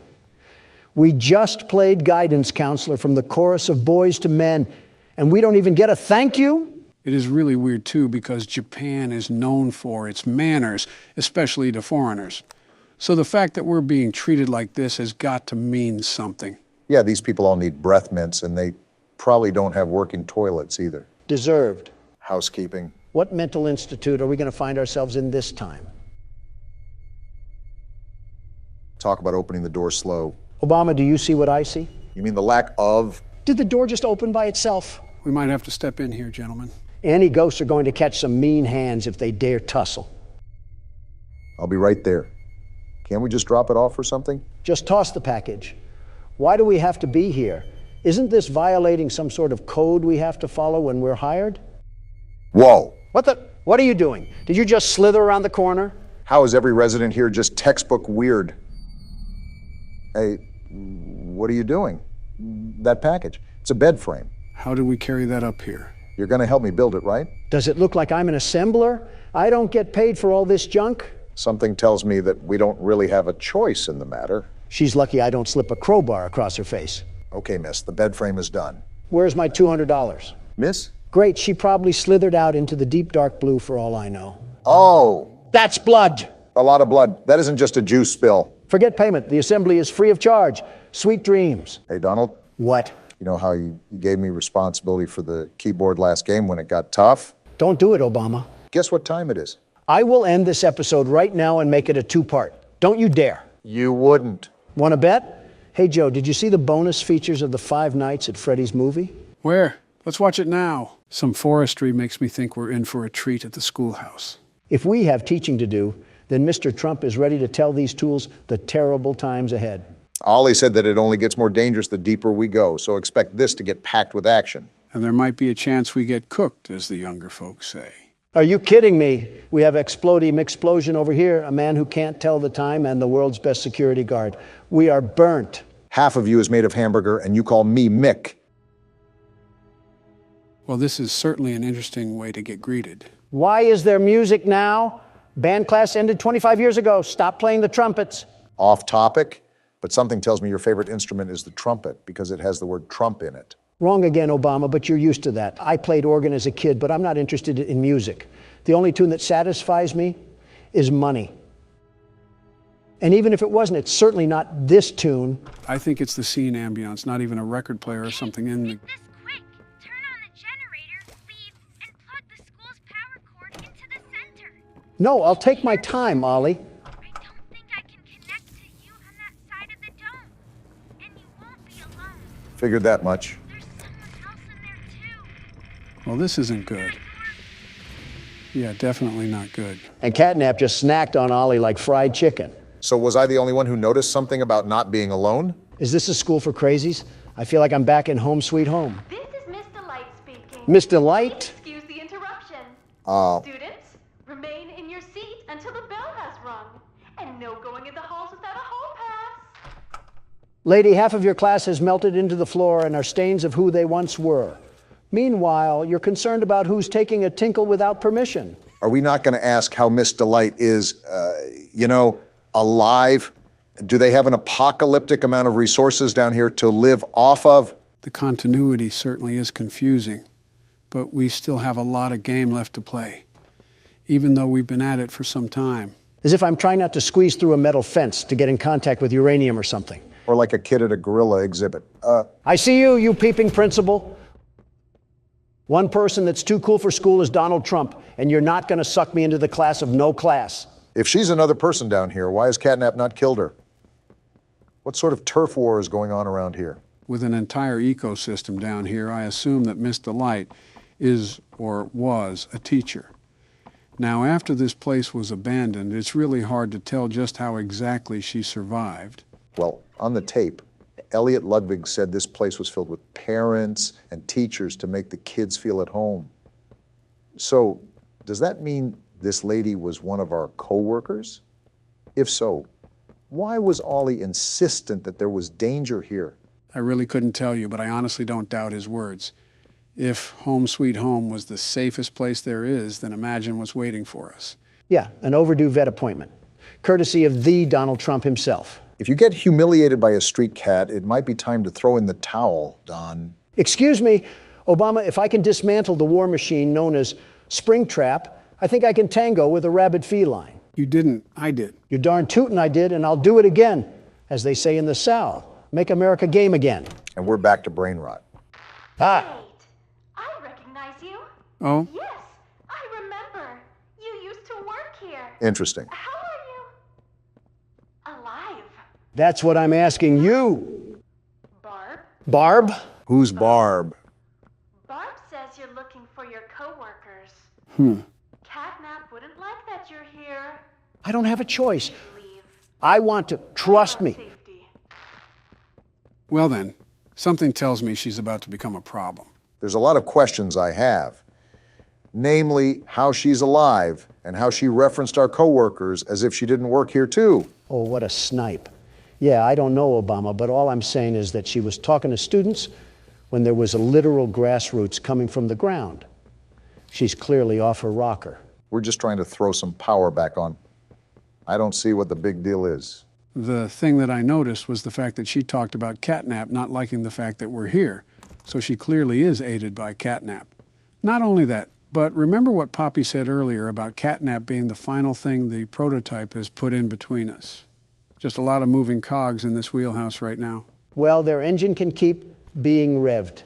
We just played guidance counselor from the chorus of Boys to Men, and we don't even get a thank you? It is really weird, too, because Japan is known for its manners, especially to foreigners. So the fact that we're being treated like this has got to mean something. Yeah, these people all need breath mints, and they probably don't have working toilets either. Deserved. Housekeeping. What mental institute are we going to find ourselves in this time? Talk about opening the door slow. Obama, do you see what I see? You mean the lack of? Did the door just open by itself? We might have to step in here, gentlemen. Any ghosts are going to catch some mean hands if they dare tussle. I'll be right there. Can't we just drop it off or something? Just toss the package. Why do we have to be here? Isn't this violating some sort of code we have to follow when we're hired? Whoa! What are you doing? Did you just slither around the corner? How is every resident here just textbook weird? Hey, what are you doing? That package. It's a bed frame. How do we carry that up here? You're going to help me build it, right? Does it look like I'm an assembler? I don't get paid for all this junk. Something tells me that we don't really have a choice in the matter. She's lucky I don't slip a crowbar across her face. Okay, miss, the bed frame is done. Where's my $200? Miss? Great, she probably slithered out into the deep dark blue for all I know. Oh! That's blood! A lot of blood. That isn't just a juice spill. Forget payment. The assembly is free of charge. Sweet dreams. Hey, Donald? What? You know how you gave me responsibility for the keyboard last game when it got tough? Don't do it, Obama. Guess what time it is? I will end this episode right now and make it a two-part. Don't you dare. You wouldn't. Want to bet? Hey, Joe, did you see the bonus features of the 5 Nights at Freddy's movie? Where? Let's watch it now. Some forestry makes me think we're in for a treat at the schoolhouse. If we have teaching to do, then Mr. Trump is ready to tell these tools the terrible times ahead. Ollie said that it only gets more dangerous the deeper we go, so expect this to get packed with action. And there might be a chance we get cooked, as the younger folks say. Are you kidding me? We have Explodium Explosion over here, a man who can't tell the time and the world's best security guard. We are burnt. Half of you is made of hamburger, and you call me Mick. Well, this is certainly an interesting way to get greeted. Why is there music now? Band class ended 25 years ago. Stop playing the trumpets. Off topic, but something tells me your favorite instrument is the trumpet because it has the word Trump in it. Wrong again, Obama, but you're used to that. I played organ as a kid, but I'm not interested in music. The only tune that satisfies me is money. And even if it wasn't, it's certainly not this tune. I think it's the scene ambience, not even a record player or something in the... No, I'll take my time, Ollie. I don't think I can connect to you on that side of the dome. And you won't be alone. Figured that much. There's someone else in there too. Well, this isn't good. Yeah, definitely not good. And Catnap just snacked on Ollie like fried chicken. So was I the only one who noticed something about not being alone? Is this a school for crazies? I feel like I'm back in Home Sweet Home. This is Miss Delight speaking. Miss Delight? Excuse the interruption. Oh. Students, remain in your seat until the bell has rung. And no going in the halls without a hall pass. Lady, half of your class has melted into the floor and are stains of who they once were. Meanwhile, you're concerned about who's taking a tinkle without permission. Are we not going to ask how Miss Delight is, alive? Do they have an apocalyptic amount of resources down here to live off of? The continuity certainly is confusing, but we still have a lot of game left to play, even though we've been at it for some time. As if I'm trying not to squeeze through a metal fence to get in contact with uranium or something. Or like a kid at a gorilla exhibit. I see you, you peeping principal. One person that's too cool for school is Donald Trump, and you're not going to suck me into the class of no class. If she's another person down here, why has Catnap not killed her? What sort of turf war is going on around here? With an entire ecosystem down here, I assume that Miss Delight is or was a teacher. Now, after this place was abandoned, it's really hard to tell just how exactly she survived. Well, on the tape, Elliot Ludwig said this place was filled with parents and teachers to make the kids feel at home. So, does that mean this lady was one of our co-workers? If so, why was Ollie insistent that there was danger here? I really couldn't tell you, but I honestly don't doubt his words. If Home Sweet Home was the safest place there is, then imagine what's waiting for us. Yeah, an overdue vet appointment, courtesy of the Donald Trump himself. If you get humiliated by a street cat, it might be time to throw in the towel, Don. Excuse me, Obama, if I can dismantle the war machine known as Springtrap, I think I can tango with a rabid feline. You didn't, I did. You're darn tootin' I did, and I'll do it again, as they say in the South. Make America game again. And we're back to brain rot. Ah. Wait, I recognize you. Oh? Yes, I remember. You used to work here. Interesting. How are you? Alive. That's what I'm asking you. Barb? Barb? Who's Barb? Barb says you're looking for your coworkers. Catnap wouldn't like that you're here. I don't have a choice. I want to. Trust me. Well then, something tells me she's about to become a problem. There's a lot of questions I have. Namely, how she's alive and how she referenced our coworkers as if she didn't work here too. Oh, what a snipe. Yeah, I don't know, Obama, but all I'm saying is that she was talking to students when there was a literal grassroots coming from the ground. She's clearly off her rocker. We're just trying to throw some power back on. I don't see what the big deal is. The thing that I noticed was the fact that she talked about Catnap not liking the fact that we're here. So she clearly is aided by Catnap. Not only that, but remember what Poppy said earlier about Catnap being the final thing the prototype has put in between us. Just a lot of moving cogs in this wheelhouse right now. Well, their engine can keep being revved.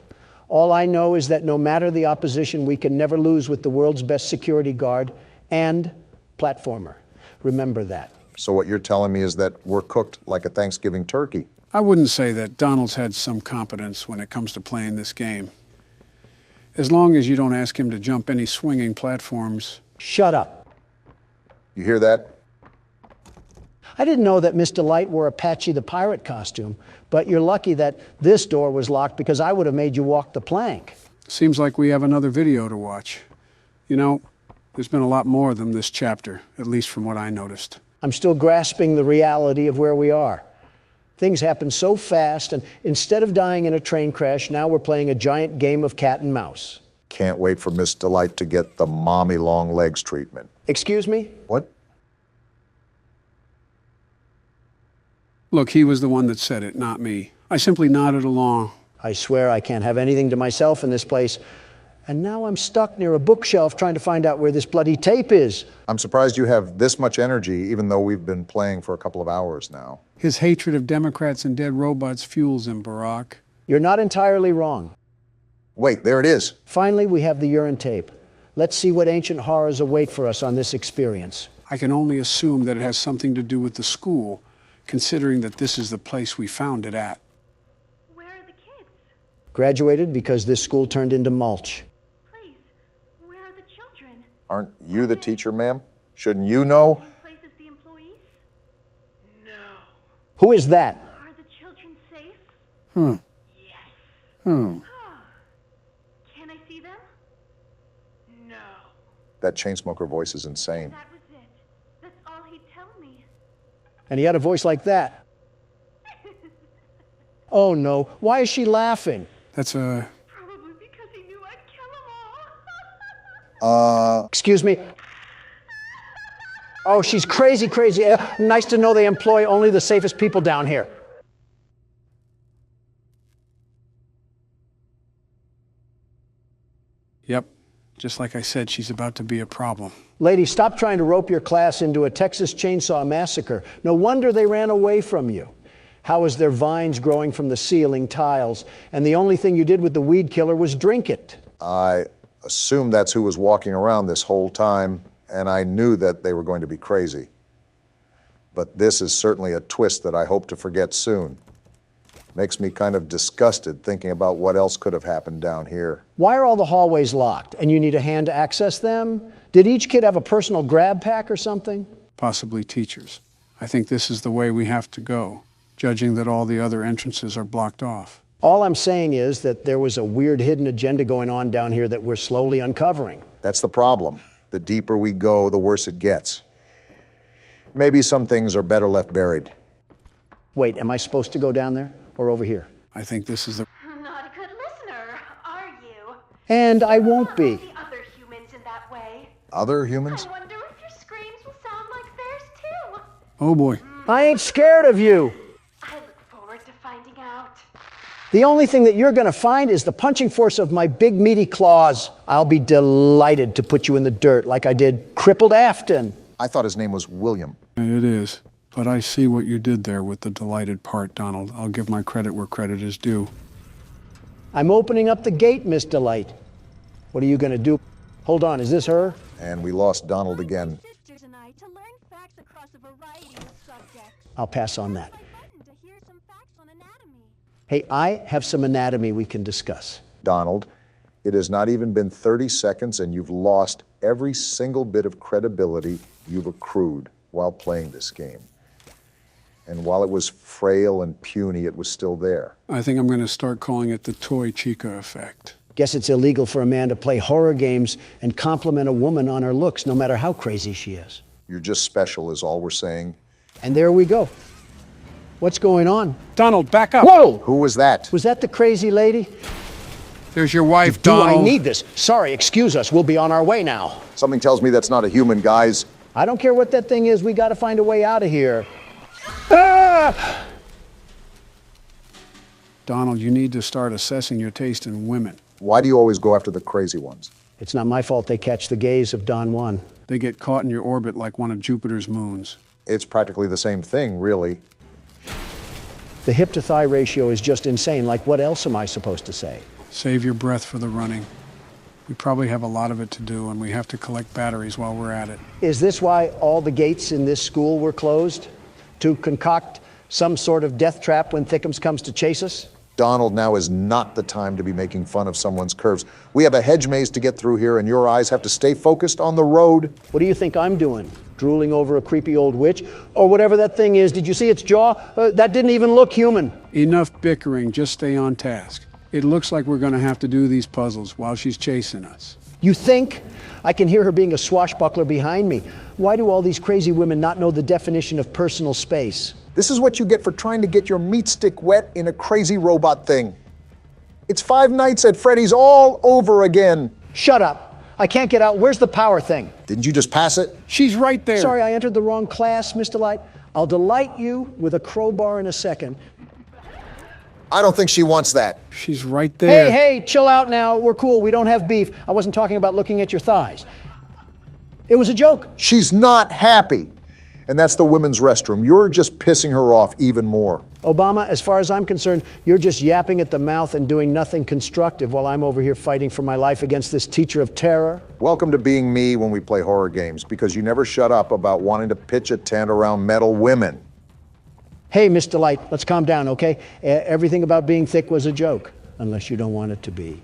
All I know is that no matter the opposition, we can never lose with the world's best security guard and platformer. Remember that. So what you're telling me is that we're cooked like a Thanksgiving turkey. I wouldn't say that. Donald's had some competence when it comes to playing this game. As long as you don't ask him to jump any swinging platforms. Shut up. You hear that? I didn't know that Miss Delight wore a Patchy the Pirate costume, but you're lucky that this door was locked because I would have made you walk the plank. Seems like we have another video to watch. You know, there's been a lot more of them this chapter, at least from what I noticed. I'm still grasping the reality of where we are. Things happen so fast, and instead of dying in a train crash, now we're playing a giant game of cat and mouse. Can't wait for Miss Delight to get the mommy long legs treatment. Excuse me? What? Look, he was the one that said it, not me. I simply nodded along. I swear I can't have anything to myself in this place. And now I'm stuck near a bookshelf trying to find out where this bloody tape is. I'm surprised you have this much energy, even though we've been playing for a couple of hours now. His hatred of Democrats and dead robots fuels him, Barack. You're not entirely wrong. Wait, there it is. Finally, we have the urine tape. Let's see what ancient horrors await for us on this experience. I can only assume that it has something to do with the school, considering that this is the place we found it at. Where are the kids? Graduated because this school turned into mulch. Please, where are the children? Aren't you the teacher, ma'am? Shouldn't you know? Same place as the employees? No. Who is that? Are the children safe? Yes. Can I see them? No. That Chainsmoker voice is insane. That was it. That's all he'd tell me. And he had a voice like that. Oh no, why is she laughing? That's Probably because he knew I'd kill them all. Excuse me? Oh, she's crazy, crazy. Nice to know they employ only the safest people down here. Yep. Just like I said, she's about to be a problem. Lady, stop trying to rope your class into a Texas Chainsaw Massacre. No wonder they ran away from you. How is there vines growing from the ceiling tiles, and the only thing you did with the weed killer was drink it? I assume that's who was walking around this whole time, and I knew that they were going to be crazy. But this is certainly a twist that I hope to forget soon. Makes me kind of disgusted thinking about what else could have happened down here. Why are all the hallways locked, and you need a hand to access them? Did each kid have a personal grab pack or something? Possibly teachers. I think this is the way we have to go, judging that all the other entrances are blocked off. All I'm saying is that there was a weird hidden agenda going on down here that we're slowly uncovering. That's the problem. The deeper we go, the worse it gets. Maybe some things are better left buried. Wait, am I supposed to go down there or over here? I think this is the... Not a good listener, are you? And I won't be. The other humans in that way. Other humans? I wonder if your screams will sound like theirs too. Oh boy. I ain't scared of you. I look forward to finding out. The only thing that you're going to find is the punching force of my big meaty claws. I'll be delighted to put you in the dirt like I did crippled Afton. I thought his name was William. It is. But I see what you did there with the delighted part, Donald. I'll give my credit where credit is due. I'm opening up the gate, Miss Delight. What are you going to do? Hold on, is this her? And we lost Donald again. Sisters and I to learn facts across a variety of subjects. I'll pass on that. To hear some facts on anatomy. Hey, I have some anatomy we can discuss. Donald, it has not even been 30 seconds and you've lost every single bit of credibility you've accrued while playing this game. And while it was frail and puny, it was still there. I think I'm going to start calling it the Toy Chica effect. Guess it's illegal for a man to play horror games and compliment a woman on her looks, no matter how crazy she is. You're just special is all we're saying. And there we go. What's going on? Donald, back up. Whoa! Who was that? Was that the crazy lady? There's your wife, Do Donald. I need this? Sorry, excuse us. We'll be on our way now. Something tells me that's not a human, guys. I don't care what that thing is. We got to find a way out of here. Ah! Donald, you need to start assessing your taste in women. Why do you always go after the crazy ones? It's not my fault they catch the gaze of Don Juan. They get caught in your orbit like one of Jupiter's moons. It's practically the same thing, really. The hip-to-thigh ratio is just insane. Like, what else am I supposed to say? Save your breath for the running. We probably have a lot of it to do, and we have to collect batteries while we're at it. Is this why all the gates in this school were closed? To concoct some sort of death trap when Thickums comes to chase us? Donald, now is not the time to be making fun of someone's curves. We have a hedge maze to get through here, and your eyes have to stay focused on the road. What do you think I'm doing? drooling over a creepy old witch, or whatever that thing is. Did you see its jaw? That didn't even look human. Enough bickering, just stay on task. It looks like we're gonna have to do these puzzles while she's chasing us. You think? I can hear her being a swashbuckler behind me. Why do all these crazy women not know the definition of personal space? This is what you get for trying to get your meat stick wet in a crazy robot thing. It's Five Nights at Freddy's all over again. Shut up. I can't get out. Where's the power thing? Didn't you just pass it? She's right there. Sorry, I entered the wrong class, Mr. Light. I'll delight you with a crowbar in a second. I don't think she wants that. She's right there. Hey, chill out now. We're cool. We don't have beef. I wasn't talking about looking at your thighs. It was a joke. She's not happy. And that's the women's restroom. You're just pissing her off even more. Obama, as far as I'm concerned, you're just yapping at the mouth and doing nothing constructive while I'm over here fighting for my life against this teacher of terror. Welcome to being me when we play horror games, because you never shut up about wanting to pitch a tent around metal women. Hey, Mr. Light, let's calm down, okay? Everything about being thick was a joke, unless you don't want it to be.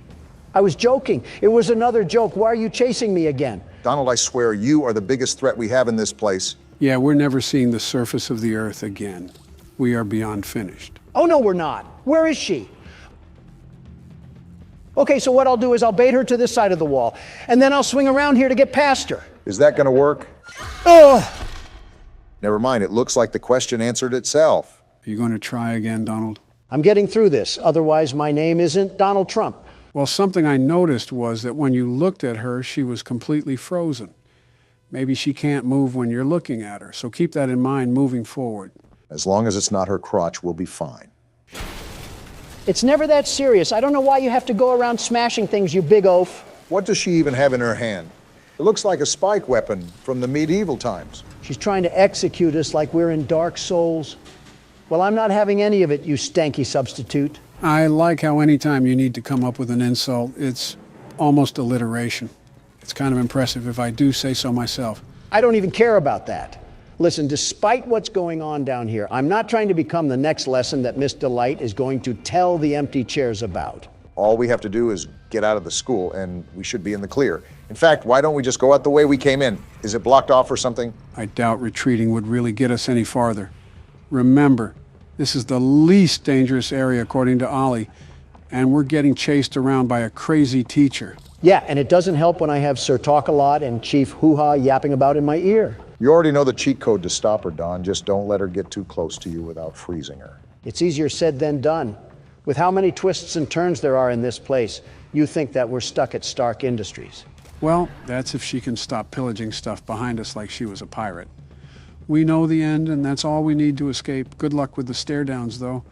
I was joking. It was another joke. Why are you chasing me again? Donald, I swear, you are the biggest threat we have in this place. Yeah, we're never seeing the surface of the earth again. We are beyond finished. Oh, no, we're not. Where is she? Okay, so what I'll do is I'll bait her to this side of the wall, and then I'll swing around here to get past her. Is that gonna work? Ugh! Never mind, it looks like the question answered itself. Are you going to try again, Donald? I'm getting through this. Otherwise, my name isn't Donald Trump. Well, something I noticed was that when you looked at her, she was completely frozen. Maybe she can't move when you're looking at her, so keep that in mind moving forward. As long as it's not her crotch, we'll be fine. It's never that serious. I don't know why you have to go around smashing things, you big oaf. What does she even have in her hand? It looks like a spike weapon from the medieval times. She's trying to execute us like we're in Dark Souls. Well, I'm not having any of it, you stanky substitute. I like how anytime you need to come up with an insult, it's almost alliteration. It's kind of impressive if I do say so myself. I don't even care about that. Listen, despite what's going on down here, I'm not trying to become the next lesson that Miss Delight is going to tell the empty chairs about. All we have to do is get out of the school, and we should be in the clear. In fact, why don't we just go out the way we came in? Is it blocked off or something? I doubt retreating would really get us any farther. Remember, this is the least dangerous area according to Ollie, and we're getting chased around by a crazy teacher. Yeah, and it doesn't help when I have Sir Talk-A-Lot and Chief Hoo-Ha yapping about in my ear. You already know the cheat code to stop her, Don. Just don't let her get too close to you without freezing her. It's easier said than done. With how many twists and turns there are in this place, you think that we're stuck at Stark Industries. Well, that's if she can stop pillaging stuff behind us like she was a pirate. We know the end, and that's all we need to escape. Good luck with the stare-downs, though.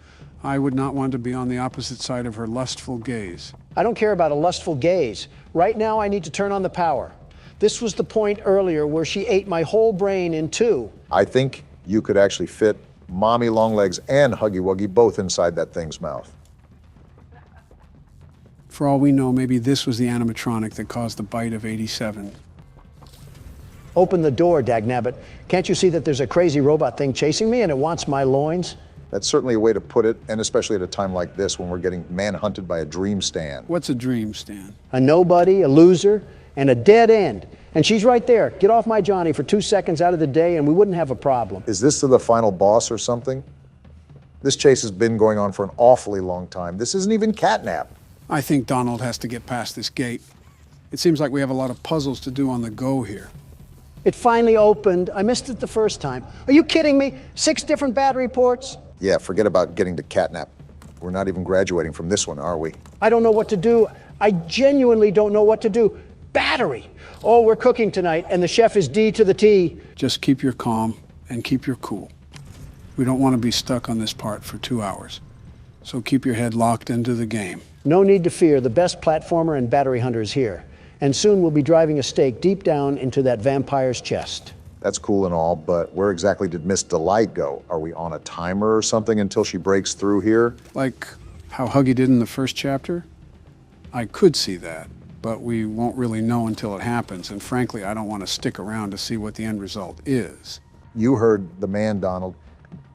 I would not want to be on the opposite side of her lustful gaze. I don't care about a lustful gaze. Right now, I need to turn on the power. This was the point earlier where she ate my whole brain in two. I think you could actually fit Mommy Longlegs and Huggy Wuggy both inside that thing's mouth. For all we know, maybe this was the animatronic that caused the bite of 87. Open the door, dagnabbit. Can't you see that there's a crazy robot thing chasing me and it wants my loins? That's certainly a way to put it, and especially at a time like this when we're getting manhunted by a dream stand. What's a dream stand? A nobody, a loser, and a dead end. And she's right there. Get off my Johnny for 2 seconds out of the day and we wouldn't have a problem. Is this to the final boss or something? This chase has been going on for an awfully long time. This isn't even catnap. I think Donald has to get past this gate. It seems like we have a lot of puzzles to do on the go here. It finally opened. I missed it the first time. Are you kidding me? 6 different battery ports? Yeah, forget about getting to catnap. We're not even graduating from this one, are we? I don't know what to do. I genuinely don't know what to do. Battery. Oh, we're cooking tonight, and the chef is D to the T. Just keep your calm and keep your cool. We don't want to be stuck on this part for 2 hours. So keep your head locked into the game. No need to fear. The best platformer and battery hunter is here. And soon we'll be driving a stake deep down into that vampire's chest. That's cool and all, but where exactly did Miss Delight go? Are we on a timer or something until she breaks through here? Like how Huggy did in the first chapter? I could see that, but we won't really know until it happens, and frankly, I don't want to stick around to see what the end result is. You heard the man, Donald.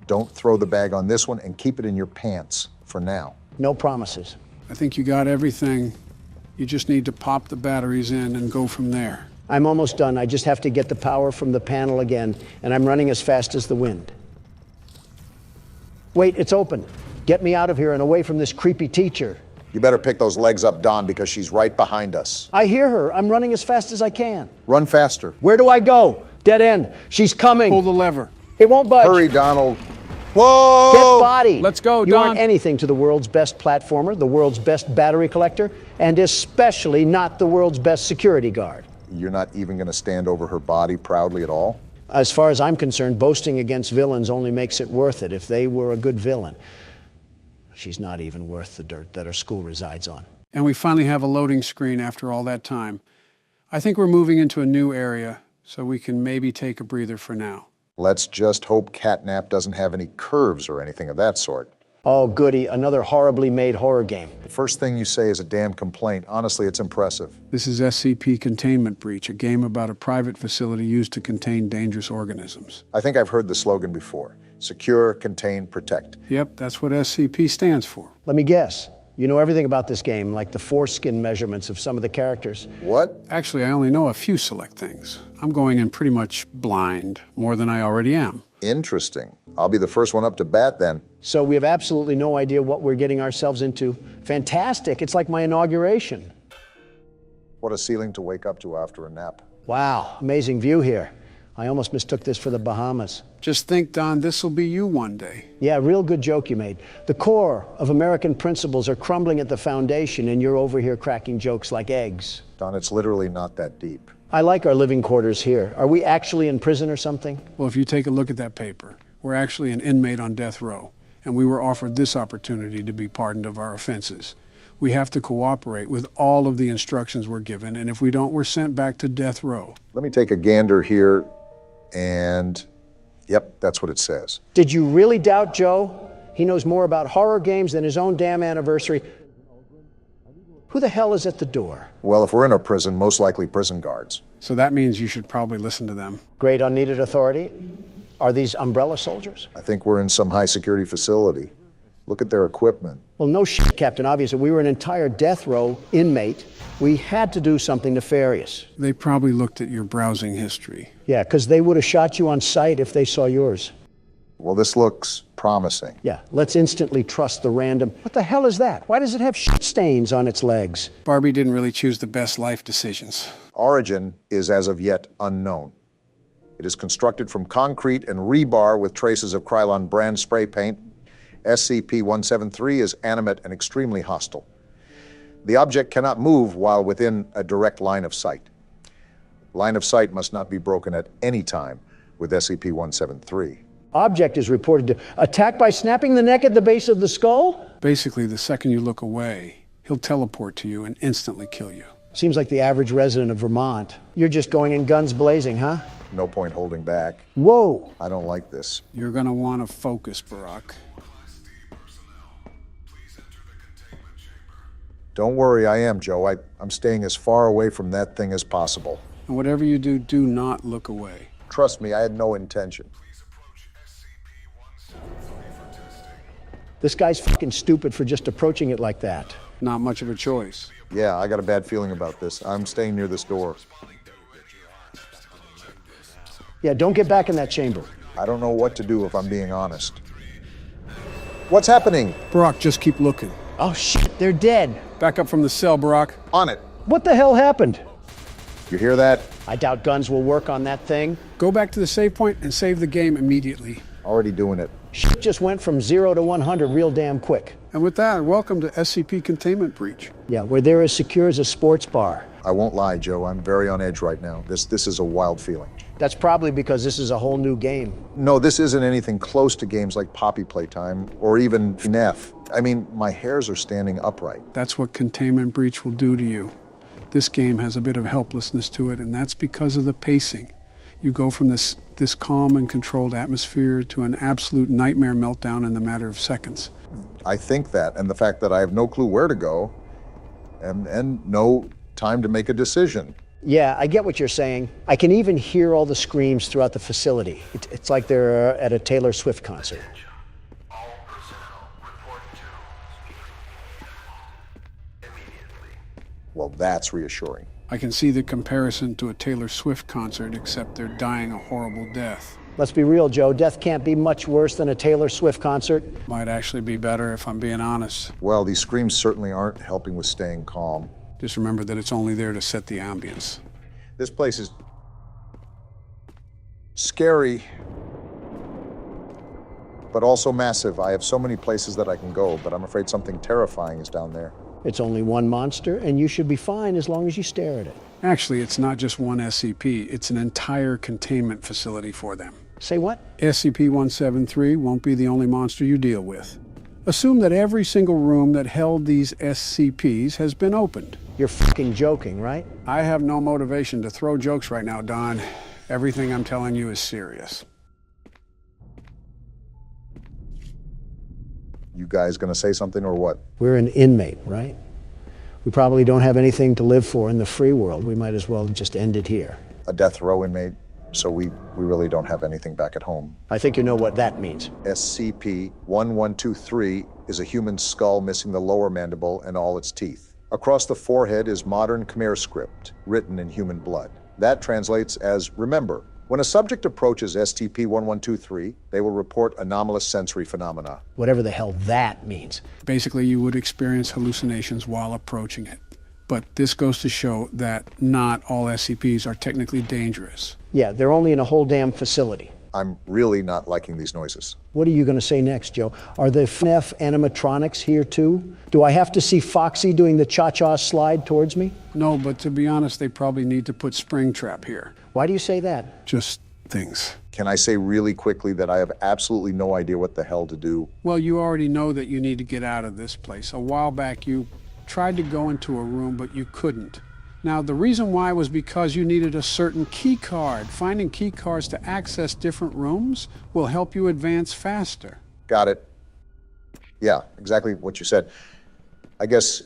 Don't throw the bag on this one and keep it in your pants for now. No promises. I think you got everything. You just need to pop the batteries in and go from there. I'm almost done. I just have to get the power from the panel again, and I'm running as fast as the wind. Wait, it's open. Get me out of here and away from this creepy teacher. You better pick those legs up, Don, because she's right behind us. I hear her. I'm running as fast as I can. Run faster. Where do I go? Dead end. She's coming. Pull the lever. It won't budge. Hurry, Donald. Whoa! Get body. Let's go, You Don. aren't anything to the world's best platformer, the world's best battery collector, and especially not the world's best security guard. You're not even going to stand over her body proudly at all? As far as I'm concerned, boasting against villains only makes it worth it if they were a good villain. She's not even worth the dirt that her school resides on. And we finally have a loading screen after all that time. I think we're moving into a new area, so we can maybe take a breather for now. Let's just hope Catnap doesn't have any curves or anything of that sort. Oh, goody, another horribly made horror game. The first thing you say is a damn complaint. Honestly, it's impressive. This is SCP Containment Breach, a game about a private facility used to contain dangerous organisms. I think I've heard the slogan before. Secure, contain, protect. Yep, that's what SCP stands for. Let me guess. You know everything about this game, like the foreskin measurements of some of the characters. What? Actually, I only know a few select things. I'm going in pretty much blind, more than I already am. Interesting. I'll be the first one up to bat then. So we have absolutely no idea what we're getting ourselves into. Fantastic. It's like my inauguration. What a ceiling to wake up to after a nap. Wow, amazing view here. I almost mistook this for the Bahamas. Just think, Don, this'll be you one day. Yeah, real good joke you made. The core of American principles are crumbling at the foundation, and you're over here cracking jokes like eggs. Don, it's literally not that deep. I like our living quarters here. Are we actually in prison or something? Well, if you take a look at that paper, we're actually an inmate on death row, and we were offered this opportunity to be pardoned of our offenses. We have to cooperate with all of the instructions we're given, and if we don't, we're sent back to death row. Let me take a gander here, and yep, that's what it says. Did you really doubt Joe? He knows more about horror games than his own damn anniversary. Who the hell is at the door? Well, if we're in a prison, most likely prison guards. So that means you should probably listen to them. Great unneeded authority. Are these umbrella soldiers? I think we're in some high security facility. Look at their equipment. Well, no shit, Captain Obvious. If we were an entire death row inmate, we had to do something nefarious. They probably looked at your browsing history. Yeah, because they would have shot you on sight if they saw yours. Well, this looks promising. Yeah, let's instantly trust the random. What the hell is that? Why does it have shit stains on its legs? Barbie didn't really choose the best life decisions. Origin is as of yet unknown. It is constructed from concrete and rebar with traces of Krylon brand spray paint. SCP-173 is animate and extremely hostile. The object cannot move while within a direct line of sight. Line of sight must not be broken at any time with SCP-173. Object is reported to attack by snapping the neck at the base of the skull? Basically, the second you look away, he'll teleport to you and instantly kill you. Seems like the average resident of Vermont. You're just going in guns blazing, huh? No point holding back. Whoa! I don't like this. You're gonna want to focus, Barack. Don't worry, I am, Joe. I'm staying as far away from that thing as possible. And whatever you do, do not look away. Trust me, I had no intention. This guy's fucking stupid for just approaching it like that. Not much of a choice. Yeah, I got a bad feeling about this. I'm staying near this door. Yeah, don't get back in that chamber. I don't know what to do if I'm being honest. What's happening? Barack, just keep looking. Oh shit, they're dead. Back up from the cell, Barack. On it. What the hell happened? You hear that? I doubt guns will work on that thing. Go back to the save point and save the game immediately. Already doing it. Shit just went from 0 to 100 real damn quick. And with that, welcome to SCP Containment Breach. Yeah, where they're as secure as a sports bar. I won't lie, Joe. I'm very on edge right now. This is a wild feeling. That's probably because this is a whole new game. No, this isn't anything close to games like Poppy Playtime or even FNAF. I mean, my hairs are standing upright. That's what Containment Breach will do to you. This game has a bit of helplessness to it, and that's because of the pacing. You go from this calm and controlled atmosphere to an absolute nightmare meltdown in the matter of seconds. I think that, and the fact that I have no clue where to go, and no time to make a decision. Yeah, I get what you're saying. I can even hear all the screams throughout the facility. It's like they're at a Taylor Swift concert. Well, that's reassuring. I can see the comparison to a Taylor Swift concert, except they're dying a horrible death. Let's be real, Joe. Death can't be much worse than a Taylor Swift concert. Might actually be better if I'm being honest. Well, these screams certainly aren't helping with staying calm. Just remember that it's only there to set the ambience. This place is scary, but also massive. I have so many places that I can go, but I'm afraid something terrifying is down there. It's only one monster, and you should be fine as long as you stare at it. Actually, it's not just one SCP. It's an entire containment facility for them. Say what? SCP-173 won't be the only monster you deal with. Assume that every single room that held these SCPs has been opened. You're fucking joking, right? I have no motivation to throw jokes right now, Don. Everything I'm telling you is serious. You guys gonna say something or what? We're an inmate, right? We probably don't have anything to live for in the free world. We might as well just end it here. A death row inmate, so we really don't have anything back at home. I think you know what that means. SCP-1123 is a human skull missing the lower mandible and all its teeth. Across the forehead is modern Khmer script, written in human blood. That translates as remember. When a subject approaches SCP-1123, they will report anomalous sensory phenomena. Whatever the hell that means. Basically, you would experience hallucinations while approaching it. But this goes to show that not all SCPs are technically dangerous. Yeah, they're only in a whole damn facility. I'm really not liking these noises. What are you going to say next, Joe? Are the FNAF animatronics here too? Do I have to see Foxy doing the cha-cha slide towards me? No, but to be honest, they probably need to put Springtrap here. Why do you say that? Just things. Can I say really quickly that I have absolutely no idea what the hell to do? Well, you already know that you need to get out of this place. A while back, you tried to go into a room, but you couldn't. Now, the reason why was because you needed a certain key card. Finding key cards to access different rooms will help you advance faster. Got it. Yeah, exactly what you said. I guess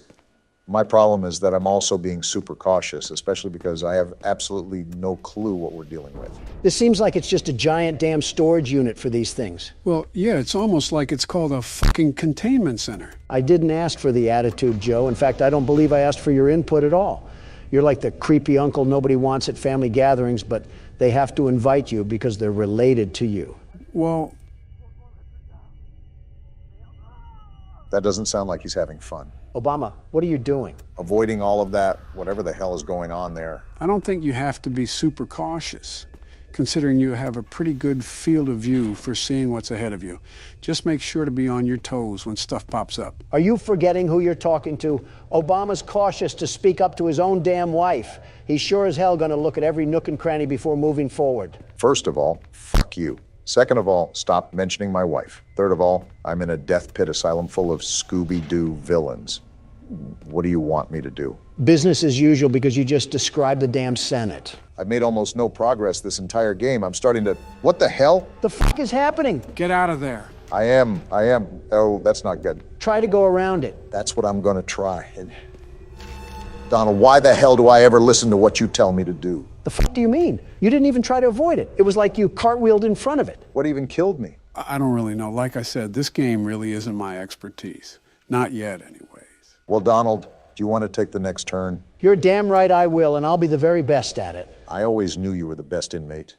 my problem is that I'm also being super cautious, especially because I have absolutely no clue what we're dealing with. This seems like it's just a giant damn storage unit for these things. Well, yeah, it's almost like it's called a fucking containment center. I didn't ask for the attitude, Joe. In fact, I don't believe I asked for your input at all. You're like the creepy uncle nobody wants at family gatherings, but they have to invite you because they're related to you. Well, that doesn't sound like he's having fun. Obama, what are you doing? Avoiding all of that, whatever the hell is going on there. I don't think you have to be super cautious, considering you have a pretty good field of view for seeing what's ahead of you. Just make sure to be on your toes when stuff pops up. Are you forgetting who you're talking to? Obama's cautious to speak up to his own damn wife. He's sure as hell gonna look at every nook and cranny before moving forward. First of all, fuck you. Second of all, stop mentioning my wife. Third of all, I'm in a death pit asylum full of Scooby-Doo villains. What do you want me to do? Business as usual because you just described the damn Senate. I've made almost no progress this entire game. I'm starting to... What the hell? The fuck is happening? Get out of there. I am. Oh, that's not good. Try to go around it. That's what I'm gonna try. Donald, why the hell do I ever listen to what you tell me to do? The fuck do you mean? You didn't even try to avoid it. It was like you cartwheeled in front of it. What even killed me? I don't really know. Like I said, this game really isn't my expertise. Not yet, anyways. Well, Donald, do you want to take the next turn? You're damn right I will, and I'll be the very best at it. I always knew you were the best inmate.